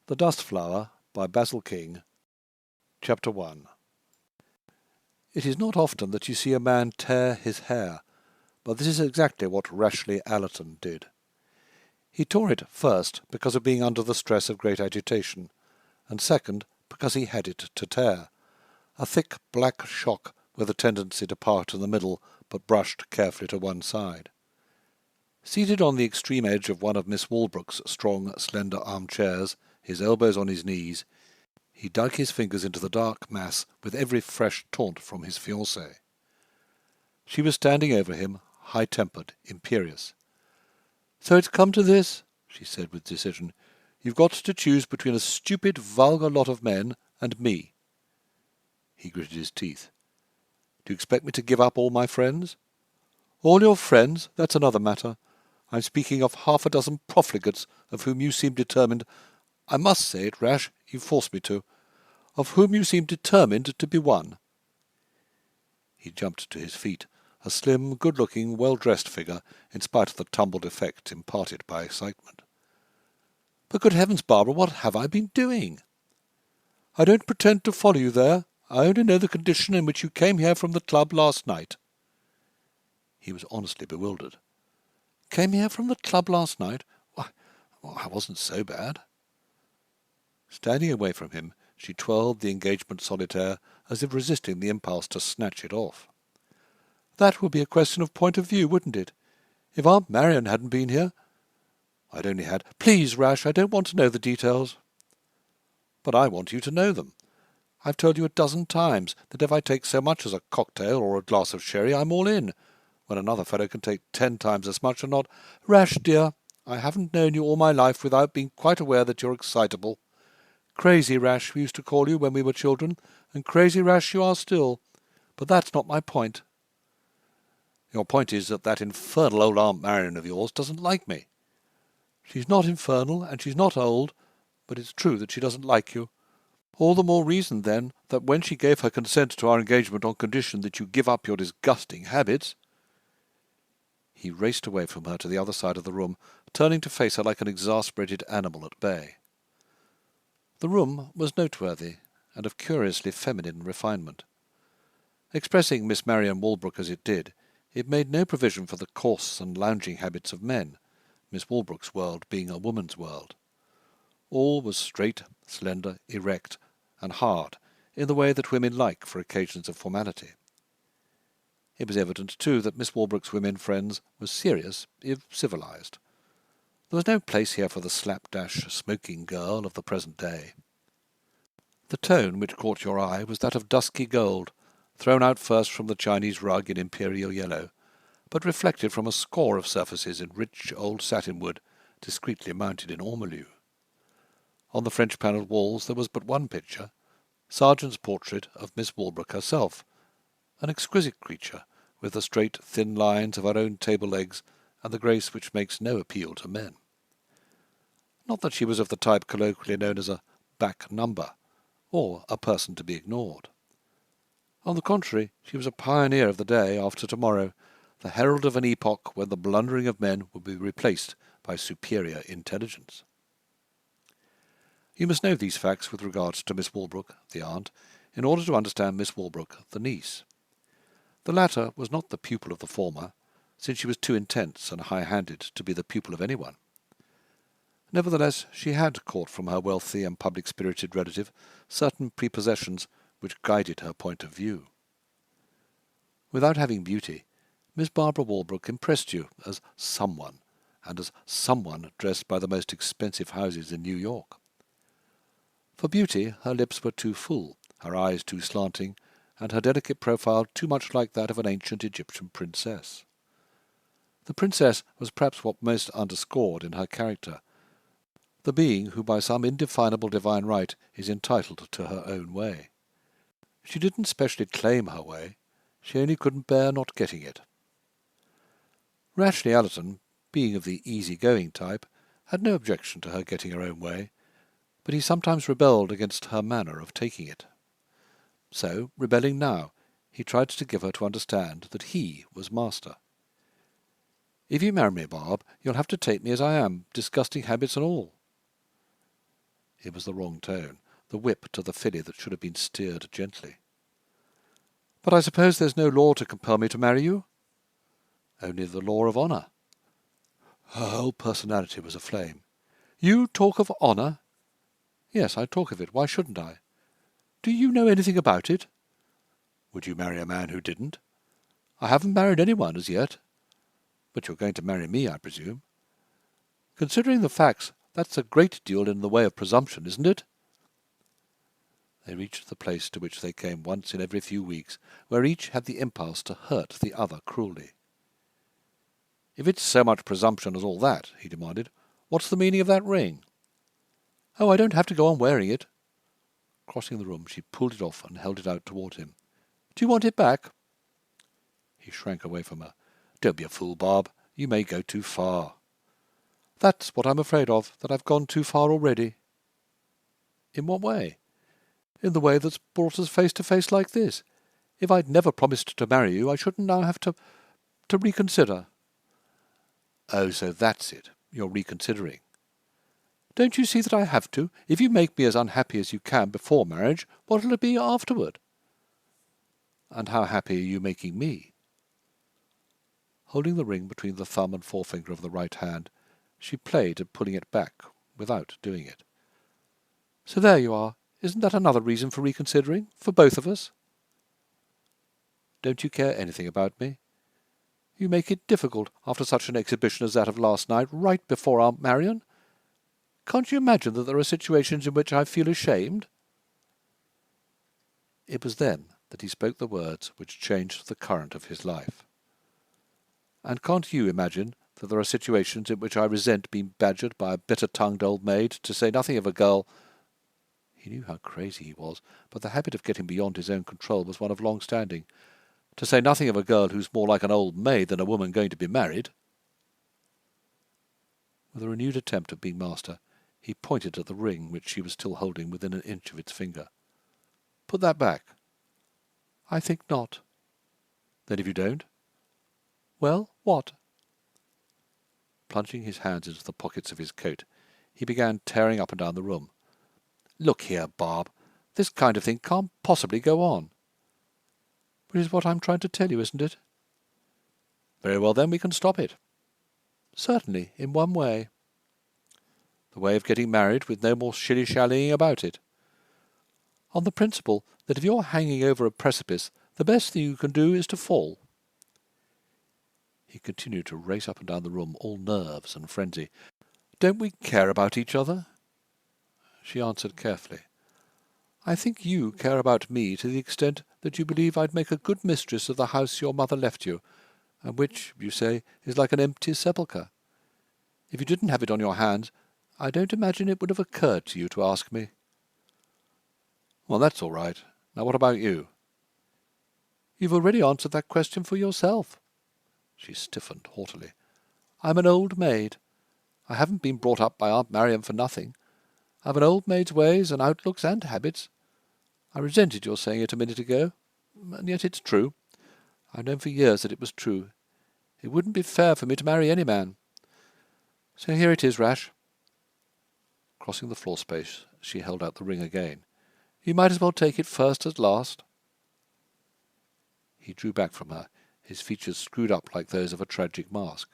The Dust Flower by Basil King. Chapter 1. It is not often that you see a man tear his hair, but this is exactly what Rashleigh Allerton did. He tore it first because of being under the stress of great agitation, and second because he had it to tear, a thick black shock with a tendency to part in the middle, but brushed carefully to one side. Seated on the extreme edge of one of Miss Walbrook's strong, slender armchairs, his elbows on his knees, he dug his fingers into the dark mass with every fresh taunt from his fiancée. She was standing over him, high-tempered, imperious. "So it's come to this," she said with decision. "You've got to choose between a stupid, vulgar lot of men and me." He gritted his teeth. "Do you expect me to give up all my friends?" "All your friends? That's another matter. I'm speaking of half a dozen profligates of whom you seem determined— I must say it, Rash, you forced me to— of whom you seem determined to be one." He jumped to his feet, a slim, good-looking, well-dressed figure, in spite of the tumbled effect imparted by excitement. "But good heavens, Barbara, what have I been doing?" "I don't pretend to follow you there. I only know the condition in which you came here from the club last night." He was honestly bewildered. "Came here from the club last night? Why, I wasn't so bad." Standing away from him, she twirled the engagement solitaire as if resisting the impulse to snatch it off. "That would be a question of point of view, wouldn't it? If Aunt Marian hadn't been here—" "I'd only had—" "Please, Rash, I don't want to know the details." "But I want you to know them. I've told you a dozen times that if I take so much as a cocktail or a glass of sherry, I'm all in, when another fellow can take 10 times as much and not— Rash, dear, I haven't known you all my life without being quite aware that you're excitable. Crazy Rash we used to call you when we were children, and Crazy Rash you are still. But that's not my point." "Your point is that infernal old Aunt Marian of yours doesn't like me." "She's not infernal, and she's not old, but it's true that she doesn't like you. All the more reason, then, that when she gave her consent to our engagement on condition that you give up your disgusting habits—" He raced away from her to the other side of the room, turning to face her like an exasperated animal at bay. The room was noteworthy, and of curiously feminine refinement. Expressing Miss Marian Walbrook as it did, it made no provision for the coarse and lounging habits of men, Miss Walbrook's world being a woman's world. All was straight, slender, erect, and hard, in the way that women like for occasions of formality. It was evident, too, that Miss Walbrook's women friends were serious, if civilized. There was no place here for the slapdash, smoking girl of the present day. The tone which caught your eye was that of dusky gold, thrown out first from the Chinese rug in imperial yellow, but reflected from a score of surfaces in rich old satin-wood, discreetly mounted in ormolu. On the French-panelled walls there was but one picture, Sargent's portrait of Miss Walbrook herself, an exquisite creature, with the straight, thin lines of her own table legs and the grace which makes no appeal to men. Not that she was of the type colloquially known as a back number, or a person to be ignored. On the contrary, she was a pioneer of the day after tomorrow, the herald of an epoch when the blundering of men would be replaced by superior intelligence. You must know these facts with regard to Miss Walbrook, the aunt, in order to understand Miss Walbrook, the niece. The latter was not the pupil of the former, since she was too intense and high-handed to be the pupil of anyone. Nevertheless, she had caught from her wealthy and public-spirited relative certain prepossessions which guided her point of view. Without having beauty, Miss Barbara Walbrook impressed you as someone, and as someone dressed by the most expensive houses in New York. For beauty, her lips were too full, her eyes too slanting, and her delicate profile too much like that of an ancient Egyptian princess. The princess was perhaps what most underscored in her character, the being who by some indefinable divine right is entitled to her own way. She didn't specially claim her way, she only couldn't bear not getting it. Rashleigh Allerton, being of the easy-going type, had no objection to her getting her own way, but he sometimes rebelled against her manner of taking it. So, rebelling now, he tried to give her to understand that he was master. "If you marry me, Barb, you'll have to take me as I am, disgusting habits and all." It was the wrong tone, the whip to the filly that should have been steered gently. "But I suppose there's no law to compel me to marry you?" "Only the law of honour." Her whole personality was aflame. "You talk of honour?" "Yes, I talk of it. Why shouldn't I?" "Do you know anything about it?" "Would you marry a man who didn't?" "I haven't married anyone as yet." "But you're going to marry me, I presume?" "Considering the facts, that's a great deal in the way of presumption, isn't it?" They reached the place to which they came once in every few weeks, where each had the impulse to hurt the other cruelly. "If it's so much presumption as all that," he demanded, "what's the meaning of that ring?" "Oh, I don't have to go on wearing it." Crossing the room, she pulled it off and held it out toward him. "Do you want it back?" He shrank away from her. "Don't be a fool, Bob. You may go too far." "That's what I'm afraid of, that I've gone too far already." "In what way?" "In the way that's brought us face to face like this. If I'd never promised to marry you, I shouldn't now have to reconsider." "Oh, so that's it. You're reconsidering." "Don't you see that I have to? If you make me as unhappy as you can before marriage, what'll it be afterward?" "And how happy are you making me?" Holding the ring between the thumb and forefinger of the right hand, she played at pulling it back, without doing it. "So there you are. Isn't that another reason for reconsidering? For both of us?" "Don't you care anything about me?" "You make it difficult after such an exhibition as that of last night, right before Aunt Marion. Can't you imagine that there are situations in which I feel ashamed?" It was then that he spoke the words which changed the current of his life. "And can't you imagine that there are situations in which I resent being badgered by a bitter-tongued old maid, to say nothing of a girl—" He knew how crazy he was, but the habit of getting beyond his own control was one of long standing. "To say nothing of a girl who's more like an old maid than a woman going to be married." With a renewed attempt at being master, he pointed at the ring which she was still holding within an inch of its finger. "Put that back." "I think not." "Then if you don't?" "Well, what?" Plunging his hands into the pockets of his coat, he began tearing up and down the room. "Look here, Bob, this kind of thing can't possibly go on." "Which is what I'm trying to tell you, isn't it?" "Very well, then we can stop it." "Certainly, in one way." "The way of getting married with no more shilly-shallying about it." "On the principle that if you're hanging over a precipice, the best thing you can do is to fall." He continued to race up and down the room, all nerves and frenzy. "Don't we care about each other?" She answered carefully. "I think you care about me to the extent that you believe I'd make a good mistress of the house your mother left you, and which, you say, is like an empty sepulchre. If you didn't have it on your hands, I don't imagine it would have occurred to you to ask me." "Well, that's all right. Now what about you?" "You've already answered that question for yourself." She stiffened haughtily. "I'm an old maid. I haven't been brought up by Aunt Marion for nothing. I've an old maid's ways and outlooks and habits. I resented your saying it a minute ago, and yet it's true. I've known for years that it was true. It wouldn't be fair for me to marry any man. So here it is, Rash." Crossing the floor space, she held out the ring again. "You might as well take it first as last." He drew back from her, his features screwed up like those of a tragic mask.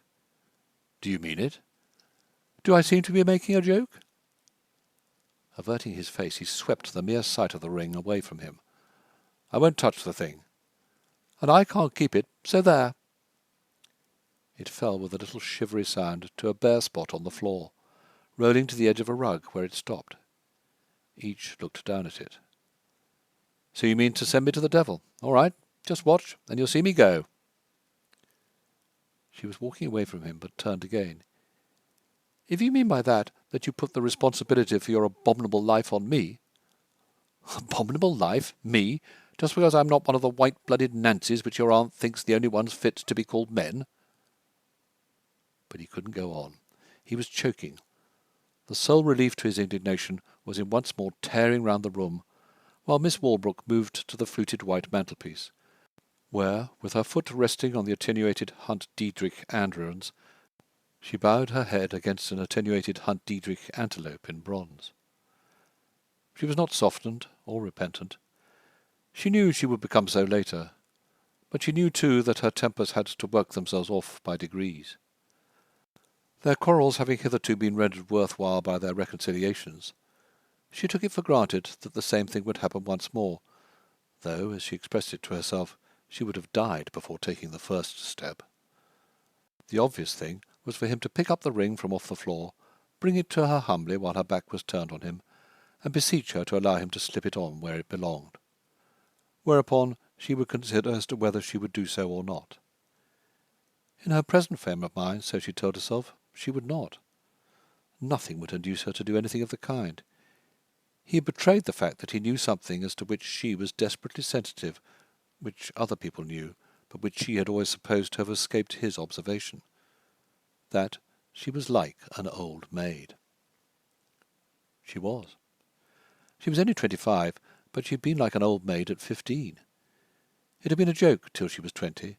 "Do you mean it?" "Do I seem to be making a joke?" Averting his face, he swept the mere sight of the ring away from him. "I won't touch the thing." "And I can't keep it, so there." It fell with a little shivery sound to a bare spot on the floor, rolling to the edge of a rug where it stopped. Each looked down at it. "So you mean to send me to the devil? All right, just watch, and you'll see me go." She was walking away from him, but turned again. "If you mean by that you put the responsibility for your abominable life on me—" "Abominable life? Me? Just because I'm not one of the white-blooded Nancys which your aunt thinks the only ones fit to be called men?" But he couldn't go on. He was choking. The sole relief to his indignation was in once more tearing round the room, while Miss Walbrook moved to the fluted white mantelpiece, where, with her foot resting on the attenuated Hunt Diedrich andirons, she bowed her head against an attenuated Hunt Diedrich antelope in bronze. She was not softened or repentant. She knew she would become so later, but she knew too that her tempers had to work themselves off by degrees. Their quarrels having hitherto been rendered worthwhile by their reconciliations, she took it for granted that the same thing would happen once more, though, as she expressed it to herself, she would have died before taking the first step. The obvious thing was for him to pick up the ring from off the floor, bring it to her humbly while her back was turned on him, and beseech her to allow him to slip it on where it belonged. Whereupon she would consider as to whether she would do so or not. In her present frame of mind, so she told herself, she would not. Nothing would induce her to do anything of the kind. He had betrayed the fact that he knew something as to which she was desperately sensitive, which other people knew, but which she had always supposed to have escaped his observation. That she was like an old maid. She was. She was only 25, but she had been like an old maid at 15. It had been a joke till she was 20,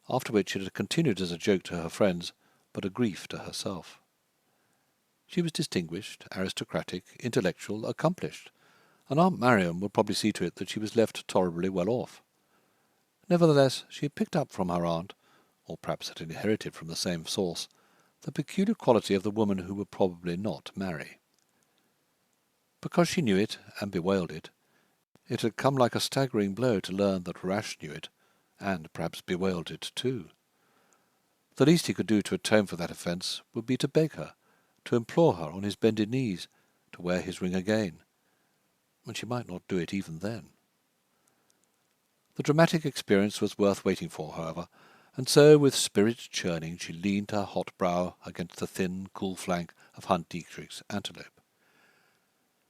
after which it had continued as a joke to her friends, but a grief to herself. She was distinguished, aristocratic, intellectual, accomplished, and Aunt Marion would probably see to it that she was left tolerably well off. Nevertheless, she had picked up from her aunt, or perhaps had inherited from the same source, the peculiar quality of the woman who would probably not marry. Because she knew it and bewailed it, it had come like a staggering blow to learn that Rash knew it, and perhaps bewailed it too. The least he could do to atone for that offence would be to beg her, to implore her on his bended knees, to wear his ring again, and she might not do it even then. The dramatic experience was worth waiting for, however, and so, with spirit churning, she leaned her hot brow against the thin, cool flank of Hunt Dietrich's antelope.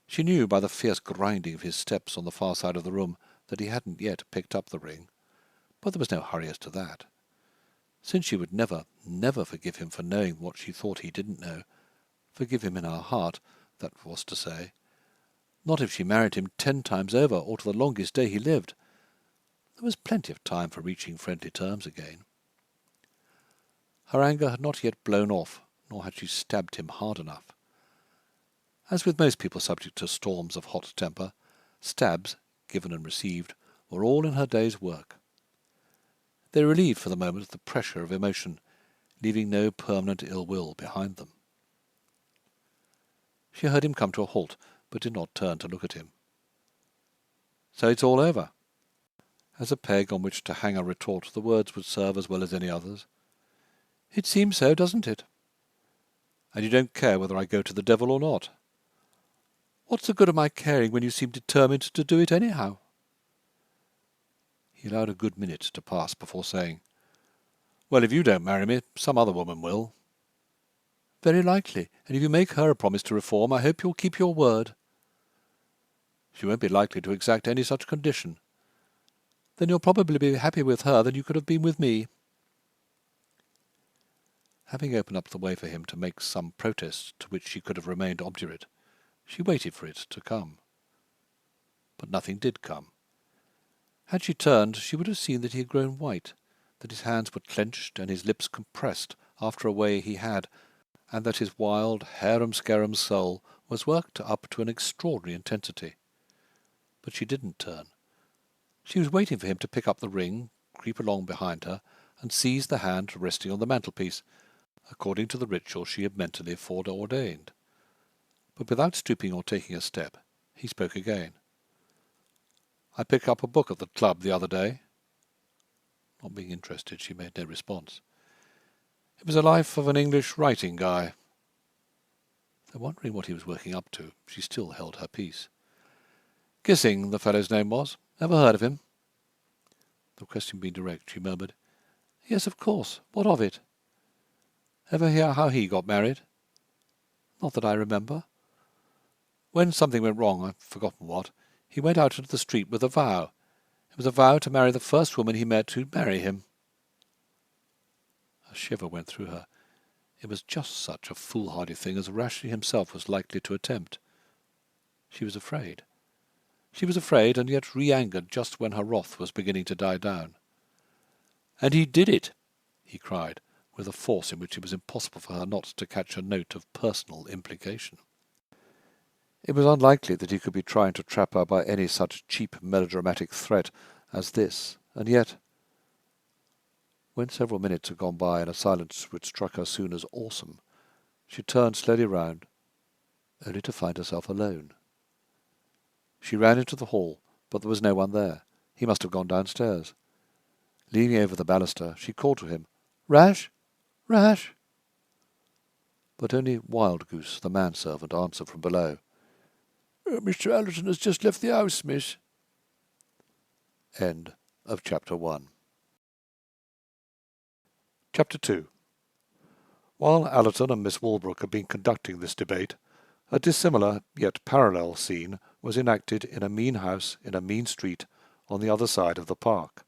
She knew by the fierce grinding of his steps on the far side of the room that he hadn't yet picked up the ring, but there was no hurry as to that. Since she would never, never forgive him for knowing what she thought he didn't know, forgive him in her heart, that was to say, not if she married him 10 times over or to the longest day he lived. There was plenty of time for reaching friendly terms again. Her anger had not yet blown off, nor had she stabbed him hard enough. As with most people subject to storms of hot temper, stabs, given and received, were all in her day's work. They relieved for the moment the pressure of emotion, leaving no permanent ill will behind them. She heard him come to a halt, but did not turn to look at him. "So it's all over." As a peg on which to hang a retort, the words would serve as well as any others. "It seems so, doesn't it?" "And you don't care whether I go to the devil or not?" "What's the good of my caring when you seem determined to do it anyhow?" He allowed a good minute to pass before saying, "Well, if you don't marry me, some other woman will." "Very likely, and if you make her a promise to reform, I hope you'll keep your word." "She won't be likely to exact any such condition." "Then you'll probably be happier with her than you could have been with me." Having opened up the way for him to make some protest to which she could have remained obdurate, she waited for it to come. But nothing did come. Had she turned, she would have seen that he had grown white, that his hands were clenched and his lips compressed after a way he had, and that his wild, harum-scarum soul was worked up to an extraordinary intensity. But she didn't turn. She was waiting for him to pick up the ring, creep along behind her, and seize the hand resting on the mantelpiece, according to the ritual she had mentally foreordained. But without stooping or taking a step, he spoke again. "I picked up a book at the club the other day." Not being interested, she made no response. "It was a life of an English writing guy." Though wondering what he was working up to, she still held her peace. "Gissing, the fellow's name was. Ever heard of him?" The question being direct, she murmured, "Yes, of course. What of it?" "Ever hear how he got married?" "Not that I remember." "When something went wrong, I've forgotten what, he went out into the street with a vow. It was a vow to marry the first woman he met who'd marry him." A shiver went through her. It was just such a foolhardy thing as Rashleigh himself was likely to attempt. She was afraid. She was afraid, and yet re-angered just when her wrath was beginning to die down. "And he did it!" he cried, with a force in which it was impossible for her not to catch a note of personal implication. It was unlikely that he could be trying to trap her by any such cheap melodramatic threat as this, and yet, when several minutes had gone by in a silence which struck her soon as awesome, she turned slowly round, only to find herself alone. She ran into the hall, but there was no one there. He must have gone downstairs. Leaning over the baluster, she called to him, "Rash! Rash!" But only Wild Goose, the manservant, answered from below. "Mr. Allerton has just left the house, miss." End of Chapter 1. Chapter 2. While Allerton and Miss Walbrook had been conducting this debate, a dissimilar yet parallel scene was enacted in a mean house in a mean street on the other side of the park.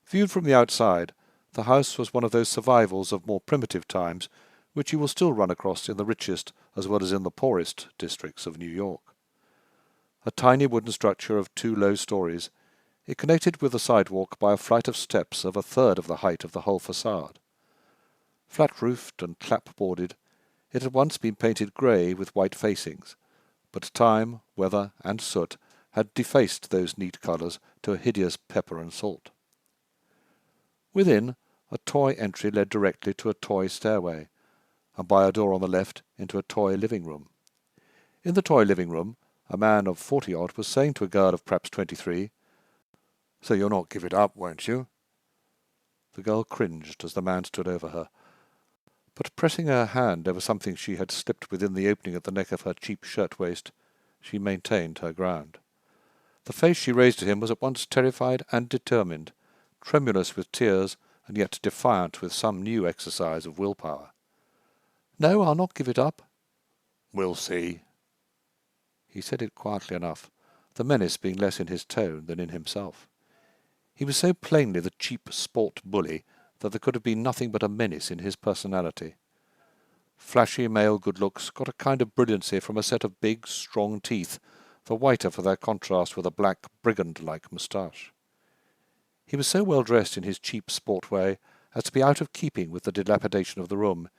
Viewed from the outside, the house was one of those survivals of more primitive times which you will still run across in the richest as well as in the poorest districts of New York. A tiny wooden structure of 2 low stories, it connected with the sidewalk by a flight of steps of a third of the height of the whole facade. Flat-roofed and clapboarded, it had once been painted grey with white facings, but time, weather, and soot had defaced those neat colours to a hideous pepper and salt. Within, a toy entry led directly to a toy stairway, and by a door on the left into a toy living-room. In the toy living-room, a man of 40-odd was saying to a girl of perhaps 23, "So you'll not give it up, won't you?" The girl cringed as the man stood over her, but pressing her hand over something she had slipped within the opening at the neck of her cheap shirt-waist, she maintained her ground. The face she raised to him was at once terrified and determined, tremulous with tears, and yet defiant with some new exercise of will-power. "No, I'll not give it up." "We'll see." He said it quietly enough, the menace being less in his tone than in himself. He was so plainly the cheap sport bully that there could have been nothing but a menace in his personality. Flashy male good looks got a kind of brilliancy from a set of big, strong teeth, the whiter for their contrast with a black, brigand-like moustache. He was so well dressed in his cheap sport way as to be out of keeping with the dilapidation of the room,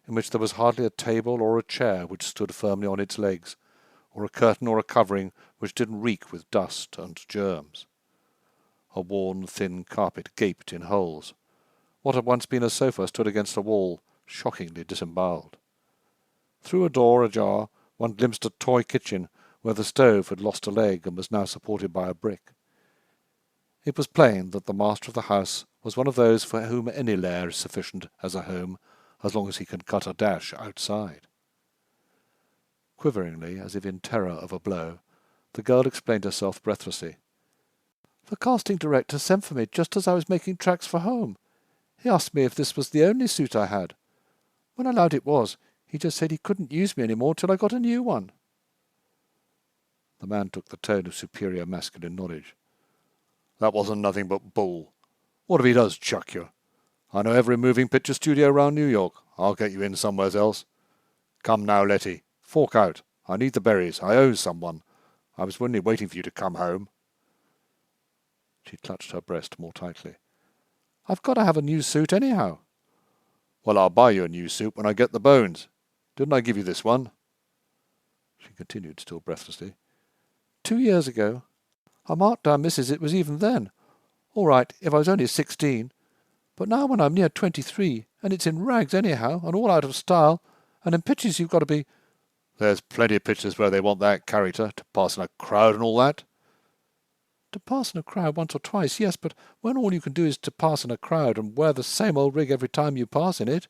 in which there was hardly a table or a chair which stood firmly on its legs, or a curtain or a covering which didn't reek with dust and germs. A worn, thin carpet gaped in holes. What had once been a sofa stood against a wall, shockingly disembowelled. Through a door ajar, one glimpsed a toy kitchen where the stove had lost a leg and was now supported by a brick. It was plain that the master of the house was one of those for whom any lair is sufficient as a home, as long as he can cut a dash outside. Quiveringly, as if in terror of a blow, the girl explained herself breathlessly. "The casting director sent for me just as I was making tracks for home. He asked me if this was the only suit I had. When I allowed it was, he just said he couldn't use me any more till I got a new one." The man took the tone of superior masculine knowledge. "That wasn't nothing but bull. What if he does chuck you? I know every moving picture studio round New York. I'll get you in somewheres else. Come now, Letty. Fork out. I need the berries. I owe someone. I was only waiting for you to come home." She clutched her breast more tightly. "I've got to have a new suit anyhow." "Well, I'll buy you a new suit when I get the bones. Didn't I give you this one?" She continued, still breathlessly. 2 years ago. I marked down Mrs. It was even then. All right, if I was only 16. But now when I'm near 23, and it's in rags anyhow, and all out of style, and in pictures you've got to be—" "There's plenty of pictures where they want that character, to pass in a crowd and all that." "To pass in a crowd once or twice, yes, but when all you can do is to pass in a crowd and wear the same old rig every time you pass in it—"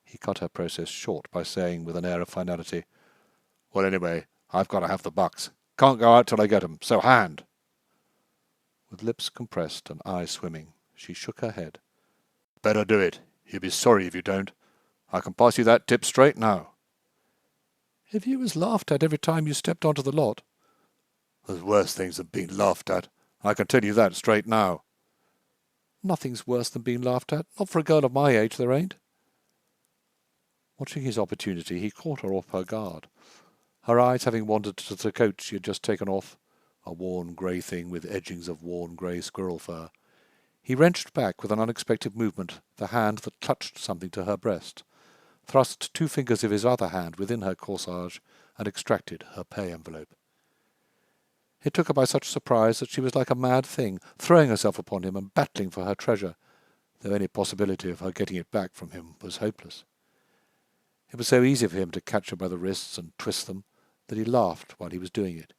He cut her process short by saying with an air of finality, "Well, anyway, I've got to have the bucks. Can't go out till I get 'em, so hand." With lips compressed and eyes swimming, she shook her head. "Better do it. You'll be sorry if you don't. I can pass you that tip straight now." "If you was laughed at every time you stepped onto the lot—" "There's worse things than being laughed at. I can tell you that straight now." "Nothing's worse than being laughed at. Not for a girl of my age, there ain't." Watching his opportunity, he caught her off her guard. Her eyes having wandered to the coat she had just taken off, a worn grey thing with edgings of worn grey squirrel fur, he wrenched back with an unexpected movement the hand that clutched something to her breast, thrust 2 fingers of his other hand within her corsage, and extracted her pay envelope. It took her by such surprise that she was like a mad thing, throwing herself upon him and battling for her treasure, though any possibility of her getting it back from him was hopeless. It was so easy for him to catch her by the wrists and twist them that he laughed while he was doing it.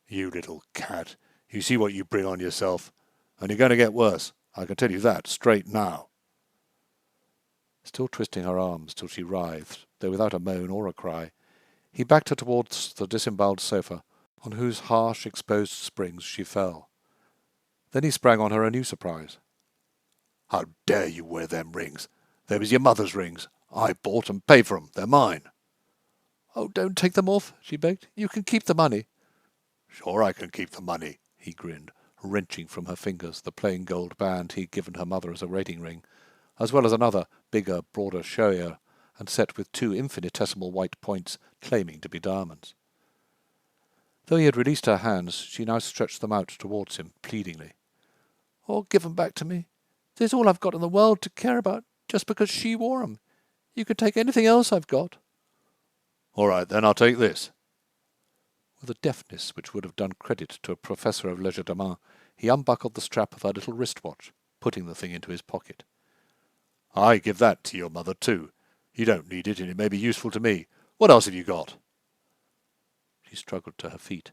"You little cat, you see what you bring on yourself, and you're going to get worse, I can tell you that straight now." Still twisting her arms till she writhed, though without a moan or a cry, he backed her towards the disemboweled sofa, on whose harsh, exposed springs she fell. Then he sprang on her a new surprise. "How dare you wear them rings? They was your mother's rings. I bought and paid for 'em. They're mine." "Oh, don't take them off," she begged. "You can keep the money." "Sure I can keep the money," he grinned, wrenching from her fingers the plain gold band he had given her mother as a wedding ring, as well as another, bigger, broader, showier, and set with 2 infinitesimal white points claiming to be diamonds. Though he had released her hands, she now stretched them out towards him, pleadingly. "Oh, give 'em back to me. There's all I've got in the world to care about, just because she wore 'em. You can take anything else I've got." "All right, then I'll take this." With a deftness which would have done credit to a professor of legerdemain, he unbuckled the strap of her little wristwatch, putting the thing into his pocket. "I give that to your mother, too. You don't need it, and it may be useful to me. What else have you got?" She struggled to her feet.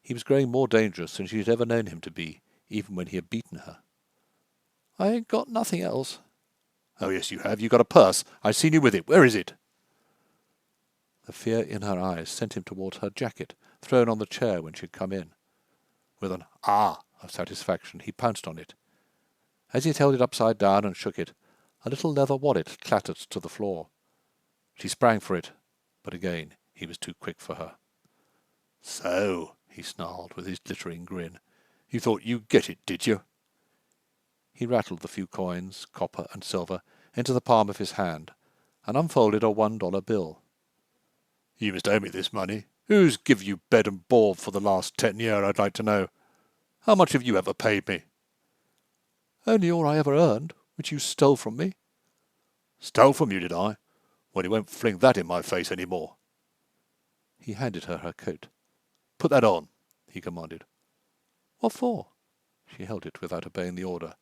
He was growing more dangerous than she had ever known him to be, even when he had beaten her. "I ain't got nothing else." "Oh, yes, you have. You got a purse. I've seen you with it. Where is it?" The fear in her eyes sent him towards her jacket, thrown on the chair when she had come in. With an "ah" of satisfaction, he pounced on it. As he held it upside down and shook it, a little leather wallet clattered to the floor. She sprang for it, but again he was too quick for her. "So," he snarled with his glittering grin, "you thought you'd get it, did you?" He rattled the few coins, copper and silver, into the palm of his hand, and unfolded a $1 bill. "You must owe me this money. Who's give you bed and board for the last 10 year, I'd like to know? How much have you ever paid me?" "Only all I ever earned, which you stole from me." "Stole from you, did I? Well, you won't fling that in my face any more." He handed her her coat. "Put that on," he commanded. "What for?" She held it without obeying the order.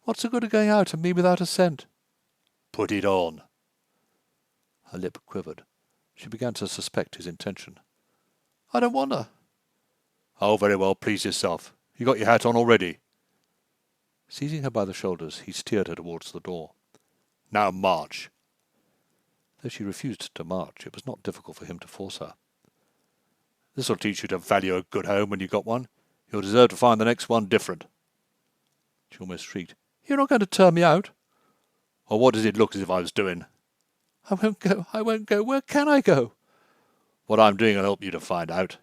"What's the good of going out and me without a cent?" "Put it on." Her lip quivered. She began to suspect his intention. "I don't want to." "Oh, very well, please yourself. You got your hat on already." Seizing her by the shoulders, he steered her towards the door. "Now march." Though she refused to march, it was not difficult for him to force her. "This'll teach you to value a good home when you got one. You'll deserve to find the next one different." She almost shrieked. "You're not going to turn me out?" "Or what does it look as if I was doing?" "I won't go. I won't go. Where can I go?" "What I'm doing will help you to find out."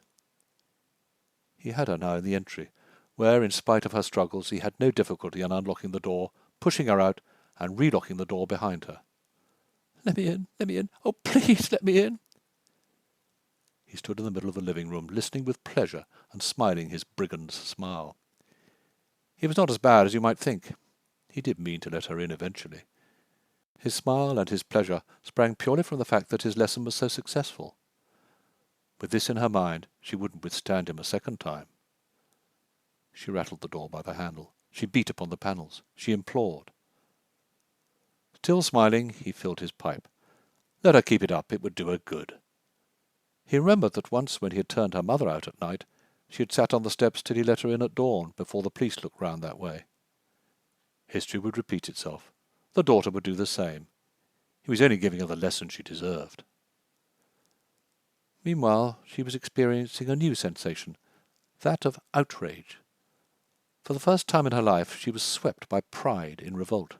He had her now in the entry, where, in spite of her struggles, he had no difficulty in unlocking the door, pushing her out, and relocking the door behind her. "Let me in. Let me in. Oh, please let me in." He stood in the middle of the living room, listening with pleasure and smiling his brigand's smile. He was not as bad as you might think. He did mean to let her in eventually. His smile and his pleasure sprang purely from the fact that his lesson was so successful. With this in her mind, she wouldn't withstand him a second time. She rattled the door by the handle. She beat upon the panels. She implored. Still smiling, he filled his pipe. Let her keep it up. It would do her good. He remembered that once when he had turned her mother out at night, she had sat on the steps till he let her in at dawn before the police looked round that way. History would repeat itself. The daughter would do the same. He was only giving her the lesson she deserved. Meanwhile, she was experiencing a new sensation, that of outrage. For the first time in her life, she was swept by pride in revolt.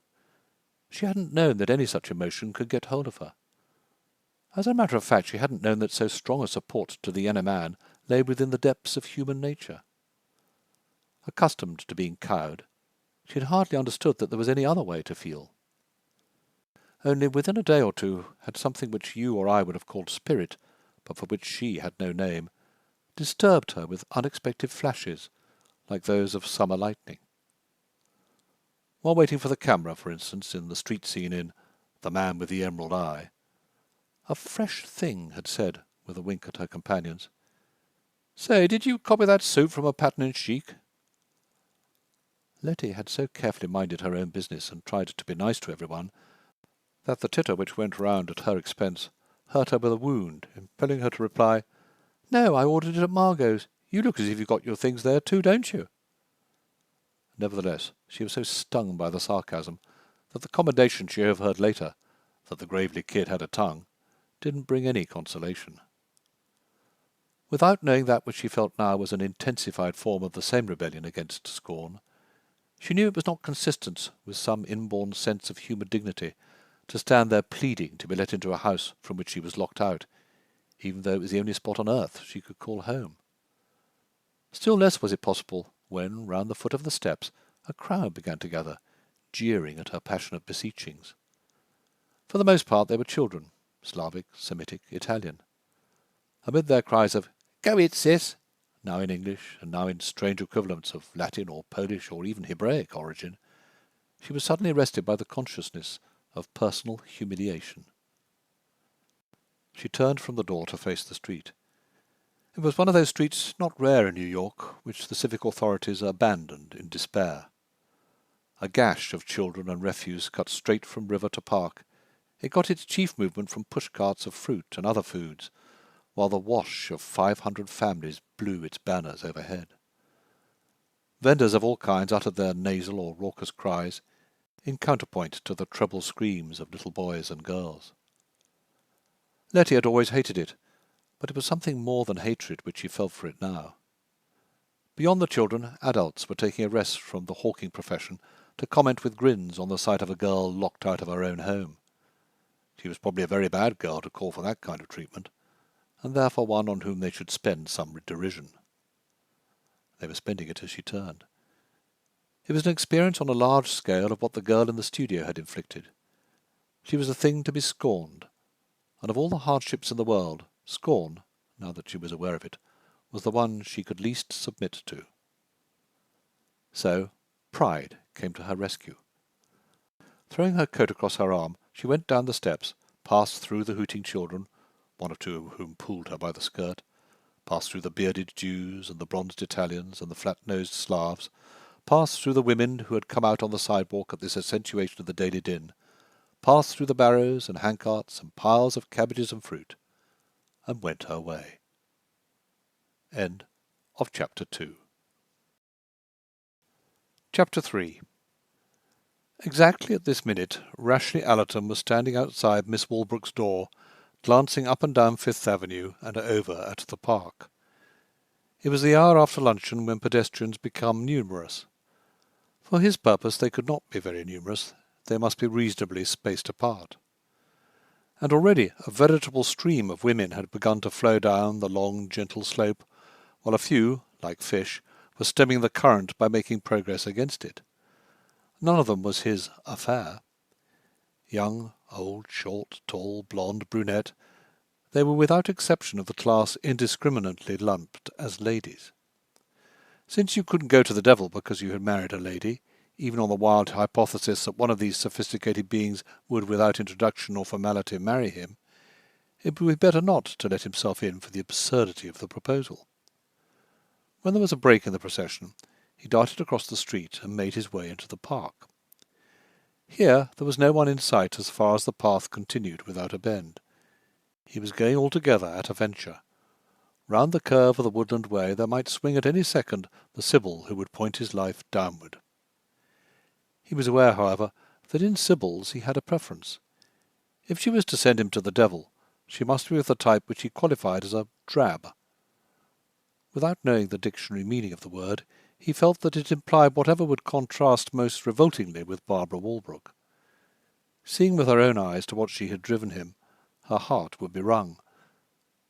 She hadn't known that any such emotion could get hold of her. As a matter of fact, she hadn't known that so strong a support to the inner man lay within the depths of human nature. Accustomed to being cowed, she had hardly understood that there was any other way to feel. Only within a day or two had something which you or I would have called spirit, but for which she had no name, disturbed her with unexpected flashes, like those of summer lightning. While waiting for the camera, for instance, in the street scene in the man with the emerald eye. A fresh thing had said, with a wink at her companions. "Say, did you copy that suit from a pattern in chic?" Letty had so carefully minded her own business and tried to be nice to everyone that the titter which went round at her expense hurt her with a wound, impelling her to reply, "No, I ordered it at Margot's. You look as if you got your things there too, don't you?" Nevertheless, she was so stung by the sarcasm that the commendation she overheard later, that the Gravely kid had a tongue, didn't bring any consolation. Without knowing that which she felt now was an intensified form of the same rebellion against scorn, she knew it was not consistent with some inborn sense of human dignity to stand there pleading to be let into a house from which she was locked out, even though it was the only spot on earth she could call home. Still less was it possible when, round the foot of the steps, a crowd began to gather, jeering at her passionate beseechings. For the most part they were children, Slavic, Semitic, Italian. Amid their cries of "Go it, sis!" now in English and now in strange equivalents of Latin or Polish or even Hebraic origin, she was suddenly arrested by the consciousness of personal humiliation. She turned from the door to face the street. It was one of those streets not rare in New York, which the civic authorities abandoned in despair. A gash of children and refuse cut straight from river to park, it got its chief movement from pushcarts of fruit and other foods, while the wash of 500 families blew its banners overhead. Vendors of all kinds uttered their nasal or raucous cries, in counterpoint to the treble screams of little boys and girls. Letty had always hated it, but it was something more than hatred which she felt for it now. Beyond the children, adults were taking a rest from the hawking profession to comment with grins on the sight of a girl locked out of her own home. She was probably a very bad girl to call for that kind of treatment, and therefore one on whom they should spend some derision. They were spending it as she turned. It was an experience on a large scale of what the girl in the studio had inflicted. She was a thing to be scorned, and of all the hardships in the world, scorn, now that she was aware of it, was the one she could least submit to. So pride came to her rescue. Throwing her coat across her arm, she went down the steps, passed through the hooting children, one or two of whom pulled her by the skirt, passed through the bearded Jews and the bronzed Italians and the flat-nosed Slavs, passed through the women who had come out on the sidewalk at this accentuation of the daily din, passed through the barrows and handcarts and piles of cabbages and fruit, and went her way. End of Chapter 2. Chapter 3. Exactly at this minute, Rashleigh Allerton was standing outside Miss Walbrook's door, glancing up and down Fifth Avenue and over at the park. It was the hour after luncheon when pedestrians become numerous. For his purpose they could not be very numerous, they must be reasonably spaced apart. And already a veritable stream of women had begun to flow down the long, gentle slope, while a few, like fish, were stemming the current by making progress against it. None of them was his affair. Young, old, short, tall, blonde, brunette, they were without exception of the class indiscriminately lumped as ladies. Since you couldn't go to the devil because you had married a lady, even on the wild hypothesis that one of these sophisticated beings would without introduction or formality marry him, it would be better not to let himself in for the absurdity of the proposal. When there was a break in the procession, he darted across the street and made his way into the park. Here there was no one in sight as far as the path continued without a bend. He was going altogether at a venture. Round the curve of the woodland way there might swing at any second the Sibyl who would point his life downward. He was aware, however, that in Sibyls he had a preference. If she was to send him to the devil, she must be of the type which he qualified as a drab. Without knowing the dictionary meaning of the word, he felt that it implied whatever would contrast most revoltingly with Barbara Walbrook. Seeing with her own eyes to what she had driven him, her heart would be wrung.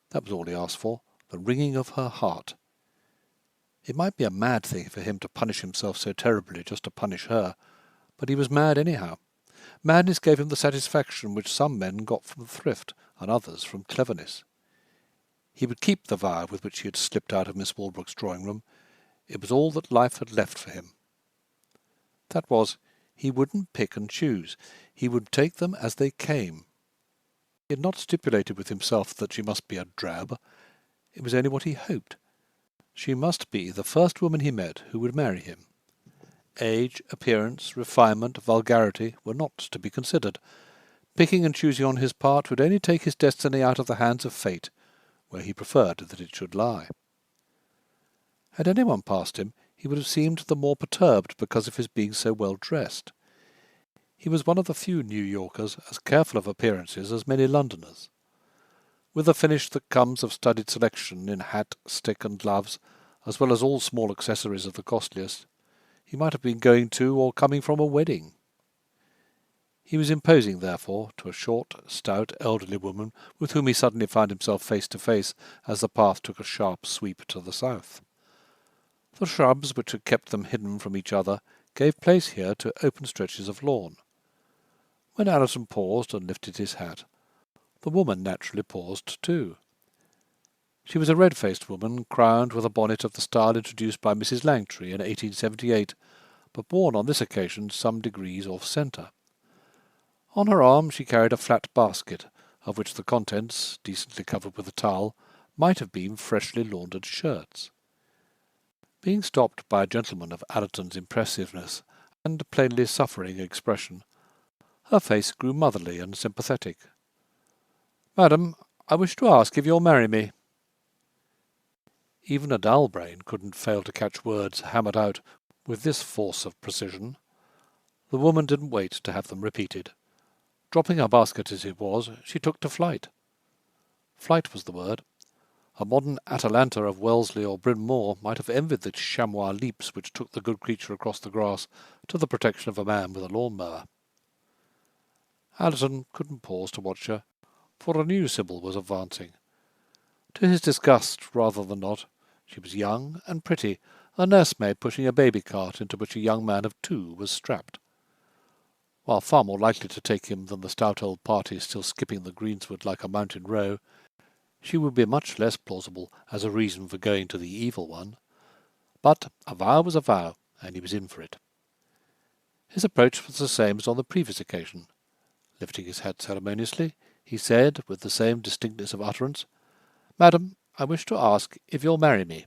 That was all he asked for, the wringing of her heart. It might be a mad thing for him to punish himself so terribly just to punish her, but he was mad anyhow. Madness gave him the satisfaction which some men got from thrift and others from cleverness. He would keep the vow with which he had slipped out of Miss Walbrook's drawing-room. It was all that life had left for him. That was, He wouldn't pick and choose. He would take them as they came. He had not stipulated with himself that she must be a drab. It was only what he hoped. She must be the first woman he met who would marry him. Age, appearance, refinement, vulgarity were not to be considered. Picking and choosing on his part would only take his destiny out of the hands of fate, where he preferred that it should lie. Had anyone passed him, he would have seemed the more perturbed because of his being so well dressed. He was one of the few New Yorkers as careful of appearances as many Londoners. With the finish that comes of studied selection in hat, stick, and gloves, as well as all small accessories of the costliest, he might have been going to or coming from a wedding. He was imposing, therefore, to a short, stout, elderly woman with whom he suddenly found himself face to face as the path took a sharp sweep to the south. The shrubs which had kept them hidden from each other gave place here to open stretches of lawn. When Alison paused and lifted his hat, the woman naturally paused too. She was a red-faced woman, crowned with a bonnet of the style introduced by Mrs. Langtry in 1878, but worn on this occasion some degrees off-centre. On her arm she carried a flat basket, of which the contents, decently covered with a towel, might have been freshly laundered shirts. Being stopped by a gentleman of Allerton's impressiveness and plainly suffering expression, her face grew motherly and sympathetic. "Madam, I wish to ask if you'll marry me." Even a dull brain couldn't fail to catch words hammered out with this force of precision. The woman didn't wait to have them repeated. Dropping her basket as it was, she took to flight. Flight was the word. A modern Atalanta of Wellesley or Bryn Mawr might have envied the chamois leaps which took the good creature across the grass to the protection of a man with a lawn-mower. Allerton couldn't pause to watch her, for a new Sybil was advancing. To his disgust rather than not, she was young and pretty, a nursemaid pushing a baby cart into which a young man of 2 was strapped. While far more likely to take him than the stout old party still skipping the greensward like a mountain roe, she would be much less plausible as a reason for going to the evil one. But a vow was a vow, and he was in for it. His approach was the same as on the previous occasion. Lifting his hat ceremoniously, he said, with the same distinctness of utterance, "Madam, I wish to ask if you'll marry me."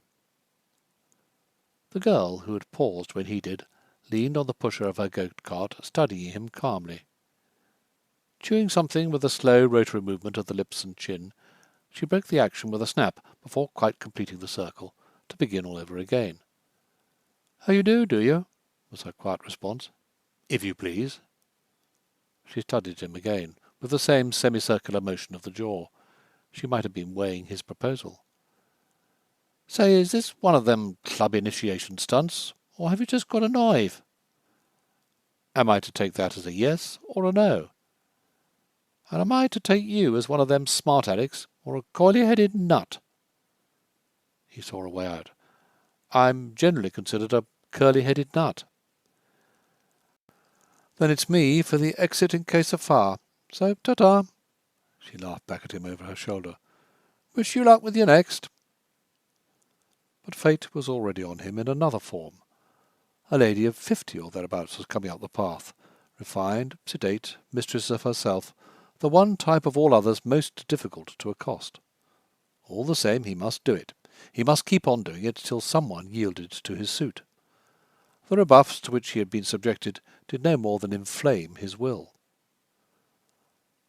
The girl, who had paused when he did, leaned on the pusher of her goat-cart, studying him calmly. Chewing something with a slow rotary movement of the lips and chin, she broke the action with a snap before quite completing the circle, to begin all over again. "How you do you?" was her quiet response. "If you please." She studied him again, with the same semicircular motion of the jaw. She might have been weighing his proposal. "Say, is this one of them club initiation stunts, or have you just got a knife?" "Am I to take that as a yes or a no?" "And am I to take you as one of them smart addicts, or a coily-headed nut?" He saw a way out. "I'm generally considered a curly-headed nut." "Then it's me for the exit in case of fire. So, ta-ta." She laughed back at him over her shoulder. "Wish you luck with your next." But fate was already on him in another form. A lady of 50 or thereabouts was coming up the path, refined, sedate, mistress of herself, the one type of all others most difficult to accost. All the same, he must do it. He must keep on doing it till someone yielded to his suit. The rebuffs to which he had been subjected did no more than inflame his will.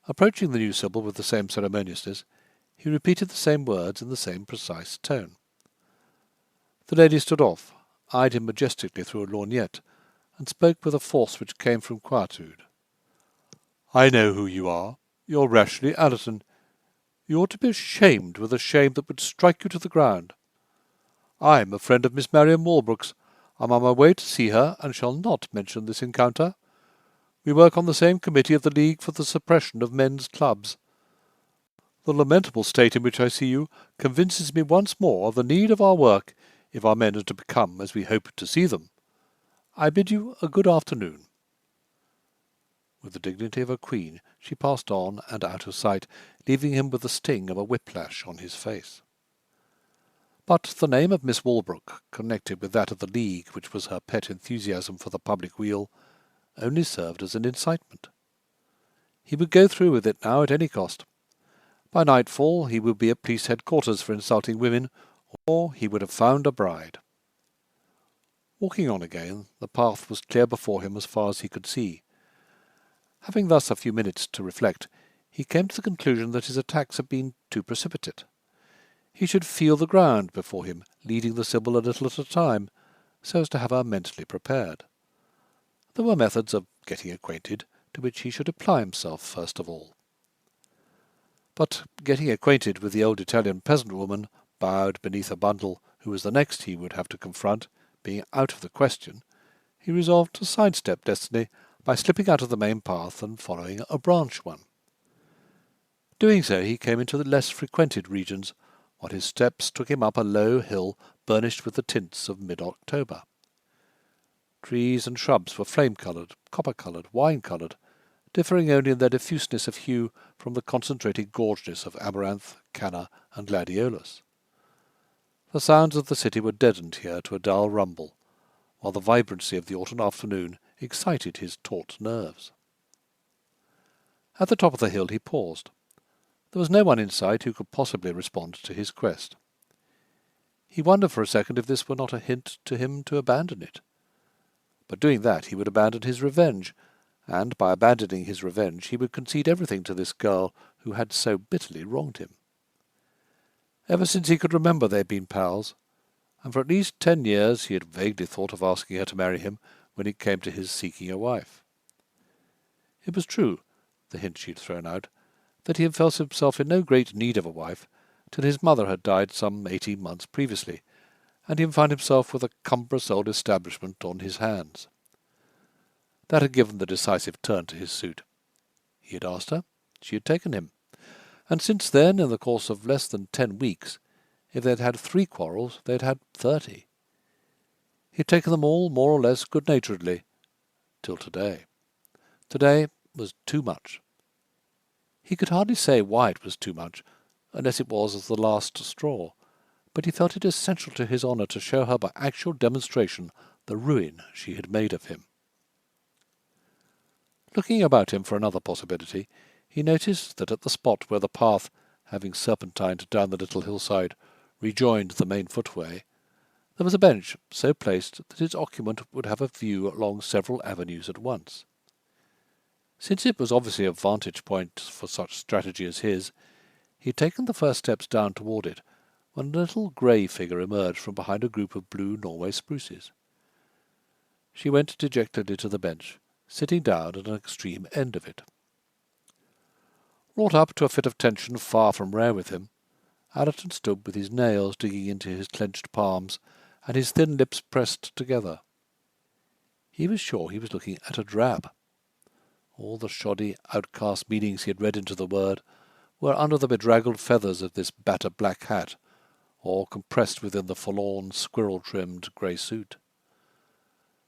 Approaching the new Sybil with the same ceremoniousness, he repeated the same words in the same precise tone. The lady stood off, eyed him majestically through a lorgnette, and spoke with a force which came from quietude. "I know who you are. You're Rashleigh Allerton. You ought to be ashamed with a shame that would strike you to the ground. I'm a friend of Miss Marian Walbrook's. I'm on my way to see her, and shall not mention this encounter. We work on the same committee of the League for the Suppression of Men's Clubs. The lamentable state in which I see you convinces me once more of the need of our work, if our men are to become as we hope to see them. I bid you a good afternoon." With the dignity of a queen, she passed on and out of sight, leaving him with the sting of a whiplash on his face. But the name of Miss Walbrook, connected with that of the League, which was her pet enthusiasm for the public weal, only served as an incitement. He would go through with it now at any cost. By nightfall he would be at police headquarters for insulting women, or he would have found a bride. Walking on again, the path was clear before him as far as he could see. Having thus a few minutes to reflect, he came to the conclusion that his attacks had been too precipitate. He should feel the ground before him, leading the Sibyl a little at a time, so as to have her mentally prepared. There were methods of getting acquainted, to which he should apply himself first of all. But getting acquainted with the old Italian peasant woman, bowed beneath a bundle, who was the next he would have to confront, being out of the question, he resolved to sidestep destiny by slipping out of the main path and following a branch one. Doing so, he came into the less frequented regions, while his steps took him up a low hill burnished with the tints of mid-October. Trees and shrubs were flame-coloured, copper-coloured, wine-coloured, differing only in their diffuseness of hue from the concentrated gorgeousness of amaranth, canna, and gladiolus. The sounds of the city were deadened here to a dull rumble, while the vibrancy of the autumn afternoon excited his taut nerves. At the top of the hill he paused. There was no one in sight who could possibly respond to his quest. He wondered for a second if this were not a hint to him to abandon it. But doing that he would abandon his revenge, and by abandoning his revenge he would concede everything to this girl who had so bitterly wronged him. Ever since he could remember they had been pals, and for at least 10 years he had vaguely thought of asking her to marry him when it came to his seeking a wife. It was true, the hint she had thrown out, that he had felt himself in no great need of a wife till his mother had died some 18 months previously, and he found himself with a cumbrous old establishment on his hands. That had given the decisive turn to his suit. He had asked her, she had taken him, and since then, in the course of less than 10 weeks, if they had had 3 quarrels, they had had 30. He had taken them all more or less good-naturedly, till today. Today was too much. He could hardly say why it was too much, unless it was as the last straw, but he felt it essential to his honour to show her by actual demonstration the ruin she had made of him. Looking about him for another possibility, he noticed that at the spot where the path, having serpentined down the little hillside, rejoined the main footway, there was a bench so placed that its occupant would have a view along several avenues at once. Since it was obviously a vantage point for such strategy as his, he had taken the first steps down toward it, when a little grey figure emerged from behind a group of blue Norway spruces. She went dejectedly to the bench, sitting down at an extreme end of it. Wrought up to a fit of tension far from rare with him, Allerton stood with his nails digging into his clenched palms and his thin lips pressed together. He was sure he was looking at a drab. All the shoddy, outcast meanings he had read into the word were under the bedraggled feathers of this battered black hat, or compressed within the forlorn, squirrel-trimmed grey suit.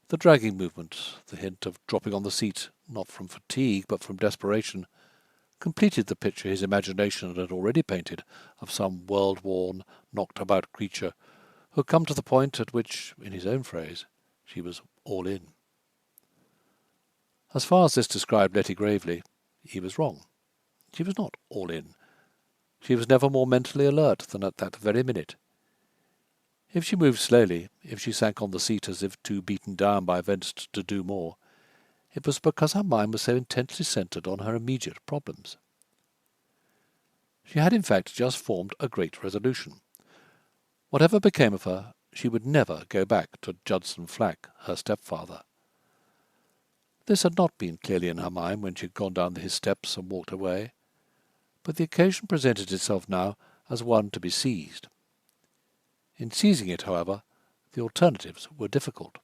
The dragging movement, the hint of dropping on the seat, not from fatigue but from desperation, completed the picture his imagination had already painted of some world-worn, knocked-about creature who had come to the point at which, in his own phrase, she was all in. As far as this described Letty Gravely, he was wrong. She was not all in. She was never more mentally alert than at that very minute. If she moved slowly, if she sank on the seat as if too beaten down by events to do more, it was because her mind was so intensely centred on her immediate problems. She had in fact just formed a great resolution. Whatever became of her, she would never go back to Judson Flack, her stepfather. This had not been clearly in her mind when she had gone down his steps and walked away, but the occasion presented itself now as one to be seized. In seizing it, however, the alternatives were difficult.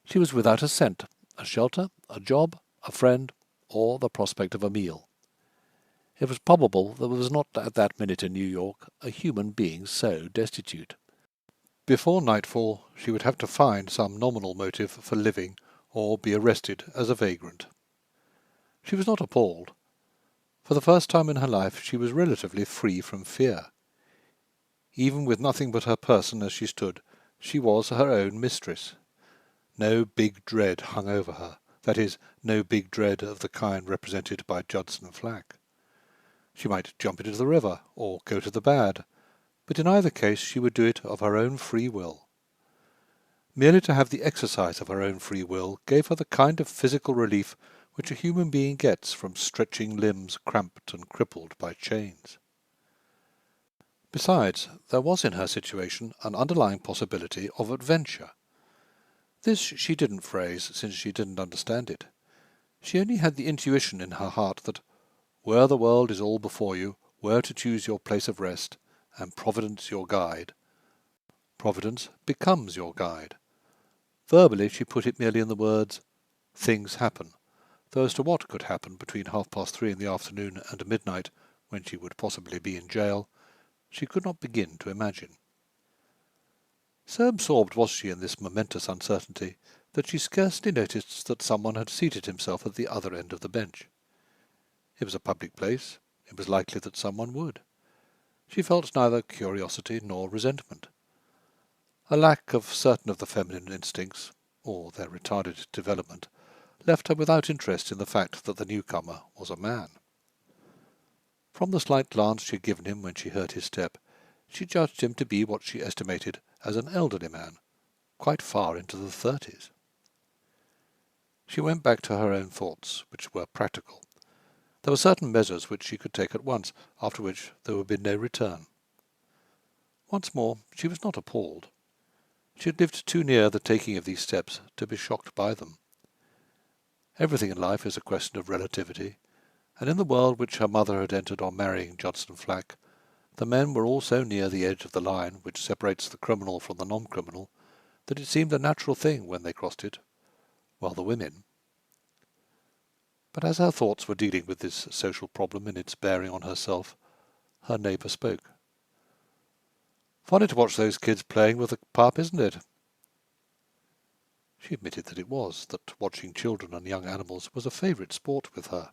She was without a cent, a shelter, a job, a friend, or the prospect of a meal. It was probable there was not at that minute in New York a human being so destitute. Before nightfall she would have to find some nominal motive for living, or be arrested as a vagrant. She was not appalled. For the first time in her life she was relatively free from fear. Even with nothing but her person as she stood, she was her own mistress. No big dread hung over her, that is, no big dread of the kind represented by Judson Flack. She might jump into the river, or go to the bad, but in either case she would do it of her own free will. Merely to have the exercise of her own free will gave her the kind of physical relief which a human being gets from stretching limbs cramped and crippled by chains. Besides, there was in her situation an underlying possibility of adventure. This she didn't phrase, since she didn't understand it. She only had the intuition in her heart that, where the world is all before you, where to choose your place of rest, and Providence your guide, Providence becomes your guide. Verbally she put it merely in the words, "Things happen," though as to what could happen between 3:30 in the afternoon and midnight, when she would possibly be in jail, she could not begin to imagine. So absorbed was she in this momentous uncertainty that she scarcely noticed that someone had seated himself at the other end of the bench. It was a public place. It was likely that someone would. She felt neither curiosity nor resentment. A lack of certain of the feminine instincts, or their retarded development, left her without interest in the fact that the newcomer was a man. From the slight glance she had given him when she heard his step, she judged him to be what she estimated as an elderly man, quite far into the 30s. She went back to her own thoughts, which were practical. There were certain measures which she could take at once, after which there would be no return. Once more, she was not appalled. She had lived too near the taking of these steps to be shocked by them. Everything in life is a question of relativity, and in the world which her mother had entered on marrying Judson Flack, the men were all so near the edge of the line which separates the criminal from the non-criminal that it seemed a natural thing when they crossed it, while the women... But as her thoughts were dealing with this social problem in its bearing on herself, her neighbour spoke. "Funny to watch those kids playing with the pup, isn't it?" She admitted that it was, that watching children and young animals was a favourite sport with her.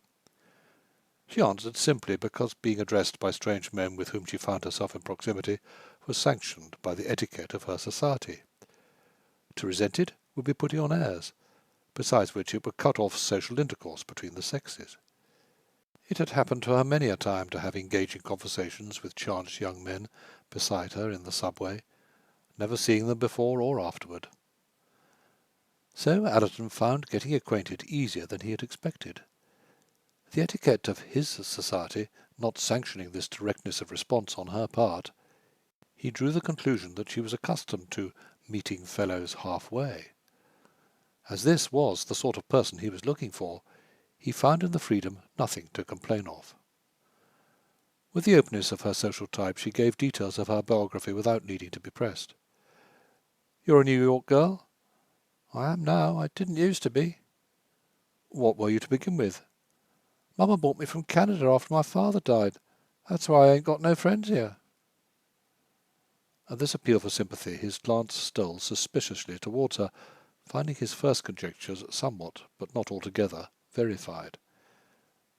She answered simply because being addressed by strange men with whom she found herself in proximity was sanctioned by the etiquette of her society. To resent it would be putting on airs, besides which it would cut off social intercourse between the sexes. It had happened to her many a time to have engaging conversations with chance young men beside her in the subway, never seeing them before or afterward. So Allerton found getting acquainted easier than he had expected. The etiquette of his society not sanctioning this directness of response on her part, he drew the conclusion that she was accustomed to meeting fellows halfway. As this was the sort of person he was looking for, he found in the freedom nothing to complain of. With the openness of her social type, she gave details of her biography without needing to be pressed. "You're a New York girl?" "I am now. I didn't used to be." "What were you to begin with?" "Mama brought me from Canada after my father died. That's why I ain't got no friends here." At this appeal for sympathy his glance stole suspiciously towards her, finding his first conjectures somewhat, but not altogether, verified.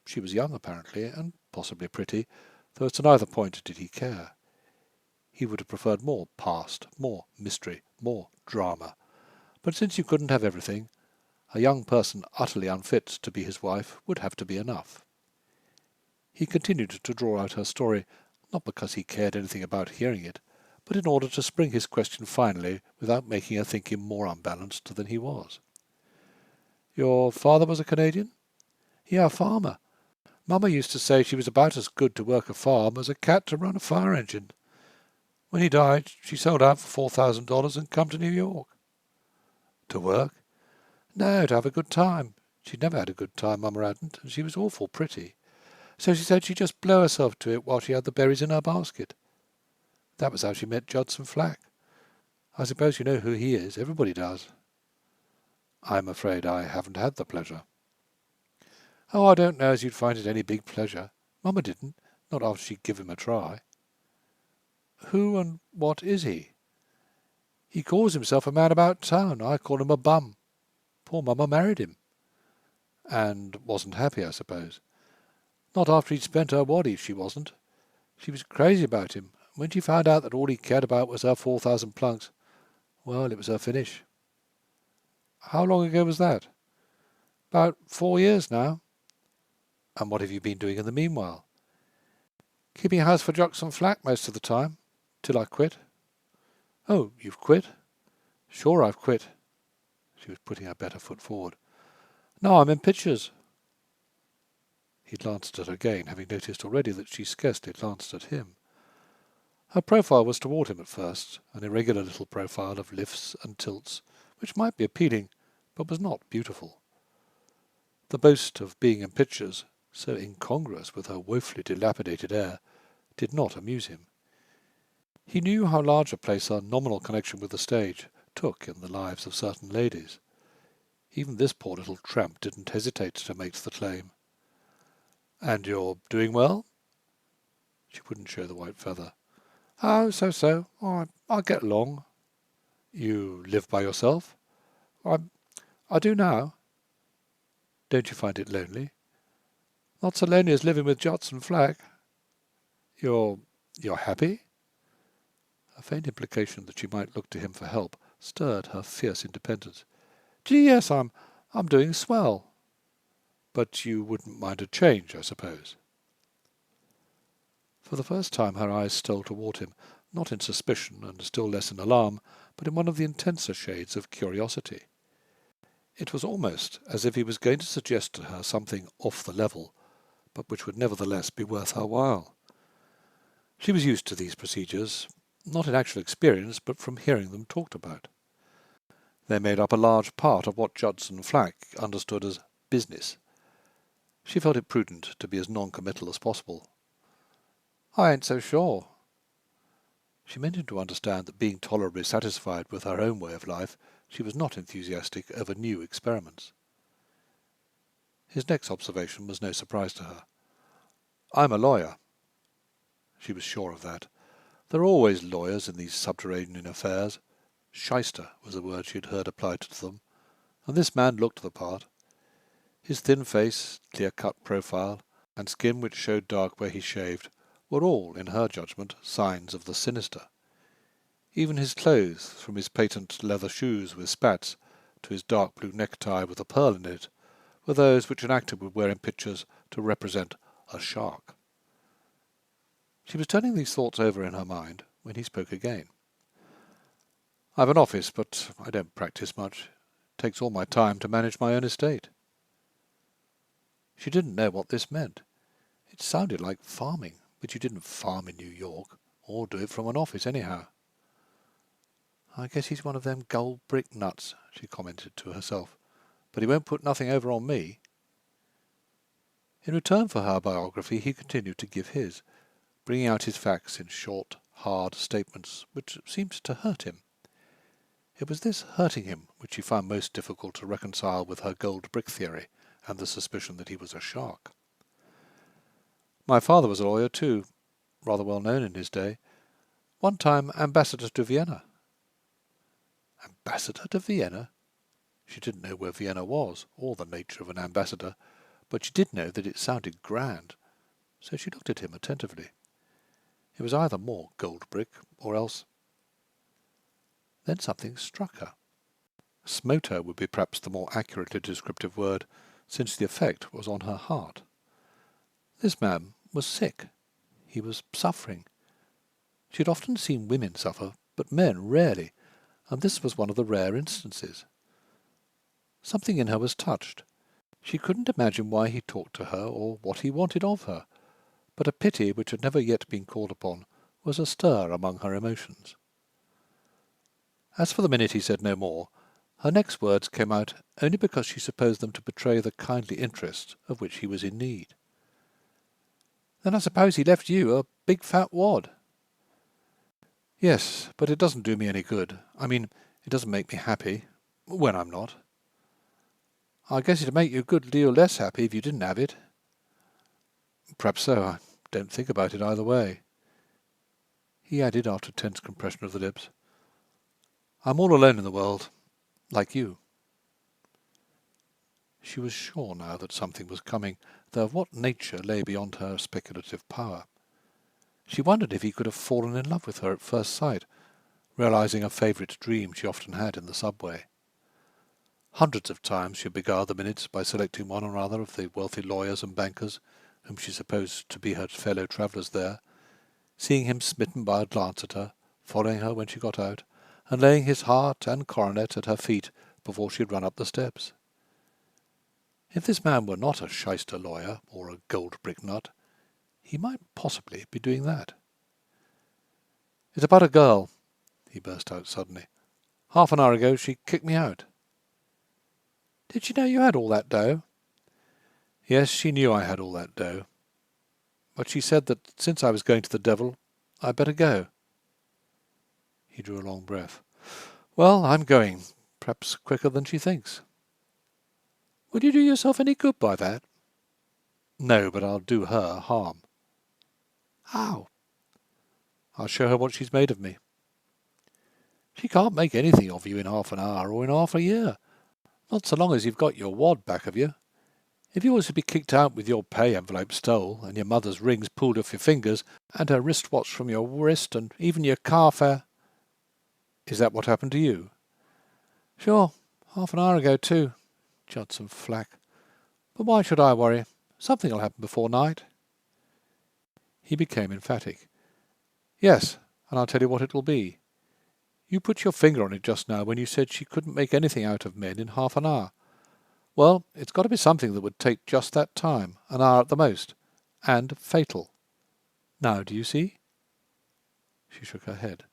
She was young, apparently, and possibly pretty, though to neither point did he care. He would have preferred more past, more mystery, more drama. But since you couldn't have everything, a young person utterly unfit to be his wife would have to be enough. He continued to draw out her story, not because he cared anything about hearing it, but in order to spring his question finally without making her think him more unbalanced than he was. "Your father was a Canadian?" "Yeah, a farmer. Mama used to say she was about as good to work a farm as a cat to run a fire engine. When he died, she sold out for $4,000 and come to New York." "To work?" "No, to have a good time. She'd never had a good time, Mama hadn't, and she was awful pretty. So she said she'd just blow herself to it while she had the berries in her basket. That was how she met Judson Flack. I suppose you know who he is. Everybody does." "I'm afraid I haven't had the pleasure." "Oh, I don't know as you'd find it any big pleasure. Mama didn't, not after she'd give him a try." "Who and what is he?" "He calls himself a man about town. I call him a bum. Poor Mama married him." "And wasn't happy, I suppose?" "Not after he'd spent her waddy, she wasn't. She was crazy about him. When she found out that all he cared about was her 4,000 plunks, well, it was her finish." "How long ago was that?" About 4 years now. And what have you been doing in the meanwhile? Keeping house for Jocks and Flack most of the time, till I quit. Oh, you've quit? Sure, I've quit. She was putting her better foot forward. No, I'm in pictures. He glanced at her again, having noticed already that she scarcely glanced at him. Her profile was toward him at first, an irregular little profile of lifts and tilts, which might be appealing, but was not beautiful. The boast of being in pictures, so incongruous with her woefully dilapidated air, did not amuse him. He knew how large a place a nominal connection with the stage took in the lives of certain ladies. Even this poor little tramp didn't hesitate to make the claim. And you're doing well? She wouldn't show the white feather. Oh, so. I get along. You live by yourself? I do now. Don't you find it lonely? Not so lonely as living with Jots and Flack. You're happy? A faint implication that she might look to him for help stirred her fierce independence. Gee, yes, I'm doing swell. But you wouldn't mind a change, I suppose. For the first time her eyes stole toward him, not in suspicion and still less in alarm, but in one of the intenser shades of curiosity. It was almost as if he was going to suggest to her something off the level, but which would nevertheless be worth her while. She was used to these procedures, not in actual experience, but from hearing them talked about. They made up a large part of what Judson Flack understood as business. She felt it prudent to be as non-committal as possible. I ain't so sure. She meant him to understand that being tolerably satisfied with her own way of life, she was not enthusiastic over new experiments. His next observation was no surprise to her. I'm a lawyer. She was sure of that. There are always lawyers in these subterranean affairs. Shyster was a word she had heard applied to them, and this man looked the part. His thin face, clear-cut profile, and skin which showed dark where he shaved, were all, in her judgment, signs of the sinister. Even his clothes, from his patent leather shoes with spats to his dark blue necktie with a pearl in it, were those which an actor would wear in pictures to represent a shark. She was turning these thoughts over in her mind when he spoke again. I've an office, but I don't practice much. It takes all my time to manage my own estate. She didn't know what this meant. It sounded like farming, but you didn't farm in New York, or do it from an office anyhow. I guess he's one of them gold brick nuts, she commented to herself, but he won't put nothing over on me. In return for her biography he continued to give his, bringing out his facts in short, hard statements which seemed to hurt him. It was this hurting him which she found most difficult to reconcile with her gold brick theory and the suspicion that he was a shark. My father was a lawyer too, rather well known in his day. One time ambassador to Vienna. Ambassador to Vienna? She didn't know where Vienna was, or the nature of an ambassador, but she did know that it sounded grand, so she looked at him attentively. It was either more gold brick, or else... Then something struck her. Smote her would be perhaps the more accurately descriptive word, since the effect was on her heart. This man was sick. He was suffering. She had often seen women suffer, but men rarely, and this was one of the rare instances. Something in her was touched. She couldn't imagine why he talked to her or what he wanted of her, but a pity which had never yet been called upon was astir among her emotions. As for the minute he said no more, her next words came out only because she supposed them to betray the kindly interest of which he was in need. Then I suppose he left you a big fat wad. Yes, but it doesn't do me any good. I mean, it doesn't make me happy, when I'm not. I guess it'd make you a good deal less happy if you didn't have it. Perhaps so. I don't think about it either way. He added after a tense compression of the lips, I'm all alone in the world, like you. She was sure now that something was coming, though of what nature lay beyond her speculative power. She wondered if he could have fallen in love with her at first sight, realizing a favourite dream she often had in the subway. Hundreds of times she beguiled the minutes by selecting one or other of the wealthy lawyers and bankers whom she supposed to be her fellow travellers there, seeing him smitten by a glance at her, following her when she got out, and laying his heart and coronet at her feet before she had run up the steps. If this man were not a shyster lawyer or a gold brick nut, he might possibly be doing that. "It's about a girl," he burst out suddenly. "Half an hour ago she kicked me out." "Did she know you had all that dough?" "Yes, she knew I had all that dough. But she said that since I was going to the devil, I'd better go." He drew a long breath. "Well, I'm going, perhaps quicker than she thinks." "Will you do yourself any good by that?" "No, but I'll do her harm." "How?" "I'll show her what she's made of me." "She can't make anything of you in half an hour or in half a year. Not so long as you've got your wad back of you. If you was to be kicked out with your pay envelope stole, and your mother's rings pulled off your fingers, and her wristwatch from your wrist, and even your car fare—" "Is that what happened to you?" "Sure, half an hour ago too. Judson Flack. But why should I worry? Something'll happen before night." He became emphatic. "Yes, and I'll tell you what it will be. You put your finger on it just now when you said she couldn't make anything out of men in half an hour. Well, it's got to be something that would take just that time, an hour at the most, and fatal. Now do you see?" She shook her head.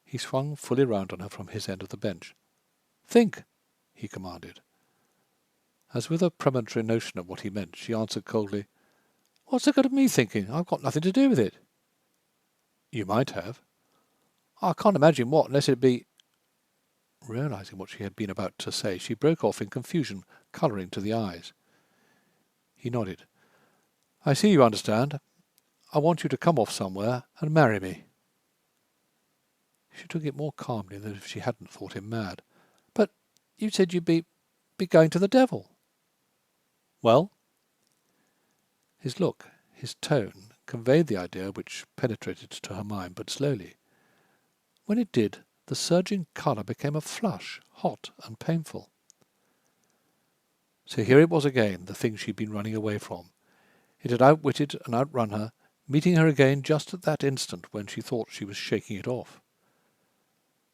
He swung fully round on her from his end of the bench. "Think," he commanded. As with a premonitory notion of what he meant, she answered coldly, "What's the good of me thinking? I've got nothing to do with it." "You might have." "I can't imagine what, unless it be—" Realizing what she had been about to say, she broke off in confusion, colouring to the eyes. He nodded. "I see you understand. I want you to come off somewhere and marry me." She took it more calmly than if she hadn't thought him mad. "But you said you'd be going to the devil." "Well?" His look, his tone, conveyed the idea which penetrated to her mind but slowly. When it did, the surging colour became a flush, hot and painful. So here it was again, the thing she'd been running away from. It had outwitted and outrun her, meeting her again just at that instant when she thought she was shaking it off.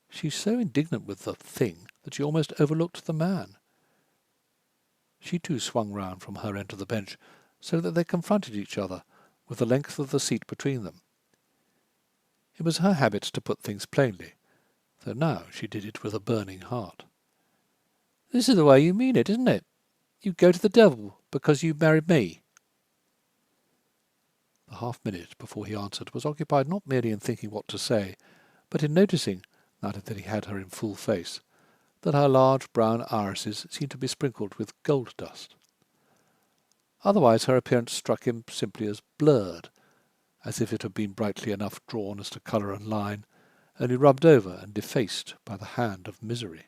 She was so indignant with the thing that she almost overlooked the man. She too swung round from her end of the bench, so that they confronted each other, with the length of the seat between them. It was her habit to put things plainly, though now she did it with a burning heart. "This is the way you mean it, isn't it? You go to the devil because you married me." The half-minute before he answered was occupied not merely in thinking what to say, but in noticing, now that he had her in full face, that her large brown irises seemed to be sprinkled with gold dust. Otherwise her appearance struck him simply as blurred, as if it had been brightly enough drawn as to colour and line, only rubbed over and defaced by the hand of misery.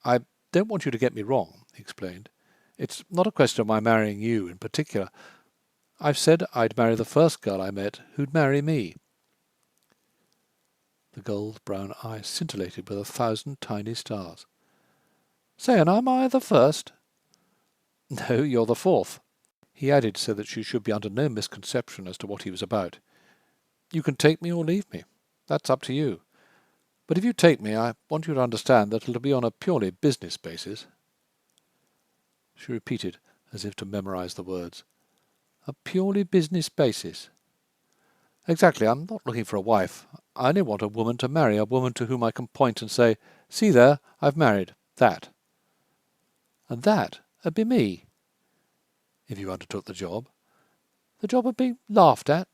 "I don't want you to get me wrong," he explained. "It's not a question of my marrying you in particular. I've said I'd marry the first girl I met who'd marry me." The gold-brown eyes scintillated with 1,000 tiny stars. "Say, and am I the first?" "No, you're the fourth," he added so that she should be under no misconception as to what he was about. "You can take me or leave me. That's up to you. But if you take me, I want you to understand that it'll be on a purely business basis." She repeated, as if to memorize the words. "A purely business basis." "Exactly. I'm not looking for a wife. I only want a woman to marry, a woman to whom I can point and say, 'See there, I've married.' That. And that 'ud be me, if you undertook the job. The job would be laughed at,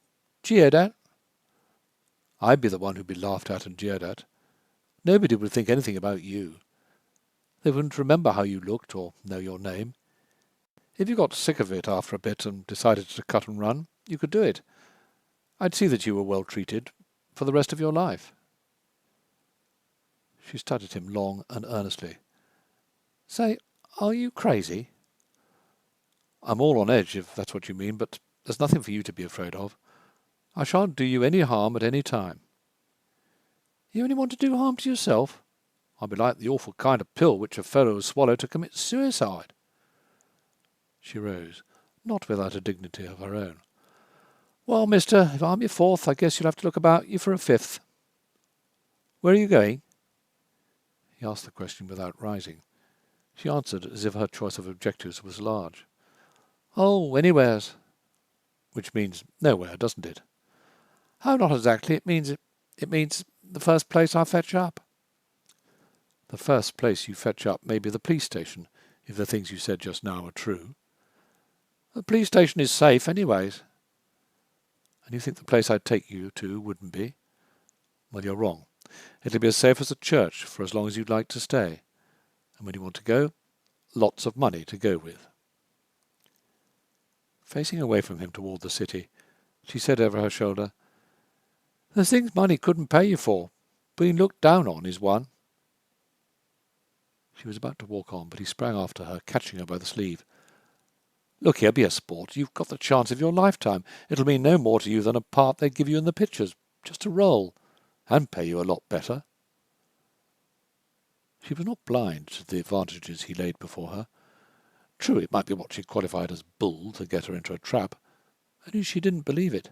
jeered at." "I'd be the one who'd be laughed at and jeered at. Nobody would think anything about you. They wouldn't remember how you looked or know your name. If you got sick of it after a bit and decided to cut and run, you could do it. I'd see that you were well treated for the rest of your life." She studied him long and earnestly. "Say, are you crazy?" "I'm all on edge, if that's what you mean, but there's nothing for you to be afraid of. I shan't do you any harm at any time." "You only want to do harm to yourself?" I'd be like the awful kind of pill which a fellow will swallow to commit suicide. She rose, not without a dignity of her own. Well, mister, if I'm your fourth, I guess you'll have to look about you for a fifth. Where are you going? He asked the question without rising. She answered as if her choice of objectives was large. Oh, anywheres. Which means nowhere, doesn't it? Oh, not exactly. It means the first place I fetch up. The first place you fetch up may be the police station, if the things you said just now are true. The police station is safe, anyways. And you think the place I'd take you to wouldn't be? Well, you're wrong. It'll be as safe as a church for as long as you'd like to stay. And when you want to go, lots of money to go with. Facing away from him toward the city, she said over her shoulder, There's things money couldn't pay you for. Being looked down on is one. She was about to walk on, but he sprang after her, catching her by the sleeve. Look here, be a sport. You've got the chance of your lifetime. It'll mean no more to you than a part they give you in the pictures. Just a role. And pay you a lot better. She was not blind to the advantages he laid before her. True, it might be what she qualified as bull to get her into a trap, only she didn't believe it.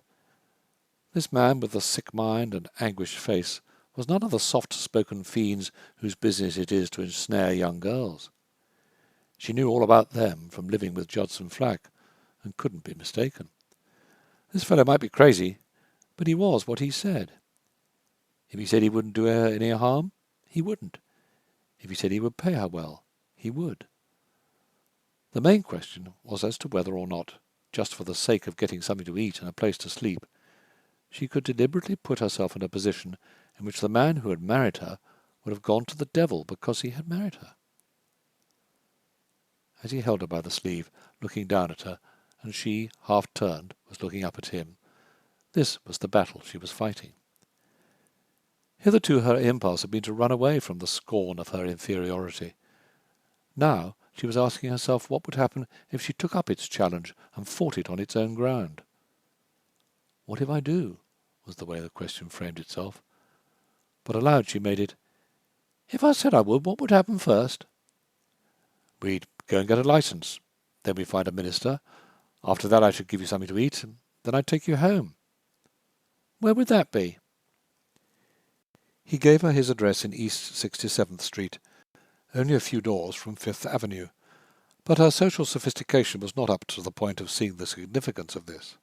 This man with the sick mind and anguished face was none of the soft-spoken fiends whose business it is to ensnare young girls. She knew all about them from living with Judson Flack, and couldn't be mistaken. This fellow might be crazy, but he was what he said. If he said he wouldn't do her any harm, he wouldn't. If he said he would pay her well, he would. The main question was as to whether or not, just for the sake of getting something to eat and a place to sleep, she could deliberately put herself in a position in which the man who had married her would have gone to the devil because he had married her. As he held her by the sleeve, looking down at her, and she, half turned, was looking up at him, this was the battle she was fighting. Hitherto her impulse had been to run away from the scorn of her inferiority. Now she was asking herself what would happen if she took up its challenge and fought it on its own ground. What if I do? Was the way the question framed itself. But aloud she made it, If I said I would, what would happen first? We'd go and get a license. Then we'd find a minister. After that I should give you something to eat. Then I'd take you home. Where would that be? He gave her his address in East 67th Street, only a few doors from Fifth Avenue, but her social sophistication was not up to the point of seeing the significance of this.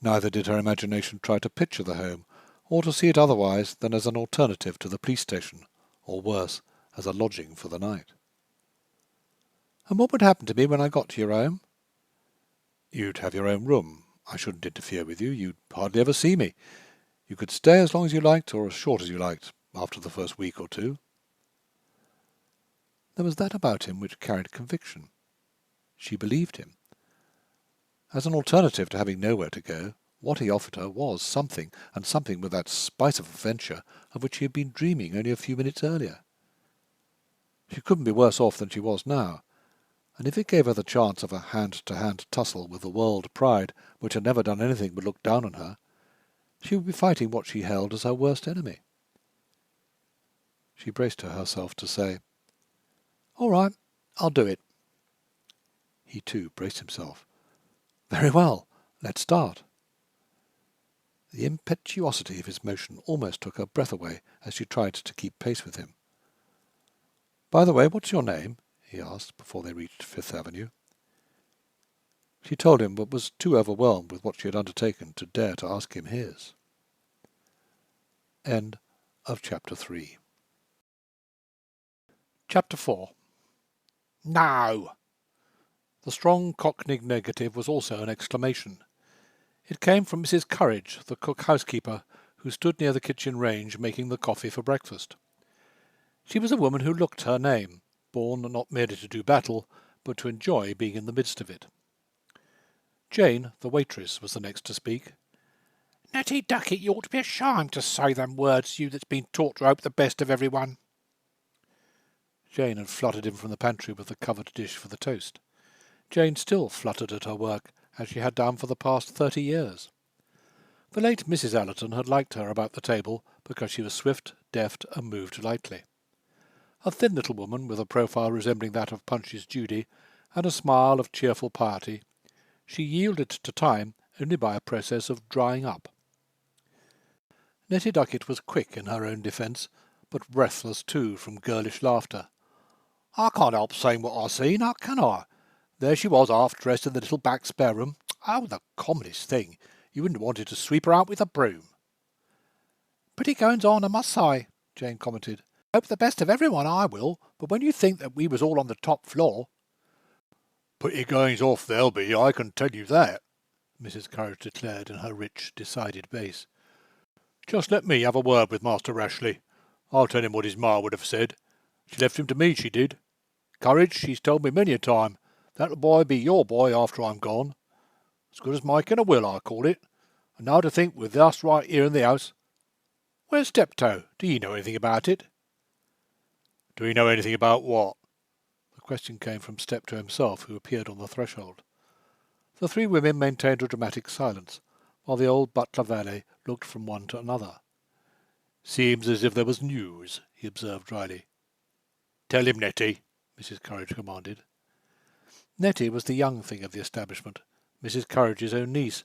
Neither did her imagination try to picture the home, or to see it otherwise than as an alternative to the police station, or worse, as a lodging for the night. And what would happen to me when I got to your home? You'd have your own room. I shouldn't interfere with you. You'd hardly ever see me. You could stay as long as you liked, or as short as you liked, after the first week or two. There was that about him which carried conviction. She believed him. As an alternative to having nowhere to go, what he offered her was something, and something with that spice of adventure of which he had been dreaming only a few minutes earlier. She couldn't be worse off than she was now, and if it gave her the chance of a hand-to-hand tussle with the world pride which had never done anything but look down on her, she would be fighting what she held as her worst enemy. She braced herself to say, All right, I'll do it. He too braced himself. Very well, let's start. The impetuosity of his motion almost took her breath away as she tried to keep pace with him. By the way, what's your name? He asked before they reached Fifth Avenue. She told him, but was too overwhelmed with what she had undertaken to dare to ask him his. End of Chapter 3. Chapter 4. No! The strong Cockney negative was also an exclamation. It came from Mrs. Courage, the cook-housekeeper, who stood near the kitchen range making the coffee for breakfast. She was a woman who looked her name, born not merely to do battle, but to enjoy being in the midst of it. Jane, the waitress, was the next to speak. Nettie Duckett, you ought to be ashamed to say them words, you that's been taught to hope the best of everyone. Jane had fluttered in from the pantry with the covered dish for the toast. Jane still fluttered at her work, as she had done for the past 30 years. The late Mrs. Allerton had liked her about the table because she was swift, deft, and moved lightly. a thin little woman with a profile resembling that of Punch's Judy, and a smile of cheerful piety, she yielded to time only by a process of drying up. Nettie Duckett was quick in her own defence, but breathless too from girlish laughter. "I can't help saying what I see, now can I? There she was, half-dressed in the little back spare room. Oh, the commonest thing. You wouldn't have wanted to sweep her out with a broom." "Pretty goings on, I must say," Jane commented. "Hope the best of everyone, I will, but when you think that we was all on the top floor—" "Pretty goings off they'll be, I can tell you that," Mrs. Courage declared in her rich, decided bass. "Just let me have a word with Master Rashleigh. I'll tell him what his ma would have said. She left him to me, she did. Courage, she's told me many a time, that'll boy be your boy after I'm gone. As good as making a will, I call it. And now to think with us right here in the house. Where's Steptoe? Do you know anything about it?" "Do you know anything about what?" The question came from Steptoe himself, who appeared on the threshold. The three women maintained a dramatic silence, while the old butler valet looked from one to another. "Seems as if there was news," he observed dryly. "Tell him, Nettie," Mrs. Courage commanded. Nettie was the young thing of the establishment, Mrs. Courage's own niece,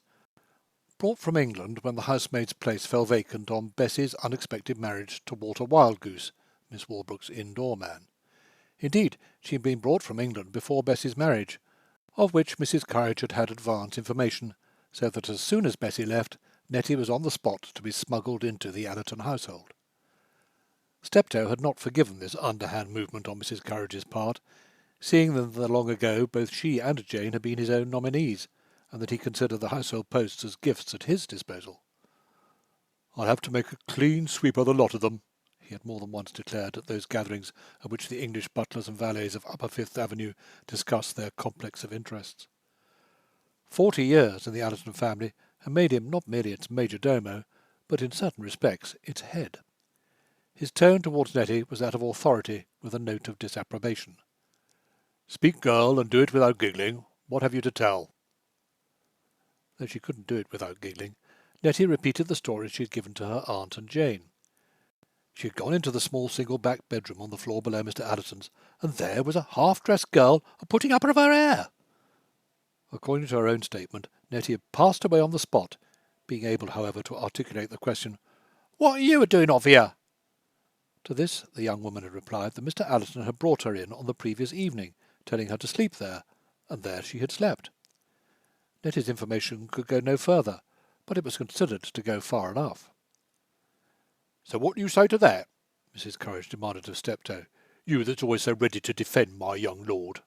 brought from England when the housemaid's place fell vacant on Bessie's unexpected marriage to Walter Wildgoose, Miss Walbrook's indoor man. Indeed, she had been brought from England before Bessie's marriage, of which Mrs. Courage had had advance information, so that as soon as Bessie left, Nettie was on the spot to be smuggled into the Allerton household. Steptoe had not forgiven this underhand movement on Mrs. Courage's part, seeing that long ago both she and Jane had been his own nominees, and that he considered the household posts as gifts at his disposal. "I'll have to make a clean sweep of the lot of them," he had more than once declared at those gatherings at which the English butlers and valets of Upper Fifth Avenue discussed their complex of interests. 40 years in the Allerton family had made him not merely its major domo, but in certain respects its head. His tone towards Nettie was that of authority with a note of disapprobation. "Speak, girl, and do it without giggling. What have you to tell?" Though she couldn't do it without giggling, Nettie repeated the story she had given to her aunt and Jane. She had gone into the small single back bedroom on the floor below Mr. Allerton's, and there was a half-dressed girl a-putting up of her hair. According to her own statement, Nettie had passed away on the spot, being able, however, to articulate the question, "What are you a-doing of here?" To this the young woman had replied that Mr. Allerton had brought her in on the previous evening, telling her to sleep there, and there she had slept. Nettie's information could go no further, but it was considered to go far enough. "So what do you say to that?" Mrs. Courage demanded of Steptoe. "You that's always so ready to defend my young lord."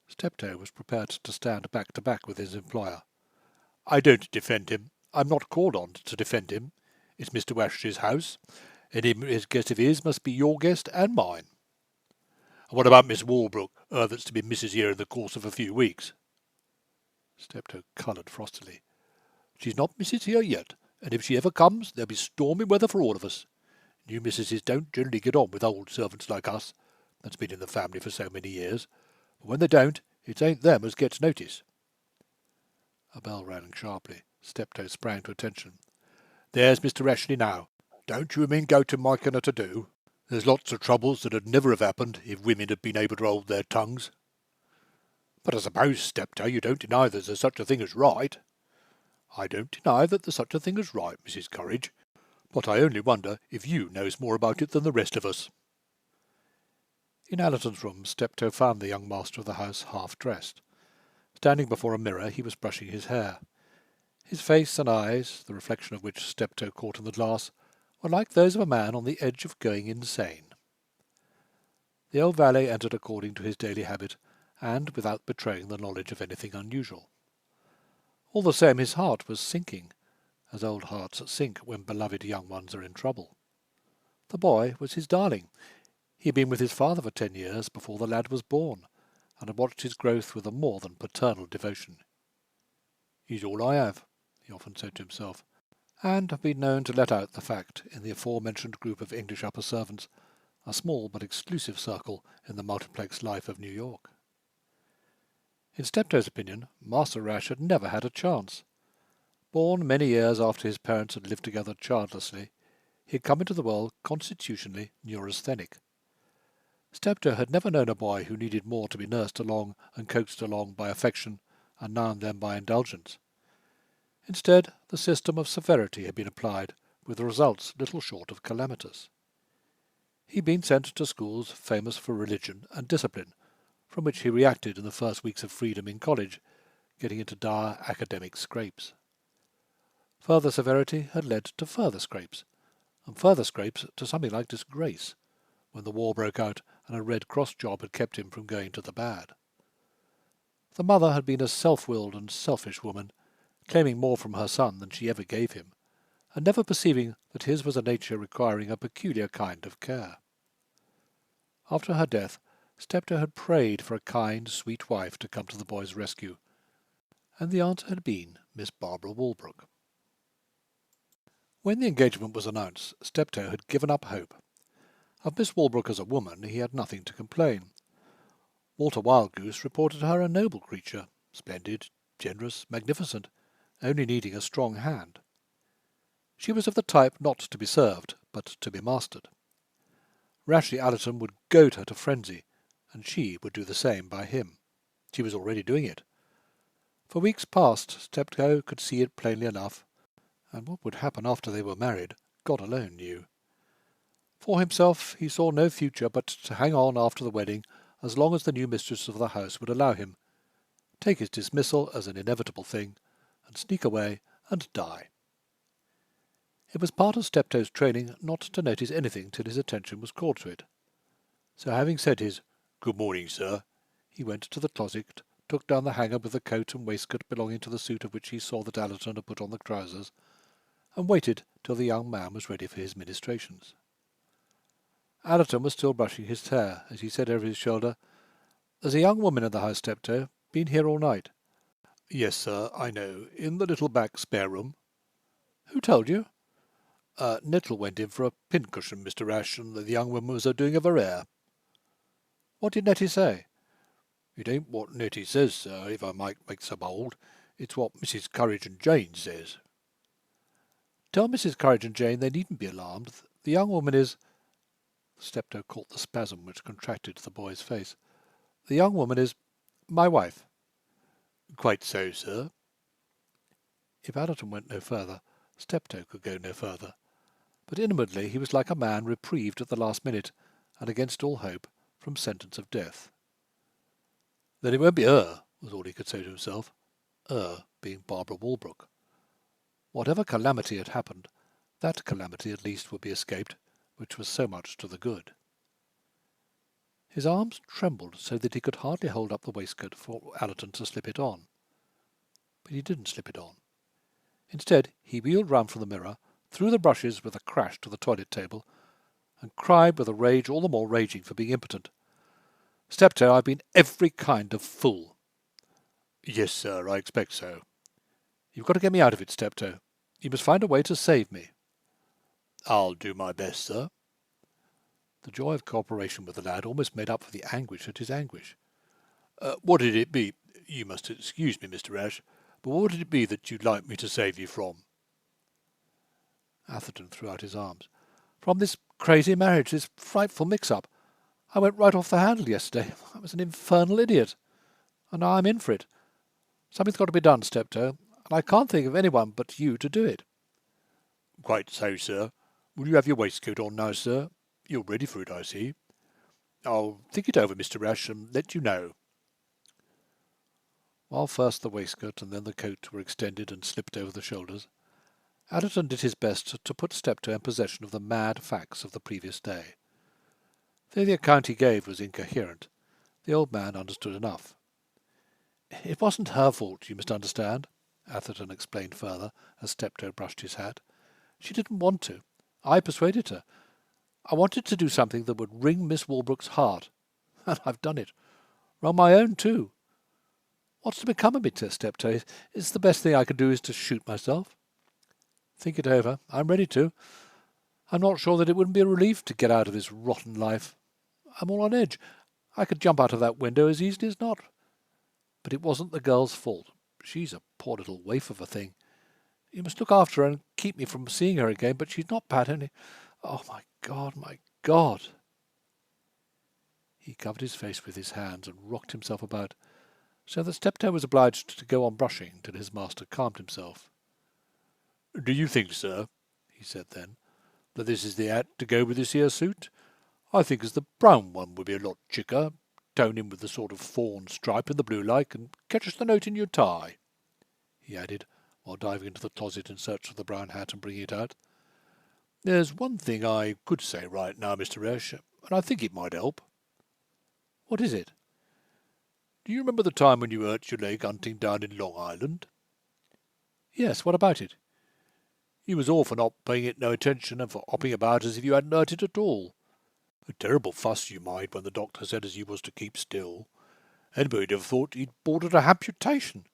Steptoe was prepared to stand back to back with his employer. "I don't defend him. I'm not called on to defend him. It's Mr. Wash's house. Any guest of his must be your guest and mine." "And what about Miss Walbrook, that's to be Mrs. here in the course of a few weeks?" Steptoe coloured frostily. "She's not Mrs. here yet, and if she ever comes, there'll be stormy weather for all of us. New missuses don't generally get on with old servants like us, that's been in the family for so many years, but when they don't, it ain't them as gets notice." A bell rang sharply. Steptoe sprang to attention. "There's Mr. Rashleigh now. Don't you mean go to making her to do? There's lots of troubles that'd never have happened if women had been able to hold their tongues." "But I suppose, Steptoe, you don't deny that there's such a thing as right?" "I don't deny that there's such a thing as right, Mrs. Courage, but I only wonder if you knows more about it than the rest of us." In Allerton's room, Steptoe found the young master of the house half-dressed. Standing before a mirror, he was brushing his hair. His face and eyes, the reflection of which Steptoe caught in the glass, were like those of a man on the edge of going insane. The old valet entered according to his daily habit, and without betraying the knowledge of anything unusual. All the same, his heart was sinking, as old hearts sink when beloved young ones are in trouble. The boy was his darling. He had been with his father for 10 years before the lad was born, and had watched his growth with a more than paternal devotion. "He's all I have," he often said to himself, and had been known to let out the fact in the aforementioned group of English upper servants, a small but exclusive circle in the multiplex life of New York. In Steptoe's opinion, Master Rash had never had a chance. Born many years after his parents had lived together childlessly, he had come into the world constitutionally neurasthenic. Steptoe had never known a boy who needed more to be nursed along and coaxed along by affection and now and then by indulgence. Instead, the system of severity had been applied, with results little short of calamitous. He had been sent to schools famous for religion and discipline, from which he reacted in the first weeks of freedom in college, getting into dire academic scrapes. Further severity had led to further scrapes, and further scrapes to something like disgrace, when the war broke out and a Red Cross job had kept him from going to the bad. The mother had been a self-willed and selfish woman, claiming more from her son than she ever gave him, and never perceiving that his was a nature requiring a peculiar kind of care. After her death, Steptoe had prayed for a kind, sweet wife to come to the boy's rescue, and the answer had been Miss Barbara Walbrook. When the engagement was announced, Steptoe had given up hope. Of Miss Walbrook as a woman he had nothing to complain. Walter Wildgoose reported her a noble creature, splendid, generous, magnificent, only needing a strong hand. She was of the type not to be served, but to be mastered. Rashleigh Allerton would goad her to frenzy, and she would do the same by him. She was already doing it. For weeks past Steptoe could see it plainly enough, and what would happen after they were married, God alone knew. For himself he saw no future but to hang on after the wedding as long as the new mistress of the house would allow him, take his dismissal as an inevitable thing, and sneak away and die. It was part of Steptoe's training not to notice anything till his attention was called to it. So having said his "Good morning, sir," he went to the closet, took down the hanger with the coat and waistcoat belonging to the suit of which he saw that Allerton had put on the trousers, and waited till the young man was ready for his ministrations. Allerton was still brushing his hair, as he said over his shoulder, "There's a young woman in the house, Steptoe. Been here all night." "Yes, sir, I know. In the little back spare room." "Who told you?" "Nettle went in for a pincushion, Mr. Rash, and the young woman was a-doing of her hair." "What did Nettie say?" "It ain't what Nettie says, sir, if I might make so bold. It's what Mrs. Courage and Jane says." "Tell Mrs. Courage and Jane they needn't be alarmed. The young woman is—" Steptoe caught the spasm which contracted the boy's face. "The young woman is my wife." "Quite so, sir." If Allerton went no further, Steptoe could go no further. But inwardly he was like a man reprieved at the last minute, and against all hope, from sentence of death. "Then it won't be her," was all he could say to himself, her being Barbara Walbrook. Whatever calamity had happened, that calamity at least would be escaped, which was so much to the good. His arms trembled so that he could hardly hold up the waistcoat for Allerton to slip it on. But he didn't slip it on. Instead, he wheeled round from the mirror, threw the brushes with a crash to the toilet table, and cried with a rage all the more raging for being impotent, "Steptoe, I've been every kind of fool." "Yes, sir, I expect so." "You've got to get me out of it, Steptoe. You must find a way to save me." "I'll do my best, sir." The joy of cooperation with the lad almost made up for the anguish at his anguish. "What did it be? You must excuse me, Mr. Rash, but what would it be that you'd like me to save you from?" Atherton threw out his arms. "From this crazy marriage, this frightful mix-up. I went right off the handle yesterday. I was an infernal idiot. And now I'm in for it. Something's got to be done, Steptoe, and I can't think of anyone but you to do it." "Quite so, sir. Will you have your waistcoat on now, sir? You're ready for it, I see. I'll think it over, Mr. Rash, and let you know." While first the waistcoat and then the coat were extended and slipped over the shoulders, Allerton did his best to put Steptoe in possession of the mad facts of the previous day. Though the account he gave was incoherent, the old man understood enough. "It wasn't her fault, you must understand," Atherton explained further, as Steptoe brushed his hat. "She didn't want to. I persuaded her. I wanted to do something that would wring Miss Walbrook's heart, and I've done it. Wrung my own, too. What's to become of me, Steptoe? It's the best thing I can do is to shoot myself. Think it over. I'm ready to. I'm not sure that it wouldn't be a relief to get out of this rotten life. I'm all on edge. I could jump out of that window as easily as not. But it wasn't the girl's fault. She's a poor little waif of a thing. You must look after her and keep me from seeing her again, but she's not bad, only... Oh, my God, my God!" He covered his face with his hands and rocked himself about, so that Steptoe was obliged to go on brushing till his master calmed himself. "Do you think, sir," he said then, "that this is the hat to go with this here suit? I think as the brown one would be a lot chicker, tone in with the sort of fawn stripe and the blue like, and catches the note in your tie," he added, while diving into the closet in search of the brown hat and bringing it out. "There's one thing I could say right now, Mr. Esch, and I think it might help." "What is it?" "Do you remember the time when you hurt your leg hunting down in Long Island?" "Yes, what about it?" "You was all for not paying it no attention and for hopping about as if you hadn't hurt it at all. A terrible fuss you made when the doctor said as you was to keep still. Anybody'd have thought he'd ordered a amputation.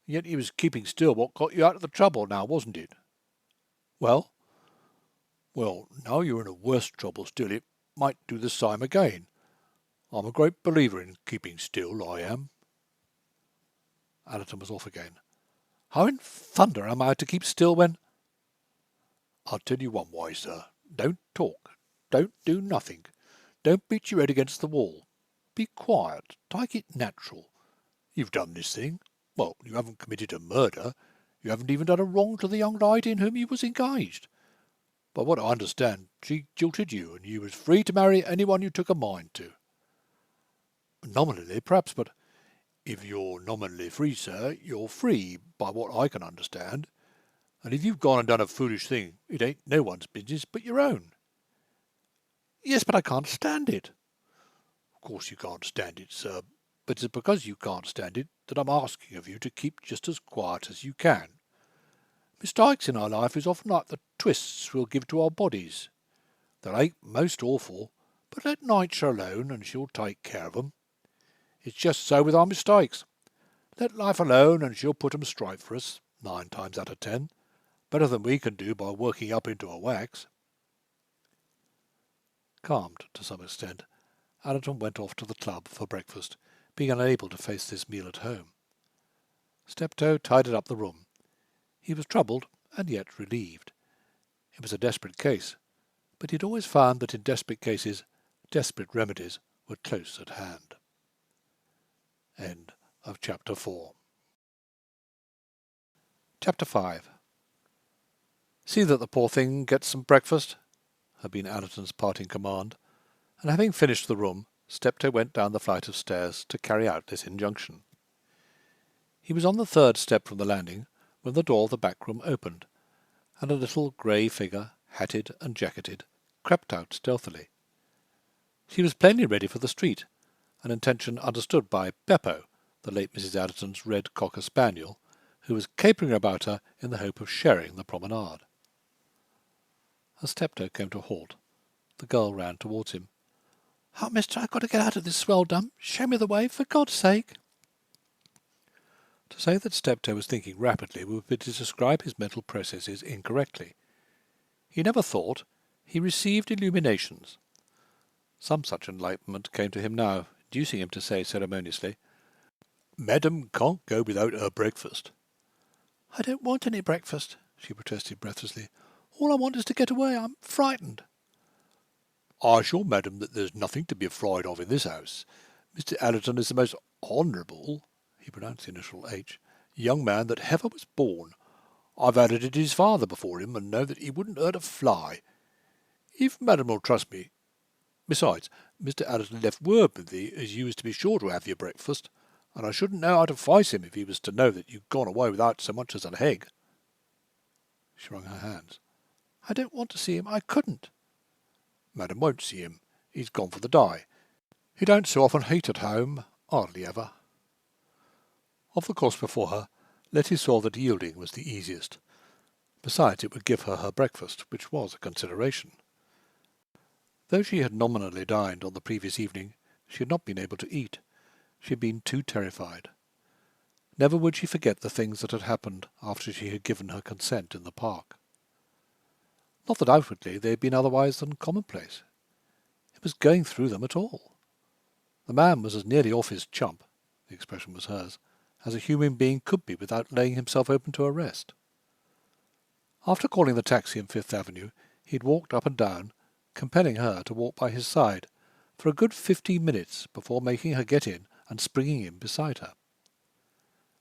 Yet he was keeping still what got you out of the trouble now, wasn't it?" "Well?" "Well, now you're in a worse trouble still, it might do the same again. I'm a great believer in keeping still, I am." Allerton was off again. "How in thunder am I to keep still when—" "I'll tell you one way, sir. Don't talk. Don't do nothing. Don't beat your head against the wall. Be quiet. Take it natural. You've done this thing. Well, you haven't committed a murder. You haven't even done a wrong to the young lady in whom you was engaged. But what I understand, she jilted you, and you was free to marry anyone you took a mind to." "Nominally, perhaps, but—" "If you're nominally free, sir, you're free, by what I can understand. And if you've gone and done a foolish thing, it ain't no one's business but your own." "Yes, but I can't stand it." "Of course you can't stand it, sir, but it's because you can't stand it that I'm asking of you to keep just as quiet as you can. Mistakes in our life is often like the twists we'll give to our bodies. They'll ache most awful, but let nature alone and she'll take care of 'em. It's just so with our mistakes. Let life alone and she'll put 'em straight for us, 9 times out of 10, better than we can do by working up into a wax." Calmed to some extent, Allerton went off to the club for breakfast, being unable to face this meal at home. Steptoe tidied up the room. He was troubled and yet relieved. It was a desperate case, but he had always found that in desperate cases desperate remedies were close at hand. End of Chapter 4. Chapter 5. "See that the poor thing gets some breakfast," had been Allerton's parting command, and having finished the room, Steptoe went down the flight of stairs to carry out this injunction. He was on the 3rd step from the landing when the door of the back room opened, and a little grey figure, hatted and jacketed, crept out stealthily. She was plainly ready for the street, an intention understood by Beppo, the late Mrs. Allerton's red cocker spaniel, who was capering about her in the hope of sharing the promenade. As Steptoe came to a halt, the girl ran towards him. "Oh, mister, I've got to get out of this swell dump. Show me the way, for God's sake." To say that Steptoe was thinking rapidly would be to describe his mental processes incorrectly. He never thought, he received illuminations. Some such enlightenment came to him now, inducing him to say ceremoniously, "Madam can't go without her breakfast." "I don't want any breakfast," she protested breathlessly. "All I want is to get away. I'm frightened." "I assure madam that there's nothing to be afraid of in this house. Mr. Allerton is the most honourable," he pronounced the initial H, "young man that ever was born. I've edited his father before him, and know that he wouldn't hurt a fly. If madam will trust me. Besides, Mr. Allerton left word with thee as you was to be sure to have your breakfast, and I shouldn't know how to face him if he was to know that you'd gone away without so much as an egg." She wrung her hands. "I don't want to see him. I couldn't." "Madam won't see him. He's gone for the day. He don't so often eat at home, hardly ever." Of the course before her, Letty saw that yielding was the easiest. Besides, it would give her her breakfast, which was a consideration. Though she had nominally dined on the previous evening, she had not been able to eat. She had been too terrified. Never would she forget the things that had happened after she had given her consent in the park. Not that outwardly they had been otherwise than commonplace. It was going through them at all. The man was as nearly off his chump, the expression was hers, as a human being could be without laying himself open to arrest. After calling the taxi in Fifth Avenue, he had walked up and down, compelling her to walk by his side, for a good 15 minutes before making her get in and springing in beside her.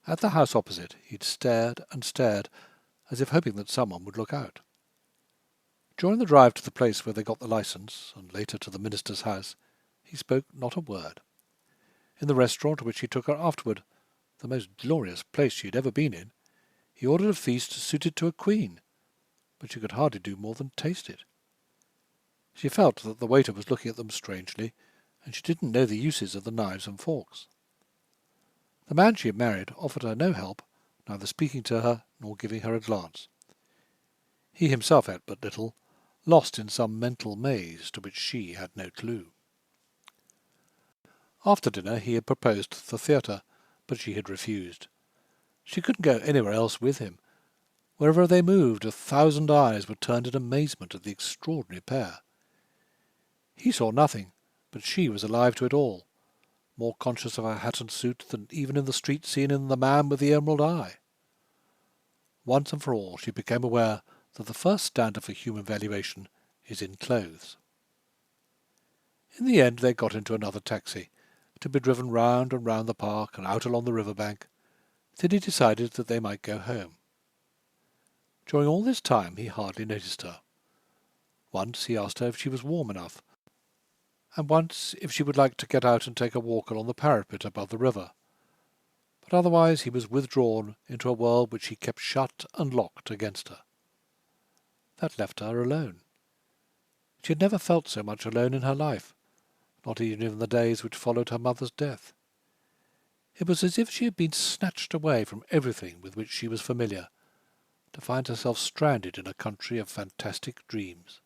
At the house opposite he'd stared and stared, as if hoping that someone would look out. During the drive to the place where they got the licence, and later to the minister's house, he spoke not a word. In the restaurant which he took her afterward, the most glorious place she had ever been in, he ordered a feast suited to a queen, but she could hardly do more than taste it. She felt that the waiter was looking at them strangely, and she didn't know the uses of the knives and forks. The man she had married offered her no help, neither speaking to her nor giving her a glance. He himself ate but little, lost in some mental maze to which she had no clue. After dinner he had proposed the theatre, but she had refused. She couldn't go anywhere else with him. Wherever they moved, 1,000 eyes were turned in amazement at the extraordinary pair. He saw nothing, but she was alive to it all, more conscious of her hat and suit than even in the street scene in The Man with the Emerald Eye. Once and for all she became aware that the first standard for human valuation is in clothes. In the end they got into another taxi, to be driven round and round the park and out along the river bank. Then he decided that they might go home. During all this time he hardly noticed her. Once he asked her if she was warm enough, and once if she would like to get out and take a walk along the parapet above the river. But otherwise he was withdrawn into a world which he kept shut and locked against her. That left her alone. She had never felt so much alone in her life, not even in the days which followed her mother's death. It was as if she had been snatched away from everything with which she was familiar, to find herself stranded in a country of fantastic dreams.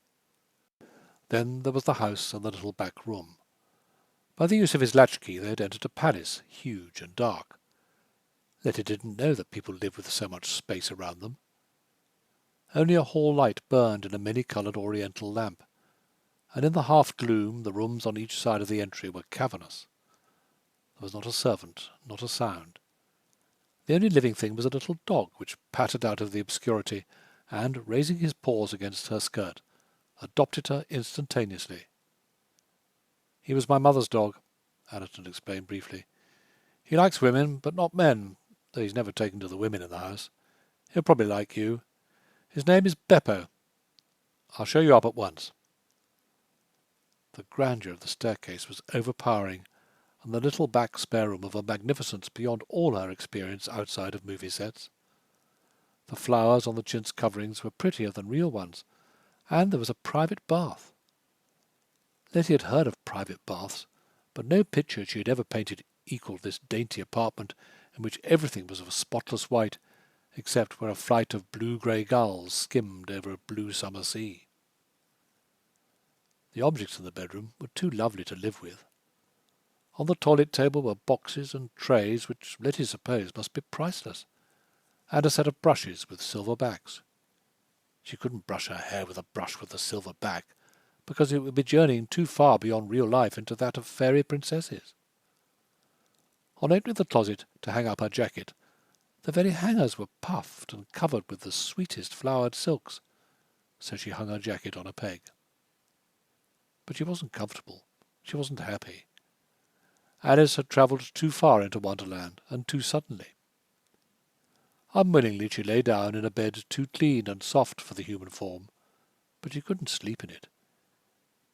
Then there was the house and the little back room. By the use of his latchkey they had entered a palace, huge and dark. Letty didn't know that people lived with so much space around them. Only a hall light burned in a many-coloured oriental lamp, and in the half-gloom the rooms on each side of the entry were cavernous. There was not a servant, not a sound. The only living thing was a little dog which pattered out of the obscurity and, raising his paws against her skirt, adopted her instantaneously. "He was my mother's dog," Allerton explained briefly. "He likes women, but not men, though he's never taken to the women in the house. He'll probably like you. His name is Beppo. I'll show you up at once." The grandeur of the staircase was overpowering, and the little back spare room of a magnificence beyond all her experience outside of movie sets. The flowers on the chintz coverings were prettier than real ones, and there was a private bath. Letty had heard of private baths, but no picture she had ever painted equalled this dainty apartment in which everything was of a spotless white, except where a flight of blue-grey gulls skimmed over a blue summer sea. The objects in the bedroom were too lovely to live with. On the toilet table were boxes and trays which Letty supposed must be priceless, and a set of brushes with silver backs. She couldn't brush her hair with a brush with a silver back, because it would be journeying too far beyond real life into that of fairy princesses. On opening the closet to hang up her jacket, the very hangers were puffed and covered with the sweetest flowered silks, so she hung her jacket on a peg. But she wasn't comfortable. She wasn't happy. Alice had travelled too far into Wonderland, and too suddenly. Unwillingly she lay down in a bed too clean and soft for the human form, but she couldn't sleep in it.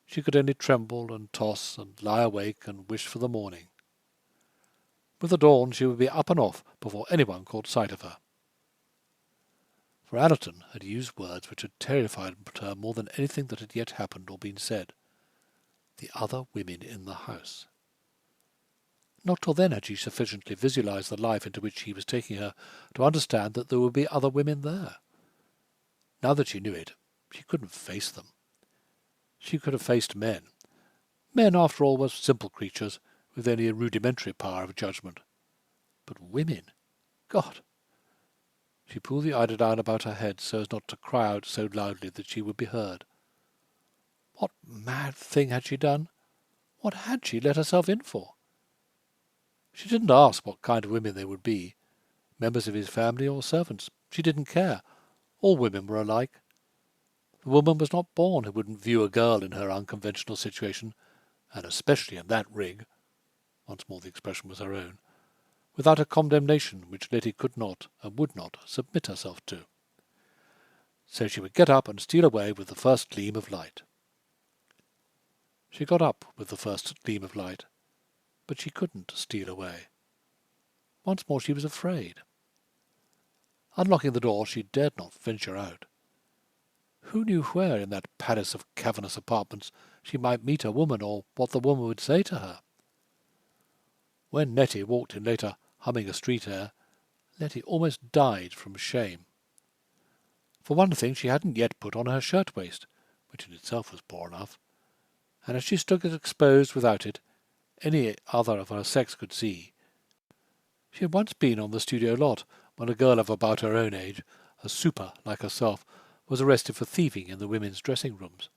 She could only tremble and toss and lie awake and wish for the morning. With the dawn she would be up and off before anyone caught sight of her. For Allerton had used words which had terrified her more than anything that had yet happened or been said. The other women in the house. Not till then had she sufficiently visualized the life into which he was taking her to understand that there would be other women there. Now that she knew it, she couldn't face them. She could have faced men. Men, after all, were simple creatures, with only a rudimentary power of judgment. But women! God! She pulled the eiderdown about her head so as not to cry out so loudly that she would be heard. What mad thing had she done? What had she let herself in for? She didn't ask what kind of women they would be, members of his family or servants. She didn't care. All women were alike. The woman was not born who wouldn't view a girl in her unconventional situation and especially in that rig, once more the expression was her own, without a condemnation which Letty could not and would not submit herself to. So she would get up and steal away with the first gleam of light. She got up with the first gleam of light, but she couldn't steal away. Once more she was afraid. Unlocking the door, she dared not venture out. Who knew where in that palace of cavernous apartments she might meet a woman, or what the woman would say to her? When Nettie walked in later, humming a street air, Letty almost died from shame. For one thing, she hadn't yet put on her shirt-waist, which in itself was poor enough, and as she stood exposed without it, any other of her sex could see. She had once been on the studio lot when a girl of about her own age, a super like herself, was arrested for thieving in the women's dressing rooms.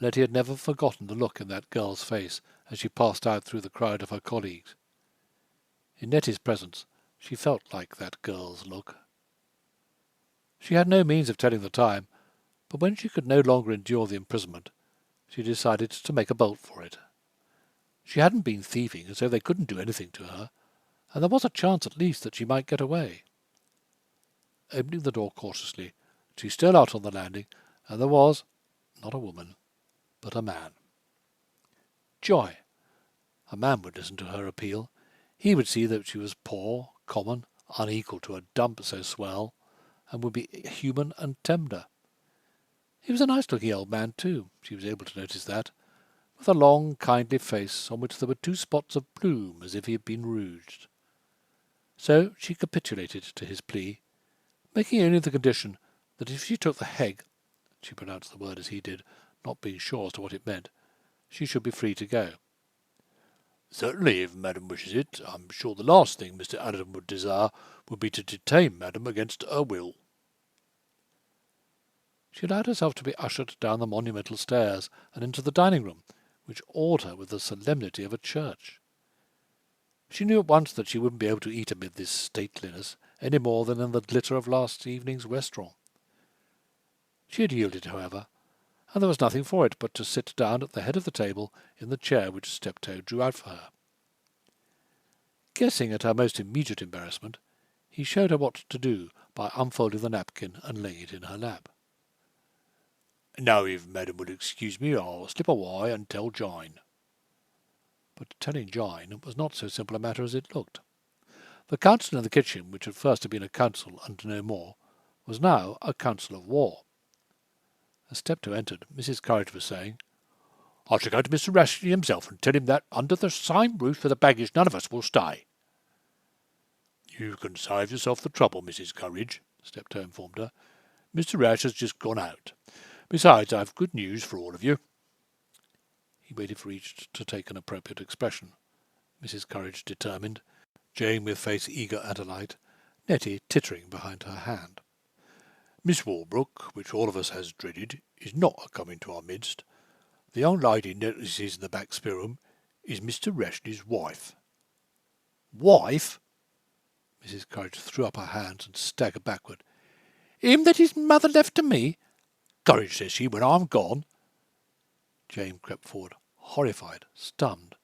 Letty had never forgotten the look in that girl's face as she passed out through the crowd of her colleagues. In Nettie's presence, she felt like that girl's look. She had no means of telling the time, but when she could no longer endure the imprisonment, she decided to make a bolt for it. She hadn't been thieving, and so they couldn't do anything to her, and there was a chance at least that she might get away. Opening the door cautiously, she stole out on the landing, and there was, not a woman, but a man. Joy! A man would listen to her appeal. He would see that she was poor, common, unequal to a dump so swell, and would be human and tender. He was a nice-looking old man, too, she was able to notice that, with a long, kindly face on which there were 2 spots of bloom as if he had been rouged. So she capitulated to his plea, making only the condition that if she took the heg, she pronounced the word as he did, not being sure as to what it meant, she should be free to go. "Certainly, if Madam wishes it. I'm sure the last thing Mr. Allerton would desire would be to detain Madam against her will." She allowed herself to be ushered down the monumental stairs and into the dining-room, which awed her with the solemnity of a church. She knew at once that she wouldn't be able to eat amid this stateliness any more than in the glitter of last evening's restaurant. She had yielded, however, and there was nothing for it but to sit down at the head of the table in the chair which Steptoe drew out for her. Guessing at her most immediate embarrassment, he showed her what to do by unfolding the napkin and laying it in her lap. "Now, if Madam would excuse me, I'll slip away and tell Jane." But telling Jane was not so simple a matter as it looked. The council in the kitchen, which at first had been a council and no more, was now a council of war. As Steptoe entered, Mrs. Courage was saying, "I shall go to Mr. Rashleigh himself and tell him that under the same roof for the baggage none of us will stay." "You can save yourself the trouble, Mrs. Courage," Steptoe informed her. "Mr. Rash has just gone out. Besides, I have good news for all of you." He waited for each to take an appropriate expression. Mrs. Courage determined, Jane with face eager and alight, Nettie tittering behind her hand. "Miss Walbrook, which all of us has dreaded, is not a-coming to our midst. The young lady notices in the back spare-room is Mr. Rashleigh's wife." "Wife?" Mrs. Courage threw up her hands and staggered backward. "Him that his mother left to me? Courage, says she, when I'm gone." Jane crept forward, horrified, stunned.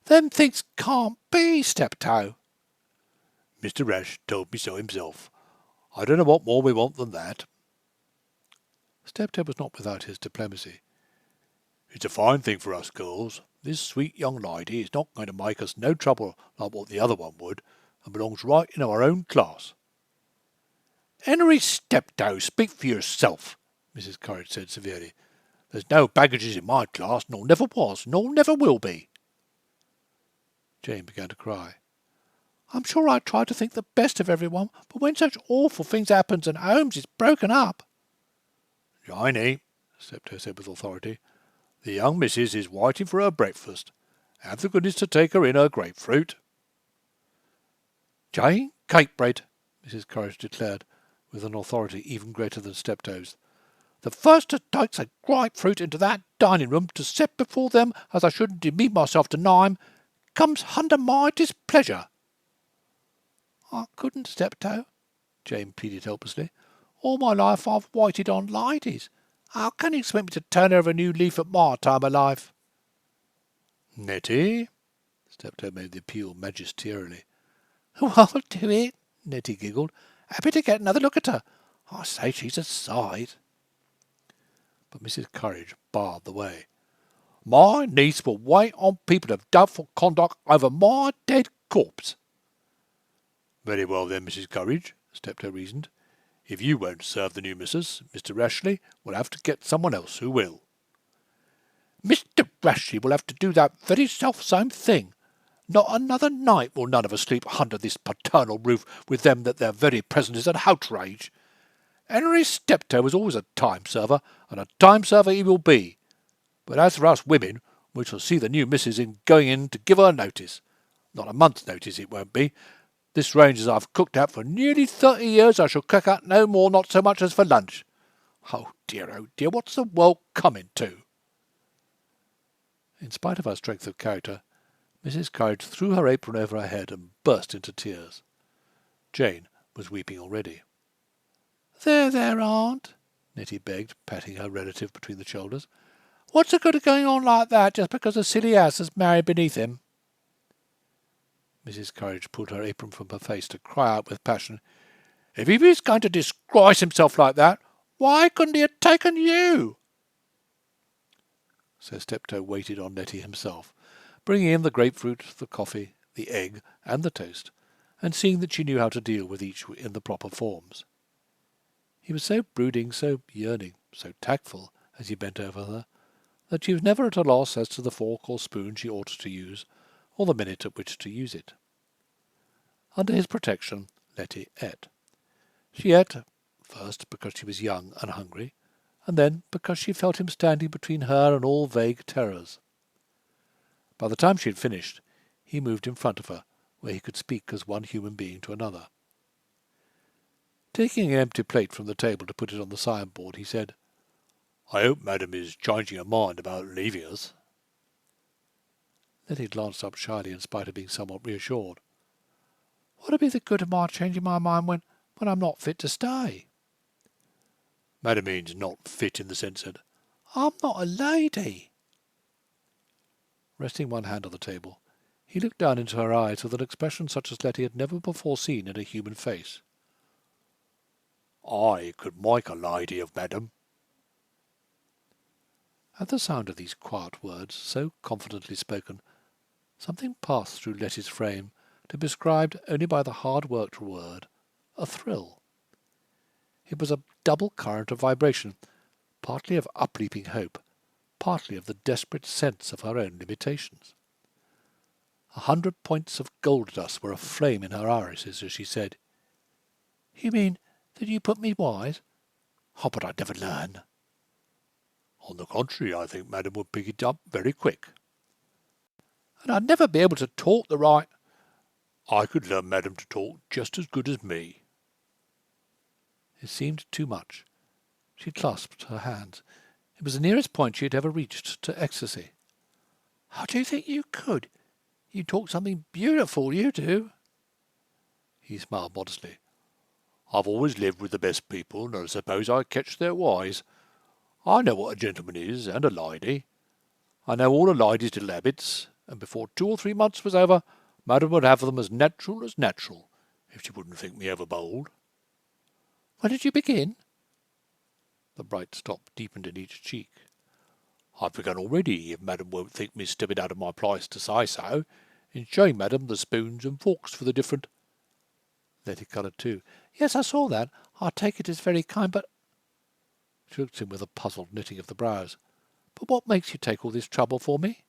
"Them things can't be, Steptoe." "Mr. Rash told me so himself. I don't know what more we want than that." Steptoe was not without his diplomacy. "It's a fine thing for us girls. This sweet young lady is not going to make us no trouble like what the other one would, and belongs right in our own class." "Henry Steptoe, speak for yourself," Mrs. Courage said severely. "There's no baggages in my class, nor never was, nor never will be." Jane began to cry. "I'm sure I try to think the best of everyone, but when such awful things happens and homes is broken up—" "Janey," Steptoe said with authority, "the young missus is waiting for her breakfast. Have the goodness to take her in her grapefruit." "Jane, cakebread," Mrs. Courage declared, with an authority even greater than Steptoe's. "The first that takes a grapefruit into that dining-room to set before them as I shouldn't demean myself to name, comes under my displeasure." "I couldn't, Steptoe," Jane pleaded helplessly. "All my life I've waited on ladies. How can you expect me to turn over a new leaf at my time of life?" Nettie? Steptoe made the appeal magisterially. "I'll do it," Nettie giggled. "Happy to get another look at her. I say, she's a sight." But Mrs. Courage barred the way. "My niece will wait on people of doubtful conduct over my dead corpse." "Very well then, Mrs. Courage," Steptoe reasoned. "If you won't serve the new missus, Mr. Rashleigh will have to get someone else who will." "Mr. Rashleigh will have to do that very self-same thing. Not another night will none of us sleep under this paternal roof with them that their very presence is an outrage. Henry Steptoe was always a time-server, and a time-server he will be. But as for us women, we shall see the new missus in going in to give her notice. Not a month's notice it won't be. This range as I've cooked at for nearly 30 years I shall cook at no more, not so much as for lunch. Oh dear, what's the world coming to?" In spite of her strength of character, Mrs. Courage threw her apron over her head and burst into tears. Jane was weeping already. There, aunt," Nettie begged, patting her relative between the shoulders. "What's the good of going on like that just because a silly ass has married beneath him?" Mrs. Courage pulled her apron from her face to cry out with passion, "If he was going to disgrace himself like that, why couldn't he have taken you?" So Steptoe waited on Nettie himself, bringing in the grapefruit, the coffee, the egg, and the toast, and seeing that she knew how to deal with each in the proper forms. He was so brooding, so yearning, so tactful, as he bent over her, that she was never at a loss as to the fork or spoon she ought to use, or the minute at which to use it. Under his protection, Letty ate. She ate, first because she was young and hungry, and then because she felt him standing between her and all vague terrors. By the time she had finished, he moved in front of her, where he could speak as one human being to another. Taking an empty plate from the table to put it on the sideboard, he said, "I hope Madam is changing her mind about leaving us." Then he glanced up shyly in spite of being somewhat reassured. "What'd be the good of my changing my mind when I'm not fit to stay?" "Madam means not fit in the sense that—" "I'm not a lady." Resting one hand on the table, he looked down into her eyes with an expression such as Letty had never before seen in a human face. "I could make a lady of Madam." At the sound of these quiet words, so confidently spoken, something passed through Letty's frame to be described only by the hard-worked word, a thrill. It was a double current of vibration, partly of upleaping hope, partly of the desperate sense of her own limitations. 100 points of gold dust were aflame in her irises as she said, "You mean that you put me wise? Oh, but I'd never learn." "On the contrary, I think Madam would pick it up very quick." "And I'd never be able to talk the right—" "I could learn Madam to talk just as good as me." It seemed too much. She clasped her hands. It was the nearest point she had ever reached to ecstasy. "How do you think you could? You talk something beautiful, you do." He smiled modestly. "I've always lived with the best people, and I suppose I catch their whys. I know what a gentleman is, and a lady. I know all a lady's little habits, and before 2 or 3 months was over, Madam would have them as natural, if she wouldn't think me over bold." "When did you begin?" The bright stop deepened in each cheek. "I've begun already, if Madam won't think me stepping out of my place to say so, in showing Madam the spoons and forks for the different—" Letty coloured too. "Yes, I saw that. I take it as very kind, but—" She looked at him with a puzzled knitting of the brows. "But what makes you take all this trouble for me?"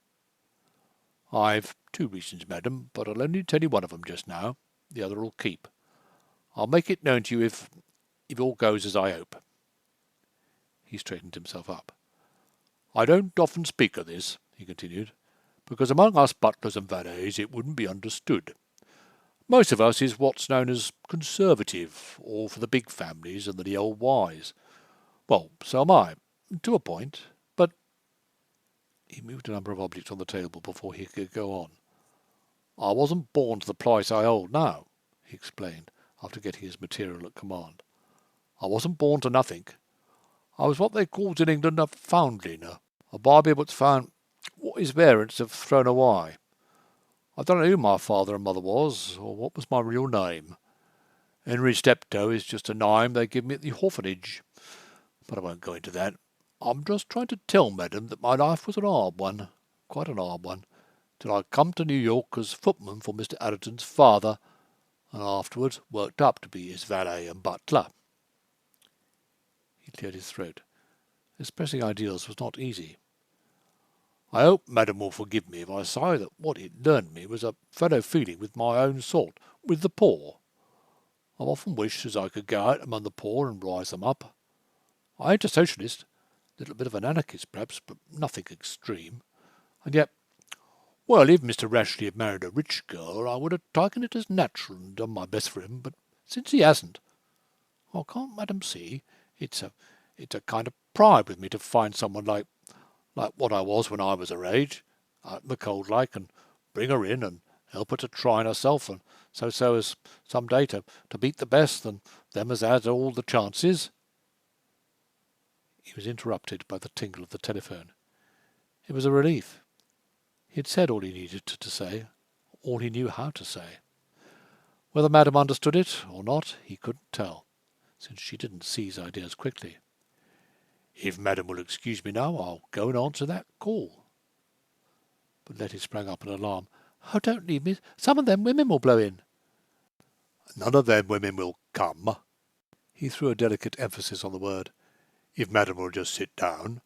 "I've 2 reasons, Madam, but I'll only tell you one of them just now. The other'll keep. I'll make it known to you if all goes as I hope." He straightened himself up. "I don't often speak of this," he continued, "because among us butlers and valets it wouldn't be understood. Most of us is what's known as conservative, all for the big families and the old wise. Well, so am I, to a point, but—" He moved a number of objects on the table before he could go on. "I wasn't born to the place I hold now," he explained, after getting his material at command. "I wasn't born to nothing. I was what they calls in England a foundling, a baby what's found—" what his parents have thrown away. I don't know who my father and mother was, or what was my real name. Henry Steptoe is just a name they give me at the orphanage. But I won't go into that. I'm just trying to tell madam that my life was an hard one, quite an hard one, till I come to New York as footman for Mr. Allerton's father, and afterwards worked up to be his valet and butler. He cleared his throat. Expressing ideals was not easy. I hope madam will forgive me if I say that what it learned me was a fellow feeling with my own sort, with the poor. I've often wished as I could go out among the poor and rise them up. I ain't a socialist, a little bit of an anarchist perhaps, but nothing extreme. And yet, well, if Mr. Rashleigh had married a rich girl, I would have taken it as natural and done my best for him, but since he hasn't, oh, can't madam see, it's a kind of pride with me to find someone like what I was when I was her age, out in the cold like, and bring her in and help her to try herself, and so as some day to beat the best and them as had all the chances. He was interrupted by the tinkle of the telephone. It was a relief. He had said all he needed to say, all he knew how to say. Whether madam understood it or not, he couldn't tell, since she didn't seize ideas quickly. If madam will excuse me now, I'll go and answer that call. But Letty sprang up in alarm. Oh, don't leave me. Some of them women will blow in. None of them women will come. He threw a delicate emphasis on the word. If madam will just sit down.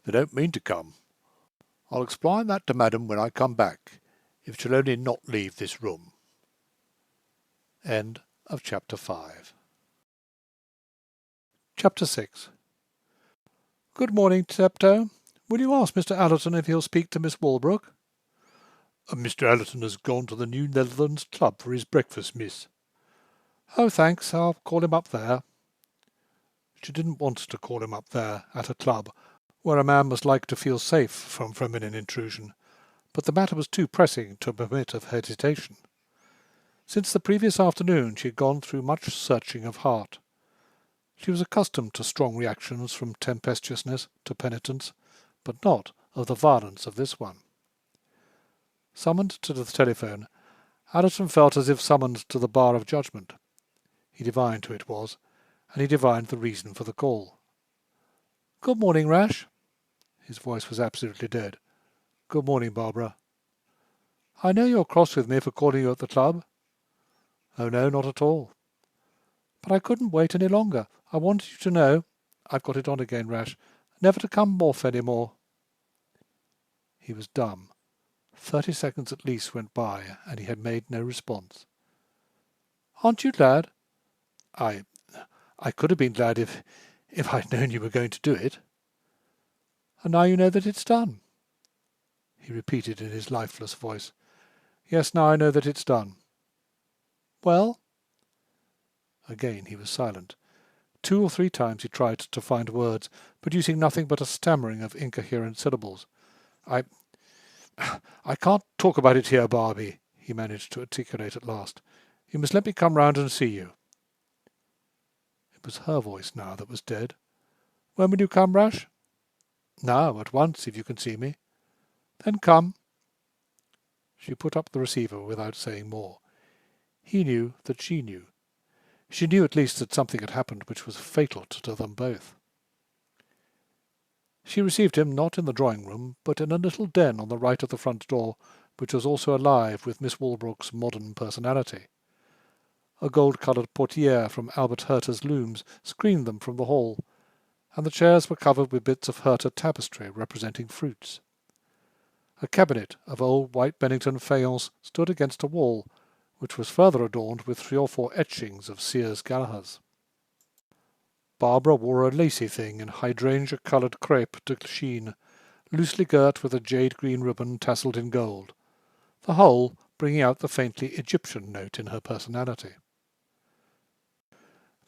They don't mean to come. I'll explain that to madam when I come back, if she'll only not leave this room. End of Chapter 5. Chapter 6. Good morning, Steptoe. Will you ask Mr. Allerton if he'll speak to Miss Walbrook? Mr. Allerton has gone to the New Netherlands Club for his breakfast, miss. Oh, thanks. I'll call him up there. She didn't want to call him up there, at a club, where a man must like to feel safe from feminine intrusion, but the matter was too pressing to permit of hesitation. Since the previous afternoon she had gone through much searching of heart. She was accustomed to strong reactions from tempestuousness to penitence, but not of the violence of this one. Summoned to the telephone, Allerton felt as if summoned to the bar of judgment. He divined who it was, and he divined the reason for the call. "Good morning, Rash." His voice was absolutely dead. "Good morning, Barbara." "I know you're cross with me for calling you at the club." "Oh, no, not at all." "But I couldn't wait any longer. I wanted you to know—" "I've got it on again, Rash. Never to come off any more." He was dumb. 30 seconds at least went by, and he had made no response. "Aren't you glad?" I could have been glad if I'd known you were going to do it." "And now you know that it's done?" He repeated in his lifeless voice. "Yes, now I know that it's done." "Well?" Again he was silent. 2 or 3 times he tried to find words, producing nothing but a stammering of incoherent syllables. I can't talk about it here, Barbie," he managed to articulate at last. "You must let me come round and see you." It was her voice now that was dead. "When will you come, Rash?" "Now, at once, if you can see me." "Then come." She put up the receiver without saying more. He knew that she knew. She knew at least that something had happened which was fatal to them both. She received him not in the drawing-room, but in a little den on the right of the front door, which was also alive with Miss Walbrook's modern personality. A gold-coloured portière from Albert Herter's looms screened them from the hall, and the chairs were covered with bits of Herter tapestry representing fruits. A cabinet of old white Bennington faience stood against a wall, which was further adorned with 3 or 4 etchings of Sears Galahers. Barbara wore a lacy thing in hydrangea-coloured crêpe de chine, loosely girt with a jade-green ribbon tasselled in gold, the whole bringing out the faintly Egyptian note in her personality.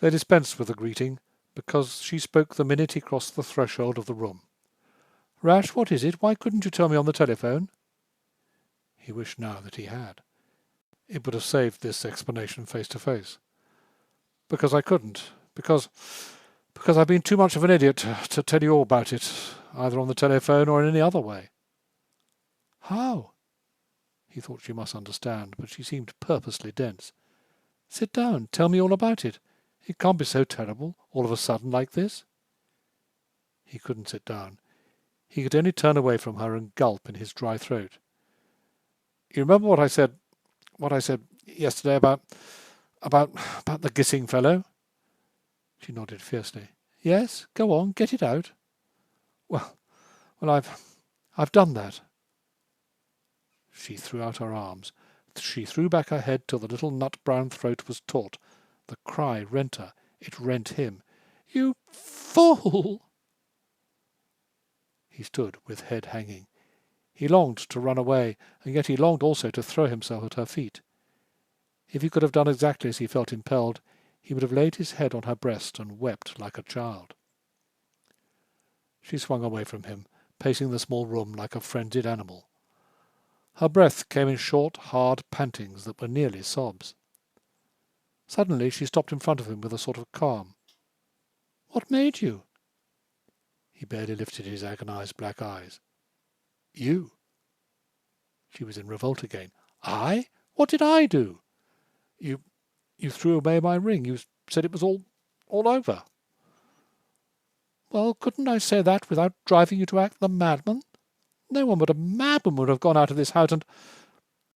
They dispensed with the greeting, because she spoke the minute he crossed the threshold of the room. "Rash, what is it? Why couldn't you tell me on the telephone?" He wished now that he had. It would have saved this explanation face to face. "Because I couldn't. Because I've been too much of an idiot to tell you all about it, either on the telephone or in any other way." How? He thought she must understand, but she seemed purposely dense. Sit down. Tell me all about it. It can't be so terrible, all of a sudden like this. He couldn't sit down. He could only turn away from her and gulp in his dry throat. You remember what I said yesterday about the Gissing fellow? She nodded fiercely. Yes, go on, get it out. Well, I've done that. She threw out her arms. She threw back her head till the little nut-brown throat was taut. The cry rent her. It rent him. You fool! He stood with head hanging. He longed to run away, and yet he longed also to throw himself at her feet. If he could have done exactly as he felt impelled, he would have laid his head on her breast and wept like a child. She swung away from him, pacing the small room like a frenzied animal. Her breath came in short, hard pantings that were nearly sobs. Suddenly she stopped in front of him with a sort of calm. What made you? He barely lifted his agonized black eyes. You. She was in revolt again. I? What did I do? You threw away my ring. You said it was all over. Well, couldn't I say that without driving you to act the madman? No one but a madman would have gone out of this house and...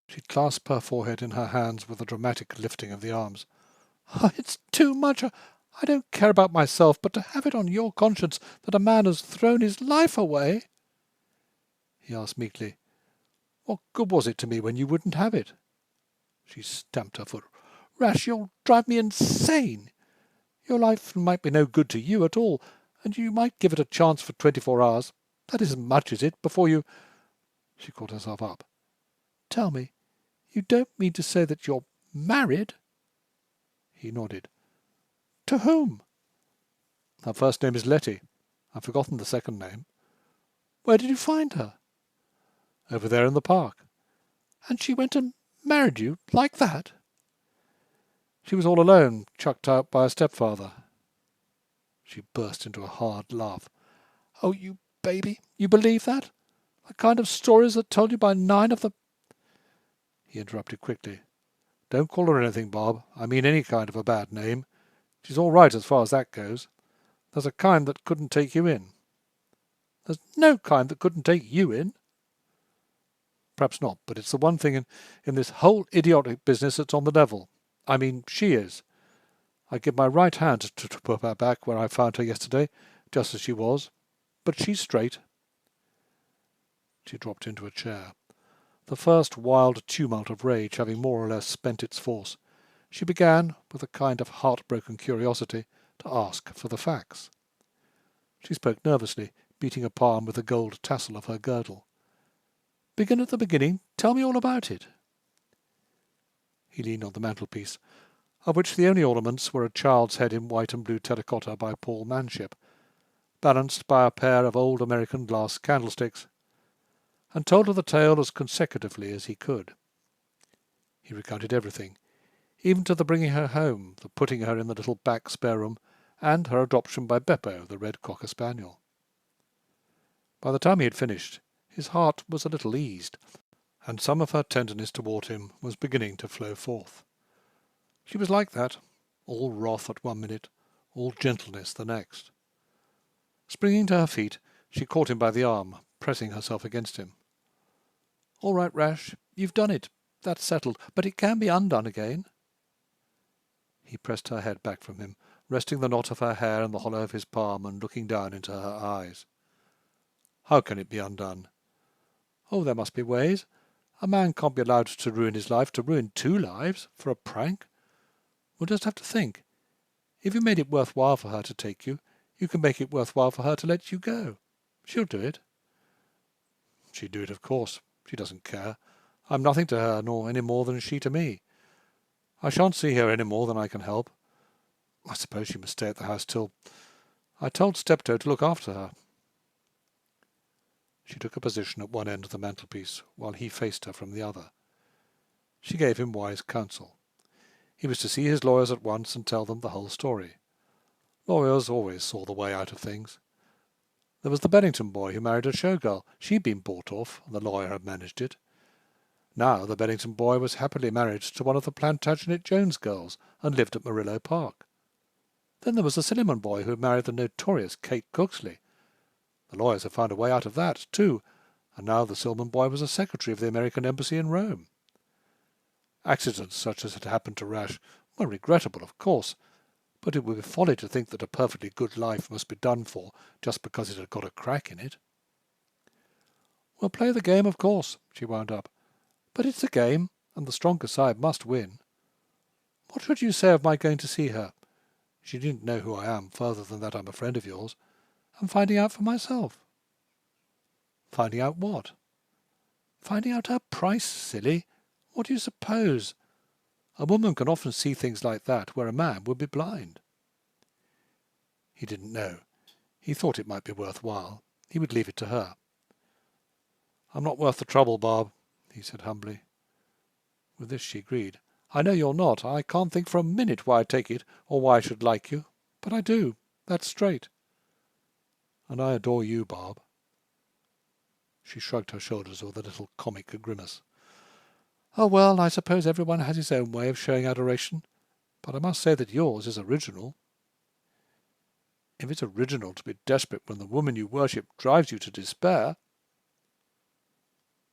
She clasped her forehead in her hands with a dramatic lifting of the arms. Oh, it's too much. I don't care about myself, but to have it on your conscience that a man has thrown his life away... He asked meekly, What good was it to me when you wouldn't have it? She stamped her foot. Rash, you'll drive me insane. Your life might be no good to you at all, and you might give it a chance for 24 hours. That isn't much, is it, before you... She caught herself up. Tell me, you don't mean to say that you're married? He nodded. To whom? Her first name is Letty. I've forgotten the second name. Where did you find her? Over there in the park. And she went and married you like that? She was all alone, chucked out by her stepfather. She burst into a hard laugh. Oh, you baby, you believe that? The kind of stories that told you by 9 of the... He interrupted quickly. Don't call her anything, Bob. I mean any kind of a bad name. She's all right as far as that goes. There's a kind that couldn't take you in. There's no kind that couldn't take you in. Perhaps not, but it's the one thing in this whole idiotic business that's on the level. I mean, she is. I'd give my right hand to put her back where I found her yesterday, just as she was. But she's straight. She dropped into a chair. The first wild tumult of rage having more or less spent its force, she began, with a kind of heartbroken curiosity, to ask for the facts. She spoke nervously, beating a palm with the gold tassel of her girdle. Begin at the beginning. Tell me all about it. He leaned on the mantelpiece, of which the only ornaments were a child's head in white and blue terracotta by Paul Manship, balanced by a pair of old American glass candlesticks, and told her the tale as consecutively as he could. He recounted everything, even to the bringing her home, the putting her in the little back spare room, and her adoption by Beppo, the red cocker spaniel. By the time he had finished, his heart was a little eased, and some of her tenderness toward him was beginning to flow forth. She was like that, all wrath at 1 minute, all gentleness the next. Springing to her feet, she caught him by the arm, pressing herself against him. All right, Rash, you've done it. That's settled, but it can be undone again. He pressed her head back from him, resting the knot of her hair in the hollow of his palm and looking down into her eyes. How can it be undone? Oh, there must be ways. A man can't be allowed to ruin his life, to ruin 2 lives, for a prank. We'll just have to think. If you made it worthwhile for her to take you, you can make it worthwhile for her to let you go. She'll do it. She'd do it, of course. She doesn't care. I'm nothing to her, nor any more than she to me. I shan't see her any more than I can help. I suppose she must stay at the house till... I told Steptoe to look after her. She took a position at one end of the mantelpiece, while he faced her from the other. She gave him wise counsel. He was to see his lawyers at once and tell them the whole story. Lawyers always saw the way out of things. There was the Bennington boy who married a showgirl. She'd been bought off, and the lawyer had managed it. Now the Bennington boy was happily married to one of the Plantagenet Jones girls and lived at Murillo Park. Then there was the Silliman boy who had married the notorious Kate Cooksley. The lawyers had found a way out of that, too, and now the Silliman boy was a secretary of the American embassy in Rome. Accidents such as had happened to Rash were regrettable, of course, but it would be folly to think that a perfectly good life must be done for just because it had got a crack in it. "We'll play the game, of course," she wound up. "But it's a game, and the stronger side must win. What should you say of my going to see her? She didn't know who I am, further than that I'm a friend of yours, and finding out for myself." "Finding out what?" "Finding out her price, silly. What do you suppose? A woman can often see things like that where a man would be blind." He didn't know. He thought it might be worthwhile. He would leave it to her. "I'm not worth the trouble, Bob," he said humbly. With this she agreed. "I know you're not. I can't think for a minute why I take it or why I should like you. But I do. That's straight. And I adore you, Bob." She shrugged her shoulders with a little comic grimace. "Oh, well, I suppose everyone has his own way of showing adoration, but I must say that yours is original." "If it's original to be desperate when the woman you worship drives you to despair—"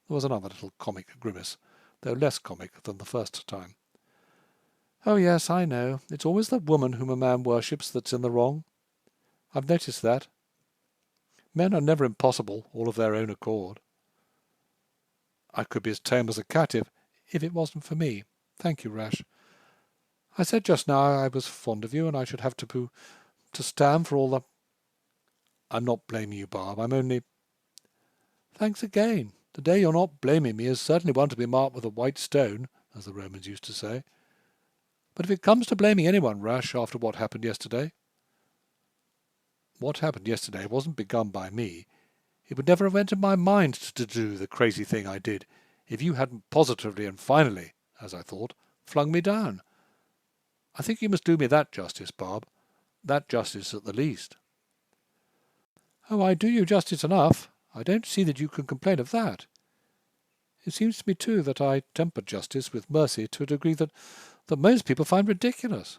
There was another little comic grimace, though less comic than the first time. "Oh, yes, I know. It's always the woman whom a man worships that's in the wrong. I've noticed that. Men are never impossible, all of their own accord." "I could be as tame as a cat if it wasn't for me. Thank you, Rash. I said just now I was fond of you, and I should have to stand for all the—" "I'm not blaming you, Bob. I'm only—" "Thanks again. The day you're not blaming me is certainly one to be marked with a white stone, as the Romans used to say. But if it comes to blaming anyone, Rash, after what happened yesterday—" "What happened yesterday wasn't begun by me. It would never have entered my mind to do the crazy thing I did if you hadn't positively and finally, as I thought, flung me down. I think you must do me that justice, Bob. That justice at the least." "Oh, I do you justice enough. I don't see that you can complain of that. It seems to me, too, that I temper justice with mercy to a degree that most people find ridiculous."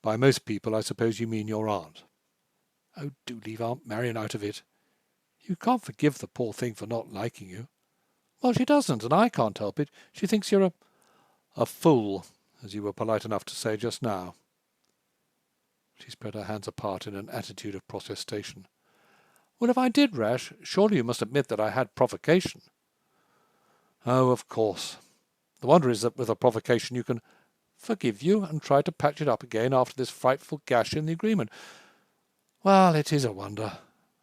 "By most people, I suppose you mean your aunt." "Oh, do leave Aunt Marian out of it. You can't forgive the poor thing for not liking you." "Well, she doesn't, and I can't help it. She thinks you're a fool, as you were polite enough to say just now." She spread her hands apart in an attitude of protestation. "Well, if I did, Rash, surely you must admit that I had provocation." "Oh, of course. The wonder is that with a provocation you can—" "Forgive you and try to patch it up again after this frightful gash in the agreement. Well, it is a wonder.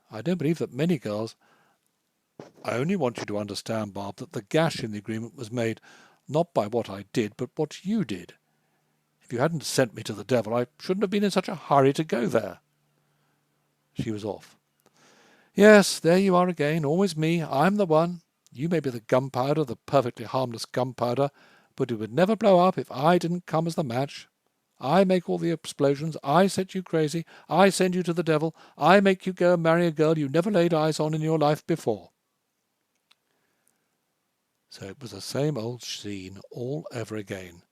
I don't believe that many girls—" "I only want you to understand, Bob, that the gash in the agreement was made not by what I did, but what you did. If you hadn't sent me to the devil, I shouldn't have been in such a hurry to go there." She was off. "Yes, there you are again, always me. I'm the one. You may be the gunpowder, the perfectly harmless gunpowder, but it would never blow up if I didn't come as the match. I make all the explosions. I set you crazy. I send you to the devil. I make you go and marry a girl you never laid eyes on in your life before." So it was the same old scene all over again,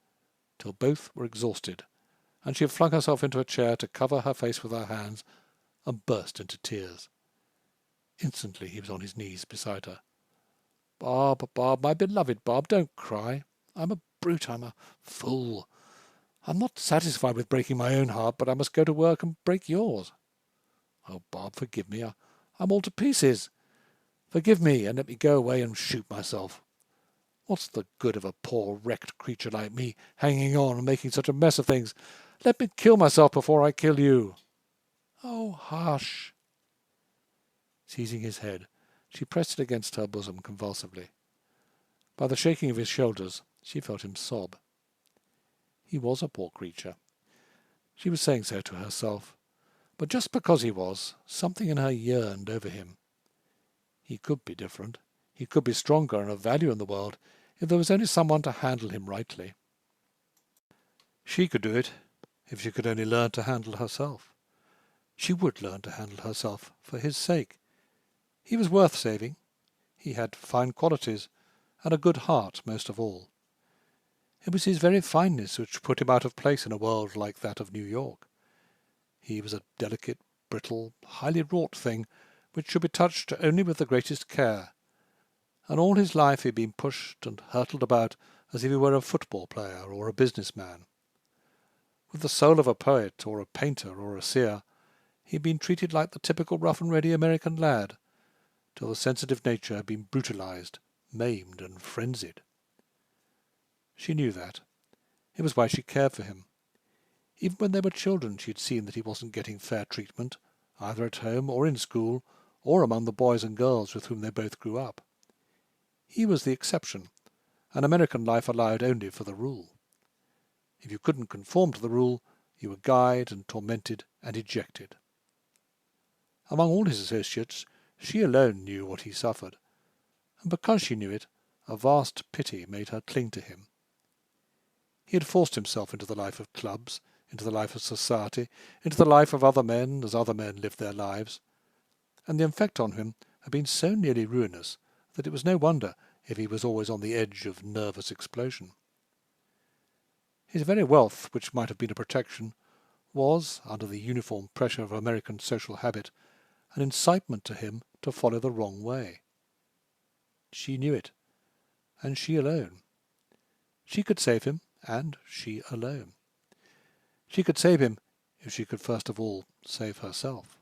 till both were exhausted, and she had flung herself into a chair to cover her face with her hands and burst into tears. Instantly he was on his knees beside her. "Bob, Bob, my beloved Bob, don't cry. I'm a brute. I'm a fool. I'm not satisfied with breaking my own heart, but I must go to work and break yours. Oh, Bob, forgive me. I'm all to pieces. Forgive me, and let me go away and shoot myself. What's the good of a poor wrecked creature like me hanging on and making such a mess of things? Let me kill myself before I kill you." "Oh, hush." Seizing his head, she pressed it against her bosom convulsively. By the shaking of his shoulders, she felt him sob. He was a poor creature. She was saying so to herself, but just because he was, something in her yearned over him. He could be different. He could be stronger and of value in the world if there was only someone to handle him rightly. She could do it if she could only learn to handle herself. She would learn to handle herself for his sake. He was worth saving. He had fine qualities, and a good heart most of all. It was his very fineness which put him out of place in a world like that of New York. He was a delicate, brittle, highly wrought thing, which should be touched only with the greatest care, and all his life he had been pushed and hurtled about as if he were a football player or a business man. With the soul of a poet or a painter or a seer, he had been treated like the typical rough-and-ready American lad, till the sensitive nature had been brutalized, maimed, and frenzied. She knew that. It was why she cared for him. Even when they were children she had seen that he wasn't getting fair treatment, either at home or in school, or among the boys and girls with whom they both grew up. He was the exception, and American life allowed only for the rule. If you couldn't conform to the rule, you were guyed and tormented and ejected. Among all his associates, she alone knew what he suffered, and because she knew it, a vast pity made her cling to him. He had forced himself into the life of clubs, into the life of society, into the life of other men as other men lived their lives, and the effect on him had been so nearly ruinous that it was no wonder if he was always on the edge of nervous explosion. His very wealth, which might have been a protection, was, under the uniform pressure of American social habit, an incitement to him to follow the wrong way. She knew it, and she alone. She could save him, and she alone. She could save him if she could first of all save herself.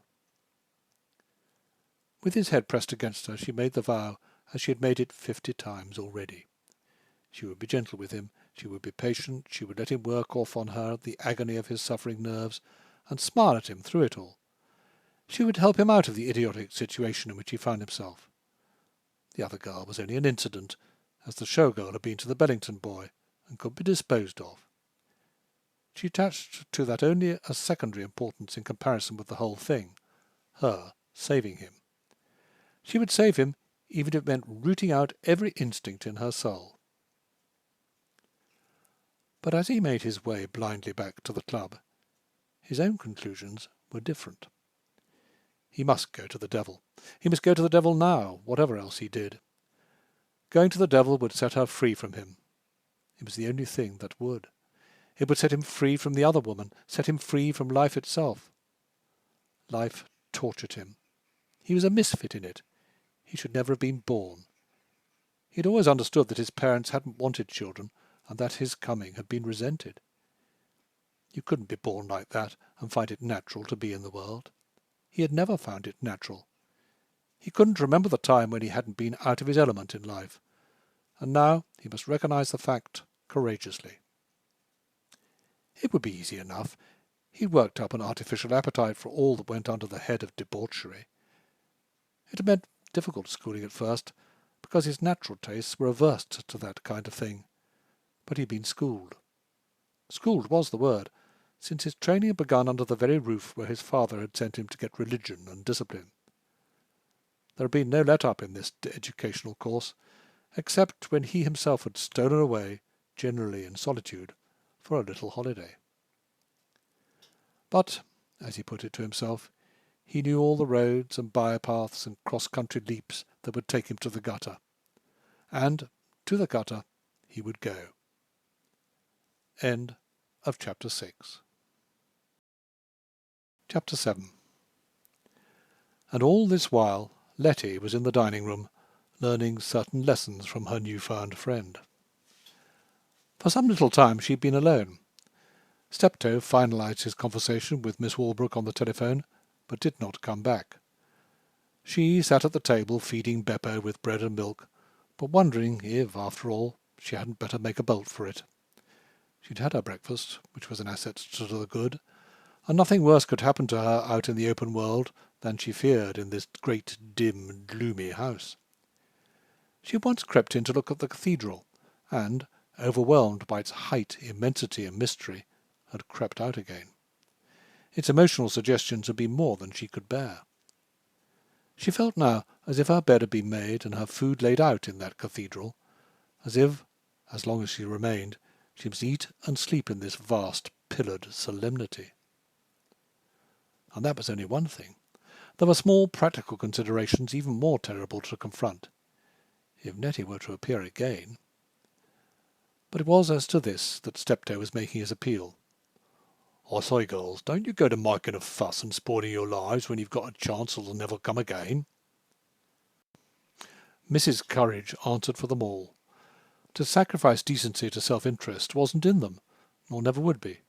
With his head pressed against her, she made the vow as she had made it 50 times already. She would be gentle with him, she would be patient, she would let him work off on her the agony of his suffering nerves, and smile at him through it all. She would help him out of the idiotic situation in which he found himself. The other girl was only an incident, as the show girl had been to the Bellington boy, and could be disposed of. She attached to that only a secondary importance in comparison with the whole thing, her saving him. She would save him even if it meant rooting out every instinct in her soul. But as he made his way blindly back to the club, his own conclusions were different. He must go to the devil. He must go to the devil now, whatever else he did. Going to the devil would set her free from him. It was the only thing that would. It would set him free from the other woman, set him free from life itself. Life tortured him. He was a misfit in it. He should never have been born. He had always understood that his parents hadn't wanted children, and that his coming had been resented. You couldn't be born like that and find it natural to be in the world. He had never found it natural. He couldn't remember the time when he hadn't been out of his element in life, and now he must recognize the fact courageously. It would be easy enough. He'd worked up an artificial appetite for all that went under the head of debauchery. It had meant difficult schooling at first, because his natural tastes were averse to that kind of thing. But he'd been schooled. Schooled was the word, since his training had begun under the very roof where his father had sent him to get religion and discipline. There had been no let-up in this educational course, except when he himself had stolen away, generally in solitude, for a little holiday. But, as he put it to himself, he knew all the roads and bypaths and cross-country leaps that would take him to the gutter. And to the gutter he would go. End of Chapter 6. Chapter 7. And all this while Letty was in the dining-room, learning certain lessons from her new-found friend. For some little time she had been alone. Steptoe finalized his conversation with Miss Walbrook on the telephone, but did not come back. She sat at the table feeding Beppo with bread and milk, but wondering if, after all, she hadn't better make a bolt for it. She'd had her breakfast, which was an asset to the good, and nothing worse could happen to her out in the open world than she feared in this great, dim, gloomy house. She had once crept in to look at the cathedral, and, overwhelmed by its height, immensity, and mystery, had crept out again. Its emotional suggestions had been more than she could bear. She felt now as if her bed had been made and her food laid out in that cathedral, as if, as long as she remained, she must eat and sleep in this vast, pillared solemnity. And that was only one thing. There were small practical considerations even more terrible to confront. If Nettie were to appear again... But it was as to this that Steptoe was making his appeal. "I say, girls, don't you go to making a fuss and spoiling your lives when you've got a chance that'll never come again." Mrs. Courage answered for them all. To sacrifice decency to self-interest wasn't in them, nor never would be.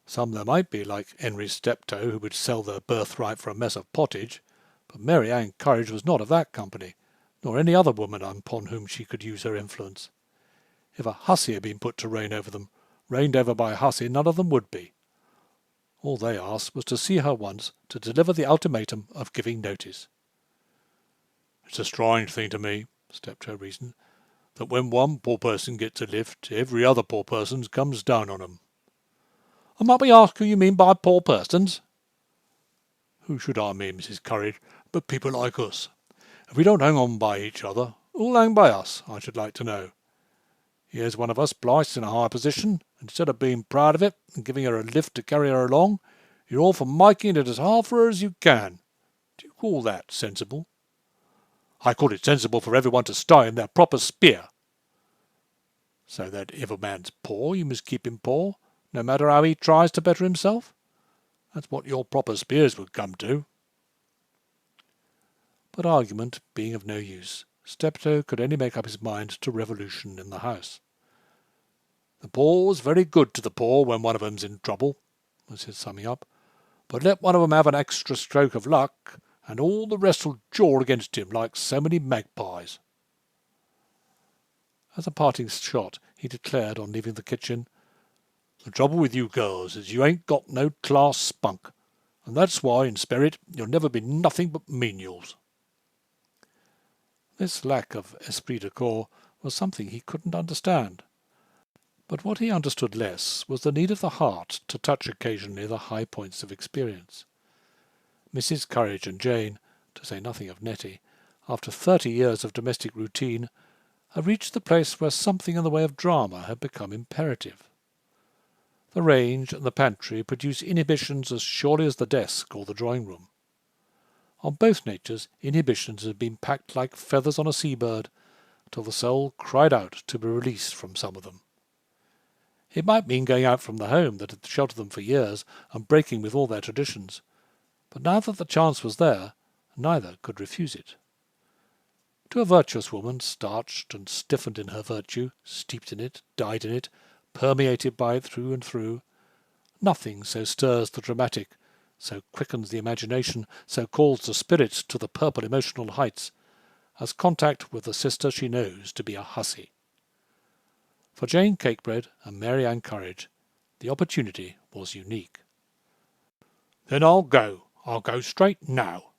Some there might be, like Henry Steptoe, who would sell their birthright for a mess of pottage, but Mary Ann Courage was not of that company, nor any other woman upon whom she could use her influence. If a hussy had been put to reign over them, reigned over by a hussy, none of them would be. All they asked was to see her once, to deliver the ultimatum of giving notice. "It's a strange thing to me," Steptoe reasoned, "that when one poor person gets a lift, every other poor person comes down on 'em." "And might we ask who you mean by poor persons?" "Who should I mean, Mrs. Courage, but people like us? If we don't hang on by each other, who'll hang by us, I should like to know? Here's one of us placed in a high position, and instead of being proud of it and giving her a lift to carry her along, you're all for making it as hard for her as you can. Do you call that sensible?" "I call it sensible for everyone to stay in their proper sphere." "So that if a man's poor, you must keep him poor, no matter how he tries to better himself? That's what your proper spheres would come to." But argument being of no use, Steptoe could only make up his mind to revolution in the house. "The poor's very good to the poor when one of 'em's in trouble," was his summing up. "But let one of 'em have an extra stroke of luck, and all the rest'll jaw against him like so many magpies." As a parting shot, he declared on leaving the kitchen, "The trouble with you girls is you ain't got no class spunk, and that's why, in spirit, you'll never be nothing but menials." This lack of esprit de corps was something he couldn't understand. But what he understood less was the need of the heart to touch occasionally the high points of experience. Mrs. Courage and Jane, to say nothing of Nettie, after 30 years of domestic routine, had reached the place where something in the way of drama had become imperative. The range and the pantry produce inhibitions as surely as the desk or the drawing-room. On both natures inhibitions had been packed like feathers on a sea-bird, till the soul cried out to be released from some of them. It might mean going out from the home that had sheltered them for years and breaking with all their traditions, but now that the chance was there, neither could refuse it. To a virtuous woman, starched and stiffened in her virtue, steeped in it, dyed in it, permeated by it through and through, nothing so stirs the dramatic, so quickens the imagination, so calls the spirit to the purple emotional heights, as contact with the sister she knows to be a hussy. For Jane Cakebread and Mary Ann Courage, the opportunity was unique. "Then I'll go straight now."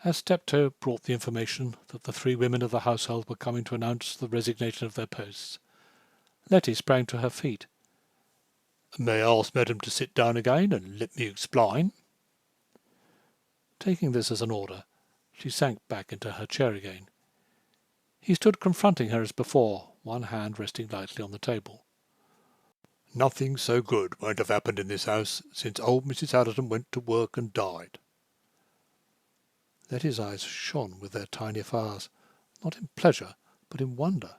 As Steptoe brought the information that the 3 women of the household were coming to announce the resignation of their posts, Letty sprang to her feet. "May I ask Madam to sit down again and let me explain?" Taking this as an order, she sank back into her chair again. He stood confronting her as before, one hand resting lightly on the table. "Nothing so good won't have happened in this house since old Mrs. Allerton went to work and died." Letty's eyes shone with their tiny fires, not in pleasure, but in wonder.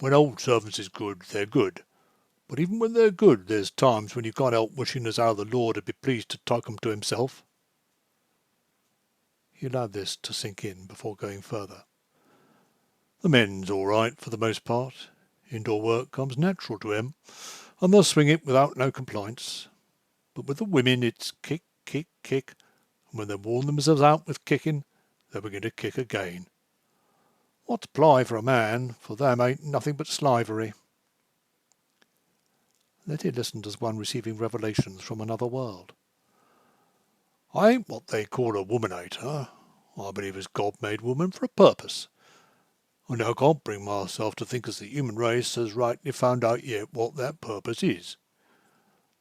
"When old servants is good, they're good. But even when they're good, there's times when you can't help wishing as how the Lord would be pleased to take 'em to himself." He allowed this to sink in before going further. "The men's all right for the most part. Indoor work comes natural to 'em, and they'll swing it without no complaints. But with the women it's kick, kick, kick, and when they've worn themselves out with kicking, they begin to kick again. What's ply for a man, for them ain't nothing but slavery." Letty listened as one receiving revelations from another world. "I ain't what they call a woman-hater. I believe as God made woman for a purpose. And I can't bring myself to think as the human race has rightly found out yet what that purpose is.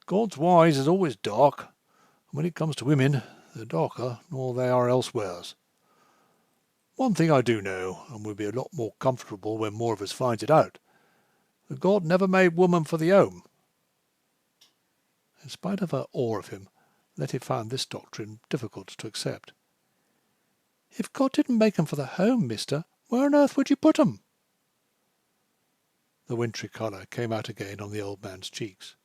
God's ways is always dark, and when it comes to women, they're darker nor they are elsewheres. One thing I do know, and we'll be a lot more comfortable when more of us finds it out, that God never made woman for the home." In spite of her awe of him, Letty found this doctrine difficult to accept. "If God didn't make 'em for the home, mister, where on earth would you put 'em?" The wintry colour came out again on the old man's cheeks.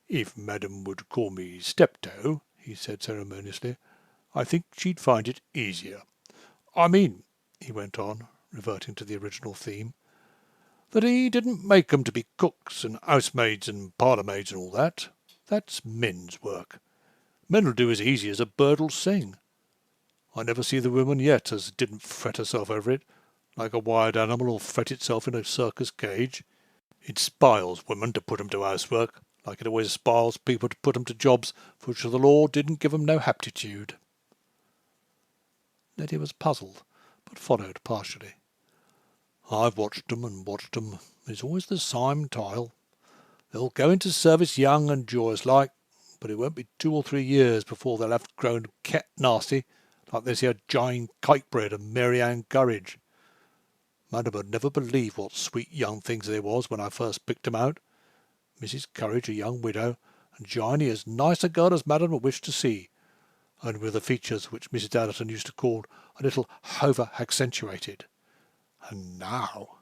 "If Madam would call me Steptoe," he said ceremoniously, "I think she'd find it easier. I mean," he went on, reverting to the original theme, "that he didn't make 'em to be cooks and housemaids and parlour-maids and all that. That's men's work. Men'll do as easy as a bird'll sing. I never see the woman yet as didn't fret herself over it, like a wild animal'll fret itself in a circus cage. It spiles women to put 'em to housework, like it always spiles people to put 'em to jobs for which the law didn't give 'em no haptitude." Letty was puzzled, but followed partially. "I've watched 'em and watched 'em. It's always the same tale. They'll go into service young and joyous like, but it won't be 2 or 3 years before they'll have grown cat nasty, like this here Jane Cakebread and Mary Ann Gurridge. Madam would never believe what sweet young things they was when I first picked 'em out. Mrs. Courage a young widow, and Jiny as nice a girl as Madam would wish to see, only with the features which Mrs. Allerton used to call a little over-accentuated. And now—"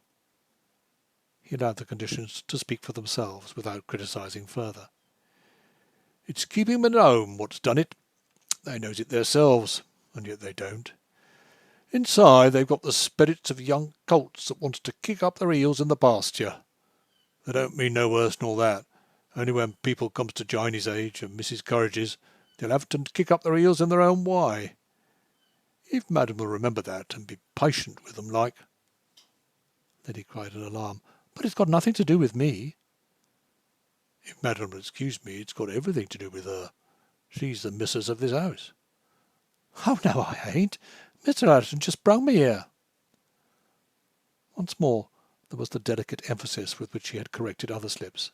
He allowed the conditions to speak for themselves without criticising further. "It's keeping 'em at home what's done it. They knows it theirselves, and yet they don't. Inside they've got the spirits of young colts that wants to kick up their heels in the pasture. They don't mean no worse nor that. Only when people comes to Jiny's age and Mrs. Courage's, they'll have to kick up their heels in their own way. If Madam will remember that and be patient with 'em like—" Then he cried in alarm, "But it's got nothing to do with me." "If Madam will excuse me, it's got everything to do with her. She's the missus of this house." "Oh, no, I ain't. Mr. Allerton just brung me here." Once more there was the delicate emphasis with which he had corrected other slips.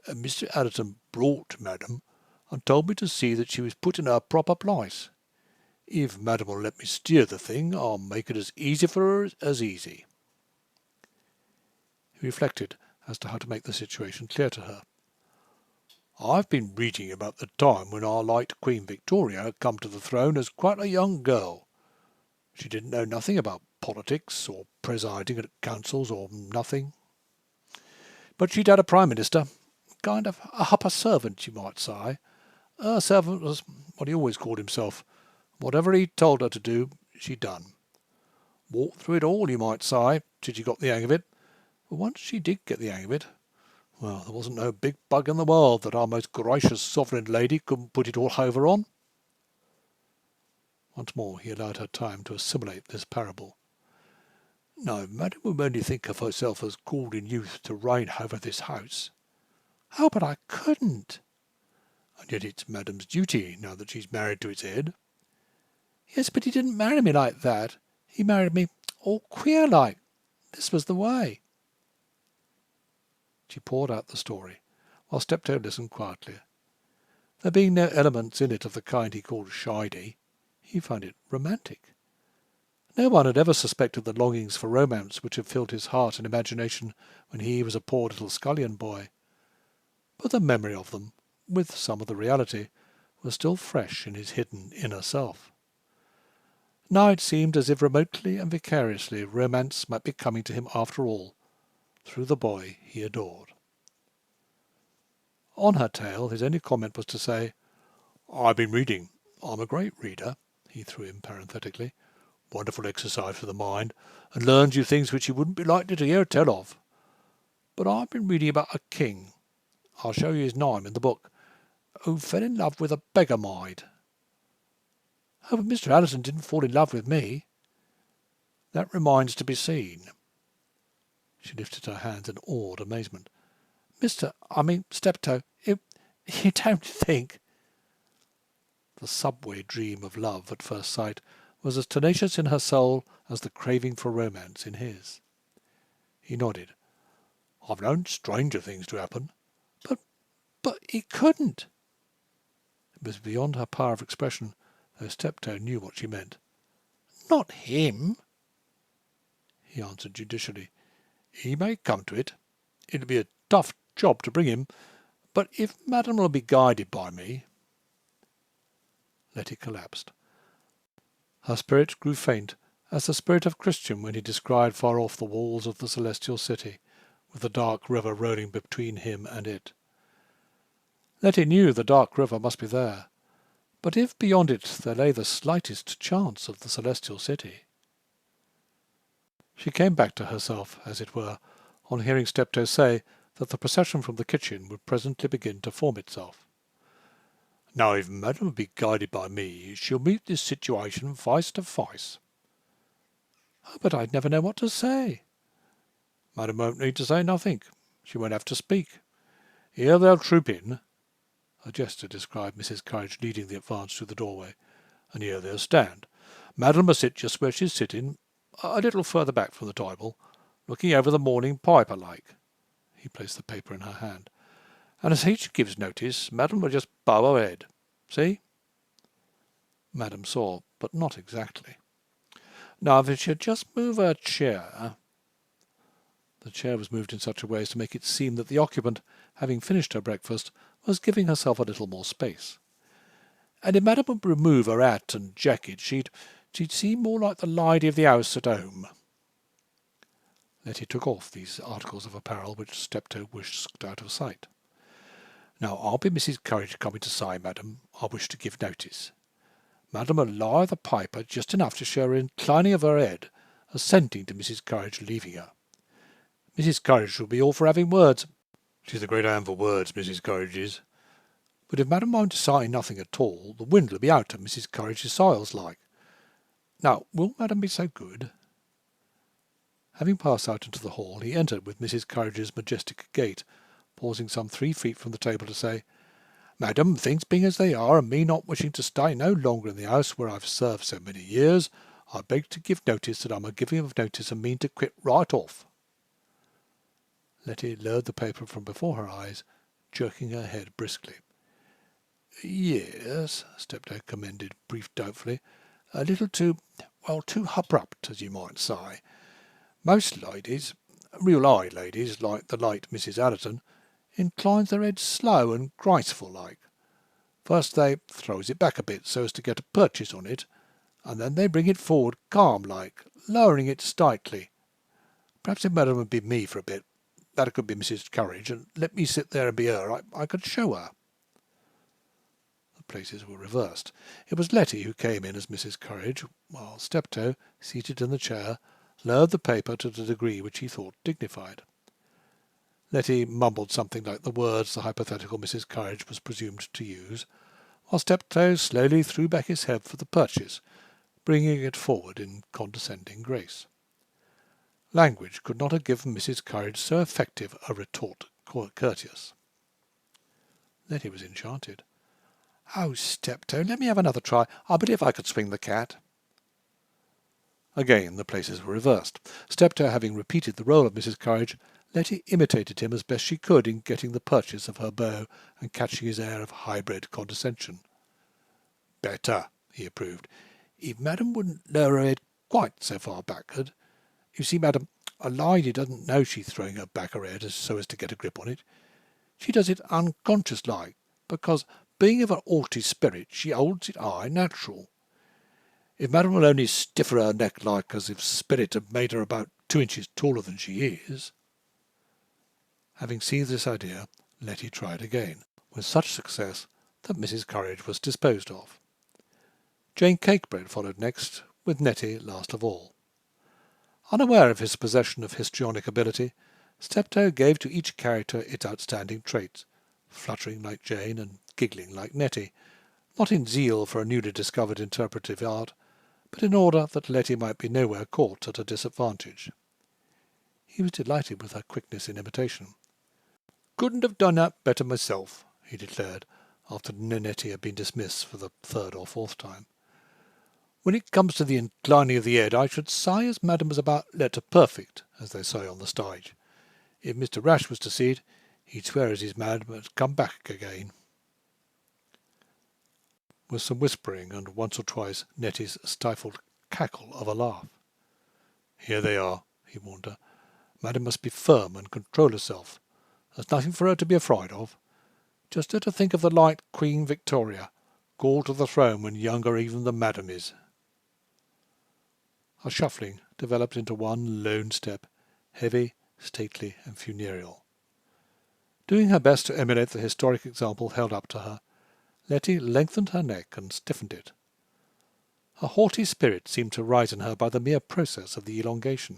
"Mr. Allerton brought Madam, and told me to see that she was put in her proper place. If Madam will let me steer the thing, I'll make it as easy for her as easy." He reflected as to how to make the situation clear to her. "I've been reading about the time when our late Queen Victoria come to the throne as quite a young girl. She didn't know nothing about politics or presiding at councils or nothing. But she'd had a prime minister, kind of a upper servant, you might say. Her servant was what he always called himself. Whatever he told her to do, she done. Walked through it all, you might say, till she got the hang of it. But once she did get the hang of it, well, there wasn't no big bug in the world that our most gracious sovereign lady couldn't put it all over on." Once more he allowed her time to assimilate this parable. "Now, Madam would only think of herself as called in youth to reign over this house." "Oh, but I couldn't." "And yet it's Madam's duty, now that she's married to its head." "Yes, but he didn't marry me like that. He married me all queer like. This was the way." She poured out the story, while Steptoe listened quietly. There being no elements in it of the kind he called shady, he found it romantic. No one had ever suspected the longings for romance which had filled his heart and imagination when he was a poor little scullion boy. But the memory of them, with some of the reality, was still fresh in his hidden inner self. Now it seemed as if remotely and vicariously romance might be coming to him after all, through the boy he adored. On her tale his only comment was to say, "I've been reading. I'm a great reader," he threw in parenthetically. "Wonderful exercise for the mind, and learns you things which you wouldn't be likely to hear tell of. But I've been reading about a king, I'll show you his name in the book, who fell in love with a beggar maid." "Oh, but Mr. Allerton didn't fall in love with me." "That remains to be seen." She lifted her hands in awed amazement. Steptoe, you don't think—" The subway dream of love at first sight was as tenacious in her soul as the craving for romance in his. He nodded. "I've known stranger things to happen." But he couldn't." It was beyond her power of expression, though Steptoe knew what she meant. "Not him," he answered judicially. "He may come to it. It'll be a tough job to bring him, But if Madam will be guided by me—" Letty collapsed. Her spirit grew faint, as the spirit of Christian when he descried far off the walls of the celestial city, with the dark river rolling between him and it. Letty knew the dark river must be there, but if beyond it there lay the slightest chance of the celestial city— She came back to herself, as it were, on hearing Steptoe say that the procession from the kitchen would presently begin to form itself. "Now, if Madam will be guided by me, she'll meet this situation face to face." "Oh, but I'd never know what to say." "Madam won't need to say nothing. She won't have to speak. Here they'll troop in." A gesture described Mrs. Courage leading the advance through the doorway. "And here they'll stand. Madam must sit just where she's sitting, a little further back from the table, looking over the morning paper like." He placed the paper in her hand. "And as each gives notice, Madam will just bow her head. See?" Madam saw, but not exactly. "Now, if she'd just move her chair—" The chair was moved in such a way as to make it seem that the occupant, having finished her breakfast, was giving herself a little more space. "And if Madam would remove her hat and jacket, she'd seem more like the lady of the house at home." Letty took off these articles of apparel which Steptoe whisked out of sight. "Now, I'll be Mrs. Courage coming to say, Madam, I wish to give notice. Madam will lower the paper just enough to show her inclining of her head, assenting to Mrs. Courage leaving her. Mrs. Courage will be all for having words. She's a great hand for words, Mrs. Courage is. But if Madam won't say nothing at all, the wind will be out of Mrs. Courage's sails like. Now, will Madam be so good?" Having passed out into the hall, he entered with Mrs. Courage's majestic gait, pausing some 3 feet from the table to say, "Madam, things being as they are, and me not wishing to stay no longer in the house where I've served so many years, I beg to give notice that I'm a giving of notice and mean to quit right off." Letty lowered the paper from before her eyes, jerking her head briskly. "Yes," Steptoe commended, brief doubtfully, "a little too abrupt, as you might say. Most ladies, real high ladies, like the late Mrs. Allerton, inclines their heads slow and graceful like. First they throws it back a bit so as to get a purchase on it, and then they bring it forward calm like, lowering it stately. Perhaps if Madam would be me for a bit, that could be Mrs. Courage, and let me sit there and be her, I could show her." The places were reversed. It was Letty who came in as Mrs. Courage, while Steptoe, seated in the chair, lowered the paper to the degree which he thought dignified. Letty mumbled something like the words the hypothetical Mrs. Courage was presumed to use, while Steptoe slowly threw back his head for the purchase, bringing it forward in condescending grace. Language could not have given Mrs. Courage so effective a retort courteous. Letty was enchanted. "Oh, Steptoe, let me have another try. I believe I could swing the cat." Again the places were reversed. Steptoe having repeated the role of Mrs. Courage, Letty imitated him as best she could in getting the purchase of her bow and catching his air of high-bred condescension. "Better," he approved, "if Madam wouldn't lower her head quite so far backward. You see, Madam, a lady doesn't know she's throwing her back her head so as to get a grip on it. She does it unconscious-like, because, being of an haughty spirit, she holds it high natural. If Madam will only stiffer her neck like as if spirit had made her about 2 inches taller than she is—" Having seized this idea, Letty tried again, with such success that Mrs. Courage was disposed of. Jane Cakebread followed next, with Nettie last of all. Unaware of his possession of histrionic ability, Steptoe gave to each character its outstanding traits, fluttering like Jane and giggling like Nettie, not in zeal for a newly discovered interpretive art, but in order that Letty might be nowhere caught at a disadvantage. He was delighted with her quickness in imitation. "Couldn't have done that better myself," he declared, after Nettie had been dismissed for the 3rd or 4th time. "When it comes to the inclining of the head, I should say as Madam was about letter perfect, as they say on the stage. If Mr. Rash was to see it, he'd swear as his Madam had come back again." With some whispering and once or twice Nettie's stifled cackle of a laugh. "Here they are," he warned her. "Madam must be firm and control herself. There's nothing for her to be afraid of. Just to think of the light Queen Victoria, called to the throne when younger even than Madam is. Her shuffling developed into one lone step, heavy, stately, and funereal. Doing her best to emulate the historic example held up to her, Letty lengthened her neck and stiffened it. Her haughty spirit seemed to rise in her by the mere process of the elongation.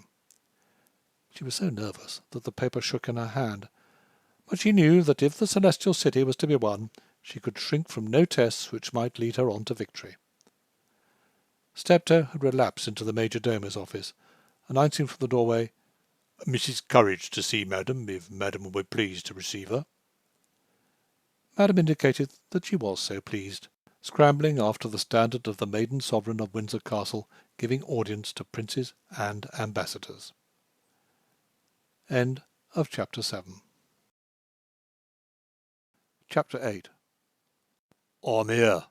She was so nervous that the paper shook in her hand, but she knew that if the celestial city was to be won, she could shrink from no tests which might lead her on to victory. Steptoe had relapsed into the major domo's office, announcing from the doorway, "Mrs. Courage to see Madam, if Madam will be pleased to receive her." Madam indicated that she was so pleased, scrambling after the standard of the maiden sovereign of Windsor Castle, giving audience to princes and ambassadors. End of Chapter 7. Chapter 8. I'm here.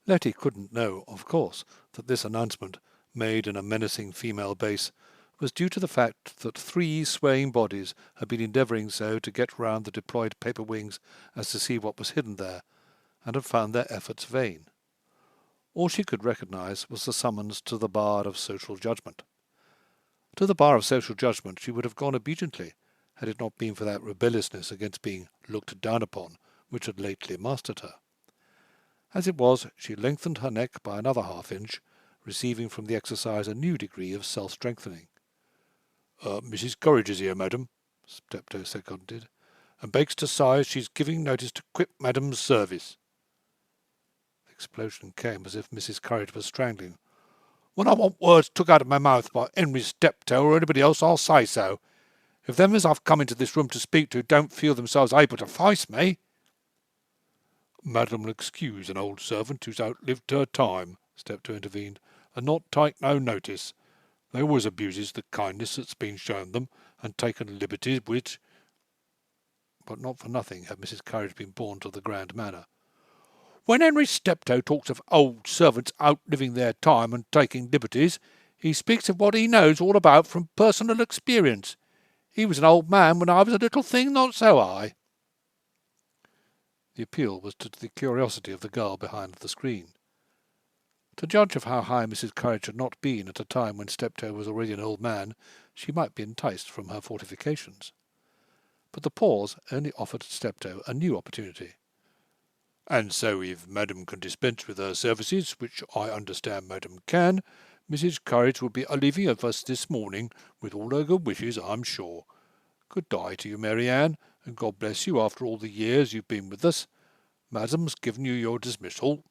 Letty couldn't know, of course, that this announcement, made in a menacing female bass, was due to the fact that 3 swaying bodies had been endeavouring so to get round the deployed paper wings as to see what was hidden there, and had found their efforts vain. All she could recognise was the summons to the bar of social judgment. To the bar of social judgment she would have gone obediently, had it not been for that rebelliousness against being looked down upon which had lately mastered her. As it was, she lengthened her neck by another half-inch, receiving from the exercise a new degree of self-strengthening. "Mrs. Courage is here, madam," Steptoe seconded, "and begs to say she's giving notice to quit madam's service." The explosion came as if Mrs. Courage was strangling. "When I want words took out of my mouth by Henry Steptoe or anybody else, I'll say so. If them as I've come into this room to speak to don't feel themselves able to face me—" "Madam will excuse an old servant who's outlived her time," Steptoe intervened, "and not take no notice. They always abuses the kindness that's been shown them, and taken liberties which—" But not for nothing had Mrs. Courage been born to the grand manner. "When Henry Steptoe talks of old servants outliving their time and taking liberties, he speaks of what he knows all about from personal experience. He was an old man when I was a little thing not so high." The appeal was to the curiosity of the girl behind the screen. To judge of how high Mrs. Courage had not been at a time when Steptoe was already an old man, she might be enticed from her fortifications. But the pause only offered Steptoe a new opportunity. "And so if madam can dispense with her services, which I understand madam can, Mrs. Courage will be a leaving of us this morning, with all her good wishes, I'm sure. Good-bye to you, Mary Ann, and God bless you after all the years you've been with us. Madam's given you your dismissal."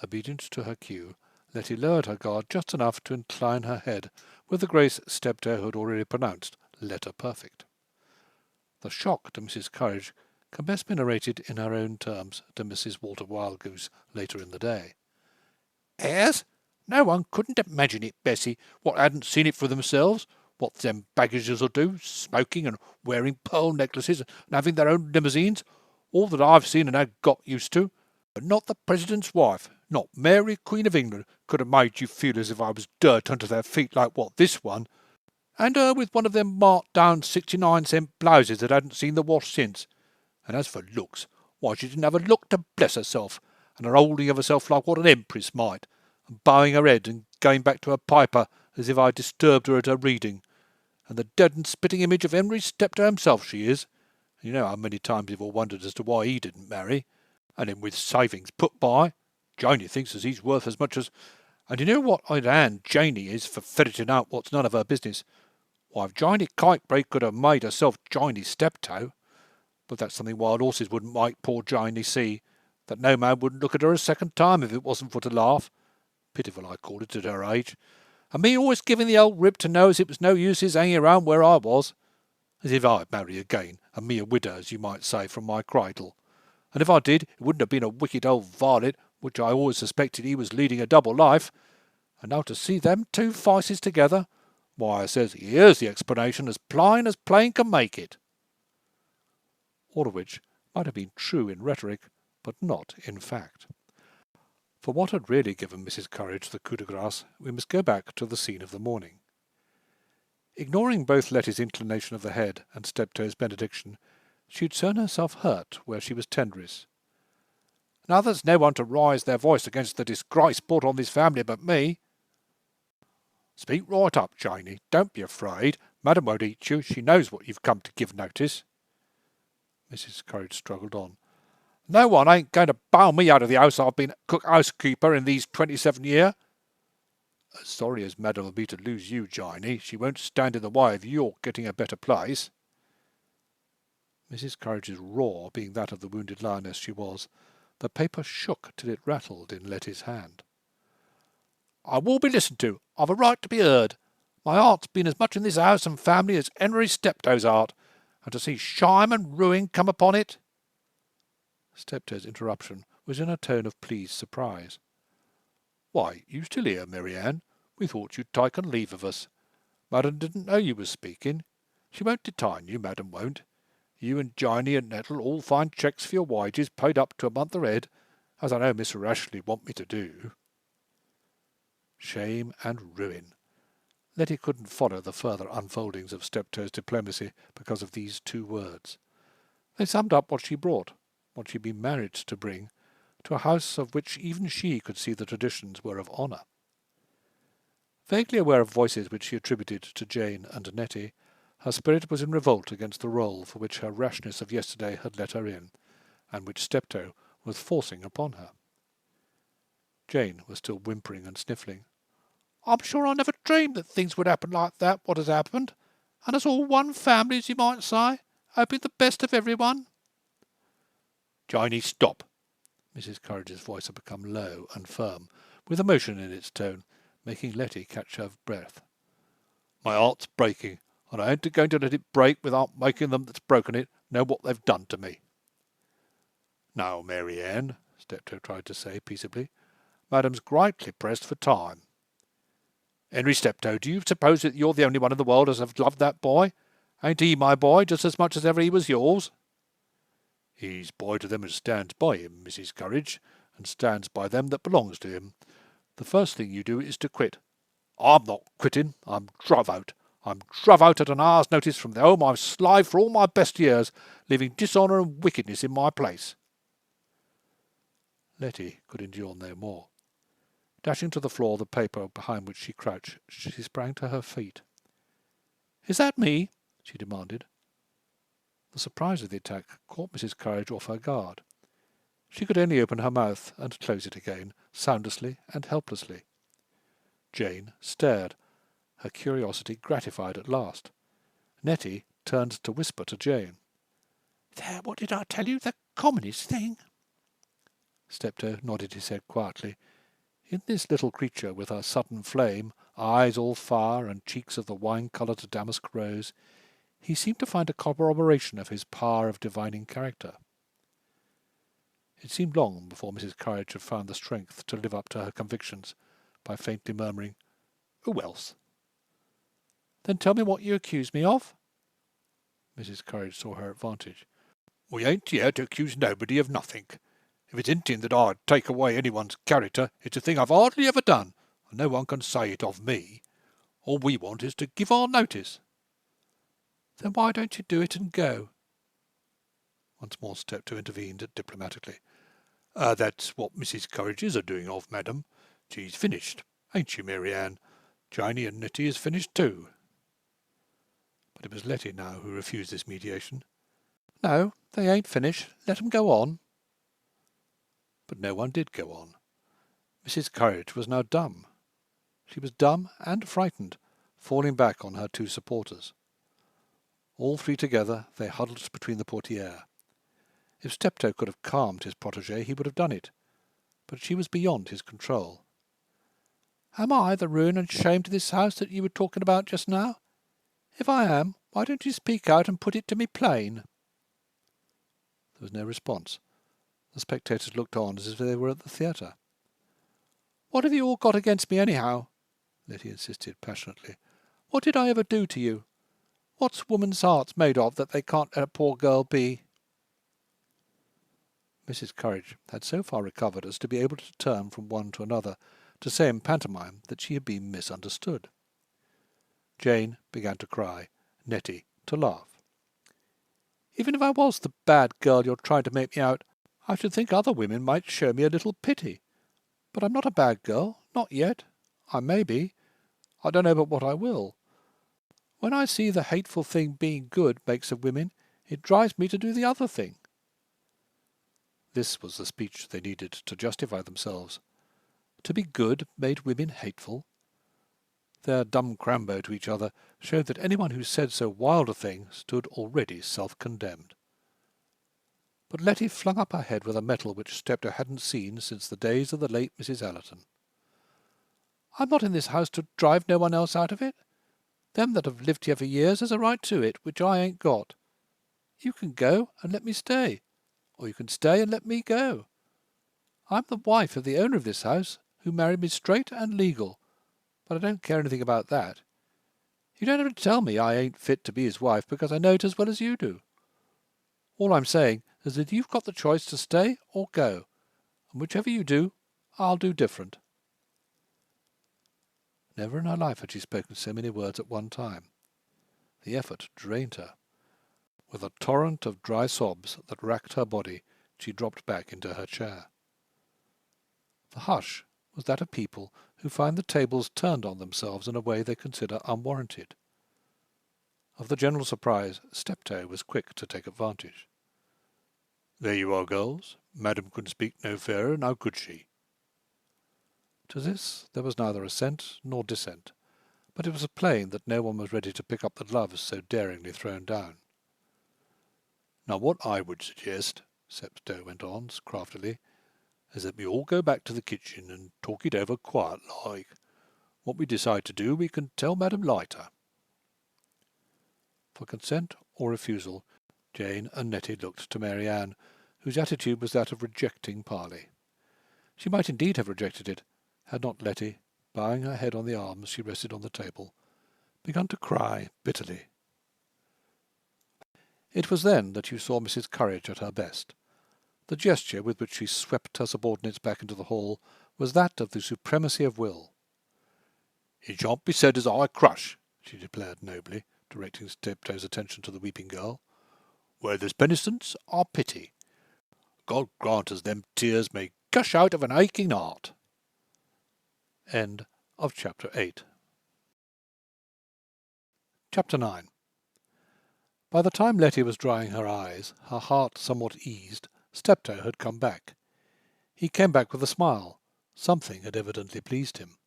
Obedient to her cue, Letty lowered her guard just enough to incline her head with the grace Steptoe had already pronounced letter perfect. The shock to Mrs. Courage can best be narrated in her own terms to Mrs. Walter Wildgoose later in the day. "Airs? No one couldn't imagine it, Bessie, what hadn't seen it for themselves. What them baggages'll do, smoking and wearing pearl necklaces and having their own limousines, all that I've seen and had got used to. But not the President's wife, not Mary Queen of England, could have made you feel as if I was dirt under their feet like what this one. And her with one of them marked down 69-cent blouses that hadn't seen the wash since. And as for looks, why, she didn't have a look to bless herself, and her holding of herself like what an empress might, and bowing her head and going back to her piper as if I disturbed her at her reading. And the dead and spitting image of Henry Steptoe himself she is. And you know how many times you've all wondered as to why he didn't marry. And then with savings put by, Janie thinks as he's worth as much as... And you know what a hand Janie is for ferreting out what's none of her business. Why, if Janie Kitebraid could have made herself Janie Steptoe... But that's something wild horses wouldn't make poor Janie see, that no man wouldn't look at her a second time if it wasn't for to laugh. Pitiful, I call it, at her age. And me always giving the old rib to know as it was no use his hanging around where I was. As if I'd marry again, and me a widow, as you might say, from my cradle. And if I did, it wouldn't have been a wicked old varlet, which I always suspected he was leading a double life. And now to see them 2 faces together, why, I says, here's the explanation as plain can make it. All of which might have been true in rhetoric, but not in fact. For what had really given Mrs. Courage the coup de grace, we must go back to the scene of the morning. Ignoring both Letty's inclination of the head and Steptoe's benediction, she had shown herself hurt where she was tenderest. "Now there's no one to raise their voice against the disgrace brought on this family but me." "Speak right up, Janie. Don't be afraid. Madam won't eat you. She knows what you've come to give notice." Mrs. Courage struggled on. "No one ain't going to bail me out of the house I've been housekeeper in these 27 year. As sorry as Madam will be to lose you, Janie, she won't stand in the way of your getting a better place." Mrs. Courage's roar being that of the wounded lioness she was, the paper shook till it rattled in Letty's hand. "I will be listened to. I've a right to be heard. My heart's been as much in this house and family as Henry Steptoe's heart, and to see shame and ruin come upon it—" Steptoe's interruption was in a tone of pleased surprise. "Why, you still here, Mary Ann? We thought you'd taken leave of us. Madam didn't know you was speaking. She won't detain you, Madam won't. You and Janie and Nettle all find cheques for your wages paid up to a month ahead, as I know Mr. Ashley want me to do." Shame and ruin. Letty couldn't follow the further unfoldings of Steptoe's diplomacy because of these two words. They summed up what she brought, what she'd been married to bring, to a house of which even she could see the traditions were of honour. Vaguely aware of voices which she attributed to Jane and Nettie, her spirit was in revolt against the role for which her rashness of yesterday had let her in, and which Steptoe was forcing upon her. Jane was still whimpering and sniffling. "I'm sure I never dreamed that things would happen like that, what has happened, and us all one family, as you might say, hoping the best of everyone." "Janie, stop!" Mrs. Courage's voice had become low and firm, with emotion in its tone, making Letty catch her breath. "My heart's breaking, and I ain't going to let it break without making them that's broken it know what they've done to me." "Now, Mary Ann," Steptoe tried to say peaceably, "Madam's greatly pressed for time." "Henry Steptoe, do you suppose that you're the only one in the world as have loved that boy? Ain't he my boy just as much as ever he was yours?" "He's boy to them as stands by him, Mrs. Courage, and stands by them that belongs to him. The first thing you do is to quit." "I'm not quitting. I'm druv out. I'm druv out at an hour's notice from the home I've slaved for all my best years, leaving dishonour and wickedness in my place." Letty could endure no more. Dashing to the floor the paper behind which she crouched, she sprang to her feet. "Is that me?" she demanded. The surprise of the attack caught Mrs. Courage off her guard. She could only open her mouth and close it again, soundlessly and helplessly. Jane stared, her curiosity gratified at last. Nettie turned to whisper to Jane. "There, what did I tell you? The commonest thing." Steptoe nodded his head quietly. In this little creature with her sudden flame, eyes all fire, and cheeks of the wine-coloured damask rose, he seemed to find a corroboration of his power of divining character. It seemed long before Mrs. Courage had found the strength to live up to her convictions by faintly murmuring, "Who else?" "Then tell me what you accuse me of." Mrs. Courage saw her advantage. "We ain't here to accuse nobody of nothink. If it's hinting that I'd take away anyone's character, it's a thing I've hardly ever done, and no one can say it of me. All we want is to give our notice." "Then why don't you do it and go?" Once more Steptoe intervened diplomatically. "That's what Mrs. Courage is a-doing of, madam. She's finished, ain't she, Mary Ann? Janie and Nettie is finished too." But it was Letty now who refused this mediation. "No, they ain't finished. Let 'em go on." But no one did go on. Mrs. Courage was now dumb. She was dumb and frightened, falling back on her two supporters. All three together they huddled between the portiere. If Steptoe could have calmed his protégée, he would have done it, but she was beyond his control. "Am I the ruin and shame to this house that you were talking about just now? If I am, why don't you speak out and put it to me plain?" There was no response. The spectators looked on as if they were at the theatre. "What have you all got against me anyhow?" Letty insisted passionately. "What did I ever do to you? What's women's hearts made of that they can't let a poor girl be?" Mrs. Courage had so far recovered as to be able to turn from one to another, to say in pantomime that she had been misunderstood. Jane began to cry, Nettie to laugh. "Even if I was the bad girl you're trying to make me out, I should think other women might show me a little pity. But I'm not a bad girl, not yet. I may be. I don't know but what I will. When I see the hateful thing being good makes of women, it drives me to do the other thing." This was the speech they needed to justify themselves. To be good made women hateful. Their dumb crambo to each other showed that anyone who said so wild a thing stood already self-condemned. But Letty flung up her head with a mettle which Steptoe hadn't seen since the days of the late Mrs. Allerton. "I'm not in this house to drive no one else out of it. Them that have lived here for years has a right to it, which I ain't got. You can go and let me stay, or you can stay and let me go. I'm the wife of the owner of this house, who married me straight and legal, but I don't care anything about that. You don't have to tell me I ain't fit to be his wife, because I know it as well as you do. All I'm saying is that you've got the choice to stay or go, and whichever you do, I'll do different." Never in her life had she spoken so many words at one time. The effort drained her. With a torrent of dry sobs that racked her body, she dropped back into her chair. The hush was that of people who find the tables turned on themselves in a way they consider unwarranted. Of the general surprise, Steptoe was quick to take advantage. "There you are, girls. Madam could speak no fairer, now could she?" To this there was neither assent nor dissent, but it was plain that no one was ready to pick up the gloves so daringly thrown down. "Now what I would suggest," Steptoe went on craftily, "is that we all go back to the kitchen and talk it over quiet-like. What we decide to do we can tell Madam later." For consent or refusal, Jane and Nettie looked to Mary Ann, whose attitude was that of rejecting parley. She might indeed have rejected it, had not Letty, bowing her head on the arms she rested on the table, begun to cry bitterly. It was then that you saw Mrs. Courage at her best. The gesture with which she swept her subordinates back into the hall was that of the supremacy of will. "It shan't be said as I crush," she declared nobly, directing Steptoe's attention to the weeping girl. "Where there's penitence are pity. God grant us them tears may gush out of an aching heart." End of Chapter 8. Chapter 9. By the time Letty was drying her eyes, her heart somewhat eased, Steptoe had come back. He came back with a smile. Something had evidently pleased him.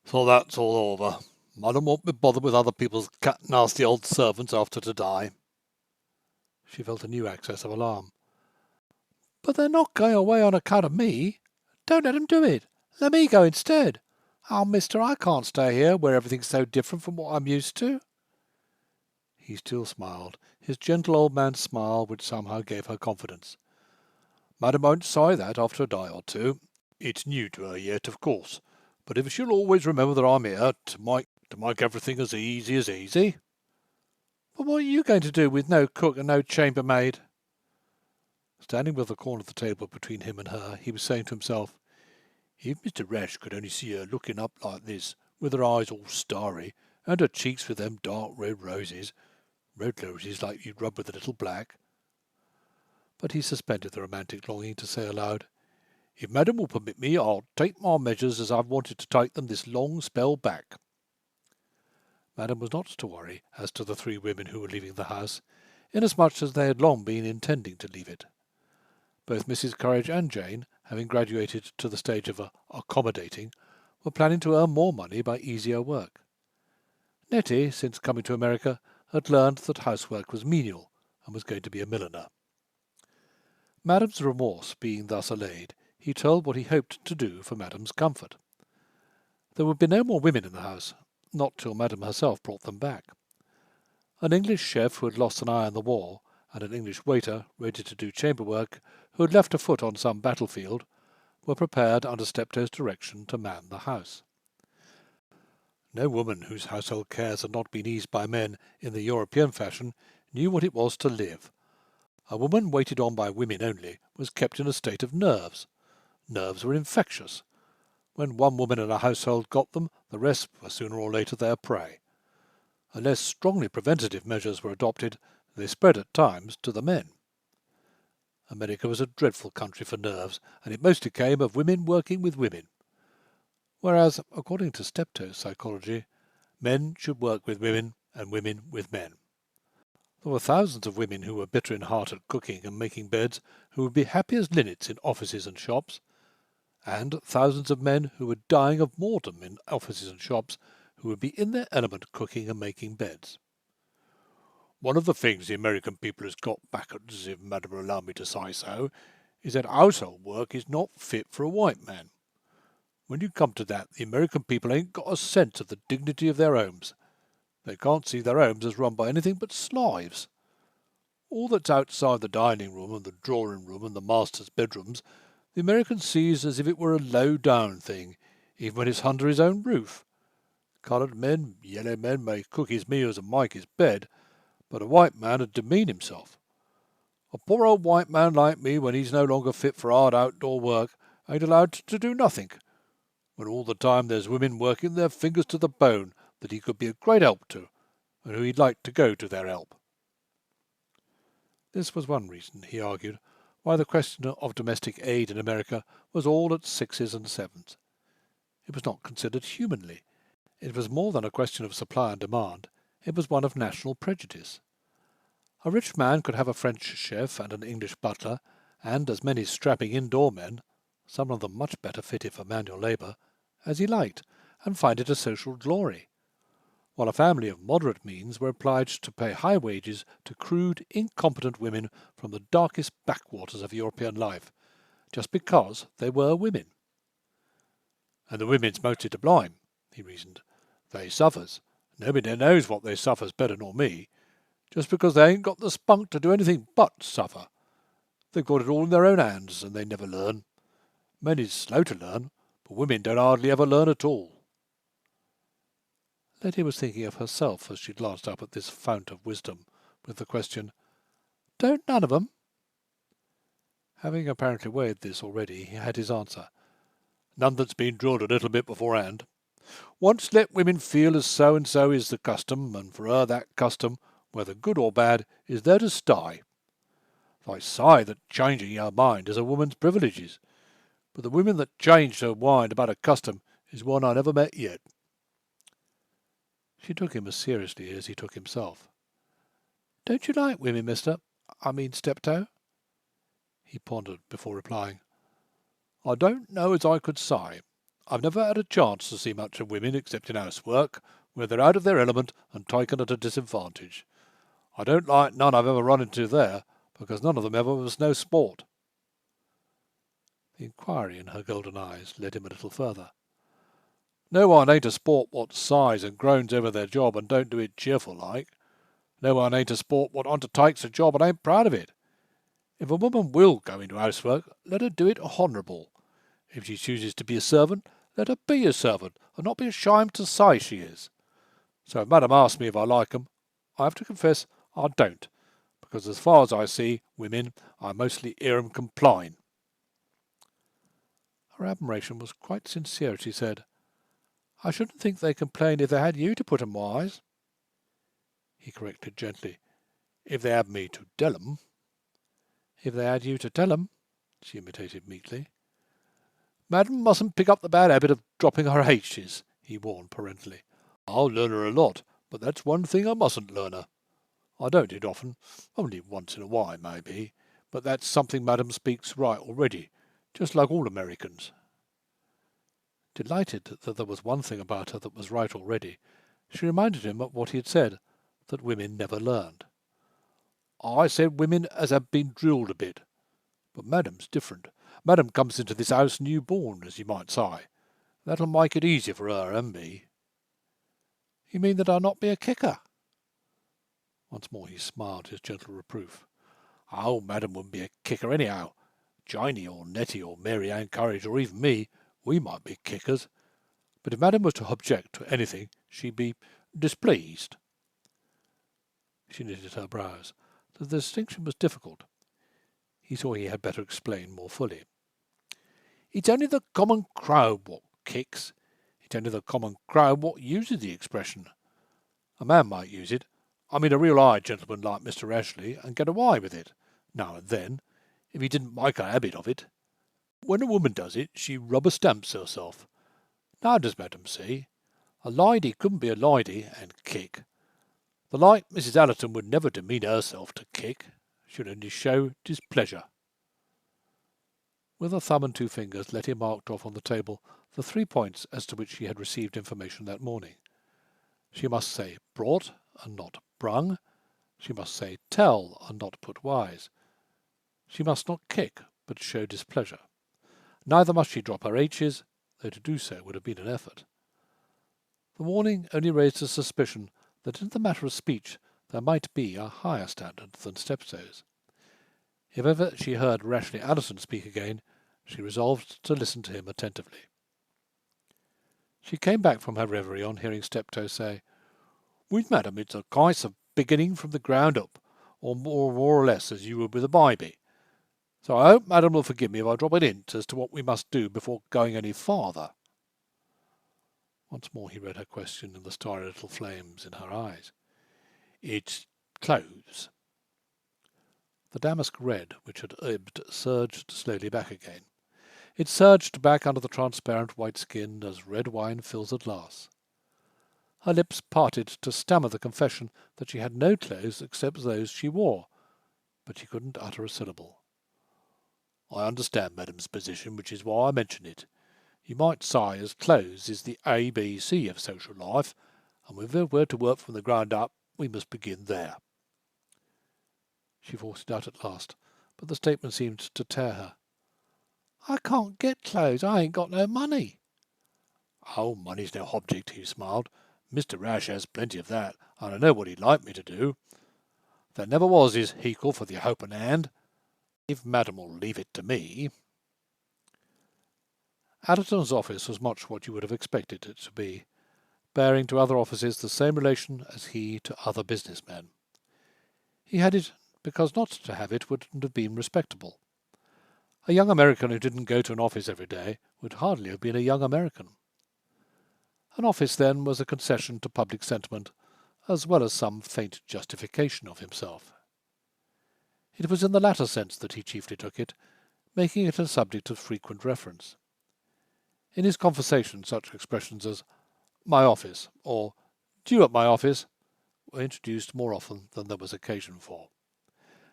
"So that's all over. Madam won't be bothered with other people's nasty old servants after to die." She felt a new access of alarm. "But they're not going away on account of me. Don't let 'em do it. Let me go instead. Oh, mister, I can't stay here where everything's so different from what I'm used to." He still smiled, his gentle old man's smile which somehow gave her confidence. "Madam won't sigh that after a day or two. It's new to her yet, of course, but if she'll always remember that I'm here to make everything as easy as easy." "But what are you going to do with no cook and no chambermaid?" Standing with the corner of the table between him and her, he was saying to himself, "If Mr. Resh could only see her looking up like this, with her eyes all starry, and her cheeks with them dark red roses like you'd rub with a little black." But he suspended the romantic longing to say aloud, "If Madam will permit me, I'll take my measures as I've wanted to take them this long spell back." Madam was not to worry as to the three women who were leaving the house, inasmuch as they had long been intending to leave it. Both Mrs. Courage and Jane, having graduated to the stage of accommodating, were planning to earn more money by easier work. Nettie, since coming to America, had learned that housework was menial, and was going to be a milliner. Madam's remorse being thus allayed, he told what he hoped to do for Madam's comfort. There would be no more women in the house, not till Madam herself brought them back. An English chef who had lost an eye in the war, and an English waiter, ready to do chamber work, who had left a foot on some battlefield, were prepared under Steptoe's direction to man the house. No woman whose household cares had not been eased by men in the European fashion knew what it was to live. A woman waited on by women only was kept in a state of nerves. Nerves were infectious. When one woman in a household got them, the rest were sooner or later their prey. Unless strongly preventative measures were adopted, they spread at times to the men. America was a dreadful country for nerves, and it mostly came of women working with women. Whereas, according to Steptoe's psychology, men should work with women and women with men. There were thousands of women who were bitter in heart at cooking and making beds, who would be happy as linnets in offices and shops, and thousands of men who were dying of boredom in offices and shops, who would be in their element cooking and making beds. One of the things the American people has got backwards, if madam will allow me to say so, is that household work is not fit for a white man. When you come to that, the American people ain't got a sense of the dignity of their homes. They can't see their homes as run by anything but slaves. All that's outside the dining room and the drawing room and the master's bedrooms, the American sees as if it were a low-down thing, even when it's under his own roof. Coloured men, yellow men may cook his meals and make his bed, but a white man would demean himself. A poor old white man like me, when he's no longer fit for hard outdoor work, ain't allowed to do nothing, when all the time there's women working their fingers to the bone that he could be a great help to, and who he'd like to go to their help. This was one reason, he argued, why the question of domestic aid in America was all at 6s and 7s. It was not considered humanly. It was more than a question of supply and demand. It was one of national prejudice. A rich man could have a French chef and an English butler, and as many strapping indoor men, some of them much better fitted for manual labour, as he liked, and find it a social glory, while a family of moderate means were obliged to pay high wages to crude, incompetent women from the darkest backwaters of European life, just because they were women. And the women's mostly to blame, he reasoned. They suffers. Nobody knows what they suffers better nor me, just because they ain't got the spunk to do anything but suffer. They've got it all in their own hands, and they never learn. Men is slow to learn, but women don't hardly ever learn at all. Letty was thinking of herself as she glanced up at this fount of wisdom, with the question, "Don't none of 'em?" Having apparently weighed this already, he had his answer. "None that's been drilled a little bit beforehand. Once let women feel as so-and-so is the custom, and for her that custom, whether good or bad, is there to stay. They say that changing her mind is a woman's privileges, but the woman that changed her mind about a custom is one I never met yet." She took him as seriously as he took himself. "Don't you like women, Steptoe?" He pondered before replying. "I don't know as I could say. I've never had a chance to see much of women except in housework, where they're out of their element and taken at a disadvantage. I don't like none I've ever run into there, because none of them ever was no sport." The inquiry in her golden eyes led him a little further. "No one ain't a sport what sighs and groans over their job and don't do it cheerful like. No one ain't a sport what undertakes a job and ain't proud of it. If a woman will go into housework, let her do it honourable. If she chooses to be a servant, let her be a servant, and not be ashamed to say she is. So if madam asks me if I like 'em, I have to confess I don't, because as far as I see women, I mostly hear 'em complain." Her admiration was quite sincere as she said, "I shouldn't think they complain if they had you to put 'em wise." He corrected gently, "If they had me to tell 'em." "If they had you to tell 'em," she imitated meekly. "Madam mustn't pick up the bad habit of dropping her H's," he warned parentally. "I'll learn her a lot, but that's one thing I mustn't learn her. I don't it often, only once in a while, maybe, but that's something madam speaks right already, just like all Americans." Delighted that there was one thing about her that was right already, she reminded him of what he had said, that women never learned. "I said women as had been drilled a bit, but madam's different. Madam comes into this house new-born, as you might say. That'll make it easier for her and me." "You mean that I'll not be a kicker?" Once more he smiled his gentle reproof. "Oh, madam wouldn't be a kicker anyhow. Janie or Nettie or Mary Ann Courage or even me, we might be kickers. But if madam was to object to anything, she'd be displeased." She knitted her brows. The distinction was difficult. He saw he had better explain more fully. "It's only the common crowd what kicks. It's only the common crowd what uses the expression. A man might use it, I mean a real high gentleman like Mr. Ashley, and get away with it, now and then, if he didn't make a habit of it. When a woman does it, she rubber stamps herself. Now does Madam see? A lady couldn't be a lady and kick. The like Mrs. Allerton would never demean herself to kick. She'd only show displeasure. With her thumb and 2 fingers, Letty marked off on the table the 3 points as to which she had received information that morning. She must say brought and not brung. She must say tell and not put wise. She must not kick but show displeasure. Neither must she drop her H's, though to do so would have been an effort. The warning only raised a suspicion that in the matter of speech there might be a higher standard than Stepstow's. If ever she heard Rashleigh Allerton speak again, she resolved to listen to him attentively. She came back from her reverie on hearing Steptoe say, "With Madam, it's a case of beginning from the ground up, or more or less as you would with a baby. So I hope Madam will forgive me if I drop a hint as to what we must do before going any farther." Once more he read her question in the starry little flames in her eyes. "It's clothes." The damask red, which had ebbed, surged slowly back again. It surged back under the transparent white skin as red wine fills a glass. Her lips parted to stammer the confession that she had no clothes except those she wore, but she couldn't utter a syllable. "I understand Madam's position, which is why I mention it. You might say as clothes is the ABC of social life, and if we're to work from the ground up, we must begin there." She forced it out at last, but the statement seemed to tear her. "I can't get clothes. I ain't got no money." "Oh, money's no object," he smiled. "Mr. Rash has plenty of that, and I know what he'd like me to do. There never was his heckle for the open hand, if Madam will leave it to me." Allerton's office was much what you would have expected it to be, bearing to other offices the same relation as he to other business men. He had it because not to have it wouldn't have been respectable. A young American who didn't go to an office every day would hardly have been a young American. An office, then, was a concession to public sentiment, as well as some faint justification of himself. It was in the latter sense that he chiefly took it, making it a subject of frequent reference. In his conversation such expressions as "my office" or "due at my office" were introduced more often than there was occasion for.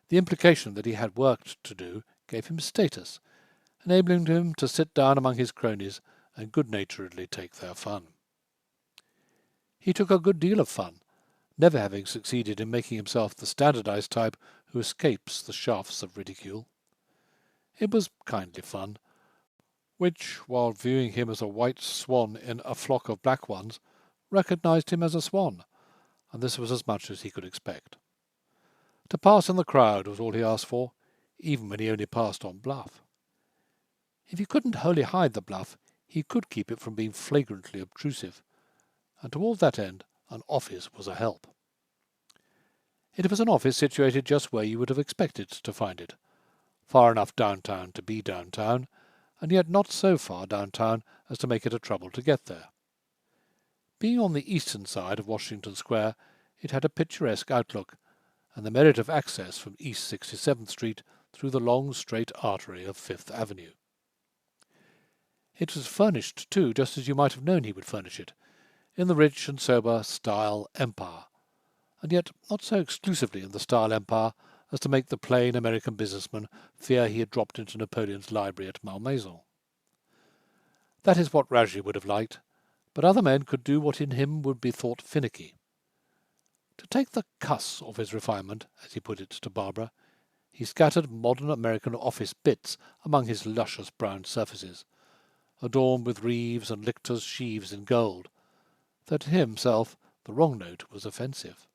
The implication that he had work to do gave him status, enabling him to sit down among his cronies and good-naturedly take their fun. He took a good deal of fun, never having succeeded in making himself the standardized type who escapes the shafts of ridicule. It was kindly fun, which, while viewing him as a white swan in a flock of black ones, recognized him as a swan, and this was as much as he could expect. To pass in the crowd was all he asked for, even when he only passed on bluff. If he couldn't wholly hide the bluff, he could keep it from being flagrantly obtrusive, and to all that end an office was a help. It was an office situated just where you would have expected to find it, far enough downtown to be downtown, and yet not so far downtown as to make it a trouble to get there. Being on the eastern side of Washington Square, it had a picturesque outlook, and the merit of access from East 67th Street through the long straight artery of Fifth Avenue. It was furnished, too, just as you might have known he would furnish it, in the rich and sober style empire, and yet not so exclusively in the style empire as to make the plain American businessman fear he had dropped into Napoleon's library at Malmaison. That is what Rashleigh would have liked, but other men could do what in him would be thought finicky. To take the cuss off his refinement, as he put it to Barbara, he scattered modern American office bits among his luscious brown surfaces, adorned with reeves and lictors' sheaves in gold, though to himself the wrong note was offensive.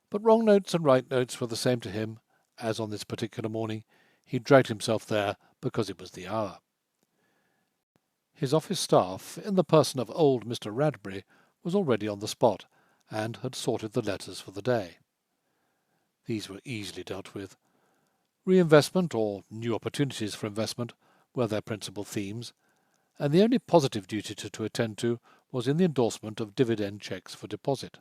But wrong notes and right notes were the same to him, as on this particular morning he dragged himself there because it was the hour. His office staff, in the person of old Mr. Radbury, was already on the spot, and had sorted the letters for the day. These were easily dealt with. Reinvestment, or new opportunities for investment, were their principal themes, and the only positive duty to attend to was in the endorsement of dividend cheques for deposit.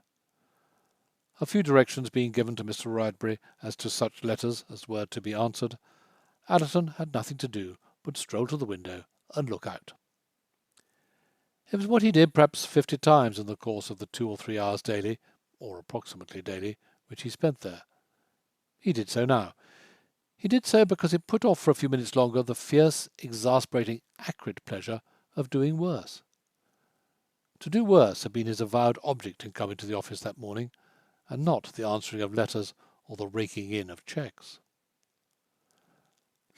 A few directions being given to Mr. Bradbury as to such letters as were to be answered, Allerton had nothing to do but stroll to the window and look out. It was what he did perhaps 50 times in the course of the 2 or 3 hours daily, or approximately daily, which he spent there. He did so now. He did so because it put off for a few minutes longer the fierce, exasperating, acrid pleasure of doing worse. To do worse had been his avowed object in coming to the office that morning, and not the answering of letters or the raking in of cheques.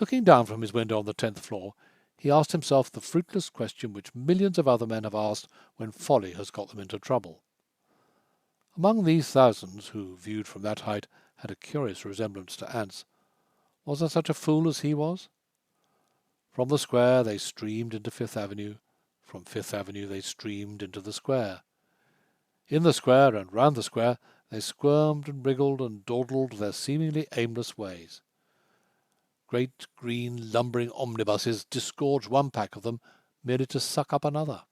Looking down from his window on the 10th floor, he asked himself the fruitless question which millions of other men have asked when folly has got them into trouble. Among these thousands, who, viewed from that height, had a curious resemblance to ants, was there such a fool as he was? From the square they streamed into Fifth Avenue. From Fifth Avenue they streamed into the square. In the square and round the square they squirmed and wriggled and dawdled their seemingly aimless ways. Great green lumbering omnibuses disgorged one pack of them merely to suck up another.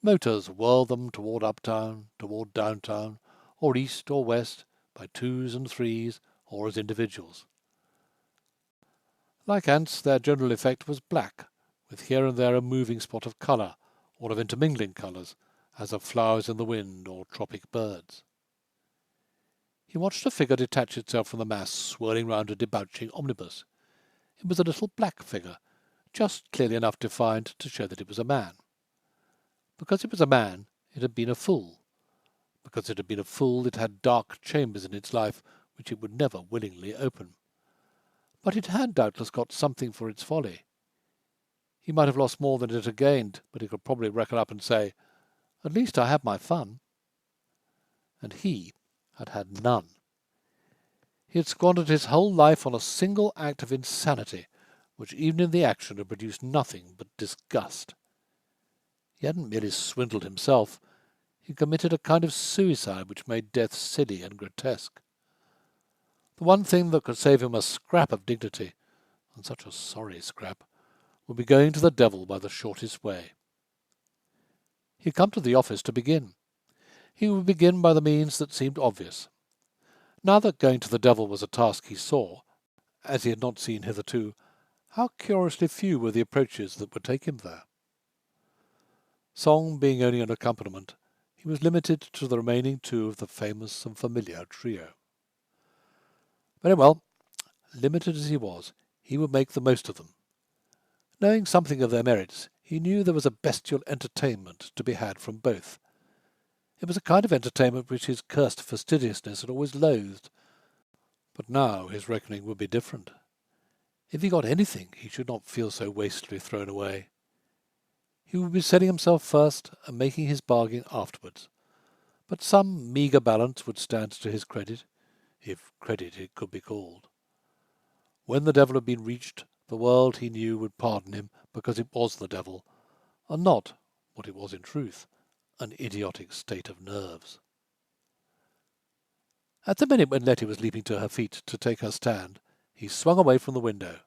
Motors whirled them toward uptown, toward downtown, or east or west, by twos and threes, or as individuals. Like ants, their general effect was black, with here and there a moving spot of colour, or of intermingling colours, as of flowers in the wind or tropic birds. He watched a figure detach itself from the mass, swirling round a debouching omnibus. It was a little black figure, just clearly enough defined to show that it was a man. Because it was a man, it had been a fool. Because it had been a fool, it had dark chambers in its life which it would never willingly open. But it had doubtless got something for its folly. He might have lost more than it had gained, but he could probably reckon up and say, "At least I had my fun." And he had had none. He had squandered his whole life on a single act of insanity, which even in the action had produced nothing but disgust. He hadn't merely swindled himself, he committed a kind of suicide which made death silly and grotesque. The one thing that could save him a scrap of dignity, and such a sorry scrap, would be going to the devil by the shortest way. He had come to the office to begin. He would begin by the means that seemed obvious. Now that going to the devil was a task he saw, as he had not seen hitherto, how curiously few were the approaches that would take him there. Song being only an accompaniment, he was limited to the remaining 2 of the famous and familiar trio. Very well, limited as he was, he would make the most of them. Knowing something of their merits, he knew there was a bestial entertainment to be had from both. It was a kind of entertainment which his cursed fastidiousness had always loathed. But now his reckoning would be different. If he got anything, he should not feel so wastefully thrown away. He would be selling himself first and making his bargain afterwards. But some meagre balance would stand to his credit, if credit it could be called. When the devil had been reached, the world, he knew, would pardon him because it was the devil, and not, what it was in truth, an idiotic state of nerves. At the minute when Letty was leaping to her feet to take her stand, he swung away from the window.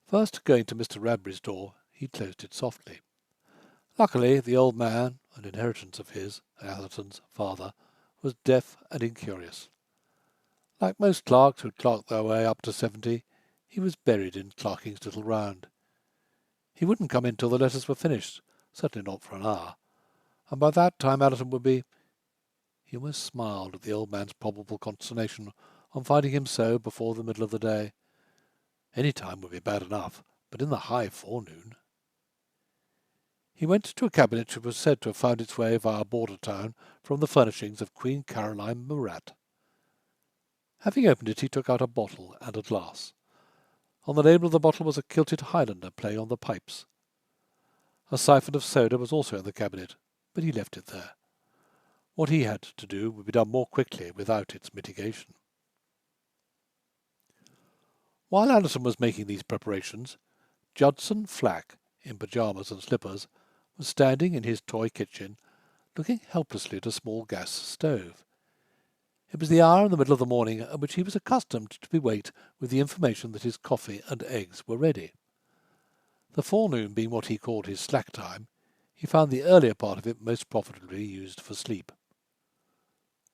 First going to Mr. Bradbury's door, he closed it softly. Luckily, the old man, an inheritance of his, Allerton's father, was deaf and incurious. Like most clerks who clerk their way up to 70, he was buried in clerking's little round. He wouldn't come in till the letters were finished, certainly not for an hour, and by that time Allerton would be— He almost smiled at the old man's probable consternation on finding him so before the middle of the day. Any time would be bad enough, but in the high forenoon. He went to a cabinet which was said to have found its way via Border Town from the furnishings of Queen Caroline Murat. Having opened it, he took out a bottle and a glass. On the label of the bottle was a kilted Highlander playing on the pipes. A siphon of soda was also in the cabinet, but he left it there. What he had to do would be done more quickly without its mitigation. While Allerton was making these preparations, Judson Flack, in pyjamas and slippers, was standing in his toy kitchen, looking helplessly at a small gas stove. It was the hour in the middle of the morning at which he was accustomed to be waked with the information that his coffee and eggs were ready. The forenoon being what he called his slack time, he found the earlier part of it most profitably used for sleep.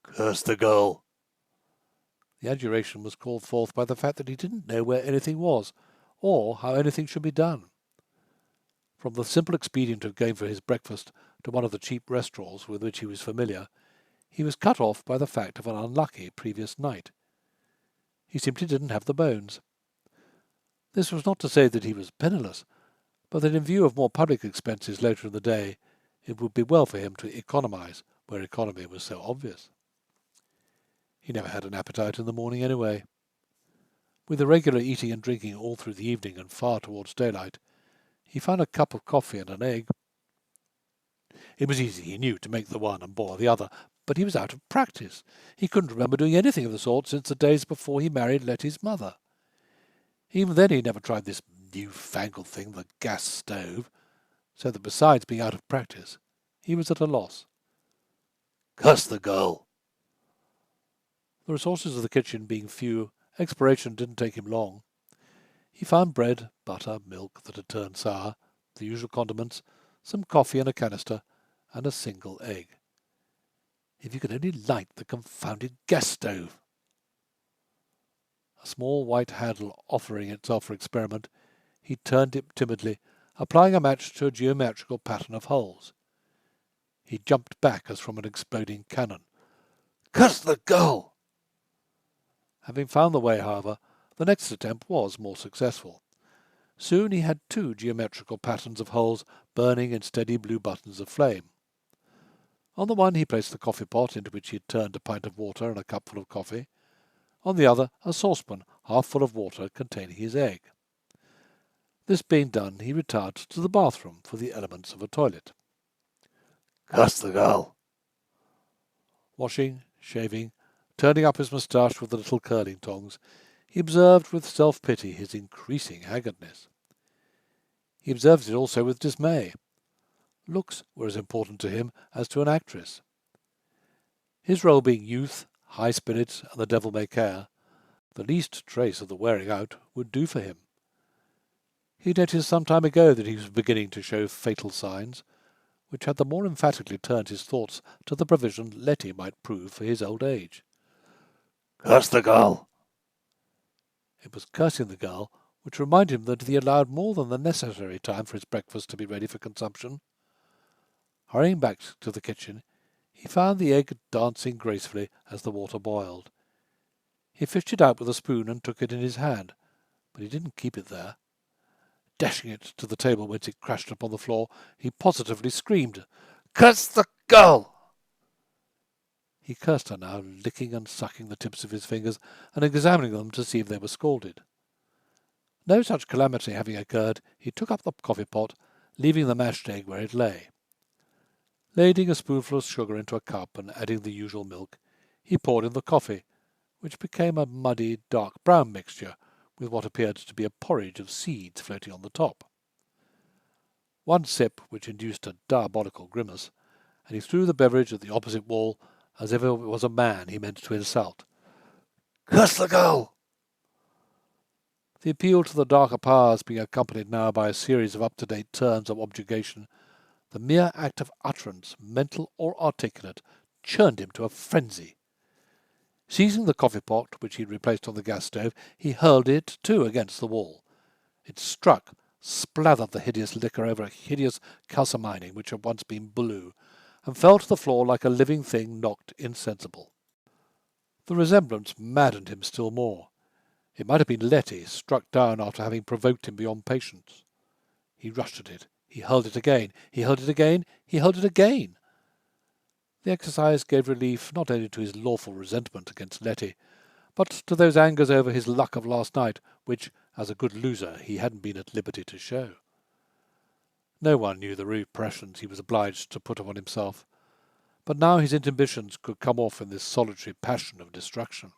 "Curse the girl!" The adjuration was called forth by the fact that he didn't know where anything was, or how anything should be done. From the simple expedient of going for his breakfast to one of the cheap restaurants with which he was familiar, he was cut off by the fact of an unlucky previous night. He simply didn't have the bones. This was not to say that he was penniless, but that in view of more public expenses later in the day, it would be well for him to economize where economy was so obvious. He never had an appetite in the morning anyway. With irregular eating and drinking all through the evening and far towards daylight, he found a cup of coffee and an egg. It was easy, he knew, to make the one and boil the other, but he was out of practice. He couldn't remember doing anything of the sort since the days before he married Letty's mother. Even then he never tried this new-fangled thing, the gas stove, so that besides being out of practice, he was at a loss. Curse the girl! The resources of the kitchen being few, exploration didn't take him long. He found bread, butter, milk that had turned sour, the usual condiments, some coffee in a canister, and a single egg. If you could only light the confounded gas stove! A small white handle offering itself for experiment, he turned it timidly, applying a match to a geometrical pattern of holes. He jumped back as from an exploding cannon. Curse the girl! Having found the way, however, the next attempt was more successful. Soon he had 2 geometrical patterns of holes burning in steady blue buttons of flame. On the one he placed the coffee pot into which he had turned a pint of water and a cupful of coffee. On the other a saucepan half full of water containing his egg. This being done, he retired to the bathroom for the elements of a toilet. Curse the girl! Washing, shaving, turning up his moustache with the little curling tongs, he observed with self-pity his increasing haggardness. He observed it also with dismay. Looks were as important to him as to an actress. His role being youth, high spirits, and the devil-may-care, the least trace of the wearing out would do for him. He noticed some time ago that he was beginning to show fatal signs, which had the more emphatically turned his thoughts to the provision Letty might prove for his old age. Curse the girl! It was cursing the girl which reminded him that he allowed more than the necessary time for his breakfast to be ready for consumption. Hurrying back to the kitchen, he found the egg dancing gracefully as the water boiled. He fished it out with a spoon and took it in his hand, but he didn't keep it there. Dashing it to the table whence it crashed upon the floor, he positively screamed, Curse the girl! He cursed her now, licking and sucking the tips of his fingers and examining them to see if they were scalded. No such calamity having occurred, he took up the coffee-pot, leaving the mashed egg where it lay. Lading a spoonful of sugar into a cup and adding the usual milk, he poured in the coffee, which became a muddy, dark brown mixture with what appeared to be a porridge of seeds floating on the top. One sip which induced a diabolical grimace, and he threw the beverage at the opposite wall as if it was a man he meant to insult. Curse the girl! The appeal to the darker powers being accompanied now by a series of up-to-date terms of objurgation, the mere act of utterance, mental or articulate, churned him to a frenzy. Seizing the coffee-pot, which he had replaced on the gas stove, he hurled it, too, against the wall. It struck, slathered the hideous liquor over a hideous calcimining which had once been blue, and fell to the floor like a living thing knocked insensible. The resemblance maddened him still more. It might have been Letty, struck down after having provoked him beyond patience. He rushed at it. He hurled it again. He hurled it again. He hurled it again. The exercise gave relief not only to his lawful resentment against Letty, but to those angers over his luck of last night, which, as a good loser, he hadn't been at liberty to show. No one knew the repressions he was obliged to put upon himself, but now his inhibitions could come off in this solitary passion of destruction.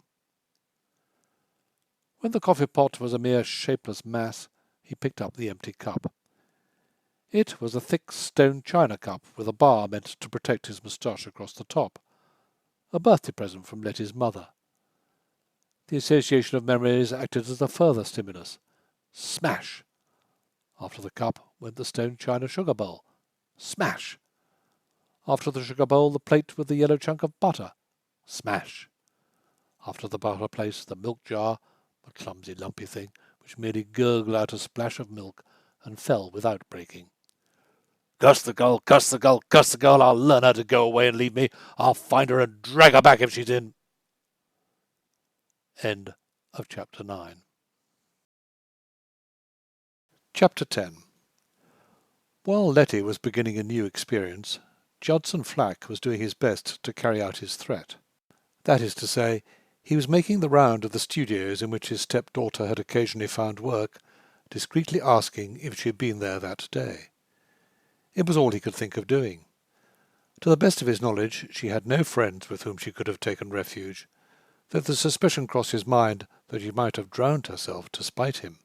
When the coffee-pot was a mere shapeless mass, he picked up the empty cup. It was a thick stone china cup with a bar meant to protect his moustache across the top, a birthday present from Letty's mother. The association of memories acted as a further stimulus. Smash! After the cup went the stone china sugar bowl. Smash! After the sugar bowl, the plate with the yellow chunk of butter. Smash! After the butter plate, the milk jar, a clumsy lumpy thing, which merely gurgled out a splash of milk and fell without breaking. Curse the girl, curse the girl, curse the girl, I'll learn her to go away and leave me. I'll find her and drag her back if she's in. End of Chapter 9. Chapter 10. While Letty was beginning a new experience, Judson Flack was doing his best to carry out his threat. That is to say, he was making the round of the studios in which his stepdaughter had occasionally found work, discreetly asking if she had been there that day. It was all he could think of doing. To the best of his knowledge, she had no friends with whom she could have taken refuge, though the suspicion crossed his mind that she might have drowned herself to spite him.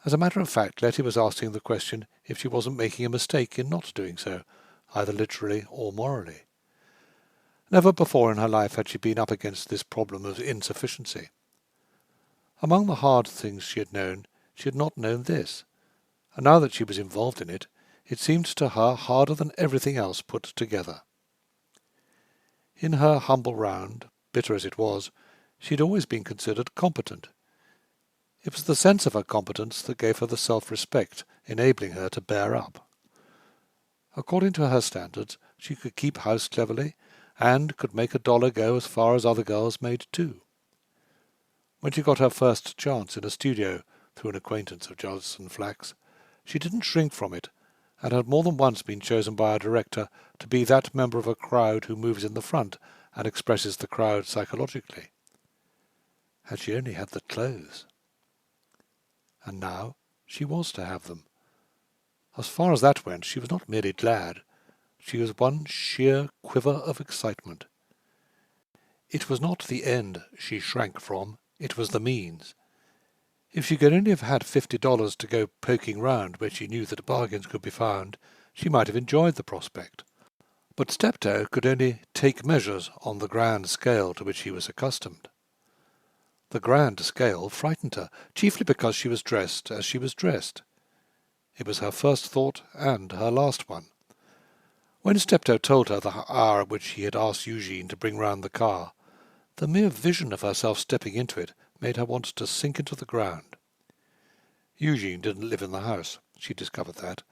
As a matter of fact, Letty was asking the question if she wasn't making a mistake in not doing so, either literally or morally. Never before in her life had she been up against this problem of insufficiency. Among the hard things she had not known this, and now that she was involved in it, it seemed to her harder than everything else put together. In her humble round, bitter as it was, she had always been considered competent. It was the sense of her competence that gave her the self-respect enabling her to bear up. According to her standards, she could keep house cleverly, and could make a dollar go as far as other girls made too. When she got her first chance in a studio through an acquaintance of Judson Flack's, she didn't shrink from it, and had more than once been chosen by a director to be that member of a crowd who moves in the front and expresses the crowd psychologically. Had she only had the clothes? And now she was to have them. As far as that went, she was not merely glad. She was one sheer quiver of excitement. It was not the end she shrank from, it was the means. If she could only have had $50 to go poking round where she knew that bargains could be found, she might have enjoyed the prospect. But Steptoe could only take measures on the grand scale to which he was accustomed. The grand scale frightened her, chiefly because she was dressed as she was dressed. It was her first thought and her last one. When Steptoe told her the hour at which he had asked Eugene to bring round the car, the mere vision of herself stepping into it made her want to sink into the ground. Eugene didn't live in the house, she discovered that,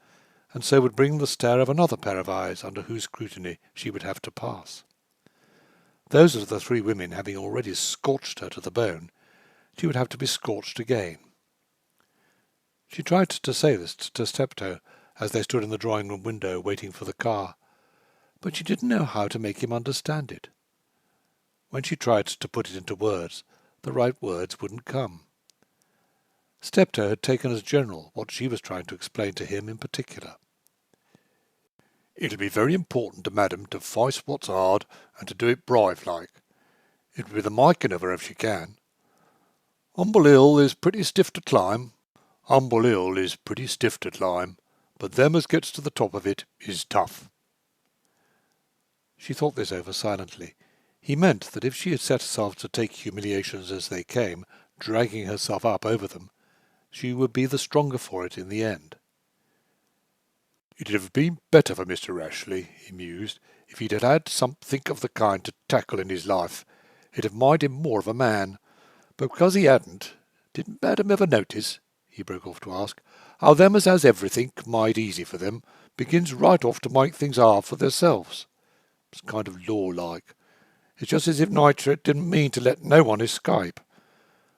and so would bring the stare of another pair of eyes under whose scrutiny she would have to pass. Those of the three women having already scorched her to the bone, she would have to be scorched again. She tried to say this to Steptoe as they stood in the drawing-room window waiting for the car, but she didn't know how to make him understand it. When she tried to put it into words, the right words wouldn't come. Steptoe had taken as general what she was trying to explain to him in particular. "It'll be very important to Madam to face what's hard and to do it brave-like. It'll be the making of her if she can. Humble Hill is pretty stiff to climb. Humble Hill is pretty stiff to climb, but them as gets to the top of it is tough." She thought this over silently. He meant that if she had set herself to take humiliations as they came, dragging herself up over them, she would be the stronger for it in the end. "It'd have been better for Mr. Ashley," he mused, "if he'd had something of the kind to tackle in his life. It'd have made him more of a man. But because he hadn't, didn't Madam ever notice," he broke off to ask, "how them as has everythink made easy for them begins right off to make things hard for theirselves? It's kind of law-like. It's just as if nature didn't mean to let no one escape.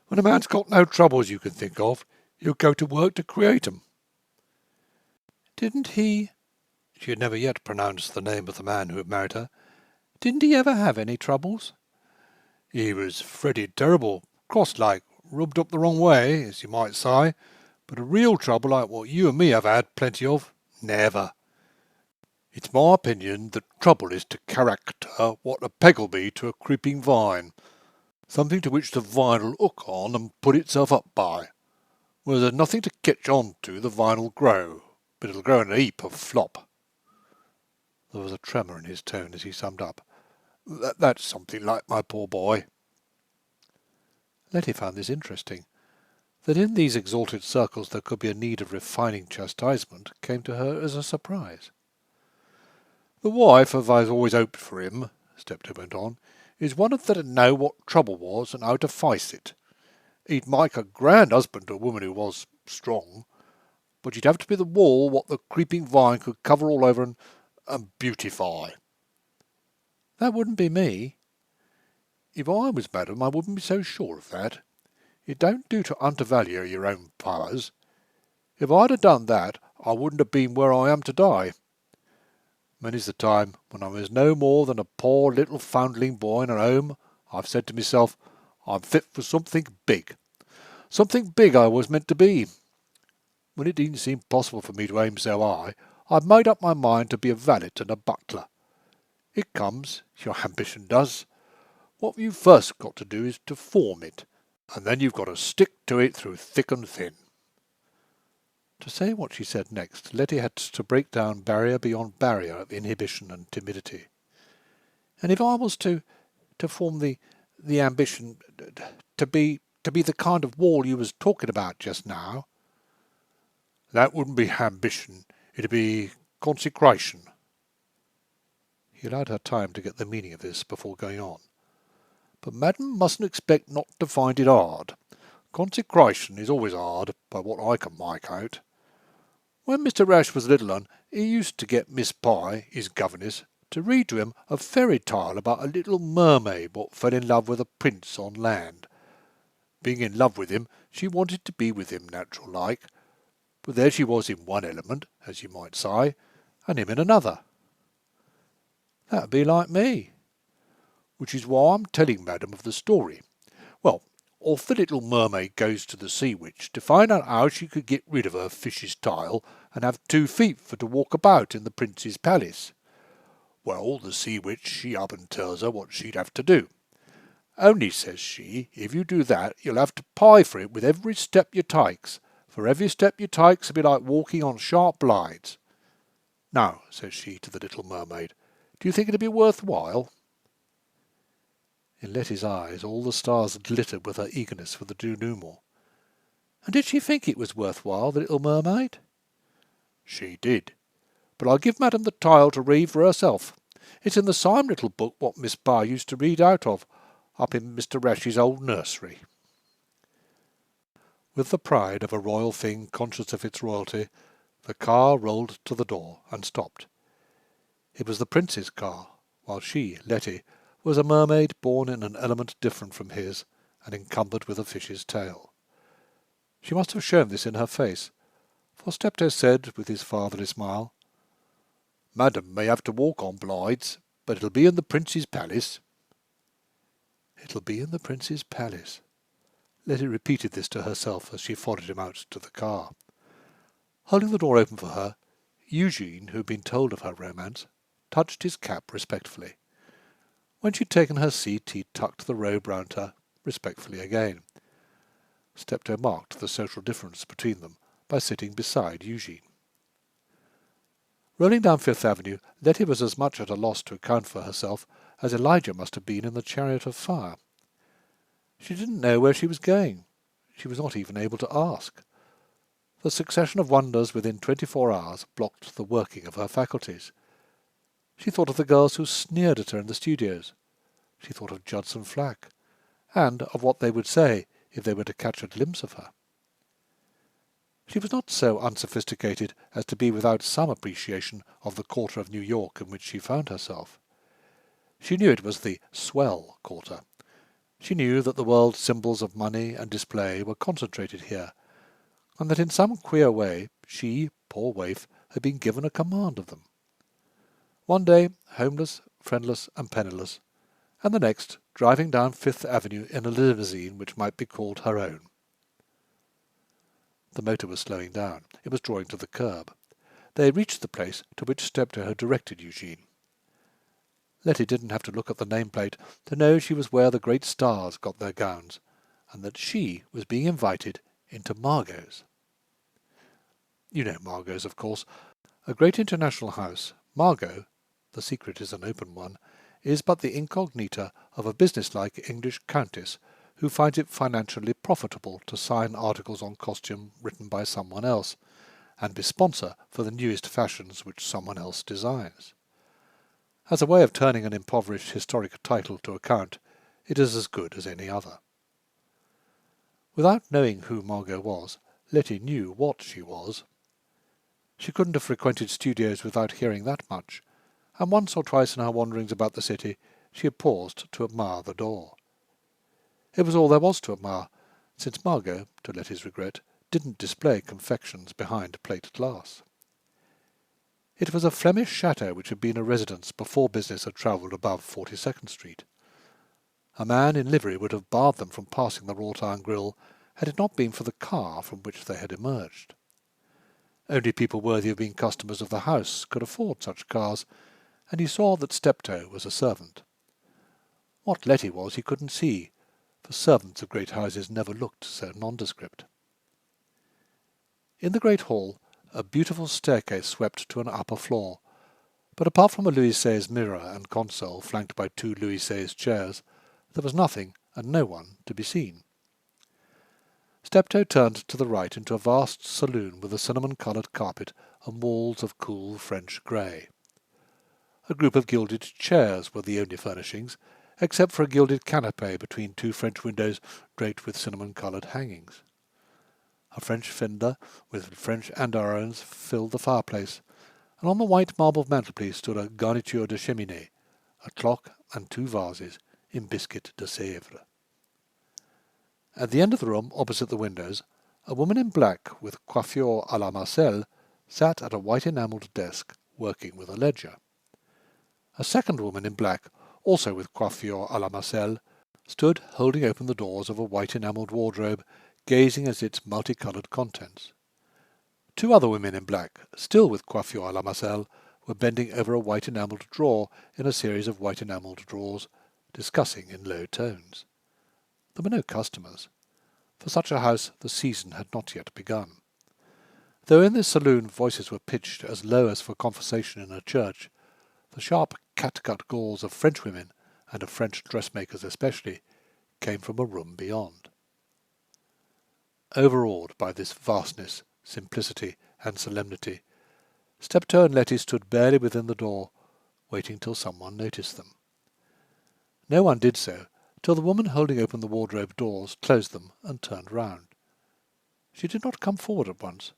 When a man's got no troubles you can think of, he'll go to work to create 'em." "Didn't he—" She had never yet pronounced the name of the man who had married her. "Didn't he ever have any troubles?" "He was fretted terrible, cross-like, rubbed up the wrong way, as you might say, but a real trouble like what you and me have had plenty of, never. It's my opinion that trouble is to character what a peg'll be to a creeping vine, something to which the vine'll hook on and put itself up by. Where there's nothing to catch on to, the vine'll grow, but it'll grow in a heap of flop." There was a tremor in his tone as he summed up. That's something like my poor boy." Letty found this interesting. That in these exalted circles there could be a need of refining chastisement came to her as a surprise. "The wife, as I've always hoped for him," Steptoe went on, "is one that'd know what trouble was and how to face it. He'd make a grand husband to a woman who was strong, but he'd have to be the wall what the creeping vine could cover all over and beautify." "That wouldn't be me." "If I was madam, I wouldn't be so sure of that. It don't do to undervalue your own powers. If I'd have done that, I wouldn't have been where I am to-day. Many's the time, when I was no more than a poor little foundling boy in a home, I've said to myself, I'm fit for something big. Something big I was meant to be. When it didn't seem possible for me to aim so high, I've made up my mind to be a valet and a butler. It comes, your ambition does. What you've first got to do is to form it, and then you've got to stick to it through thick and thin." To say what she said next, Letty had to break down barrier beyond barrier of inhibition and timidity. "And if I was to form the ambition, to be the kind of wall you was talking about just now?" "That wouldn't be ambition, it'd be consecration." He allowed her time to get the meaning of this before going on. "But madam mustn't expect not to find it hard. Consecration is always hard, by what I can make out. When Mr. Rash was a little un, he used to get Miss Pye, his governess, to read to him a fairy tale about a little mermaid what fell in love with a prince on land. Being in love with him, she wanted to be with him natural like, but there she was in one element, as you might say, and him in another." "That'd be like me." "Which is why I'm telling madam of the story. Well, off the little mermaid goes to the sea witch to find out how she could get rid of her fish's tail and have 2 feet for to walk about in the prince's palace. Well, the sea witch she up and tells her what she'd have to do. Only, says she, if you do that, you'll have to pay for it with every step you takes, for every step you takes will be like walking on sharp blades. Now, says she to the little mermaid, do you think it'd be worth while?" In Letty's eyes all the stars glittered with her eagerness for the denouement. "And did she think it was worth while, the little mermaid?" "She did. But I'll give madam the tale to read for herself. It's in the same little book what Miss Pye used to read out of, up in Mr. Rash's old nursery." With the pride of a royal thing conscious of its royalty, the car rolled to the door and stopped. It was the prince's car, while she, Letty, was a mermaid born in an element different from his, and encumbered with a fish's tail. She must have shown this in her face, for Steptoe said, with his fatherly smile, "Madam may have to walk on blides, but it'll be in the prince's palace." "It'll be in the prince's palace." Letty repeated this to herself as she followed him out to the car. Holding the door open for her, Eugene, who had been told of her romance, touched his cap respectfully. When she had taken her seat, he tucked the robe round her, respectfully again. Steptoe marked the social difference between them by sitting beside Eugene. Rolling down Fifth Avenue, Letty was as much at a loss to account for herself as Elijah must have been in the chariot of fire. She didn't know where she was going. She was not even able to ask. The succession of wonders within 24 hours blocked the working of her faculties. She thought of the girls who sneered at her in the studios. She thought of Judson Flack, and of what they would say if they were to catch a glimpse of her. She was not so unsophisticated as to be without some appreciation of the quarter of New York in which she found herself. She knew it was the swell quarter. She knew that the world's symbols of money and display were concentrated here, and that in some queer way she, poor waif, had been given a command of them. One day homeless, friendless, and penniless, and the next driving down Fifth Avenue in a limousine which might be called her own. The motor was slowing down. It was drawing to the curb. They had reached the place to which Steptoe had directed Eugene. Letty didn't have to look at the nameplate to know she was where the great stars got their gowns, and that she was being invited into Margot's. You know Margot's, of course. A great international house. Margot, the secret is an open one, is but the incognita of a businesslike English countess who finds it financially profitable to sign articles on costume written by someone else, and be sponsor for the newest fashions which someone else designs. As a way of turning an impoverished historic title to account, it is as good as any other. Without knowing who Margot was, Letty knew what she was. She couldn't have frequented studios without hearing that much, and once or twice in her wanderings about the city she had paused to admire the door. It was all there was to admire, since Margot, to Letty's regret, didn't display confections behind plate glass. It was a Flemish chateau which had been a residence before business had travelled above 42nd Street. A man in livery would have barred them from passing the wrought iron grille had it not been for the car from which they had emerged. Only people worthy of being customers of the house could afford such cars, and he saw that Steptoe was a servant. What Letty was he couldn't see, for servants of great houses never looked so nondescript. In the great hall a beautiful staircase swept to an upper floor, but apart from a Louis XVI mirror and console flanked by 2 Louis XVI chairs, there was nothing and no one to be seen. Steptoe turned to the right into a vast saloon with a cinnamon-coloured carpet and walls of cool French grey. A group of gilded chairs were the only furnishings, except for a gilded canapé between 2 French windows draped with cinnamon-coloured hangings. A French fender with French andirons filled the fireplace, and on the white marble mantelpiece stood a garniture de cheminée, a clock and 2 vases in biscuit de Sèvres. At the end of the room, opposite the windows, a woman in black with coiffure à la Marcel sat at a white enamelled desk, working with a ledger. A second woman in black, also with coiffure à la Marcel, stood holding open the doors of a white enamelled wardrobe, gazing at its multicoloured contents. 2 other women in black, still with coiffure à la Marcel, were bending over a white enamelled drawer in a series of white enamelled drawers, discussing in low tones. There were no customers. For such a house the season had not yet begun. Though in this saloon voices were pitched as low as for conversation in a church, the sharp catgut galls of French women, and of French dressmakers especially, came from a room beyond. Overawed by this vastness, simplicity, and solemnity, Steptoe and Letty stood barely within the door, waiting till someone noticed them. No one did so till the woman holding open the wardrobe doors closed them and turned round. She did not come forward at once.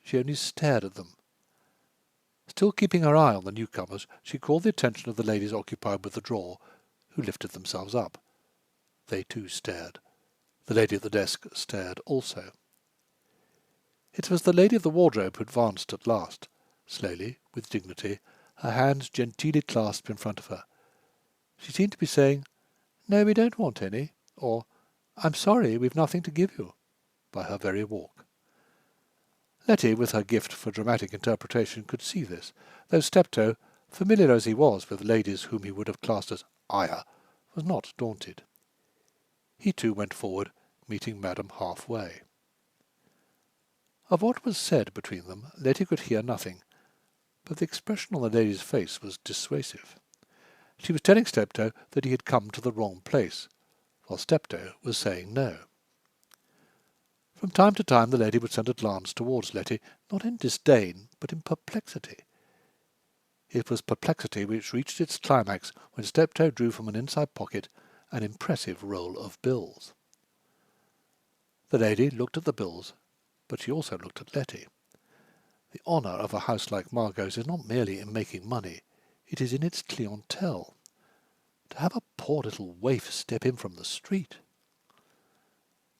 She only stared at them. Still keeping her eye on the newcomers, she called the attention of the ladies occupied with the drawer, who lifted themselves up. They too stared. The lady at the desk stared also. It was the lady of the wardrobe who advanced at last, slowly, with dignity, her hands genteelly clasped in front of her. She seemed to be saying, "No, we don't want any," or "I'm sorry, we've nothing to give you," by her very walk. Letty, with her gift for dramatic interpretation, could see this, though Steptoe, familiar as he was with ladies whom he would have classed as "ayah," was not daunted. He too went forward, meeting Madame half-way. Of what was said between them, Letty could hear nothing, but the expression on the lady's face was dissuasive. She was telling Steptoe that he had come to the wrong place, while Steptoe was saying no. From time to time the lady would send a glance towards Letty, not in disdain, but in perplexity. It was perplexity which reached its climax when Steptoe drew from an inside pocket an impressive roll of bills. The lady looked at the bills, but she also looked at Letty. The honour of a house like Margot's is not merely in making money, it is in its clientele. To have a poor little waif step in from the street!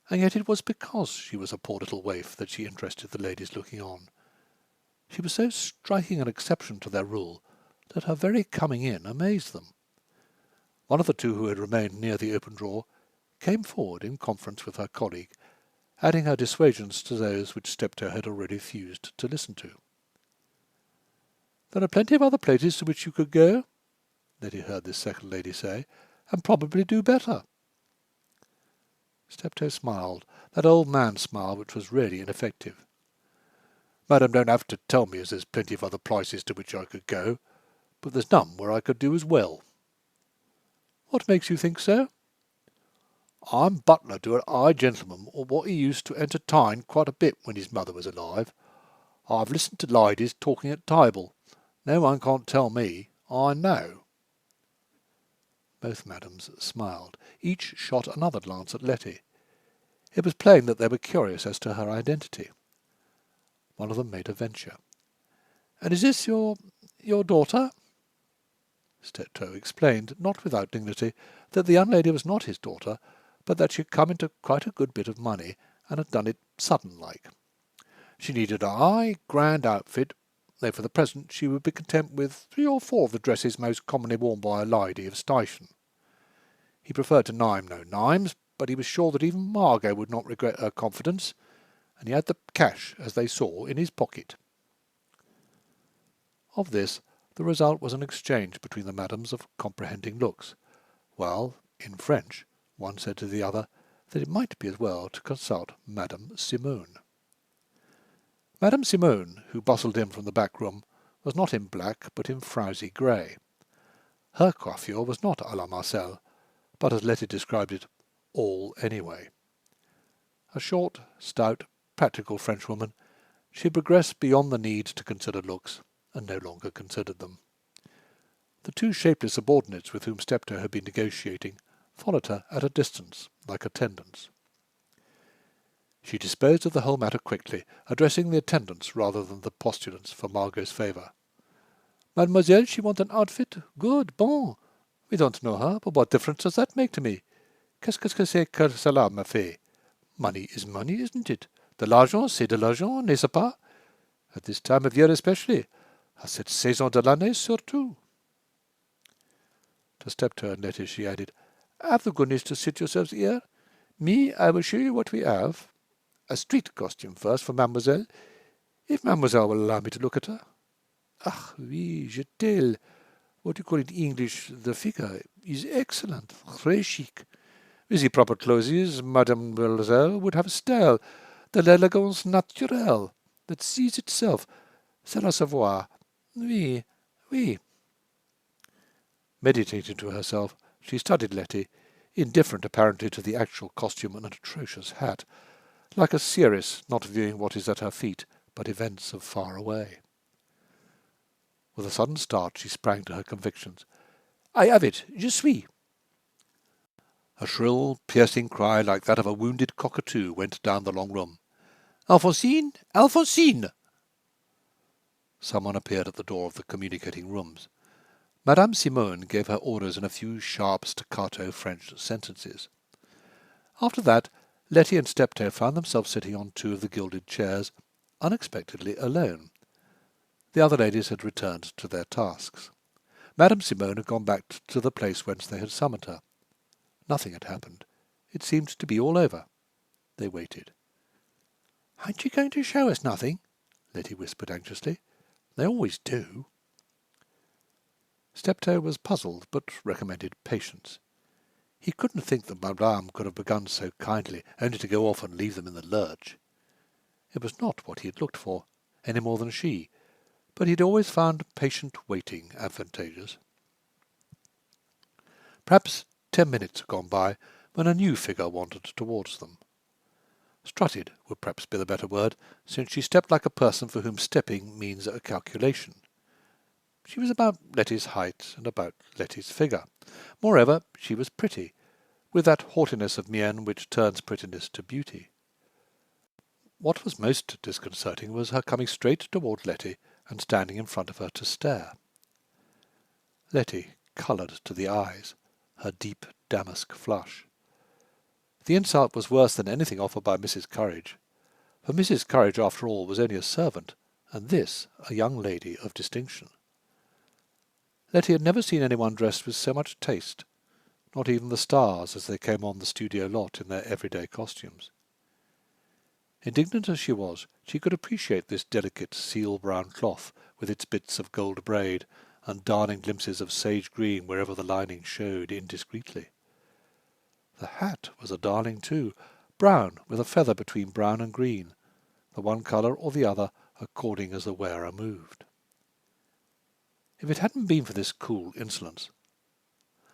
And yet it was because she was a poor little waif that she interested the ladies looking on. She was so striking an exception to their rule that her very coming in amazed them. One of the 2 who had remained near the open drawer came forward in conference with her colleague, adding her dissuasions to those which Steptoe had already refused to listen to. "There are plenty of other places to which you could go," Letty heard this second lady say, "and probably do better." Steptoe smiled, that old man's smile which was really ineffective. "Madam don't have to tell me as there's plenty of other places to which I could go, but there's none where I could do as well." "What makes you think so?" I'm butler to an high gentleman, or what he used to entertain quite a bit when his mother was alive. I've listened to ladies talking at table. No one can't tell me. I know." Both madams smiled. Each shot another glance at Letty. It was plain that they were curious as to her identity. One of them made a venture. "And is this your daughter?" Steptoe explained, not without dignity, that the young lady was not his daughter, but that she had come into quite a good bit of money, and had done it sudden-like. She needed a high, grand outfit, though for the present she would be content with 3 or 4 of the dresses most commonly worn by a lady of station. He preferred to name no names, but he was sure that even Margot would not regret her confidence, and he had the cash, as they saw, in his pocket. Of this, the result was an exchange between the madams of comprehending looks, while, in French, one said to the other that it might be as well to consult Madame Simone. Madame Simone, who bustled in from the back room, was not in black, but in frowsy grey. Her coiffure was not à la Marcel, but, as Letty described it, all anyway. A short, stout, practical Frenchwoman, she had progressed beyond the need to consider looks, and no longer considered them. The 2 shapely subordinates with whom Steptoe had been negotiating followed her at a distance, like attendants. She disposed of the whole matter quickly, addressing the attendants rather than the postulants for Margot's favour. "Mademoiselle, she wants an outfit? Good, bon. We don't know her, but what difference does that make to me? Qu'est-ce que c'est que cela, ma fille? Money is money, isn't it? De l'argent, c'est de l'argent, n'est-ce pas? At this time of year especially, à cette saison de l'année surtout." To Steptoe and Letty she added, "Have the goodness to sit yourselves here. Me, I will show you what we have. A street costume first for mademoiselle, if mademoiselle will allow me to look at her. Ah, oui, je tell. What you call in English, the figure is excellent, très chic. With the proper clothes, mademoiselle would have a style, de l'élégance naturelle, that sees itself. C'est la savoir. Oui, oui." Meditating to herself, she studied Letty, indifferent apparently to the actual costume and an atrocious hat, like a seeress not viewing what is at her feet, but events of far away. With a sudden start she sprang to her convictions. "I have it! Je suis!" A shrill, piercing cry like that of a wounded cockatoo went down the long room. "Alphonsine! Alphonsine!" Someone appeared at the door of the communicating rooms. Madame Simone gave her orders in a few sharp staccato French sentences. After that, Letty and Steptoe found themselves sitting on 2 of the gilded chairs, unexpectedly alone. The other ladies had returned to their tasks. Madame Simone had gone back to the place whence they had summoned her. Nothing had happened. It seemed to be all over. They waited. "Aren't you going to show us nothing?" Letty whispered anxiously. "They always do." Steptoe was puzzled, but recommended patience. He couldn't think that Madame could have begun so kindly, only to go off and leave them in the lurch. It was not what he had looked for, any more than she, but he had always found patient waiting advantageous. Perhaps 10 minutes had gone by when a new figure wandered towards them. Strutted would perhaps be the better word, since she stepped like a person for whom stepping means a calculation. She was about Letty's height and about Letty's figure. Moreover, she was pretty, with that haughtiness of mien which turns prettiness to beauty. What was most disconcerting was her coming straight toward Letty and standing in front of her to stare. Letty coloured to the eyes, her deep damask flush. The insult was worse than anything offered by Mrs. Courage, for Mrs. Courage, after all, was only a servant, and this a young lady of distinction. Letty had never seen anyone dressed with so much taste, not even the stars as they came on the studio lot in their everyday costumes. Indignant as she was, she could appreciate this delicate seal-brown cloth with its bits of gold braid and darling glimpses of sage green wherever the lining showed indiscreetly. The hat was a darling too, brown with a feather between brown and green, the one colour or the other according as the wearer moved. If it hadn't been for this cool insolence,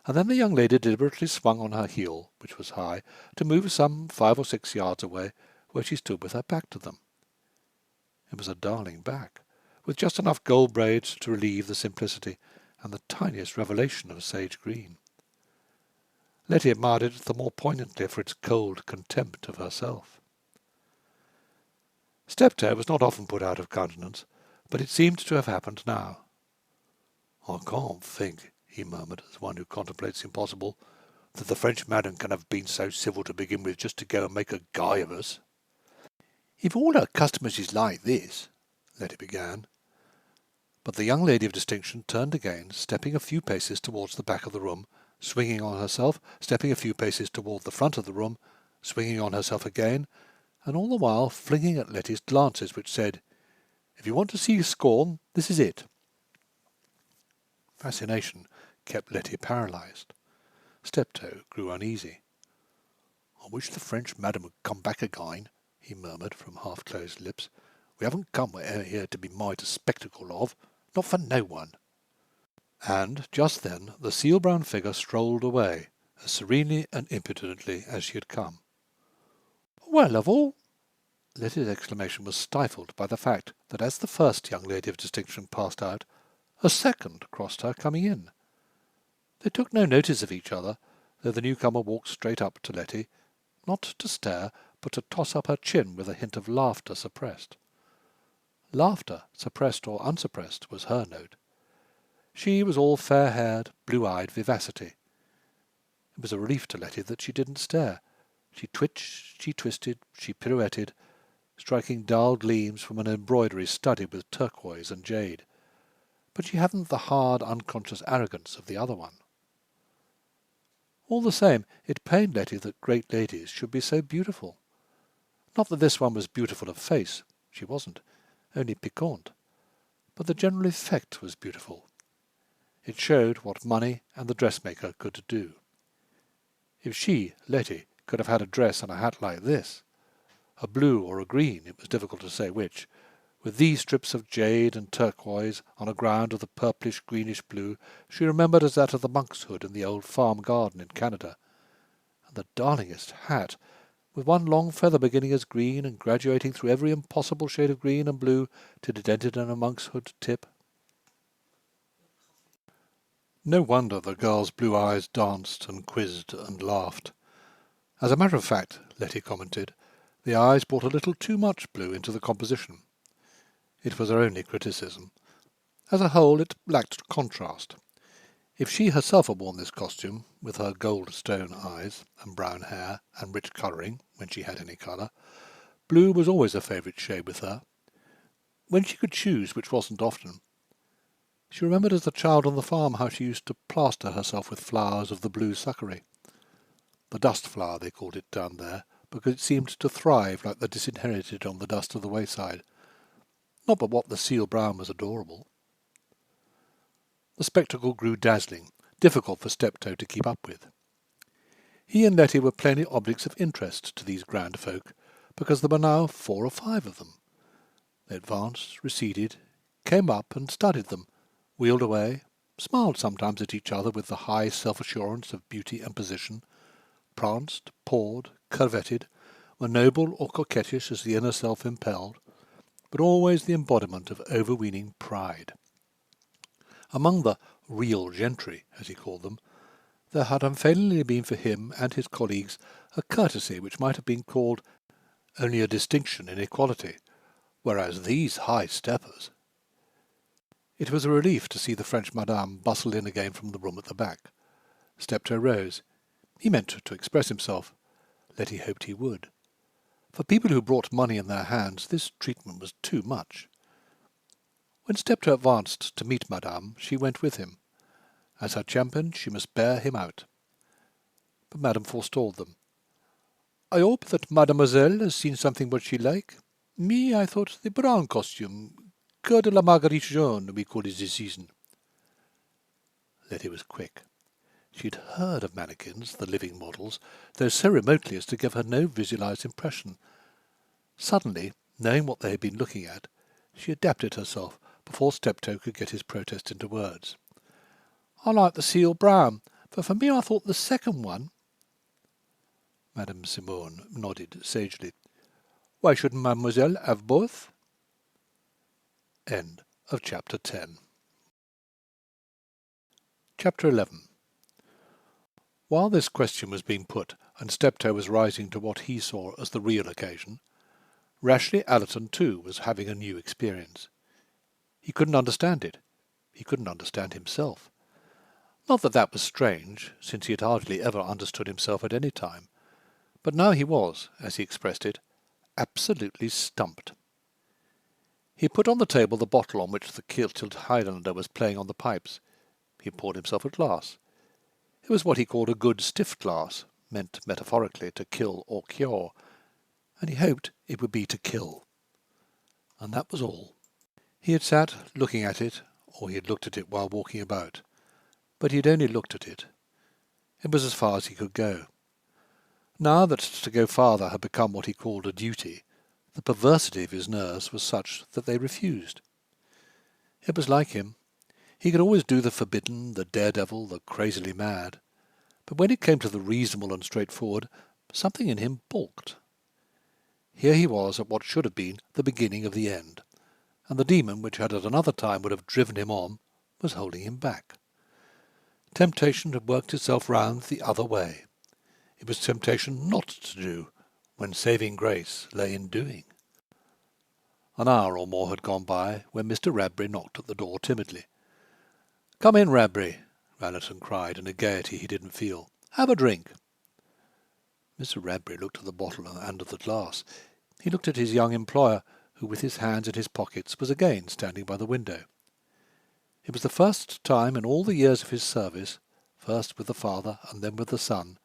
and then the young lady deliberately swung on her heel, which was high, to move some 5 or 6 yards away, where she stood with her back to them. It was a darling back, with just enough gold braids to relieve the simplicity, and the tiniest revelation of sage green. Letty admired it the more poignantly for its cold contempt of herself. Steptoe was not often put out of countenance, but it seemed to have happened now. "I can't think," he murmured, as one who contemplates the impossible, "that the French madam can have been so civil to begin with, just to go and make a guy of us." "If all her customers is like this," Letty began. But the young lady of distinction turned again, stepping a few paces towards the back of the room, swinging on herself, stepping a few paces toward the front of the room, swinging on herself again, and all the while flinging at Letty's glances which said, "If you want to see scorn, this is it." Fascination kept Letty paralysed. Steptoe grew uneasy. "I wish the French madam would come back again," he murmured from half-closed lips. "We haven't come here to be made a spectacle of, not for no one." And just then the seal-brown figure strolled away, as serenely and impudently as she had come. "Well, of all—" Letty's exclamation was stifled by the fact that as the first young lady of distinction passed out, a second crossed her coming in. They took no notice of each other, though the newcomer walked straight up to Letty, not to stare, but to toss up her chin with a hint of laughter suppressed. Laughter, suppressed or unsuppressed, was her note. She was all fair-haired, blue-eyed vivacity. It was a relief to Letty that she didn't stare. She twitched, she twisted, she pirouetted, striking dull gleams from an embroidery studded with turquoise and jade. But she hadn't the hard, unconscious arrogance of the other one. All the same, it pained Letty that great ladies should be so beautiful. Not that this one was beautiful of face, she wasn't, only piquant, but the general effect was beautiful. It showed what money and the dressmaker could do. If she, Letty, could have had a dress and a hat like this, a blue or a green, it was difficult to say which, with these strips of jade and turquoise on a ground of the purplish greenish blue she remembered as that of the monk's hood in the old farm garden in Canada, and the darlingest hat, with one long feather beginning as green and graduating through every impossible shade of green and blue till it ended in a monk's hood tip. No wonder the girl's blue eyes danced and quizzed and laughed. As a matter of fact, Letty commented, the eyes brought a little too much blue into the composition. It was her only criticism. As a whole, it lacked contrast. If she herself had worn this costume, with her gold stone eyes and brown hair and rich colouring, when she had any colour, blue was always a favourite shade with her. When she could choose, which wasn't often, she remembered as a child on the farm how she used to plaster herself with flowers of the blue succory. The dust flower, they called it down there, because it seemed to thrive like the disinherited on the dust of the wayside. Not but what the seal brown was adorable. The spectacle grew dazzling, difficult for Steptoe to keep up with. He and Letty were plainly objects of interest to these grand folk, because there were now 4 or 5 of them. They advanced, receded, came up and studied them, wheeled away, smiled sometimes at each other with the high self-assurance of beauty and position, pranced, pawed, curvetted, were noble or coquettish as the inner self impelled, but always the embodiment of overweening pride. Among the real gentry, as he called them, there had unfailingly been for him and his colleagues a courtesy which might have been called only a distinction in equality, whereas these high-steppers— It was a relief to see the French madame bustle in again from the room at the back. Steptoe rose. He meant to express himself. Letty hoped he would. For people who brought money in their hands, this treatment was too much. When Steptoe advanced to meet Madame, she went with him. As her champion, she must bear him out. But Madame forestalled them. "I hope that Mademoiselle has seen something what she like. Me, I thought the brown costume, Cœur de la Marguerite jaune, we call it this season." Letty was quick. She had heard of mannequins, the living models, though so remotely as to give her no visualized impression. Suddenly, knowing what they had been looking at, she adapted herself before Steptoe could get his protest into words. "I like the seal brown, But for me I thought the second one—" Madame Simone nodded sagely. "Why shouldn't mademoiselle have both?" End of chapter 10. Chapter 11. While this question was being put, and Steptoe was rising to what he saw as the real occasion, Rashleigh Allerton too was having a new experience. He couldn't understand it. He couldn't understand himself. Not that that was strange, since he had hardly ever understood himself at any time, but now he was, as he expressed it, absolutely stumped. He put on the table the bottle on which the kilted Highlander was playing on the pipes. He poured himself a glass. It was what he called a good stiff glass, meant metaphorically to kill or cure, and he hoped it would be to kill. And that was all. He had sat looking at it, or he had looked at it while walking about, but he had only looked at it. It was as far as he could go. Now that to go farther had become what he called a duty, the perversity of his nerves was such that they refused. It was like him. He could always do the forbidden, the daredevil, the crazily mad, but when it came to the reasonable and straightforward, something in him balked. Here he was at what should have been the beginning of the end, and the demon which at another time would have driven him on was holding him back. Temptation had worked itself round the other way. It was temptation not to do, when saving grace lay in doing. An hour or more had gone by when Mr. Radbury knocked at the door timidly. "Come in, Radbury," Allerton cried in a gaiety he didn't feel. "Have a drink." Mr. Radbury looked at the bottle and at the glass. He looked at his young employer, who with his hands in his pockets was again standing by the window. It was the first time in all the years of his service, first with the father and then with the son,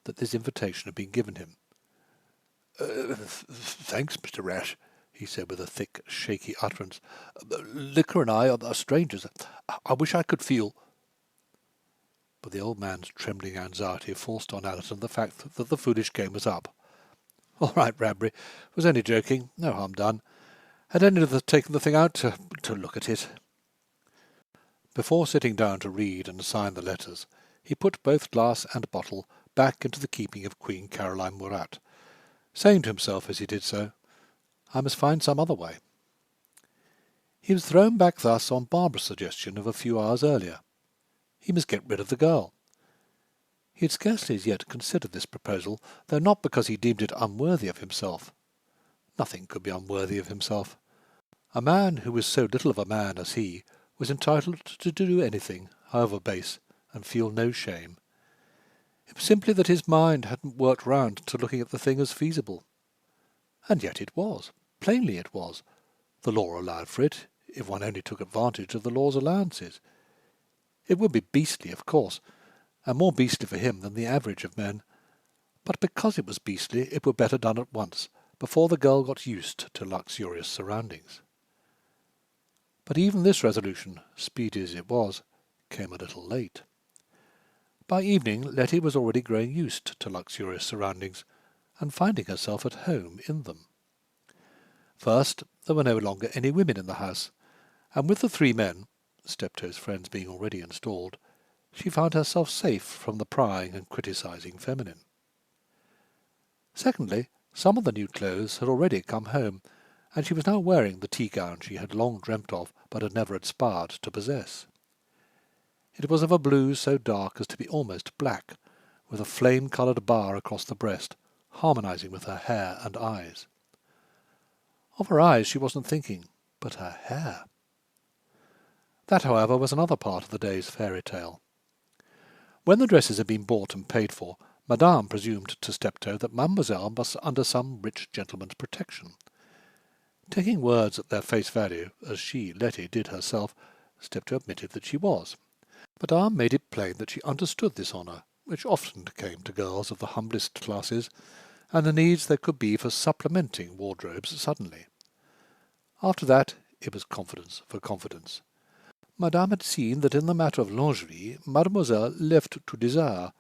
that this invitation had been given him. "Thanks, Mr. Rash," he said with a thick, shaky utterance. "Liquor and I are strangers. I wish I could feel—" But the old man's trembling anxiety forced on Allerton the fact that the foolish game was up. "All right, Radbury. Was only joking. No harm done. Had only taken the thing out to look at it." Before sitting down to read and sign the letters, he put both glass and bottle back into the keeping of Queen Caroline Murat, saying to himself as he did so, "I must find some other way." He was thrown back thus on Barbara's suggestion of a few hours earlier. He must get rid of the girl. He had scarcely as yet considered this proposal, though not because he deemed it unworthy of himself. Nothing could be unworthy of himself. A man who was so little of a man as he was entitled to do anything, however base, and feel no shame. It was simply that his mind hadn't worked round to looking at the thing as feasible. And yet it was. Plainly it was. The law allowed for it, if one only took advantage of the law's allowances. It would be beastly, of course, and more beastly for him than the average of men. But because it was beastly, it were better done at once, before the girl got used to luxurious surroundings. But even this resolution, speedy as it was, came a little late. By evening Letty was already growing used to luxurious surroundings, and finding herself at home in them. First, there were no longer any women in the house, and with the three men, Steptoe's friends being already installed, she found herself safe from the prying and criticising feminine. Secondly, some of the new clothes had already come home, and she was now wearing the tea-gown she had long dreamt of but had never aspired to possess. It was of a blue so dark as to be almost black, with a flame-coloured bar across the breast, harmonizing with her hair and eyes. Of her eyes she wasn't thinking, but her hair. That, however, was another part of the day's fairy tale. When the dresses had been bought and paid for, Madame presumed to Steptoe that Mademoiselle was under some rich gentleman's protection. Taking words at their face value, as she, Letty, did herself, Steptoe admitted that she was. Madame made it plain that she understood this honour, which often came to girls of the humblest classes, and the needs there could be for supplementing wardrobes suddenly. After that it was confidence for confidence. Madame had seen that in the matter of lingerie Mademoiselle left to desire,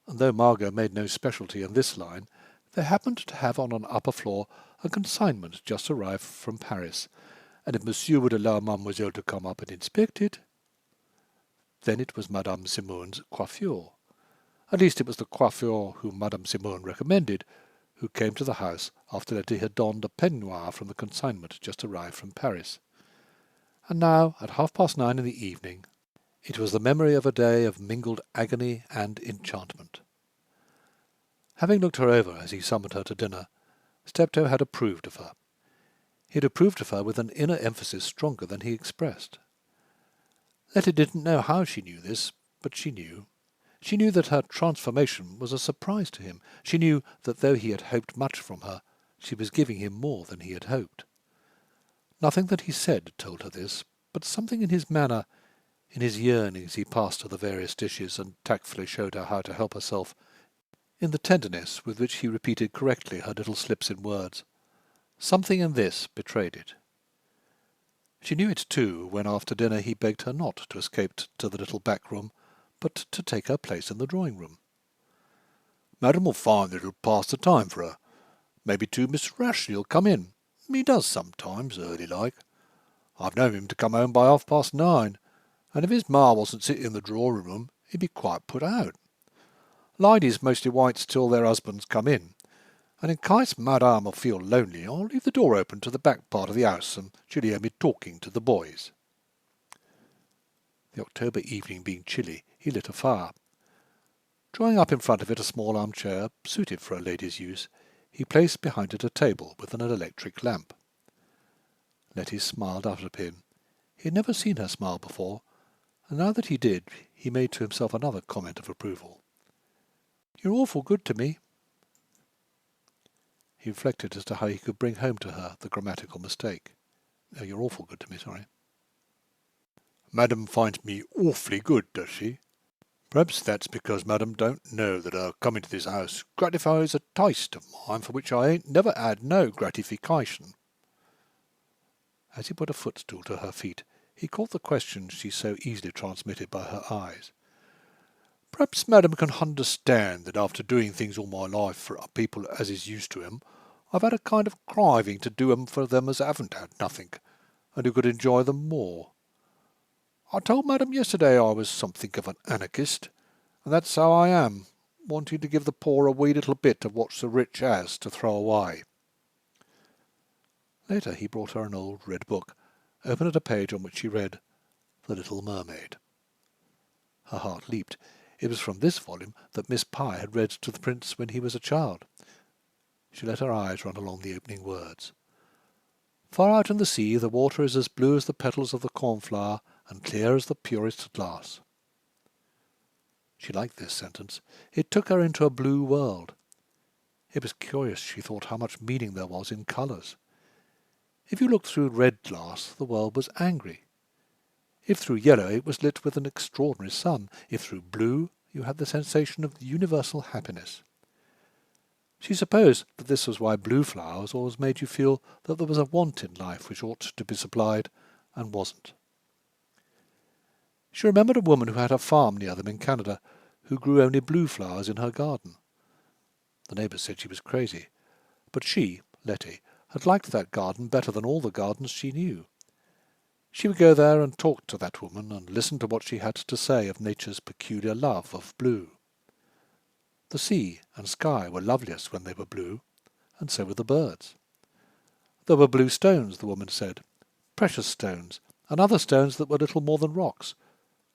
and though Margot made no specialty in this line, they happened to have on an upper floor a consignment just arrived from Paris, and if Monsieur would allow Mademoiselle to come up and inspect it— Then it was Madame Simone's coiffure. At least it was the coiffure whom Madame Simone recommended, who came to the house after Letty had donned a peignoir from the consignment just arrived from Paris. And now, at 9:30 in the evening, it was the memory of a day of mingled agony and enchantment. Having looked her over as he summoned her to dinner, Steptoe had approved of her. He had approved of her with an inner emphasis stronger than he expressed. Letty didn't know how she knew this, but she knew. She knew that her transformation was a surprise to him. She knew that though he had hoped much from her, she was giving him more than he had hoped. Nothing that he said told her this, but something in his manner, in his yearning as he passed her the various dishes and tactfully showed her how to help herself, in the tenderness with which he repeated correctly her little slips in words. Something in this betrayed it. She knew it too when after dinner he begged her not to escape to the little back room, but to take her place in the drawing-room. "Madam will find that it'll pass the time for her. Maybe too Mr. Rashleigh'll come in. He does sometimes, early like. I've known him to come home by 9:30, and if his ma wasn't sitting in the drawing-room, he'd be quite put out. Ladies mostly waits till their husbands come in, and in case Madam'll feel lonely, I'll leave the door open to the back part of the house, and she'll hear me talking to the boys." The October evening being chilly, he lit a fire. Drawing up in front of it a small armchair, suited for a lady's use, he placed behind it a table with an electric lamp. Letty smiled up at him. He had never seen her smile before, and now that he did, he made to himself another comment of approval. "You're awful good to me." He reflected as to how he could bring home to her the grammatical mistake. "No, you're awful good to me, sorry." "Madam finds me awfully good, does she? Perhaps that's because Madam don't know that her coming to this house gratifies a taste of mine for which I ain't never had no gratification." As he put a footstool to her feet, he caught the question she so easily transmitted by her eyes. "Perhaps Madam can understand that after doing things all my life for people as is used to 'em, I've had a kind of craving to do 'em for them as haven't had nothing, and who could enjoy them more. I told Madam yesterday I was something of an anarchist, and that's how I am, wanting to give the poor a wee little bit of what the rich has to throw away." Later he brought her an old red book, opened at a page on which she read The Little Mermaid. Her heart leaped. It was from this volume that Miss Pye had read to the prince when he was a child. She let her eyes run along the opening words. "Far out in the sea the water is as blue as the petals of the cornflower and clear as the purest glass." She liked this sentence. It took her into a blue world. It was curious, she thought, how much meaning there was in colours. If you looked through red glass, the world was angry. If through yellow, it was lit with an extraordinary sun. If through blue, you had the sensation of universal happiness. She supposed that this was why blue flowers always made you feel that there was a want in life which ought to be supplied and wasn't. She remembered a woman who had a farm near them in Canada, who grew only blue flowers in her garden. The neighbours said she was crazy, but she, Letty, had liked that garden better than all the gardens she knew. She would go there and talk to that woman and listen to what she had to say of nature's peculiar love of blue. The sea and sky were loveliest when they were blue, and so were the birds. There were blue stones, the woman said, precious stones, and other stones that were little more than rocks,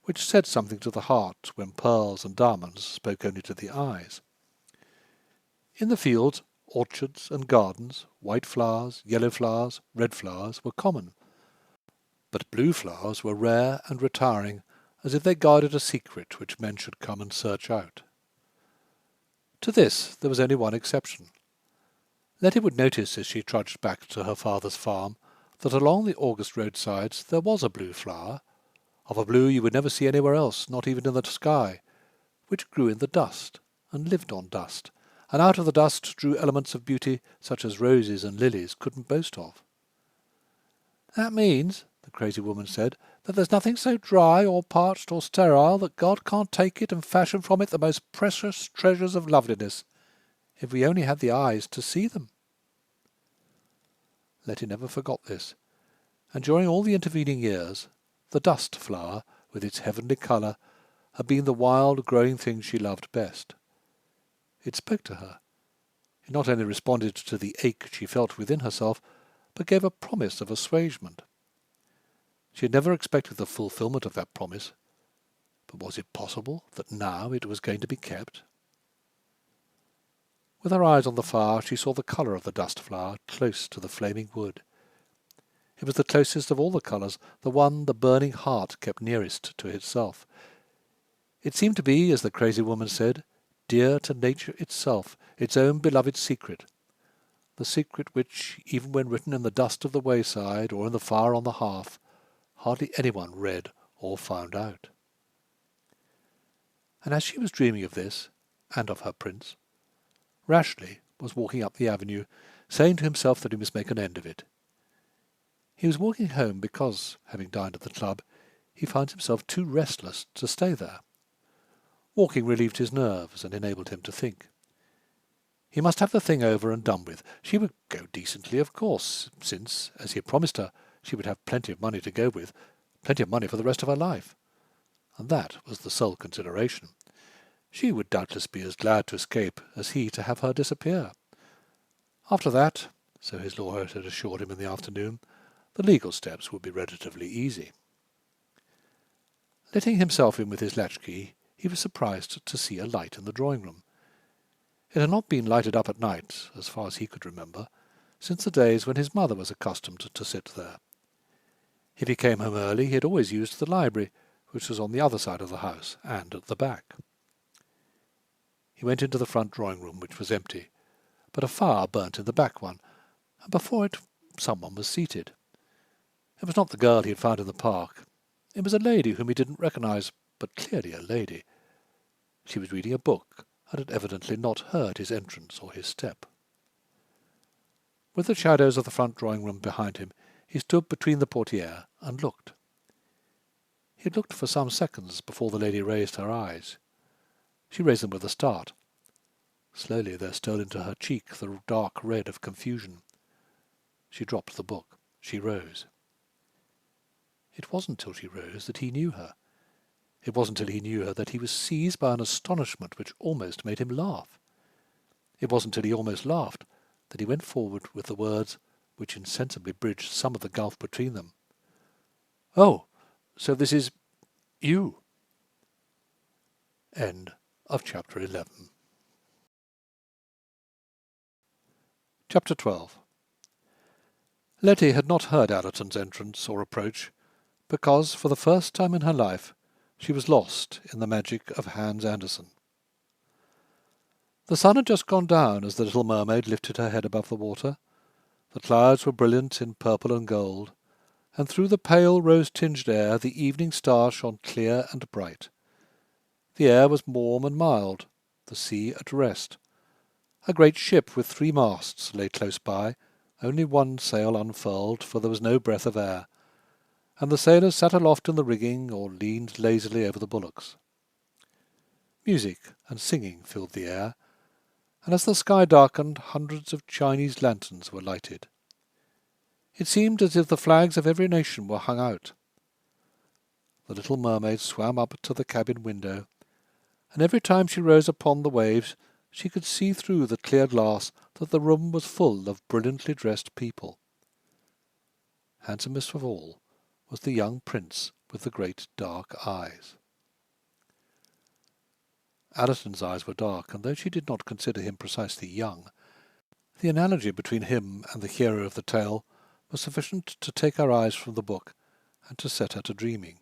which said something to the heart when pearls and diamonds spoke only to the eyes. In the fields, orchards, and gardens, white flowers, yellow flowers, red flowers were common, but blue flowers were rare and retiring, as if they guarded a secret which men should come and search out. To this there was only one exception. Letty would notice as she trudged back to her father's farm that along the August roadsides there was a blue flower, of a blue you would never see anywhere else, not even in the sky, which grew in the dust and lived on dust, and out of the dust drew elements of beauty such as roses and lilies couldn't boast of. "That means," the crazy woman said, "that there's nothing so dry or parched or sterile that God can't take it and fashion from it the most precious treasures of loveliness, if we only had the eyes to see them." Letty never forgot this, and during all the intervening years, the dust flower with its heavenly colour, had been the wild growing thing she loved best. It spoke to her. It not only responded to the ache she felt within herself, but gave a promise of assuagement. She had never expected the fulfilment of that promise, but was it possible that now it was going to be kept? With her eyes on the fire, she saw the colour of the dust flower close to the flaming wood. It was the closest of all the colours, the one the burning heart kept nearest to itself. It seemed to be, as the crazy woman said, dear to nature itself, its own beloved secret, the secret which, even when written in the dust of the wayside or in the fire on the hearth, hardly anyone read or found out. And as she was dreaming of this, and of her prince, Rashleigh was walking up the avenue, saying to himself that he must make an end of it. He was walking home because, having dined at the club, he found himself too restless to stay there. Walking relieved his nerves and enabled him to think. He must have the thing over and done with. She would go decently, of course, since, as he had promised her, she would have plenty of money to go with, plenty of money for the rest of her life. And that was the sole consideration. She would doubtless be as glad to escape as he to have her disappear. After that, so his lawyer had assured him in the afternoon, the legal steps would be relatively easy. Letting himself in with his latchkey, he was surprised to see a light in the drawing-room. It had not been lighted up at night, as far as he could remember, since the days when his mother was accustomed to sit there. If he came home early, he had always used the library, which was on the other side of the house, and at the back. He went into the front drawing-room, which was empty, but a fire burnt in the back one, and before it someone was seated. It was not the girl he had found in the park. It was a lady whom he didn't recognize, but clearly a lady. She was reading a book, and had evidently not heard his entrance or his step. With the shadows of the front drawing-room behind him, he stood between the portière and looked. He had looked for some seconds before the lady raised her eyes. She raised them with a start. Slowly there stole into her cheek the dark red of confusion. She dropped the book. She rose. It wasn't till she rose that he knew her. It wasn't till he knew her that he was seized by an astonishment which almost made him laugh. It wasn't till he almost laughed that he went forward with the words which insensibly bridged some of the gulf between them. "Oh, so this is you." End of chapter 11. Chapter 12. Letty had not heard Allerton's entrance or approach, because, for the first time in her life, she was lost in the magic of Hans Andersen. The sun had just gone down as the little mermaid lifted her head above the water. The clouds were brilliant in purple and gold, and through the pale rose-tinged air the evening star shone clear and bright. The air was warm and mild, the sea at rest. A great ship with 3 masts lay close by, only one sail unfurled, for there was no breath of air, and the sailors sat aloft in the rigging or leaned lazily over the bulwarks. Music and singing filled the air, and as the sky darkened, hundreds of Chinese lanterns were lighted. It seemed as if the flags of every nation were hung out. The little mermaid swam up to the cabin window, and every time she rose upon the waves she could see through the clear glass that the room was full of brilliantly dressed people. Handsomest of all was the young prince with the great dark eyes. Allerton's eyes were dark, and though she did not consider him precisely young, the analogy between him and the hero of the tale was sufficient to take her eyes from the book and to set her to dreaming.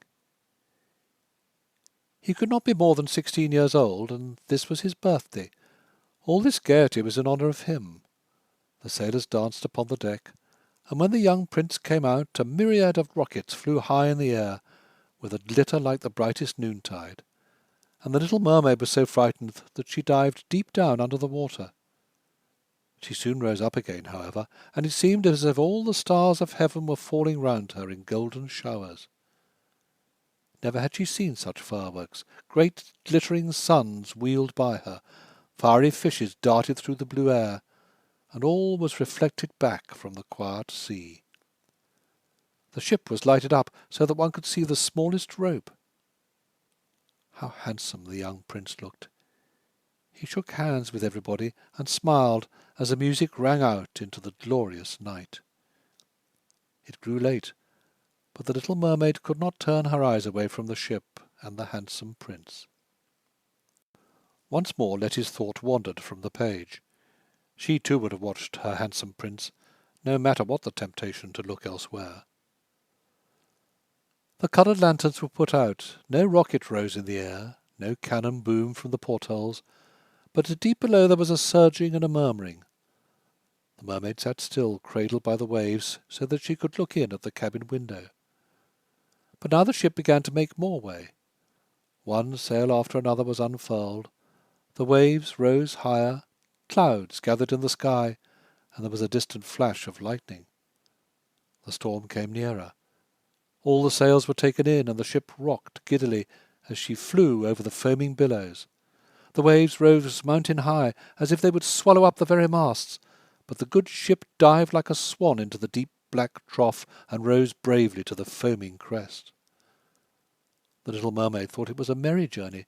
He could not be more than 16 years old, and this was his birthday. All this gaiety was in honour of him. The sailors danced upon the deck, and when the young prince came out, a myriad of rockets flew high in the air, with a glitter like the brightest noontide, and the little mermaid was so frightened that she dived deep down under the water. She soon rose up again, however, and it seemed as if all the stars of heaven were falling round her in golden showers. Never had she seen such fireworks. Great glittering suns wheeled by her, fiery fishes darted through the blue air, and all was reflected back from the quiet sea. The ship was lighted up so that one could see the smallest rope. How handsome the young prince looked! He shook hands with everybody and smiled as the music rang out into the glorious night. It grew late, but the little mermaid could not turn her eyes away from the ship and the handsome prince. Once more Letty's thought wandered from the page. She too would have watched her handsome prince, no matter what the temptation to look elsewhere. The coloured lanterns were put out, no rocket rose in the air, no cannon boomed from the portholes, but deep below there was a surging and a murmuring. The mermaid sat still, cradled by the waves, so that she could look in at the cabin window. But now the ship began to make more way. One sail after another was unfurled. The waves rose higher, clouds gathered in the sky, and there was a distant flash of lightning. The storm came nearer. All the sails were taken in, and the ship rocked giddily as she flew over the foaming billows. The waves rose mountain high, as if they would swallow up the very masts, but the good ship dived like a swan into the deep black trough and rose bravely to the foaming crest. The little mermaid thought it was a merry journey,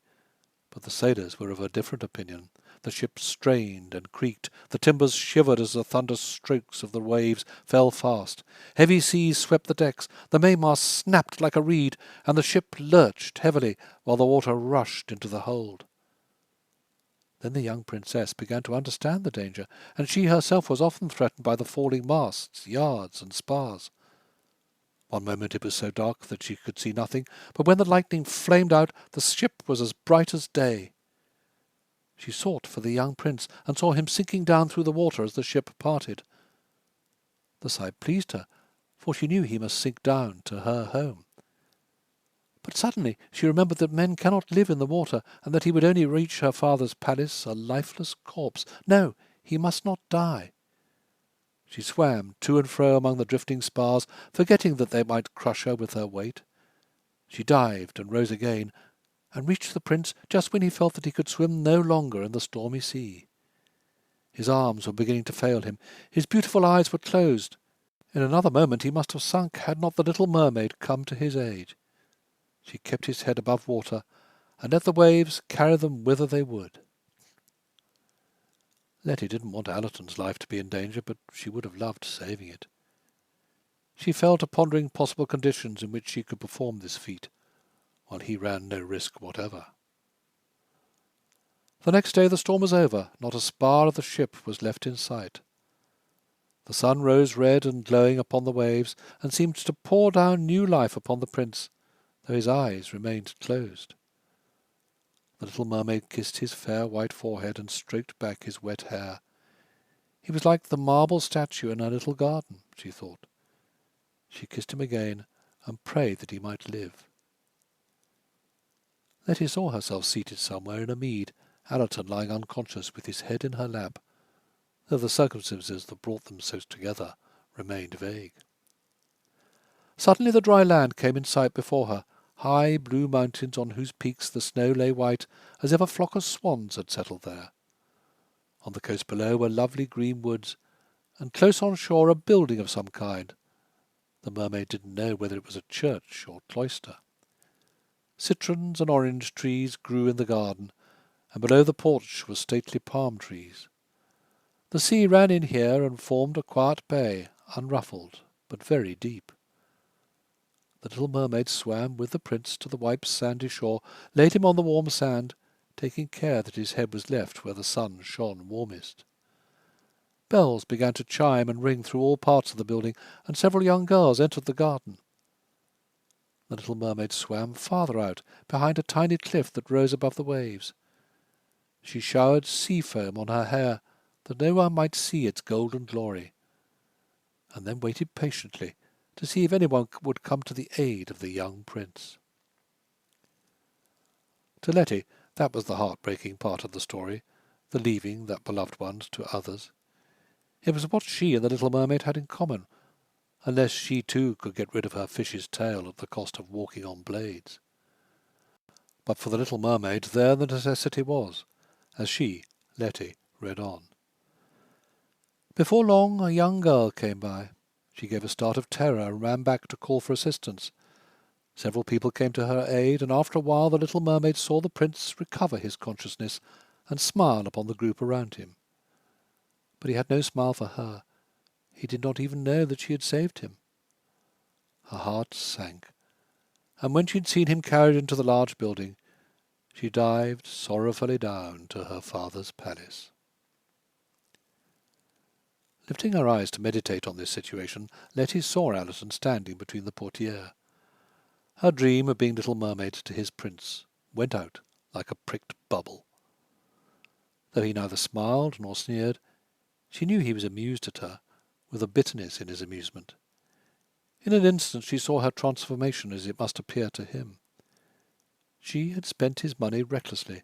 but the sailors were of a different opinion. The ship strained and creaked, the timbers shivered as the thunderous strokes of the waves fell fast. Heavy seas swept the decks, the mainmast snapped like a reed, and the ship lurched heavily while the water rushed into the hold. Then the young princess began to understand the danger, and she herself was often threatened by the falling masts, yards, and spars. One moment it was so dark that she could see nothing, but when the lightning flamed out, the ship was as bright as day. She sought for the young prince, and saw him sinking down through the water as the ship parted. The sight pleased her, for she knew he must sink down to her home. But suddenly she remembered that men cannot live in the water, and that he would only reach her father's palace a lifeless corpse. No, he must not die. She swam to and fro among the drifting spars, forgetting that they might crush her with her weight. She dived and rose again, and reached the prince just when he felt that he could swim no longer in the stormy sea. His arms were beginning to fail him. His beautiful eyes were closed. In another moment he must have sunk had not the little mermaid come to his aid. She kept his head above water, and let the waves carry them whither they would. Letty didn't want Allerton's life to be in danger, but she would have loved saving it. She fell to pondering possible conditions in which she could perform this feat, while he ran no risk whatever. The next day the storm was over. Not a spar of the ship was left in sight. The sun rose red and glowing upon the waves, and seemed to pour down new life upon the prince, though his eyes remained closed. The little mermaid kissed his fair white forehead and stroked back his wet hair. He was like the marble statue in her little garden, she thought. She kissed him again and prayed that he might live. Letty saw herself seated somewhere in a mead, Allerton lying unconscious with his head in her lap, though the circumstances that brought them so together remained vague. Suddenly the dry land came in sight before her, high blue mountains on whose peaks the snow lay white, as if a flock of swans had settled there. On the coast below were lovely green woods, and close on shore a building of some kind. The mermaid didn't know whether it was a church or cloister. Citrons and orange trees grew in the garden, and below the porch were stately palm trees. The sea ran in here and formed a quiet bay, unruffled, but very deep. The little mermaid swam with the prince to the white sandy shore, laid him on the warm sand, taking care that his head was left where the sun shone warmest. Bells began to chime and ring through all parts of the building, and several young girls entered the garden. The little mermaid swam farther out, behind a tiny cliff that rose above the waves. She showered sea foam on her hair, that no one might see its golden glory, and then waited patiently to see if anyone would come to the aid of the young prince. To Letty, that was the heart-breaking part of the story, the leaving that beloved one to others. It was what she and the little mermaid had in common, unless she too could get rid of her fish's tail at the cost of walking on blades. But for the little mermaid there the necessity was, as she, Letty, read on. Before long a young girl came by. She gave a start of terror and ran back to call for assistance. Several people came to her aid, and after a while the little mermaid saw the prince recover his consciousness and smile upon the group around him. But he had no smile for her. He did not even know that she had saved him. Her heart sank, and when she had seen him carried into the large building, she dived sorrowfully down to her father's palace. Lifting her eyes to meditate on this situation, Letty saw Allerton standing between the portiere. Her dream of being little mermaid to his prince went out like a pricked bubble. Though he neither smiled nor sneered, she knew he was amused at her, with a bitterness in his amusement. In an instant she saw her transformation as it must appear to him. She had spent his money recklessly,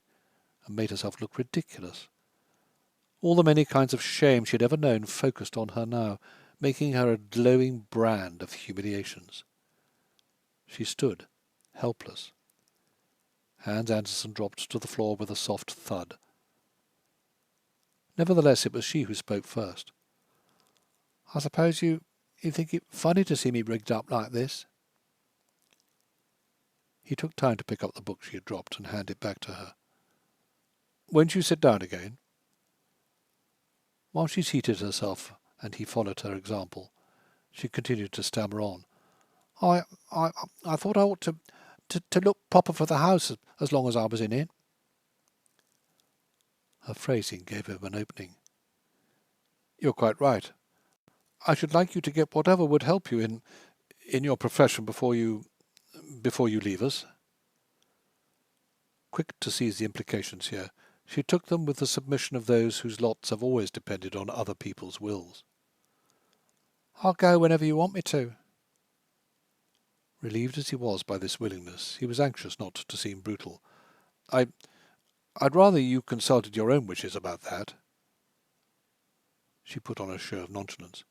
and made herself look ridiculous. All the many kinds of shame she had ever known focused on her now, making her a glowing brand of humiliations. She stood, helpless. Hans Andersen dropped to the floor with a soft thud. Nevertheless, it was she who spoke first. "I suppose you think it funny to see me rigged up like this?" He took time to pick up the book she had dropped and hand it back to her. "Won't you sit down again?" While she seated herself and he followed her example, she continued to stammer on. I thought I ought to look proper for the house as long as I was in it." Her phrasing gave him an opening. "You're quite right. I should like you to get whatever would help you in your profession before you leave us." Quick to seize the implications here, she took them with the submission of those whose lots have always depended on other people's wills. "I'll go whenever you want me to." Relieved as he was by this willingness, he was anxious not to seem brutal. I'd rather you consulted your own wishes about that." She put on a show of nonchalance.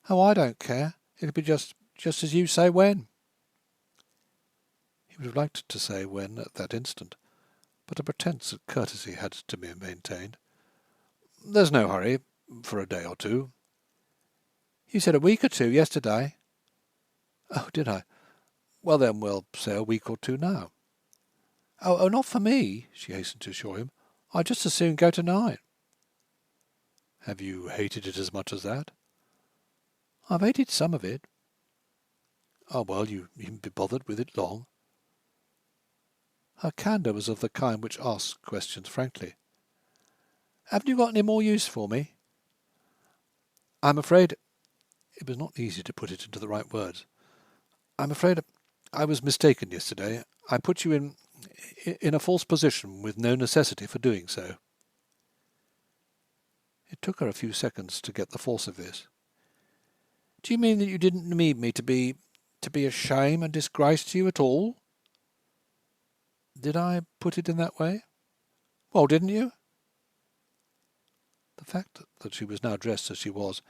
"Oh, I don't care. It'll be just as you say when." He would have liked to say when at that instant, but a pretence at courtesy had to be maintained. "There's no hurry, for a day or two." "You said a week or two yesterday." "Oh, did I? Well then, we'll say a week or two now." Oh, not for me," she hastened to assure him. "I'd just as soon go tonight." "Have you hated it as much as that?" "I've hated some of it." "Oh, well, you needn't be bothered with it long." Her candour was of the kind which asks questions frankly. "Haven't you got any more use for me?" "I'm afraid—" It was not easy to put it into the right words. "I'm afraid I was mistaken yesterday. I put you in a false position with no necessity for doing so." It took her a few seconds to get the force of this. "Do you mean that you didn't need me to be a shame and disgrace to you at all?" "Did I put it in that way?" "Well, didn't you?" The fact that she was now dressed as she was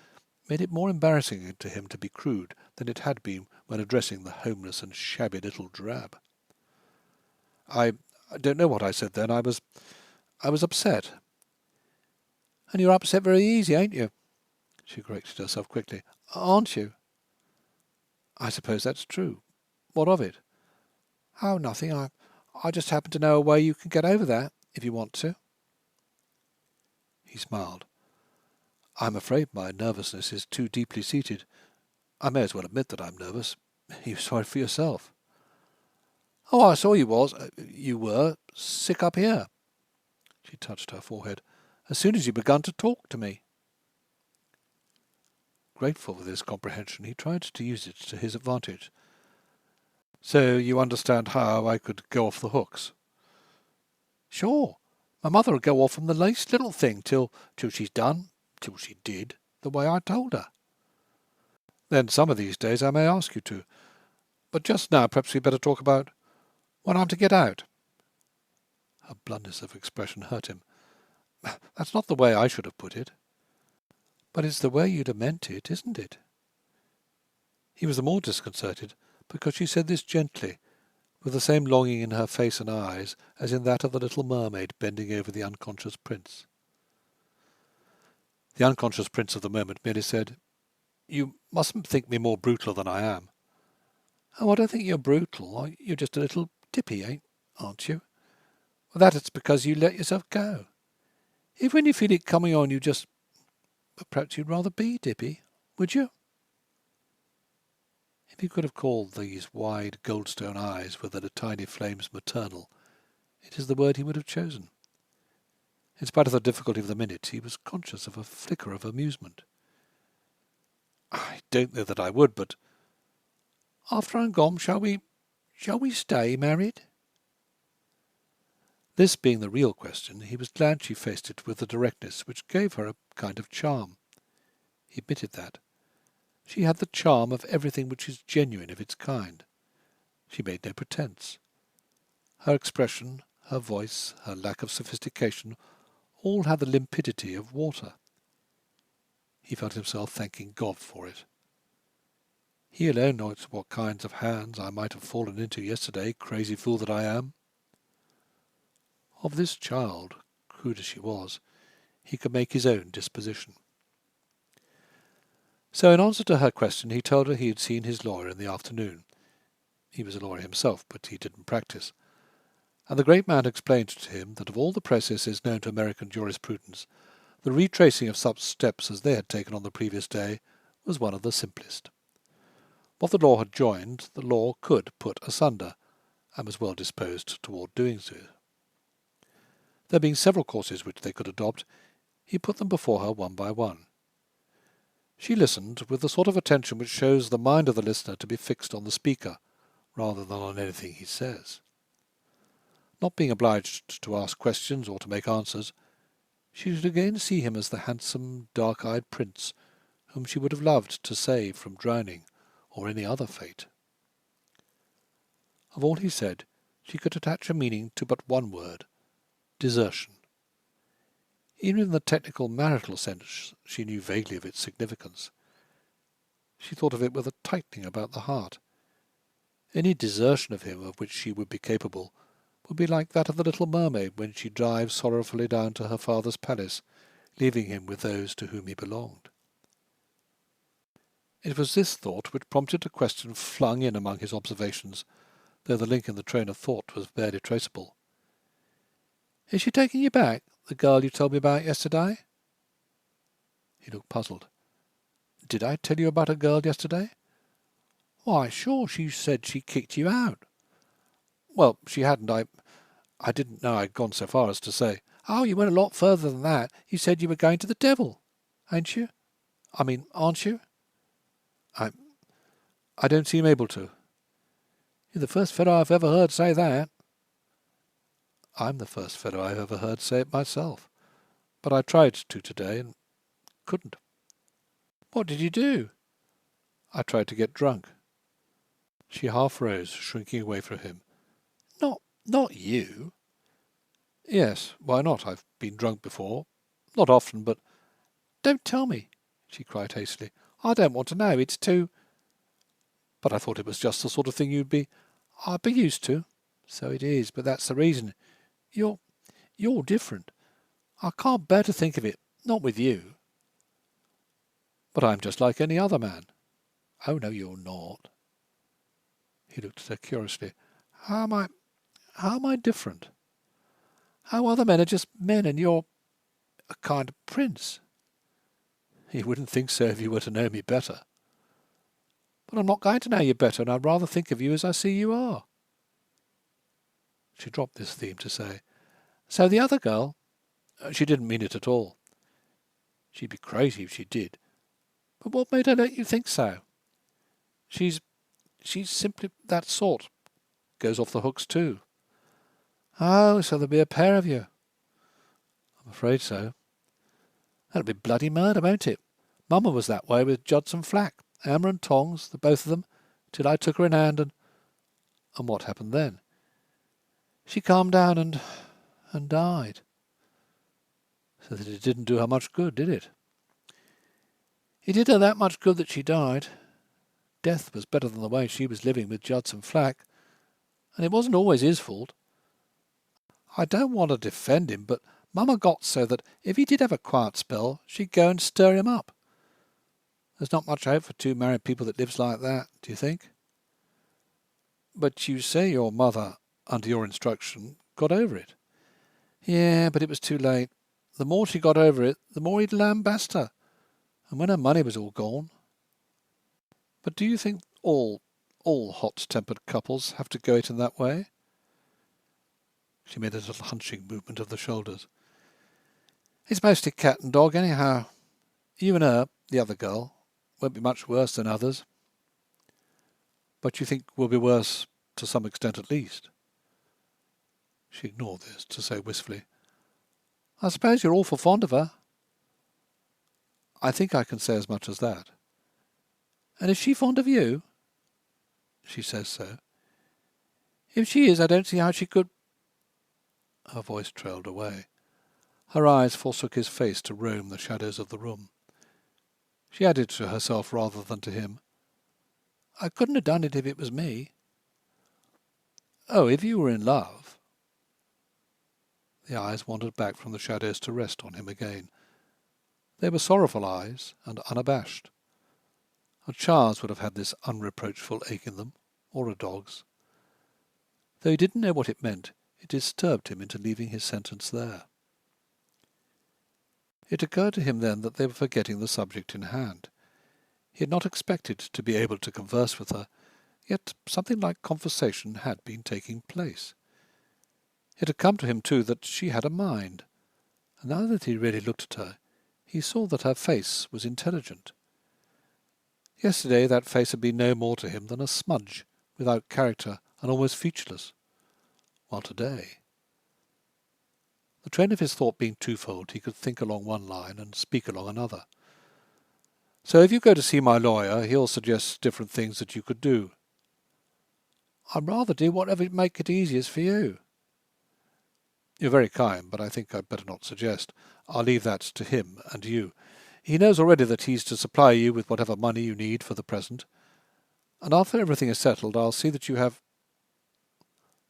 made it more embarrassing to him to be crude than it had been when addressing the homeless and shabby little drab. I don't know what I said then. I was upset." "And you're upset very easy, ain't you?" She corrected herself quickly. "Aren't you?" "I suppose that's true. What of it?" "Oh, nothing. I just happen to know a way you can get over that, if you want to." He smiled. "I'm afraid my nervousness is too deeply seated. I may as well admit that I'm nervous. You're sorry for yourself." "Oh, I saw you were sick up here." She touched her forehead. "As soon as you begun to talk to me." Grateful for this comprehension, he tried to use it to his advantage. "So you understand how I could go off the hooks?" "Sure. My mother'll go off from the least little thing till she did, the way I told her." "Then some of these days I may ask you to. But just now perhaps we'd better talk about when I'm to get out." Her bluntness of expression hurt him. "That's not the way I should have put it." "But it's the way you'd have meant it, isn't it?" He was the more disconcerted because she said this gently, with the same longing in her face and eyes as in that of the little mermaid bending over the unconscious prince. The unconscious prince of the moment merely said, "You mustn't think me more brutal than I am. Oh, I don't think you're brutal. You're just a little dippy, aren't you? Well, that's because you let yourself go. If when you feel it coming on, you just... But perhaps you'd rather be dippy, would you? If he could have called these wide goldstone eyes with their tiny flames maternal, it is the word he would have chosen. In spite of the difficulty of the minute, he was conscious of a flicker of amusement. I don't know that I would, but... After I'm gone, shall we stay married? This being the real question, he was glad she faced it with a directness which gave her a kind of charm. He admitted that. She had the charm of everything which is genuine of its kind. She made no pretence. Her expression, her voice, her lack of sophistication, all had the limpidity of water. He felt himself thanking God for it. He alone knows what kinds of hands I might have fallen into yesterday, crazy fool that I am. Of this child, crude as she was, he could make his own disposition. So in answer to her question, he told her he had seen his lawyer in the afternoon. He was a lawyer himself, but he didn't practice. And the great man explained to him that of all the processes known to American jurisprudence, the retracing of such steps as they had taken on the previous day was one of the simplest. What the law had joined, the law could put asunder, and was well disposed toward doing so. There being several courses which they could adopt, he put them before her one by one. She listened with the sort of attention which shows the mind of the listener to be fixed on the speaker, rather than on anything he says. Not being obliged to ask questions or to make answers, she should again see him as the handsome, dark-eyed prince whom she would have loved to save from drowning or any other fate. Of all he said, she could attach a meaning to but one word: desertion. Even in the technical marital sense, she knew vaguely of its significance. She thought of it with a tightening about the heart. Any desertion of him of which she would be capable would be like that of the little mermaid when she dives sorrowfully down to her father's palace, leaving him with those to whom he belonged. It was this thought which prompted a question flung in among his observations, though the link in the train of thought was barely traceable. "Is she taking you back, the girl you told me about yesterday?" He looked puzzled. "Did I tell you about a girl yesterday?" "Why, sure, she said she kicked you out." "Well, she hadn't. I didn't know I'd gone so far as to say—" "Oh, you went a lot further than that. You said you were going to the devil, aren't you? Aren't you?" I don't seem able to." "You're the first fellow I've ever heard say that." "I'm the first fellow I've ever heard say it myself. But I tried to today and couldn't." "What did you do?" "I tried to get drunk." She half rose, shrinking away from him. Not you." "Yes, why not? I've been drunk before. Not often, but—" "Don't tell me," she cried hastily. "I don't want to know. It's too—" "But I thought it was just the sort of thing I'd be used to." "So it is, but that's the reason. You're different. I can't bear to think of it. Not with you." "But I'm just like any other man." "Oh, no, you're not." He looked at her curiously. How am I different?" "Oh, other men are just men, and you're a kind of prince." "You wouldn't think so if you were to know me better." "But I'm not going to know you better, and I'd rather think of you as I see you are." She dropped this theme to say, "So the other girl—" She didn't mean it at all. She'd be crazy if she did. "But what made her let you think so?" She's simply that sort. Goes off the hooks too." "Oh, so there'll be a pair of you." "I'm afraid so." "That'll be bloody murder, won't it? Mama was that way with Judson Flack, hammer and tongs, the both of them, till I took her in hand and—" "And what happened then?" "She calmed down and died." "So that it didn't do her much good, did it?" "It did her that much good that she died. Death was better than the way she was living with Judson Flack. And it wasn't always his fault. I don't want to defend him, but Mama got so that if he did have a quiet spell, she'd go and stir him up. There's not much hope for two married people that lives like that, do you think?" But you say your mother, under your instruction, got over it. Yeah, but it was too late. The more she got over it, the more he'd lambast her. And when her money was all gone. But do you think all hot-tempered couples have to go it in that way? She made a little hunching movement of the shoulders. It's mostly cat and dog anyhow. You and her, the other girl, won't be much worse than others. But you think we'll be worse, to some extent at least? She ignored this to say wistfully, I suppose you're awful fond of her. I think I can say as much as that. And is she fond of you? She says so. If she is, I don't see how she could... Her voice trailed away. Her eyes forsook his face to roam the shadows of the room. She added to herself rather than to him, I couldn't have done it if it was me. Oh, if you were in love... The eyes wandered back from the shadows to rest on him again. They were sorrowful eyes, and unabashed. A child's would have had this unreproachful ache in them, or a dog's. Though he didn't know what it meant, it disturbed him into leaving his sentence there. It occurred to him then that they were forgetting the subject in hand. He had not expected to be able to converse with her, yet something like conversation had been taking place. It had come to him, too, that she had a mind, and now that he really looked at her, he saw that her face was intelligent. Yesterday that face had been no more to him than a smudge, without character and almost featureless, while today... The train of his thought being twofold, he could think along one line and speak along another. So if you go to see my lawyer, he'll suggest different things that you could do. I'd rather do whatever would make it easiest for you. You're very kind, but I think I'd better not suggest. I'll leave that to him and you. He knows already that he's to supply you with whatever money you need for the present. And after everything is settled, I'll see that you have...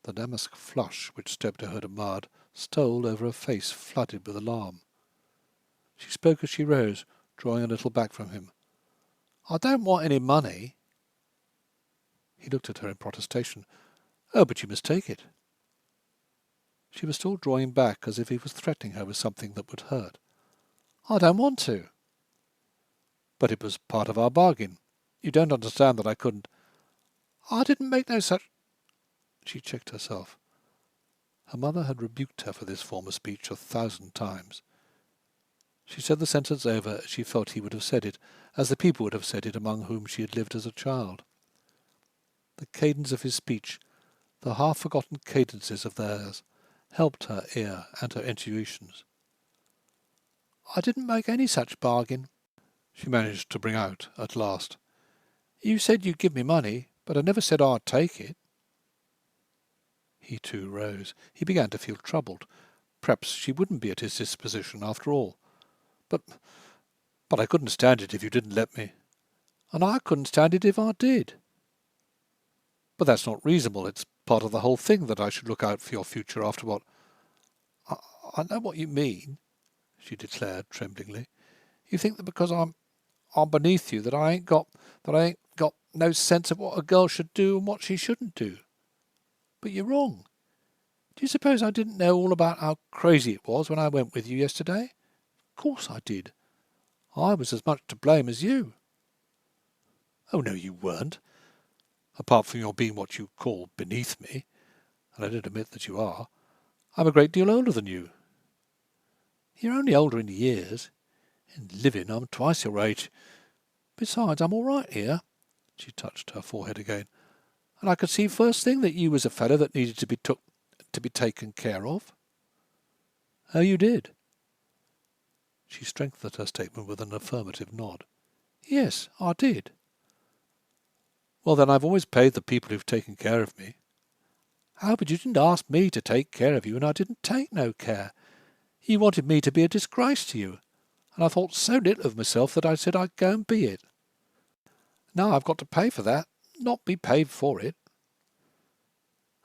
The damask flush which Steptoe had admired stole over a face flooded with alarm. She spoke as she rose, drawing a little back from him. I don't want any money. He looked at her in protestation. Oh, but you must take it. She was still drawing back as if he was threatening her with something that would hurt. I don't want to. But it was part of our bargain. You don't understand that I couldn't... I didn't make no such... She checked herself. Her mother had rebuked her for this form of speech 1,000 times. She said the sentence over as she felt he would have said it, as the people would have said it among whom she had lived as a child. The cadence of his speech, the half-forgotten cadences of theirs, helped her ear and her intuitions. I didn't make any such bargain, she managed to bring out at last. You said you'd give me money, but I never said I'd take it. He too rose. He began to feel troubled. Perhaps she wouldn't be at his disposition after all. But I couldn't stand it if you didn't let me. And I couldn't stand it if I did. But that's not reasonable. It's part of the whole thing that I should look out for your future after what... I know what you mean, she declared tremblingly. You think that because I'm beneath you that I ain't got no sense of what a girl should do and what she shouldn't do. But you're wrong. Do you suppose I didn't know all about how crazy it was when I went with you yesterday? Of course I did. I was as much to blame as you. Oh, no, you weren't. Apart from your being what you call beneath me, and I don't admit that you are, I'm a great deal older than you. You're only older in years. In living, I'm twice your age. Besides, I'm all right here. She touched her forehead again. And I could see first thing that you was a fellow that needed to be taken care of. Oh, you did? She strengthened her statement with an affirmative nod. Yes, I did. Well, then I've always paid the people who've taken care of me. Oh, but you didn't ask me to take care of you, and I didn't take no care. You wanted me to be a disgrace to you, and I thought so little of myself that I said I'd go and be it. Now I've got to pay for that, not be paid for it.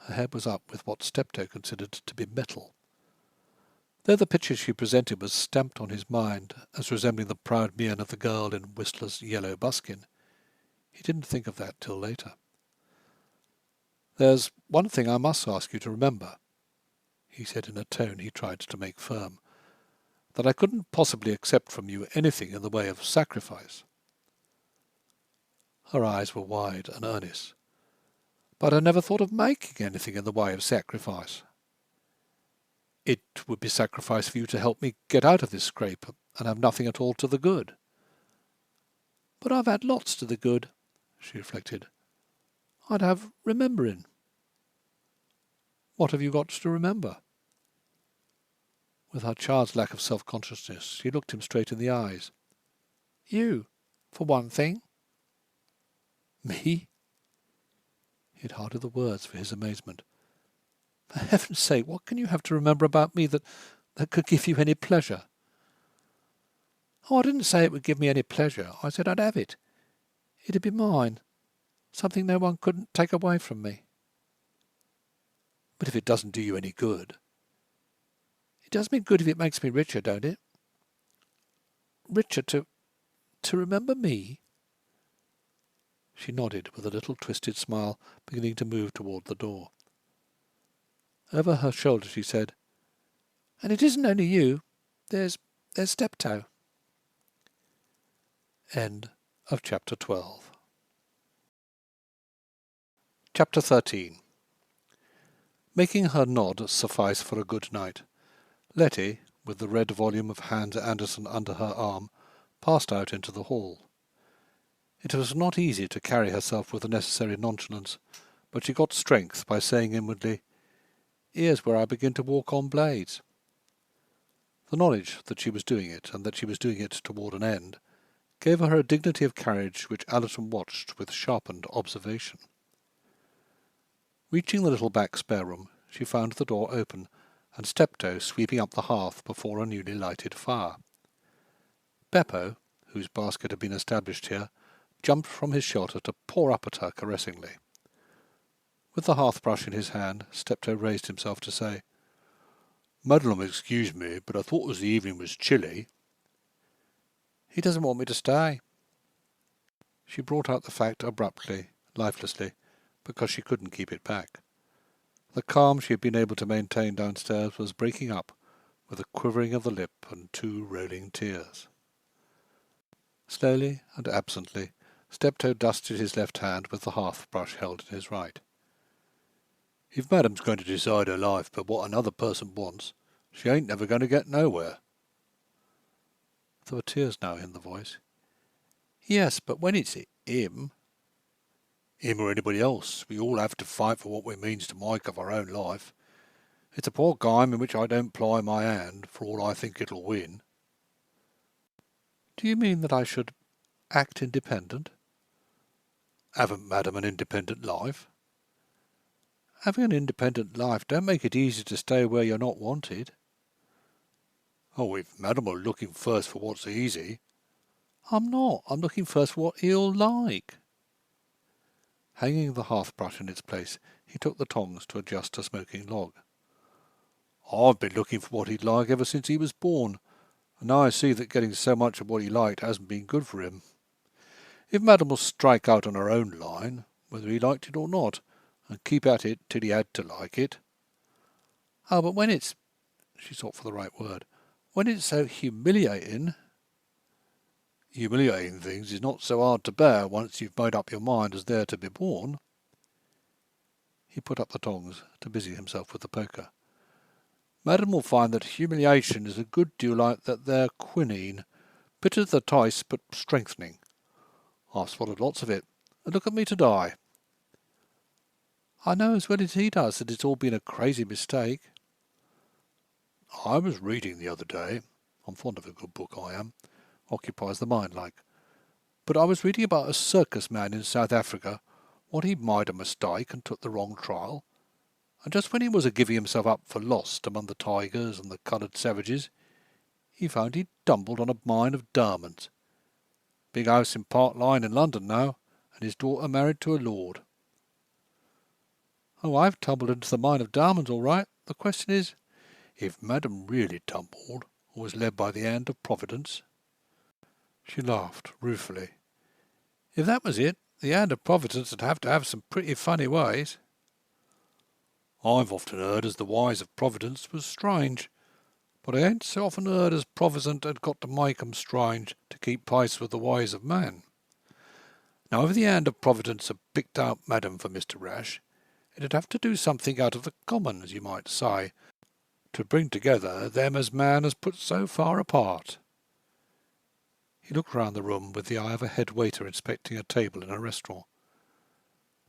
Her head was up with what Steptoe considered to be metal. Though the picture she presented was stamped on his mind as resembling the proud mien of the girl in Whistler's yellow buskin, he didn't think of that till later. "There's one thing I must ask you to remember," he said in a tone he tried to make firm, "that I couldn't possibly accept from you anything in the way of sacrifice." Her eyes were wide and earnest. "But I never thought of making anything in the way of sacrifice." "It would be sacrifice for you to help me get out of this scrape and have nothing at all to the good." "But I've had lots to the good," she reflected. "I'd have remembering." "What have you got to remember?" With her child's lack of self-consciousness, she looked him straight in the eyes. "You, for one thing." "Me?" He had hardly the words for his amazement. "For heaven's sake, what can you have to remember about me that could give you any pleasure?" "Oh, I didn't say it would give me any pleasure. I said I'd have it. It'd be mine. Something no one couldn't take away from me." "But if it doesn't do you any good?" "It does me good if it makes me richer, don't it?" "Richer to remember me?" She nodded with a little twisted smile, beginning to move toward the door. Over her shoulder she said, "And it isn't only you. There's Steptoe." End of chapter 12. Chapter 13. Making her nod suffice for a good night, Letty, with the red volume of Hans Andersen under her arm, passed out into the hall. It was not easy to carry herself with the necessary nonchalance, but she got strength by saying inwardly, "Here's where I begin to walk on blades." The knowledge that she was doing it, and that she was doing it toward an end, gave her a dignity of carriage which Allerton watched with sharpened observation. Reaching the little back spare room, she found the door open, and Steptoe sweeping up the hearth before a newly lighted fire. Beppo, whose basket had been established here, jumped from his shelter to paw up at her caressingly. With the hearth-brush in his hand, Steptoe raised himself to say, "Madam, excuse me, but I thought as the evening was chilly." "He doesn't want me to stay." She brought out the fact abruptly, lifelessly, because she couldn't keep it back. The calm she had been able to maintain downstairs was breaking up with a quivering of the lip and 2 rolling tears. Slowly and absently, Steptoe dusted his left hand with the hearth-brush held in his right. "If Madam's going to decide her life by what another person wants, she ain't never going to get nowhere." There were tears now in the voice. "Yes, but when it's him—" "Him or anybody else, we all have to fight for what we means to make of our own life. It's a poor game in which I don't ply my hand, for all I think it'll win." "Do you mean that I should act independent?" "Haven't Madam an independent life?" "Having an independent life don't make it easy to stay where you're not wanted." "Oh, if Madam are looking first for what's easy—" "I'm not. I'm looking first for what he'll like." Hanging the hearth-brush in its place, he took the tongs to adjust a smoking log. "I've been looking for what he'd like ever since he was born, and now I see that getting so much of what he liked hasn't been good for him. If Madam will strike out on her own line, whether he liked it or not, and keep at it till he had to like it—" "Oh, but when it's—" she sought for the right word. "When it's so humiliating—" "Humiliating things is not so hard to bear once you've made up your mind as they're to be borne." He put up the tongs to busy himself with the poker. "Madam will find that humiliation is a good deal like that there quinine, bitter to the taste but strengthening. I've swallowed lots of it, and look at me to die." "I know as well as he does that it's all been a crazy mistake." "I was reading the other day— I'm fond of a good book, I am. Occupies the mind like. But I was reading about a circus man in South Africa, what he made a mistake and took the wrong trial, and just when he was a-giving himself up for lost among the tigers and the coloured savages, he found he'd tumbled on a mine of diamonds. Big house in Park Line in London now, and his daughter married to a lord." "Oh, I've tumbled into the mine of diamonds all right. The question is, if Madam really tumbled, or was led by the hand of Providence." She laughed ruefully. "If that was it, the hand of Providence would have to have some pretty funny ways." I've often heard as the wise of Providence was strange, but I ain't so often heard as Providence had got to make 'em strange to keep pace with the ways of man. Now, if the hand of Providence had picked out Madam for Mr. Rash, it'd have to do something out of the common, as you might say, to bring together them as man has put so far apart. He looked round the room with the eye of a head waiter inspecting a table in a restaurant.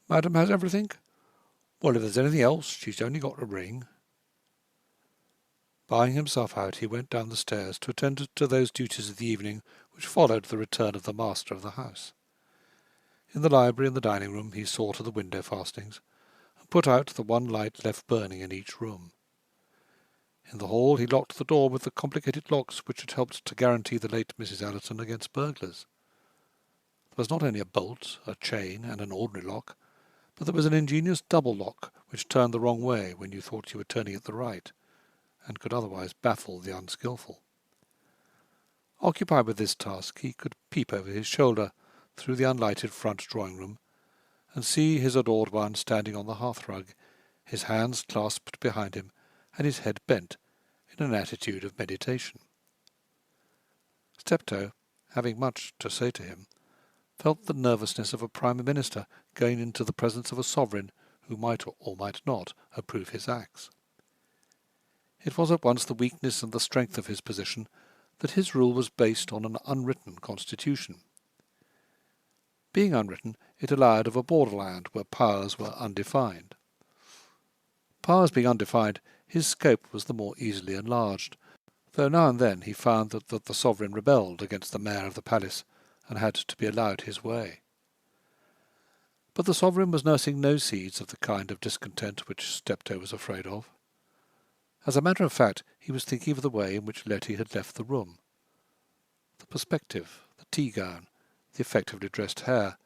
Madam has everything? Well, if there's anything else, she's only got to ring. Buying himself out, he went down the stairs to attend to those duties of the evening which followed the return of the master of the house. In the library and the dining room he saw to the window fastenings, and put out the one light left burning in each room. In the hall he locked the door with the complicated locks which had helped to guarantee the late Mrs. Allerton against burglars. There was not only a bolt, a chain, and an ordinary lock, but there was an ingenious double lock which turned the wrong way when you thought you were turning it the right, and could otherwise baffle the unskilful. Occupied with this task, he could peep over his shoulder through the unlighted front drawing-room, and see his adored one standing on the hearthrug, his hands clasped behind him, and his head bent, in an attitude of meditation. Steptoe, having much to say to him, felt the nervousness of a Prime Minister going into the presence of a sovereign who might or might not approve his acts. It was at once the weakness and the strength of his position that his rule was based on an unwritten constitution. Being unwritten, it allowed of a borderland where powers were undefined. Powers being undefined, his scope was the more easily enlarged, though now and then he found that the sovereign rebelled against the mayor of the palace, and had to be allowed his way. But the sovereign was nursing no seeds of the kind of discontent which Steptoe was afraid of. As a matter of fact, he was thinking of the way in which Letty had left the room. The perspective, the tea-gown, the effectively dressed hair,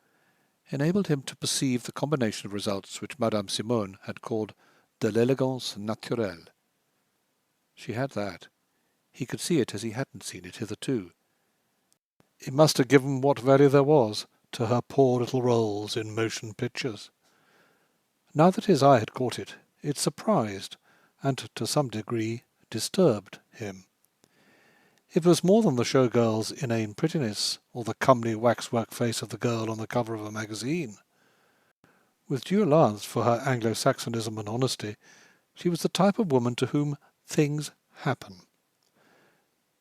enabled him to perceive the combination of results which Madame Simone had called de l'élégance naturelle. She had that. He could see it as he hadn't seen it hitherto. It must have given what value there was to her poor little roles in motion pictures. Now that his eye had caught it, it surprised, and to some degree disturbed him. It was more than the showgirl's inane prettiness, or the comely waxwork face of the girl on the cover of a magazine. With due allowance for her Anglo-Saxonism and honesty, she was the type of woman to whom things happen.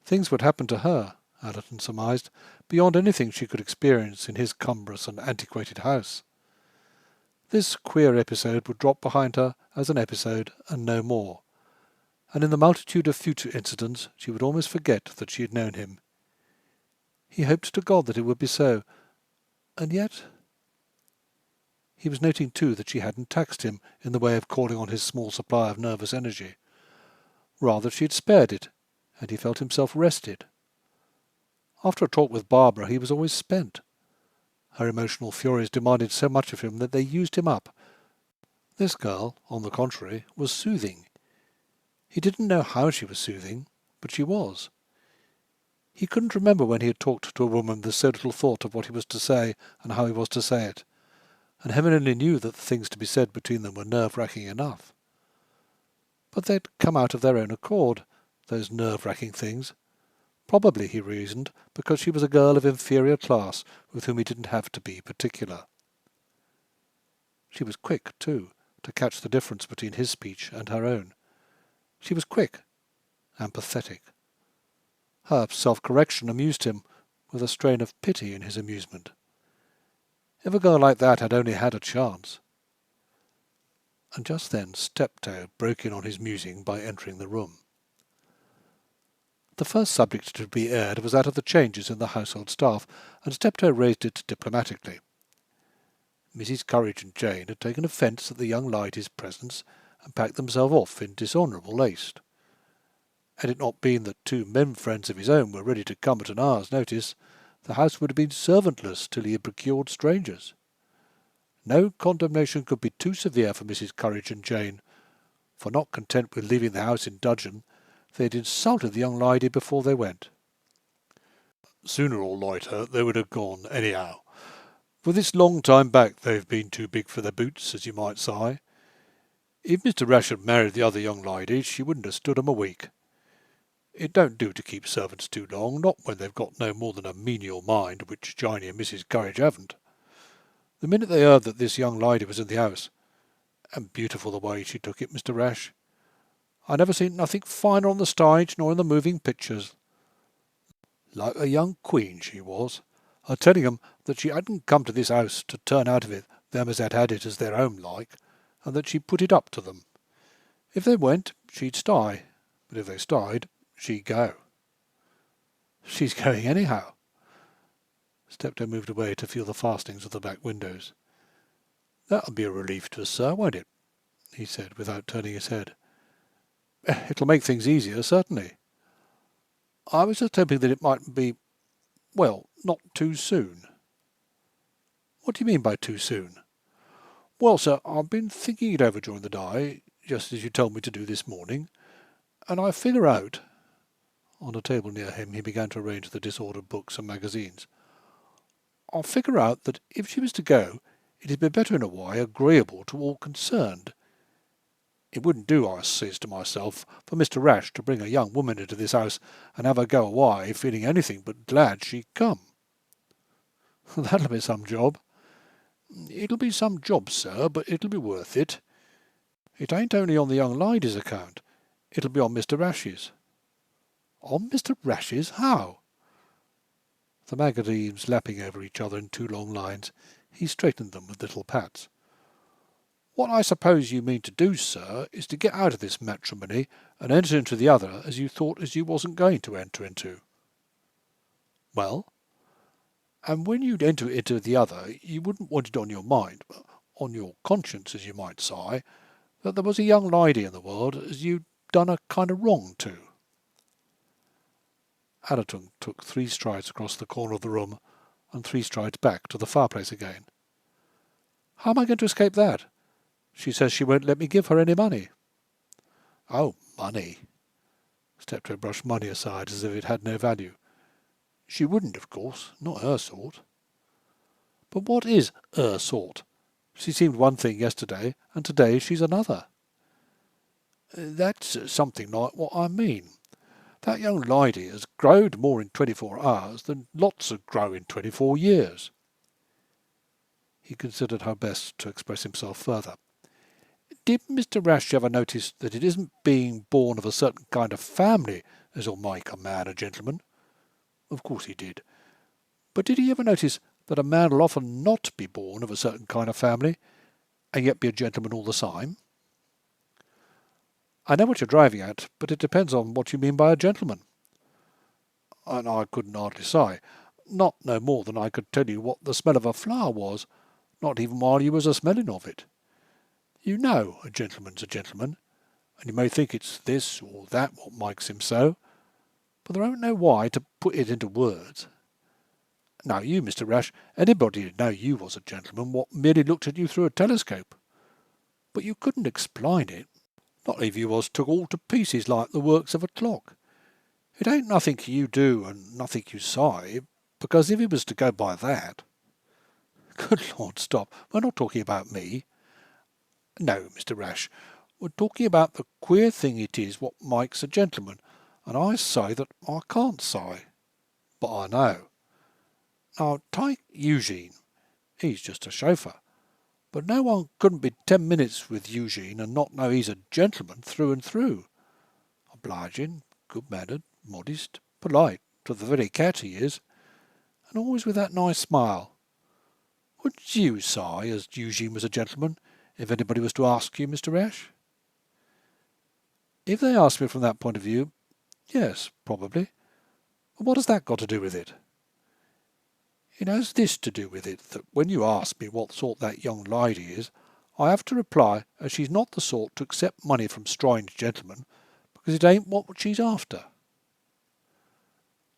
Things would happen to her, Allerton surmised, beyond anything she could experience in his cumbrous and antiquated house. This queer episode would drop behind her as an episode and no more, and in the multitude of future incidents she would almost forget that she had known him. He hoped to God that it would be so, and yet... He was noting too that she hadn't taxed him in the way of calling on his small supply of nervous energy. Rather she had spared it, and he felt himself rested. After a talk with Barbara he was always spent. Her emotional furies demanded so much of him that they used him up. This girl, on the contrary, was soothing. He didn't know how she was soothing, but she was. He couldn't remember when he had talked to a woman with so little thought of what he was to say and how he was to say it, and heaven only knew that the things to be said between them were nerve-racking enough. But they'd come out of their own accord, those nerve-racking things. Probably, he reasoned, because she was a girl of inferior class with whom he didn't have to be particular. She was quick, too, to catch the difference between his speech and her own. She was quick and pathetic. Her self-correction amused him, with a strain of pity in his amusement. If a girl like that had only had a chance. And just then Steptoe broke in on his musing by entering the room. The first subject to be aired was that of the changes in the household staff, and Steptoe raised it diplomatically. Mrs. Courage and Jane had taken offence at the young lady's presence, and packed themselves off in dishonourable haste. Had it not been that two men friends of his own were ready to come at an hour's notice, the house would have been servantless till he had procured strangers. No condemnation could be too severe for Mrs. Courage and Jane, for not content with leaving the house in dudgeon, they had insulted the young lady before they went. Sooner or later they would have gone anyhow. For this long time back they've been too big for their boots, as you might say. If Mr. Rash had married the other young lady, she wouldn't have stood him a week. It don't do to keep servants too long, not when they've got no more than a menial mind, which Johnny and Mrs. Courage haven't. The minute they heard that this young lady was in the house, and beautiful the way she took it, Mr. Rash, I never seen nothing finer on the stage nor in the moving pictures. Like a young queen she was, a telling 'em that she hadn't come to this house to turn out of it them as had it as their own like, and that she put it up to them. If they went, she'd stay, but if they stayed, she'd go. She's going anyhow. Steptoe moved away to feel the fastenings of the back windows. That'll be a relief to us, sir, won't it? He said, without turning his head. It'll make things easier, certainly. I was just hoping that it might be, well, not too soon. What do you mean by too soon? Well, sir, I've been thinking it over during the day, just as you told me to do this morning, and I figure out— On a table near him he began to arrange the disordered books and magazines. I figure out that if she was to go, it'd be better in a way agreeable to all concerned. It wouldn't do, I says to myself, for Mr. Rash to bring a young woman into this house and have her go away feeling anything but glad she'd come. That'll be some job. It'll be some job, sir, but it'll be worth it. It ain't only on the young lady's account. It'll be on Mr. Rash's. On Mr. Rash's? How? The magazines lapping over each other in two long lines, he straightened them with little pats. What I suppose you mean to do, sir, is to get out of this matrimony and enter into the other as you thought as you wasn't going to enter into. Well? And when you'd enter into the other, you wouldn't want it on your mind, on your conscience, as you might say, that there was a young lady in the world as you'd done a kind of wrong to. Allerton took 3 strides across the corner of the room and 3 strides back to the fireplace again. How am I going to escape that? She says she won't let me give her any money. Oh, money. Steptoe brushed money aside as if it had no value. She wouldn't, of course, not her sort. But what is her sort? She seemed one thing yesterday, and today she's another. That's something like what I mean. That young lady has growed more in 24 hours than lots have grown in 24 years. He considered how best to express himself further. Did Mr. Rash ever notice that it isn't being born of a certain kind of family as'll make a man a gentleman? Of course he did. But did he ever notice that a man will often not be born of a certain kind of family, and yet be a gentleman all the same? I know what you're driving at, but it depends on what you mean by a gentleman. And I couldn't hardly say. Not no more than I could tell you what the smell of a flower was, not even while you was a-smelling of it. You know a gentleman's a gentleman, and you may think it's this or that what makes him so, but there ain't no why to put it into words. Now you, Mr. Rash, anybody'd know you was a gentleman what merely looked at you through a telescope. But you couldn't explain it, not if you was took all to pieces like the works of a clock. It ain't nothing you do and nothing you say, because if it was to go by that— Good Lord, stop. We're not talking about me. No, Mr. Rash, we're talking about the queer thing it is what makes a gentleman, and I say that I can't say. But I know. Now take Eugene. He's just a chauffeur. But no one couldn't be 10 minutes with Eugene and not know he's a gentleman through and through. Obliging, good-mannered, modest, polite, to the very cat he is, and always with that nice smile. Wouldn't you say as Eugene was a gentleman, if anybody was to ask you, Mr. Rash? If they asked me from that point of view, yes, probably. But what has that got to do with it? It has this to do with it, that when you ask me what sort that young lady is, I have to reply as she's not the sort to accept money from strange gentlemen, because it ain't what she's after.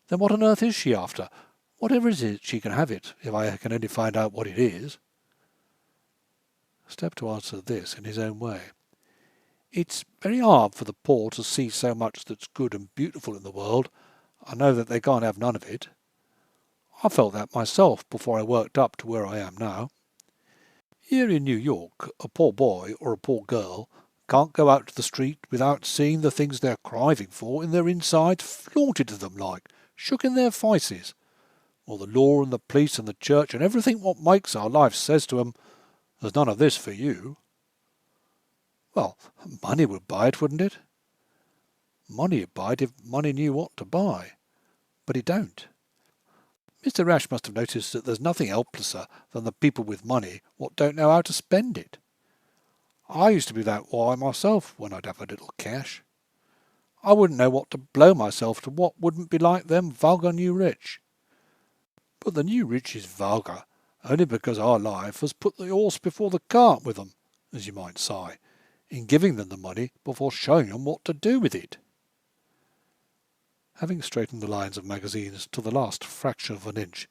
Then what on earth is she after? Whatever it is, she can have it, if I can only find out what it is. Steptoe answered this in his own way. It's very hard for the poor to see so much that's good and beautiful in the world. I know that they can't have none of it. I felt that myself before I worked up to where I am now. Here in New York, a poor boy or a poor girl can't go out to the street without seeing the things they're crying for in their insides flaunted to them like, shook in their faces, while the law and the police and the church and everything what makes our life says to 'em, there's none of this for you. Well, money would buy it, wouldn't it? Money would buy it if money knew what to buy. But it don't. Mr. Rash must have noticed that there's nothing helplesser than the people with money what don't know how to spend it. I used to be that way myself when I'd have a little cash. I wouldn't know what to blow myself to what wouldn't be like them vulgar new rich. But the new rich is vulgar only because our life has put the horse before the cart with them, as you might say, in giving them the money before showing them what to do with it. Having straightened the lines of magazines to the last fraction of an inch,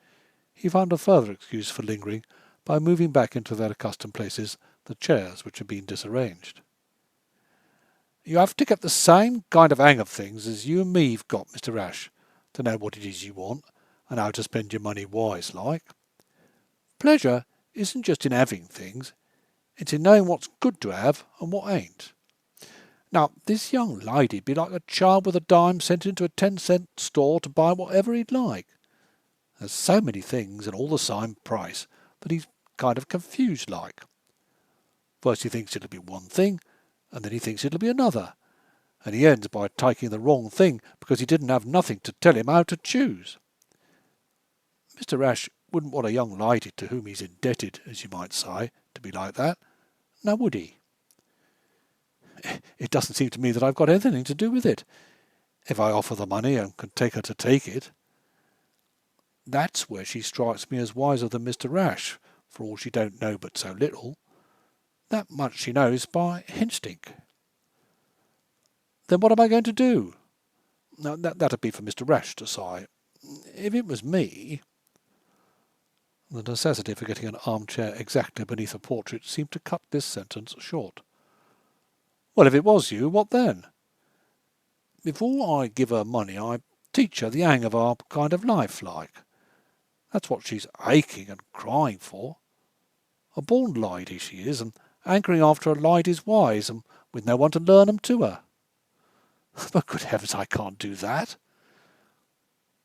he found a further excuse for lingering by moving back into their accustomed places the chairs which had been disarranged. You have to get the same kind of hang of things as you and me've got, Mr. Rash, to know what it is you want and how to spend your money wise-like. Pleasure isn't just in having things, it's in knowing what's good to have and what ain't. Now, this young lady'd be like a child with a dime sent into a 10-cent store to buy whatever he'd like. There's so many things and all the same price that he's kind of confused like. First he thinks it'll be one thing, and then he thinks it'll be another, and he ends by taking the wrong thing because he didn't have nothing to tell him how to choose. Mr. Rash wouldn't want a young lady to whom he's indebted, as you might say, to be like that, now would he? It doesn't seem to me that I've got anything to do with it, if I offer the money and can take her to take it. That's where she strikes me as wiser than Mr. Rash, for all she don't know but so little. That much she knows by instinct. Then what am I going to do? Now, that'd be for Mr. Rash to say. If it was me... The necessity for getting an armchair exactly beneath a portrait seemed to cut this sentence short. Well, if it was you, what then? Before I give her money, I teach her the hang of our kind of life like. That's what she's aching and crying for. A born lady she is, and hankering after a lady's ways, and with no one to learn 'em to her. But good heavens, I can't do that.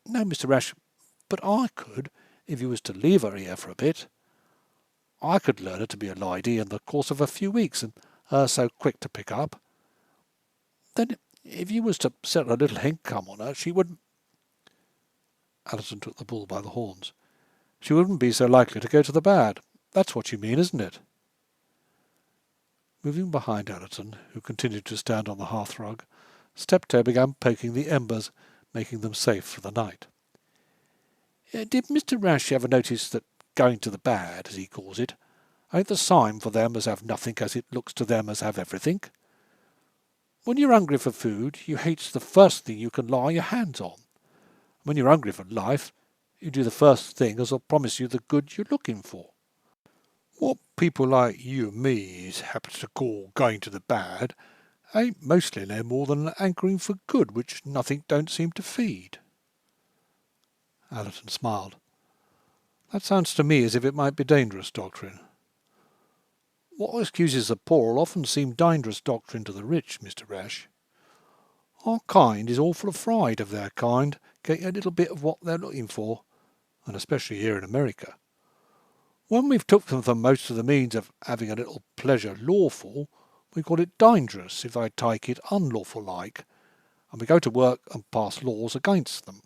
No, Mr. Rash, but I could, if you was to leave her here for a bit. I could learn her to be a lady in the course of a few weeks, and her so quick to pick up. Then if you was to settle a little income on her, she wouldn't... Allerton took the bull by the horns. She wouldn't be so likely to go to the bad. That's what you mean, isn't it? Moving behind Allerton, who continued to stand on the hearthrug, Steptoe began poking the embers, making them safe for the night. Did Mr. Rash ever notice that going to the bad, as he calls it, ain't the sign for them as have nothing as it looks to them as have everything? When you're hungry for food, you hates the first thing you can lie your hands on. When you're hungry for life, you do the first thing as'll promise you the good you're looking for. What people like you and me is happy to call going to the bad ain't mostly no more than an hankering for good which nothing don't seem to feed. Allerton smiled. That sounds to me as if it might be dangerous doctrine. What excuses the poor will often seem dangerous doctrine to the rich, Mr. Rash. Our kind is awful afraid of their kind getting a little bit of what they're looking for, and especially here in America. When we've took them for most of the means of having a little pleasure lawful, we call it dangerous if they take it unlawful like, and we go to work and pass laws against them.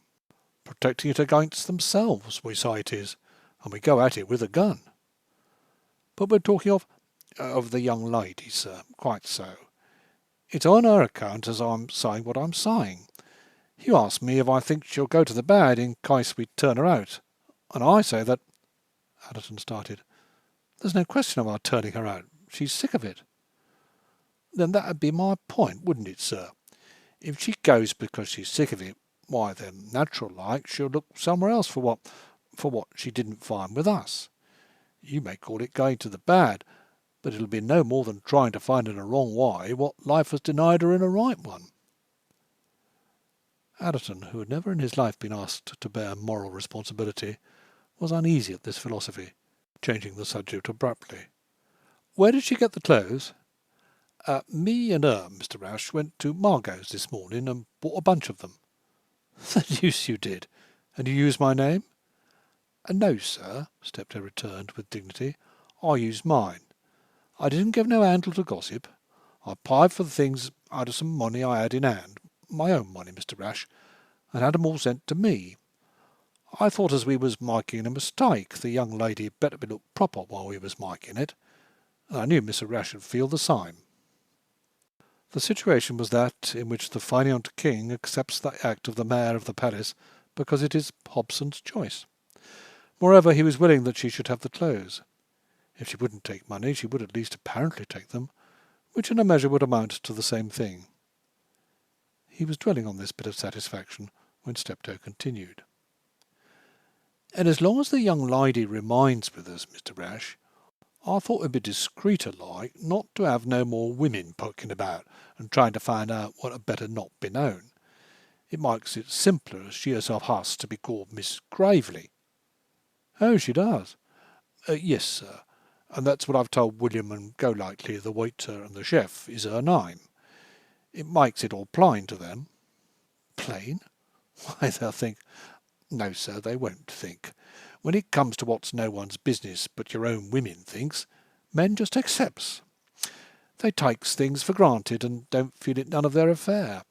Protecting it against themselves, we say it is, and we go at it with a gun. But we're talking of the young lady, sir, quite so. It's on her account as I'm saying what I'm saying. You ask me if I think she'll go to the bad in case we turn her out, and I say that... Allerton started. There's no question of our turning her out. She's sick of it. Then that'd be my point, wouldn't it, sir? If she goes because she's sick of it, why then, natural like, she'll look somewhere else for what she didn't find with us. You may call it going to the bad, but it'll be no more than trying to find in a wrong way what life has denied her in a right one. Allerton, who had never in his life been asked to bear moral responsibility, was uneasy at this philosophy, changing the subject abruptly. Where did she get the clothes? Me and Mr. Rash, went to Margot's this morning and bought a bunch of them." "The deuce you did! And you used my name?" "No, sir," Steptoe returned with dignity. "I used mine. I didn't give no handle to gossip. I pied for the things out of some money I had in hand, my own money, Mr. Rash, and had 'em all sent to me. I thought as we was making a mistake, the young lady better be looked proper while we was making it, and I knew Mr. Rash would feel the same." The situation was that in which the fainéant king accepts the act of the mayor of the palace because it is Hobson's choice. Moreover, he was willing that she should have the clothes. If she wouldn't take money, she would at least apparently take them, which in a measure would amount to the same thing. He was dwelling on this bit of satisfaction when Steptoe continued. "And as long as the young lady remains with us, Mr. Rash, I thought it'd be discreeter like not to have no more women poking about and trying to find out what had better not be known. It makes it simpler as she herself has to be called Miss Gravely." "Oh, she does?" "Yes, sir, and that's what I've told William and Golightly, the waiter and the chef, is her name. It makes it all plain to them." "Plain? Why, they'll think—" "No, sir, they won't think. When it comes to what's no one's business but your own women thinks, men just accepts. They takes things for granted and don't feel it none of their affair.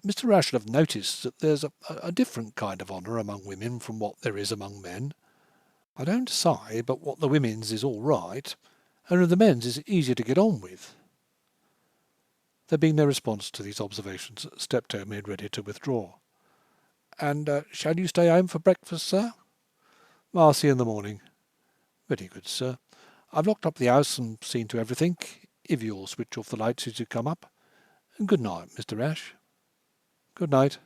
Mr. Rash will have noticed that there's a different kind of honour among women from what there is among men. I don't say but what the women's is all right, only the men's is easier to get on with." There being no response to these observations, Steptoe made ready to withdraw. "And shall you stay home for breakfast, sir?" "I'll see you in the morning." "Very good, sir. I've locked up the house and seen to everything, if you'll switch off the lights as you come up. And good night, Mr. Rash." "Good night."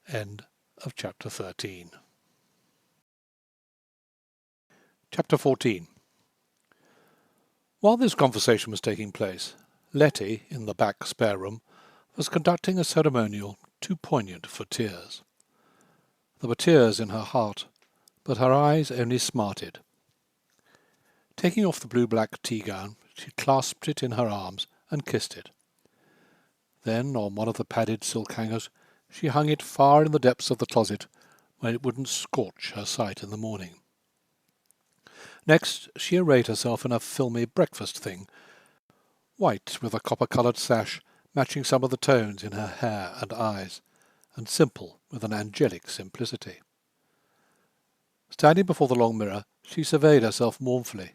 End of chapter 13. Chapter 14. While this conversation was taking place, Letty, in the back spare room, was conducting a ceremonial too poignant for tears. There were tears in her heart, but her eyes only smarted. Taking off the blue-black tea-gown, she clasped it in her arms and kissed it. Then, on one of the padded silk hangers, she hung it far in the depths of the closet, where it wouldn't scorch her sight in the morning. Next, she arrayed herself in a filmy breakfast thing, white with a copper-coloured sash matching some of the tones in her hair and eyes, and simple with an angelic simplicity. Standing before the long mirror, she surveyed herself mournfully.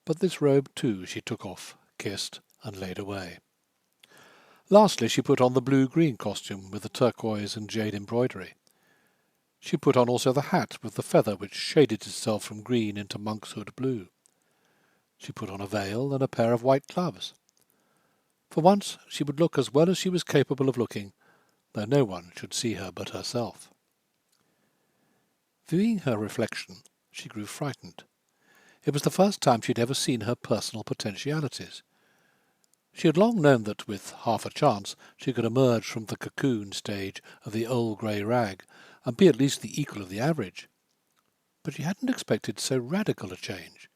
But this robe too she took off, kissed, and laid away. Lastly, she put on the blue-green costume with the turquoise and jade embroidery. She put on also the hat with the feather which shaded itself from green into monkshood blue. She put on a veil and a pair of white gloves. For once she would look as well as she was capable of looking, though no one should see her but herself. Viewing her reflection, she grew frightened. It was the first time she had ever seen her personal potentialities. She had long known that, with half a chance, she could emerge from the cocoon stage of the old grey rag and be at least the equal of the average. But she hadn't expected so radical a change.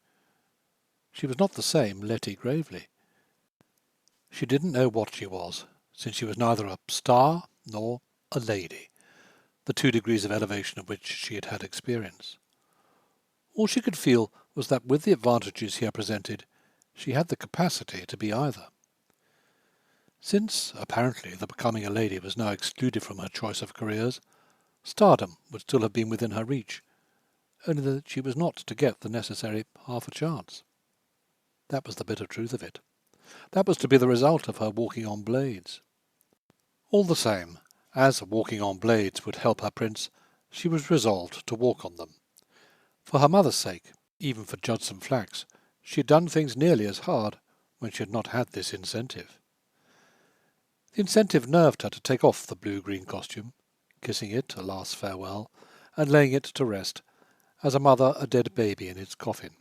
She was not the same Letty Gravely. She didn't know what she was, since she was neither a star nor a lady, the 2 degrees of elevation of which she had had experience. All she could feel was that with the advantages here presented, she had the capacity to be either. Since, apparently, the becoming a lady was now excluded from her choice of careers, stardom would still have been within her reach, only that she was not to get the necessary half a chance. That was the bitter truth of it. That was to be the result of her walking on blades. All the same, as walking on blades would help her prince, she was resolved to walk on them. For her mother's sake, even for Judson Flax, she had done things nearly as hard when she had not had this incentive. The incentive nerved her to take off the blue-green costume, kissing it a last farewell, and laying it to rest, as a mother a dead baby in its coffin.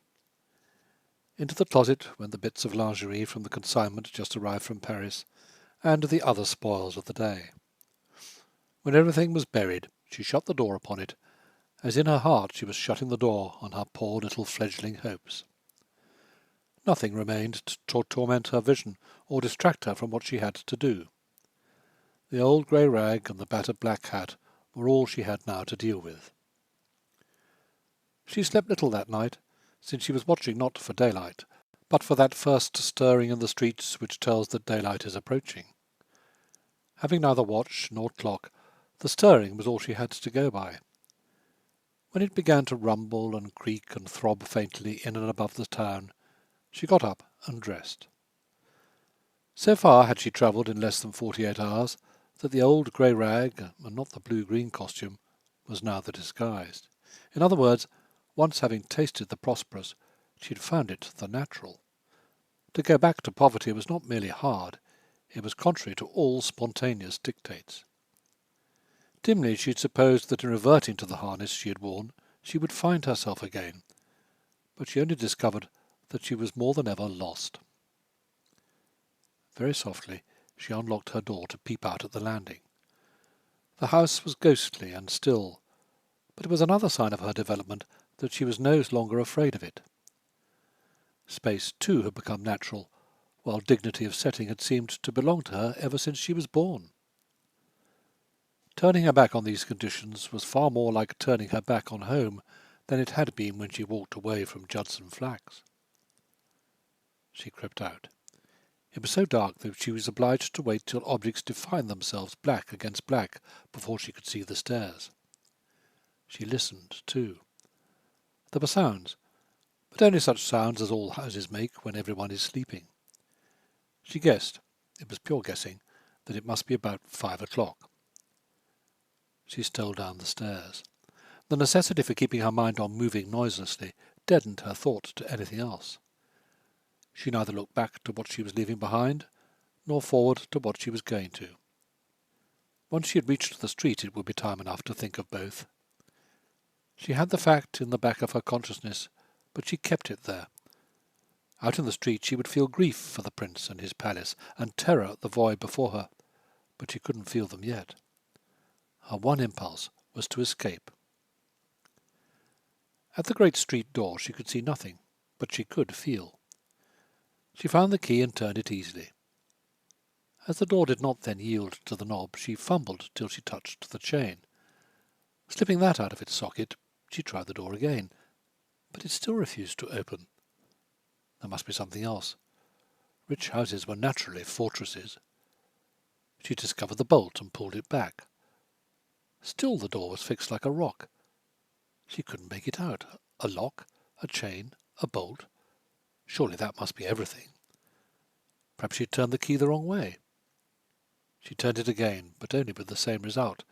Into the closet went the bits of lingerie from the consignment just arrived from Paris, and the other spoils of the day. When everything was buried, she shut the door upon it, as in her heart she was shutting the door on her poor little fledgling hopes. Nothing remained to torment her vision or distract her from what she had to do. The old grey rag and the battered black hat were all she had now to deal with. She slept little that night, since she was watching not for daylight, but for that first stirring in the streets which tells that daylight is approaching. Having neither watch nor clock, the stirring was all she had to go by. When it began to rumble and creak and throb faintly in and above the town, she got up and dressed. So far had she travelled in less than 48 hours that the old grey rag, and not the blue-green costume, was now the disguise. In other words, once having tasted the prosperous, she had found it the natural. To go back to poverty was not merely hard, it was contrary to all spontaneous dictates. Dimly she had supposed that in reverting to the harness she had worn, she would find herself again, but she only discovered that she was more than ever lost. Very softly she unlocked her door to peep out at the landing. The house was ghostly and still, but it was another sign of her development that she was no longer afraid of it. Space, too, had become natural, while dignity of setting had seemed to belong to her ever since she was born. Turning her back on these conditions was far more like turning her back on home than it had been when she walked away from Judson Flax. She crept out. It was so dark that she was obliged to wait till objects defined themselves black against black before she could see the stairs. She listened, too. There were sounds, but only such sounds as all houses make when everyone is sleeping. She guessed, it was pure guessing, that it must be about 5 o'clock. She stole down the stairs. The necessity for keeping her mind on moving noiselessly deadened her thought to anything else. She neither looked back to what she was leaving behind, nor forward to what she was going to. Once she had reached the street it would be time enough to think of both. She had the fact in the back of her consciousness, but she kept it there. Out in the street she would feel grief for the prince and his palace, and terror at the void before her, but she couldn't feel them yet. Her one impulse was to escape. At the great street door she could see nothing, but she could feel. She found the key and turned it easily. As the door did not then yield to the knob, she fumbled till she touched the chain. Slipping that out of its socket, she tried the door again, but it still refused to open. There must be something else. Rich houses were naturally fortresses. She discovered the bolt and pulled it back. Still the door was fixed like a rock. She couldn't make it out. A lock, a chain, a bolt. Surely that must be everything. Perhaps she had turned the key the wrong way. She turned it again, but only with the same result.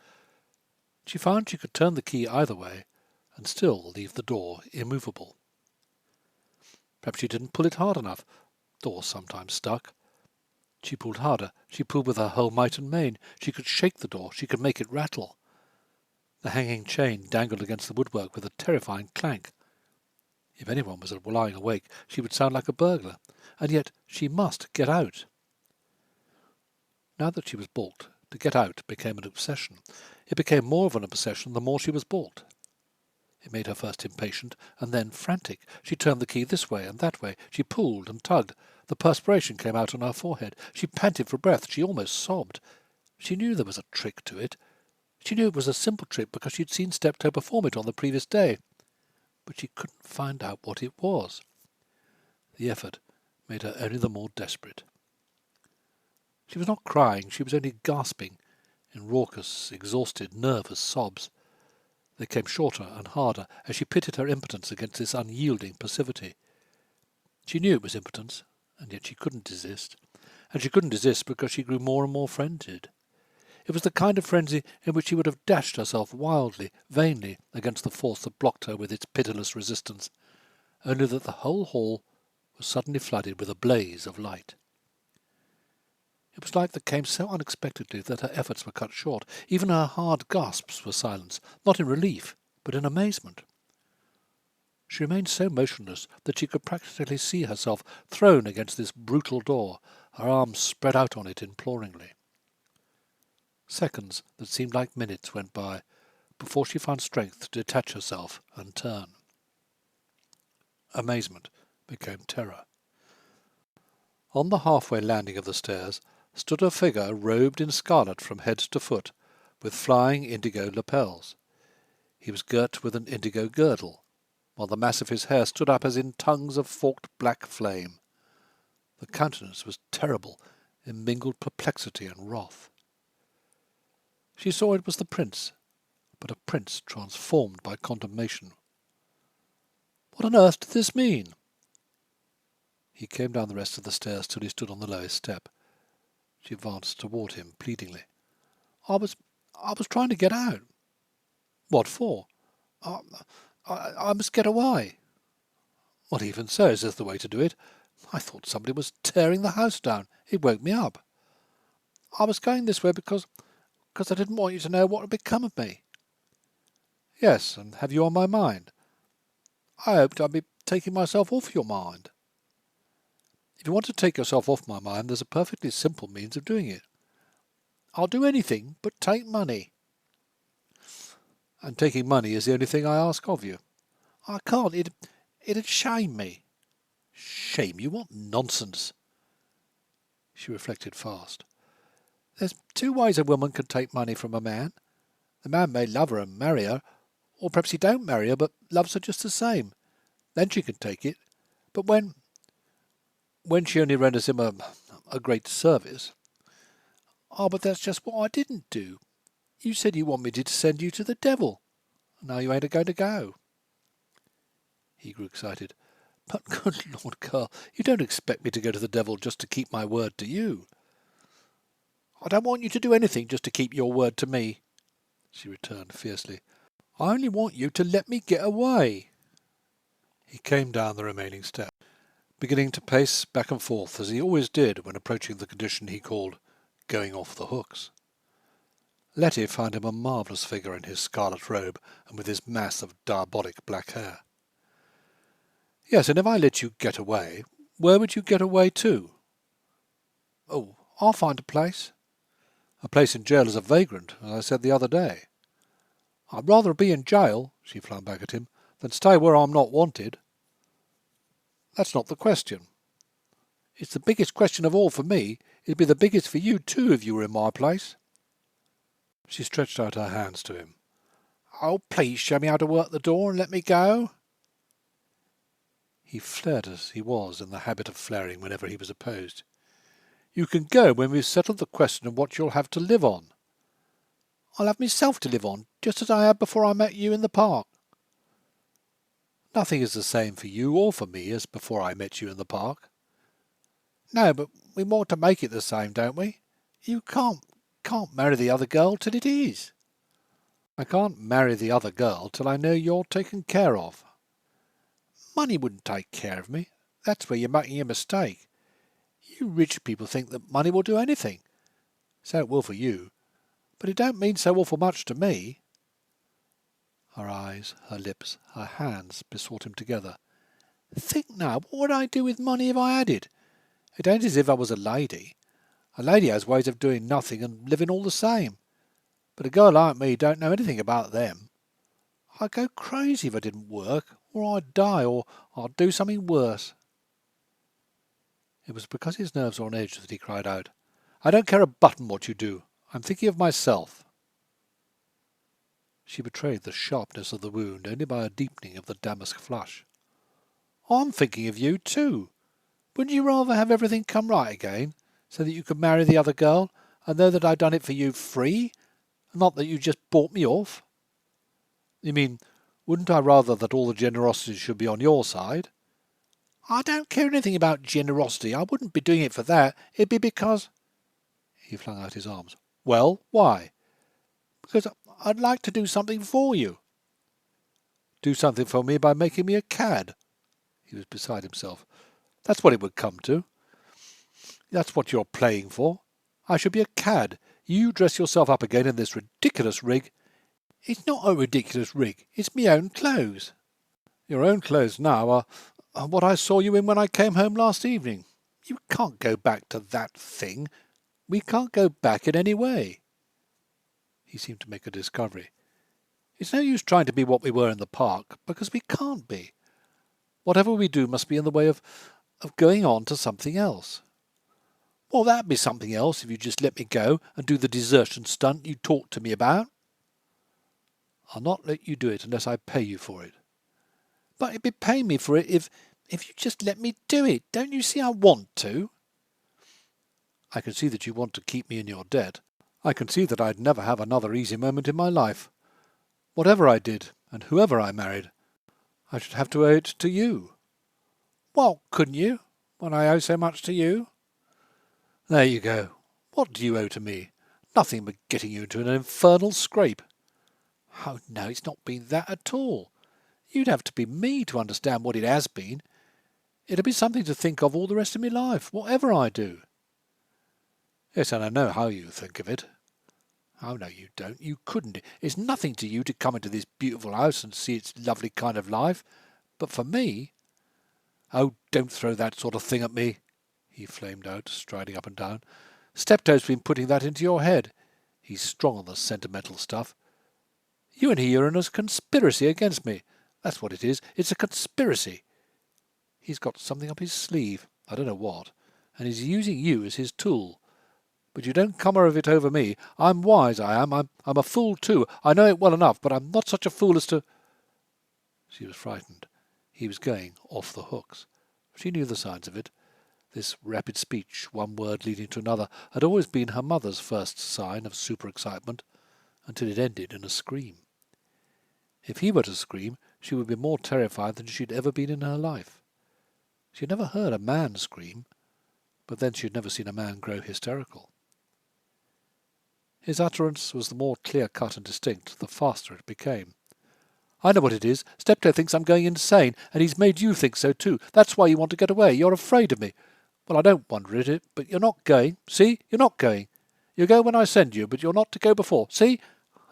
She found she could turn the key either way, and still leave the door immovable. Perhaps she didn't pull it hard enough. Doors sometimes stuck. She pulled harder. She pulled with her whole might and main. She could shake the door. She could make it rattle. The hanging chain dangled against the woodwork with a terrifying clank. If anyone was lying awake, she would sound like a burglar. And yet she must get out. Now that she was balked, to get out became an obsession. It became more of an obsession the more she was balked. It made her first impatient, and then frantic. She turned the key this way and that way. She pulled and tugged. The perspiration came out on her forehead. She panted for breath. She almost sobbed. She knew there was a trick to it. She knew it was a simple trick because she had seen Steptoe perform it on the previous day. But she couldn't find out what it was. The effort made her only the more desperate. She was not crying. She was only gasping in raucous, exhausted, nervous sobs. They came shorter and harder as she pitted her impotence against this unyielding passivity. She knew it was impotence, and yet she couldn't desist. And she couldn't desist because she grew more and more frenzied. It was the kind of frenzy in which she would have dashed herself wildly, vainly, against the force that blocked her with its pitiless resistance, only that the whole hall was suddenly flooded with a blaze of light. It was light that came so unexpectedly that her efforts were cut short. Even her hard gasps were silenced, not in relief, but in amazement. She remained so motionless that she could practically see herself thrown against this brutal door, her arms spread out on it imploringly. Seconds that seemed like minutes went by before she found strength to detach herself and turn. Amazement became terror. On the halfway landing of the stairs stood a figure robed in scarlet from head to foot, with flying indigo lapels. He was girt with an indigo girdle, while the mass of his hair stood up as in tongues of forked black flame. The countenance was terrible in mingled perplexity and wrath. She saw it was the prince, but a prince transformed by condemnation. What on earth did this mean? He came down the rest of the stairs till he stood on the lowest step. She advanced toward him pleadingly. I was trying to get out. What for? I must get away. Well, even so, is this the way to do it? I thought somebody was tearing the house down. It woke me up. I was going this way because I didn't want you to know what had become of me. Yes, and have you on my mind? I hoped I'd be taking myself off your mind. If you want to take yourself off my mind, there's a perfectly simple means of doing it. I'll do anything but take money. And taking money is the only thing I ask of you. I can't. It'd shame me. Shame you? What nonsense! She reflected fast. There's two ways a woman can take money from a man. The man may love her and marry her, or perhaps he don't marry her but loves her just the same. Then she can take it. But when she only renders him a great service. Ah, but that's just what I didn't do. You said you wanted me to send you to the devil. Now you ain't going to go. He grew excited. But good Lord, girl, you don't expect me to go to the devil just to keep my word to you. I don't want you to do anything just to keep your word to me, she returned fiercely. I only want you to let me get away. He came down the remaining step, beginning to pace back and forth as he always did when approaching the condition he called going off the hooks. Letty found him a marvellous figure in his scarlet robe and with his mass of diabolic black hair. Yes, and if I let you get away, where would you get away to? Oh, I'll find a place. A place in jail as a vagrant, as I said the other day. I'd rather be in jail, she flung back at him, than stay where I'm not wanted. That's not the question. It's the biggest question of all for me. It'd be the biggest for you too if you were in my place. She stretched out her hands to him. Oh, please show me how to work the door and let me go. He flared as he was in the habit of flaring whenever he was opposed. You can go when we've settled the question of what you'll have to live on. I'll have myself to live on, just as I had before I met you in the park. Nothing is the same for you or for me as before I met you in the park. No, but we want to make it the same, don't we? You can't marry the other girl till it is. I can't marry the other girl till I know you're taken care of. Money wouldn't take care of me. That's where you're making a mistake. You rich people think that money will do anything. So it will for you. But it don't mean so awful much to me. Her eyes, her lips, her hands besought him together. Think now, what would I do with money if I had it? It ain't as if I was a lady. A lady has ways of doing nothing and living all the same. But a girl like me don't know anything about them. I'd go crazy if I didn't work, or I'd die, or I'd do something worse. It was because his nerves were on edge that he cried out, I don't care a button what you do. I'm thinking of myself. She betrayed the sharpness of the wound only by a deepening of the damask flush. I'm thinking of you too. Wouldn't you rather have everything come right again, so that you could marry the other girl, and know that I'd done it for you free, and not that you just bought me off? You mean, wouldn't I rather that all the generosity should be on your side? I don't care anything about generosity. I wouldn't be doing it for that. It'd be because... He flung out his arms. Well, why? Because I'd like to do something for you. Do something for me by making me a cad. He was beside himself. That's what it would come to. That's what you're playing for. I should be a cad. You dress yourself up again in this ridiculous rig. It's not a ridiculous rig. It's me own clothes. Your own clothes now are what I saw you in when I came home last evening. You can't go back to that thing. We can't go back in any way. He seemed to make a discovery. It's no use trying to be what we were in the park, because we can't be. Whatever we do must be in the way of going on to something else. Well, that'd be something else if you'd just let me go and do the desertion stunt you talked to me about. I'll not let you do it unless I pay you for it. But you'd be paying me for it if you just let me do it. Don't you see I want to? I can see that you want to keep me in your debt. I can see that I'd never have another easy moment in my life. Whatever I did, and whoever I married, I should have to owe it to you. Well, couldn't you, when I owe so much to you? There you go. What do you owe to me? Nothing but getting you into an infernal scrape. Oh, no, it's not been that at all. You'd have to be me to understand what it has been. It'll be something to think of all the rest of my life, whatever I do. Yes, and I know how you think of it. Oh, no, you don't. You couldn't. It's nothing to you to come into this beautiful house and see its lovely kind of life. But for me... Oh, don't throw that sort of thing at me, he flamed out, striding up and down. Steptoe's been putting that into your head. He's strong on the sentimental stuff. You and he are in a conspiracy against me. That's what it is. It's a conspiracy. He's got something up his sleeve, I don't know what, and he's using you as his tool. But you don't come of it over me. I'm wise, I am. I'm a fool too. I know it well enough, but I'm not such a fool as to... She was frightened. He was going off the hooks. She knew the signs of it. This rapid speech, one word leading to another, had always been her mother's first sign of super-excitement, until it ended in a scream. If he were to scream, she would be more terrified than she'd ever been in her life. She had never heard a man scream, but then she had never seen a man grow hysterical. His utterance was the more clear-cut and distinct, the faster it became. I know what it is. Steptoe thinks I'm going insane, and he's made you think so too. That's why you want to get away. You're afraid of me. Well, I don't wonder at it, but you're not going. See? You're not going. You go when I send you, but you're not to go before. See?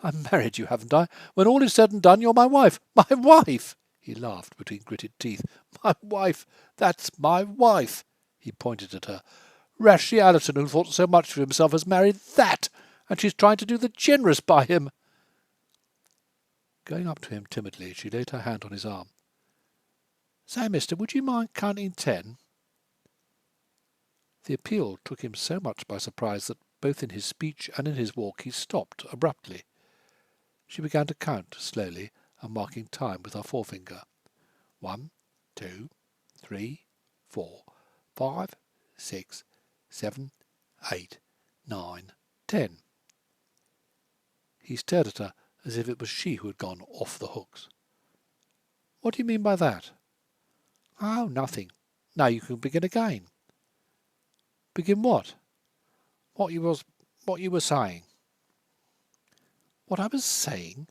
I've married you, haven't I? When all is said and done, you're my wife. My wife! He laughed between gritted teeth. My wife! That's my wife! He pointed at her. Rashly Allerton, who thought so much of himself, has married that, and she's trying to do the generous by him. Going up to him timidly, she laid her hand on his arm. Say, mister, would you mind counting 10? The appeal took him so much by surprise that both in his speech and in his walk he stopped abruptly. She began to count slowly, and marking time with her forefinger. 1, 2, 3, 4, 5, 6, 7, 8, 9, 10. He stared at her as if it was she who had gone off the hooks. What do you mean by that? Oh, nothing. Now you can begin again. Begin what? What you were saying. What I was saying?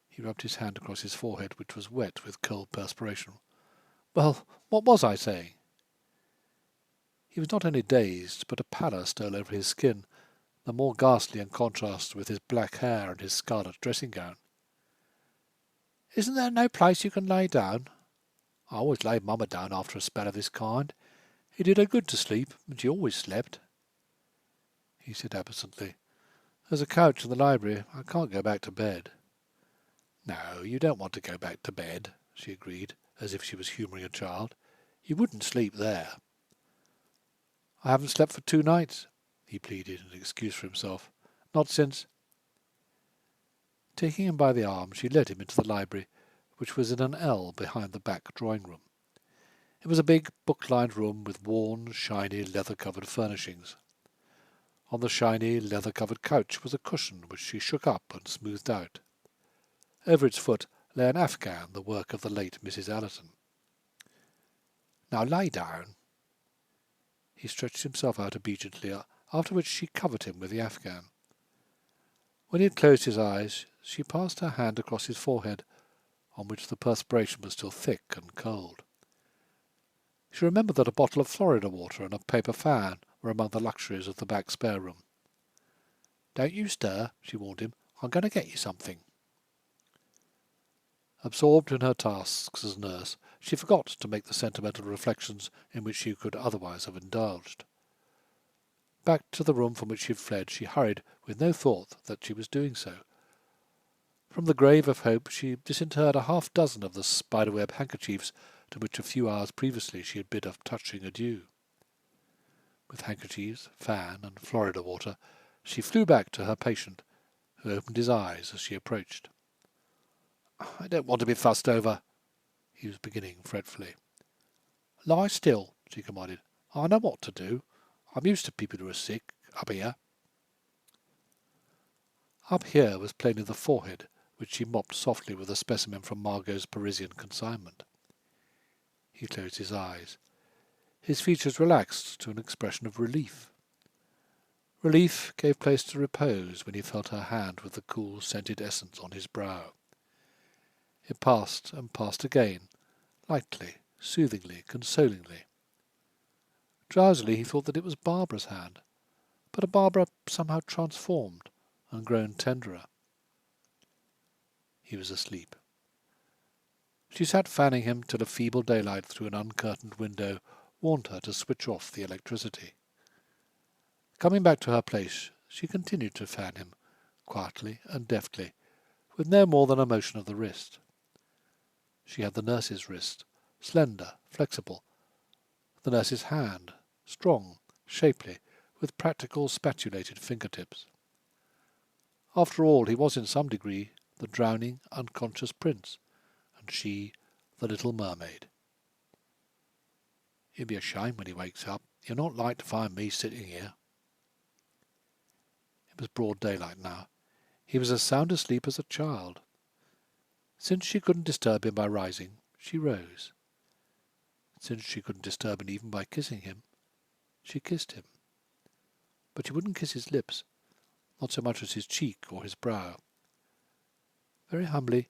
He rubbed his hand across his forehead, which was wet with cold perspiration. Well, what was I saying? He was not only dazed, but a pallor stole over his skin, the more ghastly in contrast with his black hair and his scarlet dressing-gown. Isn't there no place you can lay down? I always laid Mama down after a spell of this kind. It did her good to sleep, and she always slept. He said absently, There's a couch in the library. I can't go back to bed. No, you don't want to go back to bed, she agreed, as if she was humouring a child. You wouldn't sleep there. I haven't slept for 2 nights, he pleaded in excuse for himself. Not since... Taking him by the arm, she led him into the library, which was in an L behind the back drawing-room. It was a big, book-lined room with worn, shiny, leather-covered furnishings. On the shiny, leather-covered couch was a cushion which she shook up and smoothed out. Over its foot lay an afghan, the work of the late Mrs. Allerton. Now lay down. He stretched himself out obediently, after which she covered him with the afghan. When he had closed his eyes, she passed her hand across his forehead, on which the perspiration was still thick and cold. She remembered that a bottle of Florida water and a paper fan were among the luxuries of the back spare room. Don't you stir, she warned him. I'm going to get you something. Absorbed in her tasks as nurse, she forgot to make the sentimental reflections in which she could otherwise have indulged. Back to the room from which she had fled, she hurried with no thought that she was doing so. From the grave of hope she disinterred a half-dozen of the spiderweb handkerchiefs to which a few hours previously she had bid a touching adieu. With handkerchiefs, fan, and Florida water, she flew back to her patient, who opened his eyes as she approached. "I don't want to be fussed over," he was beginning fretfully. "Lie still," she commanded. "I know what to do. I'm used to people who are sick, up here." Up here was plainly the forehead, which she mopped softly with a specimen from Margot's Parisian consignment. He closed his eyes. His features relaxed to an expression of relief. Relief gave place to repose when he felt her hand with the cool, scented essence on his brow. It passed and passed again, lightly, soothingly, consolingly. Drowsily he thought that it was Barbara's hand, but a Barbara somehow transformed and grown tenderer. He was asleep. She sat fanning him till a feeble daylight through an uncurtained window warned her to switch off the electricity. Coming back to her place, she continued to fan him, quietly and deftly, with no more than a motion of the wrist. She had the nurse's wrist, slender, flexible, the nurse's hand, strong, shapely, with practical spatulated fingertips. After all, he was in some degree the drowning, unconscious prince, and she the little mermaid. "It'll be a shame when he wakes up. You're not like to find me sitting here." It was broad daylight now. He was as sound asleep as a child. Since she couldn't disturb him by rising, she rose. Since she couldn't disturb him even by kissing him, she kissed him. But she wouldn't kiss his lips, not so much as his cheek or his brow. Very humbly,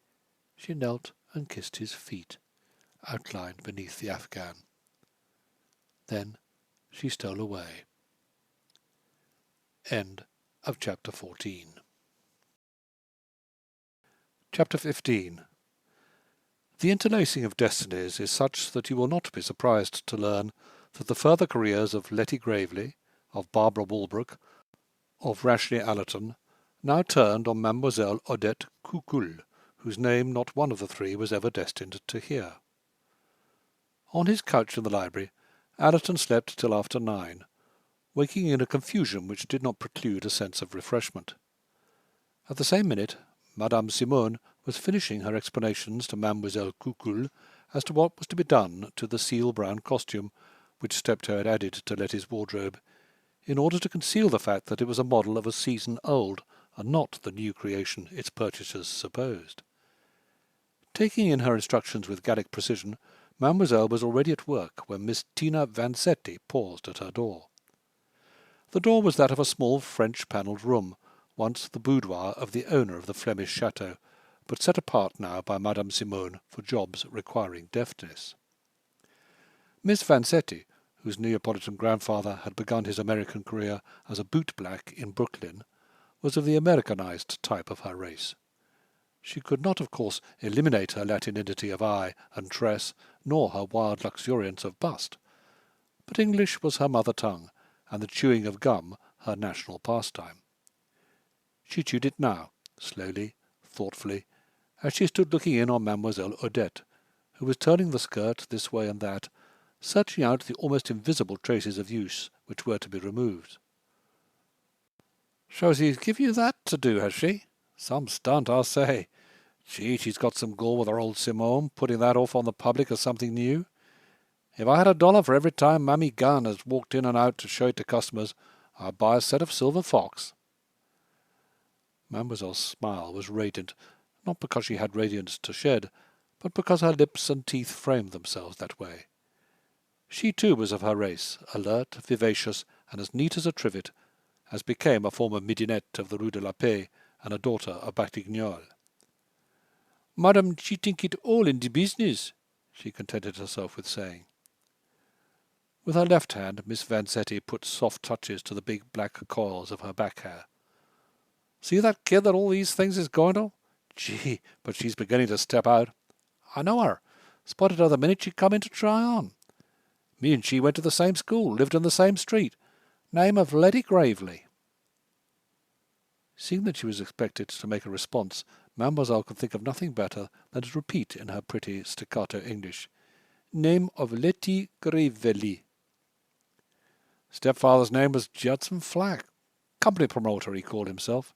she knelt and kissed his feet, outlined beneath the afghan. Then she stole away. End of Chapter 14. Chapter 15. The interlacing of destinies is such that you will not be surprised to learn that the further careers of Letty Gravely, of Barbara Walbrook, of Rashleigh Allerton, now turned on Mademoiselle Odette Coucul, whose name not one of the three was ever destined to hear. On his couch in the library, Allerton slept till after 9, waking in a confusion which did not preclude a sense of refreshment. At the same minute, Madame Simone was finishing her explanations to Mademoiselle Coucul as to what was to be done to the seal-brown costume which Steptoe had added to Letty's wardrobe, in order to conceal the fact that it was a model of a season old, and not the new creation its purchasers supposed. Taking in her instructions with Gallic precision, Mademoiselle was already at work when Miss Tina Vanzetti paused at her door. The door was that of a small French-panelled room, once the boudoir of the owner of the Flemish chateau, but set apart now by Madame Simone for jobs requiring deftness. Miss Vanzetti, whose Neapolitan grandfather had begun his American career as a bootblack in Brooklyn, was of the Americanized type of her race. She could not, of course, eliminate her Latinidity of eye and tress, nor her wild luxuriance of bust, but English was her mother tongue, and the chewing of gum her national pastime. She chewed it now, slowly, thoughtfully, as she stood looking in on Mademoiselle Odette, who was turning the skirt this way and that, searching out the almost invisible traces of use which were to be removed. "So she's give you that to do, has she? Some stunt, I'll say. Gee, she's got some gall with her old Simone, putting that off on the public as something new. If I had $1 for every time Mammy Gunn has walked in and out to show it to customers, I'd buy a set of silver fox." Mademoiselle's smile was radiant, not because she had radiance to shed, but because her lips and teeth framed themselves that way. She too was of her race, alert, vivacious, and as neat as a trivet, as became a former midinette of the Rue de la Paix and a daughter of Batignolles. "Madame, she think it all in the business," she contented herself with saying. With her left hand, Miss Vanzetti put soft touches to the big black coils of her back hair. "See that kid that all these things is going to? Gee, but she's beginning to step out. I know her. Spotted her the minute she come in to try on. Me and she went to the same school, lived in the same street. Name of Letty Gravely." Seeing that she was expected to make a response, Mademoiselle could think of nothing better than to repeat in her pretty staccato English, "Name of Letty Gravely." Stepfather's name was Judson Flack. Company promoter, he called himself.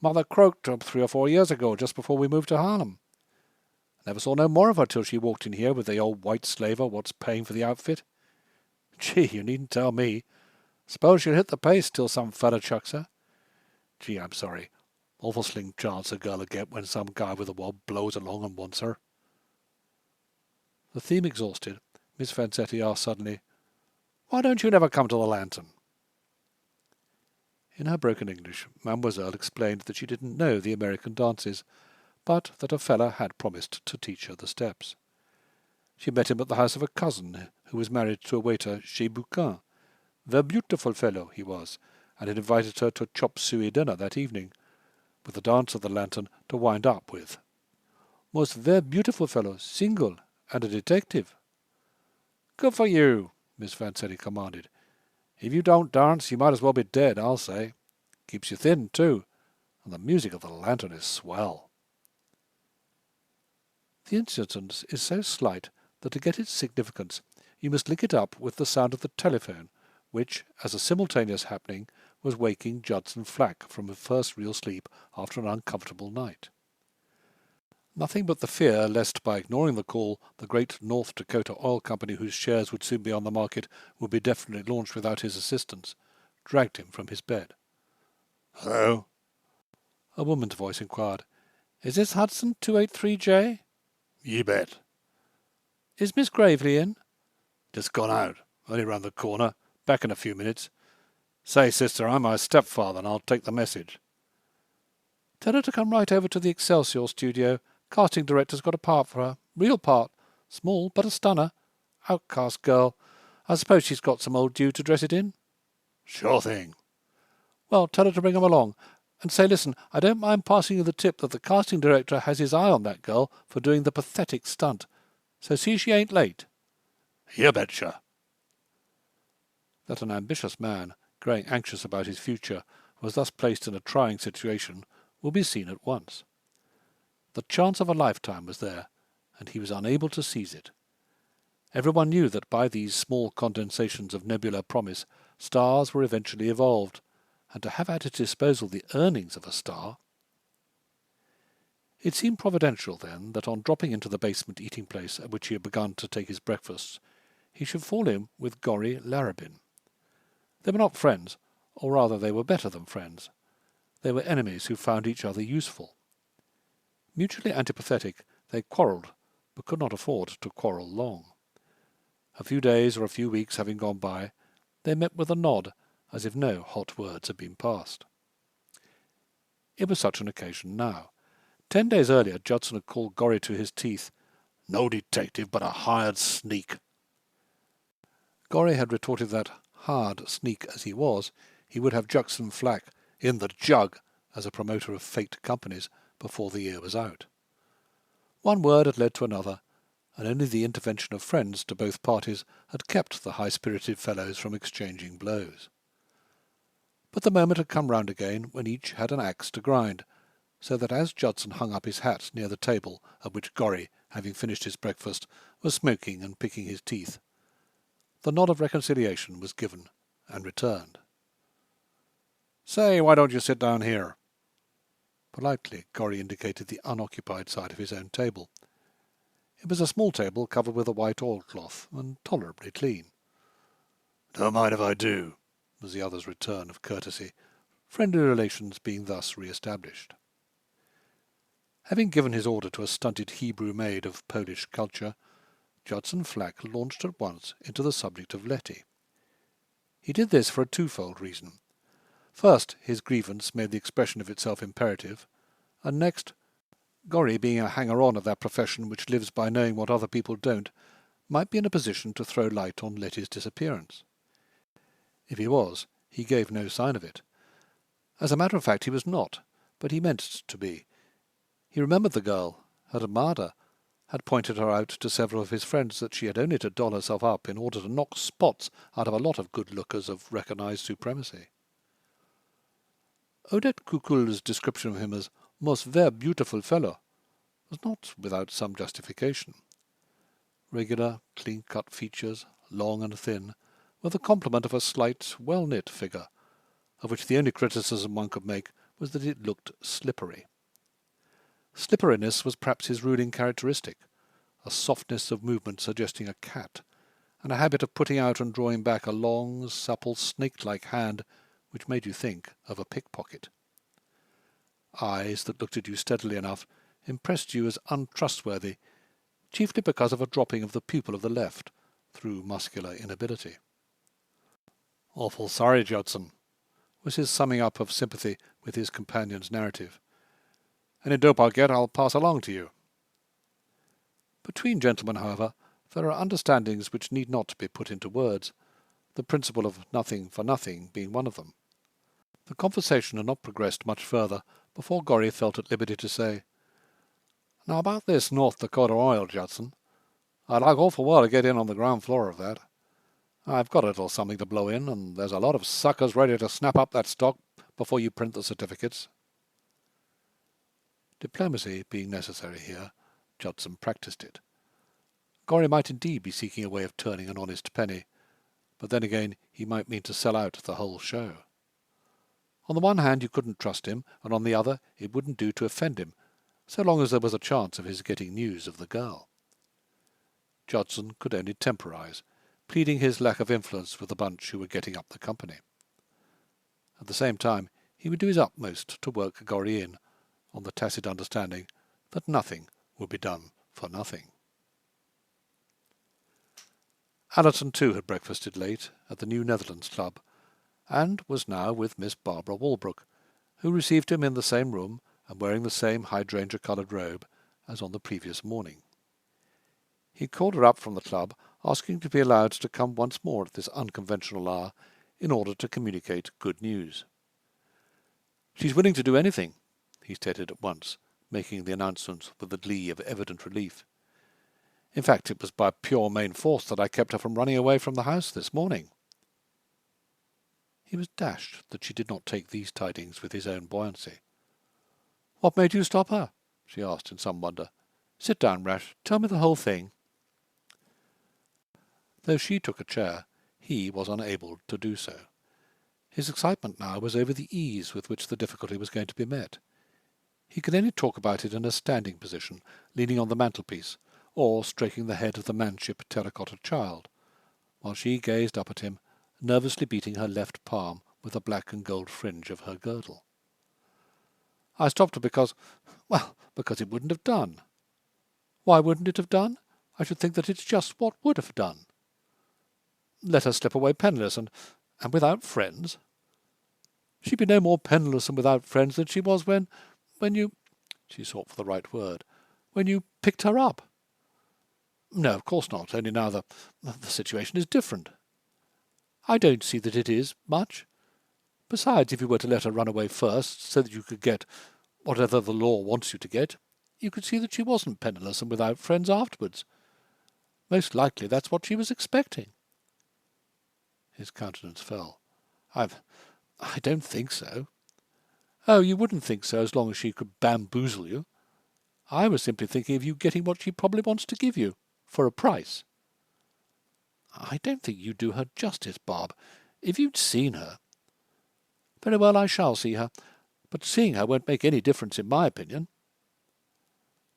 Mother croaked up 3 or 4 years ago, just before we moved to Harlem. Never saw no more of her till she walked in here with the old white slaver what's paying for the outfit. Gee, you needn't tell me. Suppose she'll hit the pace till some fella chucks her. Gee, I'm sorry. Awful slim chance a girl'll get when some guy with a wob blows along and wants her. The theme exhausted, Miss Vanzetti asked suddenly, "Why don't you never come to the Lantern?" In her broken English, Mademoiselle explained that she didn't know the American dances, but that a fella had promised to teach her the steps. She met him at the house of a cousin who was married to a waiter chez Bouquin. Very beautiful fellow he was, and had invited her to a chop suey dinner that evening, with the dance of the Lantern to wind up with. Most very beautiful fellow, single, and a detective. Good for you, Miss Vanzetti commanded. If you don't dance, you might as well be dead, I'll say. Keeps you thin, too, and the music of the Lantern is swell. The incident is so slight that to get its significance you must link it up with the sound of the telephone, which, as a simultaneous happening, was waking Judson Flack from a first real sleep after an uncomfortable night. Nothing but the fear lest by ignoring the call the great North Dakota Oil Company, whose shares would soon be on the market, would be definitely launched without his assistance, dragged him from his bed. "Hello?" A woman's voice inquired. "Is this Hudson 283J?" "You bet." "Is Miss Gravely in?" "Just gone out. Only round the corner. Back in a few minutes. Say, sister, I'm my stepfather, and I'll take the message." "Tell her to come right over to the Excelsior studio. Casting director's got a part for her. Real part. Small, but a stunner. Outcast girl. I suppose she's got some old Jew to dress it in?" "Sure thing." "Well, tell her to bring him along. And say, listen, I don't mind passing you the tip that the casting director has his eye on that girl for doing the pathetic stunt. So see she ain't late." "You betcha." That an ambitious man, growing anxious about his future, was thus placed in a trying situation will be seen at once. The chance of a lifetime was there, and he was unable to seize it. Everyone knew that by these small condensations of nebular promise stars were eventually evolved, and to have at his disposal the earnings of a star. It seemed providential, then, that on dropping into the basement eating place at which he had begun to take his breakfasts, he should fall in with Gorry Larrabin. They were not friends, or rather they were better than friends. They were enemies who found each other useful. Mutually antipathetic, they quarrelled, but could not afford to quarrel long. A few days or a few weeks having gone by, they met with a nod, as if no hot words had been passed. It was such an occasion now. 10 days earlier, Judson had called Gorry to his teeth. "No detective, but a hired sneak." Gorry had retorted that, hard sneak as he was, he would have Judson Flack in the jug as a promoter of faked companies before the year was out. One word had led to another, and only the intervention of friends to both parties had kept the high-spirited fellows from exchanging blows. But the moment had come round again when each had an axe to grind, so that as Judson hung up his hat near the table at which Gorry, having finished his breakfast, was smoking and picking his teeth, the nod of reconciliation was given and returned. "Say, why don't you sit down here?" Politely, Gorry indicated the unoccupied side of his own table. It was a small table covered with a white oilcloth, and tolerably clean. "Don't mind if I do," was the other's return of courtesy, friendly relations being thus re-established. Having given his order to a stunted Hebrew maid of Polish culture, Judson Flack launched at once into the subject of Letty. He did this for a twofold reason. First, his grievance made the expression of itself imperative, and next, Gorry, being a hanger-on of that profession which lives by knowing what other people don't, might be in a position to throw light on Letty's disappearance. If he was, he gave no sign of it. As a matter of fact, he was not, but he meant to be. He remembered the girl, had admired her, had pointed her out to several of his friends that she had only to doll herself up in order to knock spots out of a lot of good-lookers of recognized supremacy. Odette Coucoule's description of him as "most ver beautiful fellow" was not without some justification. Regular, clean-cut features, long and thin, with the complement of a slight, well-knit figure, of which the only criticism one could make was that it looked slippery. Slipperiness was perhaps his ruling characteristic, a softness of movement suggesting a cat, and a habit of putting out and drawing back a long, supple, snake-like hand which made you think of a pickpocket. Eyes that looked at you steadily enough impressed you as untrustworthy, chiefly because of a dropping of the pupil of the left through muscular inability. "Awful sorry, Judson," was his summing up of sympathy with his companion's narrative. "Any dope I get I'll pass along to you." Between gentlemen, however, there are understandings which need not be put into words, the principle of nothing for nothing being one of them. The conversation had not progressed much further before Gorry felt at liberty to say, "Now about this North Dakota oil, Judson. I'd like awful well to get in on the ground floor of that. I've got a little something to blow in, and there's a lot of suckers ready to snap up that stock before you print the certificates." Diplomacy being necessary here, Judson practised it. Gorry might indeed be seeking a way of turning an honest penny, but then again he might mean to sell out the whole show. On the one hand you couldn't trust him, and on the other it wouldn't do to offend him, so long as there was a chance of his getting news of the girl. Judson could only temporize, pleading his lack of influence with the bunch who were getting up the company. At the same time he would do his utmost to work Gorry in, on the tacit understanding that nothing would be done for nothing. Allerton too had breakfasted late at the New Netherlands Club, and was now with Miss Barbara Walbrook, who received him in the same room and wearing the same hydrangea-coloured robe as on the previous morning. He called her up from the club, asking to be allowed to come once more at this unconventional hour in order to communicate good news. "She's willing to do anything," he stated at once, making the announcement with the glee of evident relief. "In fact, it was by pure main force that I kept her from running away from the house this morning." He was dashed that she did not take these tidings with his own buoyancy. "What made you stop her?" she asked in some wonder. "Sit down, Rash. Tell me the whole thing." Though she took a chair, he was unable to do so. His excitement now was over the ease with which the difficulty was going to be met. He could only talk about it in a standing position, leaning on the mantelpiece, or stroking the head of the Manship terracotta child, while she gazed up at him, nervously beating her left palm with the black and gold fringe of her girdle. "I stopped her because it wouldn't have done." "Why wouldn't it have done? I should think that it's just what would have done." "Let her slip away penniless and without friends?" "She'd be no more penniless and without friends than she was when you—" She sought for the right word. "When you picked her up." "No, of course not, only now the situation is different." "I don't see that it is, much. Besides, if you were to let her run away first, so that you could get whatever the law wants you to get, you could see that she wasn't penniless and without friends afterwards. Most likely that's what she was expecting." His countenance fell. I don't think so." "Oh, you wouldn't think so as long as she could bamboozle you. I was simply thinking of you getting what she probably wants to give you, for a price." "I don't think you do her justice, Bob. If you'd seen her—" "Very well, I shall see her, but seeing her won't make any difference in my opinion.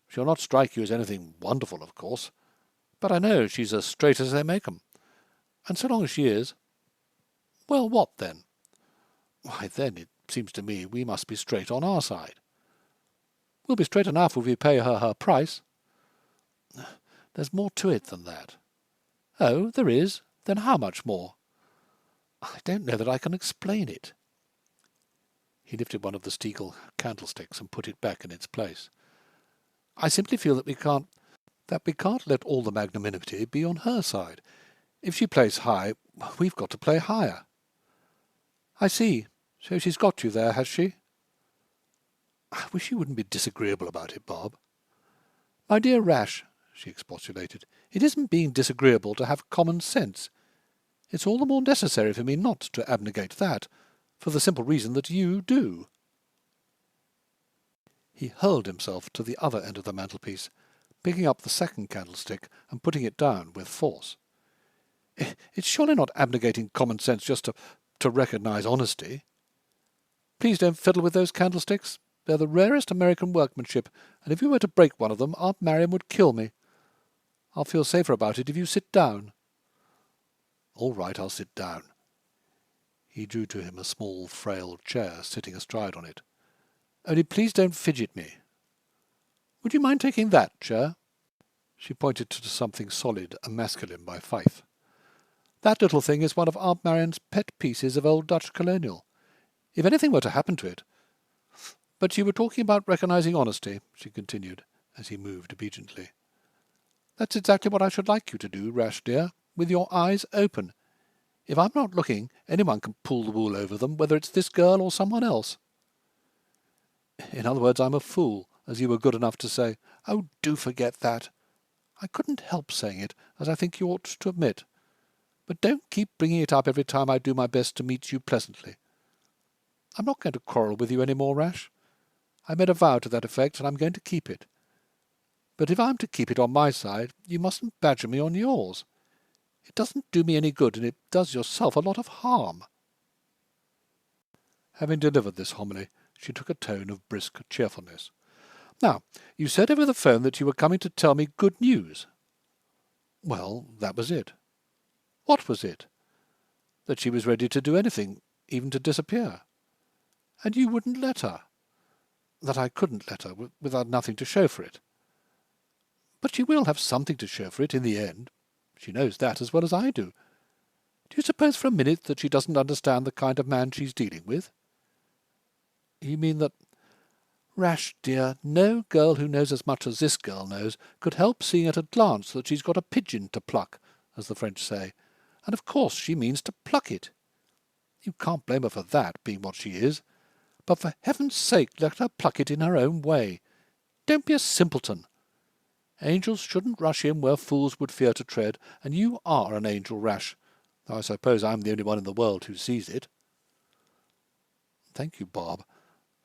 She'll not strike you as anything wonderful, of course, but I know she's as straight as they make 'em. And so long as she is— Well, what then?" "Why, then, it seems to me we must be straight on our side." "We'll be straight enough if we pay her her price." "There's more to it than that." "Oh, there is? Then how much more?" "I don't know that I can explain it." He lifted one of the Stiegel candlesticks and put it back in its place. "I simply feel that we can't let all the magnanimity be on her side. If she plays high, we've got to play higher." "I see. So she's got you there, has she?" "I wish you wouldn't be disagreeable about it, Bob." "My dear Rash," she expostulated, "it isn't being disagreeable to have common sense. It's all the more necessary for me not to abnegate that, for the simple reason that you do." He hurled himself to the other end of the mantelpiece, picking up the second candlestick and putting it down with force. It's surely not abnegating common sense just to recognise honesty. Please don't fiddle with those candlesticks. They're the rarest American workmanship, and if you were to break one of them, Aunt Marion would kill me. I'll feel safer about it if you sit down. All right, I'll sit down. He drew to him a small, frail chair, sitting astride on it. Only please don't fidget me. Would you mind taking that chair? She pointed to something solid and masculine by Fife. That little thing is one of Aunt Marion's pet pieces of old Dutch colonial. If anything were to happen to it— But you were talking about recognising honesty, she continued, as he moved obediently. That's exactly what I should like you to do, Rash dear, with your eyes open. If I'm not looking, anyone can pull the wool over them, whether it's this girl or someone else. In other words, I'm a fool, as you were good enough to say. Oh, do forget that. I couldn't help saying it, as I think you ought to admit. But don't keep bringing it up every time I do my best to meet you pleasantly. I'm not going to quarrel with you any more, Rash. I made a vow to that effect, and I'm going to keep it. But if I'm to keep it on my side, you mustn't badger me on yours. It doesn't do me any good, and it does yourself a lot of harm. Having delivered this homily, she took a tone of brisk cheerfulness. Now, you said over the phone that you were coming to tell me good news. Well, that was it. What was it? That she was ready to do anything, even to disappear. And you wouldn't let her. That I couldn't let her, without nothing to show for it. But she will have something to show for it in the end. She knows that as well as I do. Do you suppose for a minute that she doesn't understand the kind of man she's dealing with? You mean that— Rash, dear, no girl who knows as much as this girl knows could help seeing at a glance that she's got a pigeon to pluck, as the French say, and of course she means to pluck it. You can't blame her for that, being what she is. But for heaven's sake let her pluck it in her own way. Don't be a simpleton. Angels shouldn't rush in where fools would fear to tread, and you are an angel, Rash, though I suppose I'm the only one in the world who sees it. Thank you, Bob.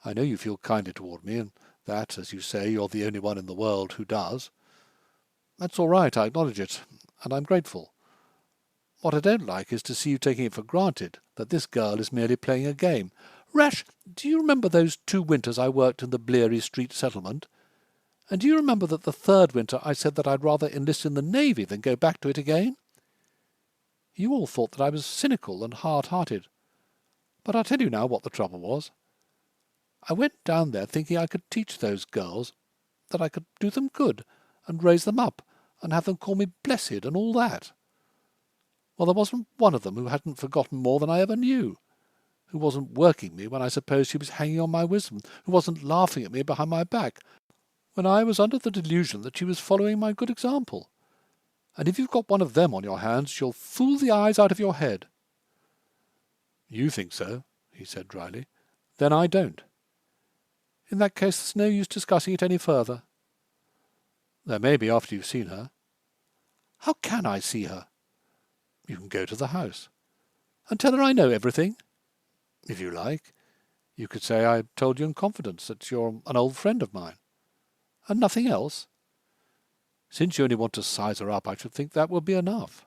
I know you feel kindly toward me, and that, as you say, you're the only one in the world who does. That's all right, I acknowledge it, and I'm grateful. What I don't like is to see you taking it for granted that this girl is merely playing a game. Rash, do you remember those 2 winters I worked in the Bleary Street settlement? And do you remember that the 3rd winter I said that I'd rather enlist in the Navy than go back to it again? You all thought that I was cynical and hard-hearted. But I'll tell you now what the trouble was. I went down there thinking I could teach those girls, that I could do them good, and raise them up, and have them call me blessed and all that. Well, there wasn't one of them who hadn't forgotten more than I ever knew, who wasn't working me when I supposed she was hanging on my wisdom, who wasn't laughing at me behind my back, when I was under the delusion that she was following my good example. And if you've got one of them on your hands, she'll fool the eyes out of your head. You think so, he said dryly. Then I don't. In that case, there's no use discussing it any further. There may be after you've seen her. How can I see her? You can go to the house. And tell her I know everything. If you like. You could say I told you in confidence that you're an old friend of mine. And nothing else. Since you only want to size her up, I should think that will be enough.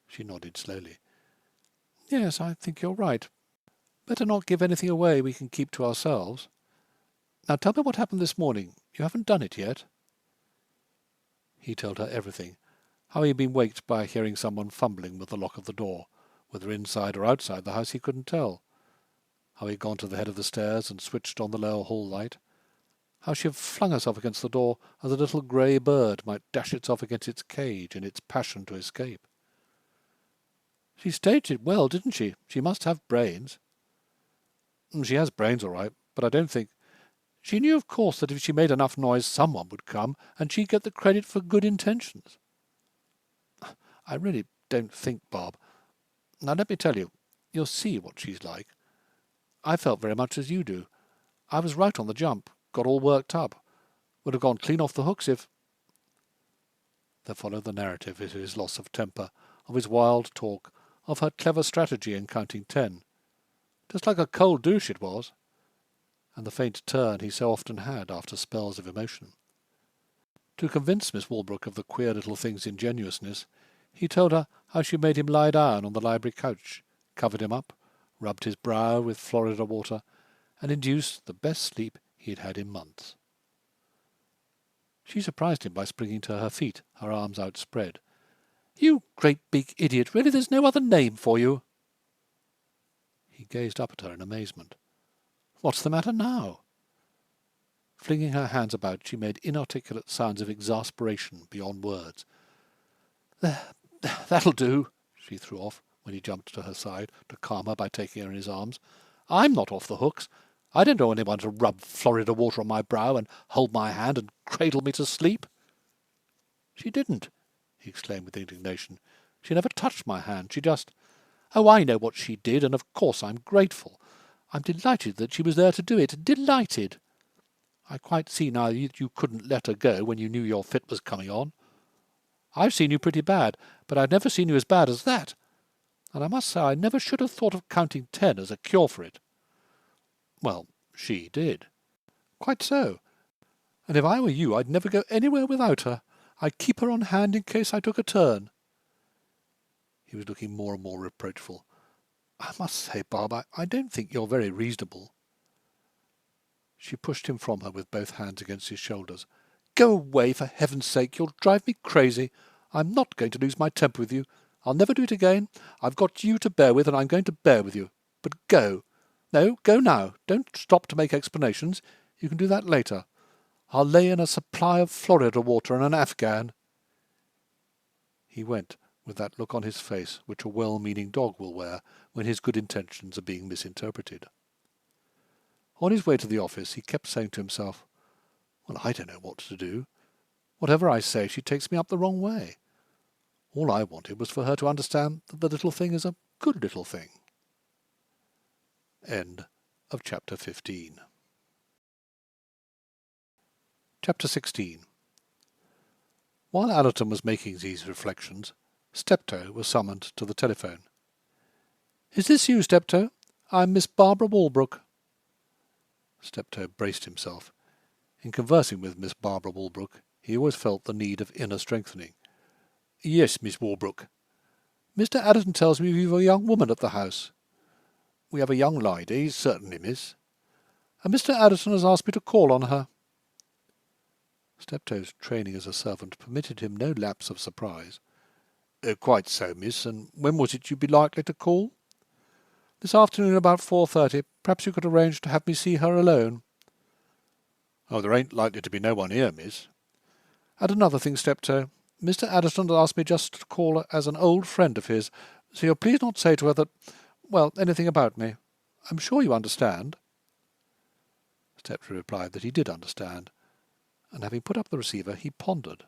She nodded slowly. Yes, I think you're right. Better not give anything away we can keep to ourselves. Now tell me what happened this morning. You haven't done it yet. He told her everything. How he had been waked by hearing someone fumbling with the lock of the door. Whether inside or outside the house he couldn't tell. How he had gone to the head of the stairs and switched on the lower hall light. How she had flung herself against the door as a little grey bird might dash itself against its cage in its passion to escape. She staged it well, didn't she? She must have brains. She has brains, all right, but I don't think— She knew, of course, that if she made enough noise someone would come, and she'd get the credit for good intentions. I really don't think, Bob. Now let me tell you, you'll see what she's like. I felt very much as you do. I was right on the jump, got all worked up. Would have gone clean off the hooks if— There followed the narrative of his loss of temper, of his wild talk, of her clever strategy in counting 10. Just like a cold douche it was, and the faint turn he so often had after spells of emotion. To convince Miss Walbrook of the queer little thing's ingenuousness, He told her how she made him lie down on the library couch, covered him up, rubbed his brow with Florida water, and induced the best sleep he had had in months. She surprised him by springing to her feet, her arms outspread. "You great big idiot! Really, there's no other name for you!" He gazed up at her in amazement. "What's the matter now?" Flinging her hands about, she made inarticulate sounds of exasperation beyond words. "There, that'll do," she threw off, when he jumped to her side to calm her by taking her in his arms. "I'm not off the hooks. I don't know anyone to rub Florida water on my brow and hold my hand and cradle me to sleep." "She didn't," he exclaimed with indignation. "She never touched my hand. She just— Oh, I know what she did, and of course I'm grateful. I'm delighted that she was there to do it. Delighted. I quite see now that you couldn't let her go when you knew your fit was coming on. I've seen you pretty bad, but I've never seen you as bad as that. And I must say I never should have thought of counting 10 as a cure for it." "Well, she did." "Quite so. And if I were you, I'd never go anywhere without her. I'd keep her on hand in case I took a turn." He was looking more and more reproachful. "I must say, Bob, I don't think you're very reasonable." She pushed him from her with both hands against his shoulders. "Go away, for heaven's sake. You'll drive me crazy. I'm not going to lose my temper with you. I'll never do it again. I've got you to bear with, and I'm going to bear with you. But go. No, go now. Don't stop to make explanations. You can do that later. I'll lay in a supply of Florida water and an Afghan." He went, with that look on his face which a well-meaning dog will wear when his good intentions are being misinterpreted. On his way to the office he kept saying to himself, "Well, I don't know what to do. Whatever I say, she takes me up the wrong way. All I wanted was for her to understand that the little thing is a good little thing." End of chapter 15. Chapter 16. While Allerton was making these reflections, Steptoe was summoned to the telephone. "Is this you, Steptoe? I'm Miss Barbara Walbrook." Steptoe braced himself. In conversing with Miss Barbara Walbrook, he always felt the need of inner strengthening. "Yes, Miss Walbrook." "Mr. Addison tells me you've a young woman at the house." "We have a young lady, certainly, miss." "And Mr. Addison has asked me to call on her." Steptoe's training as a servant permitted him no lapse of surprise. Quite so, miss. And when was it you'd be likely to call?" "This afternoon about 4:30. Perhaps you could arrange to have me see her alone." "Oh, there ain't likely to be no one here, miss." "And another thing, Steptoe. Mr. Addison asked me just to call as an old friend of his, so you'll please not say to her that— well, anything about me. I'm sure you understand." Steptoe replied that he did understand, and having put up the receiver, he pondered.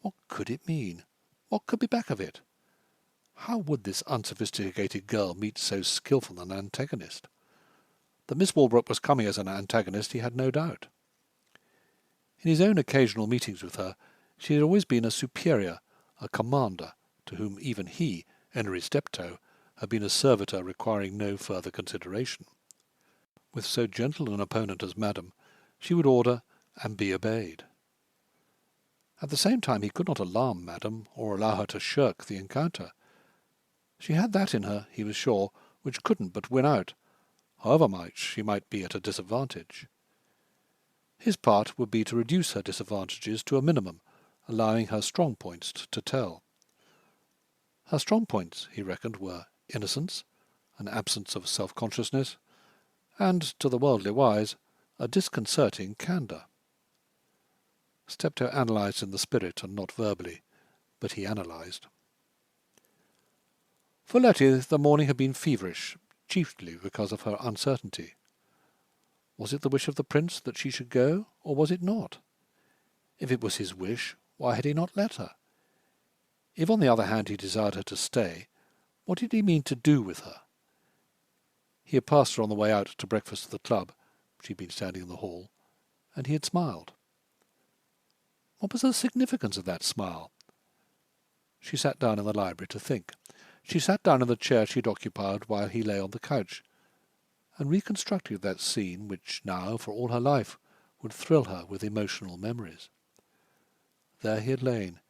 What could it mean? What could be back of it? How would this unsophisticated girl meet so skilful an antagonist? That Miss Walbrook was coming as an antagonist he had no doubt. In his own occasional meetings with her, she had always been a superior, a commander, to whom even he, Henry Steptoe, had been a servitor requiring no further consideration. With so gentle an opponent as Madam, she would order and be obeyed. At the same time he could not alarm Madam, or allow her to shirk the encounter. She had that in her, he was sure, which couldn't but win out, however much she might be at a disadvantage. His part would be to reduce her disadvantages to a minimum, allowing her strong points to tell. Her strong points, he reckoned, were innocence, an absence of self-consciousness, and, to the worldly wise, a disconcerting candour. Steptoe analysed in the spirit and not verbally, but he analysed. For Letty the morning had been feverish, chiefly because of her uncertainty. Was it the wish of the prince that she should go, or was it not? If it was his wish, why had he not let her? If on the other hand he desired her to stay, what did he mean to do with her? He had passed her on the way out to breakfast at the club, she had been standing in the hall, and he had smiled. What was the significance of that smile? She sat down in the library to think. She sat down in the chair she had occupied while he lay on the couch, and reconstructed that scene which now, for all her life, would thrill her with emotional memories. There he had lain,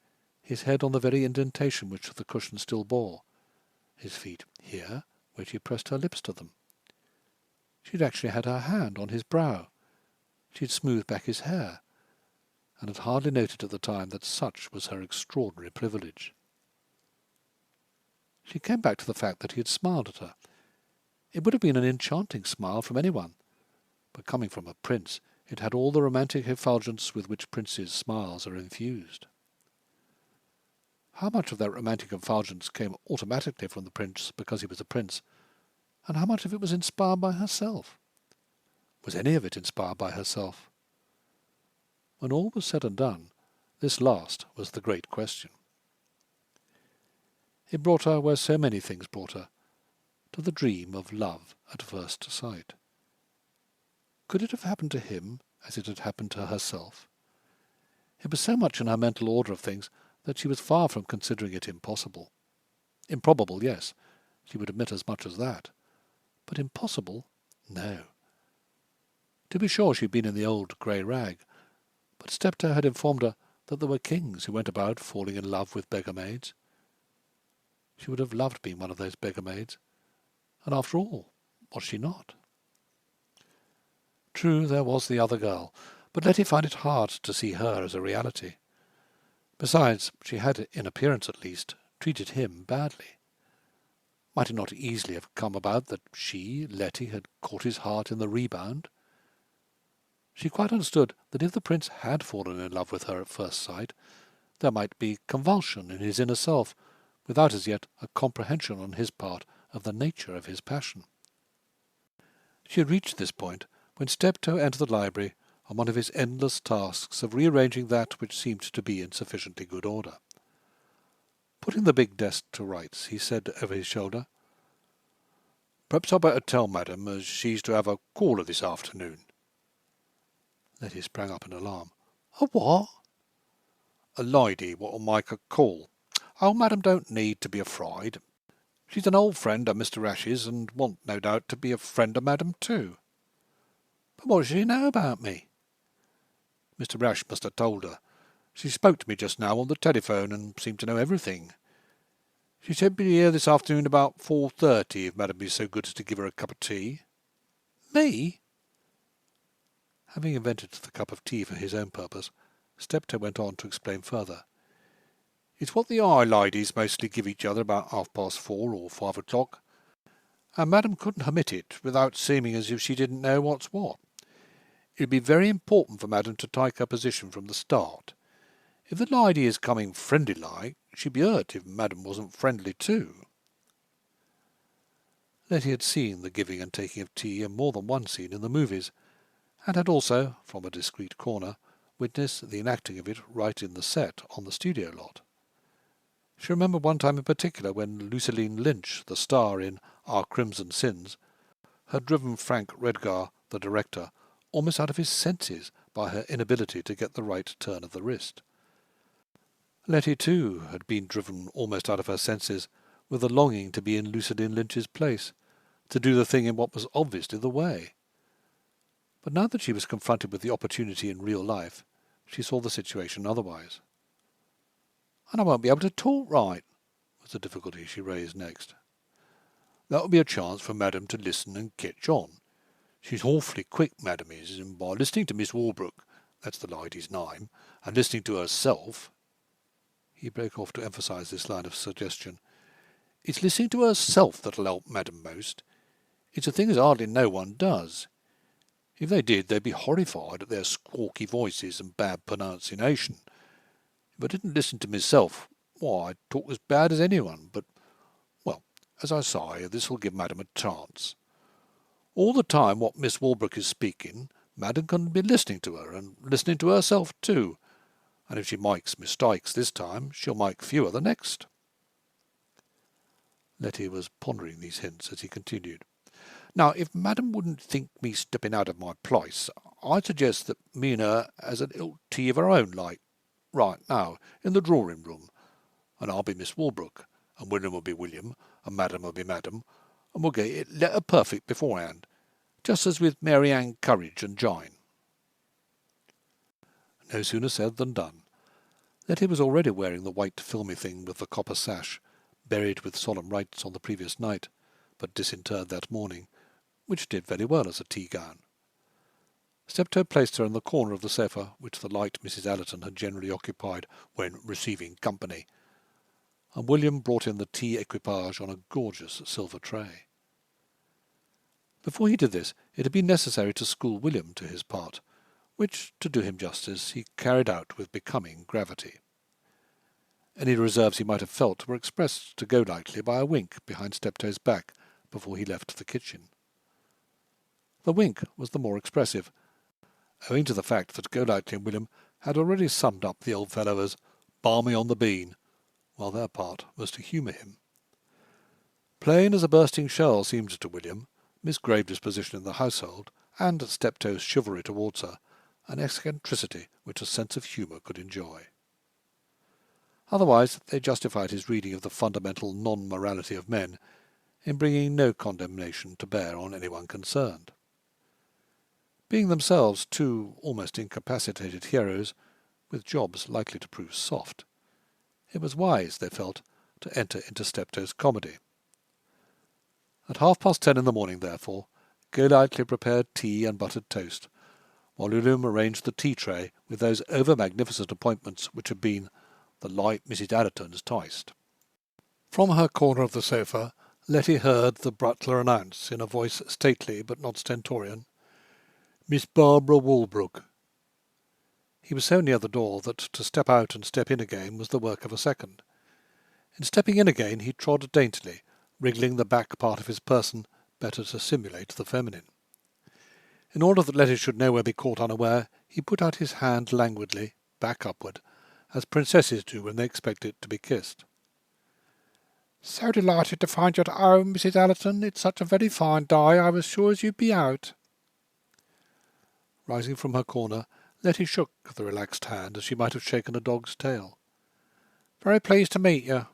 his head on the very indentation which the cushion still bore, his feet here, where she pressed her lips to them. She had actually had her hand on his brow. She had smoothed back his hair, and had hardly noted at the time that such was her extraordinary privilege. She came back to the fact that he had smiled at her. It would have been an enchanting smile from anyone, but coming from a prince, it had all the romantic effulgence with which princes' smiles are infused. How much of that romantic effulgence came automatically from the prince because he was a prince, and how much of it was inspired by herself? Was any of it inspired by herself? When all was said and done, this last was the great question. It brought her where so many things brought her, to the dream of love at first sight. Could it have happened to him as it had happened to herself? It was so much in her mental order of things that she was far from considering it impossible. Improbable, yes, she would admit as much as that. But impossible? No. To be sure, she had been in the old grey rag, but Steptoe had informed her that there were kings who went about falling in love with beggar-maids. She would have loved being one of those beggar-maids, and after all, was she not? True, there was the other girl, but Letty found it hard to see her as a reality. Besides, she had, in appearance at least, treated him badly. Might it not easily have come about that she, Letty, had caught his heart in the rebound? She quite understood that if the prince had fallen in love with her at first sight, there might be convulsion in his inner self, without as yet a comprehension on his part of the nature of his passion. She had reached this point when Steptoe entered the library on one of his endless tasks of rearranging that which seemed to be in sufficiently good order. Putting the big desk to rights, he said over his shoulder, "Perhaps I'd better tell Madam as she's to have a caller this afternoon." Letty sprang up in alarm. "A what?" "A lady what'll make a call. Oh, Madam don't need to be afraid. She's an old friend of Mr. Ash's, and want, no doubt, to be a friend of Madam too." "But what does she know about me?" "Mr. Ash must have told her. She spoke to me just now on the telephone, and seemed to know everything. She said be here this afternoon about 4:30, if Madam be so good as to give her a cup of tea." "Me?" Having invented the cup of tea for his own purpose, Steptoe went on to explain further. "It's what the High ladies mostly give each other about 4:30 or 5 o'clock, and Madam couldn't omit it without seeming as if she didn't know what's what. It'd be very important for Madam to take her position from the start. If the lady is coming friendly-like, she'd be hurt if Madam wasn't friendly too." Letty had seen the giving and taking of tea in more than one scene in the movies, and had also, from a discreet corner, witnessed the enacting of it right in the set on the studio lot. She remembered one time in particular when Lucille Lynch, the star in Our Crimson Sins, had driven Frank Redgar, the director, almost out of his senses by her inability to get the right turn of the wrist. Letty, too, had been driven almost out of her senses with the longing to be in Lucille Lynch's place, to do the thing in what was obviously the way. But now that she was confronted with the opportunity in real life, she saw the situation otherwise. "And I won't be able to talk right," was the difficulty she raised next. "That'll be a chance for Madam to listen and catch on. She's awfully quick, Madam is, and by listening to Miss Walbrook, that's the lady's name, and listening to herself," he broke off to emphasize this line of suggestion, "it's listening to herself that'll help Madam most. It's a thing as hardly no one does. If they did, they'd be horrified at their squawky voices and bad pronunciation. If I didn't listen to myself, why, I'd talk as bad as anyone, but, well, as I say, this'll give Madam a chance. All the time what Miss Walbrook is speaking, Madam can be listening to her, and listening to herself too, and if she makes mistakes this time, she'll make fewer the next." Letty was pondering these hints as he continued. "Now, if Madam wouldn't think me stepping out of my place, I'd suggest that me and her has a little tea of her own, like, right now, in the drawing-room, and I'll be Miss Walbrook, and William will be William, and Madam will be Madam, and we'll get it letter perfect beforehand, just as with Mary Ann Courage and Jane." No sooner said than done. Letty was already wearing the white filmy thing with the copper sash, buried with solemn rites on the previous night, but disinterred that morning, which did very well as a tea-gown. Steptoe placed her in the corner of the sofa which the light Mrs. Allerton had generally occupied when receiving company, and William brought in the tea equipage on a gorgeous silver tray. Before he did this, it had been necessary to school William to his part, which, to do him justice, he carried out with becoming gravity. Any reserves he might have felt were expressed to Golightly by a wink behind Steptoe's back before he left the kitchen. The wink was the more expressive, owing to the fact that Golightly and William had already summed up the old fellow as balmy on the bean, while their part was to humour him. Plain as a bursting shell seemed to William, Miss Gravedy's position in the household, and Steptoe's chivalry towards her, an eccentricity which a sense of humour could enjoy. Otherwise they justified his reading of the fundamental non-morality of men in bringing no condemnation to bear on anyone concerned. Being themselves two almost incapacitated heroes, with jobs likely to prove soft, it was wise, they felt, to enter into Steptoe's comedy. At 10:30 in the morning, therefore, Golightly prepared tea and buttered toast, while William arranged the tea-tray with those over-magnificent appointments which had been the light Mrs. Allerton's taste. From her corner of the sofa, Letty heard the butler announce, in a voice stately but not stentorian, "Miss Barbara Walbrook." He was so near the door that to step out and step in again was the work of a second. In stepping in again he trod daintily, wriggling the back part of his person better to simulate the feminine. In order that Letty should nowhere be caught unaware, he put out his hand languidly, back upward, as princesses do when they expect it to be kissed. "So delighted to find you at home, Mrs. Allerton. It's such a very fine day, I was sure as you'd be out." Rising from her corner, Letty shook the relaxed hand as she might have shaken a dog's tail. "Very pleased to meet you."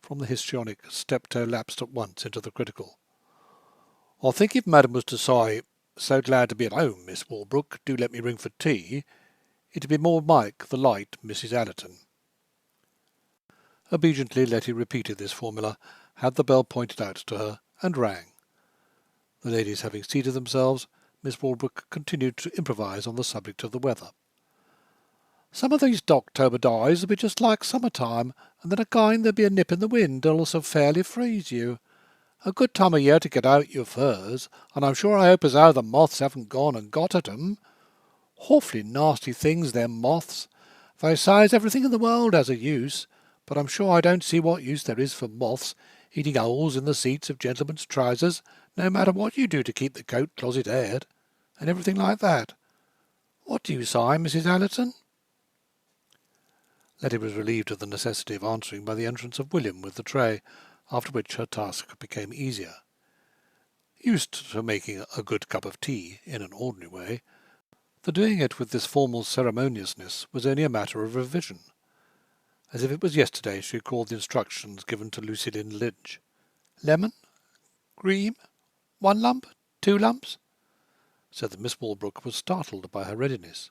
From the histrionic, Steptoe lapsed at once into the critical. "I think if Madam was to say, 'So glad to be at home, Miss Walbrook, do let me ring for tea,' it'd be more like the light Mrs. Allerton." Obediently Letty repeated this formula, had the bell pointed out to her, and rang. The ladies having seated themselves, Miss Walbrook continued to improvise on the subject of the weather. "Some of these Doctober days will be just like summer-time, and then again there'll be a nip in the wind that'll so fairly freeze you. A good time of year to get out your furs, and I'm sure I hope as how the moths haven't gone and got at 'em. Awfully nasty things, them moths. They say as everything in the world has a use, but I'm sure I don't see what use there is for moths eating holes in the seats of gentlemen's trousers, no matter what you do to keep the coat closet aired, and everything like that. What do you say, Mrs. Allerton?" Letty was relieved of the necessity of answering by the entrance of William with the tray, after which her task became easier. Used to making a good cup of tea in an ordinary way, the doing it with this formal ceremoniousness was only a matter of revision. As if it was yesterday she recalled the instructions given to Lucy Lynn Lynch. "Lemon? Cream? 1 lump? 2 lumps?" so that Miss Walbrook was startled by her readiness.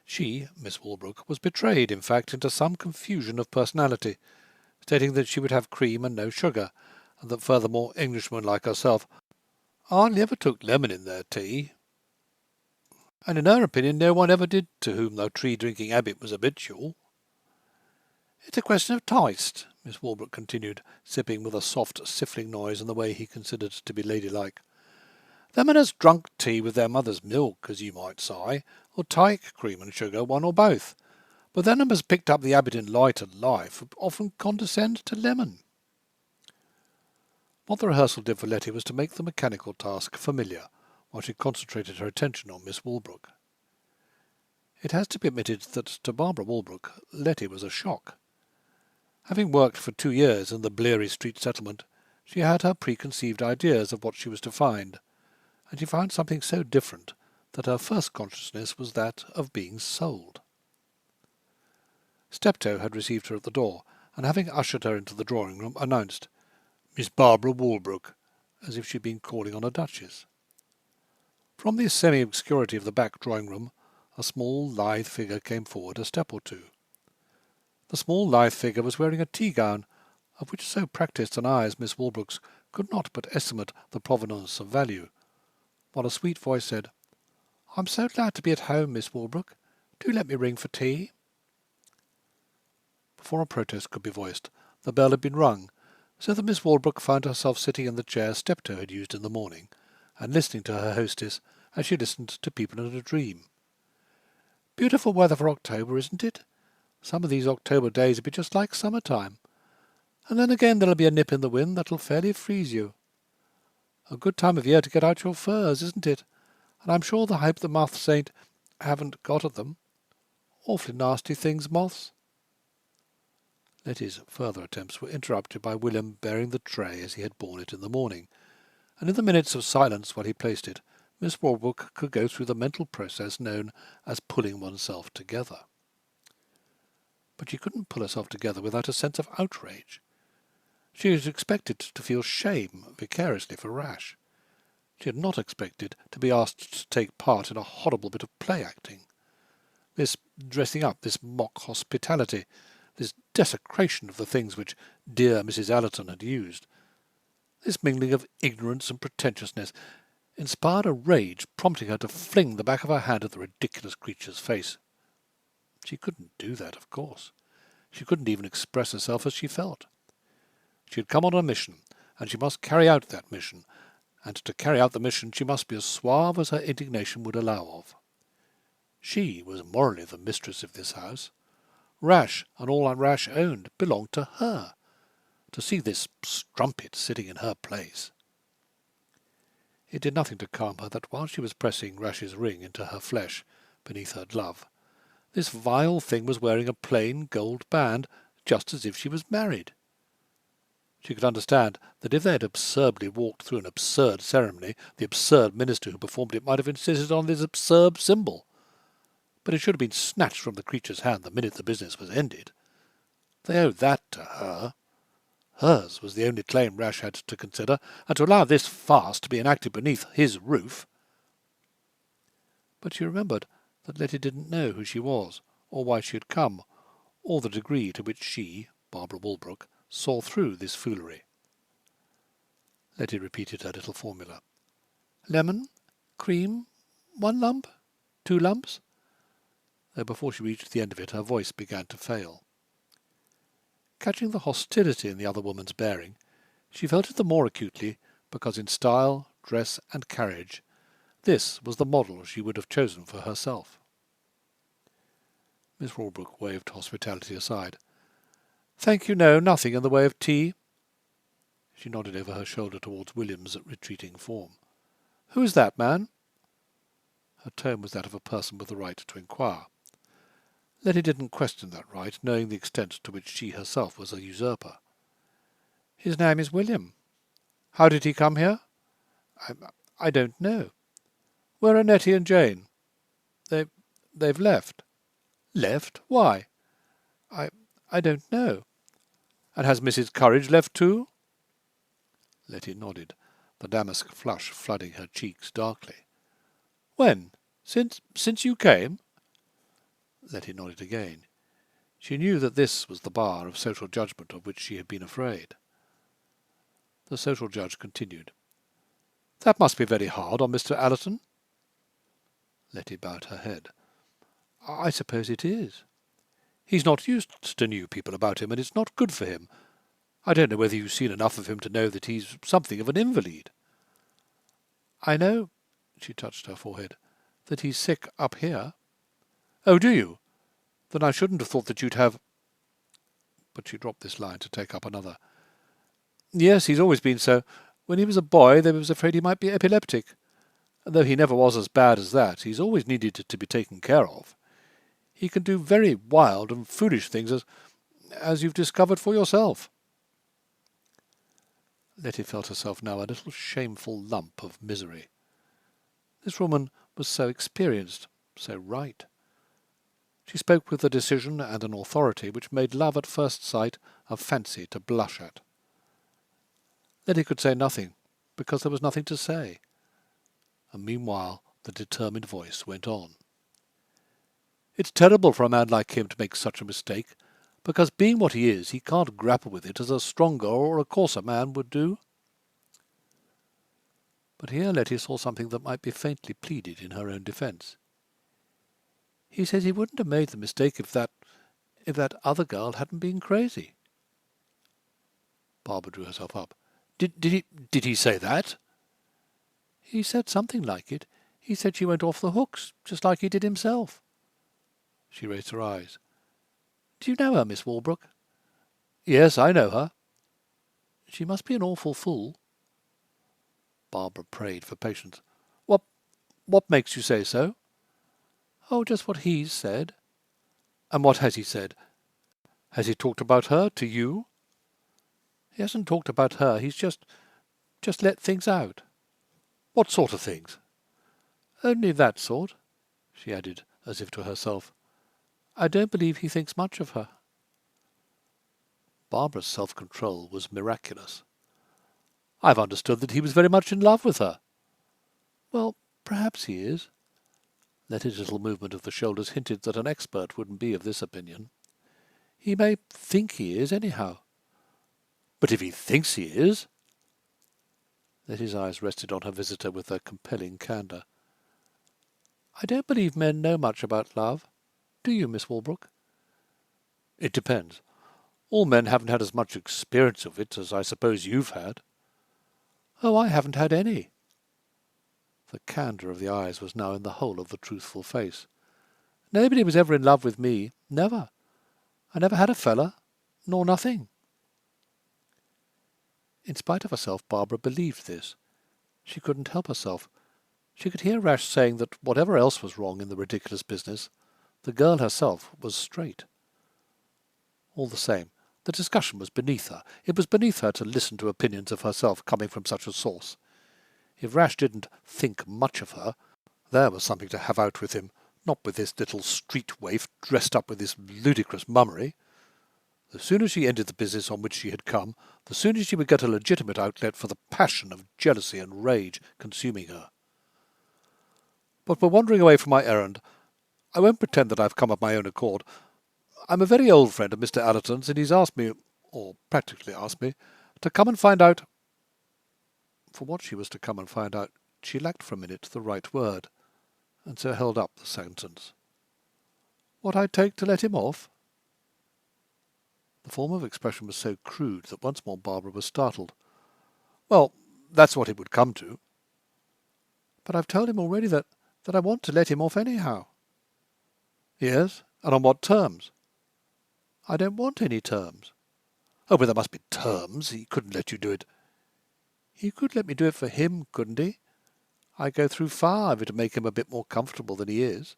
She, Miss Walbrook, was betrayed, in fact, into some confusion of personality, stating that she would have cream and no sugar, and that furthermore Englishmen like herself hardly ever took lemon in their tea, and in her opinion no one ever did to whom the tea-drinking habit was habitual. "It's a question of taste," Miss Walbrook continued, sipping with a soft siffling noise in the way he considered to be ladylike. "Them as has drunk tea with their mother's milk, as you might say, will take cream and sugar, one or both, but them as has picked up the habit in lighter life often condescend to lemon." What the rehearsal did for Letty was to make the mechanical task familiar, while she concentrated her attention on Miss Walbrook. It has to be admitted that to Barbara Walbrook Letty was a shock. Having worked for 2 years in the Bleary Street settlement, she had her preconceived ideas of what she was to find, and she found something so different that her first consciousness was that of being sold. Steptoe had received her at the door, and having ushered her into the drawing-room, announced, "Miss Barbara Walbrook," as if she had been calling on a duchess. From the semi-obscurity of the back drawing-room, a small, lithe figure came forward a step or two. The small, lithe figure was wearing a tea-gown, of which so practised an eye as Miss Walbrook's could not but estimate the provenance of value, while a sweet voice said, "I'm so glad to be at home, Miss Walbrook. Do let me ring for tea." Before a protest could be voiced, the bell had been rung, so that Miss Walbrook found herself sitting in the chair Steptoe had used in the morning, and listening to her hostess as she listened to people in a dream. "Beautiful weather for October, isn't it? Some of these October days will be just like summer-time. And then again there'll be a nip in the wind that'll fairly freeze you. A good time of year to get out your furs, isn't it? And I'm sure the hope the moths haven't got at them. Awfully nasty things, moths." Letty's further attempts were interrupted by William bearing the tray as he had borne it in the morning, and in the minutes of silence while he placed it, Miss Walbrook could go through the mental process known as pulling oneself together. But she couldn't pull herself together without a sense of outrage. She was expected to feel shame vicariously for Rash. She had not expected to be asked to take part in a horrible bit of play-acting. This dressing up, this mock hospitality, this desecration of the things which dear Mrs. Allerton had used, this mingling of ignorance and pretentiousness, inspired a rage prompting her to fling the back of her hand at the ridiculous creature's face. She couldn't do that, of course. She couldn't even express herself as she felt. She had come on a mission, and she must carry out that mission, and to carry out the mission she must be as suave as her indignation would allow of. She was morally the mistress of this house. Rash, and all Rash owned, belonged to her. To see this strumpet sitting in her place. It did nothing to calm her that while she was pressing Rash's ring into her flesh beneath her glove, this vile thing was wearing a plain gold band, just as if she was married. She could understand that if they had absurdly walked through an absurd ceremony, the absurd minister who performed it might have insisted on this absurd symbol. But it should have been snatched from the creature's hand the minute the business was ended. They owed that to her. Hers was the only claim Rash had to consider, and to allow this farce to be enacted beneath his roof. But she remembered that Letty didn't know who she was, or why she had come, or the degree to which she, Barbara Walbrook, saw through this foolery. Letty repeated her little formula. "Lemon? Cream? 1 lump? 2 lumps?" Though before she reached the end of it her voice began to fail. Catching the hostility in the other woman's bearing, she felt it the more acutely because in style, dress, and carriage this was the model she would have chosen for herself. Miss Walbrook waved hospitality aside. "Thank you, no, nothing in the way of tea." She nodded over her shoulder towards William's retreating form. "Who is that man?" Her tone was that of a person with the right to inquire. Letty didn't question that right, knowing the extent to which she herself was a usurper. "His name is William. How did he come here?" I don't know." "Where are Nettie and Jane?" They've left." "Left? Why?" I don't know." "And has Mrs. Courage left too?" Letty nodded, the damask flush flooding her cheeks darkly. "When? Since you came?" Letty nodded again. She knew that this was the bar of social judgment of which she had been afraid. The social judge continued. "That must be very hard on Mr. Allerton." Letty bowed her head. "I suppose it is. He's not used to new people about him, and it's not good for him. I don't know whether you've seen enough of him to know that he's something of an invalid." "I know," she touched her forehead, "that he's sick up here." "Oh, do you? Then I shouldn't have thought that you'd have—" But she dropped this line to take up another. "Yes, he's always been so. When he was a boy they was afraid he might be epileptic. And though he never was as bad as that, he's always needed to be taken care of. He can do very wild and foolish things, as you've discovered for yourself." Letty felt herself now a little shameful lump of misery. This woman was so experienced, so right. She spoke with a decision and an authority which made love at first sight a fancy to blush at. Letty could say nothing, because there was nothing to say. And meanwhile the determined voice went on. It's terrible for a man like him to make such a mistake, because being what he is, he can't grapple with it as a stronger or a coarser man would do. But here Letty saw something that might be faintly pleaded in her own defence. He says he wouldn't have made the mistake if that other girl hadn't been crazy. Barbara drew herself up. Did he say that? He said something like it. He said she went off the hooks, just like he did himself. She raised her eyes. Do you know her, Miss Walbrook? Yes, I know her. She must be an awful fool. Barbara prayed for patience. What makes you say so? Oh, just what he's said. And what has he said? Has he talked about her to you? He hasn't talked about her. He's just let things out. What sort of things? Only that sort, she added, as if to herself. I don't believe he thinks much of her. Barbara's self-control was miraculous. I've understood that he was very much in love with her. Well, perhaps he is. Letty's little movement of the shoulders hinted that an expert wouldn't be of this opinion. He may think he is, anyhow. But if he thinks he is... Letty's eyes rested on her visitor with their compelling candour. I don't believe men know much about love. Do you, Miss Walbrook? It depends. All men haven't had as much experience of it as I suppose you've had. Oh, I haven't had any. The candour of the eyes was now in the whole of the truthful face. Nobody was ever in love with me. Never. I never had a fella, nor nothing. In spite of herself, Barbara believed this. She couldn't help herself. She could hear Rash saying that whatever else was wrong in the ridiculous business, the girl herself was straight. All the same, the discussion was beneath her. It was beneath her to listen to opinions of herself coming from such a source. If Rash didn't think much of her, there was something to have out with him, not with this little street waif dressed up with this ludicrous mummery. The sooner she ended the business on which she had come, the sooner she would get a legitimate outlet for the passion of jealousy and rage consuming her. But we're wandering away from my errand. I won't pretend that I've come of my own accord. I'm a very old friend of Mr. Allerton's, and he's asked me, or practically asked me, to come and find out... For what she was to come and find out, she lacked for a minute the right word, and so held up the sentence. What I'd take to let him off? The form of expression was so crude that once more Barbara was startled. Well, that's what it would come to. But I've told him already that I want to let him off anyhow. Yes, and on what terms? I don't want any terms. Oh, but there must be terms. He couldn't let you do it. He could let me do it for him, couldn't he? I'd go through fire if it would make him a bit more comfortable than he is.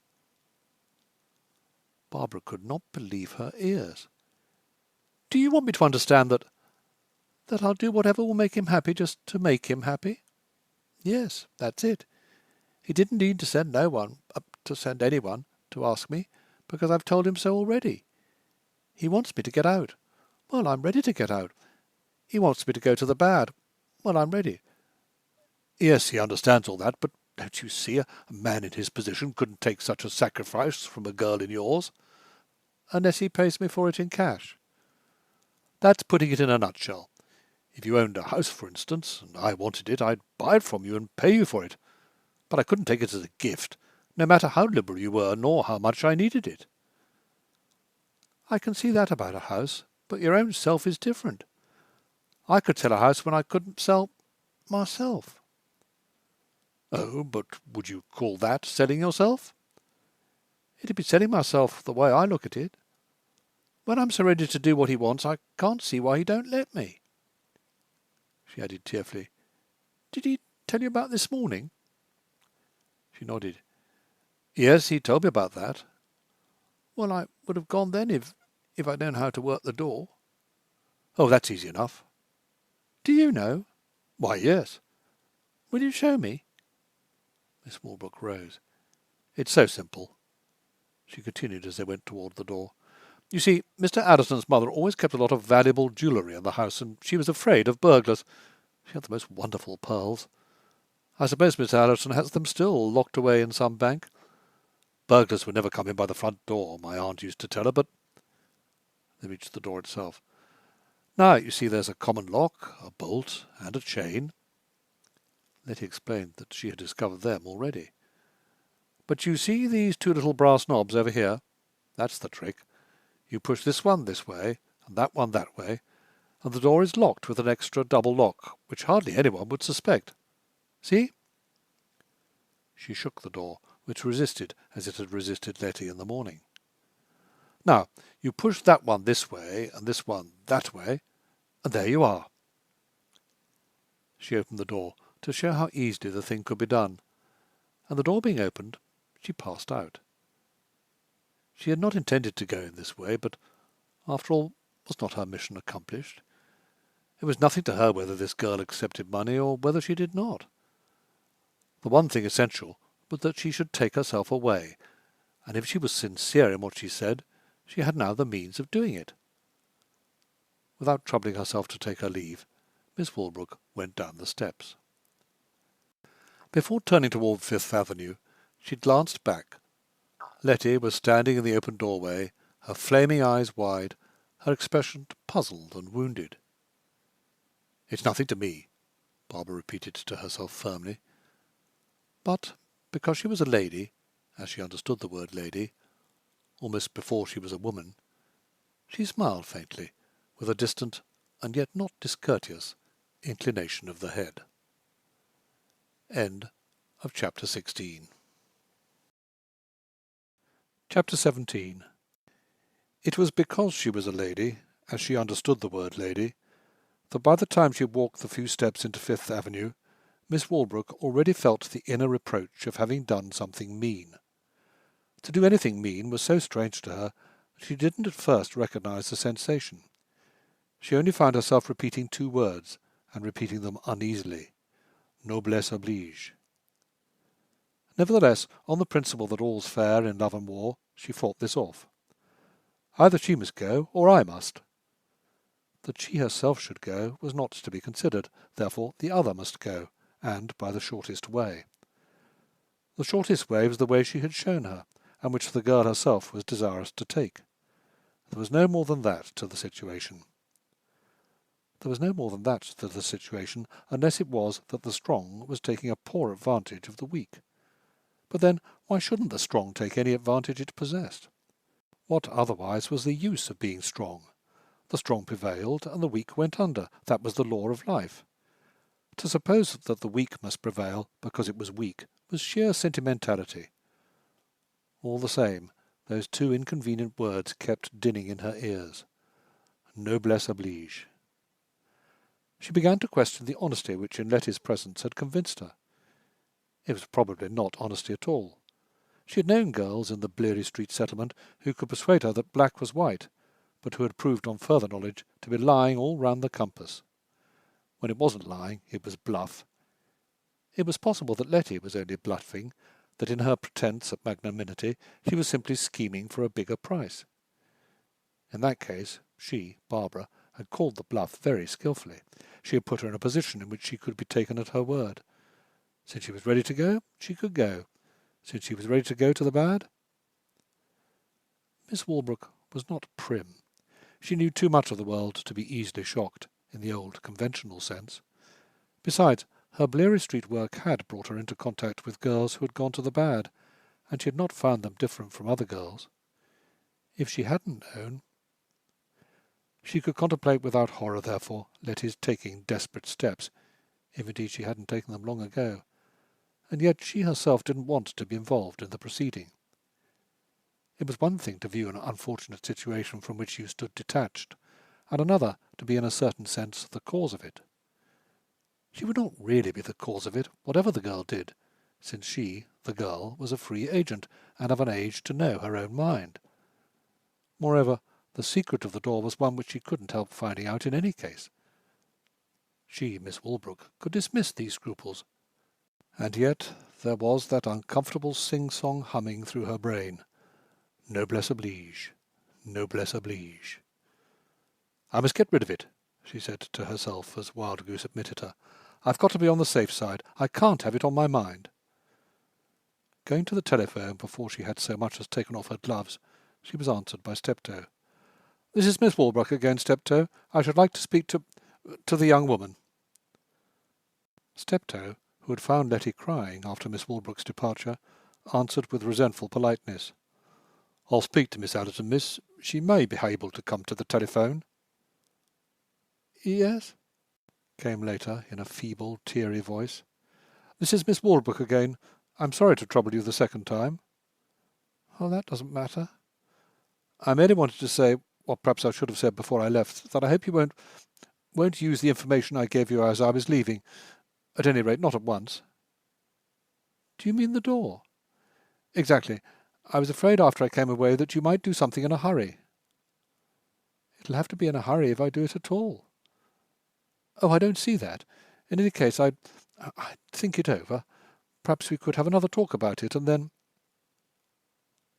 Barbara could not believe her ears. Do you want me to understand that I'll do whatever will make him happy just to make him happy? Yes, that's it. He didn't need to send anyone to ask me, because I've told him so already. He wants me to get out. Well, I'm ready to get out. He wants me to go to the bad. Well, I'm ready. Yes, he understands all that, but don't you see, a man in his position couldn't take such a sacrifice from a girl in yours, unless he pays me for it in cash. That's putting it in a nutshell. If you owned a house, for instance, and I wanted it, I'd buy it from you and pay you for it. But I couldn't take it as a gift, no matter how liberal you were, nor how much I needed it. I can see that about a house, but your own self is different. I could sell a house when I couldn't sell myself. Oh, but would you call that selling yourself? It'd be selling myself the way I look at it. When I'm so ready to do what he wants, I can't see why he don't let me. She added tearfully, Did he tell you about this morning? She nodded. Yes, he told me about that. Well, I would have gone then if I'd known how to work the door. Oh, that's easy enough. Do you know? Why, yes. Will you show me? Miss Walbrook rose. It's so simple, she continued as they went toward the door. You see, Mr. Addison's mother always kept a lot of valuable jewellery in the house, and she was afraid of burglars. She had the most wonderful pearls. I suppose Mr. Addison has them still, locked away in some bank. Burglars would never come in by the front door, my aunt used to tell her, but they reached the door itself. Now, you see there's a common lock, a bolt, and a chain. Letty explained that she had discovered them already. But you see these two little brass knobs over here? That's the trick. You push this one this way, and that one that way, and the door is locked with an extra double lock, which hardly anyone would suspect. See? She shook the door, which resisted as it had resisted Letty in the morning. Now, you push that one this way, and this one that way, and there you are. She opened the door to show how easily the thing could be done, and the door being opened, she passed out. She had not intended to go in this way, but, after all, was not her mission accomplished? It was nothing to her whether this girl accepted money or whether she did not. The one thing essential was that she should take herself away, and if she was sincere in what she said, she had now the means of doing it. Without troubling herself to take her leave, Miss Walbrook went down the steps. Before turning toward Fifth Avenue, she glanced back. Letty was standing in the open doorway, her flaming eyes wide, her expression puzzled and wounded. "It's nothing to me," Barbara repeated to herself firmly. But because she was a lady, as she understood the word lady, almost before she was a woman, she smiled faintly, with a distant, and yet not discourteous, inclination of the head. End of Chapter 16. Chapter 17. It was because she was a lady, as she understood the word lady, that by the time she walked the few steps into Fifth Avenue, Miss Walbrook already felt the inner reproach of having done something mean. To do anything mean was so strange to her that she didn't at first recognize the sensation. She only found herself repeating two words, and repeating them uneasily. Noblesse oblige. Nevertheless, on the principle that all's fair in love and war, she fought this off. Either she must go, or I must. That she herself should go was not to be considered, therefore the other must go, and by the shortest way. The shortest way was the way she had shown her, and which the girl herself was desirous to take. There was no more than that to the situation. There was no more than that to the situation, unless it was that the strong was taking a poor advantage of the weak. But then, why shouldn't the strong take any advantage it possessed? What otherwise was the use of being strong? The strong prevailed, and the weak went under. That was the law of life. To suppose that the weak must prevail because it was weak was sheer sentimentality. All the same, those two inconvenient words kept dinning in her ears. Noblesse oblige. She began to question the honesty which in Letty's presence had convinced her. It was probably not honesty at all. She had known girls in the Bleary Street settlement who could persuade her that black was white, but who had proved on further knowledge to be lying all round the compass. When it wasn't lying, it was bluff. It was possible that Letty was only bluffing, that in her pretence at magnanimity she was simply scheming for a bigger price. In that case, she, Barbara, had called the bluff very skilfully. She had put her in a position in which she could be taken at her word. Since she was ready to go, she could go. Since she was ready to go to the bad. Miss Walbrook was not prim. She knew too much of the world to be easily shocked, in the old conventional sense. Besides, her Bleary Street work had brought her into contact with girls who had gone to the bad, and she had not found them different from other girls. If she hadn't known... She could contemplate without horror, therefore, Letty's taking desperate steps, if indeed she hadn't taken them long ago, and yet she herself didn't want to be involved in the proceeding. It was one thing to view an unfortunate situation from which you stood detached, and another to be in a certain sense the cause of it. She would not really be the cause of it, whatever the girl did, since she, the girl, was a free agent, and of an age to know her own mind. Moreover, the secret of the door was one which she couldn't help finding out in any case. She, Miss Walbrook, could dismiss these scruples, and yet there was that uncomfortable sing-song humming through her brain. Noblesse oblige, noblesse oblige. I must get rid of it, she said to herself as Wild Goose admitted her. I've got to be on the safe side. I can't have it on my mind. Going to the telephone before she had so much as taken off her gloves, she was answered by Steptoe. "This is Miss Walbrook again, Steptoe. I should like to speak to the young woman." Steptoe, who had found Letty crying after Miss Walbrook's departure, answered with resentful politeness. "I'll speak to Miss Allerton, miss. She may be able to come to the telephone." "Yes?" came later in a feeble, teary voice. "This is Miss Walbrook again. I'm sorry to trouble you the second time." "Oh, that doesn't matter." "I merely wanted to say, what perhaps I should have said before I left, that I hope you won't use the information I gave you as I was leaving. At any rate, not at once." "Do you mean the door?" "Exactly. I was afraid after I came away that you might do something in a hurry." "It'll have to be in a hurry if I do it at all." "Oh, I don't see that. In any case, I'd think it over. Perhaps we could have another talk about it, and then—"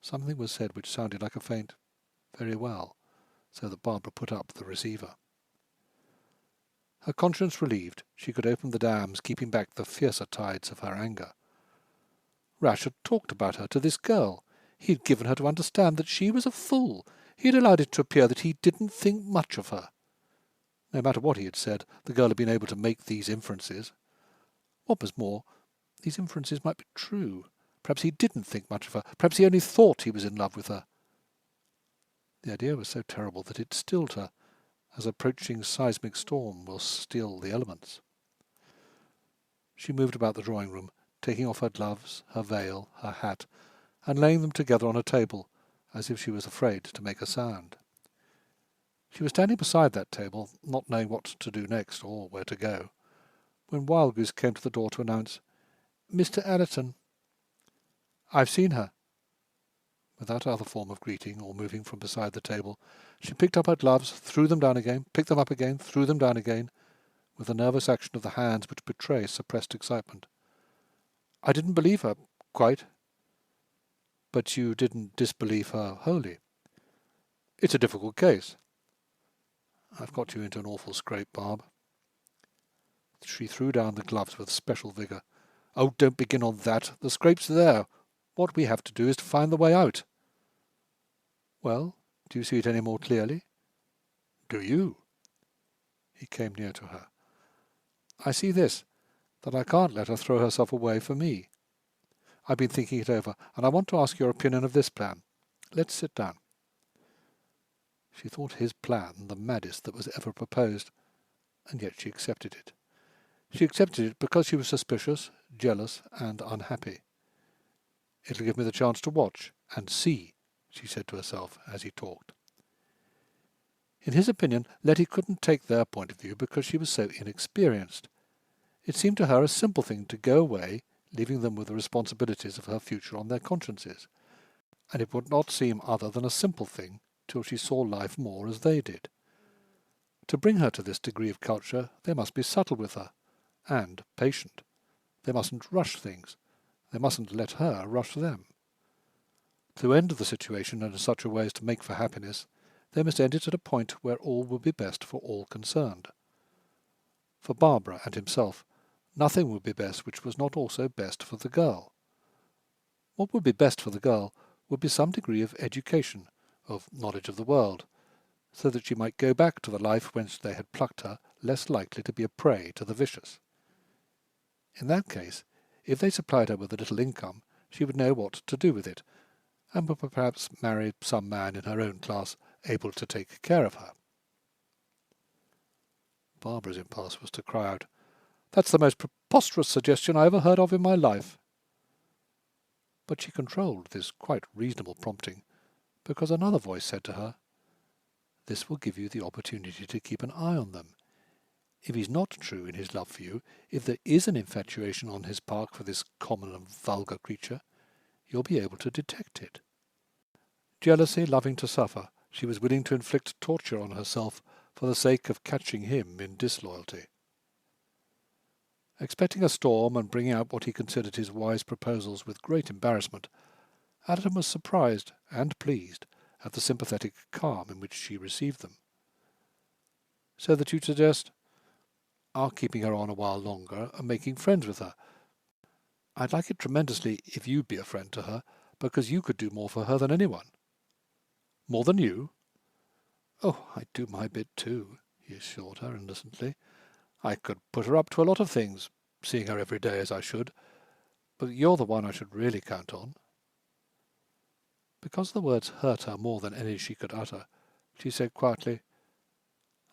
Something was said which sounded like a faint "very well," so that Barbara put up the receiver. Her conscience relieved, she could open the dams, keeping back the fiercer tides of her anger. Rash had talked about her to this girl. He had given her to understand that she was a fool. He had allowed it to appear that he didn't think much of her. No matter what he had said, the girl had been able to make these inferences. What was more, these inferences might be true. Perhaps he didn't think much of her. Perhaps he only thought he was in love with her. The idea was so terrible that it stilled her, as approaching seismic storm will still the elements. She moved about the drawing-room, taking off her gloves, her veil, her hat, and laying them together on a table, as if she was afraid to make a sound. She was standing beside that table, not knowing what to do next or where to go, when Wildgoose came to the door to announce, "Mr. Allerton." "I've seen her." Without other form of greeting or moving from beside the table, she picked up her gloves, threw them down again, picked them up again, threw them down again, with the nervous action of the hands which betray suppressed excitement. "I didn't believe her, quite." "But you didn't disbelieve her wholly?" "It's a difficult case." "I've got you into an awful scrape, Barb." She threw down the gloves with special vigour. "Oh, don't begin on that. The scrape's there. What we have to do is to find the way out." "Well, do you see it any more clearly?" "Do you?" He came near to her. "I see this, that I can't let her throw herself away for me. I've been thinking it over, and I want to ask your opinion of this plan. Let's sit down." She thought his plan the maddest that was ever proposed, and yet she accepted it. She accepted it because she was suspicious, jealous, and unhappy. "It'll give me the chance to watch and see," she said to herself as he talked. In his opinion, Letty couldn't take their point of view because she was so inexperienced. It seemed to her a simple thing to go away, leaving them with the responsibilities of her future on their consciences, and it would not seem other than a simple thing till she saw life more as they did. To bring her to this degree of culture, they must be subtle with her, and patient. They mustn't rush things. They mustn't let her rush them. To end the situation in such a way as to make for happiness, they must end it at a point where all would be best for all concerned. For Barbara and himself, nothing would be best which was not also best for the girl. What would be best for the girl would be some degree of education, of knowledge of the world, so that she might go back to the life whence they had plucked her, less likely to be a prey to the vicious. In that case, if they supplied her with a little income, she would know what to do with it, and would perhaps marry some man in her own class able to take care of her. Barbara's impulse was to cry out, "That's the most preposterous suggestion I ever heard of in my life." But she controlled this quite reasonable prompting, because another voice said to her, "This will give you the opportunity to keep an eye on them. If he's not true in his love for you, if there is an infatuation on his part for this common and vulgar creature, you'll be able to detect it." Jealousy loving to suffer, she was willing to inflict torture on herself for the sake of catching him in disloyalty. Expecting a storm and bringing out what he considered his wise proposals with great embarrassment, Allerton was surprised and pleased at the sympathetic calm in which she received them. "So that you suggest our keeping her on a while longer and making friends with her?" I'd like it tremendously if you'd be a friend to her, because you could do more for her than anyone. More than you? Oh, I'd do my bit too, he assured her innocently. I could put her up to a lot of things, seeing her every day as I should, but you're the one I should really count on. Because the words hurt her more than any she could utter, she said quietly,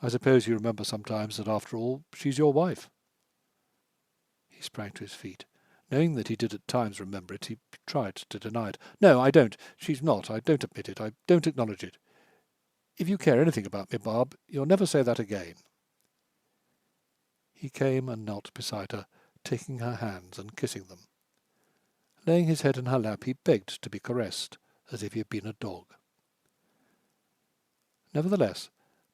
I suppose you remember sometimes that after all she's your wife. He sprang to his feet. Knowing that he did at times remember it, he tried to deny it. No, I don't. She's not. I don't admit it. I don't acknowledge it. If you care anything about me, Barb, you'll never say that again. He came and knelt beside her, taking her hands and kissing them. Laying his head in her lap, he begged to be caressed, as if he had been a dog. Nevertheless,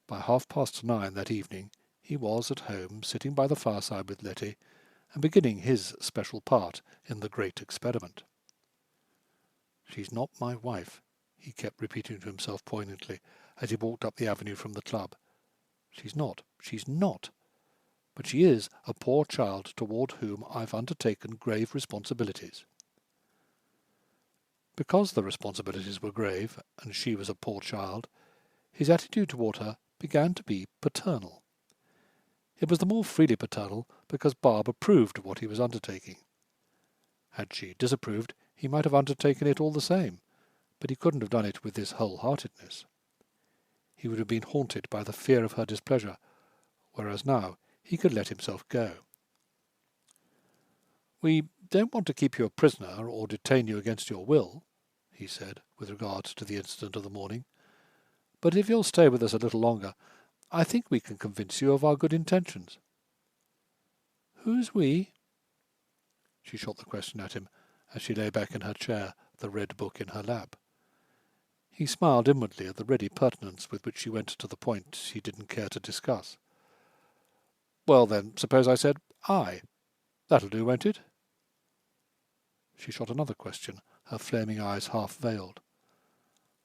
by 9:30 that evening, he was at home, sitting by the fireside with Letty, and beginning his special part in the great experiment. She's not my wife, he kept repeating to himself poignantly, as he walked up the avenue from the club. She's not. But she is a poor child toward whom I've undertaken grave responsibilities. Because the responsibilities were grave, and she was a poor child, his attitude toward her began to be paternal. It was the more freely paternal because Barb approved of what he was undertaking. Had she disapproved, he might have undertaken it all the same, but he couldn't have done it with this whole-heartedness. He would have been haunted by the fear of her displeasure, whereas now he could let himself go. "We don't want to keep you a prisoner or detain you against your will," he said, with regard to the incident of the morning. "But if you'll stay with us a little longer, I think we can convince you of our good intentions." "Who's we?" She shot the question at him as she lay back in her chair, the red book in her lap. He smiled inwardly at the ready pertinence with which she went to the point he didn't care to discuss. "Well, then, suppose I said I. That'll do, won't it?" She shot another question, her flaming eyes half veiled.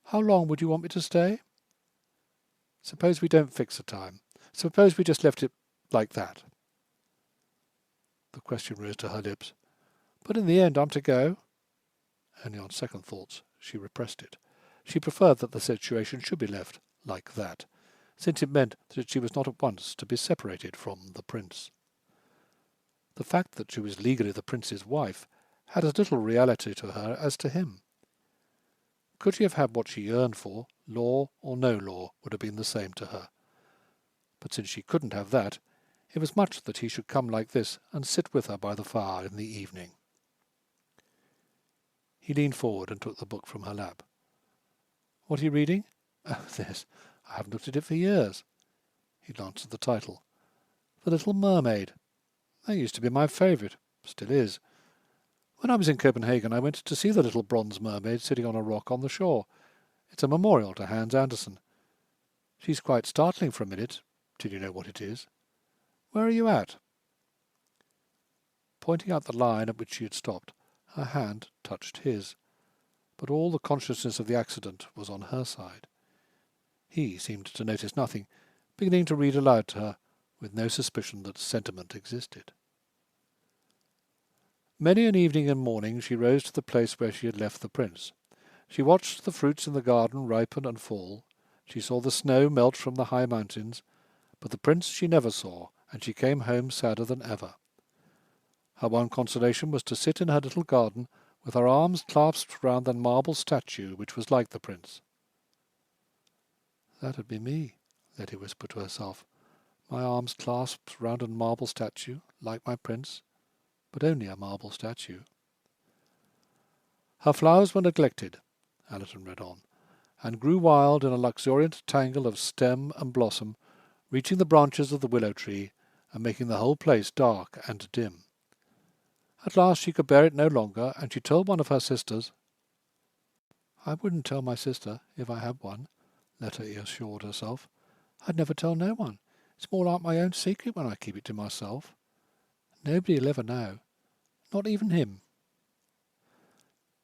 "How long would you want me to stay?" "Suppose we don't fix a time. Suppose we just left it like that." The question rose to her lips. "But in the end I'm to go?" Only on second thoughts she repressed it. She preferred that the situation should be left like that, since it meant that she was not at once to be separated from the prince. The fact that she was legally the prince's wife had as little reality to her as to him. Could she have had what she yearned for, law or no law would have been the same to her. But since she couldn't have that, it was much that he should come like this and sit with her by the fire in the evening. He leaned forward and took the book from her lap. "What are you reading?" "Oh, this. I haven't looked at it for years." He glanced at the title. "The Little Mermaid. That used to be my favourite. Still is. When I was in Copenhagen I went to see the little bronze mermaid sitting on a rock on the shore. It's a memorial to Hans Andersen. She's quite startling for a minute, till you know what it is. Where are you at?" Pointing out the line at which she had stopped, her hand touched his, but all the consciousness of the accident was on her side. He seemed to notice nothing, beginning to read aloud to her, with no suspicion that sentiment existed. Many an evening and morning she rose to the place where she had left the prince. She watched the fruits in the garden ripen and fall. She saw the snow melt from the high mountains, but the prince she never saw, and she came home sadder than ever. Her one consolation was to sit in her little garden with her arms clasped round the marble statue which was like the prince. "That'd be me," Letty whispered to herself. "My arms clasped round a marble statue, like my prince, but only a marble statue." "Her flowers were neglected," Allerton read on, "and grew wild in a luxuriant tangle of stem and blossom, reaching the branches of the willow tree, and making the whole place dark and dim. At last she could bear it no longer, and she told one of her sisters—" "I wouldn't tell my sister, if I had one," Letty assured herself. "I'd never tell no one. It's more like my own secret when I keep it to myself. Nobody'll ever know. Not even him."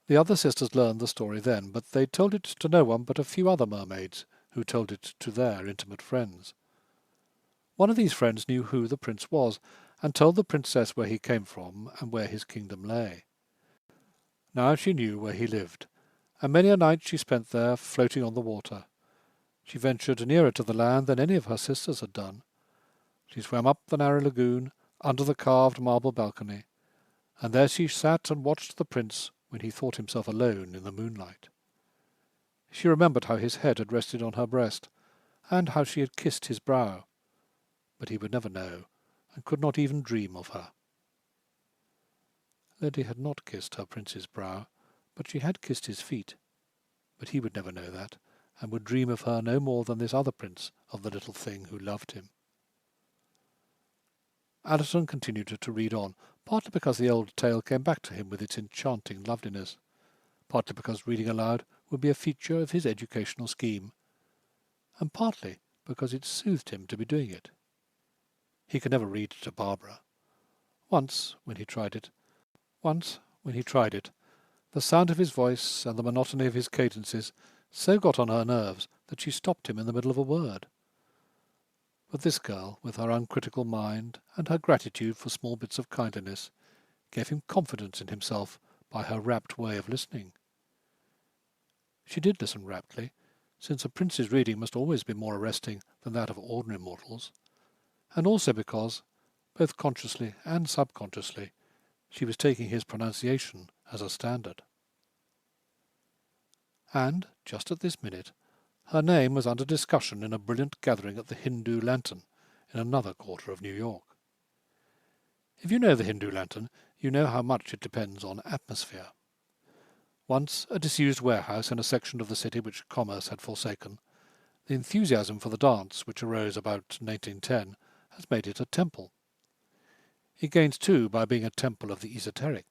The other sisters learned the story then, but they told it to no one but a few other mermaids, who told it to their intimate friends. One of these friends knew who the prince was, and told the princess where he came from and where his kingdom lay. Now she knew where he lived, and many a night she spent there floating on the water. She ventured nearer to the land than any of her sisters had done. She swam up the narrow lagoon, under the carved marble balcony, and there she sat and watched the prince when he thought himself alone in the moonlight. She remembered how his head had rested on her breast, and how she had kissed his brow, but he would never know, and could not even dream of her. Letty had not kissed her prince's brow, but she had kissed his feet, but he would never know that, and would dream of her no more than this other prince of the little thing who loved him. Allerton continued to read on, partly because the old tale came back to him with its enchanting loveliness, partly because reading aloud would be a feature of his educational scheme, and partly because it soothed him to be doing it. He could never read to Barbara. Once, when he tried it, the sound of his voice and the monotony of his cadences so got on her nerves that she stopped him in the middle of a word. But this girl, with her uncritical mind and her gratitude for small bits of kindliness, gave him confidence in himself by her rapt way of listening. She did listen raptly, since a prince's reading must always be more arresting than that of ordinary mortals, and also because, both consciously and subconsciously, she was taking his pronunciation as a standard. And, just at this minute, her name was under discussion in a brilliant gathering at the Hindu Lantern in another quarter of New York. If you know the Hindu Lantern, you know how much it depends on atmosphere. Once a disused warehouse in a section of the city which commerce had forsaken, the enthusiasm for the dance which arose about 1910 has made it a temple. It gains, too, by being a temple of the esoteric.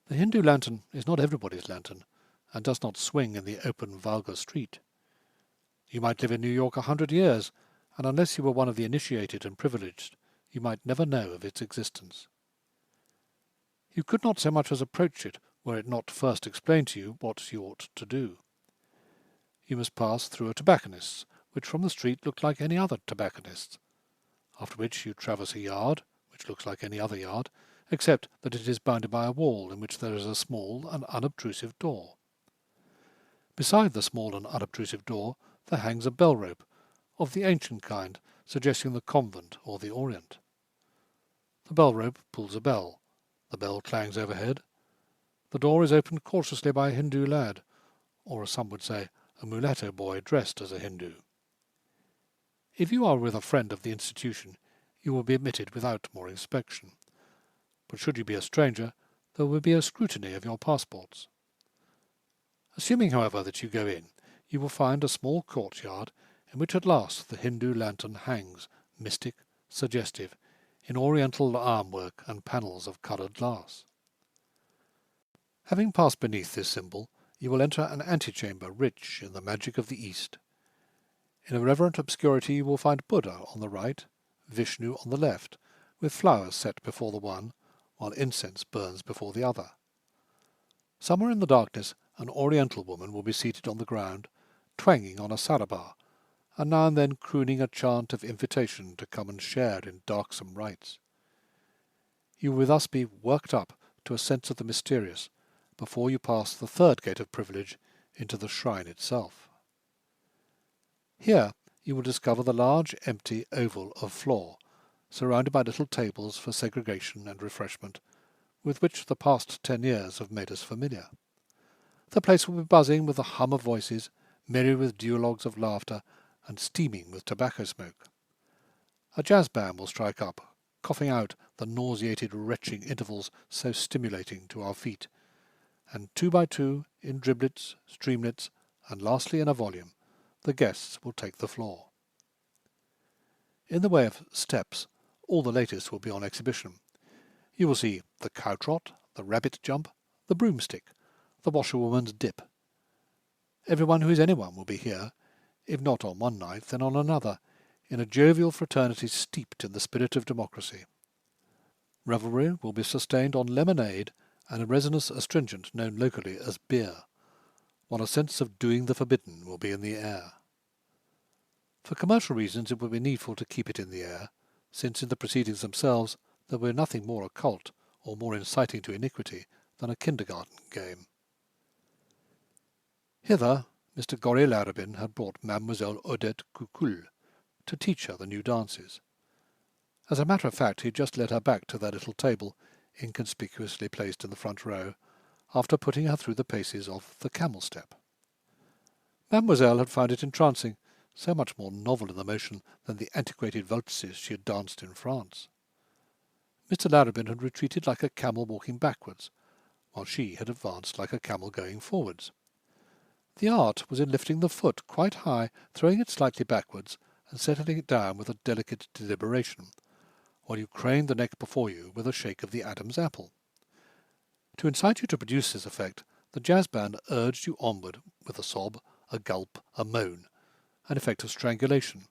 The Hindu Lantern is not everybody's lantern, and does not swing in the open, vulgar street. You might live in New York 100 years, and unless you were one of the initiated and privileged, you might never know of its existence. You could not so much as approach it were it not first explained to you what you ought to do. You must pass through a tobacconist's, which from the street looked like any other tobacconist's, after which you traverse a yard, which looks like any other yard, except that it is bounded by a wall in which there is a small and unobtrusive door. Beside the small and unobtrusive door there hangs a bell-rope, of the ancient kind, suggesting the convent or the Orient. The bell-rope pulls a bell. The bell clangs overhead. The door is opened cautiously by a Hindu lad, or as some would say, a mulatto boy dressed as a Hindu. If you are with a friend of the institution, you will be admitted without more inspection. But should you be a stranger, there will be a scrutiny of your passports. Assuming, however, that you go in, you will find a small courtyard in which at last the Hindu lantern hangs, mystic, suggestive, in oriental armwork and panels of coloured glass. Having passed beneath this symbol, you will enter an antechamber rich in the magic of the East. In a reverent obscurity you will find Buddha on the right, Vishnu on the left, with flowers set before the one, while incense burns before the other. Somewhere in the darkness an Oriental woman will be seated on the ground, twanging on a sarabar, and now and then crooning a chant of invitation to come and share in darksome rites. You will thus be worked up to a sense of the mysterious before you pass the third gate of privilege into the shrine itself. Here you will discover the large empty oval of floor, surrounded by little tables for segregation and refreshment, with which the past 10 years have made us familiar. The place will be buzzing with the hum of voices, merry with duologues of laughter, and steaming with tobacco smoke. A jazz band will strike up, coughing out the nauseated retching intervals so stimulating to our feet, and 2 by 2, in driblets, streamlets, and lastly in a volume, the guests will take the floor. In the way of steps, all the latest will be on exhibition. You will see the cow trot, the rabbit jump, the broomstick, the washerwoman's dip. Everyone who is anyone will be here, if not on one night, then on another, in a jovial fraternity steeped in the spirit of democracy. Revelry will be sustained on lemonade and a resinous astringent known locally as beer, while a sense of doing the forbidden will be in the air. For commercial reasons it will be needful to keep it in the air, since in the proceedings themselves there were nothing more occult or more inciting to iniquity than a kindergarten game. Hither Mr. Gorry Larrabin had brought Mademoiselle Odette Cucul to teach her the new dances. As a matter of fact, he had just led her back to their little table, inconspicuously placed in the front row, after putting her through the paces of the camel step. Mademoiselle had found it entrancing, so much more novel in the motion than the antiquated waltzes she had danced in France. Mr. Larrabin had retreated like a camel walking backwards, while she had advanced like a camel going forwards. The art was in lifting the foot quite high, throwing it slightly backwards, and settling it down with a delicate deliberation, while you craned the neck before you with a shake of the Adam's apple. To incite you to produce this effect, the jazz band urged you onward with a sob, a gulp, a moan, an effect of strangulation,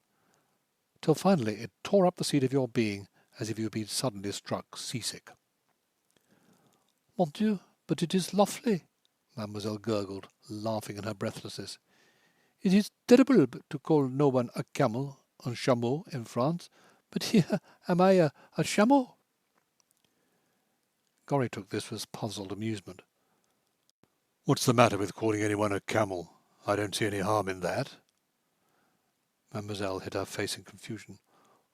till finally it tore up the seat of your being as if you had been suddenly struck seasick. "Mon Dieu, but it is lovely," Mademoiselle gurgled, laughing in her breathlessness. "It is terrible to call no one a camel, un chameau, in France, but here am I a chameau." Gorry took this with puzzled amusement. "What's the matter with calling anyone a camel? I don't see any harm in that." Mademoiselle hid her face in confusion.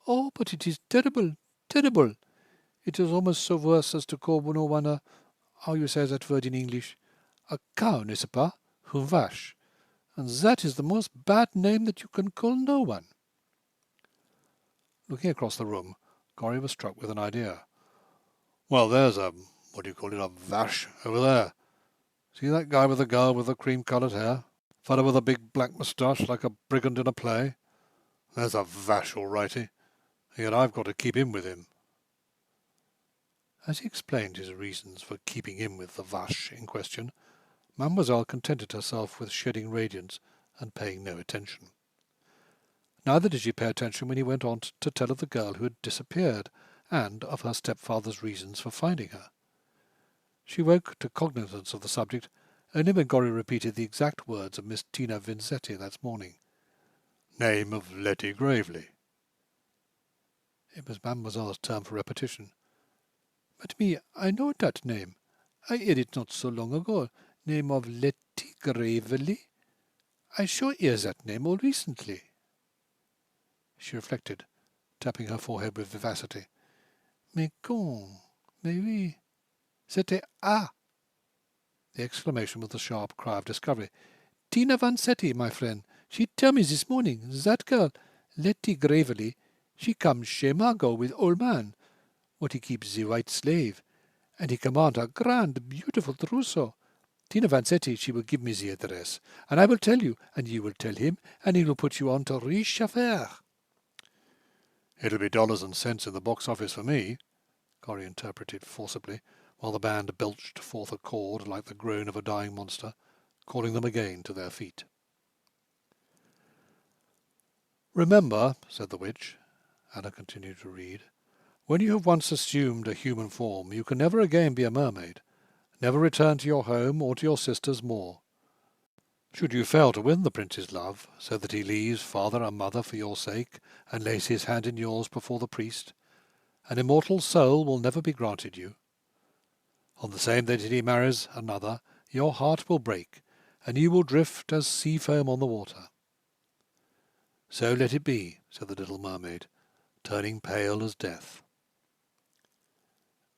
"Oh, but it is terrible, terrible. It is almost so worse as to call no one a, how you say that word in English, a cow, n'est-ce pas, une vache, and that is the most bad name that you can call no one." Looking across the room, Gorry was struck with an idea. "Well, there's a, what do you call it, a vache over there. See that guy with the girl with the cream-coloured hair? Fellow with a big black moustache like a brigand in a play? There's a vache all righty, and yet I've got to keep in with him." As he explained his reasons for keeping in with the vache in question, Mademoiselle contented herself with shedding radiance and paying no attention. Neither did she pay attention when he went on to tell of the girl who had disappeared, and of her stepfather's reasons for finding her. She woke to cognizance of the subject only when Gorry repeated the exact words of Miss Tina Vincetti that morning. "Name of Letty Gravely." It was Mademoiselle's turn for repetition. "But me, I know that name. I heard it not so long ago. Name of Letty Gravely. I sure hear that name all recently." She reflected, tapping her forehead with vivacity. "Mais quand? Mais oui. C'était ah!" The exclamation was the sharp cry of discovery. "Tina Vanzetti, my friend. She tell me this morning, that girl, Letty Gravely, she come chez Margot with old man, what he keeps the white slave, and he command a grand, beautiful trousseau. Tina Vanzetti, she will give me the address, and I will tell you, and you will tell him, and he will put you on to riche affaire." "It'll be dollars and cents in the box office for me," Gorry interpreted forcibly, while the band belched forth a chord like the groan of a dying monster, calling them again to their feet. "Remember," said the witch, Anna continued to read, "when you have once assumed a human form, you can never again be a mermaid, never return to your home or to your sisters more. Should you fail to win the prince's love, so that he leaves father and mother for your sake, and lays his hand in yours before the priest, an immortal soul will never be granted you. On the same day that he marries another, your heart will break, and you will drift as sea foam on the water." "So let it be," said the little mermaid, turning pale as death.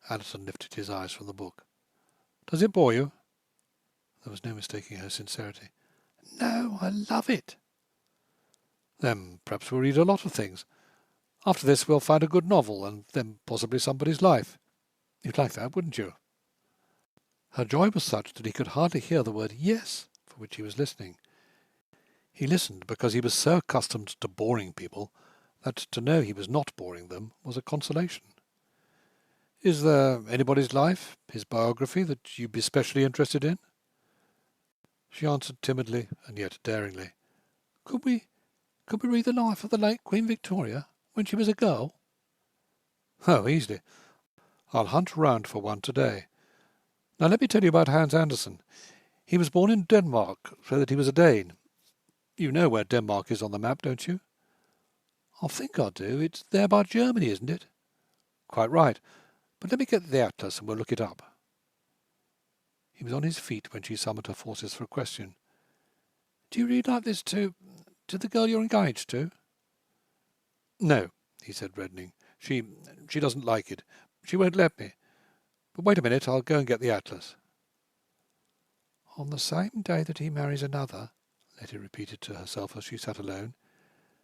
Addison lifted his eyes from the book. "Does it bore you?" There was no mistaking her sincerity. "No, I love it." "Then perhaps we'll read a lot of things. After this we'll find a good novel, and then possibly somebody's life. You'd like that, wouldn't you?" Her joy was such that he could hardly hear the word "yes" for which he was listening. He listened because he was so accustomed to boring people that to know he was not boring them was a consolation. "Is there anybody's life, his biography, that you'd be specially interested in?" She answered timidly and yet daringly. Could we read the life of the late Queen Victoria when she was a girl?" "Oh, easily. I'll hunt round for one today. Now let me tell you about Hans Andersen. He was born in Denmark, so that he was a Dane. You know where Denmark is on the map, don't you?" I think I do. It's there by Germany, isn't it? Quite right. But let me get the atlas and we'll look it up. He was on his feet when she summoned her forces for a question. Do you read like this to the girl you're engaged to? No, he said, reddening. She doesn't like it. She won't let me. But wait a minute, I'll go and get the atlas. On the same day that he marries another, Letty repeated to herself as she sat alone,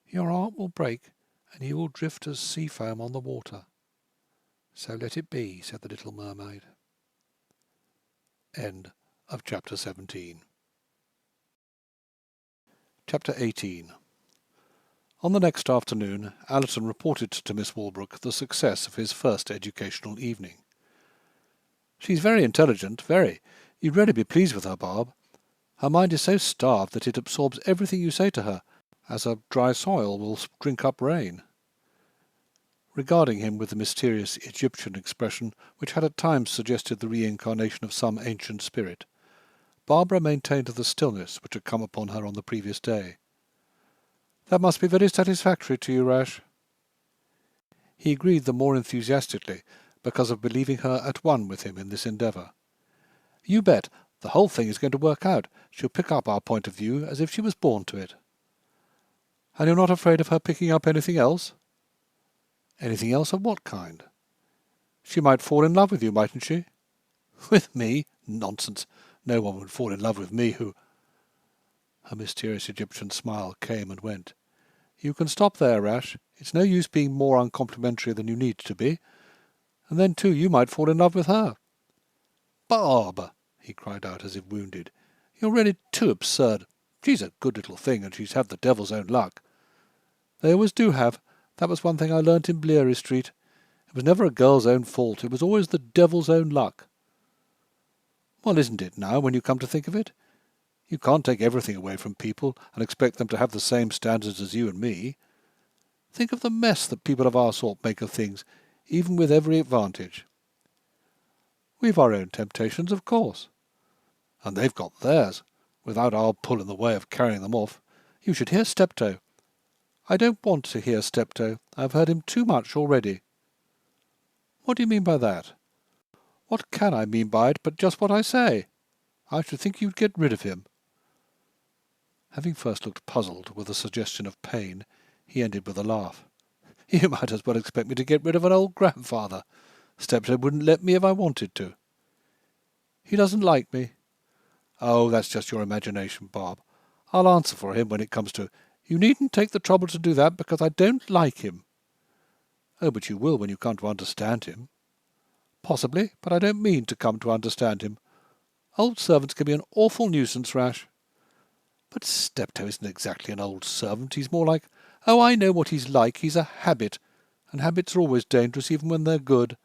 your heart will break and you will drift as sea foam on the water. So let it be, said the little mermaid. End of chapter 17. Chapter 18. On the next afternoon, Allerton reported to Miss Walbrook the success of his first educational evening. She's very intelligent, very. You'd really be pleased with her, Barb. Her mind is so starved that it absorbs everything you say to her, as a dry soil will drink up rain. Regarding him with the mysterious Egyptian expression which had at times suggested the reincarnation of some ancient spirit, Barbara maintained the stillness which had come upon her on the previous day. That must be very satisfactory to you, Rash. He agreed the more enthusiastically because of believing her at one with him in this endeavour. You bet, the whole thing is going to work out. She'll pick up our point of view as if she was born to it. And you're not afraid of her picking up anything else? Anything else of what kind? She might fall in love with you, mightn't she? With me? Nonsense. No one would fall in love with me who... Her mysterious Egyptian smile came and went. You can stop there, Rash. It's no use being more uncomplimentary than you need to be. And then, too, you might fall in love with her. Barb! He cried out as if wounded. You're really too absurd. She's a good little thing, and she's had the devil's own luck. They always do have. That was one thing I learnt in Bleary Street. It was never a girl's own fault. It was always the devil's own luck. Well, isn't it now, when you come to think of it? You can't take everything away from people and expect them to have the same standards as you and me. Think of the mess that people of our sort make of things, even with every advantage. We've our own temptations, of course. And they've got theirs, without our pull in the way of carrying them off. You should hear Steptoe. I don't want to hear Steptoe. I've heard him too much already. What do you mean by that? What can I mean by it but just what I say? I should think you'd get rid of him. Having first looked puzzled with a suggestion of pain, he ended with a laugh. You might as well expect me to get rid of an old grandfather. Steptoe wouldn't let me if I wanted to. He doesn't like me. Oh, that's just your imagination, Bob. I'll answer for him when it comes to... You needn't take the trouble to do that, because I don't like him. Oh, but you will when you come to understand him. Possibly, but I don't mean to come to understand him. Old servants can be an awful nuisance, Rash. But Steptoe isn't exactly an old servant. He's more like... Oh, I know what he's like. He's a habit, and habits are always dangerous, even when they're good.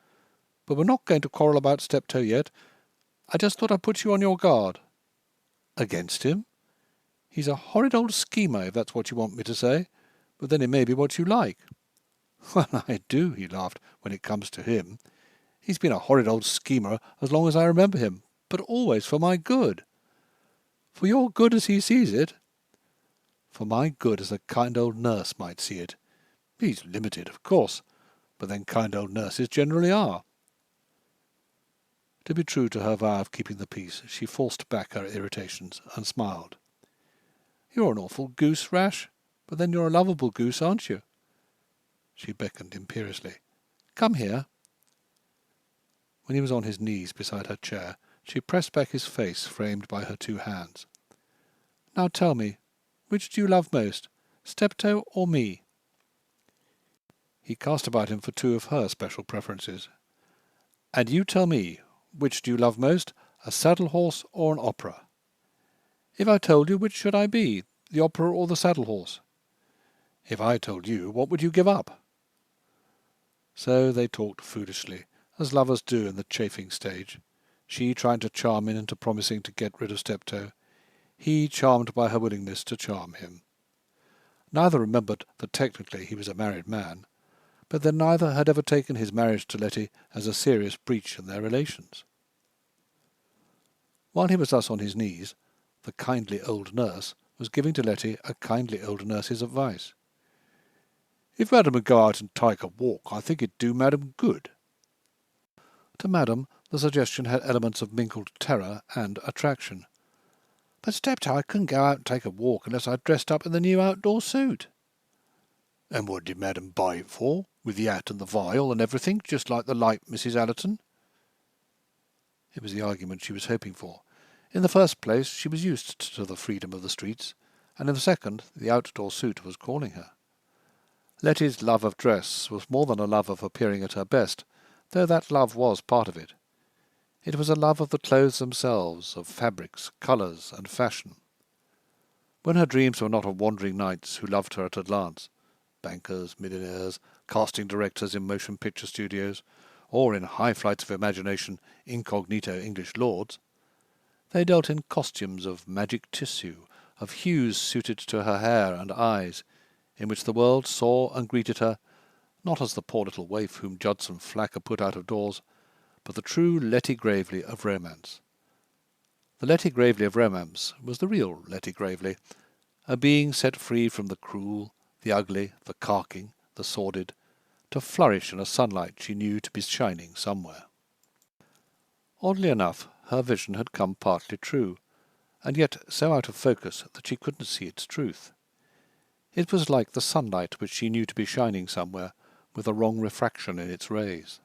But we're not going to quarrel about Steptoe yet. I just thought I'd put you on your guard. Against him? He's a horrid old schemer, if that's what you want me to say. But then it may be what you like. Well, I do, he laughed, when it comes to him. He's been a horrid old schemer as long as I remember him, but always for my good. For your good as he sees it? For my good as a kind old nurse might see it. He's limited, of course, but then kind old nurses generally are. To be true to her vow of keeping the peace, she forced back her irritations and smiled. You're an awful goose, Rash, but then you're a lovable goose, aren't you? She beckoned imperiously. Come here. When he was on his knees beside her chair, she pressed back his face framed by her two hands. Now tell me, which do you love most, Steptoe or me? He cast about him for two of her special preferences. And you tell me, which do you love most, a saddle horse or an opera? If I told you, which should I be, the opera or the saddle horse? If I told you, what would you give up? So they talked foolishly, as lovers do in the chafing stage, she trying to charm him into promising to get rid of Steptoe, he charmed by her willingness to charm him. Neither remembered that technically he was a married man, but that neither had ever taken his marriage to Letty as a serious breach in their relations. While he was thus on his knees, the kindly old nurse was giving to Letty a kindly old nurse's advice. If Madam would go out and take a walk, I think it'd do Madam good. To Madam, the suggestion had elements of mingled terror and attraction. But Steptoe, I couldn't go out and take a walk unless I dressed up in the new outdoor suit. And what did Madam buy it for, with the hat and the vial and everything, just like the late Mrs. Allerton? It was the argument she was hoping for. In the first place, she was used to the freedom of the streets, and in the second, the outdoor suit was calling her. Letty's love of dress was more than a love of appearing at her best, though that love was part of it. It was a love of the clothes themselves, of fabrics, colours, and fashion. When her dreams were not of wandering knights who loved her at a glance, bankers, millionaires, casting directors in motion picture studios, or in high flights of imagination incognito English lords, they dealt in costumes of magic tissue, of hues suited to her hair and eyes, in which the world saw and greeted her, not as the poor little waif whom Judson Flack had put out of doors, but the true Letty Gravely of romance. The Letty Gravely of romance was the real Letty Gravely, a being set free from the cruel, the ugly, the carking, the sordid, to flourish in a sunlight she knew to be shining somewhere. Oddly enough, her vision had come partly true, and yet so out of focus that she couldn't see its truth. It was like the sunlight which she knew to be shining somewhere, with a wrong refraction in its rays.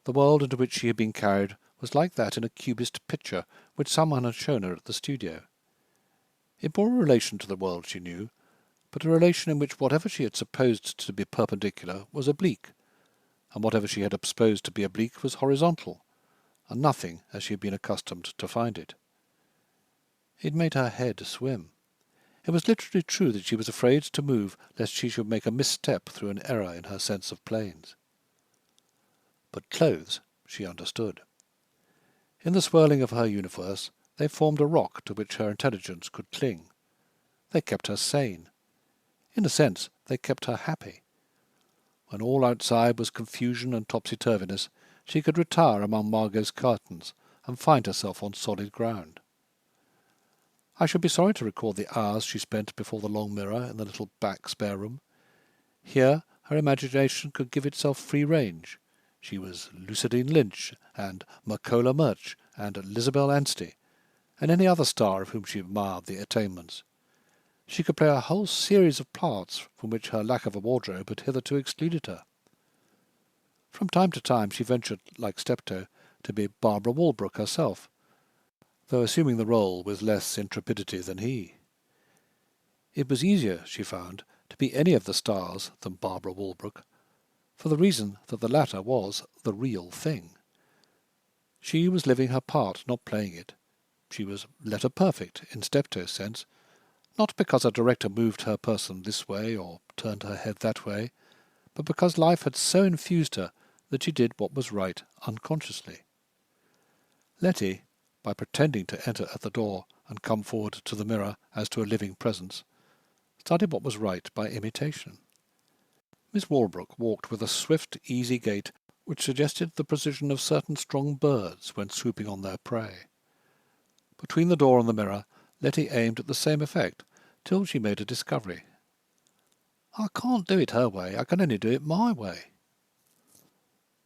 The world into which she had been carried was like that in a cubist picture which someone had shown her at the studio. It bore a relation to the world she knew, but a relation in which whatever she had supposed to be perpendicular was oblique, and whatever she had supposed to be oblique was horizontal, and nothing as she had been accustomed to find it. It made her head swim. It was literally true that she was afraid to move lest she should make a misstep through an error in her sense of planes. But clothes she understood. In the swirling of her universe they formed a rock to which her intelligence could cling. They kept her sane. In a sense, they kept her happy. When all outside was confusion and topsy-turviness, she could retire among Margot's curtains and find herself on solid ground. I should be sorry to record the hours she spent before the long mirror in the little back spare room. Here her imagination could give itself free range. She was Lucidine Lynch, and Macola Murch, and Lizabel Anstey, and any other star of whom she admired the attainments. She could play a whole series of parts from which her lack of a wardrobe had hitherto excluded her. From time to time she ventured, like Steptoe, to be Barbara Walbrook herself, though assuming the role with less intrepidity than he. It was easier, she found, to be any of the stars than Barbara Walbrook, for the reason that the latter was the real thing. She was living her part, not playing it. She was letter perfect, in Steptoe's sense, not because a director moved her person this way or turned her head that way, but because life had so infused her that she did what was right unconsciously. Letty, by pretending to enter at the door and come forward to the mirror as to a living presence, studied what was right by imitation. Miss Walbrook walked with a swift, easy gait which suggested the precision of certain strong birds when swooping on their prey. Between the door and the mirror, Letty aimed at the same effect, till she made a discovery. I can't do it her way, I can only do it my way.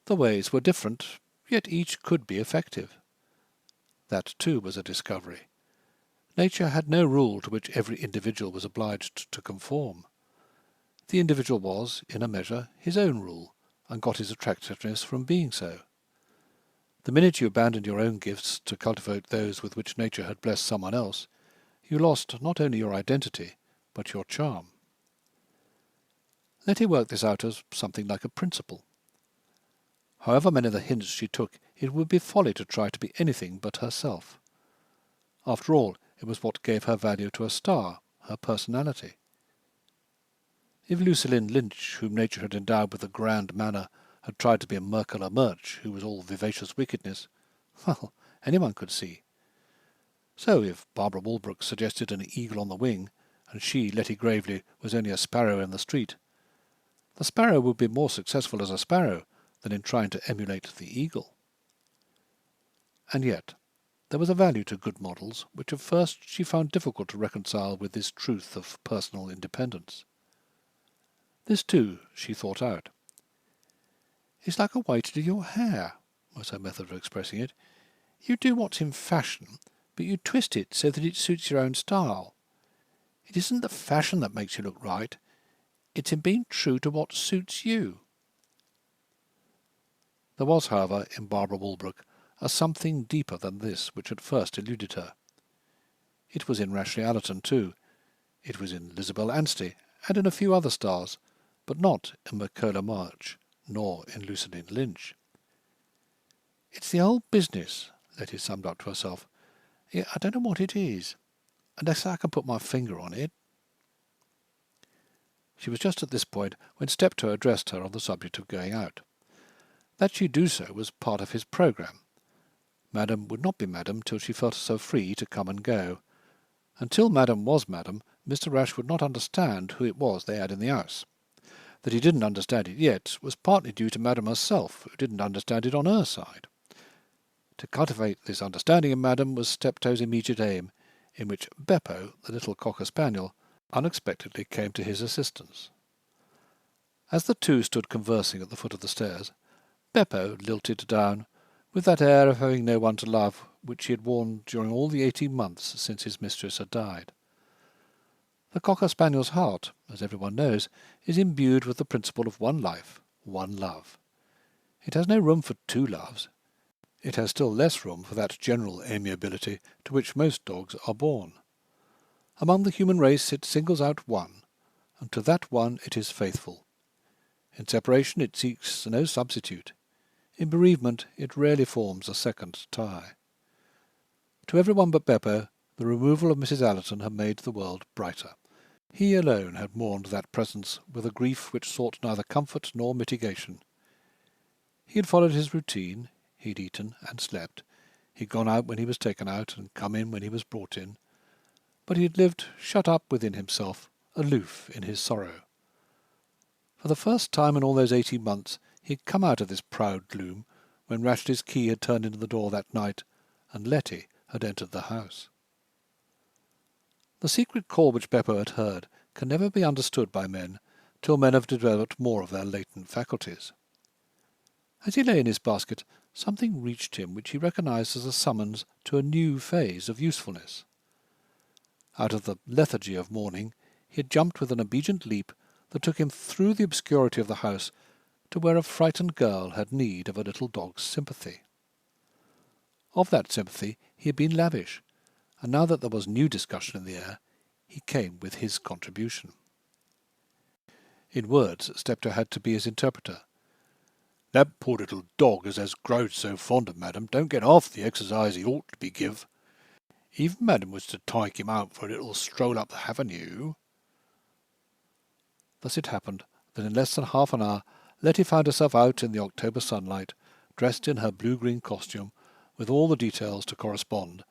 The ways were different, yet each could be effective. That, too, was a discovery. Nature had no rule to which every individual was obliged to conform. The individual was, in a measure, his own rule, and got his attractiveness from being so. The minute you abandoned your own gifts to cultivate those with which nature had blessed someone else, you lost not only your identity, but your charm. Letty worked this out as something like a principle. However many the hints she took, it would be folly to try to be anything but herself. After all, it was what gave her value to a star, her personality. If Lucille Lynch, whom nature had endowed with a grand manner, had tried to be a Merkler Murch, who was all vivacious wickedness, well, anyone could see. So if Barbara Walbrook suggested an eagle on the wing, and she, Letty Gravely, was only a sparrow in the street, the sparrow would be more successful as a sparrow than in trying to emulate the eagle. And yet there was a value to good models which at first she found difficult to reconcile with this truth of personal independence. This too she thought out. "It's like a way to do your hair," was her method of expressing it. "You do what's in fashion, but you twist it so that it suits your own style. It isn't the fashion that makes you look right, it's in being true to what suits you." There was, however, in Barbara Walbrook a something deeper than this which at first eluded her. It was in Rashleigh Allerton too. It was in Isabel Anstey, and in a few other stars, but not in Michaela March, nor in Lucille Lynch. "It's the old business," Letty summed up to herself. "I don't know what it is, unless I can put my finger on it." She was just at this point when Steptoe addressed her on the subject of going out. That she do so was part of his programme. Madam would not be Madam till she felt herself free to come and go. Until Madam was Madam, Mr. Rash would not understand who it was they had in the house. That he didn't understand it yet was partly due to Madam herself, who didn't understand it on her side. To cultivate this understanding in Madam was Steptoe's immediate aim, in which Beppo, the little cocker spaniel, unexpectedly came to his assistance. As the two stood conversing at the foot of the stairs, Beppo lilted down, with that air of having no one to love which he had worn during all the 18 months since his mistress had died. The cocker spaniel's heart, as everyone knows, is imbued with the principle of one life, one love. It has no room for two loves. It has still less room for that general amiability to which most dogs are born. Among the human race it singles out one, and to that one it is faithful. In separation it seeks no substitute. In bereavement it rarely forms a second tie. To everyone but Beppo, the removal of Mrs. Allerton had made the world brighter. He alone had mourned that presence with a grief which sought neither comfort nor mitigation. He had followed his routine. He had eaten and slept. He had gone out when he was taken out, and come in when he was brought in. But he had lived shut up within himself, aloof in his sorrow. For the first time in all those 18 months he had come out of this proud gloom, when Rashleigh's key had turned into the door that night, and Letty had entered the house. The secret call which Beppo had heard can never be understood by men till men have developed more of their latent faculties. As he lay in his basket, something reached him which he recognized as a summons to a new phase of usefulness. Out of the lethargy of morning he had jumped with an obedient leap that took him through the obscurity of the house to where a frightened girl had need of a little dog's sympathy. Of that sympathy he had been lavish, and now that there was new discussion in the air, he came with his contribution. In words, Steptoe had to be his interpreter. "That poor little dog as has growed so fond of Madam don't get half the exercise he ought to be give. Even Madam was to take him out for a little stroll up the avenue." Thus it happened that in less than half an hour Letty found herself out in the October sunlight, dressed in her blue-green costume, with all the details to correspond,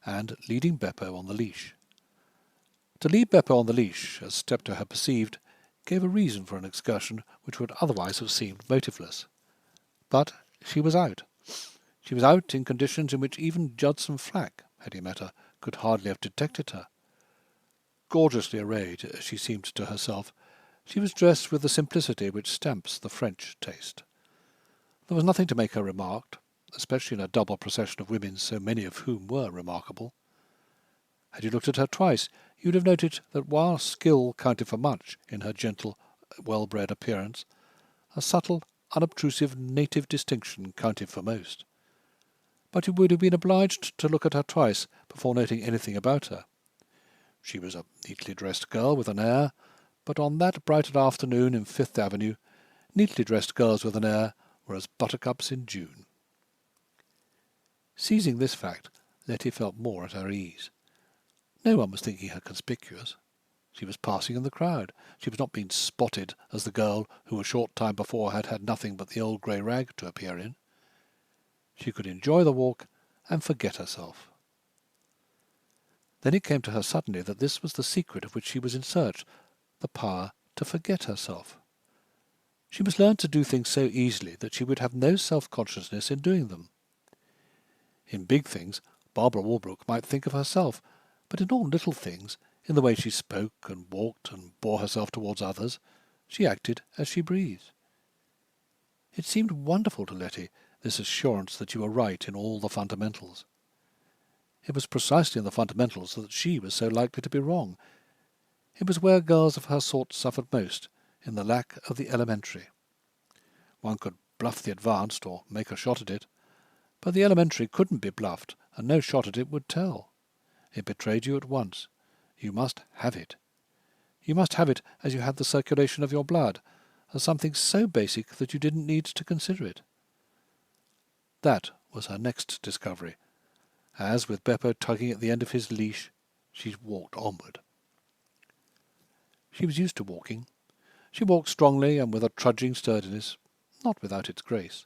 and leading Beppo on the leash. To lead Beppo on the leash, as Steptoe had perceived, gave a reason for an excursion which would otherwise have seemed motiveless. But she was out. She was out in conditions in which even Judson Flack, had he met her, could hardly have detected her. Gorgeously arrayed, as she seemed to herself, she was dressed with the simplicity which stamps the French taste. There was nothing to make her remarked, especially in a double procession of women so many of whom were remarkable. Had you looked at her twice, you would have noted that while skill counted for much in her gentle, well-bred appearance, a subtle, unobtrusive native distinction counted for most. But you would have been obliged to look at her twice before noting anything about her. She was a neatly dressed girl with an air, but on that bright afternoon in Fifth Avenue, neatly dressed girls with an air were as buttercups in June. Seizing this fact, Letty felt more at her ease. No one was thinking her conspicuous. She was passing in the crowd. She was not being spotted as the girl who a short time before had had nothing but the old grey rag to appear in. She could enjoy the walk and forget herself. Then it came to her suddenly that this was the secret of which she was in search, the power to forget herself. She must learn to do things so easily that she would have no self-consciousness in doing them. In big things, Barbara Walbrook might think of herself, but in all little things, in the way she spoke and walked and bore herself towards others, She acted as she breathed. It seemed wonderful to Letty, this assurance that you were right in all the fundamentals. It was precisely in the fundamentals that she was so likely to be wrong. It was where girls of her sort suffered most, in the lack of the elementary. One could bluff the advanced or make a shot at it, but the elementary couldn't be bluffed, and no shot at it would tell. It betrayed you at once. You must have it. You must have it as you had the circulation of your blood, as something so basic that you didn't need to consider it. That was her next discovery, as, with Beppo tugging at the end of his leash, she walked onward. She was used to walking. She walked strongly and with a trudging sturdiness, not without its grace.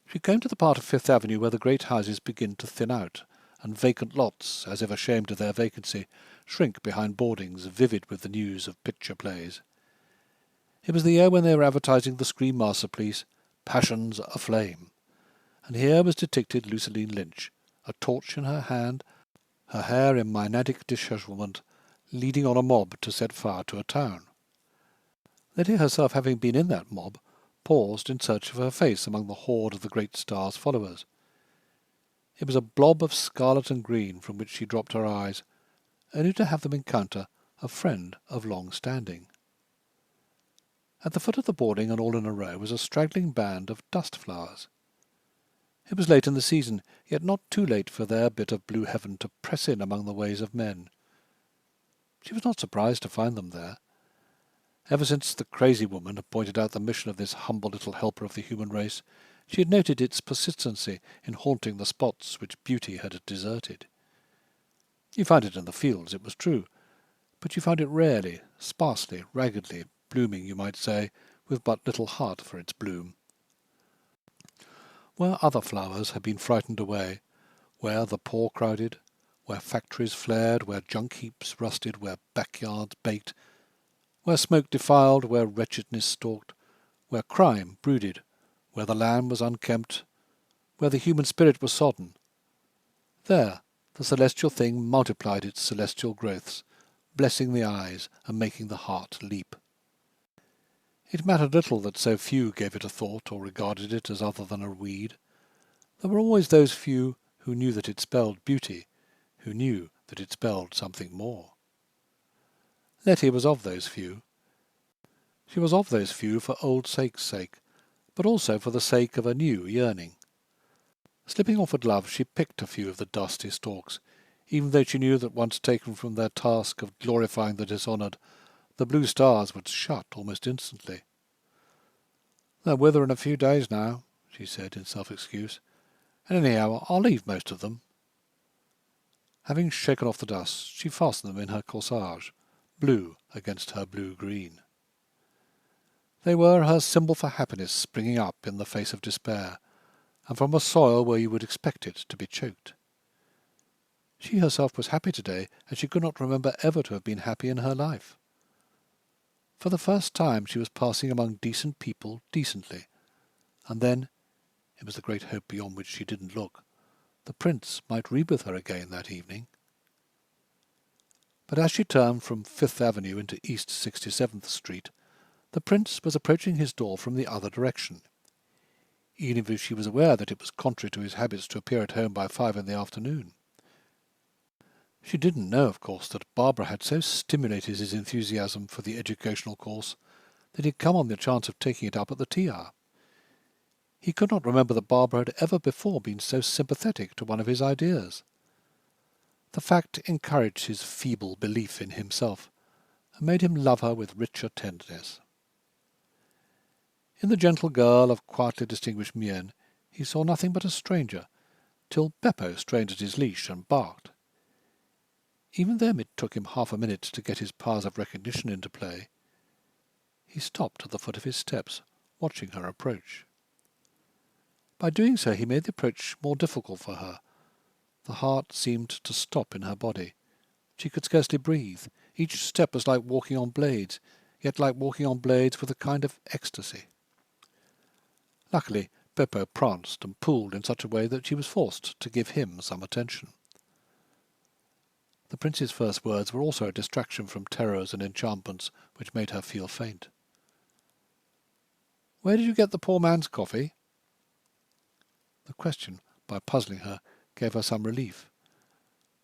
She came to the part of Fifth Avenue where the great houses begin to thin out, and vacant lots, as if ashamed of their vacancy, shrink behind boardings vivid with the news of picture plays. It was the year when they were advertising the screen masterpiece, Passions Aflame, and here was depicted Lucille Lynch, a torch in her hand, her hair in Maenadic dishevelment, leading on a mob to set fire to a town. Letty herself, having been in that mob, paused in search of her face among the horde of the great star's followers. It was a blob of scarlet and green from which she dropped her eyes, only to have them encounter a friend of long standing. At the foot of the boarding, and all in a row, was a straggling band of dust flowers. It was late in the season, yet not too late for their bit of blue heaven to press in among the ways of men. She was not surprised to find them there. Ever since the crazy woman had pointed out the mission of this humble little helper of the human race, she had noted its persistency in haunting the spots which beauty had deserted. You found it in the fields, it was true, but you found it rarely, sparsely, raggedly, blooming, you might say, with but little heart for its bloom. Where other flowers had been frightened away, where the poor crowded, where factories flared, where junk heaps rusted, where backyards baked, where smoke defiled, where wretchedness stalked, where crime brooded, where the land was unkempt, where the human spirit was sodden, there the celestial thing multiplied its celestial growths, blessing the eyes and making the heart leap. It mattered little that so few gave it a thought or regarded it as other than a weed. There were always those few who knew that it spelled beauty, who knew that it spelled something more. Letty was of those few. She was of those few for old sake's sake, but also for the sake of a new yearning. Slipping off a glove, she picked a few of the dusty stalks, even though she knew that once taken from their task of glorifying the dishonoured, the blue stars would shut almost instantly. "They'll wither in a few days now," she said in self-excuse, "and anyhow I'll leave most of them." Having shaken off the dust, she fastened them in her corsage, blue against her blue-green. They were her symbol for happiness springing up in the face of despair, and from a soil where you would expect it to be choked. She herself was happy today, and she could not remember ever to have been happy in her life. For the first time she was passing among decent people decently, and then, it was the great hope beyond which she didn't look, the prince might read with her again that evening. But as she turned from Fifth Avenue into East 67th Street, the prince was approaching his door from the other direction. Even if she was aware that it was contrary to his habits to appear at home by 5 in the afternoon. She didn't know, of course, that Barbara had so stimulated his enthusiasm for the educational course that he had come on the chance of taking it up at the tea hour. He could not remember that Barbara had ever before been so sympathetic to one of his ideas. The fact encouraged his feeble belief in himself, and made him love her with richer tenderness. In the gentle girl of quietly distinguished mien he saw nothing but a stranger, till Beppo strained at his leash and barked. Even then it took him half a minute to get his powers of recognition into play. He stopped at the foot of his steps, watching her approach. By doing so he made the approach more difficult for her. The heart seemed to stop in her body. She could scarcely breathe. Each step was like walking on blades, yet like walking on blades with a kind of ecstasy. Luckily, Beppo pranced and pulled in such a way that she was forced to give him some attention. The prince's first words were also a distraction from terrors and enchantments which made her feel faint. Where did you get the poor man's coffee?" The question, by puzzling her, gave her some relief.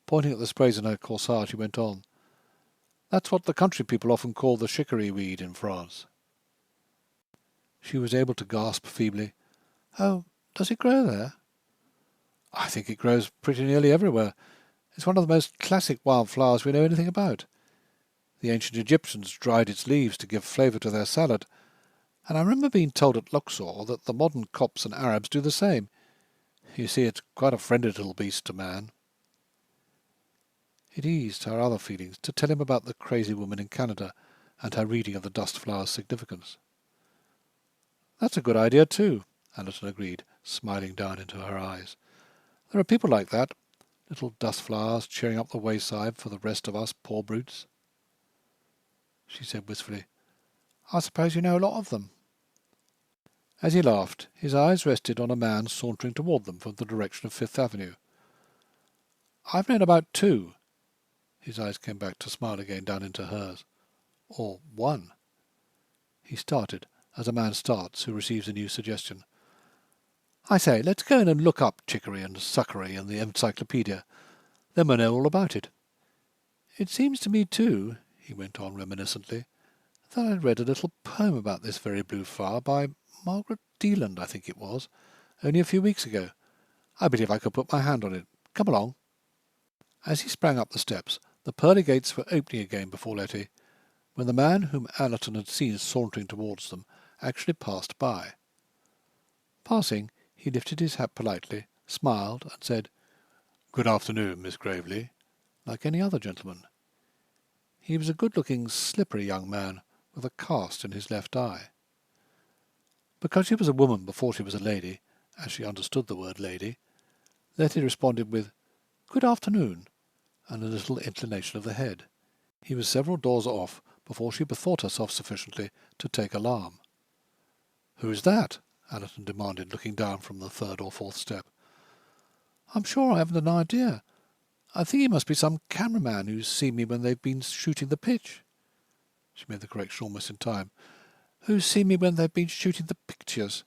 Pointing at the sprays in her corsage, he went on, "That's what the country people often call the chicory weed in France." She was able to gasp feebly, "Oh, does it grow there?" "I think it grows pretty nearly everywhere. It's one of the most classic wild flowers we know anything about. The ancient Egyptians dried its leaves to give flavour to their salad, and I remember being told at Luxor that the modern Copts and Arabs do the same. You see, it's quite a friendly little beast to man." It eased her other feelings to tell him about the crazy woman in Canada and her reading of the dust flower's significance. "That's a good idea too," Allerton agreed, smiling down into her eyes. "There are people like that, little dust flowers cheering up the wayside for the rest of us poor brutes." She said wistfully, "I suppose you know a lot of them." As he laughed, his eyes rested on a man sauntering toward them from the direction of Fifth Avenue. "I've known about two." His eyes came back to smile again down into hers. "Or one." He started, as a man starts who receives a new suggestion. "I say, let's go in and look up chicory and succory in the encyclopedia. Then we'll know all about it. It seems to me, too," he went on reminiscently, "that I read a little poem about this very blue flower by Margaret Deland, I think it was, only a few weeks ago. I believe I could put my hand on it. Come along." As he sprang up the steps, the pearly gates were opening again before Letty, when the man whom Allerton had seen sauntering towards them actually passed by. Passing, he lifted his hat politely, smiled, and said, "Good afternoon, Miss Gravely," like any other gentleman. He was a good-looking, slippery young man, with a cast in his left eye. Because she was a woman before she was a lady, as she understood the word lady, Letty responded with, "Good afternoon," and a little inclination of the head. He was several doors off before she bethought herself sufficiently to take alarm. "Who's that?" Allerton demanded, looking down from the third or fourth step. "I'm sure I haven't an idea. I think he must be some cameraman who's seen me when they've been shooting the pitch." She made the correction almost in time. "Who's seen me when they've been shooting the pictures.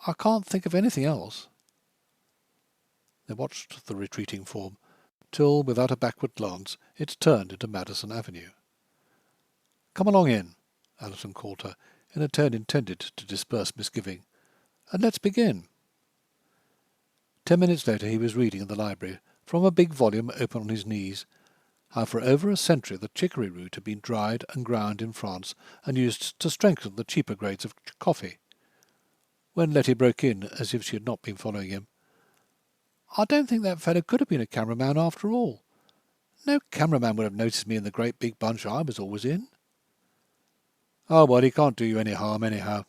I can't think of anything else." They watched the retreating form, till, without a backward glance, it turned into Madison Avenue. "Come along in," Allerton called her, in a tone intended to disperse misgiving, "and let's begin." 10 minutes later he was reading in the library, from a big volume open on his knees, how for over a century the chicory root had been dried and ground in France and used to strengthen the cheaper grades of coffee, when Letty broke in, as if she had not been following him. "I don't think that fellow could have been a cameraman after all. No cameraman would have noticed me in the great big bunch I was always in." "Oh, well, he can't do you any harm anyhow,"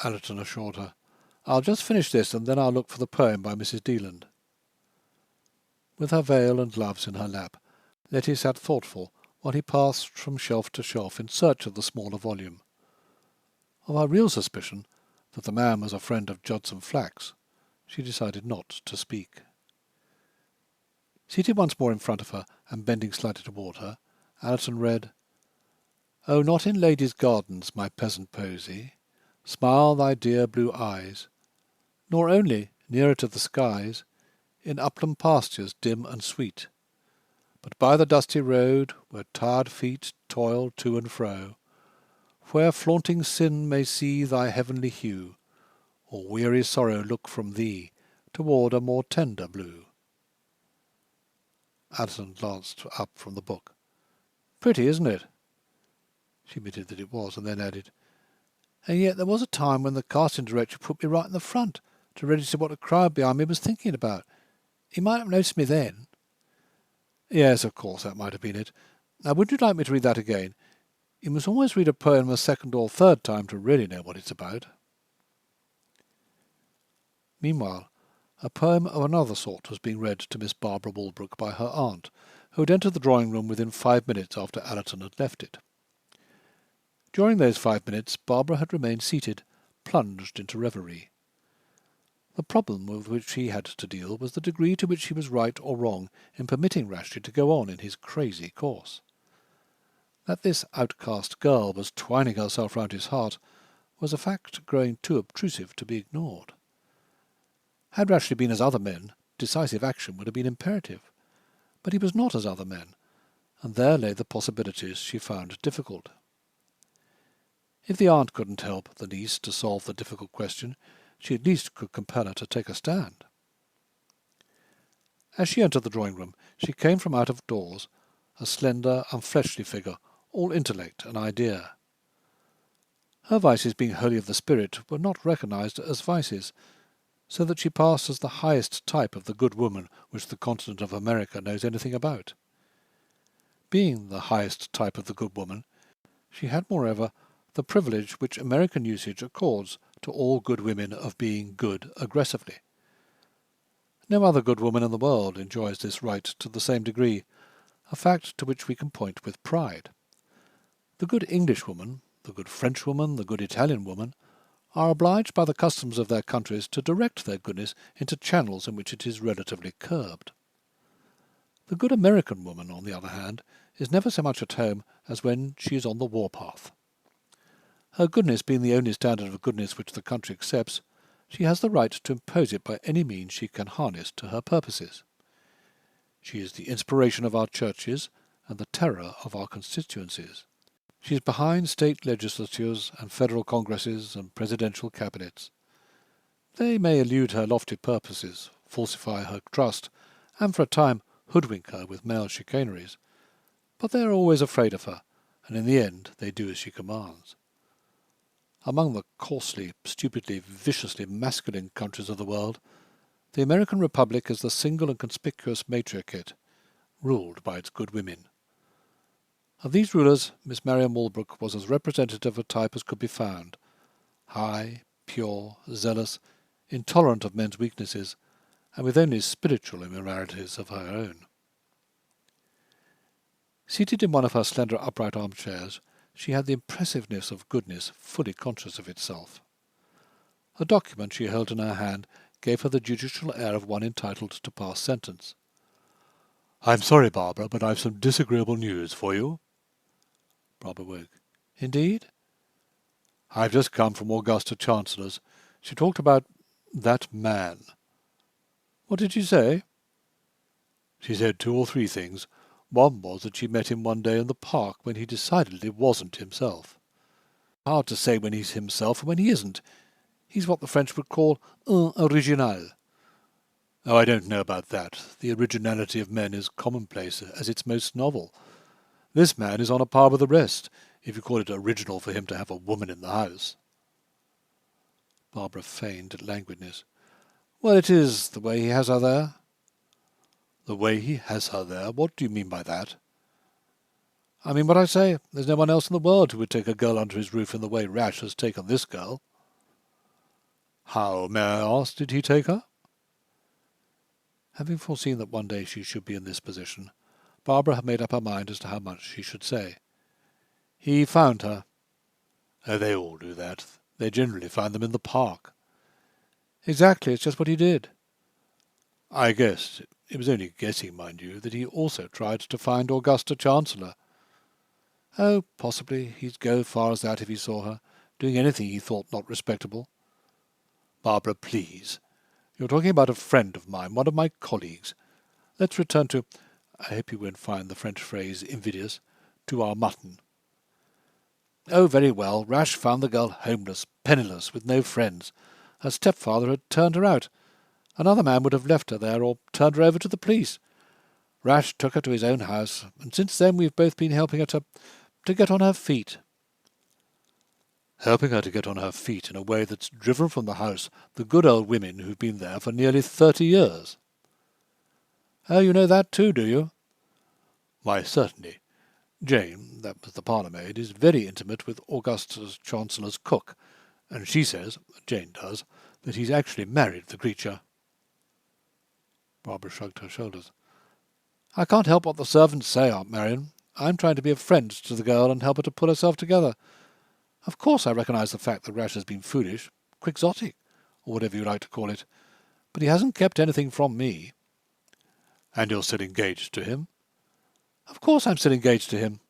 Allerton assured her. "I'll just finish this, and then I'll look for the poem by Mrs. Deland." With her veil and gloves in her lap, Letty sat thoughtful while he passed from shelf to shelf in search of the smaller volume. Of her real suspicion, that the man was a friend of Judson Flack's, she decided not to speak. Seated once more in front of her and bending slightly toward her, Allerton read, "Oh, not in ladies' gardens, my peasant posy, smile thy dear blue eyes, nor only, nearer to the skies, in upland pastures dim and sweet, but by the dusty road, where tired feet toil to and fro, where flaunting sin may see thy heavenly hue, or weary sorrow look from thee toward a more tender blue." Allerton glanced up from the book. "Pretty, isn't it?" She admitted that it was, and then added, "And yet there was a time when the casting director put me right in the front to register what the crowd behind me was thinking about. He might have noticed me then." "Yes, of course, that might have been it. Now, would you like me to read that again? You must always read a poem a second or third time to really know what it's about." Meanwhile, a poem of another sort was being read to Miss Barbara Walbrook by her aunt, who had entered the drawing-room within 5 minutes after Allerton had left it. During those 5 minutes Barbara had remained seated, plunged into reverie. The problem with which he had to deal was the degree to which he was right or wrong in permitting Rashleigh to go on in his crazy course. That this outcast girl was twining herself round his heart was a fact growing too obtrusive to be ignored. Had Rashleigh been as other men, decisive action would have been imperative. But he was not as other men, and there lay the possibilities she found difficult. If the aunt couldn't help the niece to solve the difficult question, she at least could compel her to take a stand. As she entered the drawing-room, she came from out of doors, a slender, unfleshly figure, all intellect and idea. Her vices, being wholly of the spirit, were not recognized as vices, so that she passed as the highest type of the good woman which the continent of America knows anything about. Being the highest type of the good woman, she had, moreover, the privilege which American usage accords to all good women of being good aggressively. No other good woman in the world enjoys this right to the same degree, a fact to which we can point with pride. The good English woman, the good French woman, the good Italian woman, are obliged by the customs of their countries to direct their goodness into channels in which it is relatively curbed. The good American woman, on the other hand, is never so much at home as when she is on the warpath. Her goodness being the only standard of goodness which the country accepts, she has the right to impose it by any means she can harness to her purposes. She is the inspiration of our churches and the terror of our constituencies. She is behind state legislatures and federal congresses and presidential cabinets. They may elude her lofty purposes, falsify her trust, and for a time hoodwink her with male chicaneries, but they are always afraid of her, and in the end they do as she commands. Among the coarsely, stupidly, viciously masculine countries of the world, the American Republic is the single and conspicuous matriarchate, ruled by its good women. Of these rulers, Miss Marian Walbrook was as representative a type as could be found, high, pure, zealous, intolerant of men's weaknesses, and with only spiritual immoralities of her own. Seated in one of her slender upright armchairs, she had the impressiveness of goodness fully conscious of itself. A document she held in her hand gave her the judicial air of one entitled to pass sentence. "I'm sorry, Barbara, but I've some disagreeable news for you." Barbara woke. "Indeed?" "I've just come from Augusta Chancellor's. She talked about that man." "What did she say?" "She said 2 or 3 things. One was that she met him one day in the park when he decidedly wasn't himself." "Hard to say when he's himself and when he isn't. He's what the French would call un original." "Oh, I don't know about that. The originality of men is commonplace as it's most novel. This man is on a par with the rest, if you call it original for him to have a woman in the house." Barbara feigned languidness. "Well, it is the way he has her there." "The way he has her there? What do you mean by that?" "I mean what I say. There's no one else in the world who would take a girl under his roof in the way Rash has taken this girl." "How, may I ask, did he take her?" Having foreseen that one day she should be in this position, Barbara had made up her mind as to how much she should say. "He found her." "Oh, they all do that. They generally find them in the park." "Exactly, it's just what he did." "I guessed, it was only guessing, mind you, that he also tried to find Augusta Chancellor." "Oh, possibly he'd go as far as that if he saw her, doing anything he thought not respectable." "Barbara, please. You're talking about a friend of mine, one of my colleagues. Let's return to, I hope you won't find the French phrase invidious, to our mutton." "Oh, very well. Rash found the girl homeless, penniless, with no friends. Her stepfather had turned her out. Another man would have left her there or turned her over to the police. Rash took her to his own house, and since then we've both been helping her to get on her feet." "Helping her to get on her feet in a way that's driven from the house the good old women who've been there for nearly 30 years. "Oh, you know that too, do you?" "Why, certainly. Jane, that was the parlour-maid, is very intimate with Augusta's Chancellor's cook, and she says, Jane does, that he's actually married the creature." Barbara shrugged her shoulders. "I can't help what the servants say, Aunt Marion. I'm trying to be a friend to the girl and help her to pull herself together. Of course I recognise the fact that Rash has been foolish, quixotic, or whatever you like to call it, but he hasn't kept anything from me." "And you're still engaged to him?" "Of course I'm still engaged to him."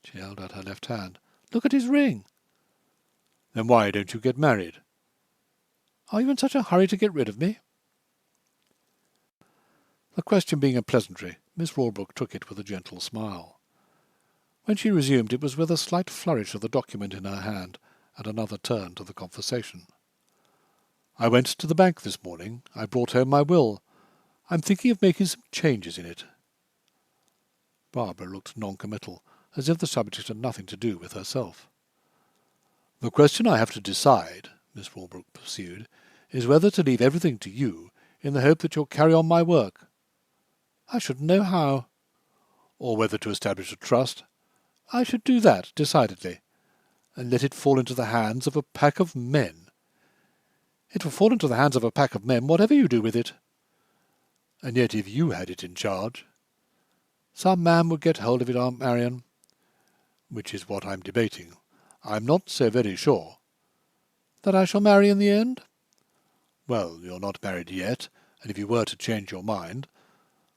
She held out her left hand. "Look at his ring." Then why don't you get married? Are you in such a hurry to get rid of me? The question being a pleasantry, Miss Walbrook took it with a gentle smile. When she resumed, it was with a slight flourish of the document in her hand and another turn to the conversation. I went to the bank this morning. I brought home my will. I'm thinking of making some changes in it. Barbara looked non-committal, as if the subject had nothing to do with herself. The question I have to decide, Miss Walbrook pursued, is whether to leave everything to you in the hope that you'll carry on my work. I shouldn't know how. Or whether to establish a trust. I should do that, decidedly, and let it fall into the hands of a pack of men. It will fall into the hands of a pack of men, whatever you do with it. And yet if you had it in charge, some man would get hold of it, Aunt Marion, which is what I'm debating. I'm not so very sure. That I shall marry in the end? Well, you're not married yet, and if you were to change your mind,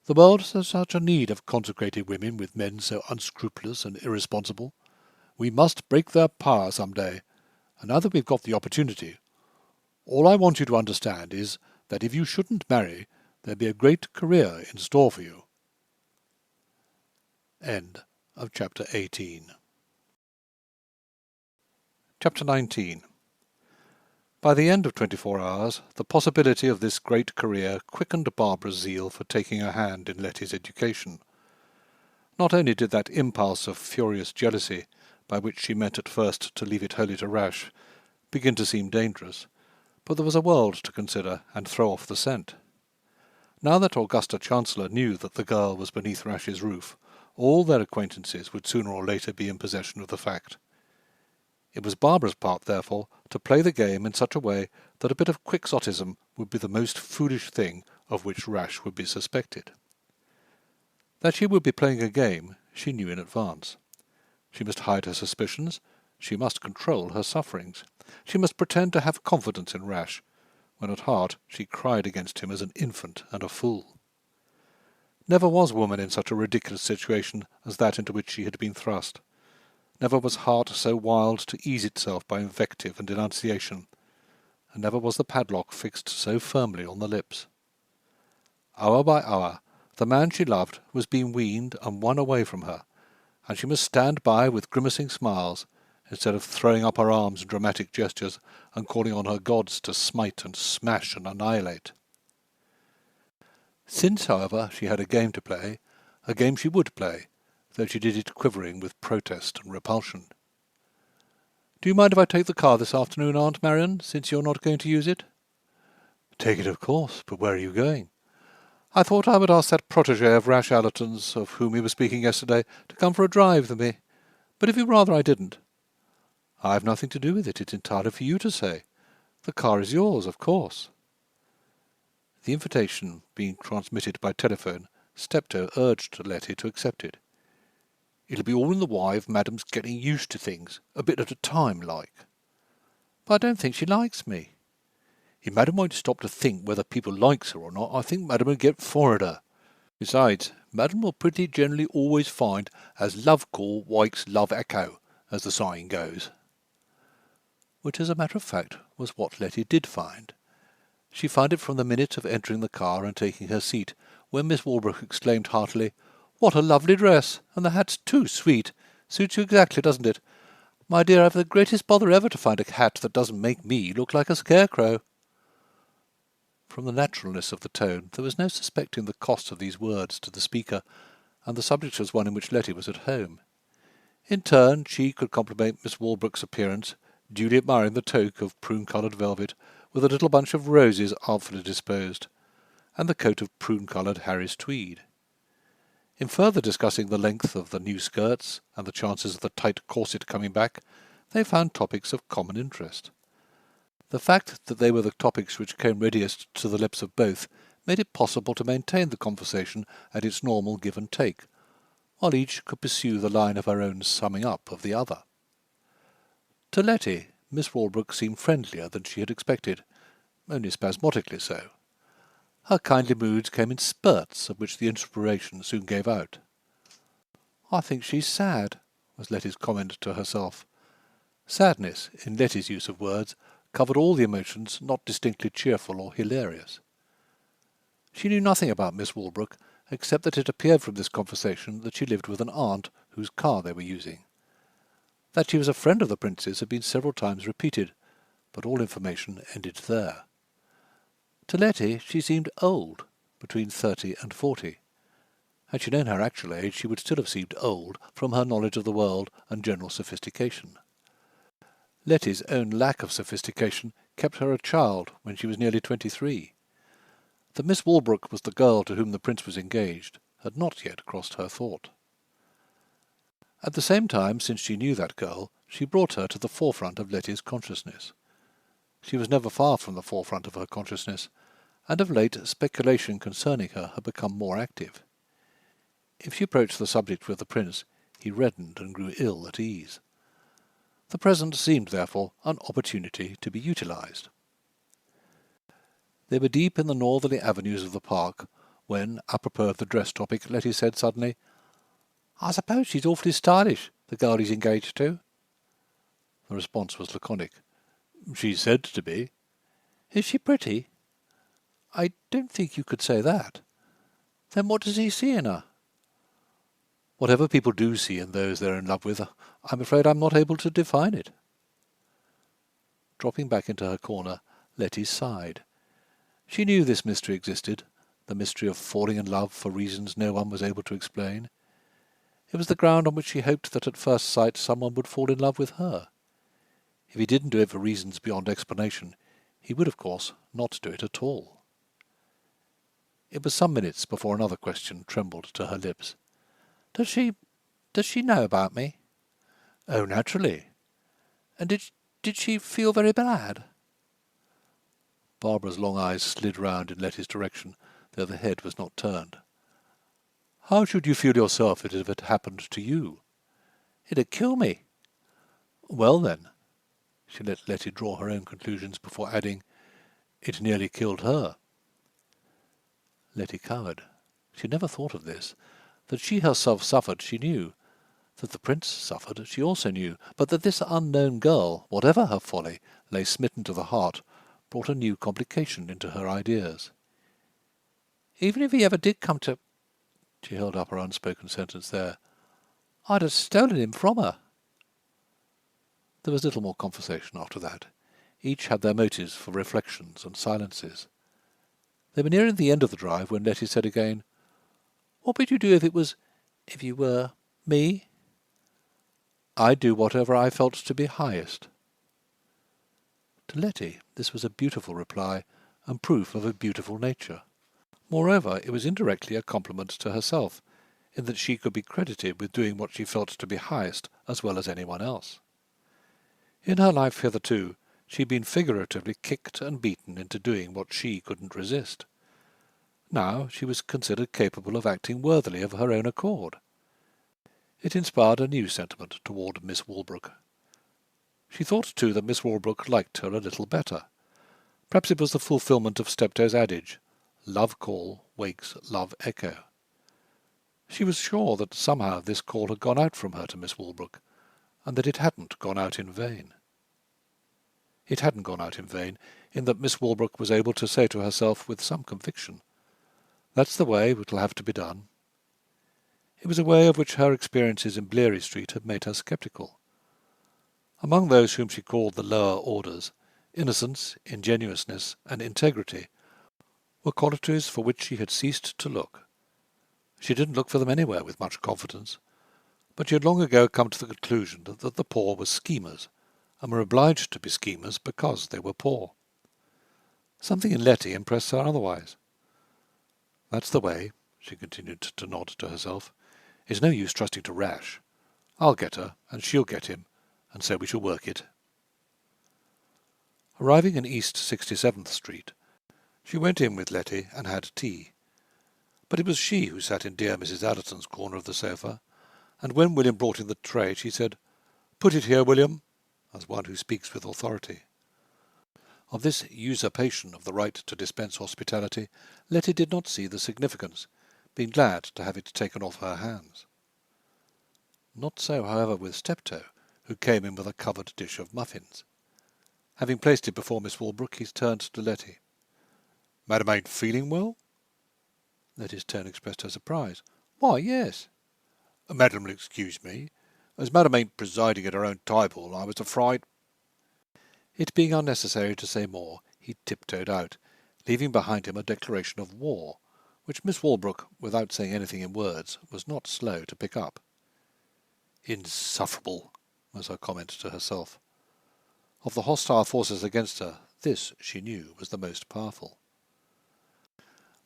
the world has such a need of consecrated women with men so unscrupulous and irresponsible. We must break their power some day, and now that we've got the opportunity, all I want you to understand is that if you shouldn't marry, there'd be a great career in store for you. End of Chapter 18. Chapter 19. By the end of 24 hours, the possibility of this great career quickened Barbara's zeal for taking a hand in Letty's education. Not only did that impulse of furious jealousy, by which she meant at first to leave it wholly to Rash, begin to seem dangerous, but there was a world to consider and throw off the scent. Now that Augusta Chancellor knew that the girl was beneath Rash's roof, all their acquaintances would sooner or later be in possession of the fact. It was Barbara's part, therefore, to play the game in such a way that a bit of quixotism would be the most foolish thing of which Rash would be suspected. That she would be playing a game, she knew in advance. She must hide her suspicions, she must control her sufferings, she must pretend to have confidence in Rash, when at heart she cried against him as an infant and a fool. Never was woman in such a ridiculous situation as that into which she had been thrust. Never was heart so wild to ease itself by invective and denunciation, and never was the padlock fixed so firmly on the lips. Hour by hour, the man she loved was being weaned and won away from her, and she must stand by with grimacing smiles, instead of throwing up her arms in dramatic gestures and calling on her gods to smite and smash and annihilate. Since, however, she had a game to play, a game she would play, though she did it quivering with protest and repulsion. "Do you mind if I take the car this afternoon, Aunt Marion, since you're not going to use it?" "Take it, of course, but where are you going?" "I thought I would ask that protégé of Rash Allerton's, of whom we were speaking yesterday, to come for a drive with me. But if you'd rather I didn't." "I've nothing to do with it. It's entirely for you to say. The car is yours, of course." The invitation being transmitted by telephone, Steptoe urged Letty to accept it. "It'll be all in the way of Madam's getting used to things, a bit at a time, like." "But I don't think she likes me." "If Madam won't stop to think whether people likes her or not, I think Madam will get for'ard her. Besides, Madam will pretty generally always find as love call wakes love echo, as the saying goes." Which, as a matter of fact, was what Letty did find. She found it from the minute of entering the car and taking her seat, when Miss Walbrook exclaimed heartily, "What a lovely dress! And the hat's too sweet! Suits you exactly, doesn't it? My dear, I've the greatest bother ever to find a hat that doesn't make me look like a scarecrow." From the naturalness of the tone, there was no suspecting the cost of these words to the speaker, and the subject was one in which Letty was at home. In turn, she could compliment Miss Walbrook's appearance, duly admiring the toque of prune-coloured velvet, with a little bunch of roses artfully disposed, and the coat of prune-coloured Harris tweed. In further discussing the length of the new skirts and the chances of the tight corset coming back, they found topics of common interest. The fact that they were the topics which came readiest to the lips of both made it possible to maintain the conversation at its normal give and take, while each could pursue the line of her own summing up of the other. To Letty, Miss Walbrook seemed friendlier than she had expected, only spasmodically so. Her kindly moods came in spurts, of which the inspiration soon gave out. "I think she's sad," was Letty's comment to herself, Sadness, in Letty's use of words, covered all the emotions not distinctly cheerful or hilarious. She knew nothing about Miss Walbrook, except that it appeared from this conversation that she lived with an aunt whose car they were using. That she was a friend of the Prince's had been several times repeated, but all information ended there. To Letty she seemed old, between 30 and 40. Had she known her actual age, she would still have seemed old from her knowledge of the world and general sophistication. Letty's own lack of sophistication kept her a child when she was nearly 23. That Miss Walbrook was the girl to whom the Prince was engaged had not yet crossed her thought. At the same time, since she knew that girl, she brought her to the forefront of Letty's consciousness. She was never far from the forefront of her consciousness, and of late speculation concerning her had become more active. If she approached the subject with the Prince, he reddened and grew ill at ease. The present seemed, therefore, an opportunity to be utilized. They were deep in the northerly avenues of the park when, apropos of the dress topic, Letty said suddenly, "I suppose she's awfully stylish, the girl he's engaged to?" The response was laconic. "She's said to be." "Is she pretty?" "I don't think you could say that." "Then what does he see in her?" "Whatever people do see in those they're in love with, I'm afraid I'm not able to define it." Dropping back into her corner, Letty sighed. She knew this mystery existed, the mystery of falling in love for reasons no one was able to explain. It was the ground on which she hoped that at first sight someone would fall in love with her. If he didn't do it for reasons beyond explanation, he would, of course, not do it at all. It was some minutes before another question trembled to her lips. Does she know about me?" "Oh, naturally." "And did she feel very bad?" Barbara's long eyes slid round in Letty's direction, though the head was not turned. "How should you feel yourself if it had happened to you?" "It'd kill me." "Well, then," she let Letty draw her own conclusions before adding, "it nearly killed her." Letty cowered. She had never thought of this. That she herself suffered she knew. That the Prince suffered she also knew. But that this unknown girl, whatever her folly, lay smitten to the heart, brought a new complication into her ideas. "Even if he ever did come to—" She held up her unspoken sentence there. "I'd have stolen him from her." There was little more conversation after that. Each had their motives for reflections and silences. They were nearing the end of the drive when Letty said again, "What would you do if you were me?" "I'd do whatever I felt to be highest." To Letty this was a beautiful reply, and proof of a beautiful nature. Moreover, it was indirectly a compliment to herself, in that she could be credited with doing what she felt to be highest as well as anyone else. In her life hitherto, she had been figuratively kicked and beaten into doing what she couldn't resist. Now she was considered capable of acting worthily of her own accord. It inspired a new sentiment toward Miss Walbrook. She thought, too, that Miss Walbrook liked her a little better. Perhaps it was the fulfilment of Steptoe's adage, "Love call wakes love echo." She was sure that somehow this call had gone out from her to Miss Walbrook, and that it hadn't gone out in vain. It hadn't gone out in vain, in that Miss Walbrook was able to say to herself with some conviction, "That's the way it'll have to be done." It was a way of which her experiences in Bleary Street had made her sceptical. Among those whom she called the lower orders, innocence, ingenuousness, and integrity were qualities for which she had ceased to look. She didn't look for them anywhere with much confidence, but she had long ago come to the conclusion that the poor were schemers, and were obliged to be schemers because they were poor. Something in Letty impressed her otherwise. "That's the way," she continued to nod to herself. "It's no use trusting to Rash. I'll get her, and she'll get him, and so we shall work it." Arriving in East 67th Street, she went in with Letty and had tea. But it was she who sat in dear Mrs. Adderton's corner of the sofa, and when William brought in the tray she said, "Put it here, William," as one who speaks with authority. Of this usurpation of the right to dispense hospitality, Letty did not see the significance, being glad to have it taken off her hands. Not so, however, with Steptoe, who came in with a covered dish of muffins. Having placed it before Miss Walbrook, he turned to Letty. "Madam ain't feeling well?" Letty's tone expressed her surprise. "Why, yes." "Madam will excuse me. As Madam ain't presiding at her own table, I was afraid—" It being unnecessary to say more, he tiptoed out, leaving behind him a declaration of war, which Miss Walbrook, without saying anything in words, was not slow to pick up. "Insufferable," was her comment to herself. Of the hostile forces against her, this, she knew, was the most powerful.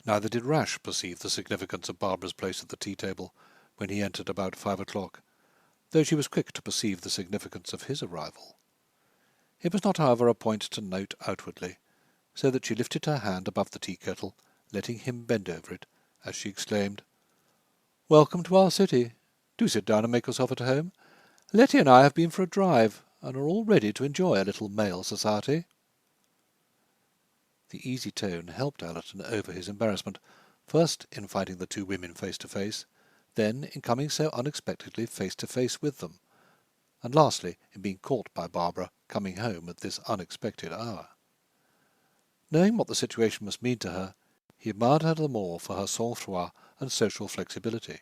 Neither did Rash perceive the significance of Barbara's place at the tea-table when he entered about 5 o'clock, though she was quick to perceive the significance of his arrival. It was not, however, a point to note outwardly, so that she lifted her hand above the tea-kettle, letting him bend over it, as she exclaimed, "Welcome to our city. Do sit down and make yourself at home. Letty and I have been for a drive, and are all ready to enjoy a little male society." The easy tone helped Allerton over his embarrassment, first in finding the two women face to face, then in coming so unexpectedly face to face with them, and lastly in being caught by Barbara coming home at this unexpected hour. Knowing what the situation must mean to her, he admired her the more for her sang-froid and social flexibility.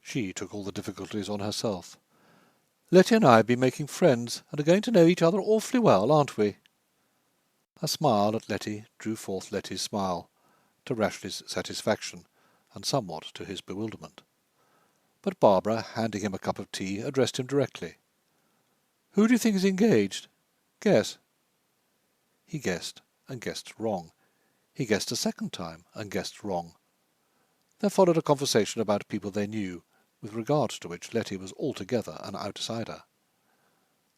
She took all the difficulties on herself. "Letty and I have been making friends, and are going to know each other awfully well, aren't we?" A smile at Letty drew forth Letty's smile, to Rashleigh's satisfaction, and somewhat to his bewilderment. But Barbara, handing him a cup of tea, addressed him directly. "Who do you think is engaged? Guess." He guessed, and guessed wrong. He guessed a second time, and guessed wrong. There followed a conversation about people they knew, with regard to which Letty was altogether an outsider.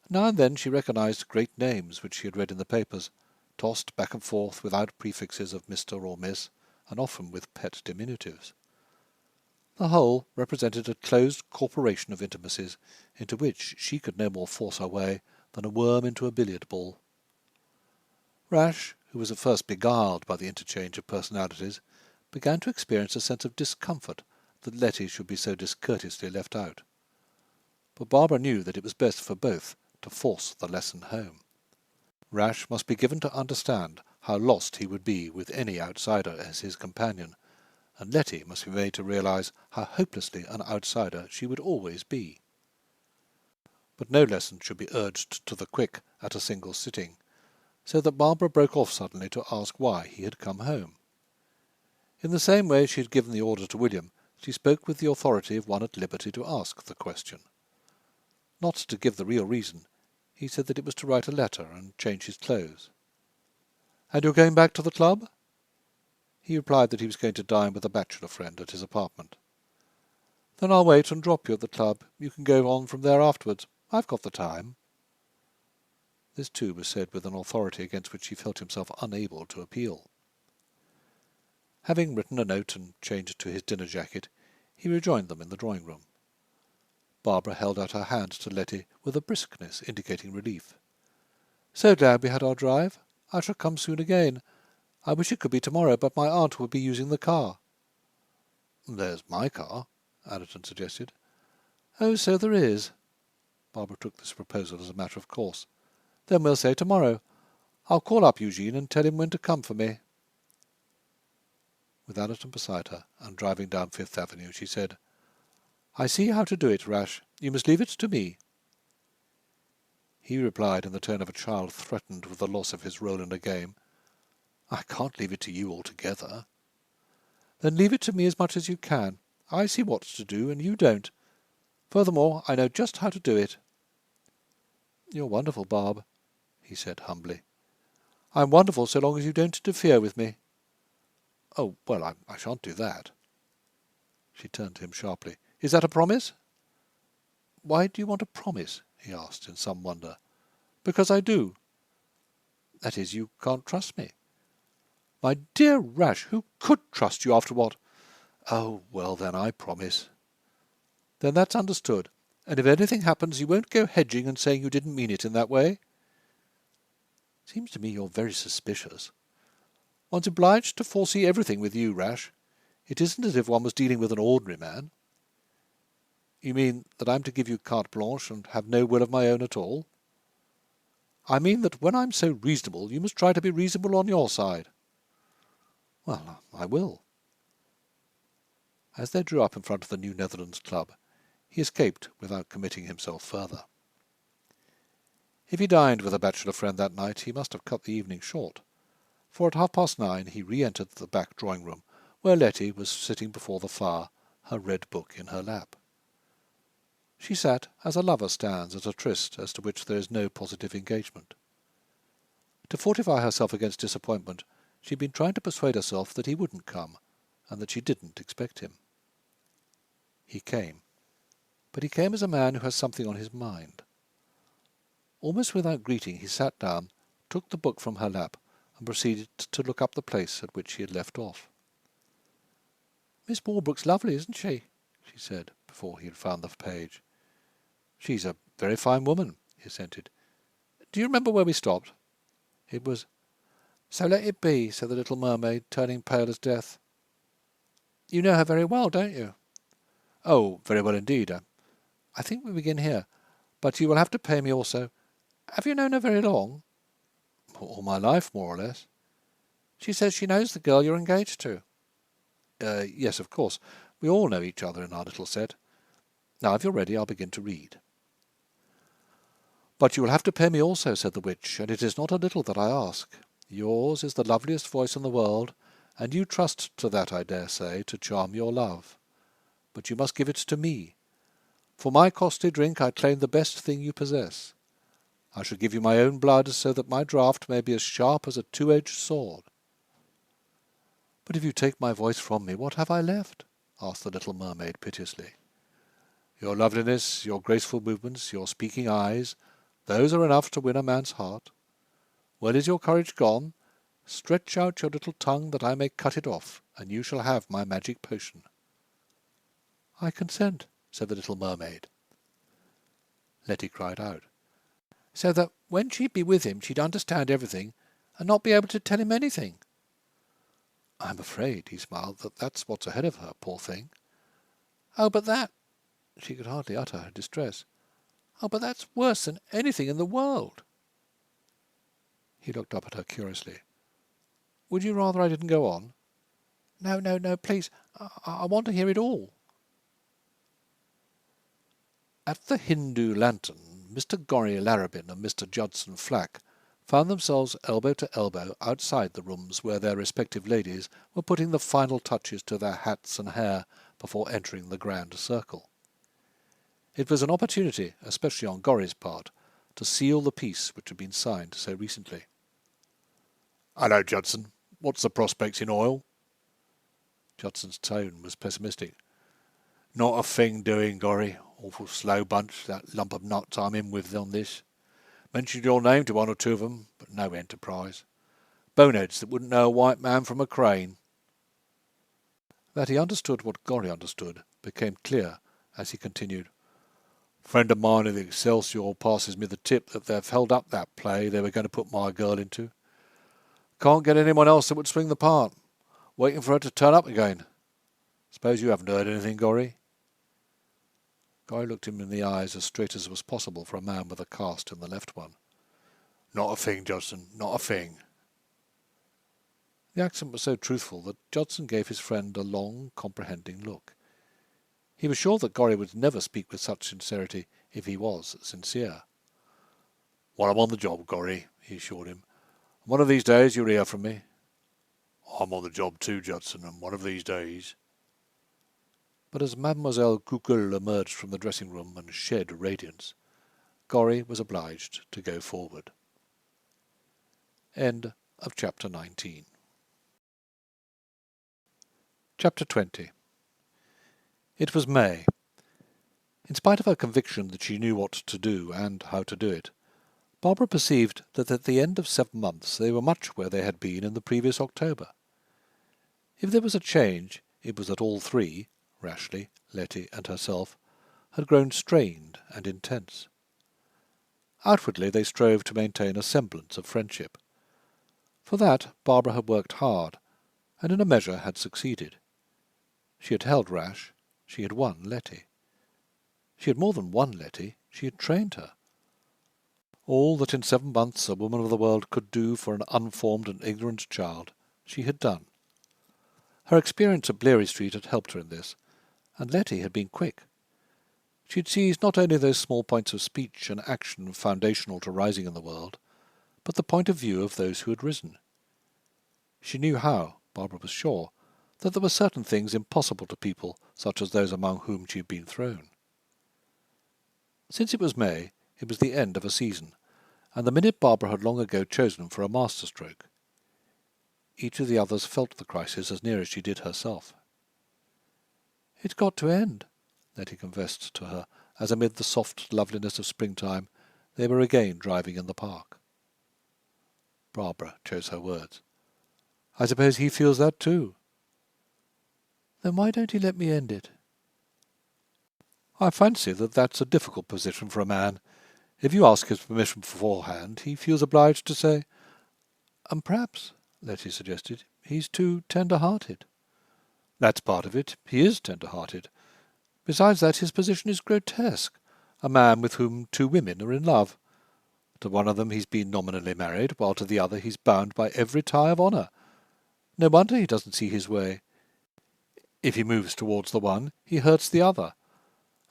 Now and then she recognized great names which she had read in the papers, tossed back and forth without prefixes of Mr. or Miss, and often with pet diminutives. The whole represented a closed corporation of intimacies, into which she could no more force her way than a worm into a billiard ball. Rash, who was at first beguiled by the interchange of personalities, began to experience a sense of discomfort that Letty should be so discourteously left out. But Barbara knew that it was best for both to force the lesson home. Rash must be given to understand how lost he would be with any outsider as his companion, and Letty must be made to realize how hopelessly an outsider she would always be. But no lesson should be urged to the quick at a single sitting, so that Barbara broke off suddenly to ask why he had come home. In the same way she had given the order to William, she spoke with the authority of one at liberty to ask the question. Not to give the real reason, he said that it was to write a letter and change his clothes. "And you're going back to the club?" He replied that he was going to dine with a bachelor friend at his apartment. "Then I'll wait and drop you at the club. You can go on from there afterwards. I've got the time." This too was said with an authority against which he felt himself unable to appeal. Having written a note and changed to his dinner jacket, he rejoined them in the drawing-room. Barbara held out her hand to Letty with a briskness indicating relief. "So glad we had our drive. I shall come soon again. I wish it could be tomorrow, but my aunt will be using the car." "There's my car," Allerton suggested. "Oh, so there is." Barbara took this proposal as a matter of course. "Then we'll say tomorrow. I'll call up Eugene and tell him when to come for me." With Allerton beside her, and driving down Fifth Avenue, she said, "I see how to do it, Rash. You must leave it to me." He replied in the tone of a child threatened with the loss of his role in a game, "I can't leave it to you altogether." "Then leave it to me as much as you can. I see what to do, and you don't. Furthermore, I know just how to do it." "You're wonderful, Barb," he said humbly. "I'm wonderful so long as you don't interfere with me." "Oh, well, I shan't do that." She turned to him sharply. "Is that a promise?" "Why do you want a promise?" he asked in some wonder. "Because I do." "That is, you can't trust me." "My dear Rash, who could trust you after what—" "Oh, well, then, I promise." "Then that's understood. And if anything happens, you won't go hedging and saying you didn't mean it in that way?" "Seems to me you're very suspicious." "One's obliged to foresee everything with you, Rash. It isn't as if one was dealing with an ordinary man." You mean that I'm to give you carte blanche and have no will of my own at all? I mean that when I'm so reasonable, you must try to be reasonable on your side. Well, I will. As they drew up in front of the New Netherlands Club, he escaped without committing himself further. If he dined with a bachelor friend that night, he must have cut the evening short, for at 9:30 he re-entered the back drawing-room, where Letty was sitting before the fire, her red book in her lap. She sat as a lover stands at a tryst as to which there is no positive engagement. To fortify herself against disappointment, she had been trying to persuade herself that he wouldn't come, and that she didn't expect him. He came. But he came as a man who has something on his mind. Almost without greeting he sat down, took the book from her lap, and proceeded to look up the place at which he had left off. "Miss Walbrook's lovely, isn't she?" she said, before he had found the page. "She's a very fine woman," he assented. "Do you remember where we stopped?" It was, "So let it be," said the little mermaid, turning pale as death. "You know her very well, don't you?" "Oh, very well indeed. I think we begin here. But you will have to pay me also. Have you known her very long?" "All my life, more or less." "She says she knows the girl you're engaged to." Yes, of course. We all know each other in our little set. Now, if you're ready, I'll begin to read." "But you will have to pay me also," said the witch, "and it is not a little that I ask. Yours is the loveliest voice in the world, and you trust to that, I dare say, to charm your love. But you must give it to me. For my costly drink I claim the best thing you possess. I shall give you my own blood, so that my draught may be as sharp as a two-edged sword." "But if you take my voice from me, what have I left?" asked the little mermaid piteously. "Your loveliness, your graceful movements, your speaking eyes, those are enough to win a man's heart. Well, is your courage gone? Stretch out your little tongue that I may cut it off, and you shall have my magic potion." "I consent," said the little mermaid. Letty cried out, "So that when she'd be with him she'd understand everything, and not be able to tell him anything." "I'm afraid," he smiled, "that that's what's ahead of her, poor thing." "Oh, but that—" She could hardly utter her distress. "Oh, but that's worse than anything in the world." He looked up at her curiously. "Would you rather I didn't go on?" "No, no, no, please. I want to hear it all." At the Hindu Lantern, Mr. Gorry Larrabin and Mr. Judson Flack found themselves elbow to elbow outside the rooms where their respective ladies were putting the final touches to their hats and hair before entering the grand circle. It was an opportunity, especially on Gorry's part, to seal the peace which had been signed so recently. "Hello, Judson. What's the prospects in oil?" Judson's tone was pessimistic. "Not a thing doing, Gorry. Awful slow bunch, that lump of nuts I'm in with on this. Mentioned your name to one or two of 'em, but no enterprise. Boneheads that wouldn't know a white man from a crane." That he understood what Gorry understood became clear as he continued. "Friend of mine in the Excelsior passes me the tip that they've held up that play they were going to put my girl into. Can't get anyone else that would swing the part. Waiting for her to turn up again. Suppose you haven't heard anything, Gorry?" Gorry looked him in the eyes as straight as was possible for a man with a cast in the left one. "Not a thing, Judson, not a thing." The accent was so truthful that Judson gave his friend a long, comprehending look. He was sure that Gorry would never speak with such sincerity if he was sincere. "Well, I'm on the job, Gorry," he assured him. "And one of these days you'll hear from me." "I'm on the job too, Judson, and one of these days—" But as Mademoiselle Goodwill emerged from the dressing-room and shed radiance, Gorry was obliged to go forward. End of Chapter 19. Chapter 20. It was May. In spite of her conviction that she knew what to do and how to do it, Barbara perceived that at the end of 7 months they were much where they had been in the previous October. If there was a change, it was that all three, Rashleigh, Letty, and herself, had grown strained and intense. Outwardly they strove to maintain a semblance of friendship. For that Barbara had worked hard, and in a measure had succeeded. She had held Rash, she had won Letty. She had more than won Letty, she had trained her. All that in 7 months a woman of the world could do for an unformed and ignorant child, she had done. Her experience at Bleary Street had helped her in this, and Letty had been quick. She had seized not only those small points of speech and action foundational to rising in the world, but the point of view of those who had risen. She knew how, Barbara was sure, that there were certain things impossible to people such as those among whom she had been thrown. Since it was May, it was the end of a season, and the minute Barbara had long ago chosen for a masterstroke. Each of the others felt the crisis as near as she did herself. "It's got to end," Letty confessed to her, as amid the soft loveliness of springtime they were again driving in the park. Barbara chose her words. "I suppose he feels that too." "Then why don't he let me end it?" "I fancy that that's a difficult position for a man. If you ask his permission beforehand, he feels obliged to say—" "And perhaps," Letty suggested, "he's too tender-hearted." "That's part of it. He is tender-hearted. Besides that, his position is grotesque. A man with whom 2 women are in love. To one of them he's been nominally married, while to the other he's bound by every tie of honour. No wonder he doesn't see his way. If he moves towards the one, he hurts the other.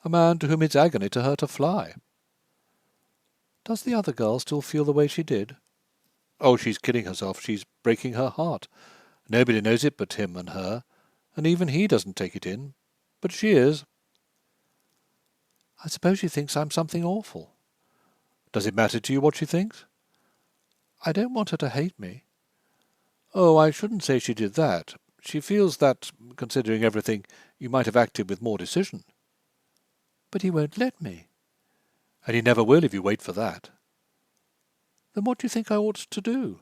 A man to whom it's agony to hurt a fly." "Does the other girl still feel the way she did?" "Oh, she's killing herself. She's breaking her heart. Nobody knows it but him and her, and even he doesn't take it in. But she is." "I suppose she thinks I'm something awful." "Does it matter to you what she thinks?" "I don't want her to hate me." "Oh, I shouldn't say she did that. She feels that, considering everything, you might have acted with more decision." "But he won't let me." "And he never will if you wait for that." "Then what do you think I ought to do?"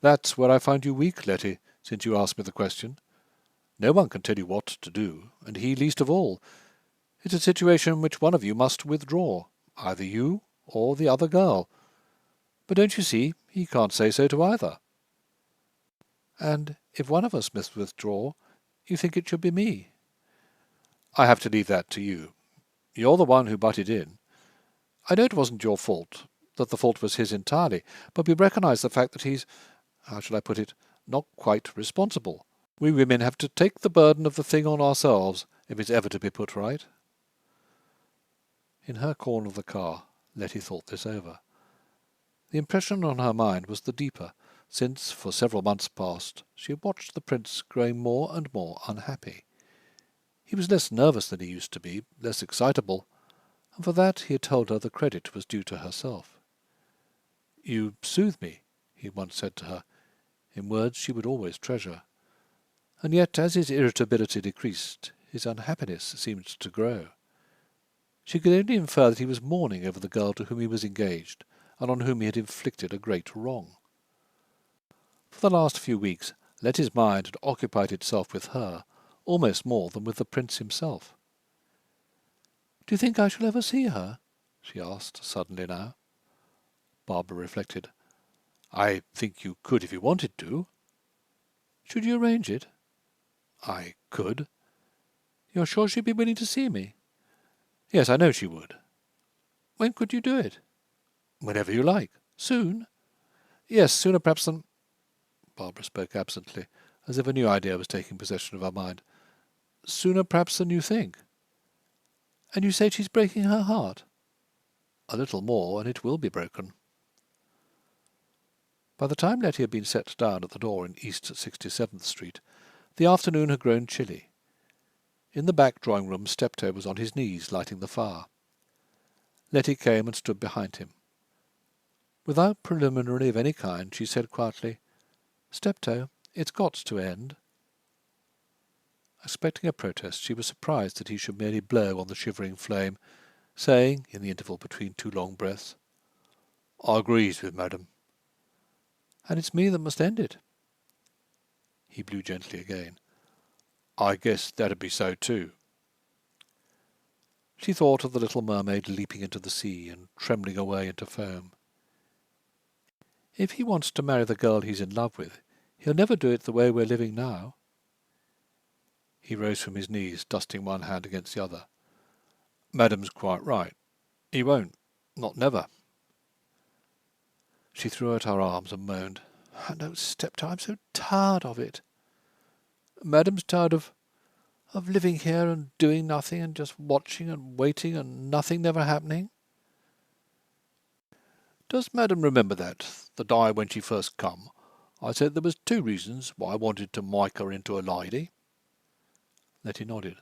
"That's where I find you weak, Letty, since you ask me the question. No one can tell you what to do, and he least of all. It's a situation in which one of you must withdraw, either you or the other girl. But don't you see, he can't say so to either." "And if one of us must withdraw, you think it should be me?" "I have to leave that to you. You're the one who butted in. I know it wasn't your fault, that the fault was his entirely, but we recognise the fact that he's, how shall I put it, not quite responsible. We women have to take the burden of the thing on ourselves, if it's ever to be put right." In her corner of the car, Letty thought this over. The impression on her mind was the deeper, since, for several months past, she had watched the prince growing more and more unhappy. He was less nervous than he used to be, less excitable, and for that he had told her the credit was due to herself. "You soothe me," he once said to her, in words she would always treasure. And yet, as his irritability decreased, his unhappiness seemed to grow. She could only infer that he was mourning over the girl to whom he was engaged, and on whom he had inflicted a great wrong. For the last few weeks Letty's mind had occupied itself with her, almost more than with the prince himself. "Do you think I shall ever see her?" she asked suddenly now. Barbara reflected. "I think you could if you wanted to." "Should you arrange it?" "I could." "You're sure she'd be willing to see me?" "Yes, I know she would." "When could you do it?" "Whenever you like." "Soon?" "Yes, sooner perhaps than—" Barbara spoke absently, as if a new idea was taking possession of her mind. "Sooner perhaps than you think." "And you say she's breaking her heart?" "A little more, and it will be broken." By the time Letty had been set down at the door in East 67th Street, the afternoon had grown chilly. In the back drawing-room Steptoe was on his knees lighting the fire. Letty came and stood behind him. Without preliminary of any kind, she said quietly, "Steptoe, it's got to end." Expecting a protest, she was surprised that he should merely blow on the shivering flame, saying, in the interval between 2 long breaths, "I agrees with madam." "And it's me that must end it." He blew gently again. "I guess that'd be so too." She thought of the little mermaid leaping into the sea and trembling away into foam. "If he wants to marry the girl he's in love with, he'll never do it the way we're living now." He rose from his knees, dusting one hand against the other. Madam's quite right. He won't. Not never. She threw out her arms and moaned. "I know, Steptoe, I'm so tired of it. Madam's tired of living here and doing nothing and just watching and waiting and nothing never happening. Does Madam remember the day when she first come, I said there was 2 reasons why I wanted to make her into a lady?" Letty nodded.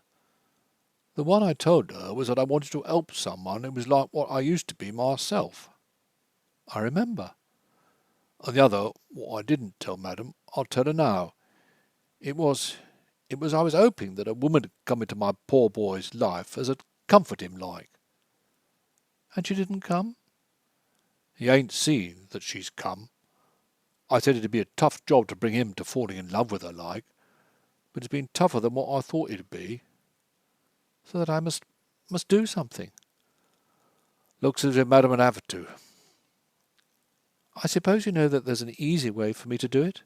"The one I told her was that I wanted to help someone who was like what I used to be myself." "I remember." "And the other, what I didn't tell Madam, I'll tell her now. It was I was hoping that a woman had come into my poor boy's life as 'ud comfort him like." "And she didn't come?" "He ain't seen that she's come. I said it'd be a tough job to bring him to falling in love with her like, but it's been tougher than what I thought it'd be." "So that I must do something." "Looks as if Madam would have to." "I suppose you know that there's an easy way for me to do it?"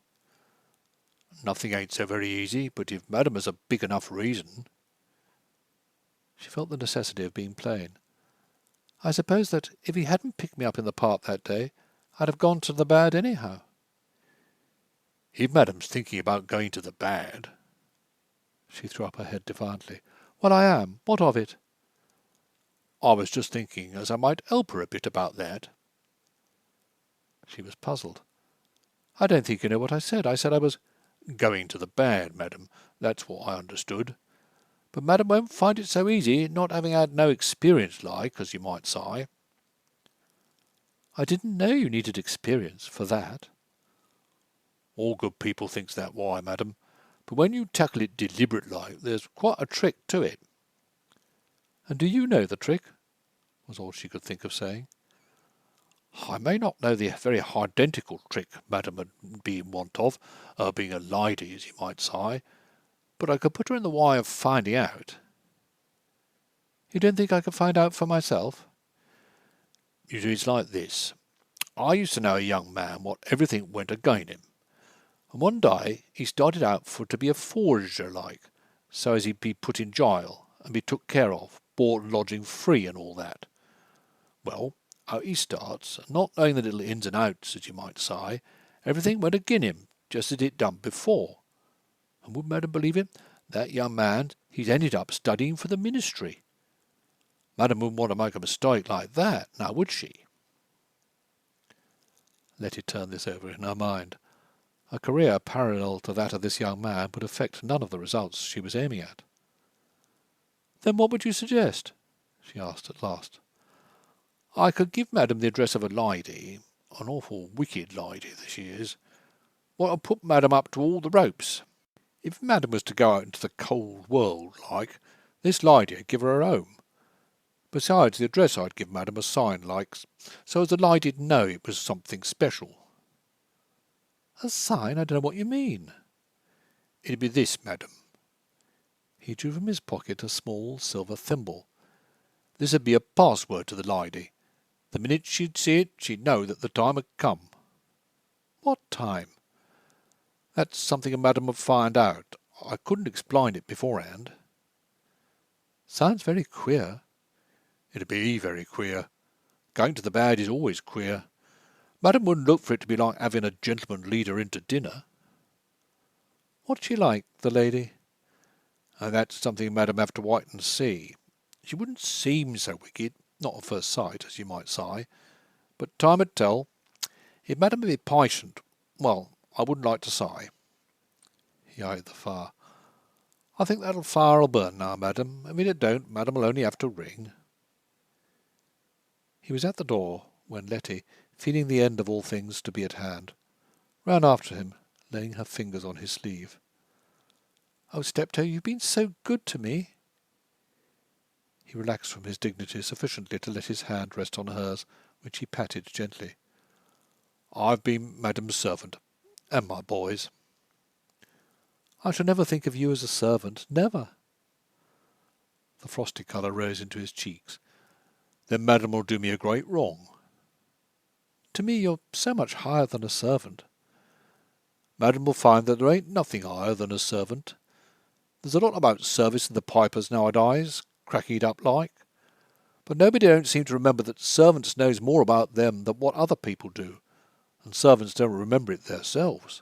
"Nothing ain't so very easy, but if Madam has a big enough reason." She felt the necessity of being plain. "I suppose that if he hadn't picked me up in the park that day, I'd have gone to the bad anyhow." "If Madam's thinking about going to the bad—" She threw up her head defiantly. "Well, I am. What of it?" "I was just thinking as I might help her a bit about that." She was puzzled. "I don't think you know what I said. I said I was—" "Going to the bad, Madam. That's what I understood. But Madam won't find it so easy, not having had no experience like, as you might say." "I didn't know you needed experience for that." "All good people thinks that way, Madam. But when you tackle it deliberate like, there's quite a trick to it." "And do you know the trick?" was all she could think of saying. "I may not know the very identical trick Madam would be in want of, being a lady, as you might say, but I could put her in the way of finding out." "You don't think I could find out for myself?" "You see, it's like this. I used to know a young man what everything went again him, and one day he started out for to be a forger like, so as he'd be put in jail and be took care of, board and lodging free and all that. Well, out he starts, and not knowing the little ins and outs, as you might say, everything went agin him, just as it done before. And would Madam believe it, that young man, he's ended up studying for the ministry. Madam wouldn't want to make a mistake like that, now would she?" Letty turned this over in her mind. A career parallel to that of this young man would affect none of the results she was aiming at. "Then what would you suggest?" she asked at last. "I could give Madam the address of a lady, an awful wicked lady that she is, what'll put Madam up to all the ropes. If Madam was to go out into the cold world like, this lady'd give her a home. Besides, the address I'd give Madam a sign like, so as the lady'd know it was something special." "A sign? I don't know what you mean." "It'd be this, Madam." He drew from his pocket a small silver thimble. "This'd be a password to the lady. The minute she'd see it, she'd know that the time had come." "What time?" "That's something a Madam would find out. I couldn't explain it beforehand." "Sounds very queer." "It'd be very queer. Going to the bad is always queer. Madam wouldn't look for it to be like having a gentleman lead her into dinner." "What's she like, the lady?" "And that's something Madam have to wait and see. She wouldn't seem so wicked, not at first sight, as you might say, but time 'ud tell. If Madam would be patient, well, I wouldn't like to say." He eyed the fire. "I think that'll fire'll burn now, Madam. If it don't, Madam'll only have to ring." He was at the door when Letty, feeling the end of all things to be at hand, ran after him, laying her fingers on his sleeve. "Oh, Steptoe, you've been so good to me." He relaxed from his dignity sufficiently to let his hand rest on hers, which he patted gently. "I've been Madam's servant, and my boy's." "I shall never think of you as a servant, never." The frosty colour rose into his cheeks. "Then Madam will do me a great wrong." "To me you're so much higher than a servant." "Madam will find that there ain't nothing higher than a servant. There's a lot about service in the papers nowadays, cracking it up like. But nobody don't seem to remember that servants knows more about them than what other people do, and servants don't remember it theirselves.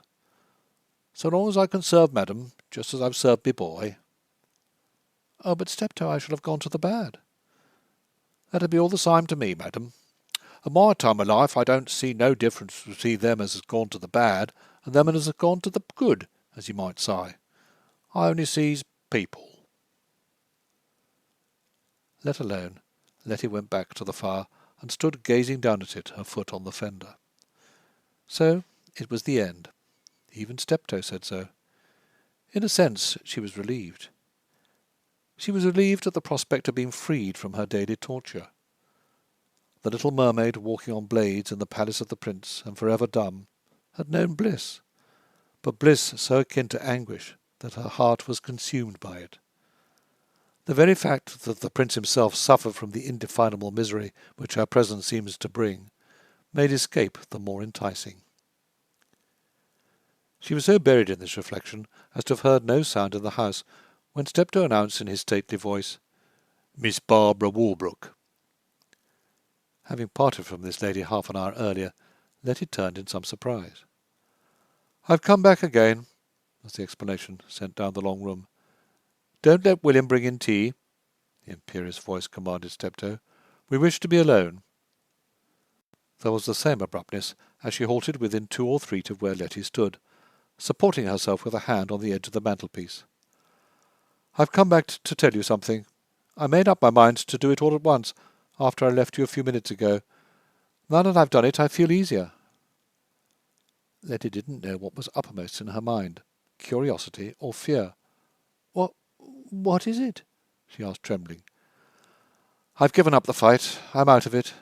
So long as I can serve, madam, just as I've served me boy. Oh, but Steptoe, I shall have gone to the bad. That'd be all the same to me, madam. At my time of life I don't see no difference between them as has gone to the bad and them as has gone to the good, as you might say. I only sees people. Let alone, Letty went back to the fire and stood gazing down at it, her foot on the fender. So it was the end. Even Steptoe said so. In a sense she was relieved. She was relieved at the prospect of being freed from her daily torture. The little mermaid walking on blades in the palace of the prince, and forever dumb, had known bliss, but bliss so akin to anguish that her heart was consumed by it. The very fact that the prince himself suffered from the indefinable misery which her presence seems to bring made escape the more enticing. She was so buried in this reflection as to have heard no sound in the house when Steptoe announced in his stately voice, "Miss Barbara Walbrook." Having parted from this lady half an hour earlier, Letty turned in some surprise. "I've come back again," was the explanation sent down the long room. "Don't let William bring in tea," the imperious voice commanded Steptoe. "We wish to be alone." There was the same abruptness as she halted within 2 or 3 of where Letty stood, supporting herself with a hand on the edge of the mantelpiece. "I've come back to tell you something. I made up my mind to do it all at once, after I left you a few minutes ago. Now that I've done it, I feel easier." Letty didn't know what was uppermost in her mind, curiosity or fear. What is it?" she asked, trembling. "I've given up the fight. I'm out of it."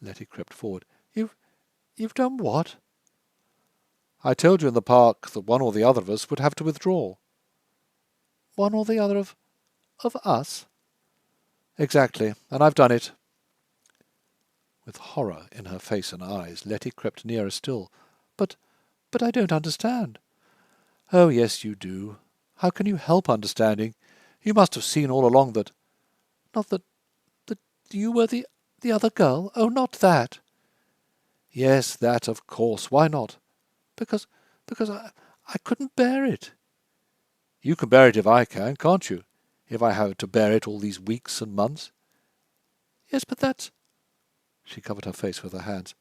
Letty crept forward. You've done what?" "I told you in the park that one or the other of us would have to withdraw." "One or the other of us?" "Exactly, and I've done it." With horror in her face and eyes, Letty crept nearer still. But I don't understand." "Oh, yes, you do. How can you help understanding? You must have seen all along that—" "Not that you were the other girl? Oh, not that." "Yes, that, of course. Why not?" Because I couldn't bear it." "You can bear it if I can, can't you? If I have to bear it all these weeks and months." "Yes, but that's—" She covered her face with her hands.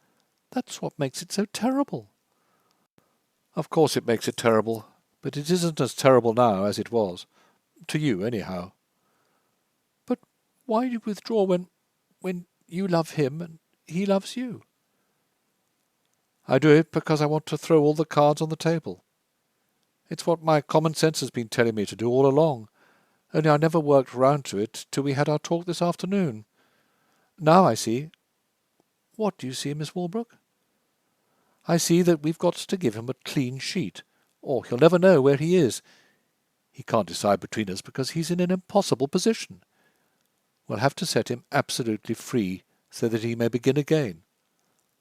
"That's what makes it so terrible." "Of course it makes it terrible, but it isn't as terrible now as it was. To you, anyhow." "But why do you withdraw when you love him and he loves you?" "I do it because I want to throw all the cards on the table. It's what my common sense has been telling me to do all along, only I never worked round to it till we had our talk this afternoon. Now I see—" "What do you see, Miss Walbrook?" "I see that we've got to give him a clean sheet, or he'll never know where he is. He can't decide between us because he's in an impossible position. We'll have to set him absolutely free so that he may begin again.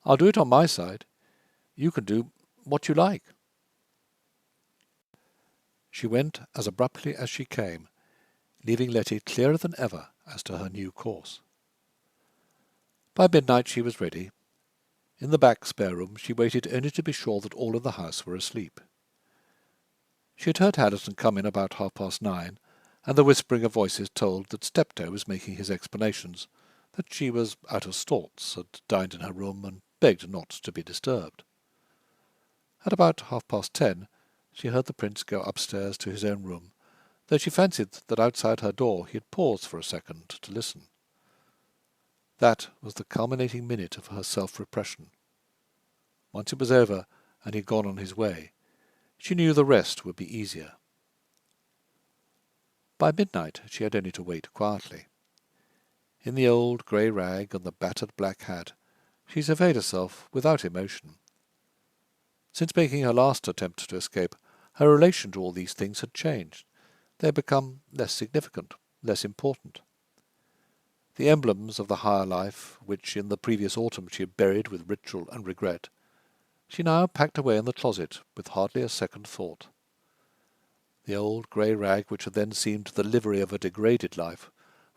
I'll do it on my side. You can do what you like." She went as abruptly as she came, leaving Letty clearer than ever as to her new course. By midnight she was ready. In the back spare room she waited only to be sure that all in the house were asleep. She had heard Haddon come in about 9:30, and the whispering of voices told that Steptoe was making his explanations, that she was out of sorts, had dined in her room, and begged not to be disturbed. At about 10:30 she heard the prince go upstairs to his own room, though she fancied that outside her door he had paused for a second to listen. That was the culminating minute of her self-repression. Once it was over, and he had gone on his way, she knew the rest would be easier. By midnight she had only to wait quietly. In the old grey rag and the battered black hat, she surveyed herself without emotion. Since making her last attempt to escape, her relation to all these things had changed. They had become less significant, less important. The emblems of the higher life, which in the previous autumn she had buried with ritual and regret, she now packed away in the closet with hardly a second thought. The old grey rag which had then seemed the livery of a degraded life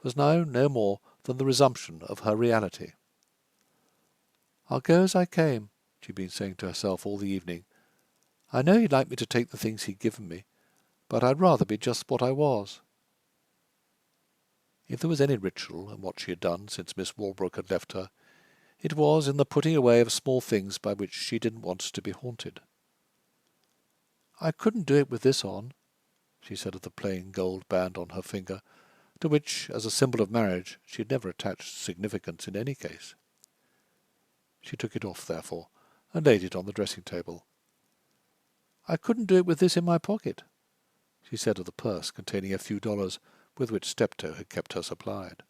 was now no more than the resumption of her reality. "I'll go as I came," she'd been saying to herself all the evening. "I know he'd like me to take the things he'd given me, but I'd rather be just what I was." If there was any ritual in what she had done since Miss Walbrook had left her, it was in the putting away of small things by which she didn't want to be haunted. "I couldn't do it with this on," she said of the plain gold band on her finger, to which, as a symbol of marriage, she had never attached significance in any case. She took it off, therefore, and laid it on the dressing-table. "I couldn't do it with this in my pocket," she said of the purse containing a few dollars with which Steptoe had kept her supplied.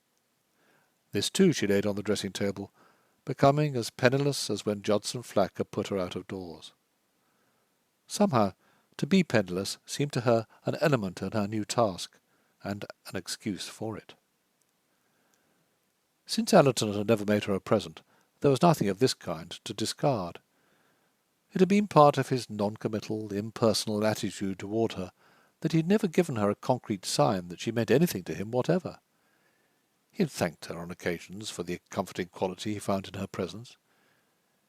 This, too, she laid on the dressing-table, becoming as penniless as when Judson Flack had put her out of doors. Somehow, to be penniless seemed to her an element in her new task, and an excuse for it. Since Allerton had never made her a present, there was nothing of this kind to discard. It had been part of his non-committal, impersonal attitude toward her that he had never given her a concrete sign that she meant anything to him whatever. He had thanked her on occasions for the comforting quality he found in her presence.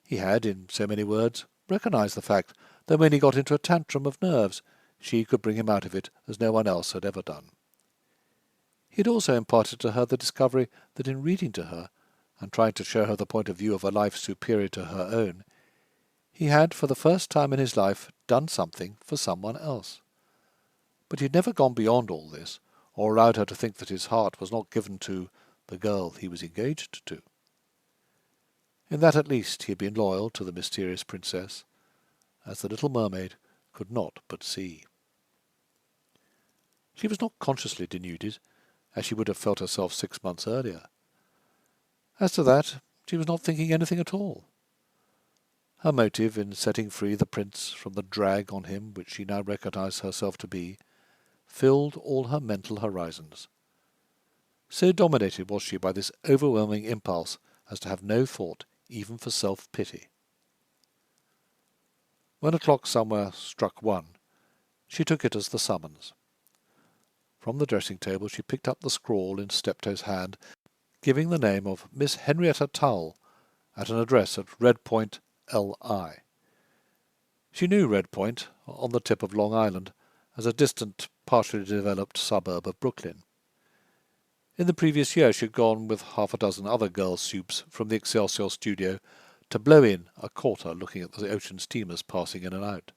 He had, in so many words, recognized the fact that when he got into a tantrum of nerves, she could bring him out of it as no one else had ever done. He had also imparted to her the discovery that in reading to her, and trying to show her the point of view of a life superior to her own, he had, for the first time in his life, done something for someone else. But he had never gone beyond all this, or allowed her to think that his heart was not given to the girl he was engaged to. In that at least he had been loyal to the mysterious princess, as the little mermaid could not but see. She was not consciously denuded, as she would have felt herself 6 months earlier. As to that, she was not thinking anything at all. Her motive in setting free the prince from the drag on him which she now recognized herself to be filled all her mental horizons. So dominated was she by this overwhelming impulse as to have no thought even for self-pity. When a clock somewhere struck 1, she took it as the summons. From the dressing-table she picked up the scrawl in Steptoe's hand, giving the name of Miss Henrietta Towle at an address at Red Point, L.I. She knew Red Point, on the tip of Long Island, as a distant, partially developed suburb of Brooklyn. In the previous year she had gone with half a dozen other girl supes from the Excelsior studio to blow in a quarter looking at the ocean steamers passing in and out.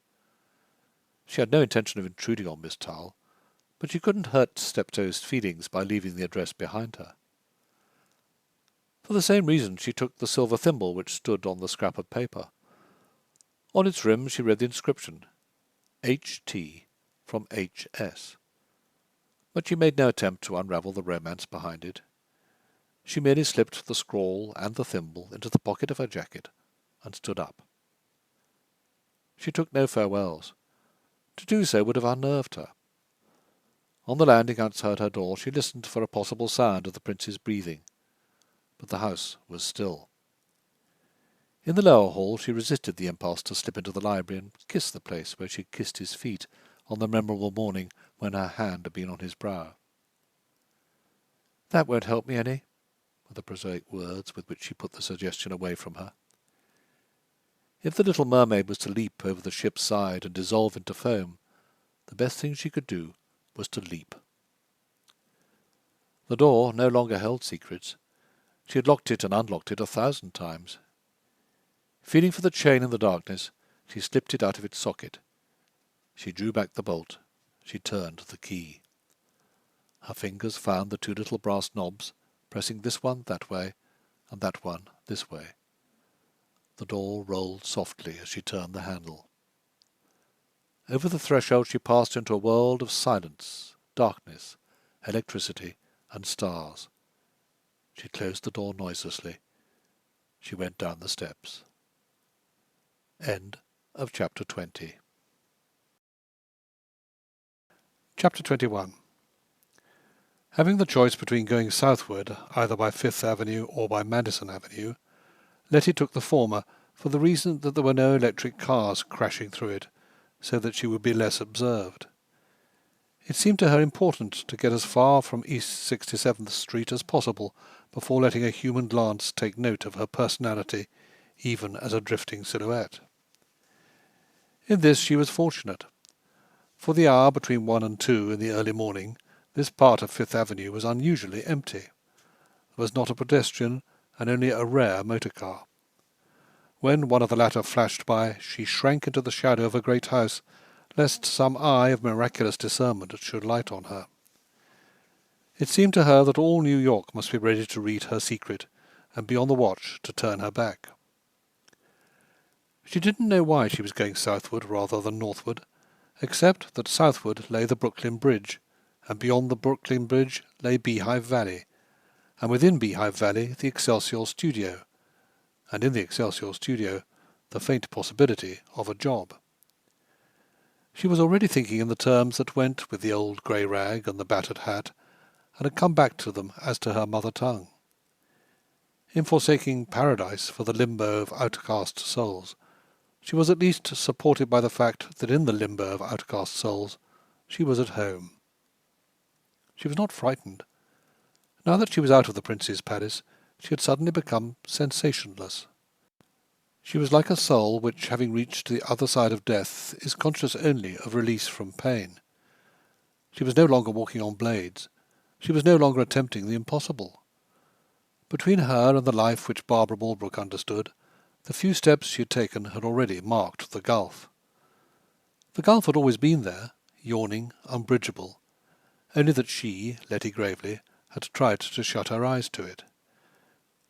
She had no intention of intruding on Miss Towle, but she couldn't hurt Steptoe's feelings by leaving the address behind her. For the same reason she took the silver thimble which stood on the scrap of paper. On its rim she read the inscription, H.T. from H.S. But she made no attempt to unravel the romance behind it. She merely slipped the scrawl and the thimble into the pocket of her jacket and stood up. She took no farewells. To do so would have unnerved her. On the landing outside her door she listened for a possible sound of the prince's breathing, but the house was still. In the lower hall she resisted the impulse to slip into the library and kiss the place where she had kissed his feet on the memorable morning when her hand had been on his brow. "That won't help me any," were the prosaic words with which she put the suggestion away from her. If the little mermaid was to leap over the ship's side and dissolve into foam, the best thing she could do was to leap. The door no longer held secrets. She had locked it and unlocked it 1,000 times. Feeling for the chain in the darkness, she slipped it out of its socket. She drew back the bolt. She turned the key. Her fingers found the 2 little brass knobs, pressing this one that way, and that one this way. The door rolled softly as she turned the handle. Over the threshold she passed into a world of silence, darkness, electricity, and stars. She closed the door noiselessly. She went down the steps. End of Chapter 20. Chapter 21. Having the choice between going southward, either by Fifth Avenue or by Madison Avenue, Letty took the former for the reason that there were no electric cars crashing through it, so that she would be less observed. It seemed to her important to get as far from East 67th Street as possible before letting a human glance take note of her personality, even as a drifting silhouette. In this she was fortunate. For the hour between 1 and 2 in the early morning, this part of Fifth Avenue was unusually empty. There was not a pedestrian, and only a rare motor car. When one of the latter flashed by, she shrank into the shadow of a great house, lest some eye of miraculous discernment should light on her. It seemed to her that all New York must be ready to read her secret, and be on the watch to turn her back. She didn't know why she was going southward rather than northward, except that southward lay the Brooklyn Bridge, and beyond the Brooklyn Bridge lay Beehive Valley, and within Beehive Valley the Excelsior Studio, and in the Excelsior Studio the faint possibility of a job. She was already thinking in the terms that went with the old grey rag and the battered hat, and had come back to them as to her mother tongue. In forsaking paradise for the limbo of outcast souls, she was at least supported by the fact that in the limbo of outcast souls she was at home. She was not frightened. Now that she was out of the prince's palace, she had suddenly become sensationless. She was like a soul which, having reached the other side of death, is conscious only of release from pain. She was no longer walking on blades. She was no longer attempting the impossible. Between her and the life which Barbara Walbrook understood, the few steps she had taken had already marked the gulf. The gulf had always been there, yawning, unbridgeable, only that she, Letty Gravely, had tried to shut her eyes to it.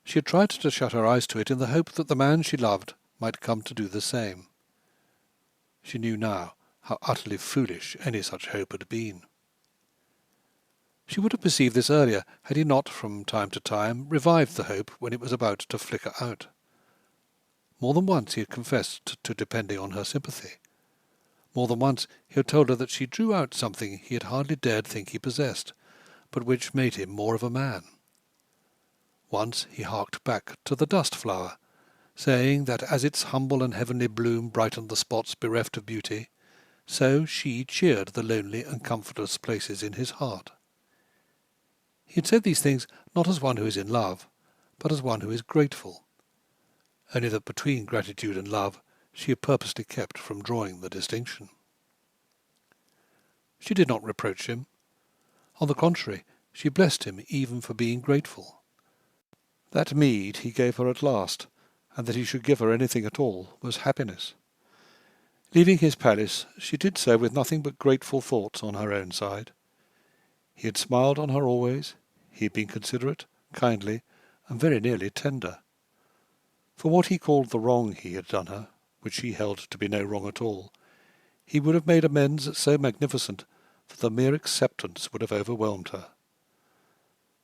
She had tried to shut her eyes to it in the hope that the man she loved might come to do the same. She knew now how utterly foolish any such hope had been. She would have perceived this earlier had he not, from time to time, revived the hope when it was about to flicker out. More than once he had confessed to depending on her sympathy. More than once he had told her that she drew out something he had hardly dared think he possessed, but which made him more of a man. Once he harked back to the dust flower, saying that as its humble and heavenly bloom brightened the spots bereft of beauty, so she cheered the lonely and comfortless places in his heart. He had said these things not as one who is in love, but as one who is grateful, only that between gratitude and love she had purposely kept from drawing the distinction. She did not reproach him. On the contrary, she blessed him even for being grateful. That meed he gave her at last, and that he should give her anything at all, was happiness. Leaving his palace, she did so with nothing but grateful thoughts on her own side. He had smiled on her always. He had been considerate, kindly, and very nearly tender. For what he called the wrong he had done her, which she held to be no wrong at all, he would have made amends so magnificent that the mere acceptance would have overwhelmed her.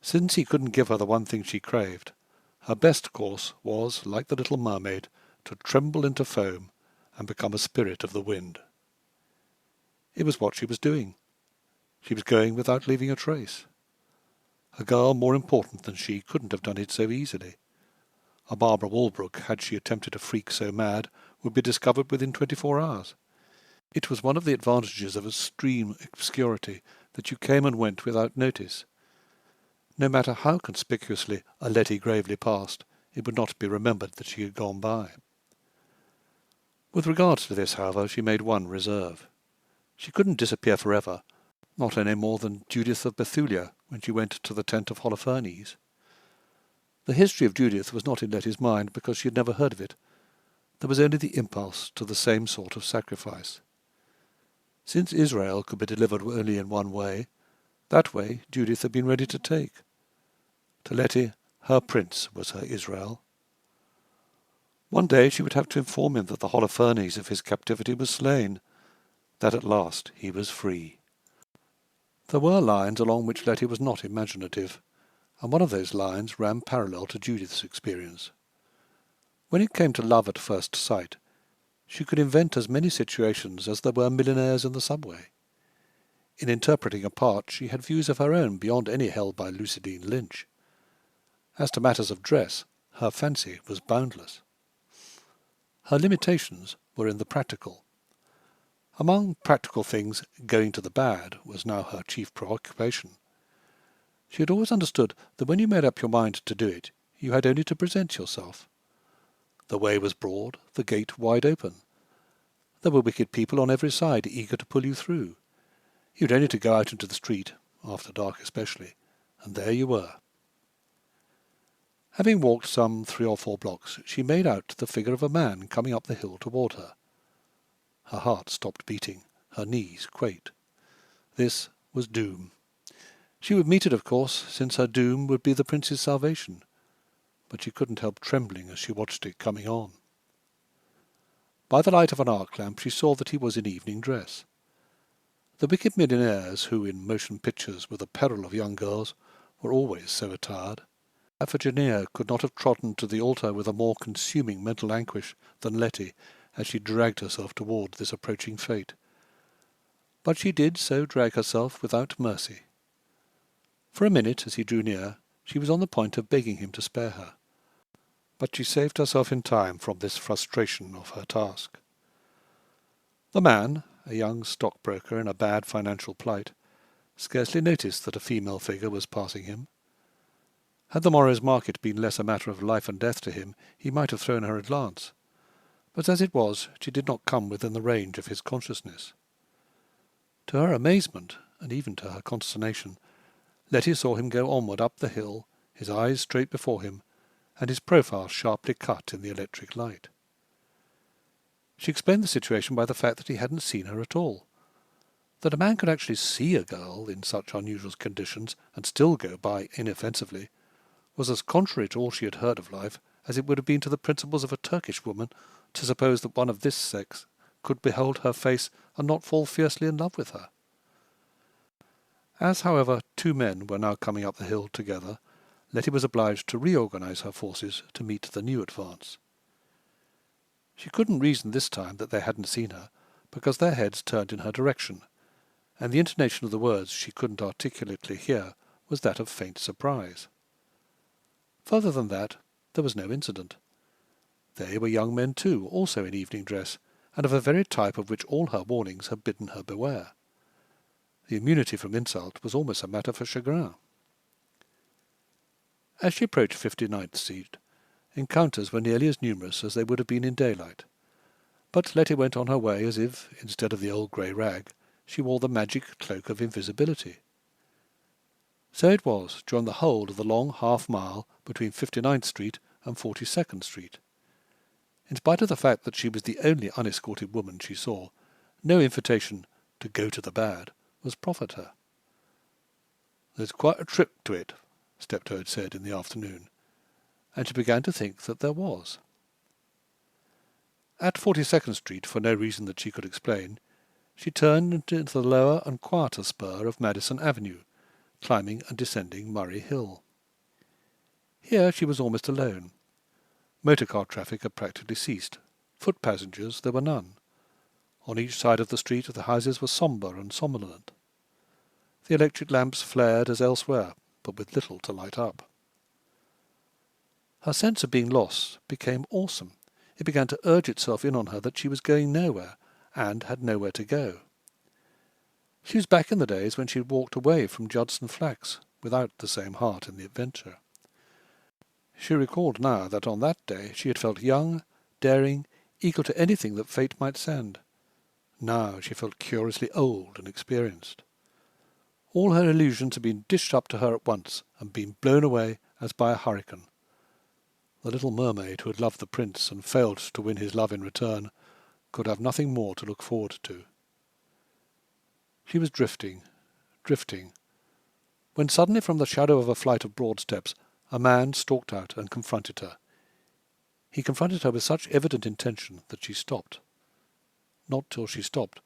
Since he couldn't give her the one thing she craved, her best course was, like the little mermaid, to tremble into foam and become a spirit of the wind. It was what she was doing. She was going without leaving a trace. A girl more important than she couldn't have done it so easily. A Barbara Walbrook, had she attempted a freak so mad, would be discovered within 24 hours. It was one of the advantages of extreme obscurity that you came and went without notice. No matter how conspicuously a Letty Gravely passed, it would not be remembered that she had gone by. With regard to this, however, she made one reserve. She couldn't disappear forever, not any more than Judith of Bethulia when she went to the tent of Holofernes. The history of Judith was not in Letty's mind because she had never heard of it. There was only the impulse to the same sort of sacrifice. Since Israel could be delivered only in one way, that way Judith had been ready to take. To Letty, her prince was her Israel. One day she would have to inform him that the Holofernes of his captivity was slain, that at last he was free. There were lines along which Letty was not imaginative, and one of those lines ran parallel to Judith's experience. When it came to love at first sight, she could invent as many situations as there were millionaires in the subway. In interpreting a part, she had views of her own beyond any held by Lucidine Lynch. As to matters of dress, her fancy was boundless. Her limitations were in the practical. Among practical things, going to the bad was now her chief preoccupation. She had always understood that when you made up your mind to do it, you had only to present yourself. The way was broad, the gate wide open. There were wicked people on every side eager to pull you through. You had only to go out into the street, after dark especially, and there you were. Having walked some 3 or 4 blocks, she made out the figure of a man coming up the hill toward her. Her heart stopped beating, her knees quaked. This was doom. She would meet it, of course, since her doom would be the prince's salvation, but she couldn't help trembling as she watched it coming on. By the light of an arc lamp she saw that he was in evening dress. The wicked millionaires who in motion pictures were the peril of young girls were always so attired. Iphigenia could not have trodden to the altar with a more consuming mental anguish than Letty as she dragged herself toward this approaching fate. But she did so drag herself without mercy. For a minute, as he drew near, she was on the point of begging him to spare her. But she saved herself in time from this frustration of her task. The man, a young stockbroker in a bad financial plight, scarcely noticed that a female figure was passing him. Had the morrow's market been less a matter of life and death to him, he might have thrown her a glance. But as it was, she did not come within the range of his consciousness. To her amazement, and even to her consternation, Letty saw him go onward up the hill, his eyes straight before him, and his profile sharply cut in the electric light. She explained the situation by the fact that he hadn't seen her at all. That a man could actually see a girl in such unusual conditions and still go by inoffensively was as contrary to all she had heard of life as it would have been to the principles of a Turkish woman to suppose that one of this sex could behold her face and not fall fiercely in love with her. As, however, 2 men were now coming up the hill together, Letty was obliged to reorganize her forces to meet the new advance. She couldn't reason this time that they hadn't seen her, because their heads turned in her direction, and the intonation of the words she couldn't articulately hear was that of faint surprise. Further than that, there was no incident. They were young men too, also in evening dress, and of a very type of which all her warnings had bidden her beware. The immunity from insult was almost a matter for chagrin. As she approached 59th Street, encounters were nearly as numerous as they would have been in daylight, but Letty went on her way as if, instead of the old grey rag, she wore the magic cloak of invisibility. So it was during the whole of the long half-mile between 59th Street and 42nd Street. In spite of the fact that she was the only unescorted woman she saw, no invitation to go to the bad was proffered her. "There's quite a trick to it," Steptoe had said in the afternoon, and she began to think that there was. At 42nd Street, for no reason that she could explain, she turned into the lower and quieter spur of Madison Avenue, climbing and descending Murray Hill. Here she was almost alone. Motor-car traffic had practically ceased. Foot passengers there were none. On each side of the street the houses were sombre and somnolent. The electric lamps flared as elsewhere, but with little to light up. Her sense of being lost became awesome. It began to urge itself in on her that she was going nowhere, and had nowhere to go. She was back in the days when she had walked away from Judson Flax, without the same heart in the adventure. She recalled now that on that day she had felt young, daring, equal to anything that fate might send. Now she felt curiously old and experienced. All her illusions had been dished up to her at once, and been blown away as by a hurricane. The little mermaid who had loved the prince and failed to win his love in return could have nothing more to look forward to. She was drifting, when suddenly from the shadow of a flight of broad steps a man stalked out and confronted her. He confronted her with such evident intention that she stopped. Not till she stopped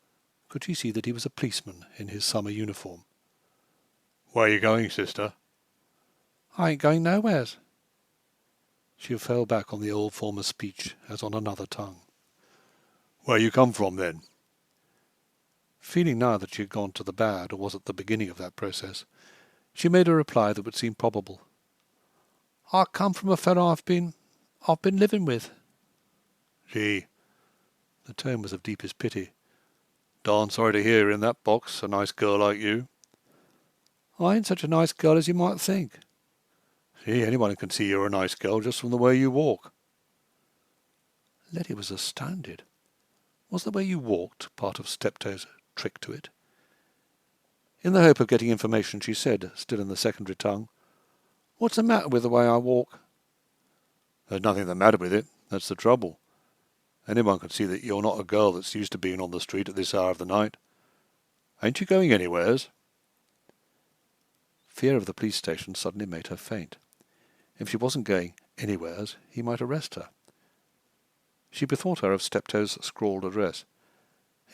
could she see that he was a policeman in his summer uniform. "Where are you going, sister?" "I ain't going nowheres." She fell back on the old form of speech as on another tongue. "Where you come from, then?" Feeling now that she had gone to the bad, or was at the beginning of that process, she made a reply that would seem probable. "I come from a fellow I've been living with." "Gee." The tone was of deepest pity. Darn sorry to hear you're in that box, a nice girl like you. I ain't such a nice girl as you might think. See, anyone can see you're a nice girl just from the way you walk. Letty was astounded. Was the way you walked part of Steptoe's trick to it? In the hope of getting information, she said, still in the secondary tongue, "What's the matter with the way I walk?" "There's nothing the matter with it. That's the trouble. Anyone can see that you're not a girl that's used to being on the street at this hour of the night. Ain't you going anywheres?" Fear of the police station suddenly made her faint. If she wasn't going anywheres, he might arrest her. She bethought her of Steptoe's scrawled address.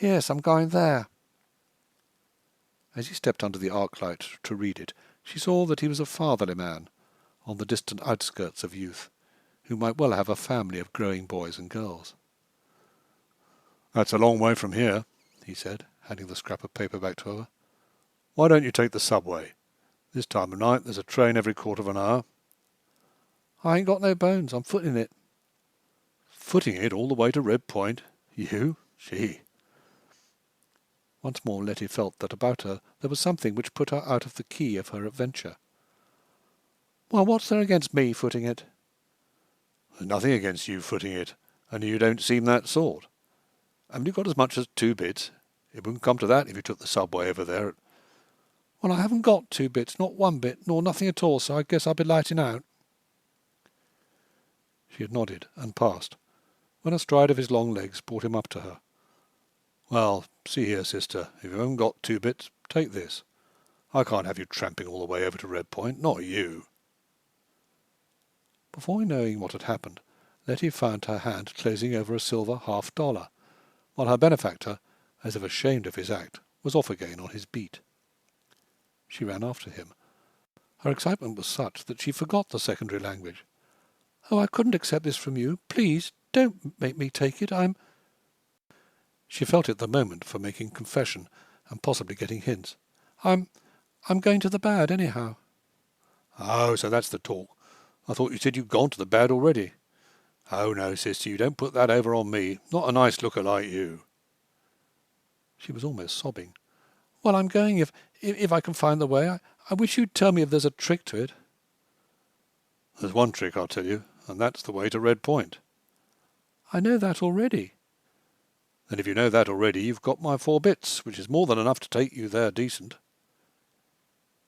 "Yes, I'm going there." As he stepped under the arc light to read it, she saw that he was a fatherly man, on the distant outskirts of youth, who might well have a family of growing boys and girls. "That's a long way from here," he said, handing the scrap of paper back to her. "Why don't you take the subway? This time of night there's a train every quarter of an hour." "I ain't got no bones. I'm footing it." "Footing it all the way to Red Point? You? Gee." Once more Letty felt that about her there was something which put her out of the key of her adventure. "Well, what's there against me footing it?" "There's nothing against you footing it, only you don't seem that sort. Haven't you got as much as 2 bits? It wouldn't come to that if you took the subway over there." "Well, I haven't got 2 bits, not 1 bit, nor nothing at all, so I guess I'll be lighting out." She had nodded and passed, when a stride of his long legs brought him up to her. "Well, see here, sister, if you haven't got 2 bits, take this. I can't have you tramping all the way over to Red Point, not you." Before knowing what had happened, Letty found her hand closing over a silver $half, while her benefactor, as if ashamed of his act, was off again on his beat. She ran after him. Her excitement was such that she forgot the secondary language. "Oh, I couldn't accept this from you. Please, don't make me take it. She felt it the moment for making confession and possibly getting hints. I'm going to the bad, anyhow." "Oh, so that's the talk. I thought you said you'd gone to the bad already. Oh, no, sister, you don't put that over on me. Not a nice looker like you." She was almost sobbing. "Well, I'm going if I can find the way. I wish you'd tell me if there's a trick to it." "There's one trick, I'll tell you, and that's the way to Red Point." "I know that already." "Then if you know that already, you've got my 4 bits, which is more than enough to take you there decent."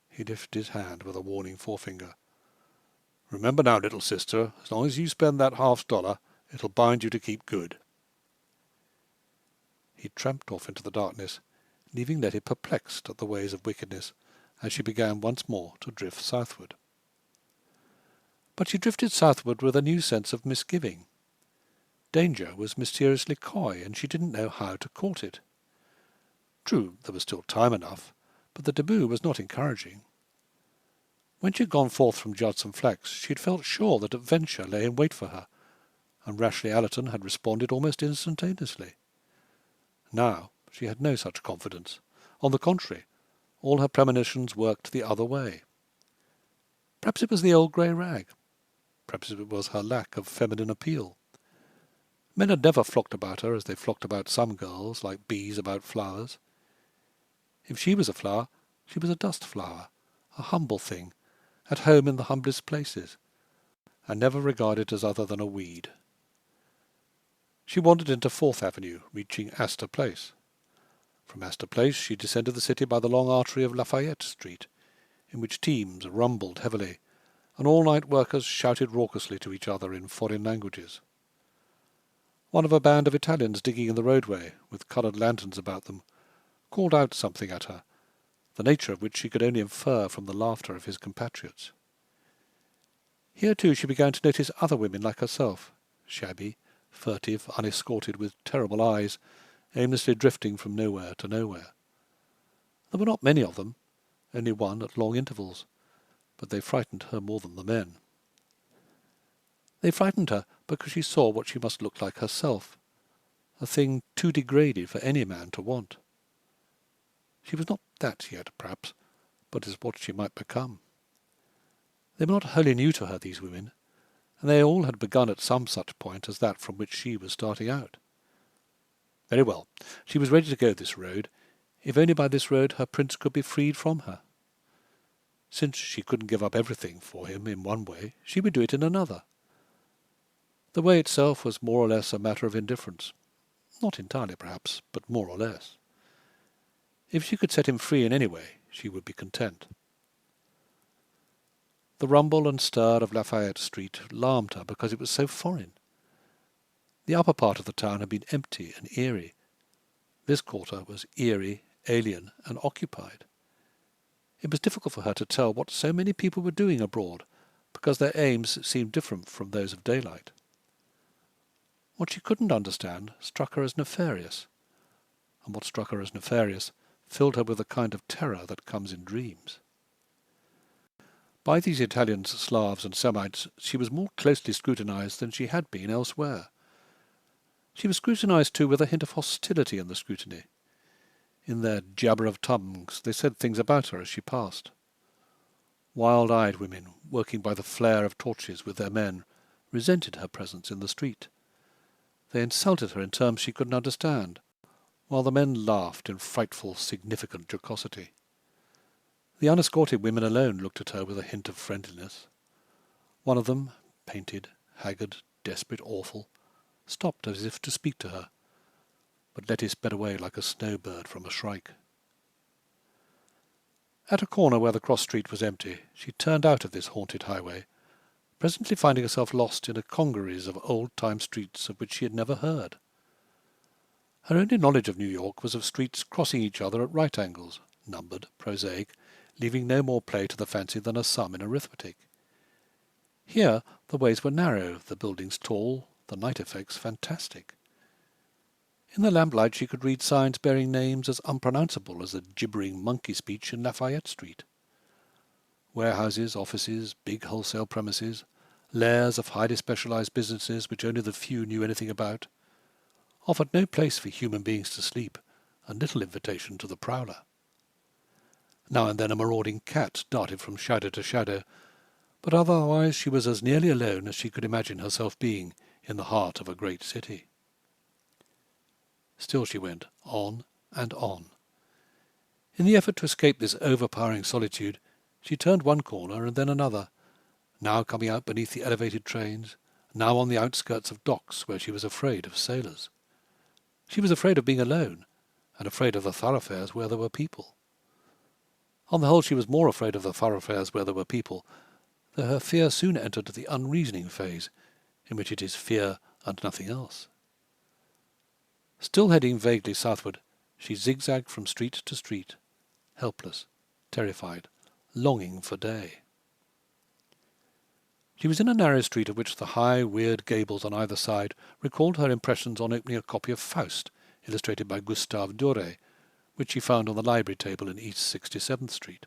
He lifted his hand with a warning forefinger. "Remember now, little sister, as long as you spend that $half, it'll bind you to keep good." He tramped off into the darkness, leaving Letty perplexed at the ways of wickedness, as she began once more to drift southward. But she drifted southward with a new sense of misgiving. Danger was mysteriously coy, and she didn't know how to court it. True, there was still time enough, but the debut was not encouraging. When she had gone forth from Judson Flax, she had felt sure that adventure lay in wait for her, and Rashleigh Allerton had responded almost instantaneously. Now she had no such confidence. On the contrary, all her premonitions worked the other way. Perhaps it was the old grey rag. Perhaps it was her lack of feminine appeal. Men had never flocked about her as they flocked about some girls, like bees about flowers. If she was a flower, she was a dust flower, a humble thing, at home in the humblest places, and never regarded as other than a weed. She wandered into 4th Avenue, reaching Astor Place. From Astor Place she descended the city by the long artery of Lafayette Street, in which teams rumbled heavily, and all-night workers shouted raucously to each other in foreign languages. One of a band of Italians digging in the roadway, with coloured lanterns about them, called out something at her, the nature of which she could only infer from the laughter of his compatriots. Here too she began to notice other women like herself, shabby, furtive, unescorted, with terrible eyes, aimlessly drifting from nowhere to nowhere. There were not many of them, only one at long intervals, but they frightened her more than the men. They frightened her because she saw what she must look like herself, a thing too degraded for any man to want. She was not that yet, perhaps, but is what she might become. They were not wholly new to her, these women, and they all had begun at some such point as that from which she was starting out. Very well. She was ready to go this road, if only by this road her prince could be freed from her. Since she couldn't give up everything for him in one way, she would do it in another. The way itself was more or less a matter of indifference. Not entirely, perhaps, but more or less. If she could set him free in any way, she would be content. The rumble and stir of Lafayette Street alarmed her because it was so foreign. The upper part of the town had been empty and eerie. This quarter was eerie, alien, and occupied. It was difficult for her to tell what so many people were doing abroad, because their aims seemed different from those of daylight. What she couldn't understand struck her as nefarious, and what struck her as nefarious filled her with a kind of terror that comes in dreams. By these Italians, Slavs, and Semites she was more closely scrutinized than she had been elsewhere. She was scrutinized too with a hint of hostility in the scrutiny. In their jabber of tongues they said things about her as she passed. Wild-eyed women, working by the flare of torches with their men, resented her presence in the street. They insulted her in terms she couldn't understand, while the men laughed in frightful, significant jocosity. The unescorted women alone looked at her with a hint of friendliness. One of them, painted, haggard, desperate, awful, stopped as if to speak to her, but let it sped away like a snowbird from a shrike. At a corner where the cross-street was empty, she turned out of this haunted highway, presently finding herself lost in a congeries of old-time streets of which she had never heard. Her only knowledge of New York was of streets crossing each other at right angles, numbered, prosaic, leaving no more play to the fancy than a sum in arithmetic. Here the ways were narrow, the buildings tall, the night effects fantastic. In the lamplight she could read signs bearing names as unpronounceable as the gibbering monkey speech in Lafayette Street. Warehouses, offices, big wholesale premises, lairs of highly specialized businesses which only the few knew anything about, offered no place for human beings to sleep, and little invitation to the prowler. Now and then a marauding cat darted from shadow to shadow, but otherwise she was as nearly alone as she could imagine herself being in the heart of a great city. Still she went on and on. In the effort to escape this overpowering solitude, she turned one corner and then another, now coming out beneath the elevated trains, now on the outskirts of docks where she was afraid of sailors. She was afraid of being alone, and afraid of the thoroughfares where there were people. On the whole she was more afraid of the thoroughfares where there were people, though her fear soon entered the unreasoning phase, in which it is fear and nothing else. Still heading vaguely southward, she zigzagged from street to street, helpless, terrified, longing for day. She was in a narrow street of which the high, weird gables on either side recalled her impressions on opening a copy of Faust, illustrated by Gustave Doré, which she found on the library table in East 67th Street.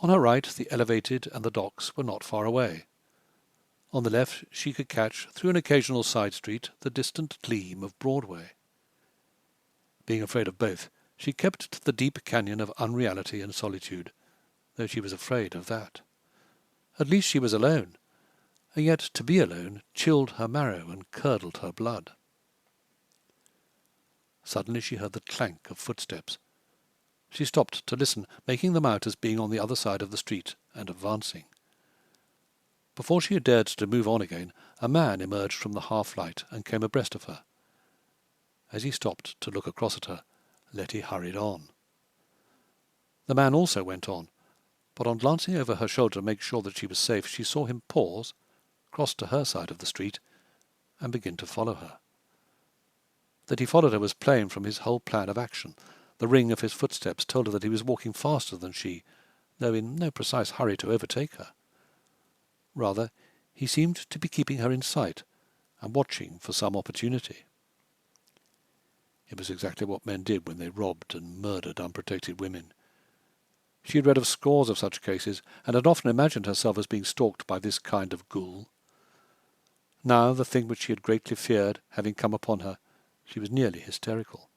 On her right the elevated and the docks were not far away. On the left she could catch, through an occasional side street, the distant gleam of Broadway. Being afraid of both, she kept to the deep canyon of unreality and solitude, though she was afraid of that. At least she was alone, and yet to be alone chilled her marrow and curdled her blood. Suddenly she heard the clank of footsteps. She stopped to listen, making them out as being on the other side of the street and advancing. Before she had dared to move on again, a man emerged from the half-light and came abreast of her. As he stopped to look across at her, Letty hurried on. The man also went on, but on glancing over her shoulder to make sure that she was safe, she saw him pause, cross to her side of the street, and begin to follow her. That he followed her was plain from his whole plan of action. The ring of his footsteps told her that he was walking faster than she, though in no precise hurry to overtake her. Rather, he seemed to be keeping her in sight and watching for some opportunity. It was exactly what men did when they robbed and murdered unprotected women. She had read of scores of such cases, and had often imagined herself as being stalked by this kind of ghoul. Now, the thing which she had greatly feared having come upon her, she was nearly hysterical.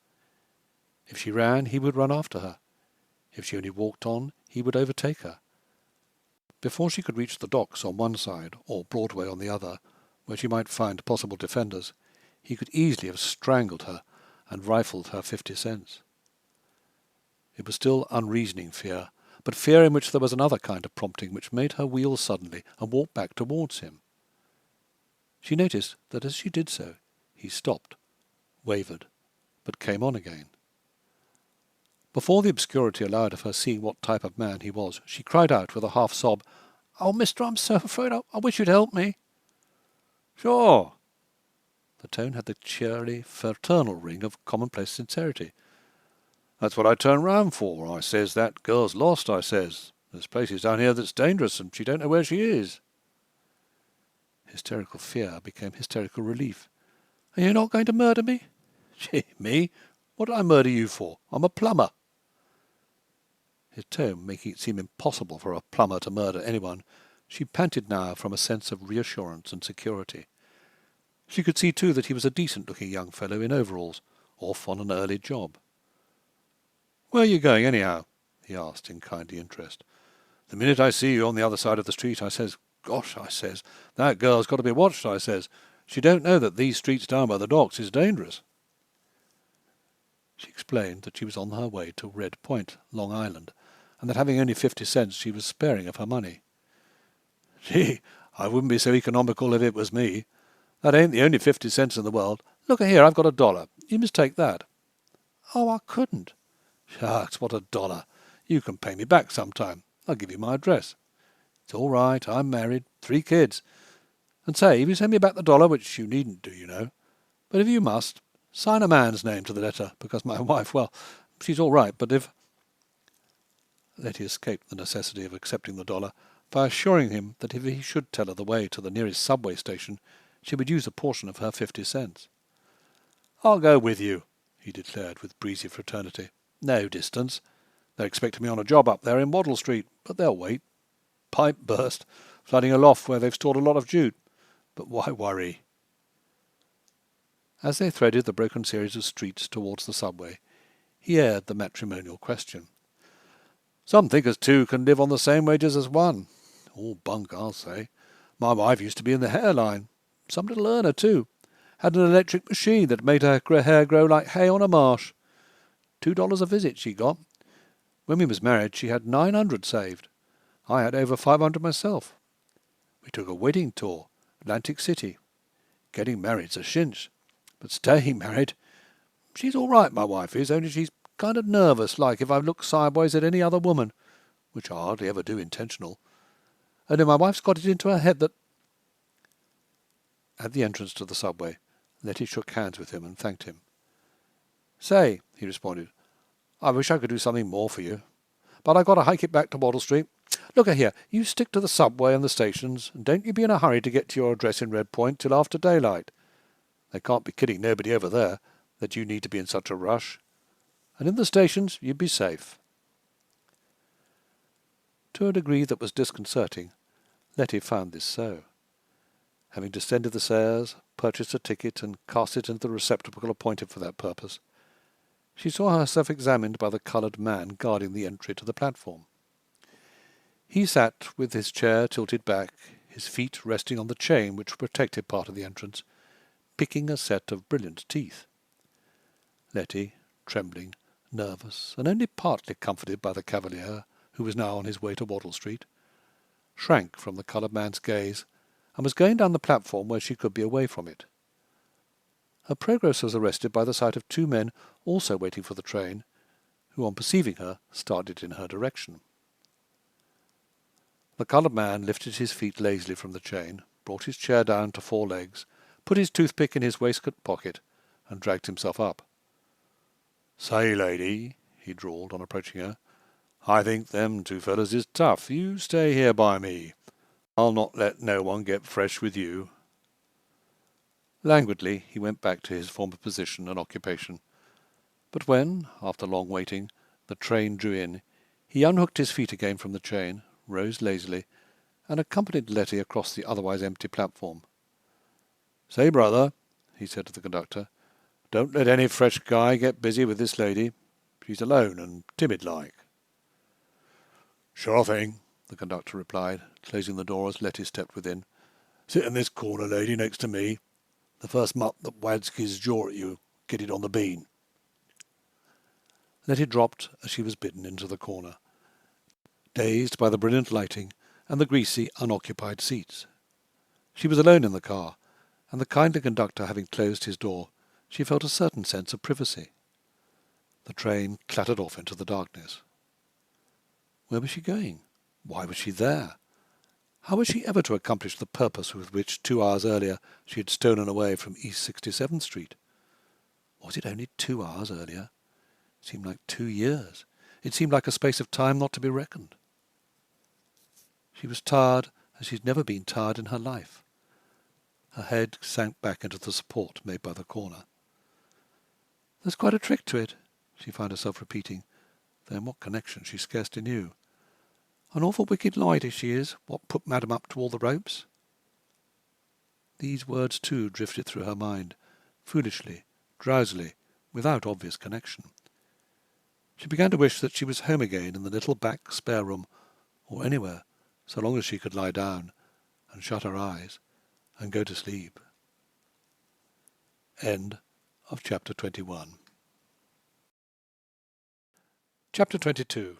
If she ran, he would run after her. If she only walked on, he would overtake her. Before she could reach the docks on one side, or Broadway on the other, where she might find possible defenders, he could easily have strangled her and rifled her 50 cents. It was still unreasoning fear, but fear in which there was another kind of prompting which made her wheel suddenly and walk back towards him. She noticed that as she did so, he stopped, wavered, but came on again. Before the obscurity allowed of her seeing what type of man he was, she cried out with a half-sob, "Oh, mister, I'm so afraid. I wish you'd help me." "Sure." The tone had the cheery, fraternal ring of commonplace sincerity. "That's what I turned round for. I says, that girl's lost, I says. There's places down here that's dangerous, and she don't know where she is." Hysterical fear became hysterical relief. "Are you not going to murder me?" "Gee, me? What did I murder you for? I'm a plumber." His tone making it seem impossible for a plumber to murder anyone, she panted now from a sense of reassurance and security. She could see, too, that he was a decent-looking young fellow in overalls, off on an early job. "Where are you going, anyhow?" he asked in kindly interest. "The minute I see you on the other side of the street, I says, 'Gosh,' I says, 'that girl's got to be watched,' I says. 'She don't know that these streets down by the docks is dangerous.'" She explained that she was on her way to Red Point, Long Island, and that having only 50 cents she was sparing of her money. "Gee, I wouldn't be so economical if it was me. That ain't the only 50 cents in the world. Look here, I've got $1. You must take that." "Oh, I couldn't." "Shucks, what $1? You can pay me back sometime. I'll give you my address." "It's all right. I'm married, 3 kids. And say, if you send me back the $1, which you needn't do, you know, but if you must, sign a man's name to the letter, because my wife, well, she's all right, but if—" Letty escaped the necessity of accepting the $1 by assuring him that if he should tell her the way to the nearest subway station, she would use a portion of her 50 cents. "I'll go with you," he declared with breezy fraternity. "No distance. They're expecting me on a job up there in Waddle Street, but they'll wait. Pipe burst, flooding a loft where they've stored a lot of jute. But why worry?" As they threaded the broken series of streets towards the subway, he aired the matrimonial question. "Some think as 2 can live on the same wages as 1. All bunk, I'll say. My wife used to be in the hairline. Some little earner, too. Had an electric machine that made her hair grow like hay on a marsh. $2 a visit she got. When we was married she had 900 saved. I had over 500 myself. We took a wedding tour, Atlantic City. Getting married's a cinch. But staying married, she's all right, my wife is, only she's kind of nervous like if I look sideways at any other woman, which I hardly ever do intentional. Only my wife's got it into her head that—" At the entrance to the subway, Letty shook hands with him and thanked him. "Say," he responded, "I wish I could do something more for you. But I've got to hike it back to Waddle Street. Look here, you stick to the subway and the stations, and don't you be in a hurry to get to your address in Red Point till after daylight. They can't be kidding nobody over there that you need to be in such a rush. And in the stations you'd be safe." To a degree that was disconcerting, Letty found this so. Having descended the stairs, purchased a ticket, and cast it into the receptacle appointed for that purpose, she saw herself examined by the coloured man guarding the entry to the platform. He sat with his chair tilted back, his feet resting on the chain which protected part of the entrance, picking a set of brilliant teeth. Letty, trembling, nervous, and only partly comforted by the cavalier, who was now on his way to Waddle Street, shrank from the coloured man's gaze, and was going down the platform where she could be away from it. Her progress was arrested by the sight of 2 men also waiting for the train, who, on perceiving her, started in her direction. The coloured man lifted his feet lazily from the chain, brought his chair down to 4 legs, put his toothpick in his waistcoat pocket, and dragged himself up. "Say, lady," he drawled on approaching her, "I think them 2 fellows is tough. You stay here by me. I'll not let no one get fresh with you." Languidly he went back to his former position and occupation, but when, after long waiting, the train drew in, he unhooked his feet again from the chain, rose lazily, and accompanied Letty across the otherwise empty platform. "Say, brother," he said to the conductor, "don't let any fresh guy get busy with this lady. She's alone and timid-like." "Sure thing," the conductor replied, closing the door as Letty stepped within. "Sit in this corner, lady, next to me. The first mutt that wags his jaw at you, get it on the bean. Letty dropped as she was bidden into the corner, dazed by the brilliant lighting and the greasy, unoccupied seats. She was alone in the car, and the kindly conductor having closed his door, she felt a certain sense of privacy. The train clattered off into the darkness. Where was she going? Why was she there? How was she ever to accomplish the purpose with which 2 hours earlier she had stolen away from East 67th Street? Was it only 2 hours earlier? It seemed like 2 years. It seemed like a space of time not to be reckoned. She was tired as she'd never been tired in her life. Her head sank back into the support made by the corner. There's quite a trick to it, she found herself repeating, though in what connection she scarcely knew. An awful wicked lady she is, what put Madam up to all the ropes. These words too drifted through her mind, foolishly, drowsily, without obvious connection. She began to wish that she was home again in the little back spare room, or anywhere, so long as she could lie down and shut her eyes and go to sleep. End of Chapter 21. Chapter 22.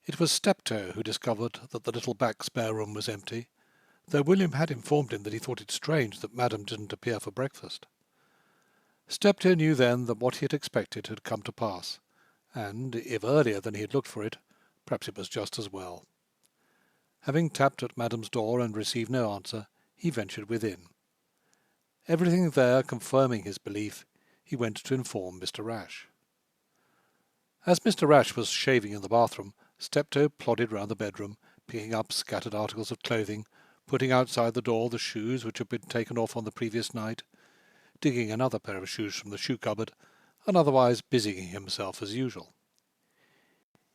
It was Steptoe who discovered that the little back spare room was empty, though William had informed him that he thought it strange that Madam didn't appear for breakfast. Steptoe knew then that what he had expected had come to pass, and, if earlier than he had looked for it, perhaps it was just as well. Having tapped at Madam's door and received no answer, he ventured within. Everything there confirming his belief, he went to inform Mr. Rash. As Mr. Rash was shaving in the bathroom, Steptoe plodded round the bedroom, picking up scattered articles of clothing, putting outside the door the shoes which had been taken off on the previous night, digging another pair of shoes from the shoe cupboard, and otherwise busying himself as usual.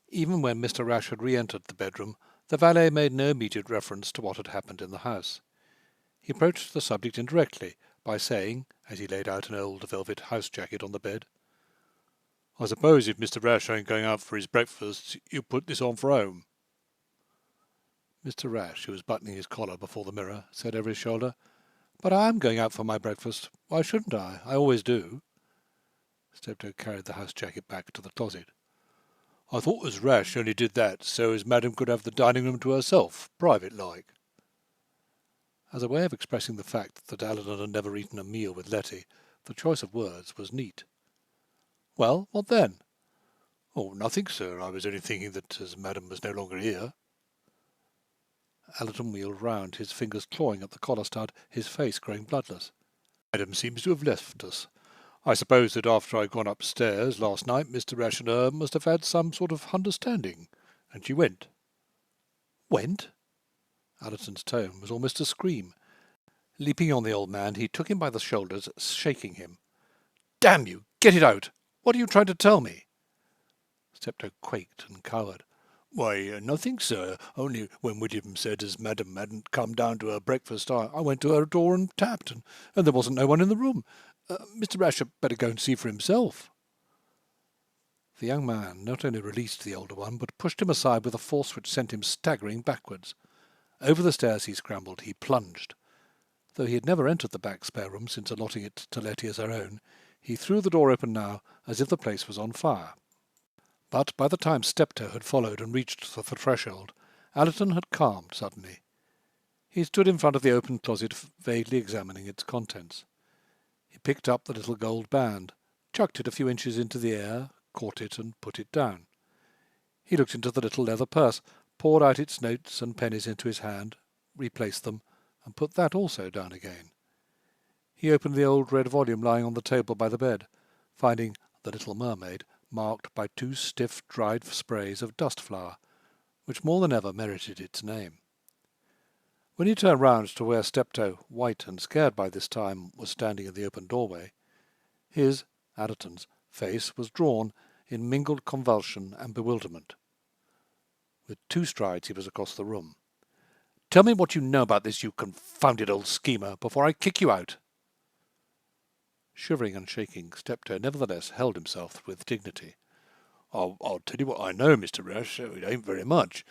Even when Mr. Rash had re-entered the bedroom, the valet made no immediate reference to what had happened in the house. He approached the subject indirectly by saying, as he laid out an old velvet house jacket on the bed, "I suppose if Mr. Rash ain't going out for his breakfast, you put this on for home." Mr. Rash, who was buttoning his collar before the mirror, said over his shoulder, "But I am going out for my breakfast. Why shouldn't I? I always do." Steptoe carried the house jacket back to the closet. "I thought as Rash only did that so as Madam could have the dining room to herself, private-like." As a way of expressing the fact that Allen had never eaten a meal with Letty, the choice of words was neat. "Well, what then?" "Oh, nothing, sir. I was only thinking that as Madam was no longer here." Allerton wheeled round, his fingers clawing at the collar stud, his face growing bloodless. "Madam seems to have left us. I suppose that after I'd gone upstairs last night, Mr. Rash and her must have had some sort of understanding, and she went." "Went?" Allerton's tone was almost a scream. Leaping on the old man, he took him by the shoulders, shaking him. "Damn you! Get it out! What are you trying to tell me?" Steptoe quaked and cowered. "Why, nothing, sir. Only when William said as Madam hadn't come down to her breakfast, I went to her door and tapped, and there wasn't no one in the room. Mr. Rash had better go and see for himself." The young man not only released the older one, but pushed him aside with a force which sent him staggering backwards. Over the stairs he scrambled, he plunged. Though he had never entered the back spare room since allotting it to Letty as her own, he threw the door open now as if the place was on fire. But by the time Steptoe had followed and reached the threshold, Allerton had calmed suddenly. He stood in front of the open closet, vaguely examining its contents. He picked up the little gold band, chucked it a few inches into the air, caught it and put it down. He looked into the little leather purse, poured out its notes and pennies into his hand, replaced them, and put that also down again. He opened the old red volume lying on the table by the bed, finding The Little Mermaid marked by 2 stiff dried sprays of dust flower, which more than ever merited its name. When he turned round to where Steptoe, white and scared by this time, was standing in the open doorway, his, Allerton's, face was drawn in mingled convulsion and bewilderment. With 2 strides he was across the room. "Tell me what you know about this, you confounded old schemer, before I kick you out." Shivering and shaking, Steptoe nevertheless held himself with dignity. I'll tell you what I know, Mr. Rash. It ain't very much.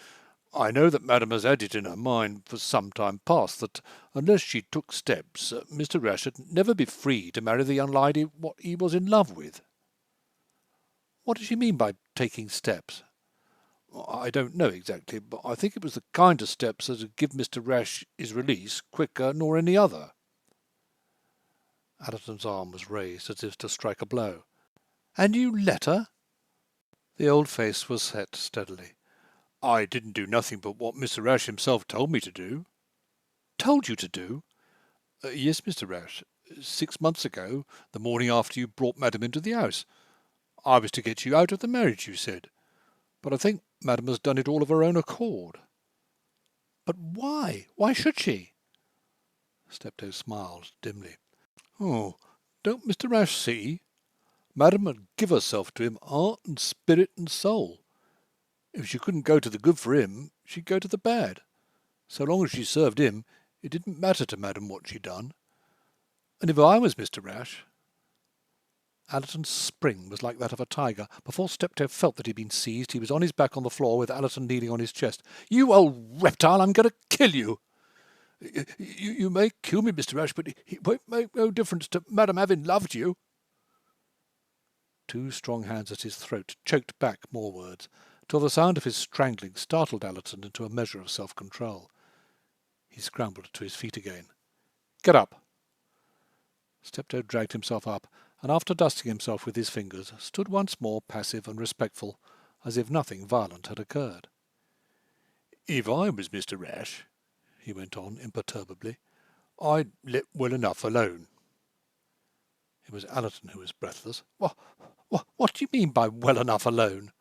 I know that Madam has had it in her mind for some time past that unless she took steps, Mr. Rash would never be free to marry the young lady what he was in love with. What does she mean by taking steps? I don't know exactly, but I think it was the kind of steps that would give Mr. Rash his release quicker nor any other. Allerton's arm was raised as if to strike a blow. And you let her? The old face was set steadily. I didn't do nothing but what Mr. Rash himself told me to do. Told you to do? Yes, Mr. Rash. 6 months ago, the morning after you brought Madam into the house. I was to get you out of the marriage, you said. But I think Madam has done it all of her own accord. But why? Why should she? Steptoe smiled dimly. Oh, don't Mr. Rash see? Madam would give herself to him heart and spirit and soul. If she couldn't go to the good for him, she'd go to the bad. So long as she served him, it didn't matter to Madam what she'd done. And if I was Mr. Rash... Allerton's spring was like that of a tiger. Before Steptoe felt that he'd been seized, he was on his back on the floor with Allerton kneeling on his chest. You old reptile, I'm going to kill you. You may kill me, Mr. Rash, but it won't make no difference to Madam having loved you. Two strong hands at his throat choked back more words, till the sound of his strangling startled Allerton into a measure of self-control. He scrambled to his feet again. Get up. Steptoe dragged himself up, and after dusting himself with his fingers, stood once more passive and respectful, as if nothing violent had occurred. If I was Mr. Rash, he went on imperturbably, I'd let well enough alone. It was Allerton who was breathless. What do you mean by well enough alone?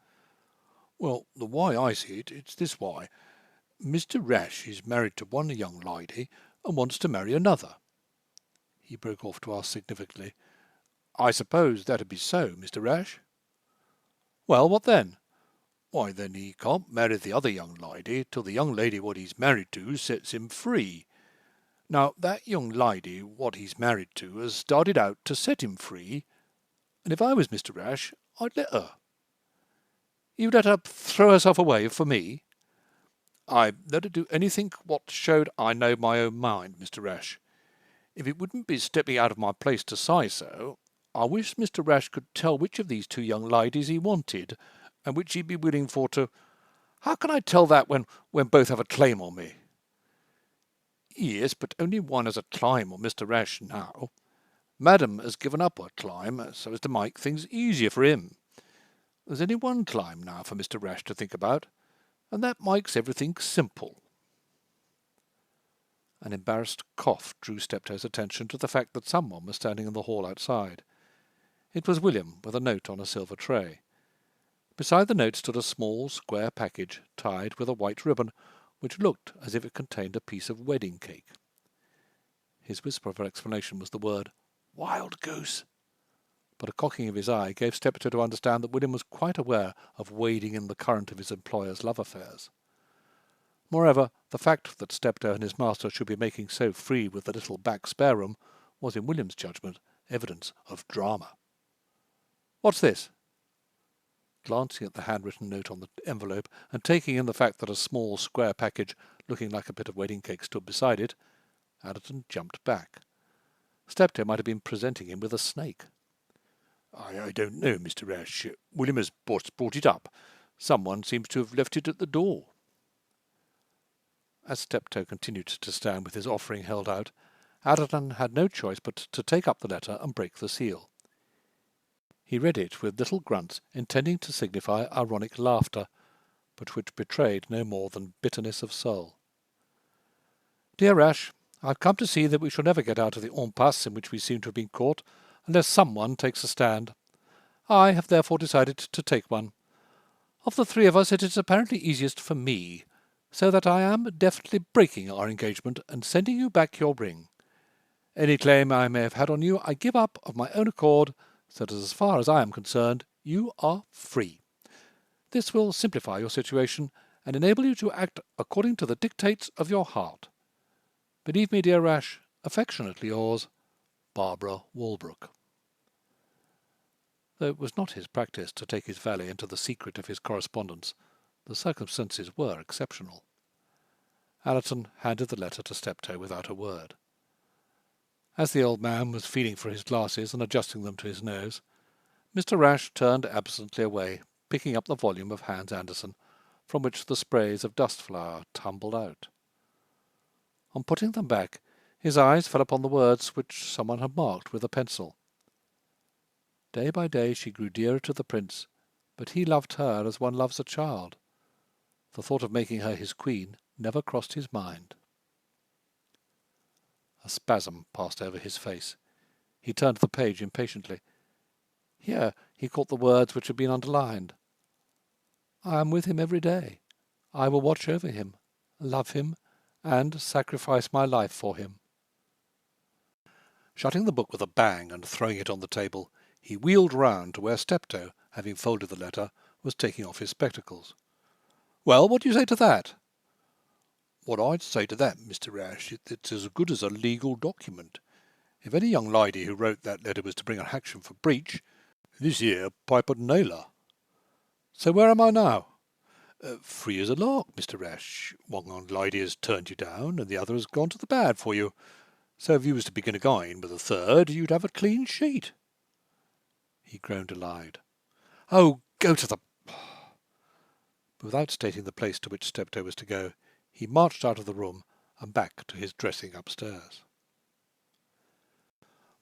Well, the way I see it, it's this way. Mr. Rash is married to one young lady and wants to marry another. He broke off to ask significantly, I suppose that'd be so, Mr. Rash? Well, what then? Why, then he can't marry the other young lady till the young lady what he's married to sets him free. Now, that young lady what he's married to has started out to set him free, and if I was Mr. Rash, I'd let her. You'd let her throw herself away for me? I'd let her do anything what showed I know my own mind, Mr. Rash. If it wouldn't be stepping out of my place to say so, I wish Mr. Rash could tell which of these two young ladies he wanted, and which he'd be willing for to... How can I tell that when both have a claim on me? Yes, but only one has a claim on Mr. Rash now. Madam has given up her claim so as to make things easier for him. There's only one claim now for Mr. Rash to think about, and that makes everything simple. An embarrassed cough drew Steptoe's attention to the fact that someone was standing in the hall outside. It was William, with a note on a silver tray. Beside the note stood a small, square package tied with a white ribbon, which looked as if it contained a piece of wedding cake. His whisper of explanation was the word, "Wild goose," but a cocking of his eye gave Steptoe to understand that William was quite aware of wading in the current of his employer's love affairs. Moreover, the fact that Steptoe and his master should be making so free with the little back spare room was, in William's judgment, evidence of drama. "What's this?" Glancing at the handwritten note on the envelope, and taking in the fact that a small square package looking like a bit of wedding cake stood beside it, Allerton jumped back. Steptoe might have been presenting him with a snake. I don't know, Mr. Rash. William has brought it up. Someone seems to have left it at the door. As Steptoe continued to stand with his offering held out, Allerton had no choice but to take up the letter and break the seal. He read it with little grunts, intending to signify ironic laughter, but which betrayed no more than bitterness of soul. Dear Rash, I've come to see that we shall never get out of the impasse in which we seem to have been caught, unless someone takes a stand. I have therefore decided to take one. Of the three of us, it is apparently easiest for me, so that I am definitely breaking our engagement and sending you back your ring. Any claim I may have had on you I give up of my own accord, so that as far as I am concerned, you are free. This will simplify your situation and enable you to act according to the dictates of your heart. Believe me, dear Rash, affectionately yours, Barbara Walbrook. Though it was not his practice to take his valet into the secret of his correspondence, The circumstances were exceptional. Allerton handed the letter to Steptoe without a word. As the old man was feeling for his glasses and adjusting them to his nose, Mr. Rash turned absently away, picking up the volume of Hans Andersen, from which the sprays of dust flower tumbled out. On putting them back, his eyes fell upon the words which someone had marked with a pencil. Day by day she grew dearer to the prince, but he loved her as one loves a child. The thought of making her his queen never crossed his mind. A spasm passed over his face. He turned the page impatiently. Here he caught the words which had been underlined. I am with him every day. I will watch over him, love him, and sacrifice my life for him. Shutting the book with a bang and throwing it on the table, he wheeled round to where Steptoe, having folded the letter, was taking off his spectacles. Well, what do you say to that? What I'd say to that, Mr. Rash, it's as good as a legal document. If any young lady who wrote that letter was to bring an action for breach, this here pipe'd nail her. So where am I now? Free as a lark, Mr. Rash. One young lady has turned you down, and the other has gone to the bad for you. So if you was to begin again with a third, you'd have a clean sheet. He groaned aloud. Oh, go to the... But without stating the place to which Steptoe was to go, he marched out of the room and back to his dressing upstairs.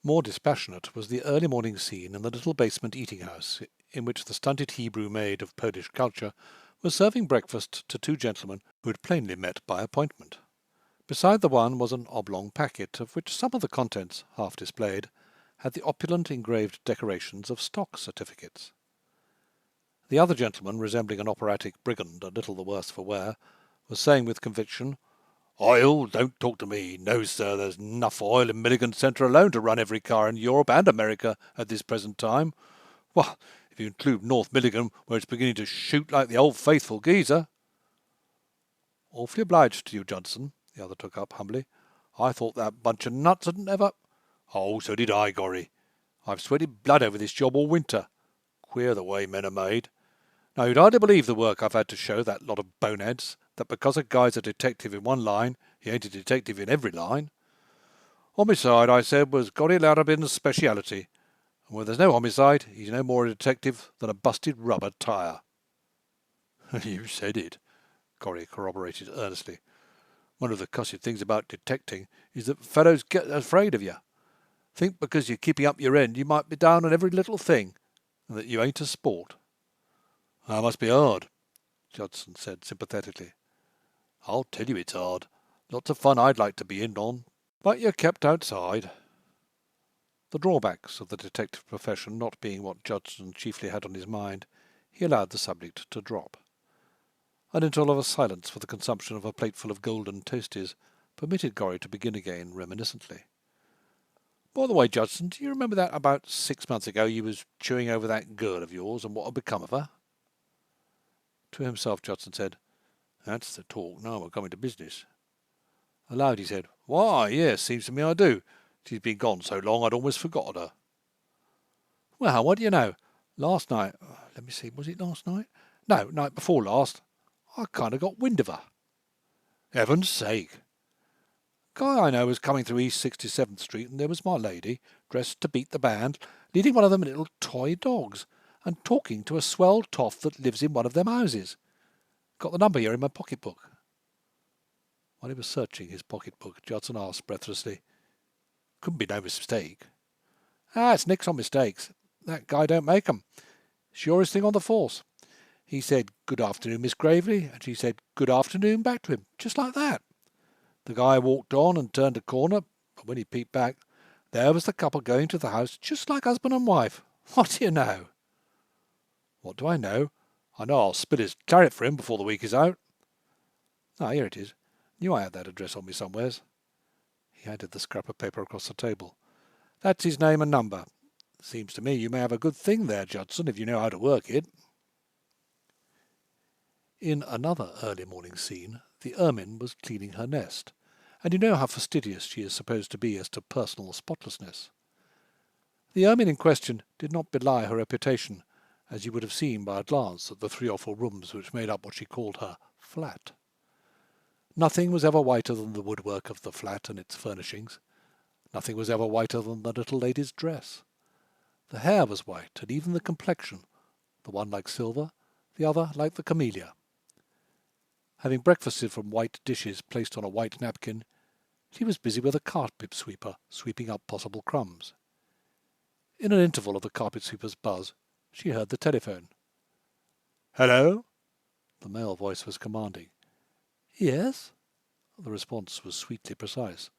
More dispassionate was the early morning scene in the little basement eating-house, in which the stunted Hebrew maid of Polish culture was serving breakfast to two gentlemen who had plainly met by appointment. Beside the one was an oblong packet, of which some of the contents, half displayed, had the opulent engraved decorations of stock certificates. The other gentleman, resembling an operatic brigand, a little the worse for wear, was saying with conviction, Oil? Don't talk to me. No, sir, there's enough oil in Milligan Centre alone to run every car in Europe and America at this present time. Well, if you include North Milligan, where it's beginning to shoot like the old faithful geezer. Awfully obliged to you, Judson, the other took up humbly. I thought that bunch of nuts hadn't ever... Oh, so did I, Gorry. I've sweated blood over this job all winter. Queer the way men are made. Now, you'd hardly believe the work I've had to show that lot of boneheads, that because a guy's a detective in one line, he ain't a detective in every line. Homicide, I said, was Gorry Larrabin's speciality, and where there's no homicide, he's no more a detective than a busted rubber tyre. You said it, Gorry corroborated earnestly. One of the cussed things about detecting is that fellows get afraid of you. Think because you're keeping up your end you might be down on every little thing, and that you ain't a sport. That must be hard, Judson said sympathetically. I'll tell you it's hard. Lots of fun I'd like to be in on, but you're kept outside. The drawbacks of the detective profession not being what Judson chiefly had on his mind, he allowed the subject to drop. An interval of silence for the consumption of a plateful of golden toasties permitted Gorry to begin again reminiscently. By the way, Judson, do you remember that about 6 months ago you was chewing over that girl of yours and what had become of her? To himself Judson said, That's the talk, now we're coming to business. Aloud he said, Why, yes, seems to me I do. She's been gone so long I'd almost forgotten her. Well, what do you know? Last night, let me see, was it last night? No, night before last, I kind of got wind of her. Heaven's sake. Guy I know was coming through East 67th Street, and there was my lady, dressed to beat the band, leading one of them little toy dogs, and talking to a swell toff that lives in one of them houses. Got the number here in my pocket-book. While he was searching his pocket-book, Judson asked breathlessly, Couldn't be no mistake. It's nix on mistakes. That guy don't make 'em. Surest thing on the force. He said, Good afternoon, Miss Gravely, and she said, Good afternoon back to him, just like that. The guy walked on and turned a corner, but when he peeped back, there was the couple going to the house just like husband and wife. What do you know? What do I know? I know I'll spill his claret for him before the week is out. Here it is. Knew I had that address on me somewheres. He handed the scrap of paper across the table. That's his name and number. Seems to me you may have a good thing there, Judson, if you know how to work it. In another early morning scene, the ermine was cleaning her nest, and you know how fastidious she is supposed to be as to personal spotlessness. The ermine in question did not belie her reputation, as you would have seen by a glance at the 3 or 4 rooms which made up what she called her flat. Nothing was ever whiter than the woodwork of the flat and its furnishings. Nothing was ever whiter than the little lady's dress. The hair was white, and even the complexion, the one like silver, the other like the camellia. Having breakfasted from white dishes placed on a white napkin, she was busy with a carpet sweeper, sweeping up possible crumbs. In an interval of the carpet sweeper's buzz, she heard the telephone. "Hello?" The male voice was commanding. "Yes?" The response was sweetly precise.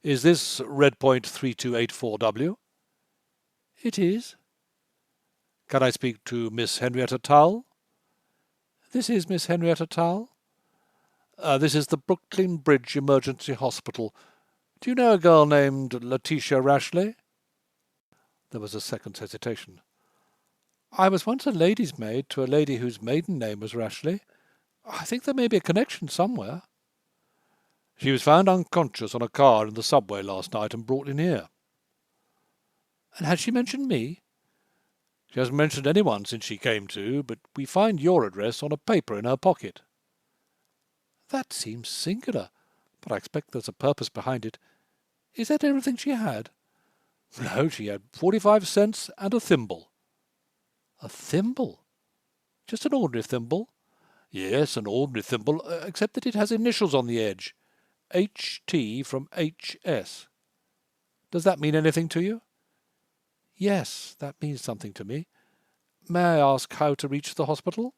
"Is this Red Point 3284W?" "It is." "Can I speak to Miss Henrietta Towle?" "This is Miss Henrietta Towle." "This is the Brooklyn Bridge Emergency Hospital. Do you know a girl named Letitia Rashleigh?" There was a second's hesitation. "I was once a lady's maid to a lady whose maiden name was Rashleigh. I think there may be a connection somewhere." "She was found unconscious on a car in the subway last night and brought in here." "And has she mentioned me?" "She hasn't mentioned anyone since she came to, but we find your address on a paper in her pocket." "That seems singular, but I expect there's a purpose behind it. Is that everything she had?" "No, she had 45 cents and a thimble." "A thimble? Just an ordinary thimble?" "Yes, an ordinary thimble, except that it has initials on the edge. H.T. from H.S. Does that mean anything to you?" "Yes, that means something to me. May I ask how to reach the hospital?"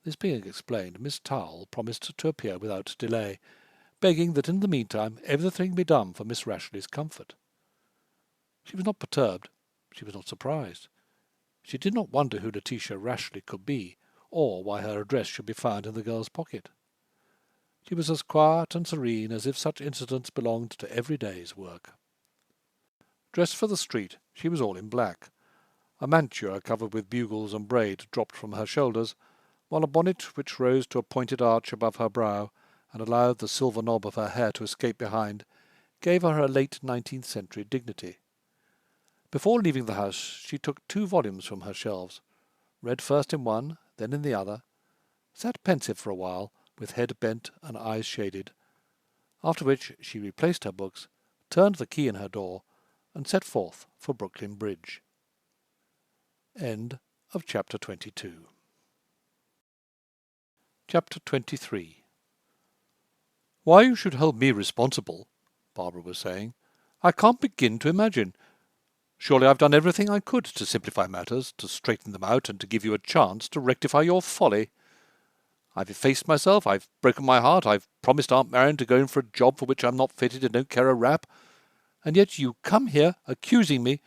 This being explained, Miss Towle promised to appear without delay, begging that in the meantime everything be done for Miss Rashleigh's comfort. She was not perturbed. She was not surprised. She did not wonder who Letitia Rashleigh could be, or why her address should be found in the girl's pocket. She was as quiet and serene as if such incidents belonged to every day's work. Dressed for the street, she was all in black. A mantua covered with bugles and braid dropped from her shoulders, while a bonnet which rose to a pointed arch above her brow and allowed the silver knob of her hair to escape behind, gave her a late 19th century dignity. Before leaving the house she took 2 volumes from her shelves, read first in one, then in the other, sat pensive for a while, with head bent and eyes shaded, after which she replaced her books, turned the key in her door, and set forth for Brooklyn Bridge. End of Chapter 22. Chapter 23. "Why you should hold me responsible," Barbara was saying, "I can't begin to imagine. Surely I've done everything I could to simplify matters, to straighten them out, and to give you a chance to rectify your folly. I've effaced myself, I've broken my heart, I've promised Aunt Marion to go in for a job for which I'm not fitted and don't care a rap. And yet you come here accusing me.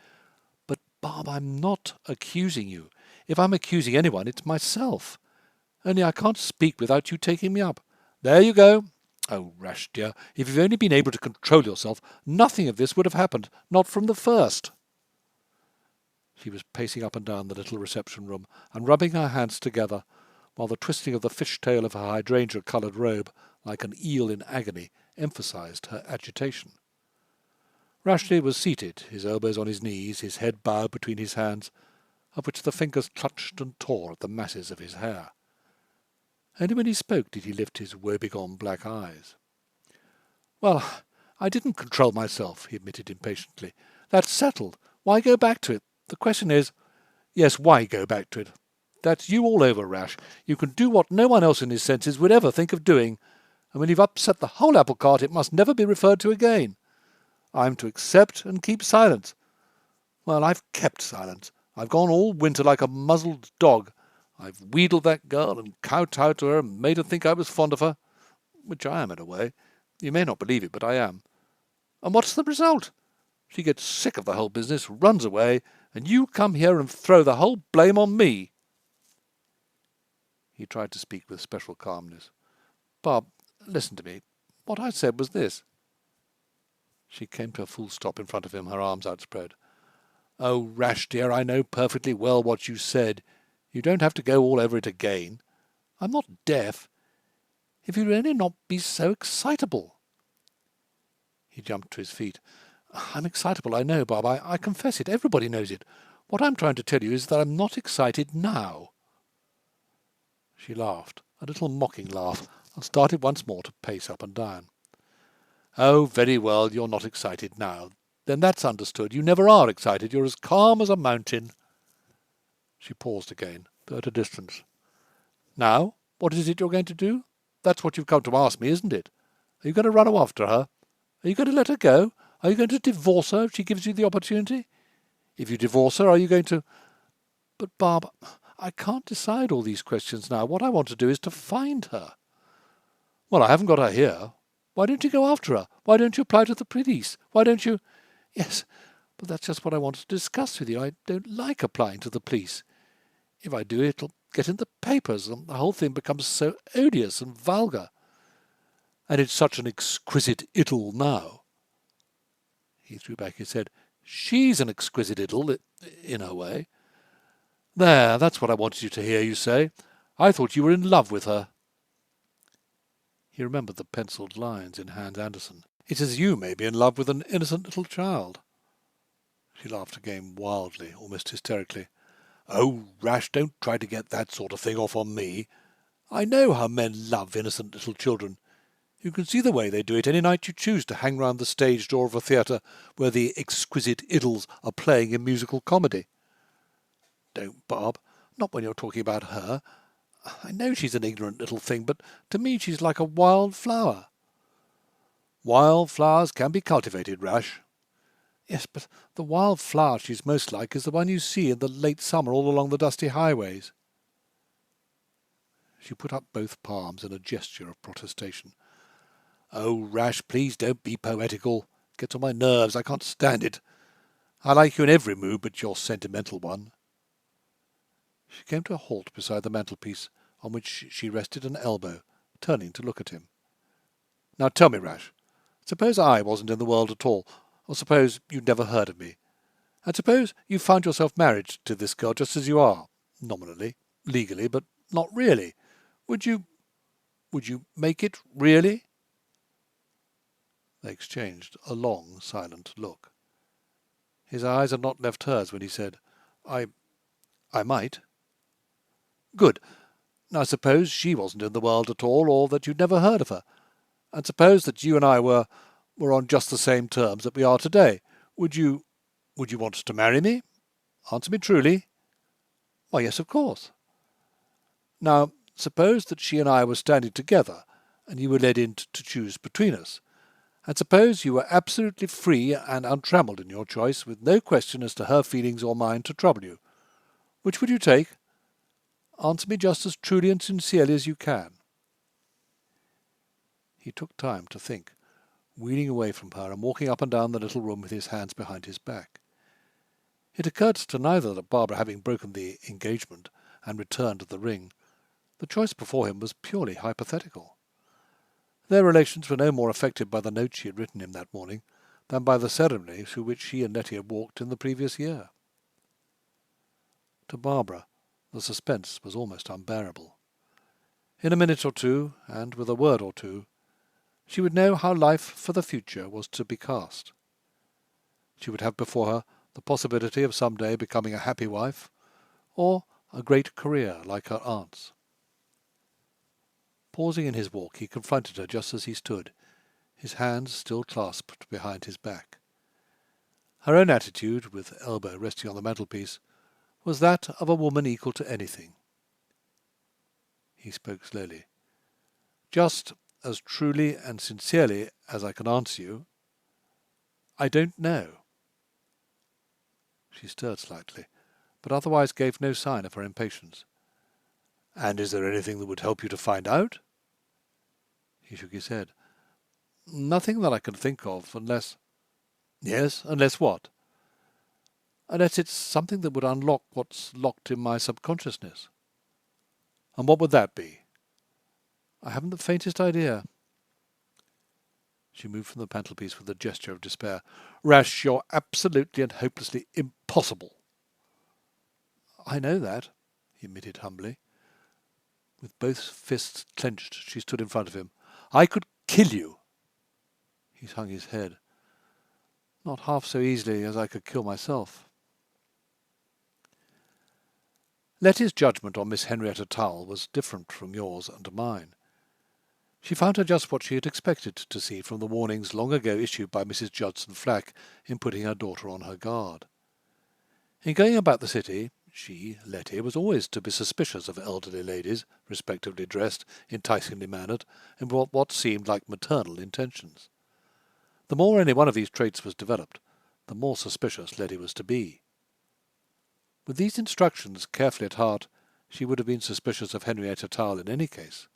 But, Barb, I'm not accusing you. If I'm accusing anyone, it's myself. Only I can't speak without you taking me up. There you go. Oh, Rash, dear, if you've only been able to control yourself, nothing of this would have happened, not from the first." She was pacing up and down the little reception-room and rubbing her hands together, while the twisting of the fish-tail of her hydrangea-coloured robe, like an eel in agony, emphasized her agitation. Rashleigh was seated, his elbows on his knees, his head bowed between his hands, of which the fingers clutched and tore at the masses of his hair. Only when he spoke did he lift his woebegone black eyes. "Well, I didn't control myself," he admitted impatiently. "That's settled. Why go back to it? The question is, yes, why go back to it? That's you all over, Rash. You can do what no one else in his senses would ever think of doing, and when you've upset the whole apple cart it must never be referred to again. I'm to accept and keep silence. Well, I've kept silence. I've gone all winter like a muzzled dog. I've wheedled that girl and kowtowed to her and made her think I was fond of her, which I am in a way. You may not believe it, but I am. And what's the result? She gets sick of the whole business, runs away, and you come here and throw the whole blame on me." He tried to speak with special calmness. "Bob, listen to me. What I said was this." She came to a full stop in front of him, her arms outspread. "Oh, Rash, dear, I know perfectly well what you said. You don't have to go all over it again. I'm not deaf. If you'd only not be so excitable." He jumped to his feet. "I'm excitable, I know, Bob. I confess it. Everybody knows it. What I'm trying to tell you is that I'm not excited now." She laughed, a little mocking laugh, and started once more to pace up and down. "Oh, very well, you're not excited now. Then that's understood. You never are excited. You're as calm as a mountain." She paused again, though at a distance. "Now, what is it you're going to do? That's what you've come to ask me, isn't it? Are you going to run after her? Are you going to let her go? Are you going to divorce her if she gives you the opportunity? If you divorce her, are you going to—" "But, Barb, I can't decide all these questions now. What I want to do is to find her." "Well, I haven't got her here. Why don't you go after her? Why don't you apply to the police? Why don't you—" "Yes, but that's just what I wanted to discuss with you. I don't like applying to the police. If I do, it'll get in the papers, and the whole thing becomes so odious and vulgar. And it's such an exquisite idyll now." He threw back his head. "She's an exquisite idyll, in her way. There, that's what I wanted you to hear you say. I thought you were in love with her." He remembered the pencilled lines in Hans Andersen. "It's as you may be in love with an innocent little child." She laughed again, wildly, almost hysterically. "Oh, Rash, don't try to get that sort of thing off on me. I know how men love innocent little children. You can see the way they do it any night you choose to hang round the stage door of a theatre where the exquisite idylls are playing in musical comedy." "Don't, Bob. Not when you're talking about her. I know she's an ignorant little thing, but to me she's like a wild flower." "Wild flowers can be cultivated, Rash." "Yes, but the wild flower she's most like is the one you see in the late summer all along the dusty highways." She put up both palms in a gesture of protestation. "Oh, Rash, please don't be poetical. It gets on my nerves. I can't stand it. I like you in every mood but your sentimental one." She came to a halt beside the mantelpiece, on which she rested an elbow, turning to look at him. "Now tell me, Rash, suppose I wasn't in the world at all, or suppose you'd never heard of me, and suppose you found yourself married to this girl just as you are, nominally, legally, but not really. Would you make it really?" They exchanged a long, silent look. His eyes had not left hers when he said, I might." "Good. Now suppose she wasn't in the world at all, or that you'd never heard of her, and suppose that you and I were on just the same terms that we are today. Would you want to marry me? Answer me truly." "Why, yes, of course." "Now, suppose that she and I were standing together, and you were led in to choose between us, and suppose you were absolutely free and untrammelled in your choice, with no question as to her feelings or mine to trouble you. Which would you take? Answer me just as truly and sincerely as you can." He took time to think, wheeling away from her and walking up and down the little room with his hands behind his back. It occurred to neither that Barbara, having broken the engagement and returned the ring, the choice before him was purely hypothetical. Their relations were no more affected by the note she had written him that morning than by the ceremony through which she and Letty had walked in the previous year. To Barbara, the suspense was almost unbearable. In a minute or two, and with a word or two, she would know how life for the future was to be cast. She would have before her the possibility of some day becoming a happy wife, or a great career like her aunt's. Pausing in his walk, he confronted her just as he stood, his hands still clasped behind his back. Her own attitude, with elbow resting on the mantelpiece, was that of a woman equal to anything. He spoke slowly. "Just as truly and sincerely as I can answer you, I don't know." She stirred slightly, but otherwise gave no sign of her impatience. "And is there anything that would help you to find out?" He shook his head. "Nothing that I can think of, unless—" "Yes, unless what?" "Unless it's something that would unlock what's locked in my subconsciousness." "And what would that be?" "I haven't the faintest idea." She moved from the mantelpiece with a gesture of despair. "Rash, you're absolutely and hopelessly impossible." "I know that," he admitted humbly. With both fists clenched, she stood in front of him. "I could kill you." He hung his head. "Not half so easily as I could kill myself." Letty's judgment on Miss Henrietta Tull was different from yours and mine. She found her just what she had expected to see from the warnings long ago issued by Mrs. Judson Flack in putting her daughter on her guard. In going about the city, she, Letty, was always to be suspicious of elderly ladies, respectably dressed, enticingly mannered, and with what seemed like maternal intentions. The more any one of these traits was developed, the more suspicious Letty was to be. With these instructions carefully at heart, she would have been suspicious of Henrietta Tull in any case,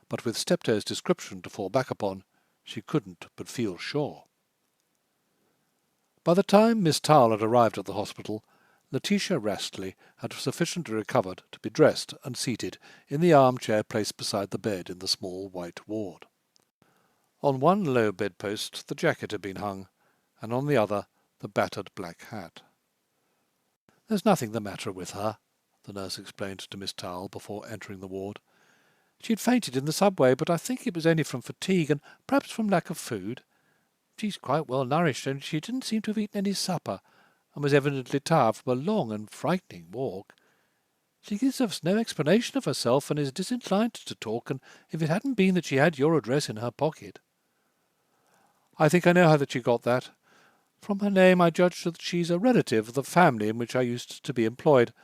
but with Steptoe's description to fall back upon, she couldn't but feel sure. By the time Miss Tull had arrived at the hospital, Letitia Rastley had sufficiently recovered to be dressed and seated in the armchair placed beside the bed in the small white ward. On one low bedpost the jacket had been hung, and on the other the battered black hat. "There's nothing the matter with her," the nurse explained to Miss Tull before entering the ward. "She'd fainted in the subway, but I think it was only from fatigue and perhaps from lack of food. She's quite well nourished, and she didn't seem to have eaten any supper, and was evidently tired from a long and frightening walk. She gives us no explanation of herself, and is disinclined to talk, and if it hadn't been that she had your address in her pocket—" "I think I know how that she got that. From her name I judge that she's a relative of the family in which I used to be employed,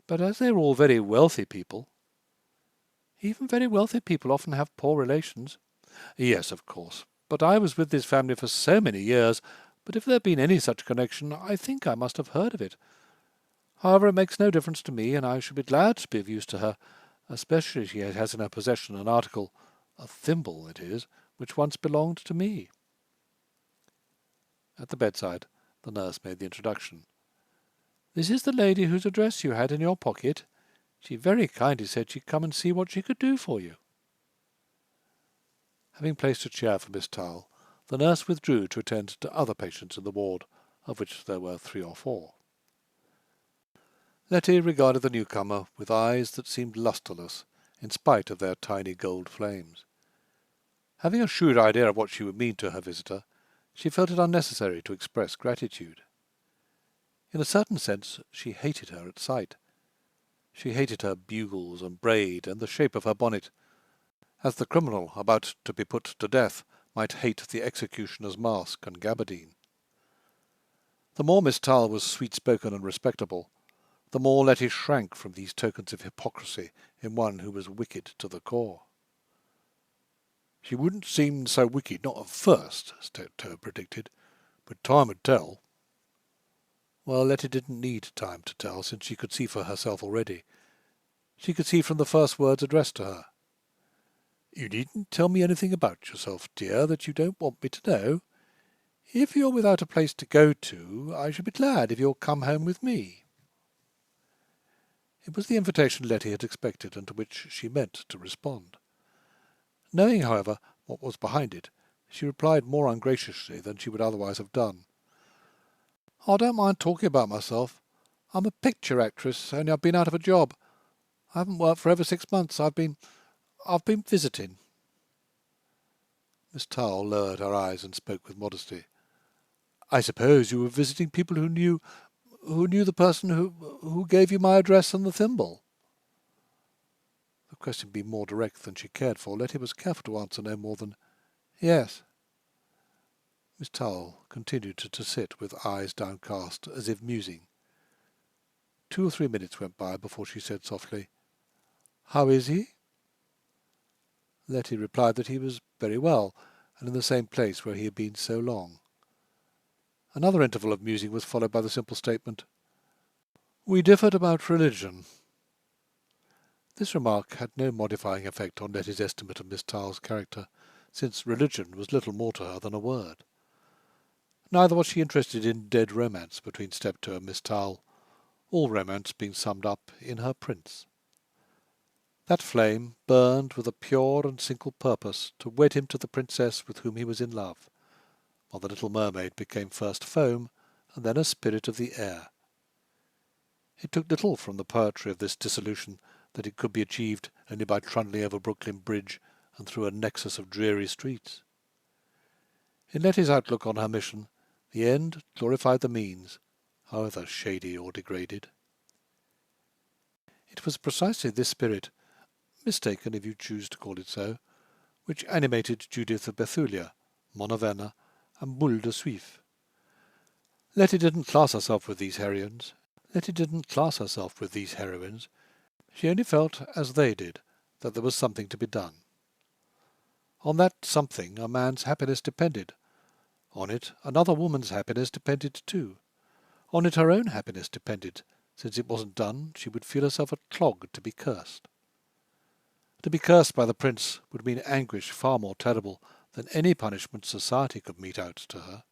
but as they're all very wealthy people—" "Even very wealthy people often have poor relations." "Yes, of course. But I was with this family for so many years, but if there had been any such connection, I think I must have heard of it. However, it makes no difference to me, and I should be glad to be of use to her, especially as she has in her possession an article, a thimble it is, which once belonged to me." At the bedside, the nurse made the introduction. "This is the lady whose address you had in your pocket. She very kindly said she'd come and see what she could do for you." Having placed a chair for Miss Tull, the nurse withdrew to attend to other patients in the ward, of which there were 3 or 4. Letty regarded the newcomer with eyes that seemed lustreless, in spite of their tiny gold flames. Having a shrewd idea of what she would mean to her visitor, she felt it unnecessary to express gratitude. In a certain sense she hated her at sight. She hated her bugles and braid and the shape of her bonnet, as the criminal about to be put to death might hate the executioner's mask and gabardine. The more Miss Tull was sweet-spoken and respectable, the more Letty shrank from these tokens of hypocrisy in one who was wicked to the core. "She wouldn't seem so wicked, not at first," Steptoe predicted, "but time would tell." Well, Letty didn't need time to tell, since she could see for herself already. She could see from the first words addressed to her. "You needn't tell me anything about yourself, dear, that you don't want me to know. If you're without a place to go to, I should be glad if you'll come home with me." It was the invitation Letty had expected, and to which she meant to respond. Knowing, however, what was behind it, she replied more ungraciously than she would otherwise have done. "I don't mind talking about myself. I'm a picture actress, only I've been out of a job. I haven't worked for over 6 months. I've been visiting." Miss Tull lowered her eyes and spoke with modesty. "I suppose you were visiting people who knew the person who gave you my address and the thimble?" The question being more direct than she cared for, Letty was careful to answer no more than "Yes." Miss Tull continued to sit with eyes downcast, as if musing. 2 or 3 minutes went by before she said softly, "How is he?" Letty replied that he was very well, and in the same place where he had been so long. Another interval of musing was followed by the simple statement, "We differed about religion." This remark had no modifying effect on Letty's estimate of Miss Tull's character, since religion was little more to her than a word. Neither was she interested in dead romance between Steptoe and Miss Tull, all romance being summed up in her prince. That flame burned with a pure and single purpose to wed him to the princess with whom he was in love, while the little mermaid became first foam and then a spirit of the air. It took little from the poetry of this dissolution that it could be achieved only by trundling over Brooklyn Bridge and through a nexus of dreary streets. In Letty's outlook on her mission, the end glorified the means, however shady or degraded. It It was precisely this spirit, mistaken if you choose to call it so, which animated Judith of Bethulia, Monavenna, and Boule de Suif. Letty didn't class herself with these heroines. She only felt, as they did, that there was something to be done. On that something a man's happiness depended. On it another woman's happiness depended too. On it her own happiness depended. Since it wasn't done, she would feel herself a clog to be cursed. To be cursed by the prince would mean anguish far more terrible than any punishment society could mete out to her.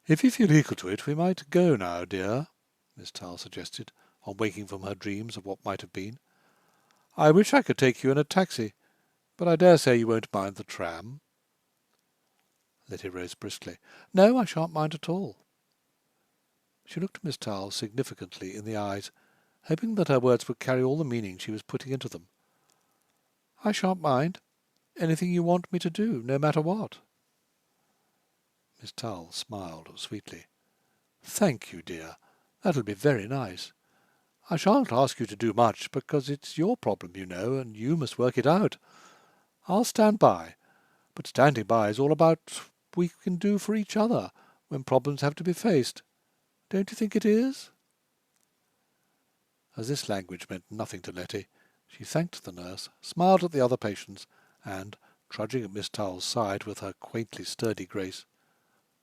"If you feel equal to it, we might go now, dear," Miss Towle suggested, on waking from her dreams of what might have been. "I wish I could take you in a taxi, but I dare say you won't mind the tram." Letty rose briskly. "No, I shan't mind at all." She looked Miss Towle significantly in the eyes, hoping that her words would carry all the meaning she was putting into them. "I shan't mind. Anything you want me to do, no matter what." Miss Towle smiled sweetly. "Thank you, dear. That'll be very nice. I shan't ask you to do much, because it's your problem, you know, and you must work it out. I'll stand by, but standing by is all about what we can do for each other when problems have to be faced. Don't you think it is?" As this language meant nothing to Letty, she thanked the nurse, smiled at the other patients, and, trudging at Miss Towle's side with her quaintly sturdy grace,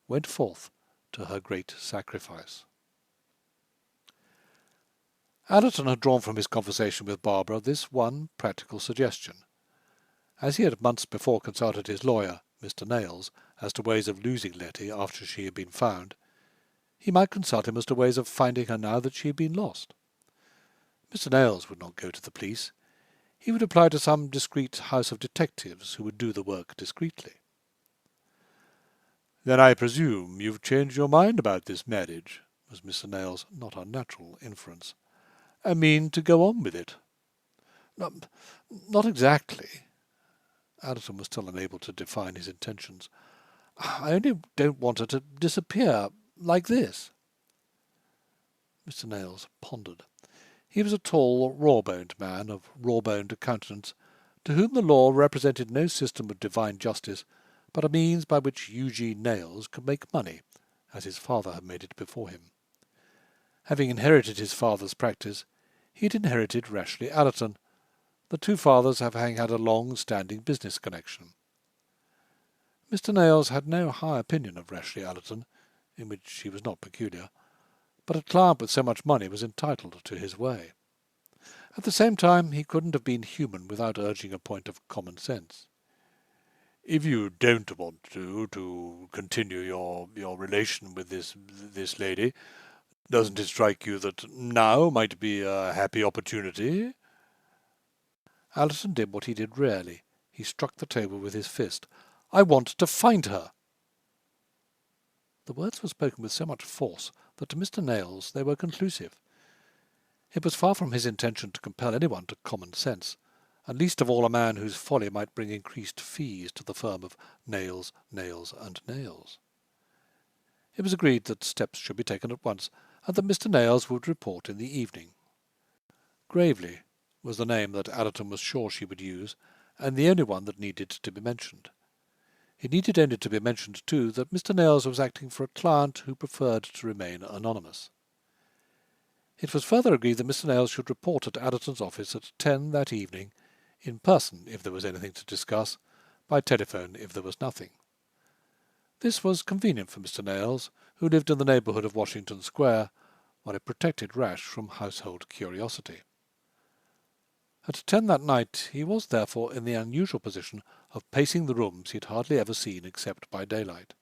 went forth to her great sacrifice. Allerton had drawn from his conversation with Barbara this one practical suggestion. As he had months before consulted his lawyer, Mr. Nails, as to ways of losing Letty after she had been found, he might consult him as to ways of finding her now that she had been lost. Mr. Nails would not go to the police. He would apply to some discreet house of detectives who would do the work discreetly. "Then I presume you've changed your mind about this marriage," was Mr. Nails' not unnatural inference. "I mean to go on with it." Not exactly." Allerton was still unable to define his intentions. "I only don't want her to disappear like this." Mr. Nails pondered. He was a tall, raw-boned man of raw-boned countenance, to whom the law represented no system of divine justice, but a means by which Eugene Nails could make money, as his father had made it before him. Having inherited his father's practice, he had inherited Rashleigh Allerton. The two fathers having had a long-standing business connection. Mr. Nails had no high opinion of Rashleigh Allerton, in which he was not peculiar, but a client with so much money was entitled to his way. At the same time, he couldn't have been human without urging a point of common sense. "If you don't want to continue your relation with this lady, doesn't it strike you that now might be a happy opportunity?" Allerton did what he did rarely. He struck the table with his fist. "I want to find her." The words were spoken with so much force that to Mr. Nails they were conclusive. It was far from his intention to compel anyone to common sense, and least of all a man whose folly might bring increased fees to the firm of Nails, Nails, and Nails. It was agreed that steps should be taken at once, and that Mr. Nails would report in the evening. Gravely was the name that Allerton was sure she would use, and the only one that needed to be mentioned. It needed only to be mentioned, too, that Mr. Nails was acting for a client who preferred to remain anonymous. It was further agreed that Mr. Nails should report at Allerton's office at 10 that evening, in person if there was anything to discuss, by telephone if there was nothing. This was convenient for Mr. Nails, who lived in the neighbourhood of Washington Square, while it protected Rash from household curiosity. At 10 that night he was therefore in the unusual position of pacing the rooms he had hardly ever seen except by daylight.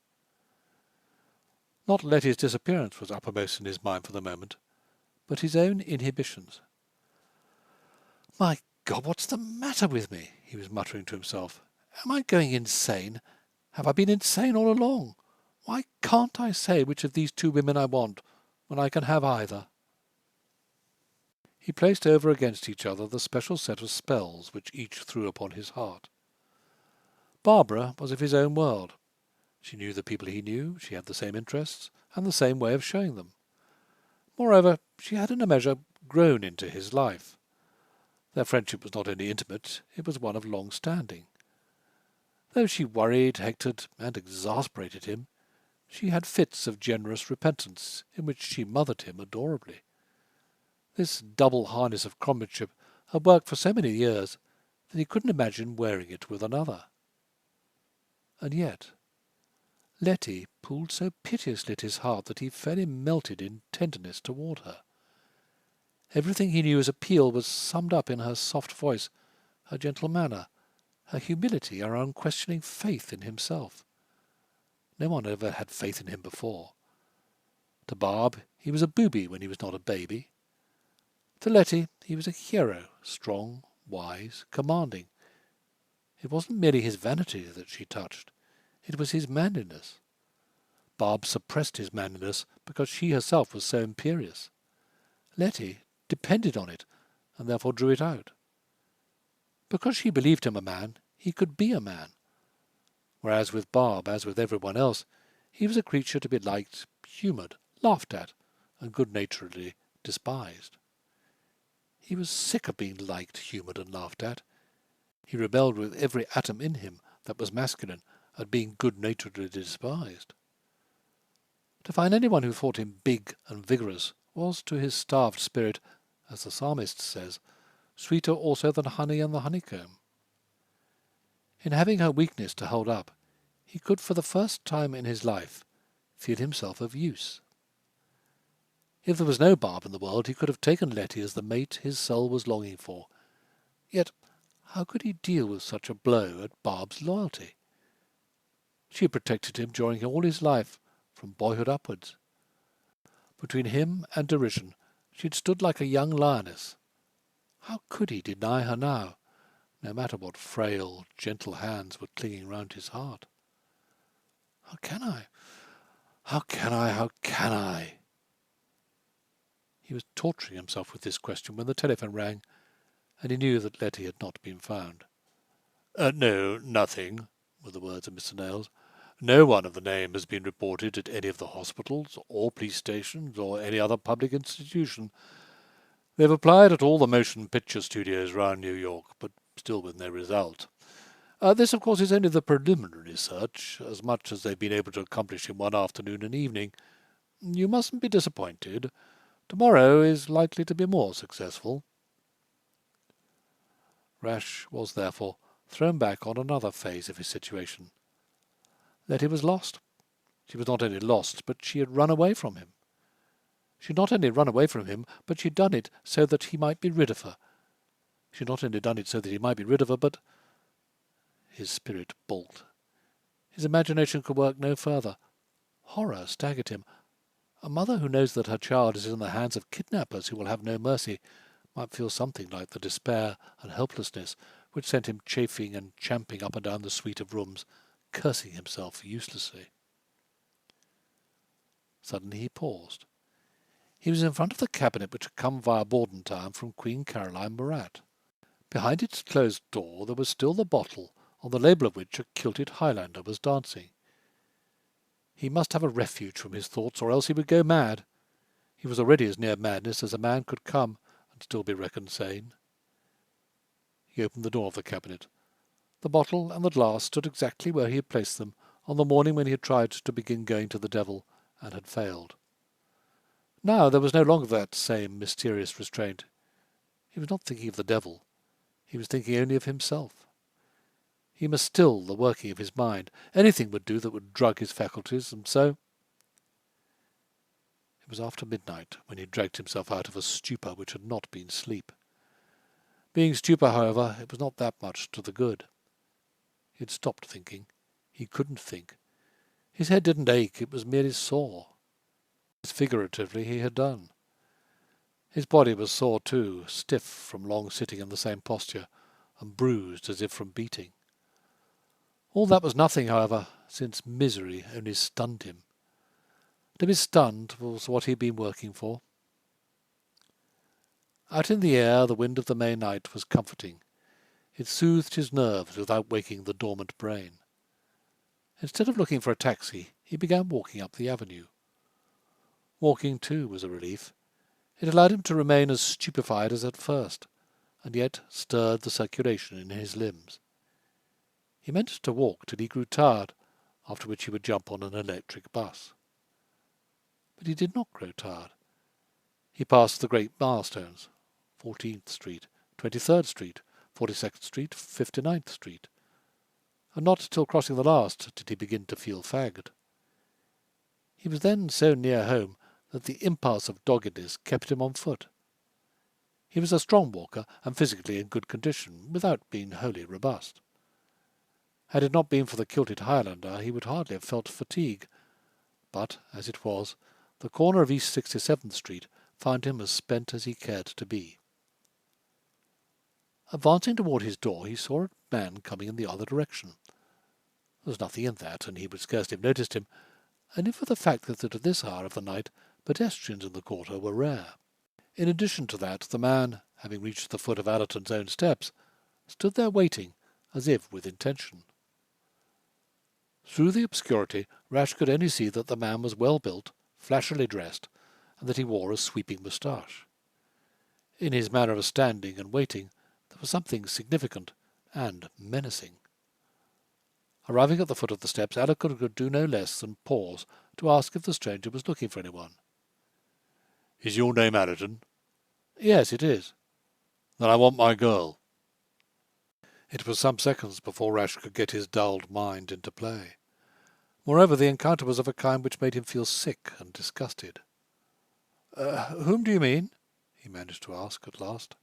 Not Letty's disappearance was uppermost in his mind for the moment, but his own inhibitions. "My God, what's the matter with me?" he was muttering to himself. "Am I going insane? Have I been insane all along? Why can't I say which of these two women I want, when I can have either?" He placed over against each other the special set of spells which each threw upon his heart. Barbara was of his own world. She knew the people he knew, she had the same interests, and the same way of showing them. Moreover, she had in a measure grown into his life. Their friendship was not only intimate, it was one of long standing. Though she worried, hectored, and exasperated him, she had fits of generous repentance in which she mothered him adorably. This double harness of comradeship had worked for so many years that he couldn't imagine wearing it with another. And yet Letty pulled so piteously at his heart that he fairly melted in tenderness toward her. Everything he knew as appeal was summed up in her soft voice, her gentle manner, her humility, her unquestioning faith in himself. No one ever had faith in him before. To Barb, he was a booby when he was not a baby. To Letty, he was a hero, strong, wise, commanding. It wasn't merely his vanity that she touched. It was his manliness. Barb suppressed his manliness because she herself was so imperious. Letty depended on it, and therefore drew it out. Because she believed him a man, he could be a man. Whereas with Barb, as with everyone else, he was a creature to be liked, humoured, laughed at, and good-naturedly despised. He was sick of being liked, humoured, and laughed at. He rebelled with every atom in him that was masculine at being good-naturedly despised. To find anyone who thought him big and vigorous was to his starved spirit, as the psalmist says, sweeter also than honey and the honeycomb. In having her weakness to hold up, he could for the first time in his life feel himself of use. If there was no Barb in the world, he could have taken Letty as the mate his soul was longing for. Yet how could he deal with such a blow at Barb's loyalty? She had protected him during all his life, from boyhood upwards. Between him and derision she had stood like a young lioness. How could he deny her now, no matter what frail, gentle hands were clinging round his heart? How can I? How can I? How can I? He was torturing himself with this question when the telephone rang, and he knew that Letty had not been found. No, nothing," were the words of Mr. Nails. "No one of the name has been reported at any of the hospitals, or police stations, or any other public institution. They've applied at all the motion picture studios round New York, but still with no result. This, of course, is only the preliminary search, as much as they've been able to accomplish in one afternoon and evening. You mustn't be disappointed. Tomorrow is likely to be more successful." Rash was, therefore, thrown back on another phase of his situation. Letty was lost. She was not only lost, but she had run away from him. She had not only run away from him, but she had done it so that he might be rid of her. She had not only done it so that he might be rid of her, but... His spirit balked. His imagination could work no further. Horror staggered him. A mother who knows that her child is in the hands of kidnappers who will have no mercy might feel something like the despair and helplessness which sent him chafing and champing up and down the suite of rooms, cursing himself uselessly. Suddenly he paused. He was in front of the cabinet which had come via Bordentown from Queen Caroline Murat. Behind its closed door there was still the bottle, on the label of which a kilted Highlander was dancing. He must have a refuge from his thoughts, or else he would go mad. He was already as near madness as a man could come, and still be reckoned sane. He opened the door of the cabinet. The bottle and the glass stood exactly where he had placed them on the morning when he had tried to begin going to the devil, and had failed. Now there was no longer that same mysterious restraint. He was not thinking of the devil. He was thinking only of himself. He must still the working of his mind. Anything would do that would drug his faculties, and so... It was after midnight when he dragged himself out of a stupor which had not been sleep. Being stupor, however, it was not that much to the good. He had stopped thinking. He couldn't think. His head didn't ache, it was merely sore. As figuratively he had done. His body was sore too, stiff from long sitting in the same posture, and bruised as if from beating. All that was nothing, however, since misery only stunned him. To be stunned was what he had been working for. Out in the air the wind of the May night was comforting. It soothed his nerves without waking the dormant brain. Instead of looking for a taxi, he began walking up the avenue. Walking, too, was a relief. It allowed him to remain as stupefied as at first, and yet stirred the circulation in his limbs. He meant to walk till he grew tired, after which he would jump on an electric bus. But he did not grow tired. He passed the great milestones, 14th Street, 23rd Street, 42nd Street, 59th Street, and not till crossing the last did he begin to feel fagged. He was then so near home that the impulse of doggedness kept him on foot. He was a strong walker and physically in good condition, without being wholly robust. Had it not been for the kilted Highlander, he would hardly have felt fatigue, but, as it was, the corner of East 67th Street found him as spent as he cared to be. Advancing toward his door, he saw a man coming in the other direction. There was nothing in that, and he would scarcely have noticed him, only for the fact that at this hour of the night pedestrians in the quarter were rare. In addition to that, the man, having reached the foot of Allerton's own steps, stood there waiting, as if with intention. Through the obscurity, Rash could only see that the man was well built, flashily dressed, and that he wore a sweeping moustache. In his manner of standing and waiting, there was something significant and menacing. Arriving at the foot of the steps, Allerton could do no less than pause to ask if the stranger was looking for anyone. "Is your name Allerton?" "Yes, it is." "Then I want my girl." It was some seconds before Rash could get his dulled mind into play. Moreover, the encounter was of a kind which made him feel sick and disgusted. "Whom do you mean?" he managed to ask at last.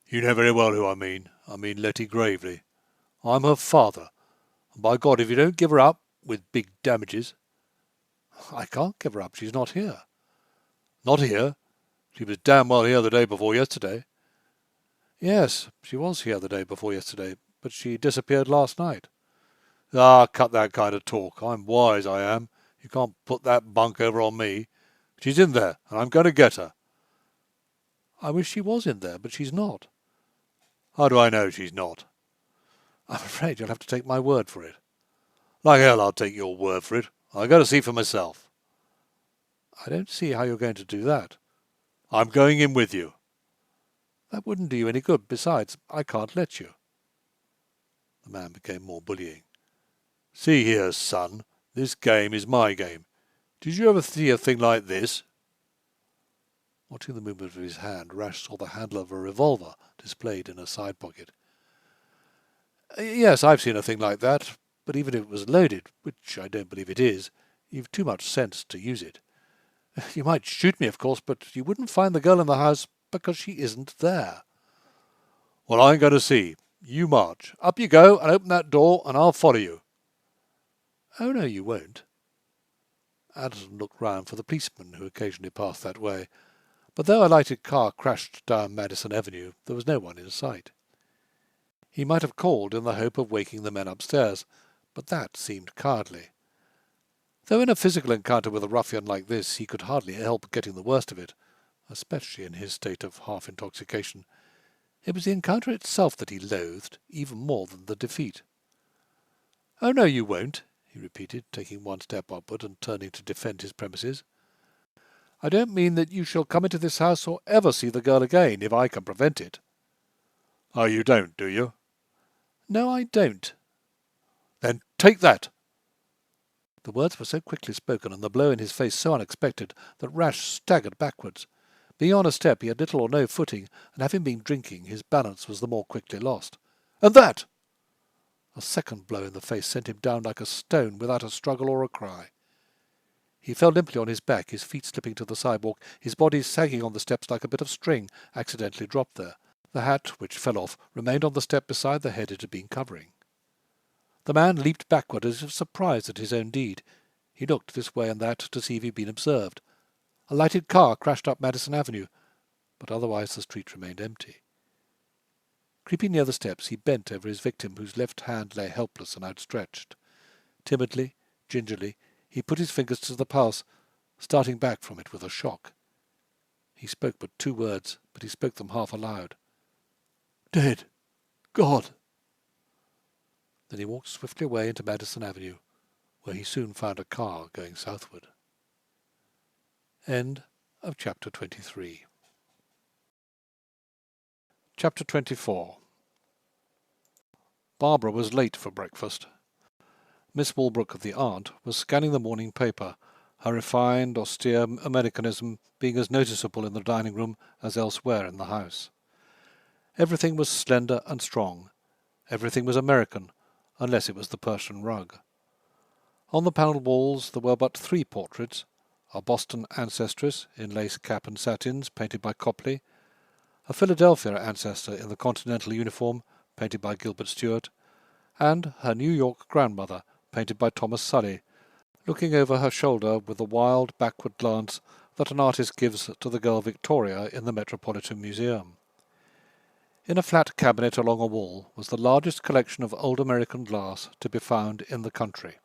"You know very well who I mean. I mean Letty Gravely. I'm her father, and by God, if you don't give her up, with big damages—" "I can't give her up. She's not here." "Not here? She was damn well here the day before yesterday." "Yes, she was here the day before yesterday, but she disappeared last night." "Ah, cut that kind of talk. I'm wise, I am. You can't put that bunk over on me. She's in there, and I'm going to get her." "I wish she was in there, but she's not." "How do I know she's not?" "I'm afraid you'll have to take my word for it." "Like hell I'll take your word for it. I'll go to see for myself." "I don't see how you're going to do that." "I'm going in with you." "That wouldn't do you any good. Besides, I can't let you." The man became more bullying. "See here, son, this game is my game. Did you ever see a thing like this?" Watching the movement of his hand, Rash saw the handle of a revolver displayed in a side pocket. "Yes, I've seen a thing like that, but even if it was loaded, which I don't believe it is, you've too much sense to use it. You might shoot me, of course, but you wouldn't find the girl in the house because she isn't there." "Well, I'm going to see. You march. Up you go, and open that door, and I'll follow you." "Oh, no, you won't." Addison looked round for the policeman who occasionally passed that way, but though a lighted car crashed down Madison Avenue, there was no one in sight. He might have called in the hope of waking the men upstairs, but that seemed cowardly. Though in a physical encounter with a ruffian like this he could hardly help getting the worst of it, especially in his state of half-intoxication, it was the encounter itself that he loathed even more than the defeat. "Oh, no, you won't," he repeated, taking one step upward and turning to defend his premises. "I don't mean that you shall come into this house or ever see the girl again, if I can prevent it." "Oh, you don't, do you?" "No, I don't." "Then take that!" The words were so quickly spoken and the blow in his face so unexpected that Rash staggered backwards. Being on a step, he had little or no footing, and having been drinking, his balance was the more quickly lost. "And that!" A second blow in the face sent him down like a stone without a struggle or a cry. He fell limply on his back, his feet slipping to the sidewalk, his body sagging on the steps like a bit of string accidentally dropped there. The hat, which fell off, remained on the step beside the head it had been covering. The man leaped backward as if surprised at his own deed. He looked this way and that to see if he had been observed. A lighted car crashed up Madison Avenue, but otherwise the street remained empty. Creeping near the steps, he bent over his victim, whose left hand lay helpless and outstretched. Timidly, gingerly, he put his fingers to the pulse, starting back from it with a shock. He spoke but 2 words, but he spoke them half aloud. "Dead! God!" Then he walked swiftly away into Madison Avenue, where he soon found a car going southward. End of Chapter 23. Chapter 24. Barbara was late for breakfast. Miss Walbrook, the aunt, was scanning the morning paper, her refined, austere Americanism being as noticeable in the dining-room as elsewhere in the house. Everything was slender and strong. Everything was American, unless it was the Persian rug. On the panelled walls there were but 3 portraits: a Boston ancestress in lace cap and satins, painted by Copley; a Philadelphia ancestor in the Continental uniform, painted by Gilbert Stuart; and her New York grandmother, painted by Thomas Sully, looking over her shoulder with the wild backward glance that an artist gives to the girl Victoria in the Metropolitan Museum. In a flat cabinet along a wall was the largest collection of old American glass to be found in the country.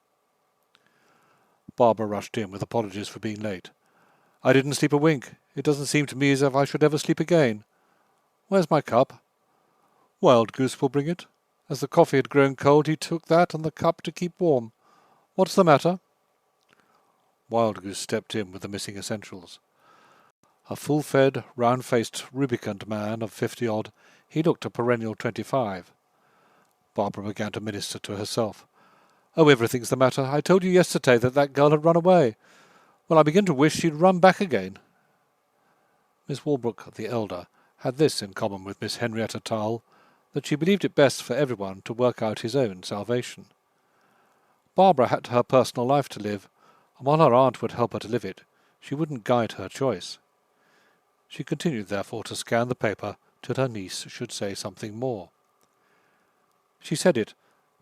Barbara rushed in with apologies for being late. "I didn't sleep a wink. It doesn't seem to me as if I should ever sleep again. Where's my cup?" "Wild Goose will bring it. As the coffee had grown cold, he took that and the cup to keep warm. What's the matter?" Wild Goose stepped in with the missing essentials. A full-fed, round-faced, rubicund man of 50-odd, he looked a perennial 25. Barbara began to minister to herself. "Oh, everything's the matter. I told you yesterday that girl had run away. Well, I begin to wish she'd run back again." Miss Walbrook, the elder, had this in common with Miss Henrietta Tull, that she believed it best for everyone to work out his own salvation. Barbara had her personal life to live, and while her aunt would help her to live it, she wouldn't guide her choice. She continued, therefore, to scan the paper till her niece should say something more. She said it,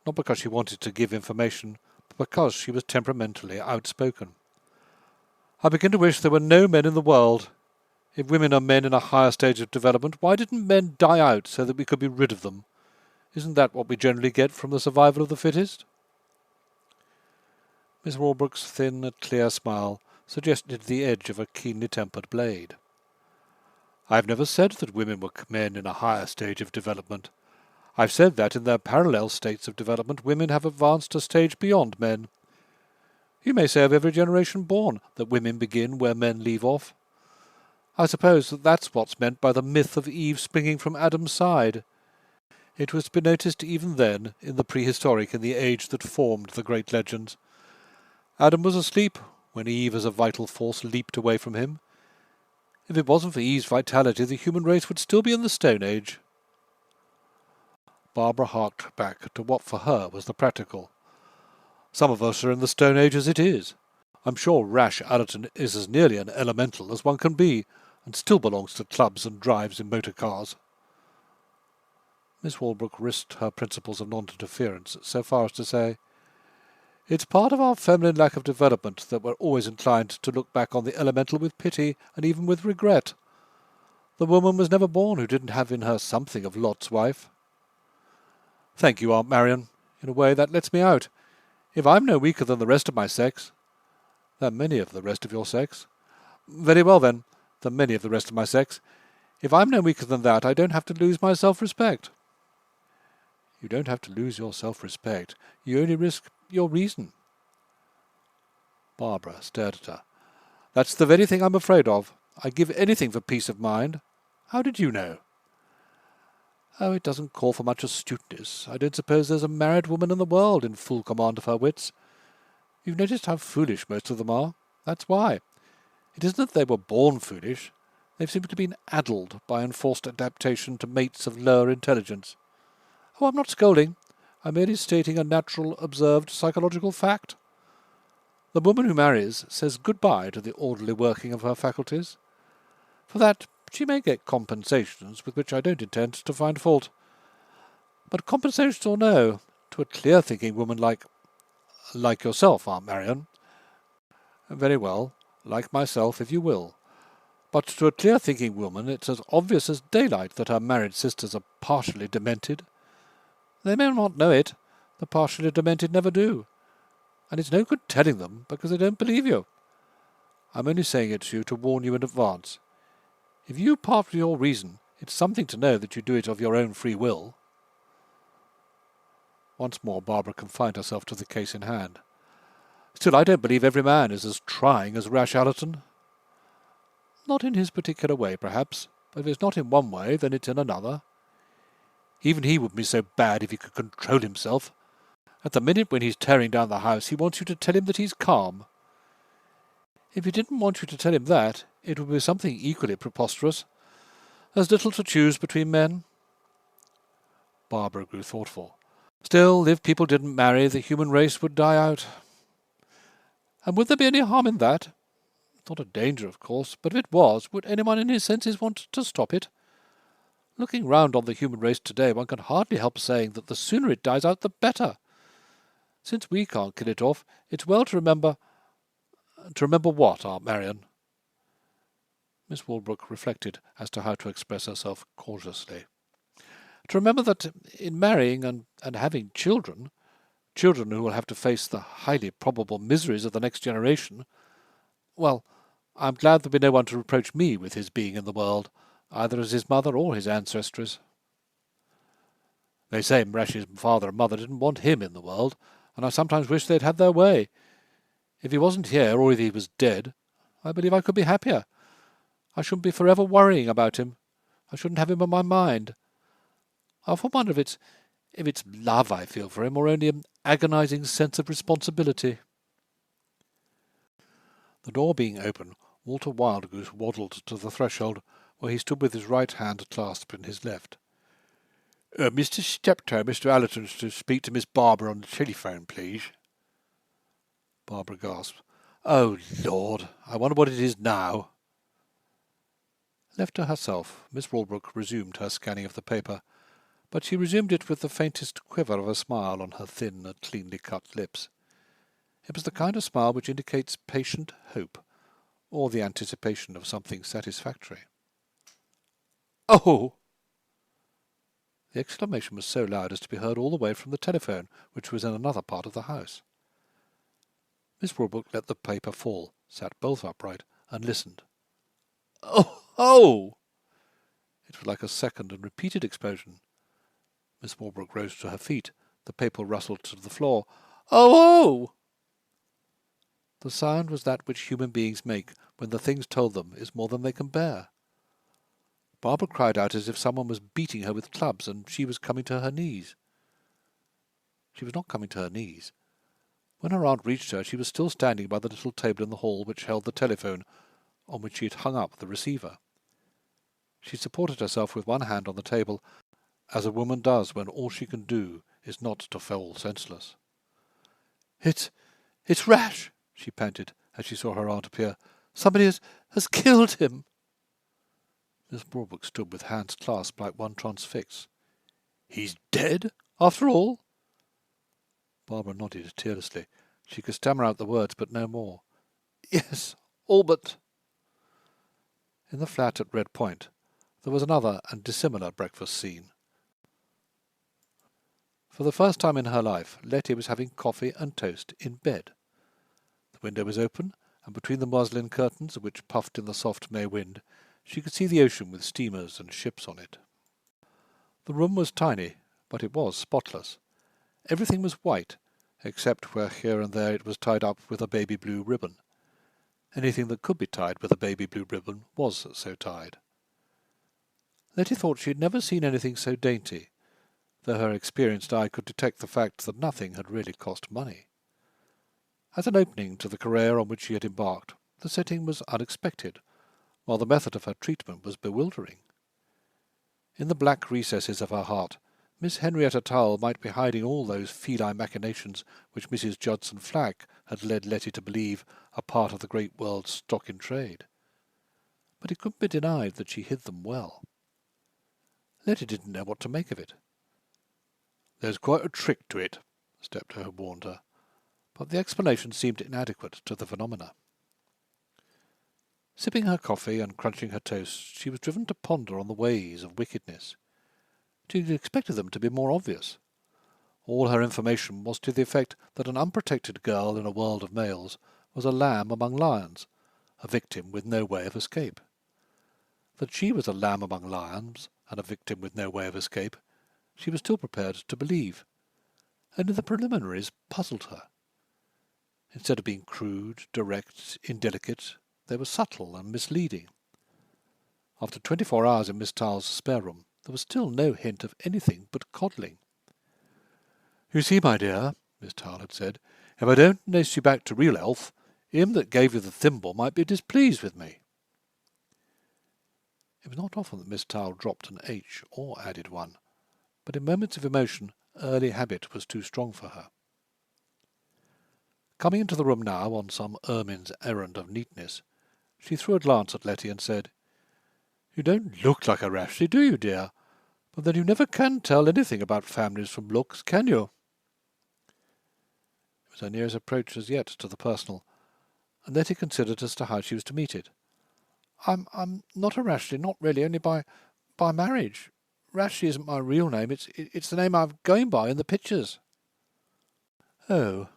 not because she wanted to give information, but because she was temperamentally outspoken. "I begin to wish there were no men in the world. If women are men in a higher stage of development, why didn't men die out so that we could be rid of them? Isn't that what we generally get from the survival of the fittest?" Miss Walbrook's thin, clear smile suggested the edge of a keenly tempered blade. "I've never said that women were men in a higher stage of development. I've said that in their parallel states of development women have advanced a stage beyond men. You may say of every generation born that women begin where men leave off. I suppose that's what's meant by the myth of Eve springing from Adam's side. It was to be noticed even then, in the prehistoric, in the age that formed the great legends. Adam was asleep when Eve as a vital force leaped away from him. If it wasn't for Eve's vitality, the human race would still be in the Stone Age." Barbara harked back to what for her was the practical. "Some of us are in the Stone Age as it is. I'm sure rash Allerton is as nearly an elemental as one can be, and still belongs to clubs and drives in motor cars." Miss Walbrook risked her principles of non-interference so far as to say, "It's part of our feminine lack of development that we're always inclined to look back on the elemental with pity and even with regret. The woman was never born who didn't have in her something of Lot's wife." "Thank you, Aunt Marion. In a way that lets me out. If I'm no weaker than the rest of my sex—" "Than many of the rest of your sex." "Very well, then, than many of the rest of my sex. If I'm no weaker than that, I don't have to lose my self-respect." "You don't have to lose your self-respect. You only risk your reason." Barbara stared at her. "That's the very thing I'm afraid of. I'd give anything for peace of mind. How did you know?" "Oh, it doesn't call for much astuteness. I don't suppose there's a married woman in the world in full command of her wits. You've noticed how foolish most of them are. That's why. It isn't that they were born foolish. They've simply been addled by enforced adaptation to mates of lower intelligence. Oh, I'm not scolding. I'm merely stating a natural, observed psychological fact. The woman who marries says goodbye to the orderly working of her faculties. For that she may get compensations with which I don't intend to find fault. But compensations or no, to a clear-thinking woman like yourself, Aunt Marion. Very well, like myself, if you will. But to a clear-thinking woman it's as obvious as daylight that her married sisters are partially demented. They may not know it. The partially demented never do. And it's no good telling them, because they don't believe you. I'm only saying it to you to warn you in advance. If you part with your reason, it's something to know that you do it of your own free will." Once more Barbara confined herself to the case in hand. "Still, I don't believe every man is as trying as rash Allerton." Not in his particular way, perhaps, but if it's not in one way, then it's in another. Even he wouldn't be so bad if he could control himself. At the minute when he's tearing down the house, he wants you to tell him that he's calm. If he didn't want you to tell him that, it would be something equally preposterous. There's little to choose between men. Barbara grew thoughtful. Still, if people didn't marry, the human race would die out. And would there be any harm in that? Not a danger, of course, but if it was, would anyone in his senses want to stop it? Looking round on the human race today, one can hardly help saying that the sooner it dies out, the better. Since we can't kill it off, it's well to remember... To remember what, Aunt Marion? Miss Walbrook reflected as to how to express herself cautiously. To remember that in marrying and having children who will have to face the highly probable miseries of the next generation, well, I'm glad there'll be no one to reproach me with his being in the world, either as his mother or his ancestresses. They say Mrash's father and mother didn't want him in the world, and I sometimes wish they'd had their way. If he wasn't here, or if he was dead, I believe I could be happier. I shouldn't be forever worrying about him. I shouldn't have him on my mind. I often wonder if it's love I feel for him, or only an agonizing sense of responsibility. The door being open, Walter Wildgoose waddled to the threshold, where he stood with his right hand clasped in his left. Mr. Steptoe, Mr. Allerton's to speak to Miss Barbara on the telephone, please. Barbara gasped. Oh, Lord, I wonder what it is now. Left to herself, Miss Walbrook resumed her scanning of the paper, but she resumed it with the faintest quiver of a smile on her thin and cleanly cut lips. It was the kind of smile which indicates patient hope, or the anticipation of something satisfactory. Oh! The exclamation was so loud as to be heard all the way from the telephone, which was in another part of the house. Miss Walbrook let the paper fall, sat bolt upright, and listened. Oh! Oh! It was like a second and repeated explosion. Miss Walbrook rose to her feet. The paper rustled to the floor. Oh! Oh! The sound was that which human beings make when the things told them is more than they can bear. Barbara cried out as if someone was beating her with clubs, and she was coming to her knees. She was not coming to her knees. When her aunt reached her, she was still standing by the little table in the hall which held the telephone, on which she had hung up the receiver. She supported herself with one hand on the table, as a woman does when all she can do is not to fall senseless. It's rash, she panted, as she saw her aunt appear. Somebody has killed him. Miss Walbrook stood with hands clasped like one transfixed. He's dead, after all? Barbara nodded tearlessly. She could stammer out the words, but no more. Yes, all but... In the flat at Red Point, there was another and dissimilar breakfast scene. For the first time in her life, Letty was having coffee and toast in bed. The window was open, and between the muslin curtains, which puffed in the soft May wind, she could see the ocean with steamers and ships on it. The room was tiny, but it was spotless. Everything was white, except where here and there it was tied up with a baby blue ribbon. Anything that could be tied with a baby blue ribbon was so tied. Letty thought she had never seen anything so dainty, though her experienced eye could detect the fact that nothing had really cost money. As an opening to the career on which she had embarked, the setting was unexpected, while the method of her treatment was bewildering. In the black recesses of her heart, Miss Henrietta Tull might be hiding all those feline machinations which Mrs. Judson Flack had led Letty to believe a part of the great world's stock in trade. But it couldn't be denied that she hid them well. Letty didn't know what to make of it. There's quite a trick to it, Steptoe had warned her, but the explanation seemed inadequate to the phenomena. Sipping her coffee and crunching her toast, she was driven to ponder on the ways of wickedness. She had expected them to be more obvious. All her information was to the effect that an unprotected girl in a world of males was a lamb among lions, a victim with no way of escape. That she was a lamb among lions, and a victim with no way of escape, she was still prepared to believe. Only the preliminaries puzzled her. Instead of being crude, direct, indelicate, they were subtle and misleading. After 24 hours in Miss Tarle's spare room, there was still no hint of anything but coddling. "You see, my dear," Miss Tarle had said, "if I don't nurse you back to real health, him that gave you the thimble might be displeased with me." It was not often that Miss Tarle dropped an H or added one, but in moments of emotion early habit was too strong for her. Coming into the room now on some ermine's errand of neatness, she threw a glance at Letty and said, "You don't look like a Rashleigh, do you, dear? But then you never can tell anything about families from looks, can you?" It was her nearest approach as yet to the personal, and Letty considered as to how she was to meet it. I'm not a Rashleigh, not really, only by marriage. Rashleigh isn't my real name, it's the name I'm going by in the pictures." "Oh."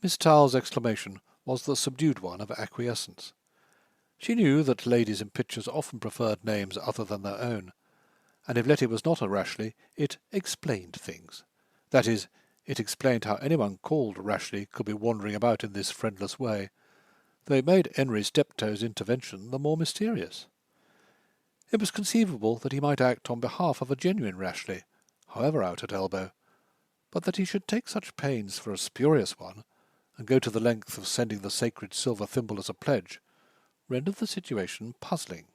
Miss Tarle's exclamation was the subdued one of acquiescence. She knew that ladies in pictures often preferred names other than their own, and if Letty was not a Rashleigh, it explained things. That is, it explained how anyone called Rashleigh could be wandering about in this friendless way, though it made Henry Steptoe's intervention the more mysterious. It was conceivable that he might act on behalf of a genuine Rashleigh, however out at elbow, but that he should take such pains for a spurious one, and go to the length of sending the sacred silver thimble as a pledge, rendered the situation puzzling.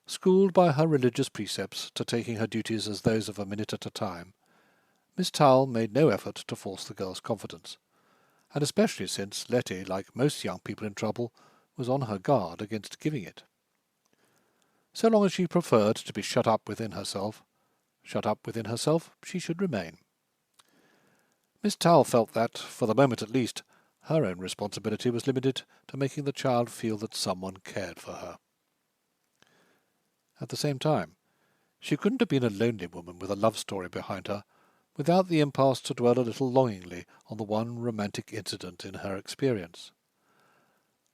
Schooled by her religious precepts to taking her duties as those of a minute at a time, Miss Tarle made no effort to force the girl's confidence, and especially since Letty, like most young people in trouble, was on her guard against giving it. So long as she preferred to be shut up within herself she should remain. Miss Tarle felt that, for the moment at least, her own responsibility was limited to making the child feel that someone cared for her. At the same time, she couldn't have been a lonely woman with a love story behind her without the impulse to dwell a little longingly on the one romantic incident in her experience.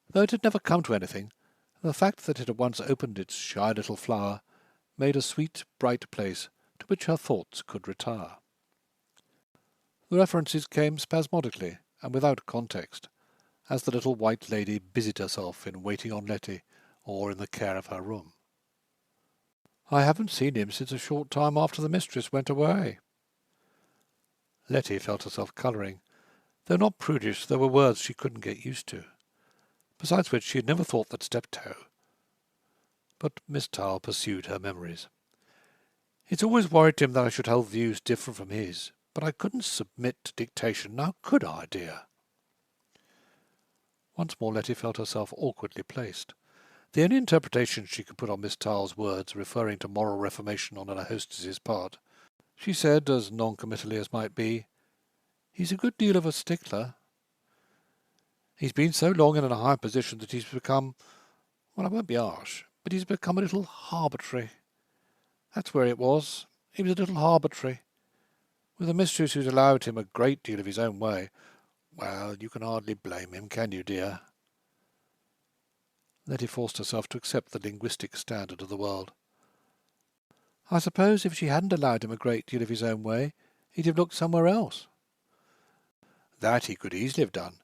Though it had never come to anything, the fact that it had once opened its shy little flower made a sweet, bright place to which her thoughts could retire. The references came spasmodically and without context, as the little white lady busied herself in waiting on Letty or in the care of her room. "I haven't seen him since a short time after the mistress went away." Letty felt herself colouring. Though not prudish, there were words she couldn't get used to. Besides which she had never thought that Steptoe. But Miss Tarle pursued her memories. "It's always worried him that I should hold views different from his, but I couldn't submit to dictation, now could I, dear?" Once more Letty felt herself awkwardly placed. The only interpretation she could put on Miss Tarle's words referring to moral reformation on her hostess's part, she said, as non-committally as might be, "He's a good deal of a stickler. He's been so long in a high position that he's become, well, I won't be harsh, but he's become a little arbitrary. That's where it was. He was a little arbitrary. With a mistress who's allowed him a great deal of his own way, well, you can hardly blame him, can you, dear?" Letty forced herself to accept the linguistic standard of the world. "I suppose if she hadn't allowed him a great deal of his own way, he'd have looked somewhere else." "That he could easily have done.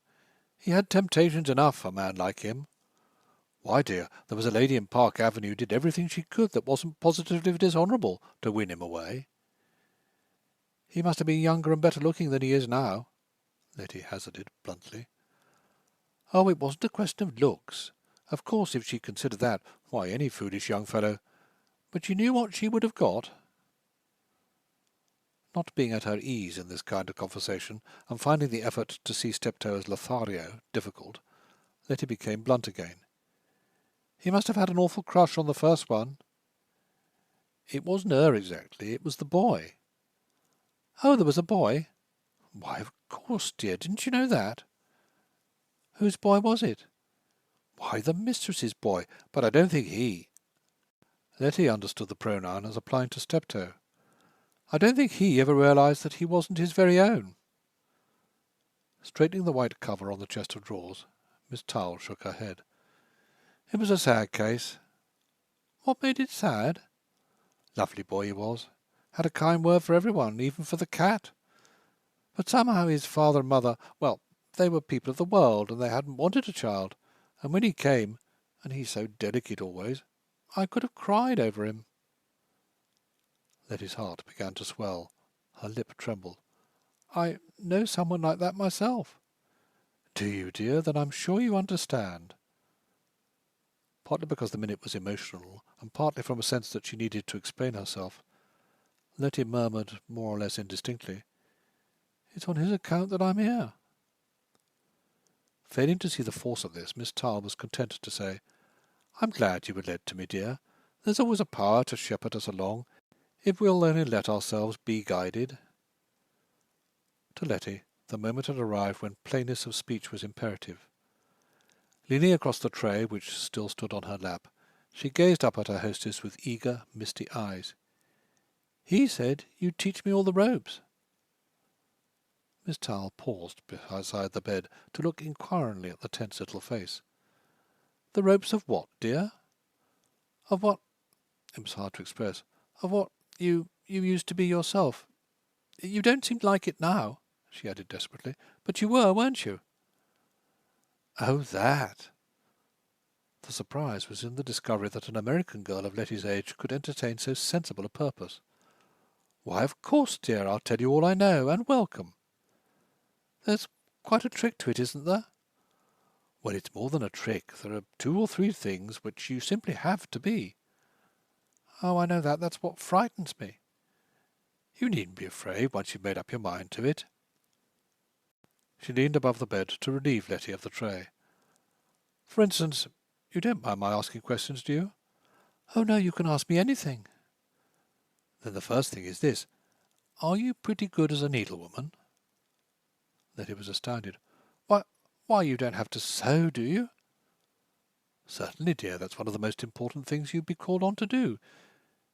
He had temptations enough, a man like him. Why, dear, there was a lady in Park Avenue who did everything she could that wasn't positively dishonourable to win him away." "He must have been younger and better looking than he is now," Letty hazarded bluntly. "Oh, it wasn't a question of looks. Of course, if she considered that, why, any foolish young fellow. But you knew what she would have got." Not being at her ease in this kind of conversation, and finding the effort to see Steptoe as Lothario difficult, Letty became blunt again. "He must have had an awful crush on the first one." "It wasn't her exactly, it was the boy." "Oh, there was a boy?" "Why, of course, dear, didn't you know that?" "Whose boy was it?" "Why, the mistress's boy, but I don't think he—" Letty understood the pronoun as applying to Steptoe. "I don't think he ever realized that he wasn't his very own." Straightening the white cover on the chest of drawers, Miss Tarle shook her head. "It was a sad case." "What made it sad?" "Lovely boy he was. Had a kind word for everyone, even for the cat. But somehow his father and mother, well, they were people of the world, and they hadn't wanted a child, and when he came, And he's so delicate always. I could have cried over him. Letty's heart began to swell. Her lip trembled. I know someone like that myself. Do you, dear? Then I'm sure you understand. Partly because the minute was emotional, and partly from a sense that she needed to explain herself, Letty murmured more or less indistinctly, It's on his account that I'm here. Failing to see the force of this, Miss Tarl was content to say, I'm glad you were led to me, dear. There's always a power to shepherd us along, if we'll only let ourselves be guided. To Letty, the moment had arrived when plainness of speech was imperative. Leaning across the tray, which still stood on her lap, she gazed up at her hostess with eager, misty eyes. He said you'd teach me all the ropes. Miss Tarl paused beside the bed to look inquiringly at the tense little face. The ropes of what, dear? Of what? It was hard to express. Of what you used to be yourself. You don't seem like it now, she added desperately, but you were, weren't you? Oh, that! The surprise was in the discovery that an American girl of Letty's age could entertain so sensible a purpose. Why, of course, dear, I'll tell you all I know, and welcome. There's quite a trick to it, isn't there? Well, it's more than a trick. There are 2 or 3 things which you simply have to be. Oh, I know that. That's what frightens me. You needn't be afraid once you've made up your mind to it. She leaned above the bed to relieve Letty of the tray. For instance, you don't mind my asking questions, do you? Oh, no, you can ask me anything. Then the first thing is this. Are you pretty good as a needlewoman? Letty was astounded. Why, you don't have to sew, do you? Certainly, dear, that's one of the most important things you'd be called on to do.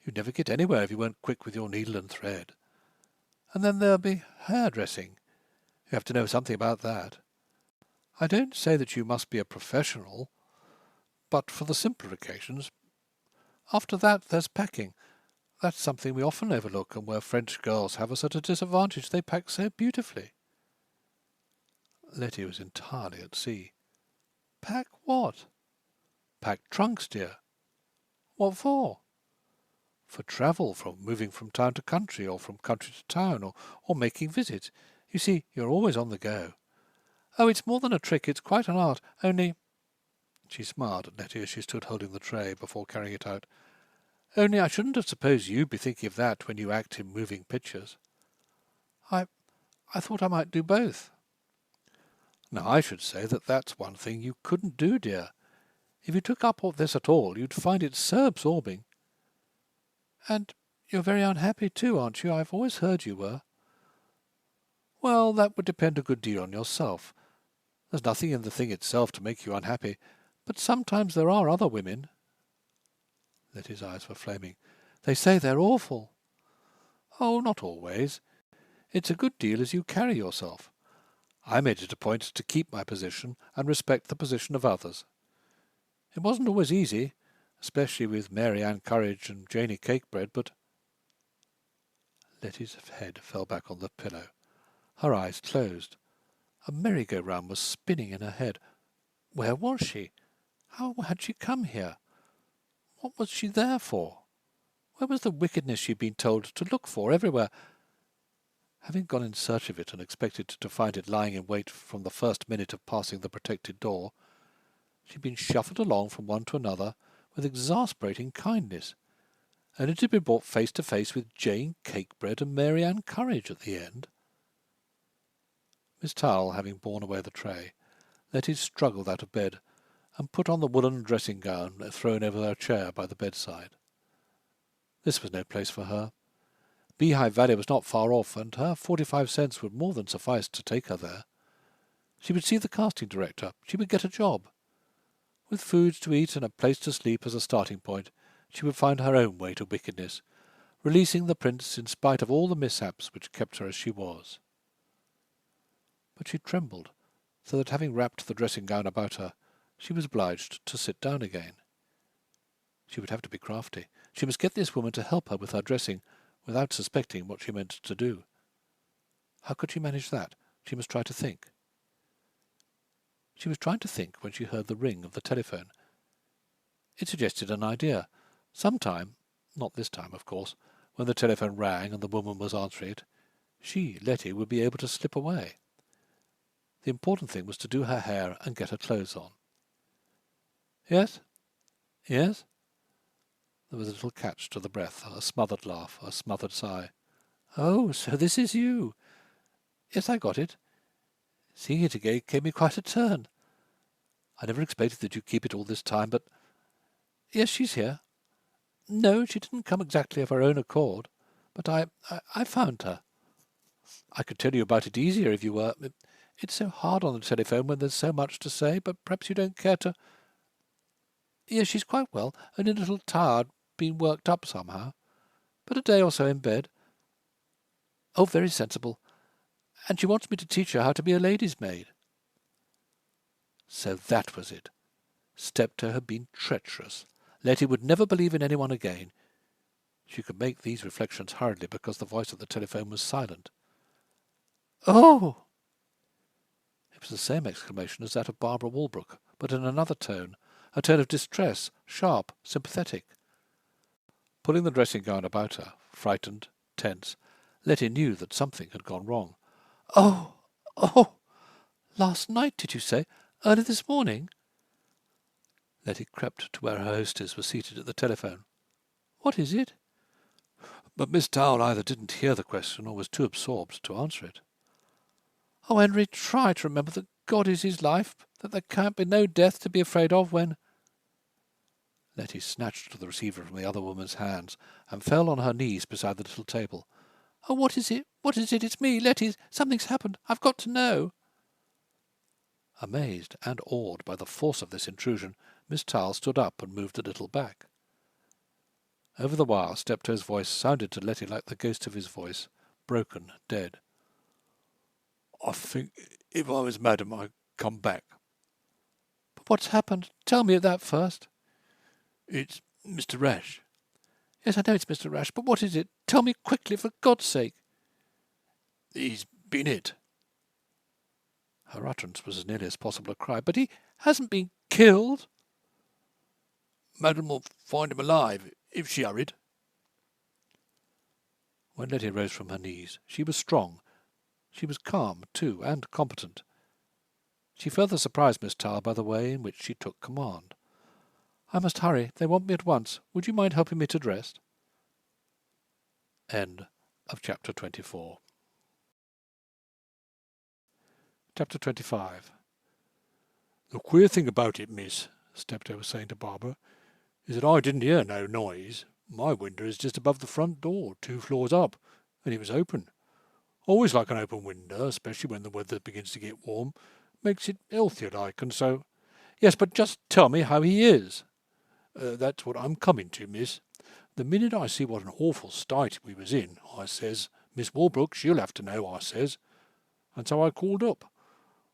You'd never get anywhere if you weren't quick with your needle and thread. And then there'll be hairdressing. You have to know something about that. I don't say that you must be a professional, but for the simpler occasions. After that, there's packing. That's something we often overlook, and where French girls have us at a disadvantage. They pack so beautifully. Letty was entirely at sea. Pack what? Pack trunks, dear. What for? For travel, from moving from town to country, or from country to town, or making visits. You see, you're always on the go. Oh, it's more than a trick, it's quite an art, only— She smiled at Letty as she stood holding the tray before carrying it out. Only I shouldn't have supposed you'd be thinking of that when you act in moving pictures. I thought I might do both. Now, I should say that that's one thing you couldn't do, dear. If you took up this at all, you'd find it so absorbing. And you're very unhappy too, aren't you? I've always heard you were. Well, that would depend a good deal on yourself. There's nothing in the thing itself to make you unhappy, but sometimes there are other women. Letty's eyes were flaming. They say they're awful. Oh, not always. It's a good deal as you carry yourself. I made it a point to keep my position and respect the position of others. It wasn't always easy, especially with Mary Ann Courage and Janey Cakebread, but— Letty's head fell back on the pillow. Her eyes closed. A merry-go-round was spinning in her head. Where was she? How had she come here? What was she there for? Where was the wickedness she'd been told to look for everywhere? Having gone in search of it and expected to find it lying in wait from the first minute of passing the protected door, she'd been shuffled along from one to another with exasperating kindness, and it had been brought face to face with Jane Cakebread and Mary Ann Courage at the end. Miss Tarl having borne away the tray, Letty struggled out of bed and put on the woollen dressing-gown thrown over her chair by the bedside. This was no place for her. Beehive Valley was not far off, and her 45 cents would more than suffice to take her there. She would see the casting director. She would get a job. With food to eat and a place to sleep as a starting point, she would find her own way to wickedness, releasing the prince in spite of all the mishaps which kept her as she was. But she trembled, so that having wrapped the dressing-gown about her, she was obliged to sit down again. She would have to be crafty. She must get this woman to help her with her dressing, without suspecting what she meant to do. How could she manage that? She must try to think. She was trying to think when she heard the ring of the telephone. It suggested an idea. Sometime, not this time of course, when the telephone rang and the woman was answering it, she, Letty, would be able to slip away. The important thing was to do her hair and get her clothes on. Yes? Yes? There was a little catch to the breath, a smothered laugh, a smothered sigh. Oh, so this is you. Yes, I got it. Seeing it again gave me quite a turn. I never expected that you'd keep it all this time, but... Yes, she's here. No, she didn't come exactly of her own accord, but I found her. I could tell you about it easier if you were... It's so hard on the telephone when there's so much to say, but perhaps you don't care to... Yes, she's quite well, only a little tired, been worked up somehow. But a day or so in bed. Oh, very sensible. And she wants me to teach her how to be a lady's maid. So that was it. Steptoe had been treacherous. Letty would never believe in anyone again. She could make these reflections hurriedly because the voice at the telephone was silent. Oh! It was the same exclamation as that of Barbara Walbrook, but in another tone, a tone of distress, sharp, sympathetic. Pulling the dressing-gown about her, frightened, tense, Letty knew that something had gone wrong. Oh! Oh! Last night, did you say? Early this morning? Letty crept to where her hostess was seated at the telephone. What is it? But Miss Dowell either didn't hear the question or was too absorbed to answer it. Oh, Henry, try to remember that God is his life, that there can't be no death to be afraid of when... Letty snatched the receiver from the other woman's hands and fell on her knees beside the little table. Oh, what is it? What is it? It's me, Letty. Something's happened. I've got to know. Amazed and awed by the force of this intrusion, Miss Dowell stood up and moved a little back. Over the wire, Steptoe's voice sounded to Letty like the ghost of his voice, broken, dead. I think if I was madam, I'd come back. But what's happened? Tell me that first. It's Mr. Rash. Yes, I know it's Mr. Rash, but what is it? Tell me quickly, for God's sake. He's been hit. Her utterance was as nearly as possible a cry. But he hasn't been killed. Madam will find him alive, if she hurried. When Letty rose from her knees, she was strong. She was calm, too, and competent. She further surprised Miss Dowell by the way in which she took command. I must hurry. They want me at once. Would you mind helping me to dress? End of chapter 24. Chapter 25. The queer thing about it, miss, Steptoe was saying to Barbara, is that I didn't hear no noise. My window is just above the front door, 2 floors up, and it was open. Always like an open window, especially when the weather begins to get warm. Makes it healthier like, and so... Yes, but just tell me how he is. That's what I'm coming to, miss. The minute I see what an awful state we was in, I says, Miss Walbrook, she'll have to know, I says. And so I called up.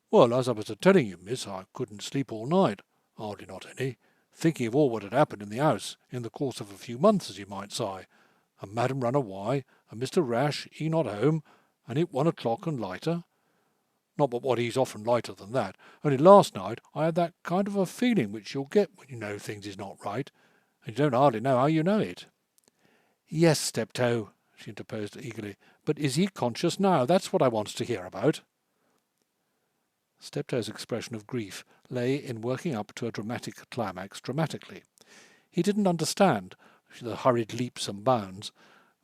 Well, as I was a-telling you, miss, I couldn't sleep all night, hardly not any, thinking of all what had happened in the house in the course of a few months, as you might say. And Madam run away, and Mr. Rash, he not home, and it 1 o'clock and later. Not but what he's often later than that. Only last night I had that kind of a feeling which you'll get when you know things is not right, and you don't hardly know how you know it. Yes, Steptoe, she interposed eagerly, but is he conscious now? That's what I wants to hear about. Steptoe's expression of grief lay in working up to a dramatic climax dramatically. He didn't understand the hurried leaps and bounds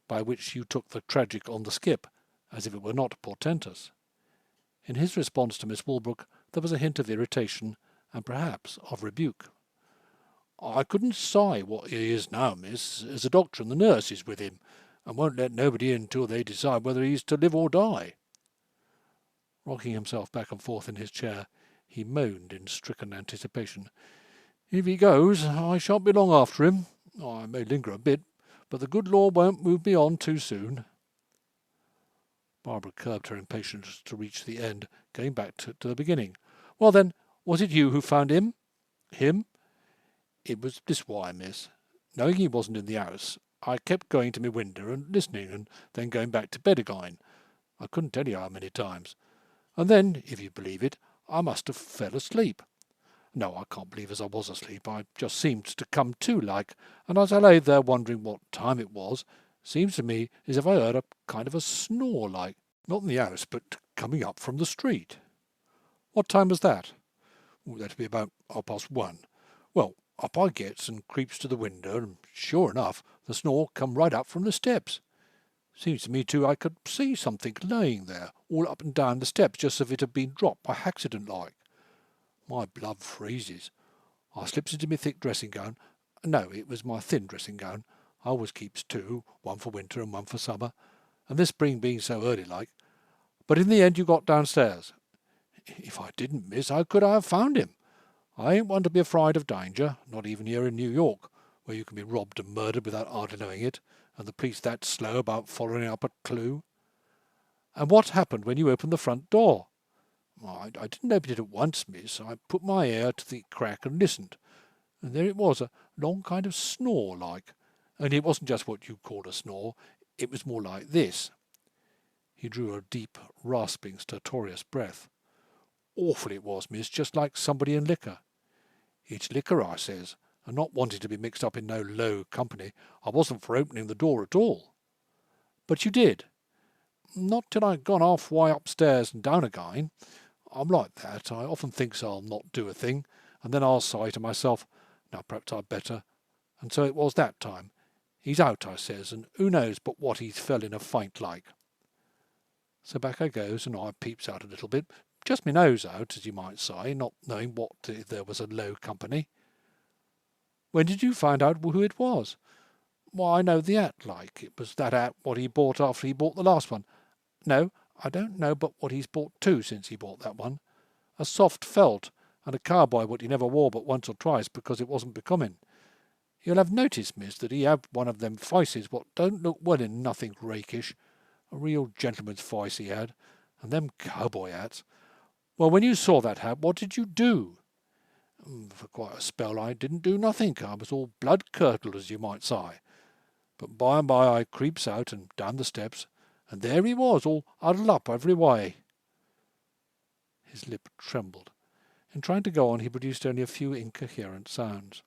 by which you took the tragic on the skip, as if it were not portentous. In his response to Miss Walbrook there was a hint of irritation, and perhaps of rebuke. I couldn't say what he is now, miss, as the doctor and the nurse is with him, and won't let nobody in till they decide whether he's to live or die. Rocking himself back and forth in his chair, he moaned in stricken anticipation. If he goes, I shan't be long after him. I may linger a bit, but the good Lord won't move me on too soon. Barbara curbed her impatience to reach the end, going back to the beginning. Well then, was it you who found him? Him? It was this way, miss. Knowing he wasn't in the house, I kept going to my window and listening, and then going back to bed again. I couldn't tell you how many times. And then, if you believe it, I must have fell asleep. No, I can't believe as I was asleep. I just seemed to come to like, and as I lay there wondering what time it was, seems to me as if I heard a kind of a snore like, not in the house, but coming up from the street. What time was that? That'd be about 1:30. Well, up I gets and creeps to the window, and sure enough, the snore come right up from the steps. Seems to me, too, I could see something laying there, all up and down the steps, just as if it had been dropped by accident like. My blood freezes. I slips into my thick dressing gown. No, it was my thin dressing gown. I always keeps two, one for winter and one for summer, and this spring being so early like. But in the end you got downstairs. If I didn't, miss, how could I have found him? I ain't one to be afraid of danger, not even here in New York, where you can be robbed and murdered without hardly knowing it, and the police that slow about following up a clue. And what happened when you opened the front door? I didn't open it at once, miss. I put my ear to the crack and listened, and there it was, a long kind of snore like. Only it wasn't just what you call a snore, it was more like this. He drew a deep, rasping, stertorous breath. Awful it was, miss, just like somebody in liquor. It's liquor, I says, and not wanting to be mixed up in no low company, I wasn't for opening the door at all. But you did. Not till I'd gone half way upstairs and down again. I'm like that. I often thinks I'll not do a thing, and then I'll say to myself, now perhaps I'd better. And so it was that time. He's out, I says, and who knows but what he's fell in a faint like. So back I goes, and I peeps out a little bit, just my nose out, as you might say, not knowing what if there was a low company. When did you find out who it was? Why, I know the hat like. It was that hat what he bought after he bought the last one. No, I don't know but what he's bought two since he bought that one. A soft felt, and a cowboy what he never wore but once or twice because it wasn't becoming. You'll have noticed, miss, that he had one of them faces what don't look well in nothing rakish. A real gentleman's face he had, and them cowboy hats. Well, when you saw that hat, what did you do? For quite a spell I didn't do nothing. I was all blood-curdled, as you might say. But by and by I creeps out and down the steps, and there he was, all huddled up every way. His lip trembled. In trying to go on, he produced only a few incoherent sounds.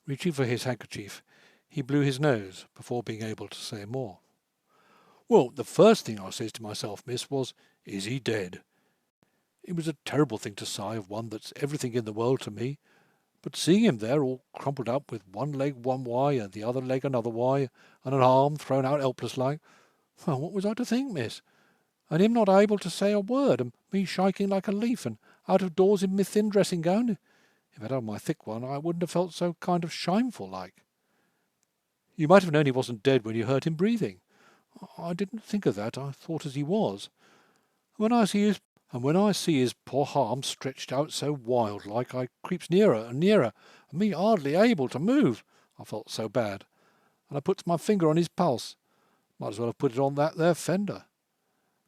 Reaching for his handkerchief, he blew his nose before being able to say more. Well, the first thing I says to myself, miss, was, is he dead? It was a terrible thing to say of one that's everything in the world to me, but seeing him there all crumpled up with one leg one way and the other leg another way, and an arm thrown out helpless like, well, what was I to think, miss? And him not able to say a word, and me shaking like a leaf, and out of doors in my thin dressing gown. If I'd had my thick one, I wouldn't have felt so kind of shameful like. You might have known he wasn't dead when you heard him breathing. I didn't think of that. I thought as he was. When I see his poor arm stretched out so wild like, I creeps nearer and nearer, and me hardly able to move. I felt so bad. And I puts my finger on his pulse. Might as well have put it on that there fender.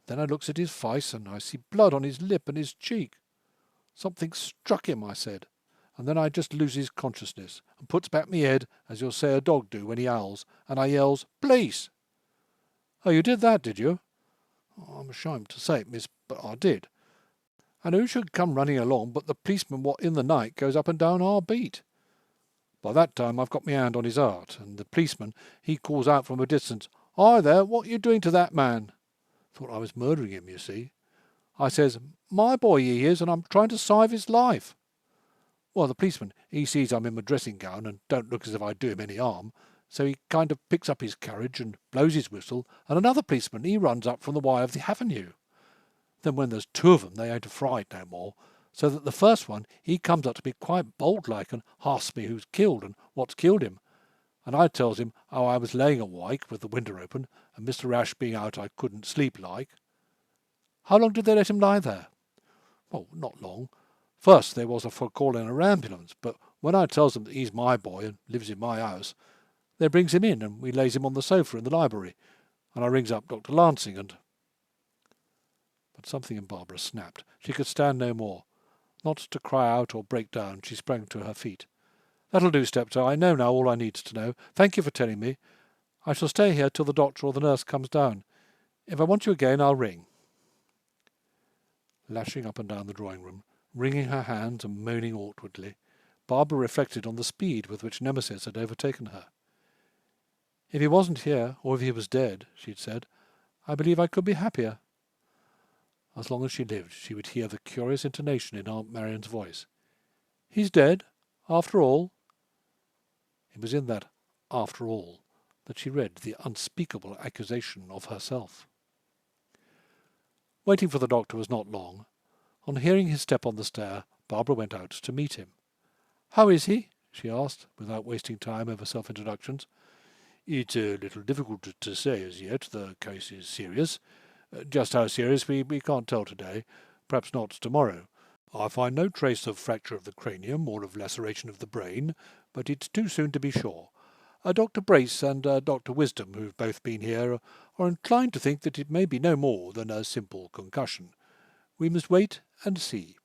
Then I looks at his face, and I see blood on his lip and his cheek. Something struck him, I said, and then I just loses consciousness, and puts back me head, as you'll say a dog do when he howls, and I yells, "Police!" Oh, you did that, did you? I'm ashamed to say it, miss, but I did. And who should come running along but the policeman what in the night goes up and down our beat. By that time I've got my hand on his heart, and the policeman, he calls out from a distance, "Hi there, what are you doing to that man?" Thought I was murdering him, you see. I says, "My boy he is, and I'm trying to save his life." Well, the policeman, he sees I'm in my dressing gown and don't look as if I'd do him any harm, so he kind of picks up his courage and blows his whistle, and another policeman, he runs up from the way of the avenue. Then when there's two of them, they ain't afraid no more, so that the first one, he comes up to me quite bold-like and asks me who's killed and what's killed him. And I tells him how I was laying awake with the window open, and Mr. Ash being out I couldn't sleep like. How long did they let him lie there? Well, not long. First there was for calling a ambulance, but when I tells them that he's my boy and lives in my house, they brings him in, and we lays him on the sofa in the library, and I rings up Dr. Lansing, and... But something in Barbara snapped. She could stand no more. Not to cry out or break down, she sprang to her feet. "That'll do, stepdad. I know now all I needs to know. Thank you for telling me. I shall stay here till the doctor or the nurse comes down. If I want you again, I'll ring." Lashing up and down the drawing-room, Wringing her hands and moaning awkwardly, Barbara reflected on the speed with which Nemesis had overtaken her. "If he wasn't here, or if he was dead," she'd said, "I believe I could be happier." As long as she lived, she would hear the curious intonation in Aunt Marian's voice. "He's dead, after all?" It was in that "after all" that she read the unspeakable accusation of herself. Waiting for the doctor was not long. On hearing his step on the stair, Barbara went out to meet him. "How is he?" she asked, without wasting time over self-introductions. "It's a little difficult to say as yet. The case is serious. Just how serious we can't tell today. Perhaps not tomorrow. I find no trace of fracture of the cranium or of laceration of the brain, but it's too soon to be sure. Dr. Brace and Dr. Wisdom, who've both been here, are inclined to think that it may be no more than a simple concussion. We must wait and see."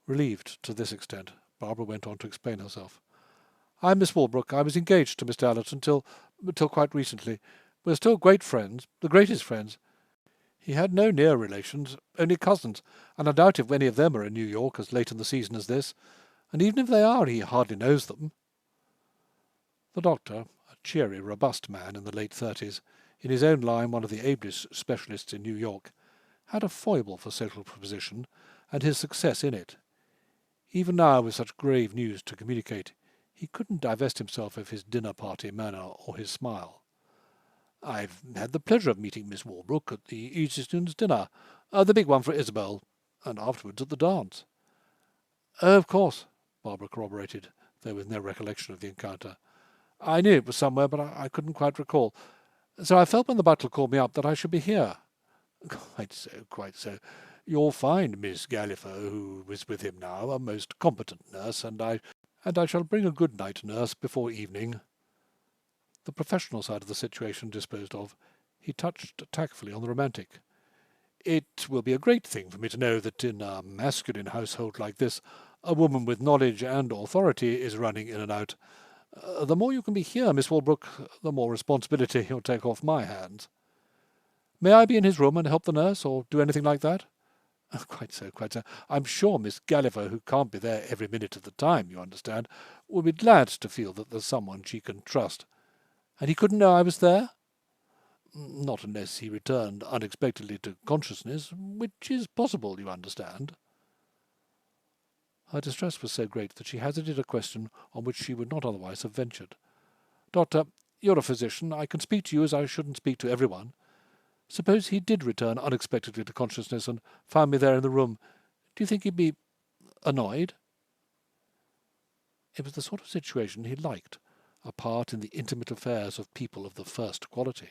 Relieved to this extent, Barbara went on to explain herself. "I'm Miss Walbrook. I was engaged to Mr. Allerton till quite recently. We're still great friends, the greatest friends. He had no near relations, only cousins, and I doubt if any of them are in New York as late in the season as this, and even if they are, he hardly knows them." The doctor, a cheery, robust man in the late 30s, in his own line one of the ablest specialists in New York, had a foible for social proposition, and his success in it. Even now, with such grave news to communicate, he couldn't divest himself of his dinner-party manner or his smile. "I've had the pleasure of meeting Miss Walbrook at the Eastons' dinner, the big one for Isabel, and afterwards at the dance." "Oh, of course," Barbara corroborated, though with no recollection of the encounter. "I knew it was somewhere, but I couldn't quite recall. So I felt when the butler called me up that I should be here." "Quite so, quite so. You'll find Miss Galliffer, who is with him now, a most competent nurse, and I shall bring a good night nurse before evening." The professional side of the situation disposed of, he touched tactfully on the romantic. "It will be a great thing for me to know that in a masculine household like this, a woman with knowledge and authority is running in and out. The more you can be here, Miss Walbrook, the more responsibility you'll take off my hands." "May I be in his room and help the nurse, or do anything like that?" "Quite so, quite so. I'm sure Miss Galliffer, who can't be there every minute of the time, you understand, will be glad to feel that there's someone she can trust. And he couldn't know I was there?" "Not unless he returned unexpectedly to consciousness, which is possible, you understand." Her distress was so great that she hazarded a question on which she would not otherwise have ventured. "Doctor, you're a physician. I can speak to you as I shouldn't speak to everyone. Suppose he did return unexpectedly to consciousness and found me there in the room. Do you think he'd be annoyed?" It was the sort of situation he liked, a part in the intimate affairs of people of the first quality.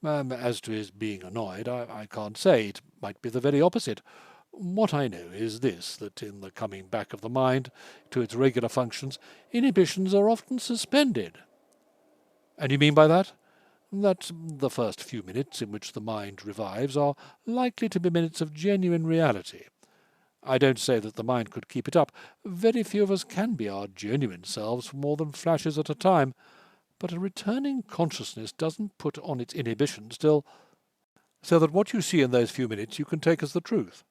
As to his being annoyed, I can't say. It might be the very opposite. What I know is this, that in the coming back of the mind to its regular functions, inhibitions are often suspended." "And you mean by that?" "That the first few minutes in which the mind revives are likely to be minutes of genuine reality. I don't say that the mind could keep it up. Very few of us can be our genuine selves for more than flashes at a time. But a returning consciousness doesn't put on its inhibitions till so that what you see in those few minutes you can take as the truth.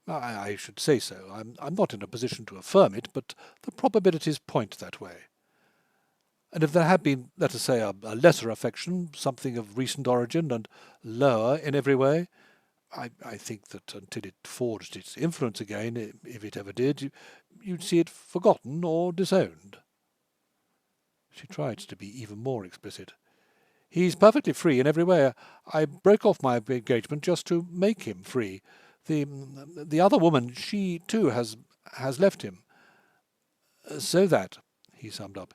I should say so. I'm not in a position to affirm it, but the probabilities point that way. And if there had been, let us say, a lesser affection, something of recent origin and lower in every way, I think that until it forged its influence again, if it ever did, you'd see it forgotten or disowned." She tried to be even more explicit. "He's perfectly free in every way. I broke off my engagement just to make him free. The other woman, she too has left him. So that," he summed up,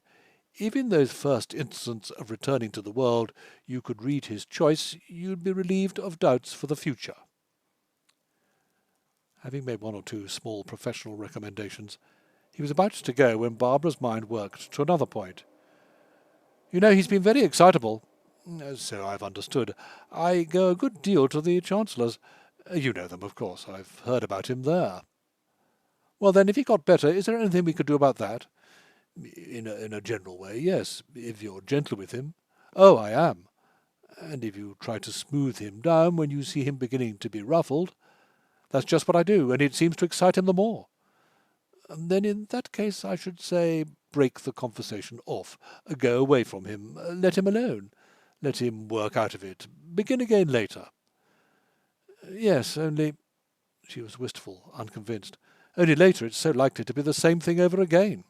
"if in those first instants of returning to the world you could read his choice, you'd be relieved of doubts for the future." Having made one or two small professional recommendations, he was about to go when Barbara's mind worked to another point. "You know, he's been very excitable." "So I've understood. I go a good deal to the Chancellor's. You know them, of course. I've heard about him there." "Well, then, if he got better, is there anything we could do about that?" In a general way, yes, if you're gentle with him." "Oh, I am." "And if you try to smooth him down when you see him beginning to be ruffled." That's just what I do, and it seems to excite him the more. And then in that case I should say break the conversation off, go away from him, let him alone, let him work out of it, begin again later. Yes, only—" she was wistful, unconvinced. "Only later it's so likely to be the same thing over again."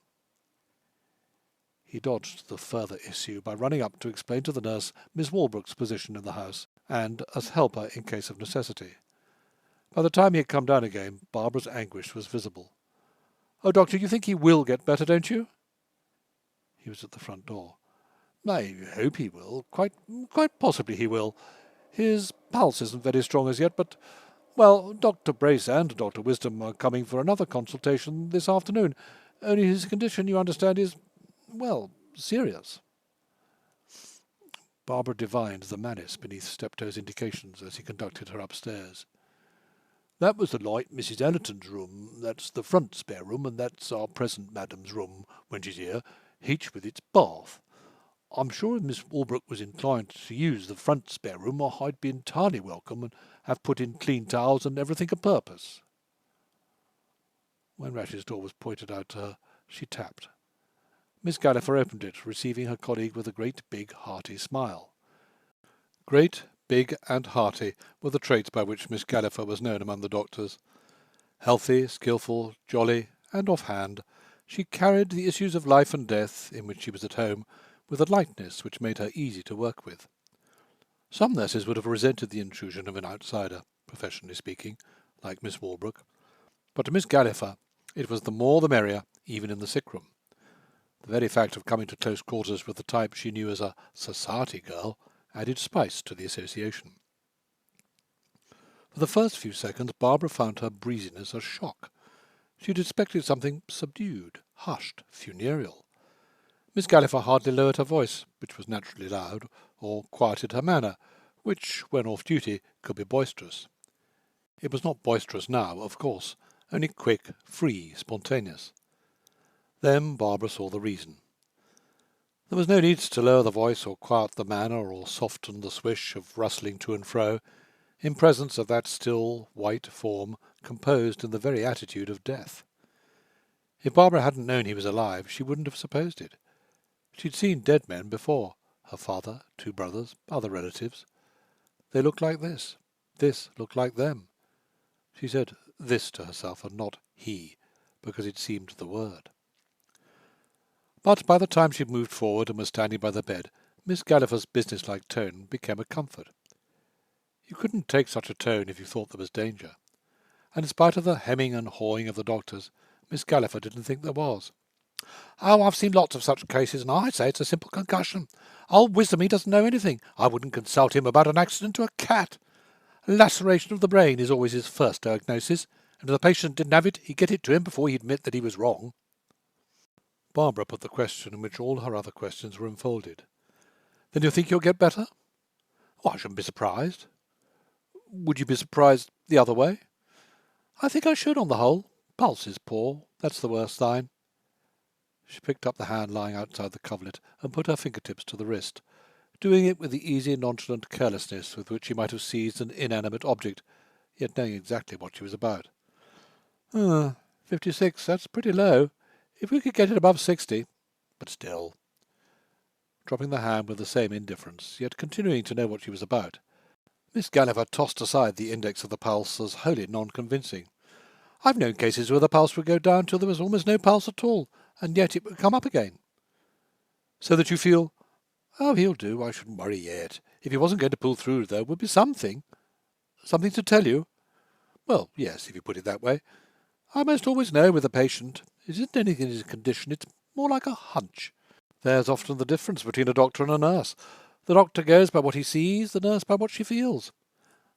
He dodged the further issue by running up to explain to the nurse Miss Walbrook's position in the house, and as helper in case of necessity. By the time he had come down again, Barbara's anguish was visible. "Oh, Doctor, you think he will get better, don't you?" He was at the front door. "I hope he will. Quite possibly he will. His pulse isn't very strong as yet, but, well, Dr. Brace and Dr. Wisdom are coming for another consultation this afternoon. Only his condition, you understand, is, well, serious." Barbara divined the malice beneath Steptoe's indications as he conducted her upstairs. "That was the light Mrs. Ellerton's room. That's the front spare room, and that's our present madam's room when she's here, each with its bath. I'm sure if Miss Walbrook was inclined to use the front spare room, I'd be entirely welcome and have put in clean towels and everything a purpose." When Rash's door was pointed out to her, she tapped. Miss Galliffer opened it, receiving her colleague with a great, big, hearty smile. Great, big, and hearty were the traits by which Miss Galliffer was known among the doctors. Healthy, skilful, jolly, and off-hand, she carried the issues of life and death, in which she was at home, with a lightness which made her easy to work with. Some nurses would have resented the intrusion of an outsider, professionally speaking, like Miss Walbrook, but to Miss Galliffer it was the more the merrier, even in the sick-room. The very fact of coming to close quarters with the type she knew as a society girl added spice to the association. For the first few seconds Barbara found her breeziness a shock. She had expected something subdued, hushed, funereal. Miss Galliffer hardly lowered her voice, which was naturally loud, or quieted her manner, which, when off duty, could be boisterous. It was not boisterous now, of course, only quick, free, spontaneous. Then Barbara saw the reason. There was no need to lower the voice or quiet the manner or soften the swish of rustling to and fro, in presence of that still, white form composed in the very attitude of death. If Barbara hadn't known he was alive, she wouldn't have supposed it. She'd seen dead men before, her father, 2 brothers, other relatives. They looked like this looked like them. She said this to herself and not he, because it seemed the word. But by the time she had moved forward and was standing by the bed, Miss Galliffer's businesslike tone became a comfort. You couldn't take such a tone if you thought there was danger, and in spite of the hemming and hawing of the doctors, Miss Galliffer didn't think there was. "Oh, I've seen lots of such cases, and I say it's a simple concussion. Old Wisdom, he doesn't know anything. I wouldn't consult him about an accident to a cat. Laceration of the brain is always his first diagnosis, and if the patient didn't have it, he'd get it to him before he'd admit that he was wrong." Barbara put the question in which all her other questions were enfolded. "Then you think you'll get better?" "Oh, I shouldn't be surprised." "Would you be surprised the other way?" "I think I should, on the whole. Pulse is poor. That's the worst sign." She picked up the hand lying outside the coverlet and put her fingertips to the wrist, doing it with the easy, nonchalant carelessness with which she might have seized an inanimate object, yet knowing exactly what she was about. 56, that's pretty low. If we could get it above 60. But still—" Dropping the hand with the same indifference, yet continuing to know what she was about, Miss Galliffer tossed aside the index of the pulse as wholly non-convincing. "I've known cases where the pulse would go down till there was almost no pulse at all, and yet it would come up again." "So that you feel—" "Oh, he'll do. I shouldn't worry yet. If he wasn't going to pull through, there would be something. Something to tell you?" "Well, yes, if you put it that way. I most always know with a patient. It isn't anything in his condition. It's more like a hunch. There's often the difference between a doctor and a nurse. The doctor goes by what he sees, the nurse by what she feels.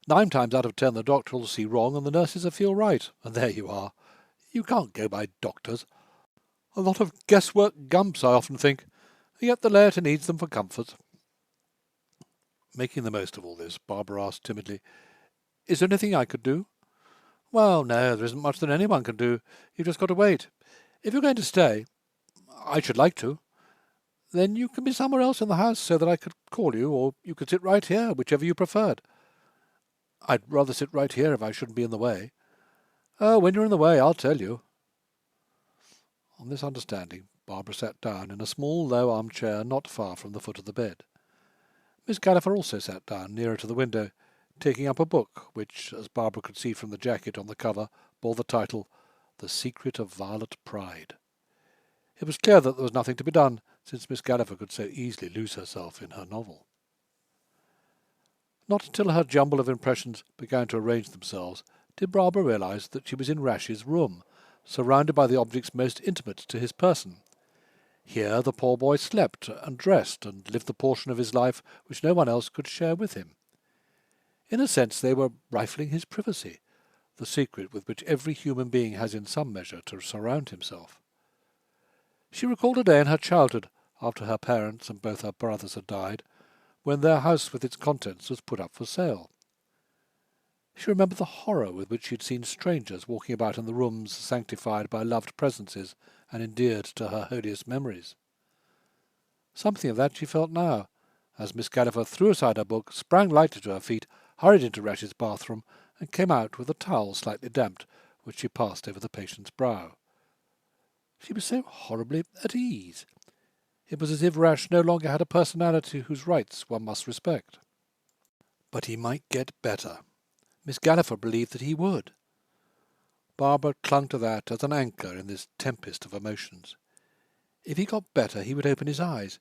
9 times out of 10 the doctor will see wrong and the nurses will feel right, and there you are. You can't go by doctors. A lot of guesswork gumps, I often think, yet the laity needs them for comfort." Making the most of all this, Barbara asked timidly, "Is there anything I could do?" "Well, no, there isn't much that anyone can do. You've just got to wait. If you're going to stay, I should like to, then you can be somewhere else in the house so that I could call you, or you could sit right here, whichever you preferred." "I'd rather sit right here if I shouldn't be in the way." "Oh, when you're in the way, I'll tell you." On this understanding, Barbara sat down in a small low armchair not far from the foot of the bed. Miss Galliffer also sat down nearer to the window, taking up a book which, as Barbara could see from the jacket on the cover, bore the title The Secret of Violet Pride. It was clear that there was nothing to be done, since Miss Galliffer could so easily lose herself in her novel. Not until her jumble of impressions began to arrange themselves did Barbara realize that she was in Rash's room, surrounded by the objects most intimate to his person. Here the poor boy slept and dressed and lived the portion of his life which no one else could share with him. In a sense they were rifling his privacy, the secret with which every human being has in some measure to surround himself. She recalled a day in her childhood, after her parents and both her brothers had died, when their house with its contents was put up for sale. She remembered the horror with which she had seen strangers walking about in the rooms sanctified by loved presences and endeared to her holiest memories. Something of that she felt now, as Miss Galliffer threw aside her book, sprang lightly to her feet, hurried into Rash's bathroom, and came out with a towel slightly damped, which she passed over the patient's brow. She was so horribly at ease. It was as if Rash no longer had a personality whose rights one must respect. But he might get better. Miss Galliffer believed that he would. Barbara clung to that as an anchor in this tempest of emotions. If he got better, he would open his eyes.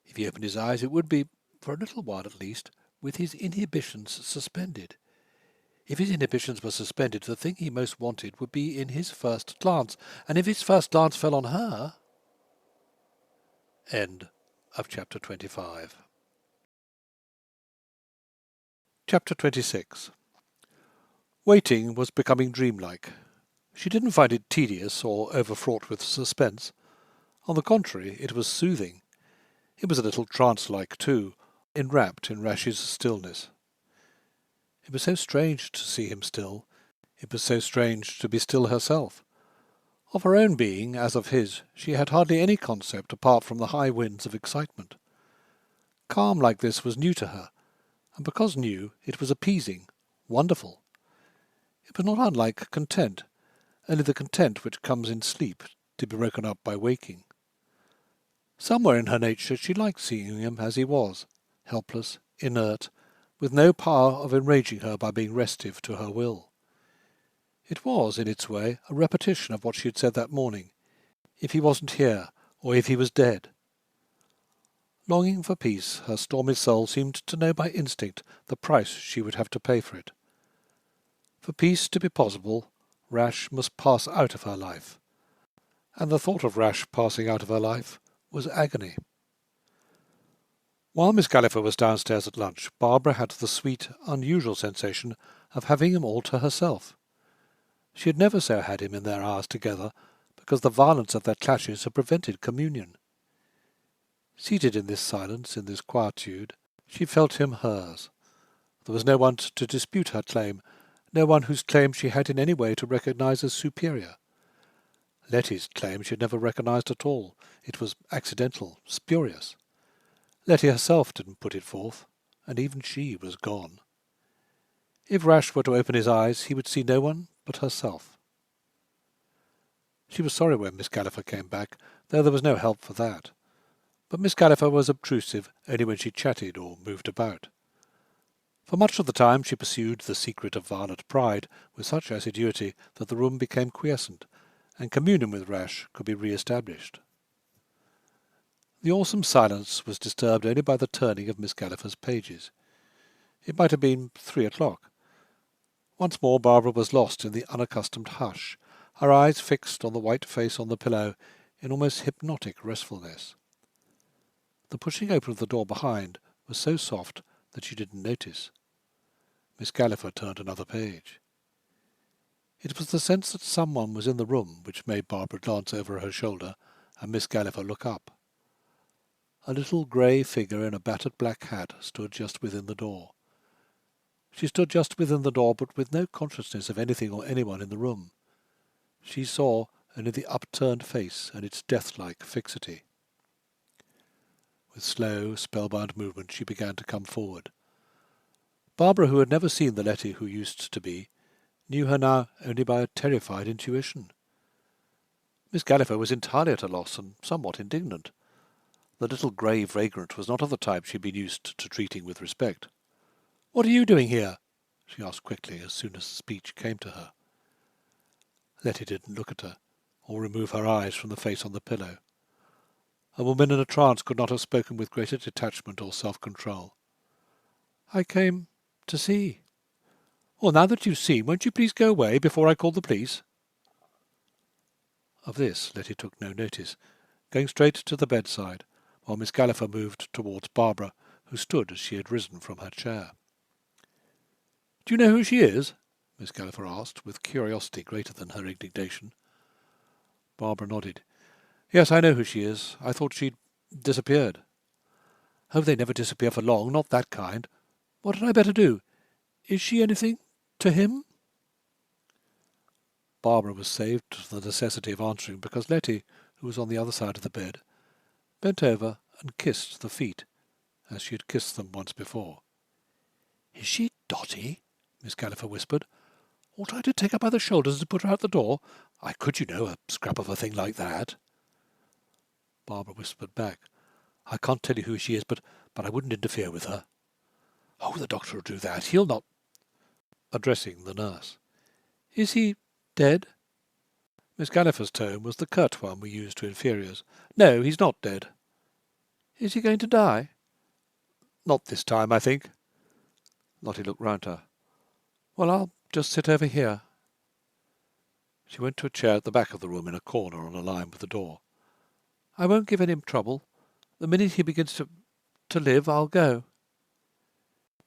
If he opened his eyes, it would be, for a little while at least, with his inhibitions suspended. If his inhibitions were suspended, the thing he most wanted would be in his first glance, and if his first glance fell on her... End of chapter 25. Chapter 26. Waiting was becoming dreamlike. She didn't find it tedious or overfraught with suspense. On the contrary, it was soothing. It was a little trance-like, too, enwrapped in Rash's stillness. It was so strange to see him still. It was so strange to be still herself. Of her own being, as of his, she had hardly any concept apart from the high winds of excitement. Calm like this was new to her, and because new, it was appeasing, wonderful. It was not unlike content, only the content which comes in sleep, to be broken up by waking. Somewhere in her nature she liked seeing him as he was, helpless, inert, with no power of enraging her by being restive to her will. It was, in its way, a repetition of what she had said that morning, if he wasn't here, or if he was dead. Longing for peace, her stormy soul seemed to know by instinct the price she would have to pay for it. For peace to be possible, Rash must pass out of her life, and the thought of Rash passing out of her life was agony. While Miss Galliffer was downstairs at lunch, Barbara had the sweet, unusual sensation of having him all to herself. She had never so had him in their hours together, because the violence of their clashes had prevented communion. Seated in this silence, in this quietude, she felt him hers. There was no one to dispute her claim, no one whose claim she had in any way to recognize as superior. Letty's claim she had never recognized at all. It was accidental, spurious. Letty herself didn't put it forth, and even she was gone. If Rash were to open his eyes, he would see no one but herself. She was sorry when Miss Galliffer came back, though there was no help for that. But Miss Galliffer was obtrusive only when she chatted or moved about. For much of the time she pursued the secret of Violet Pride with such assiduity that the room became quiescent, and communion with Rash could be re-established. The awesome silence was disturbed only by the turning of Miss Galliffer's pages. It might have been 3 o'clock. Once more Barbara was lost in the unaccustomed hush, her eyes fixed on the white face on the pillow in almost hypnotic restfulness. The pushing open of the door behind was so soft that she didn't notice. Miss Galliffer turned another page. It was the sense that someone was in the room which made Barbara glance over her shoulder and Miss Galliffer look up. A little grey figure in a battered black hat stood just within the door. She stood just within the door, but with no consciousness of anything or anyone in the room. She saw only the upturned face and its death-like fixity. With slow, spellbound movement she began to come forward. Barbara, who had never seen the Letty who used to be, knew her now only by a terrified intuition. Miss Galliffer was entirely at a loss and somewhat indignant. The little grey vagrant was not of the type she had been used to treating with respect. "What are you doing here?" she asked quickly as soon as speech came to her. Letty didn't look at her, or remove her eyes from the face on the pillow. A woman in a trance could not have spoken with greater detachment or self-control. "I came to see." "Well, now that you've seen, won't you please go away before I call the police?" Of this Letty took no notice, going straight to the bedside, while Miss Galliffer moved towards Barbara, who stood as she had risen from her chair. "Do you know who she is?" Miss Galliffer asked, with curiosity greater than her indignation. Barbara nodded. "Yes, I know who she is. I thought she'd disappeared." "Oh, they never disappear for long, not that kind. What had I better do? Is she anything to him?" Barbara was saved the necessity of answering because Letty, who was on the other side of the bed, bent over and kissed the feet, as she had kissed them once before. "Is she Dotty?" Miss Galliffer whispered. "Ought I to take her by the shoulders and put her out the door? I could, you know, a scrap of a thing like that." Barbara whispered back. "I can't tell you who she is, but I wouldn't interfere with her." "Oh, the doctor will do that. He'll not—" Addressing the nurse. "Is he dead?" Miss Galliffer's tone was the curt one we use to inferiors. "No, he's not dead." "Is he going to die?" "Not this time, I think." Lottie looked round her. "Well, I'll just sit over here." She went to a chair at the back of the room in a corner on a line with the door. "I won't give him trouble. The minute he begins to live, I'll go."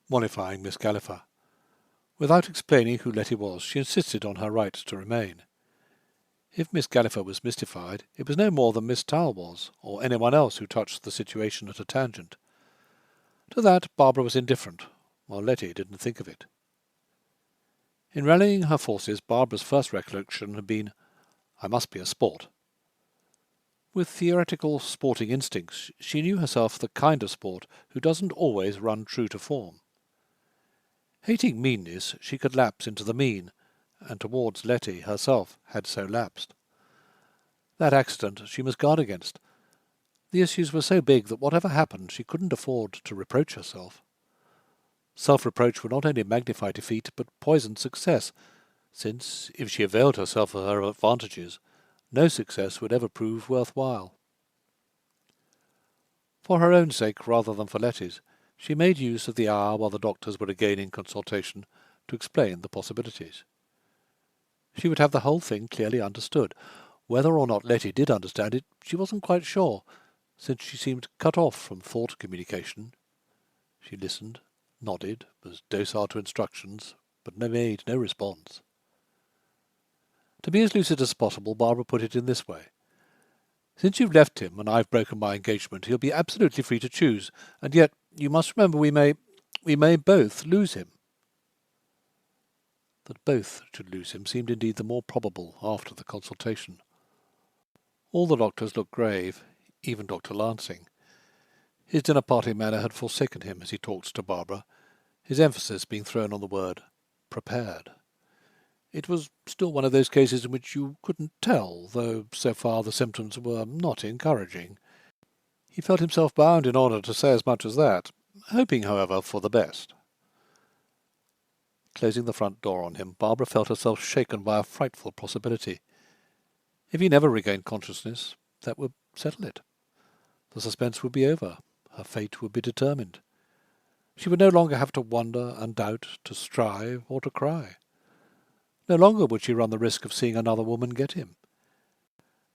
Modifying Miss Galliffer. Without explaining who Letty was, she insisted on her right to remain. If Miss Galliffer was mystified, it was no more than Miss Towle was, or anyone else who touched the situation at a tangent. To that Barbara was indifferent, while Letty didn't think of it. In rallying her forces, Barbara's first recollection had been, "I must be a sport." With theoretical sporting instincts, she knew herself the kind of sport who doesn't always run true to form. Hating meanness, she could lapse into the mean, and towards Letty herself had so lapsed. That accident she must guard against. The issues were so big that whatever happened she couldn't afford to reproach herself. Self-reproach would not only magnify defeat, but poison success, since, if she availed herself of her advantages, no success would ever prove worthwhile. For her own sake, rather than for Letty's, she made use of the hour while the doctors were again in consultation to explain the possibilities. She would have the whole thing clearly understood. Whether or not Letty did understand it, she wasn't quite sure, since she seemed cut off from thought communication. She listened, nodded, was docile to instructions, but made no response. To be as lucid as possible, Barbara put it in this way. "Since you've left him and I've broken my engagement, he'll be absolutely free to choose, and yet you must remember we may both lose him." That both should lose him seemed indeed the more probable after the consultation. All the doctors looked grave, even Dr. Lansing. His dinner-party manner had forsaken him as he talked to Barbara, his emphasis being thrown on the word "prepared." It was still one of those cases in which you couldn't tell, though so far the symptoms were not encouraging. He felt himself bound in honour to say as much as that, hoping, however, for the best. Closing the front door on him, Barbara felt herself shaken by a frightful possibility. If he never regained consciousness, that would settle it. The suspense would be over. Her fate would be determined. She would no longer have to wonder and doubt, to strive or to cry. No longer would she run the risk of seeing another woman get him.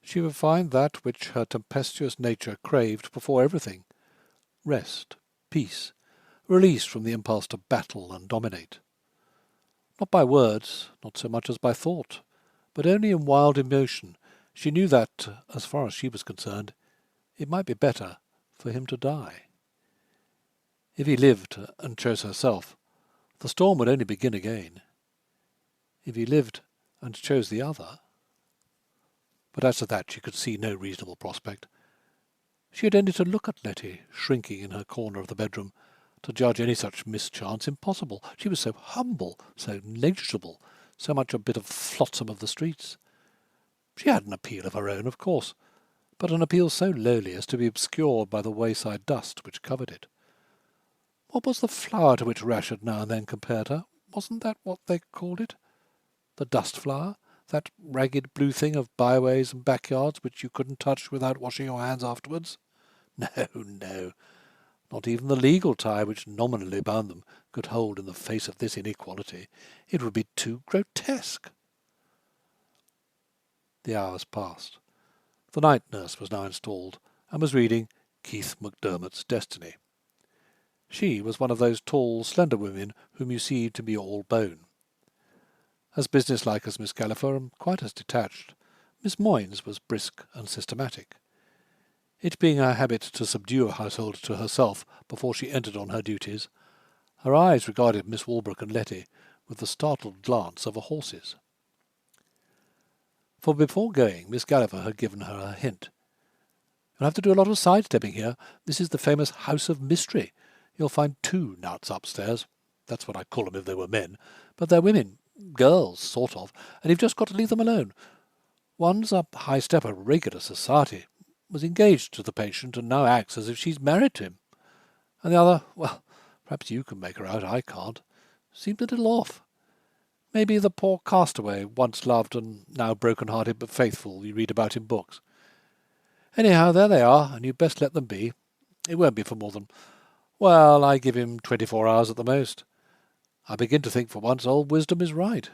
She would find that which her tempestuous nature craved before everything: rest, peace, release from the impulse to battle and dominate. Not by words, not so much as by thought, but only in wild emotion, she knew that, as far as she was concerned, it might be better for him to die. If he lived and chose herself, the storm would only begin again. If he lived and chose the other— But as to that she could see no reasonable prospect. She had only to look at Letty, shrinking in her corner of the bedroom, to judge any such mischance impossible. She was so humble, so negligible, so much a bit of flotsam of the streets. She had an appeal of her own, of course, but an appeal so lowly as to be obscured by the wayside dust which covered it. What was the flower to which Rash had now and then compared her? Wasn't that what they called it? The dust flower? That ragged blue thing of byways and backyards which you couldn't touch without washing your hands afterwards? No, no. Not even the legal tie which nominally bound them could hold in the face of this inequality. It would be too grotesque. The hours passed. The night nurse was now installed, and was reading Keith MacDermot's Destiny. She was one of those tall, slender women whom you see to be all bone. As businesslike as Miss Galliffer, and quite as detached, Miss Moynes was brisk and systematic. It being her habit to subdue a household to herself before she entered on her duties, her eyes regarded Miss Walbrook and Letty with the startled glance of a horse's. For before going, Miss Galliffer had given her a hint. "You'll have to do a lot of sidestepping here. This is the famous House of Mystery. You'll find 2 nuts upstairs. That's what I'd call them if they were men. But they're women. Girls, sort of. And you've just got to leave them alone. One's a high step of regular society, was engaged to the patient, and now acts as if she's married to him. And the other, well, perhaps you can make her out, I can't. Seemed a little off. Maybe the poor castaway, once loved and now broken-hearted but faithful, you read about in books. Anyhow, there they are, and you'd best let them be. It won't be for more than, well, I give him 24 hours at the most. I begin to think for once old wisdom is right.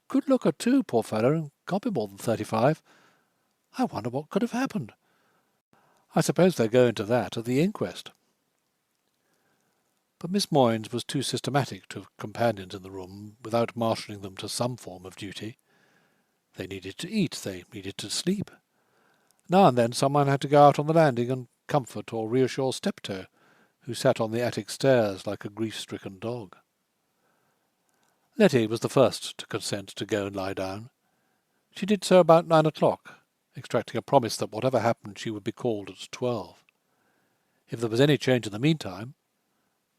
Good looker too, poor fellow, and can't be more than 35. I wonder what could have happened. I suppose they'll go into that at the inquest." But Miss Moynes was too systematic to have companions in the room without marshalling them to some form of duty. They needed to eat, they needed to sleep. Now and then someone had to go out on the landing and comfort or reassure Steptoe, who sat on the attic stairs like a grief-stricken dog. Letty was the first to consent to go and lie down. She did so about 9 o'clock, extracting a promise that whatever happened she would be called at 12. If there was any change in the meantime,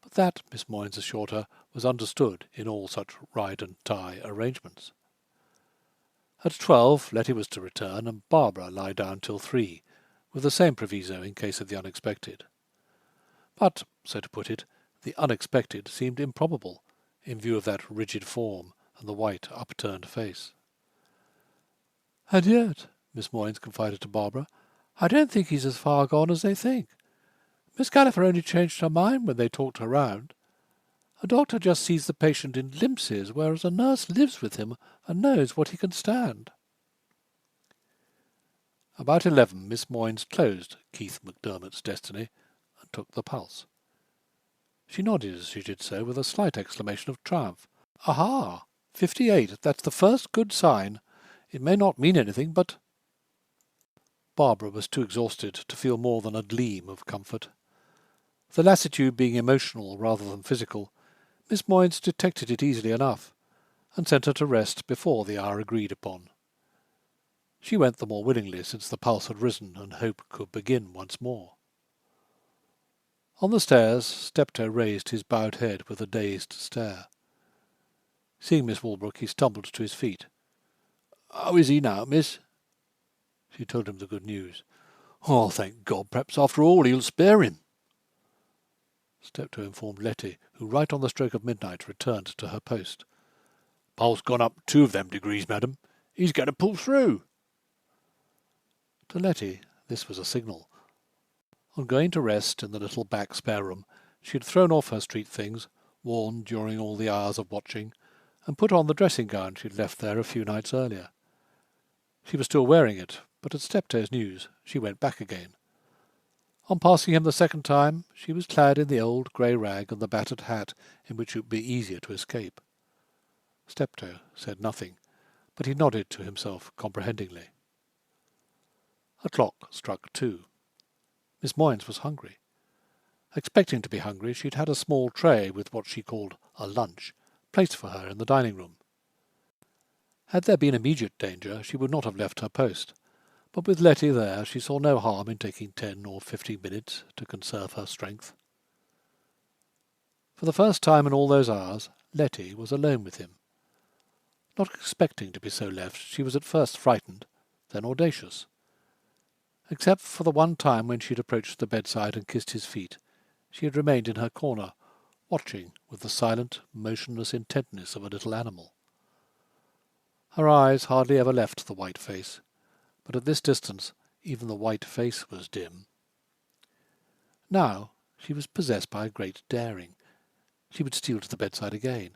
but that, Miss Moynes assured her, was understood in all such ride-and-tie arrangements. At 12 Letty was to return, and Barbara lie down till 3, with the same proviso in case of the unexpected. But, so to put it, the unexpected seemed improbable, in view of that rigid form and the white upturned face. "And yet," Miss Moynes confided to Barbara, "I don't think he's as far gone as they think. Miss Galliffer only changed her mind when they talked her round. A doctor just sees the patient in glimpses, whereas a nurse lives with him and knows what he can stand." About 11 Miss Moynes closed Keith MacDermot's Destiny and took the pulse. She nodded as she did so with a slight exclamation of triumph. "Aha! 58, that's the first good sign. It may not mean anything, but—" Barbara was too exhausted to feel more than a gleam of comfort. The lassitude being emotional rather than physical, Miss Moynes detected it easily enough, and sent her to rest before the hour agreed upon. She went the more willingly since the pulse had risen and hope could begin once more. On the stairs Steptoe raised his bowed head with a dazed stare. Seeing Miss Walbrook, he stumbled to his feet. "How is he now, miss?" She told him the good news. "Oh, thank God, perhaps after all he'll spare him." Steptoe informed Letty, who right on the stroke of midnight returned to her post. "Pulse gone up 2 of them degrees, madam. He's going to pull through." To Letty this was a signal. On going to rest in the little back spare room, she had thrown off her street things, worn during all the hours of watching, and put on the dressing-gown she had left there a few nights earlier. She was still wearing it, but at Steptoe's news she went back again. On passing him the second time, she was clad in the old grey rag and the battered hat in which it would be easier to escape. Steptoe said nothing, but he nodded to himself comprehendingly. A clock struck 2. Miss Moynes was hungry. Expecting to be hungry, she had had a small tray with what she called a lunch placed for her in the dining-room. Had there been immediate danger, she would not have left her post, but with Letty there she saw no harm in taking 10 or 15 minutes to conserve her strength. For the first time in all those hours, Letty was alone with him. Not expecting to be so left, she was at first frightened, then audacious. Except for the one time when she had approached the bedside and kissed his feet, she had remained in her corner, watching with the silent, motionless intentness of a little animal. Her eyes hardly ever left the white face, but at this distance even the white face was dim. Now she was possessed by a great daring. She would steal to the bedside again.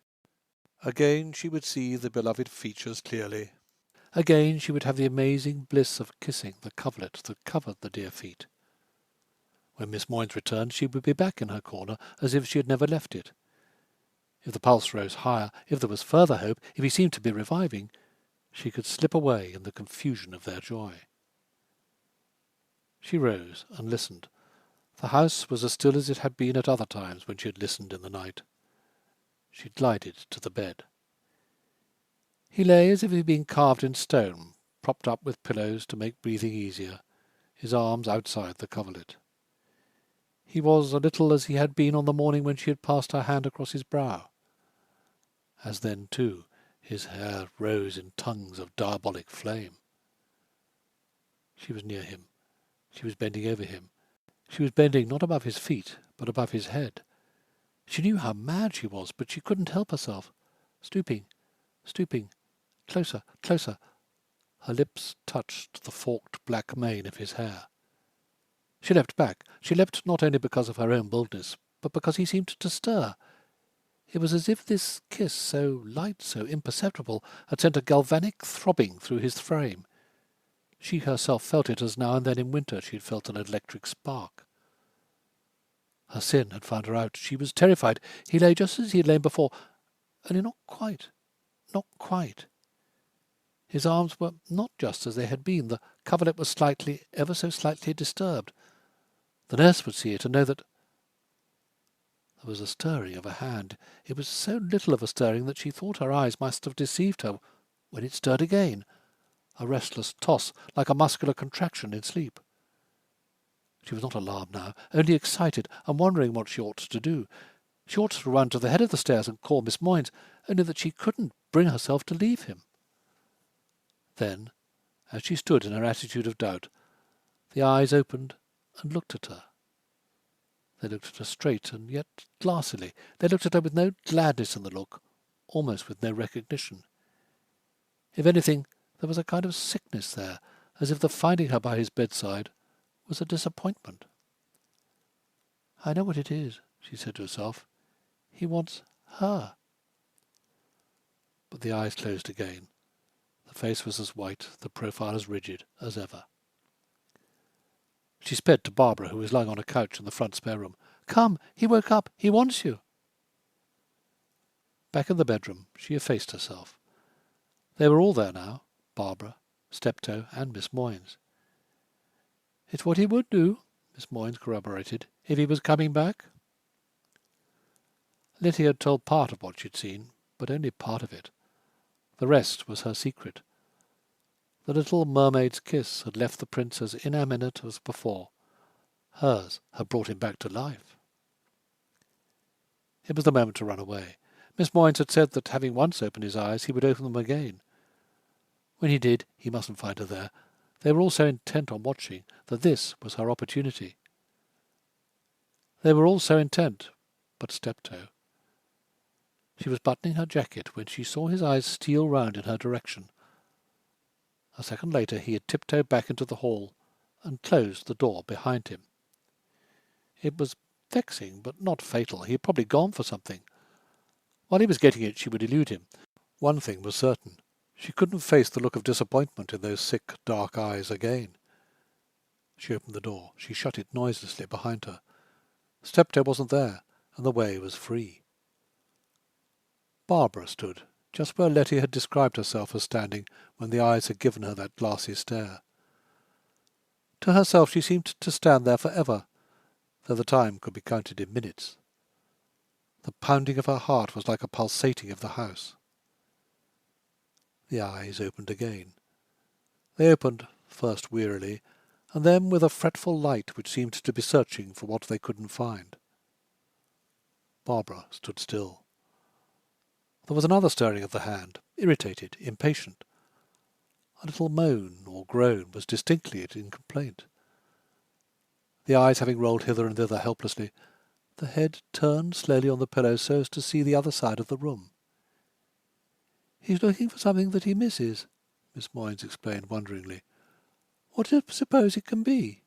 Again she would see the beloved features clearly. Again she would have the amazing bliss of kissing the coverlet that covered the dear feet. When Miss Moynes returned, she would be back in her corner as if she had never left it. If the pulse rose higher, if there was further hope, if he seemed to be reviving, she could slip away in the confusion of their joy. She rose and listened. The house was as still as it had been at other times when she had listened in the night. She glided to the bed. He lay as if he had been carved in stone, propped up with pillows to make breathing easier, his arms outside the coverlet. He was a little as he had been on the morning when she had passed her hand across his brow. As then, too, his hair rose in tongues of diabolic flame. She was near him. She was bending over him. She was bending not above his feet, but above his head. She knew how mad she was, but she couldn't help herself. Stooping, closer, closer. Her lips touched the forked black mane of his hair. She leapt back. She leapt not only because of her own boldness, but because he seemed to stir. It was as if this kiss, so light, so imperceptible, had sent a galvanic throbbing through his frame. She herself felt it as now and then in winter she had felt an electric spark. Her sin had found her out. She was terrified. He lay just as he had lain before, only not quite. His arms were not just as they had been. The coverlet was slightly, ever so slightly disturbed. The nurse would see it and know that there was a stirring of a hand. It was so little of a stirring that she thought her eyes must have deceived her when it stirred again, a restless toss, like a muscular contraction in sleep. She was not alarmed now, only excited and wondering what she ought to do. She ought to run to the head of the stairs and call Miss Moynes, only that she couldn't bring herself to leave him. Then, as she stood in her attitude of doubt, the eyes opened and looked at her. They looked at her straight and yet glassily. They looked at her with no gladness in the look, almost with no recognition. If anything, there was a kind of sickness there, as if the finding her by his bedside was a disappointment. "I know what it is," she said to herself. "He wants her." But the eyes closed again. The face was as white, the profile as rigid as ever. She sped to Barbara, who was lying on a couch in the front spare room. "Come, he woke up. He wants you." Back in the bedroom, she effaced herself. They were all there now, Barbara, Steptoe, and Miss Moynes. "It's what he would do," Miss Moynes corroborated, "if he was coming back." Letty had told part of what she had seen, but only part of it. The rest was her secret. The little mermaid's kiss had left the prince as inanimate as before. Hers had brought him back to life. It was the moment to run away. Miss Moynes had said that having once opened his eyes, he would open them again. When he did, he mustn't find her there. They were all so intent on watching that this was her opportunity. They were all so intent, but Steptoe. She was buttoning her jacket when she saw his eyes steal round in her direction. A second later he had tiptoed back into the hall and closed the door behind him. It was vexing, but not fatal. He had probably gone for something. While he was getting it, she would elude him. One thing was certain. She couldn't face the look of disappointment in those sick, dark eyes again. She opened the door. She shut it noiselessly behind her. Steptoe wasn't there, and the way was free. Barbara stood just where Letty had described herself as standing when the eyes had given her that glassy stare. To herself she seemed to stand there for ever, though the time could be counted in minutes. The pounding of her heart was like a pulsating of the house. The eyes opened again. They opened, first wearily, and then with a fretful light which seemed to be searching for what they couldn't find. Barbara stood still. There was another stirring of the hand, irritated, impatient. A little moan or groan was distinctly in complaint. The eyes having rolled hither and thither helplessly, the head turned slowly on the pillow so as to see the other side of the room. "He's looking for something that he misses," Miss Moynes explained wonderingly. "What do you suppose it can be?"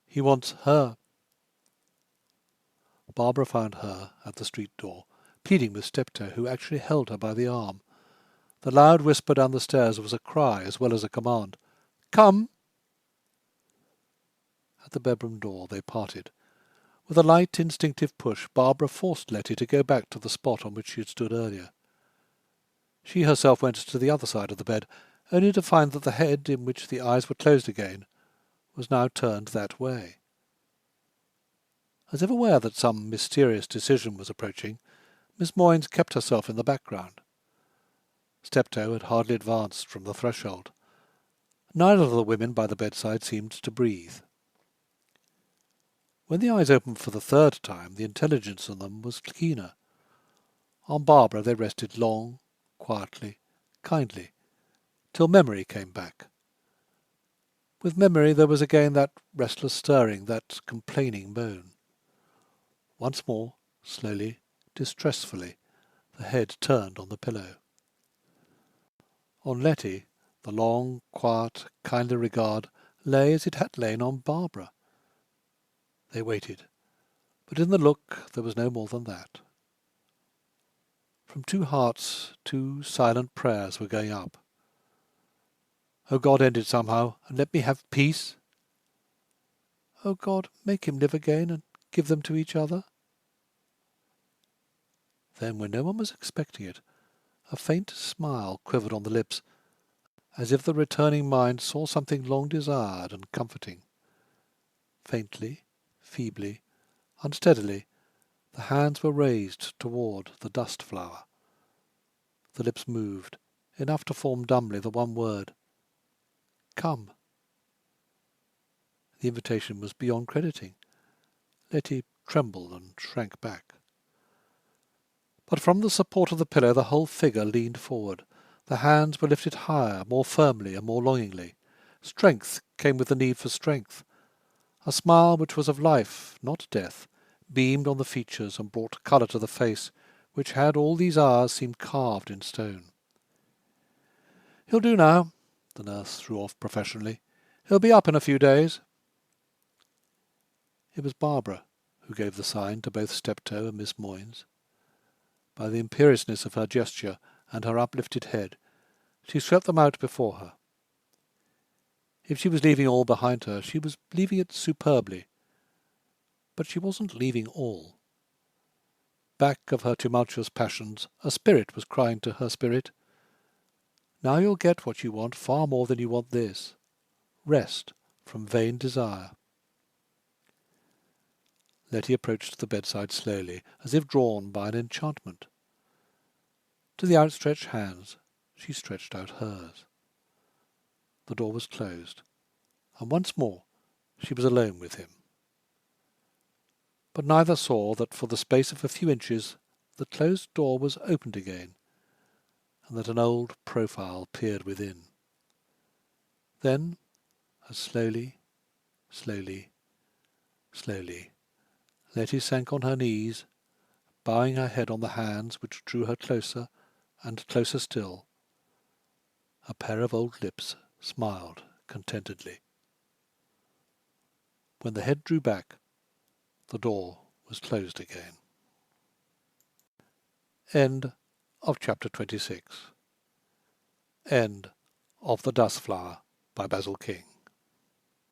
"He wants her." Barbara found her at the street door, pleading with Steptoe, who actually held her by the arm. The loud whisper down the stairs was a cry as well as a command. "Come!" At the bedroom door they parted. With a light, instinctive push, Barbara forced Letty to go back to the spot on which she had stood earlier. She herself went to the other side of the bed, only to find that the head, in which the eyes were closed again, was now turned that way. As if aware that some mysterious decision was approaching, Miss Moynes kept herself in the background. Steptoe had hardly advanced from the threshold. Neither of the women by the bedside seemed to breathe. When the eyes opened for the third time, the intelligence in them was keener. On Barbara they rested long, quietly, kindly, till memory came back. With memory there was again that restless stirring, that complaining moan. Once more, slowly, distressfully, the head turned on the pillow. On Letty, the long, quiet, kindly regard lay as it had lain on Barbara. They waited, but in the look there was no more than that. From two hearts, two silent prayers were going up. "O God, end it somehow, and let me have peace." "O God, make him live again, and give them to each other." Then, when no one was expecting it, a faint smile quivered on the lips, as if the returning mind saw something long desired and comforting. Faintly, feebly, unsteadily, the hands were raised toward the dust flower. The lips moved, enough to form dumbly the one word, "Come." The invitation was beyond crediting. Letty trembled and shrank back. But from the support of the pillow the whole figure leaned forward. The hands were lifted higher, more firmly and more longingly. Strength came with the need for strength. A smile which was of life, not death, beamed on the features and brought colour to the face, which had all these hours seemed carved in stone. "He'll do now," the nurse threw off professionally. "He'll be up in a few days." It was Barbara who gave the sign to both Steptoe and Miss Moynes. By the imperiousness of her gesture and her uplifted head, she swept them out before her. If she was leaving all behind her, she was leaving it superbly. But she wasn't leaving all. Back of her tumultuous passions, a spirit was crying to her spirit, "Now you'll get what you want far more than you want this. Rest from vain desire." Letty approached the bedside slowly, as if drawn by an enchantment. To the outstretched hands she stretched out hers. The door was closed, and once more she was alone with him. But neither saw that for the space of a few inches the closed door was opened again, and that an old profile peered within. Then, as slowly, slowly, slowly, Letty sank on her knees, bowing her head on the hands which drew her closer and closer still. A pair of old lips smiled contentedly. When the head drew back, the door was closed again. End of chapter 26. End of The Dust Flower by Basil King.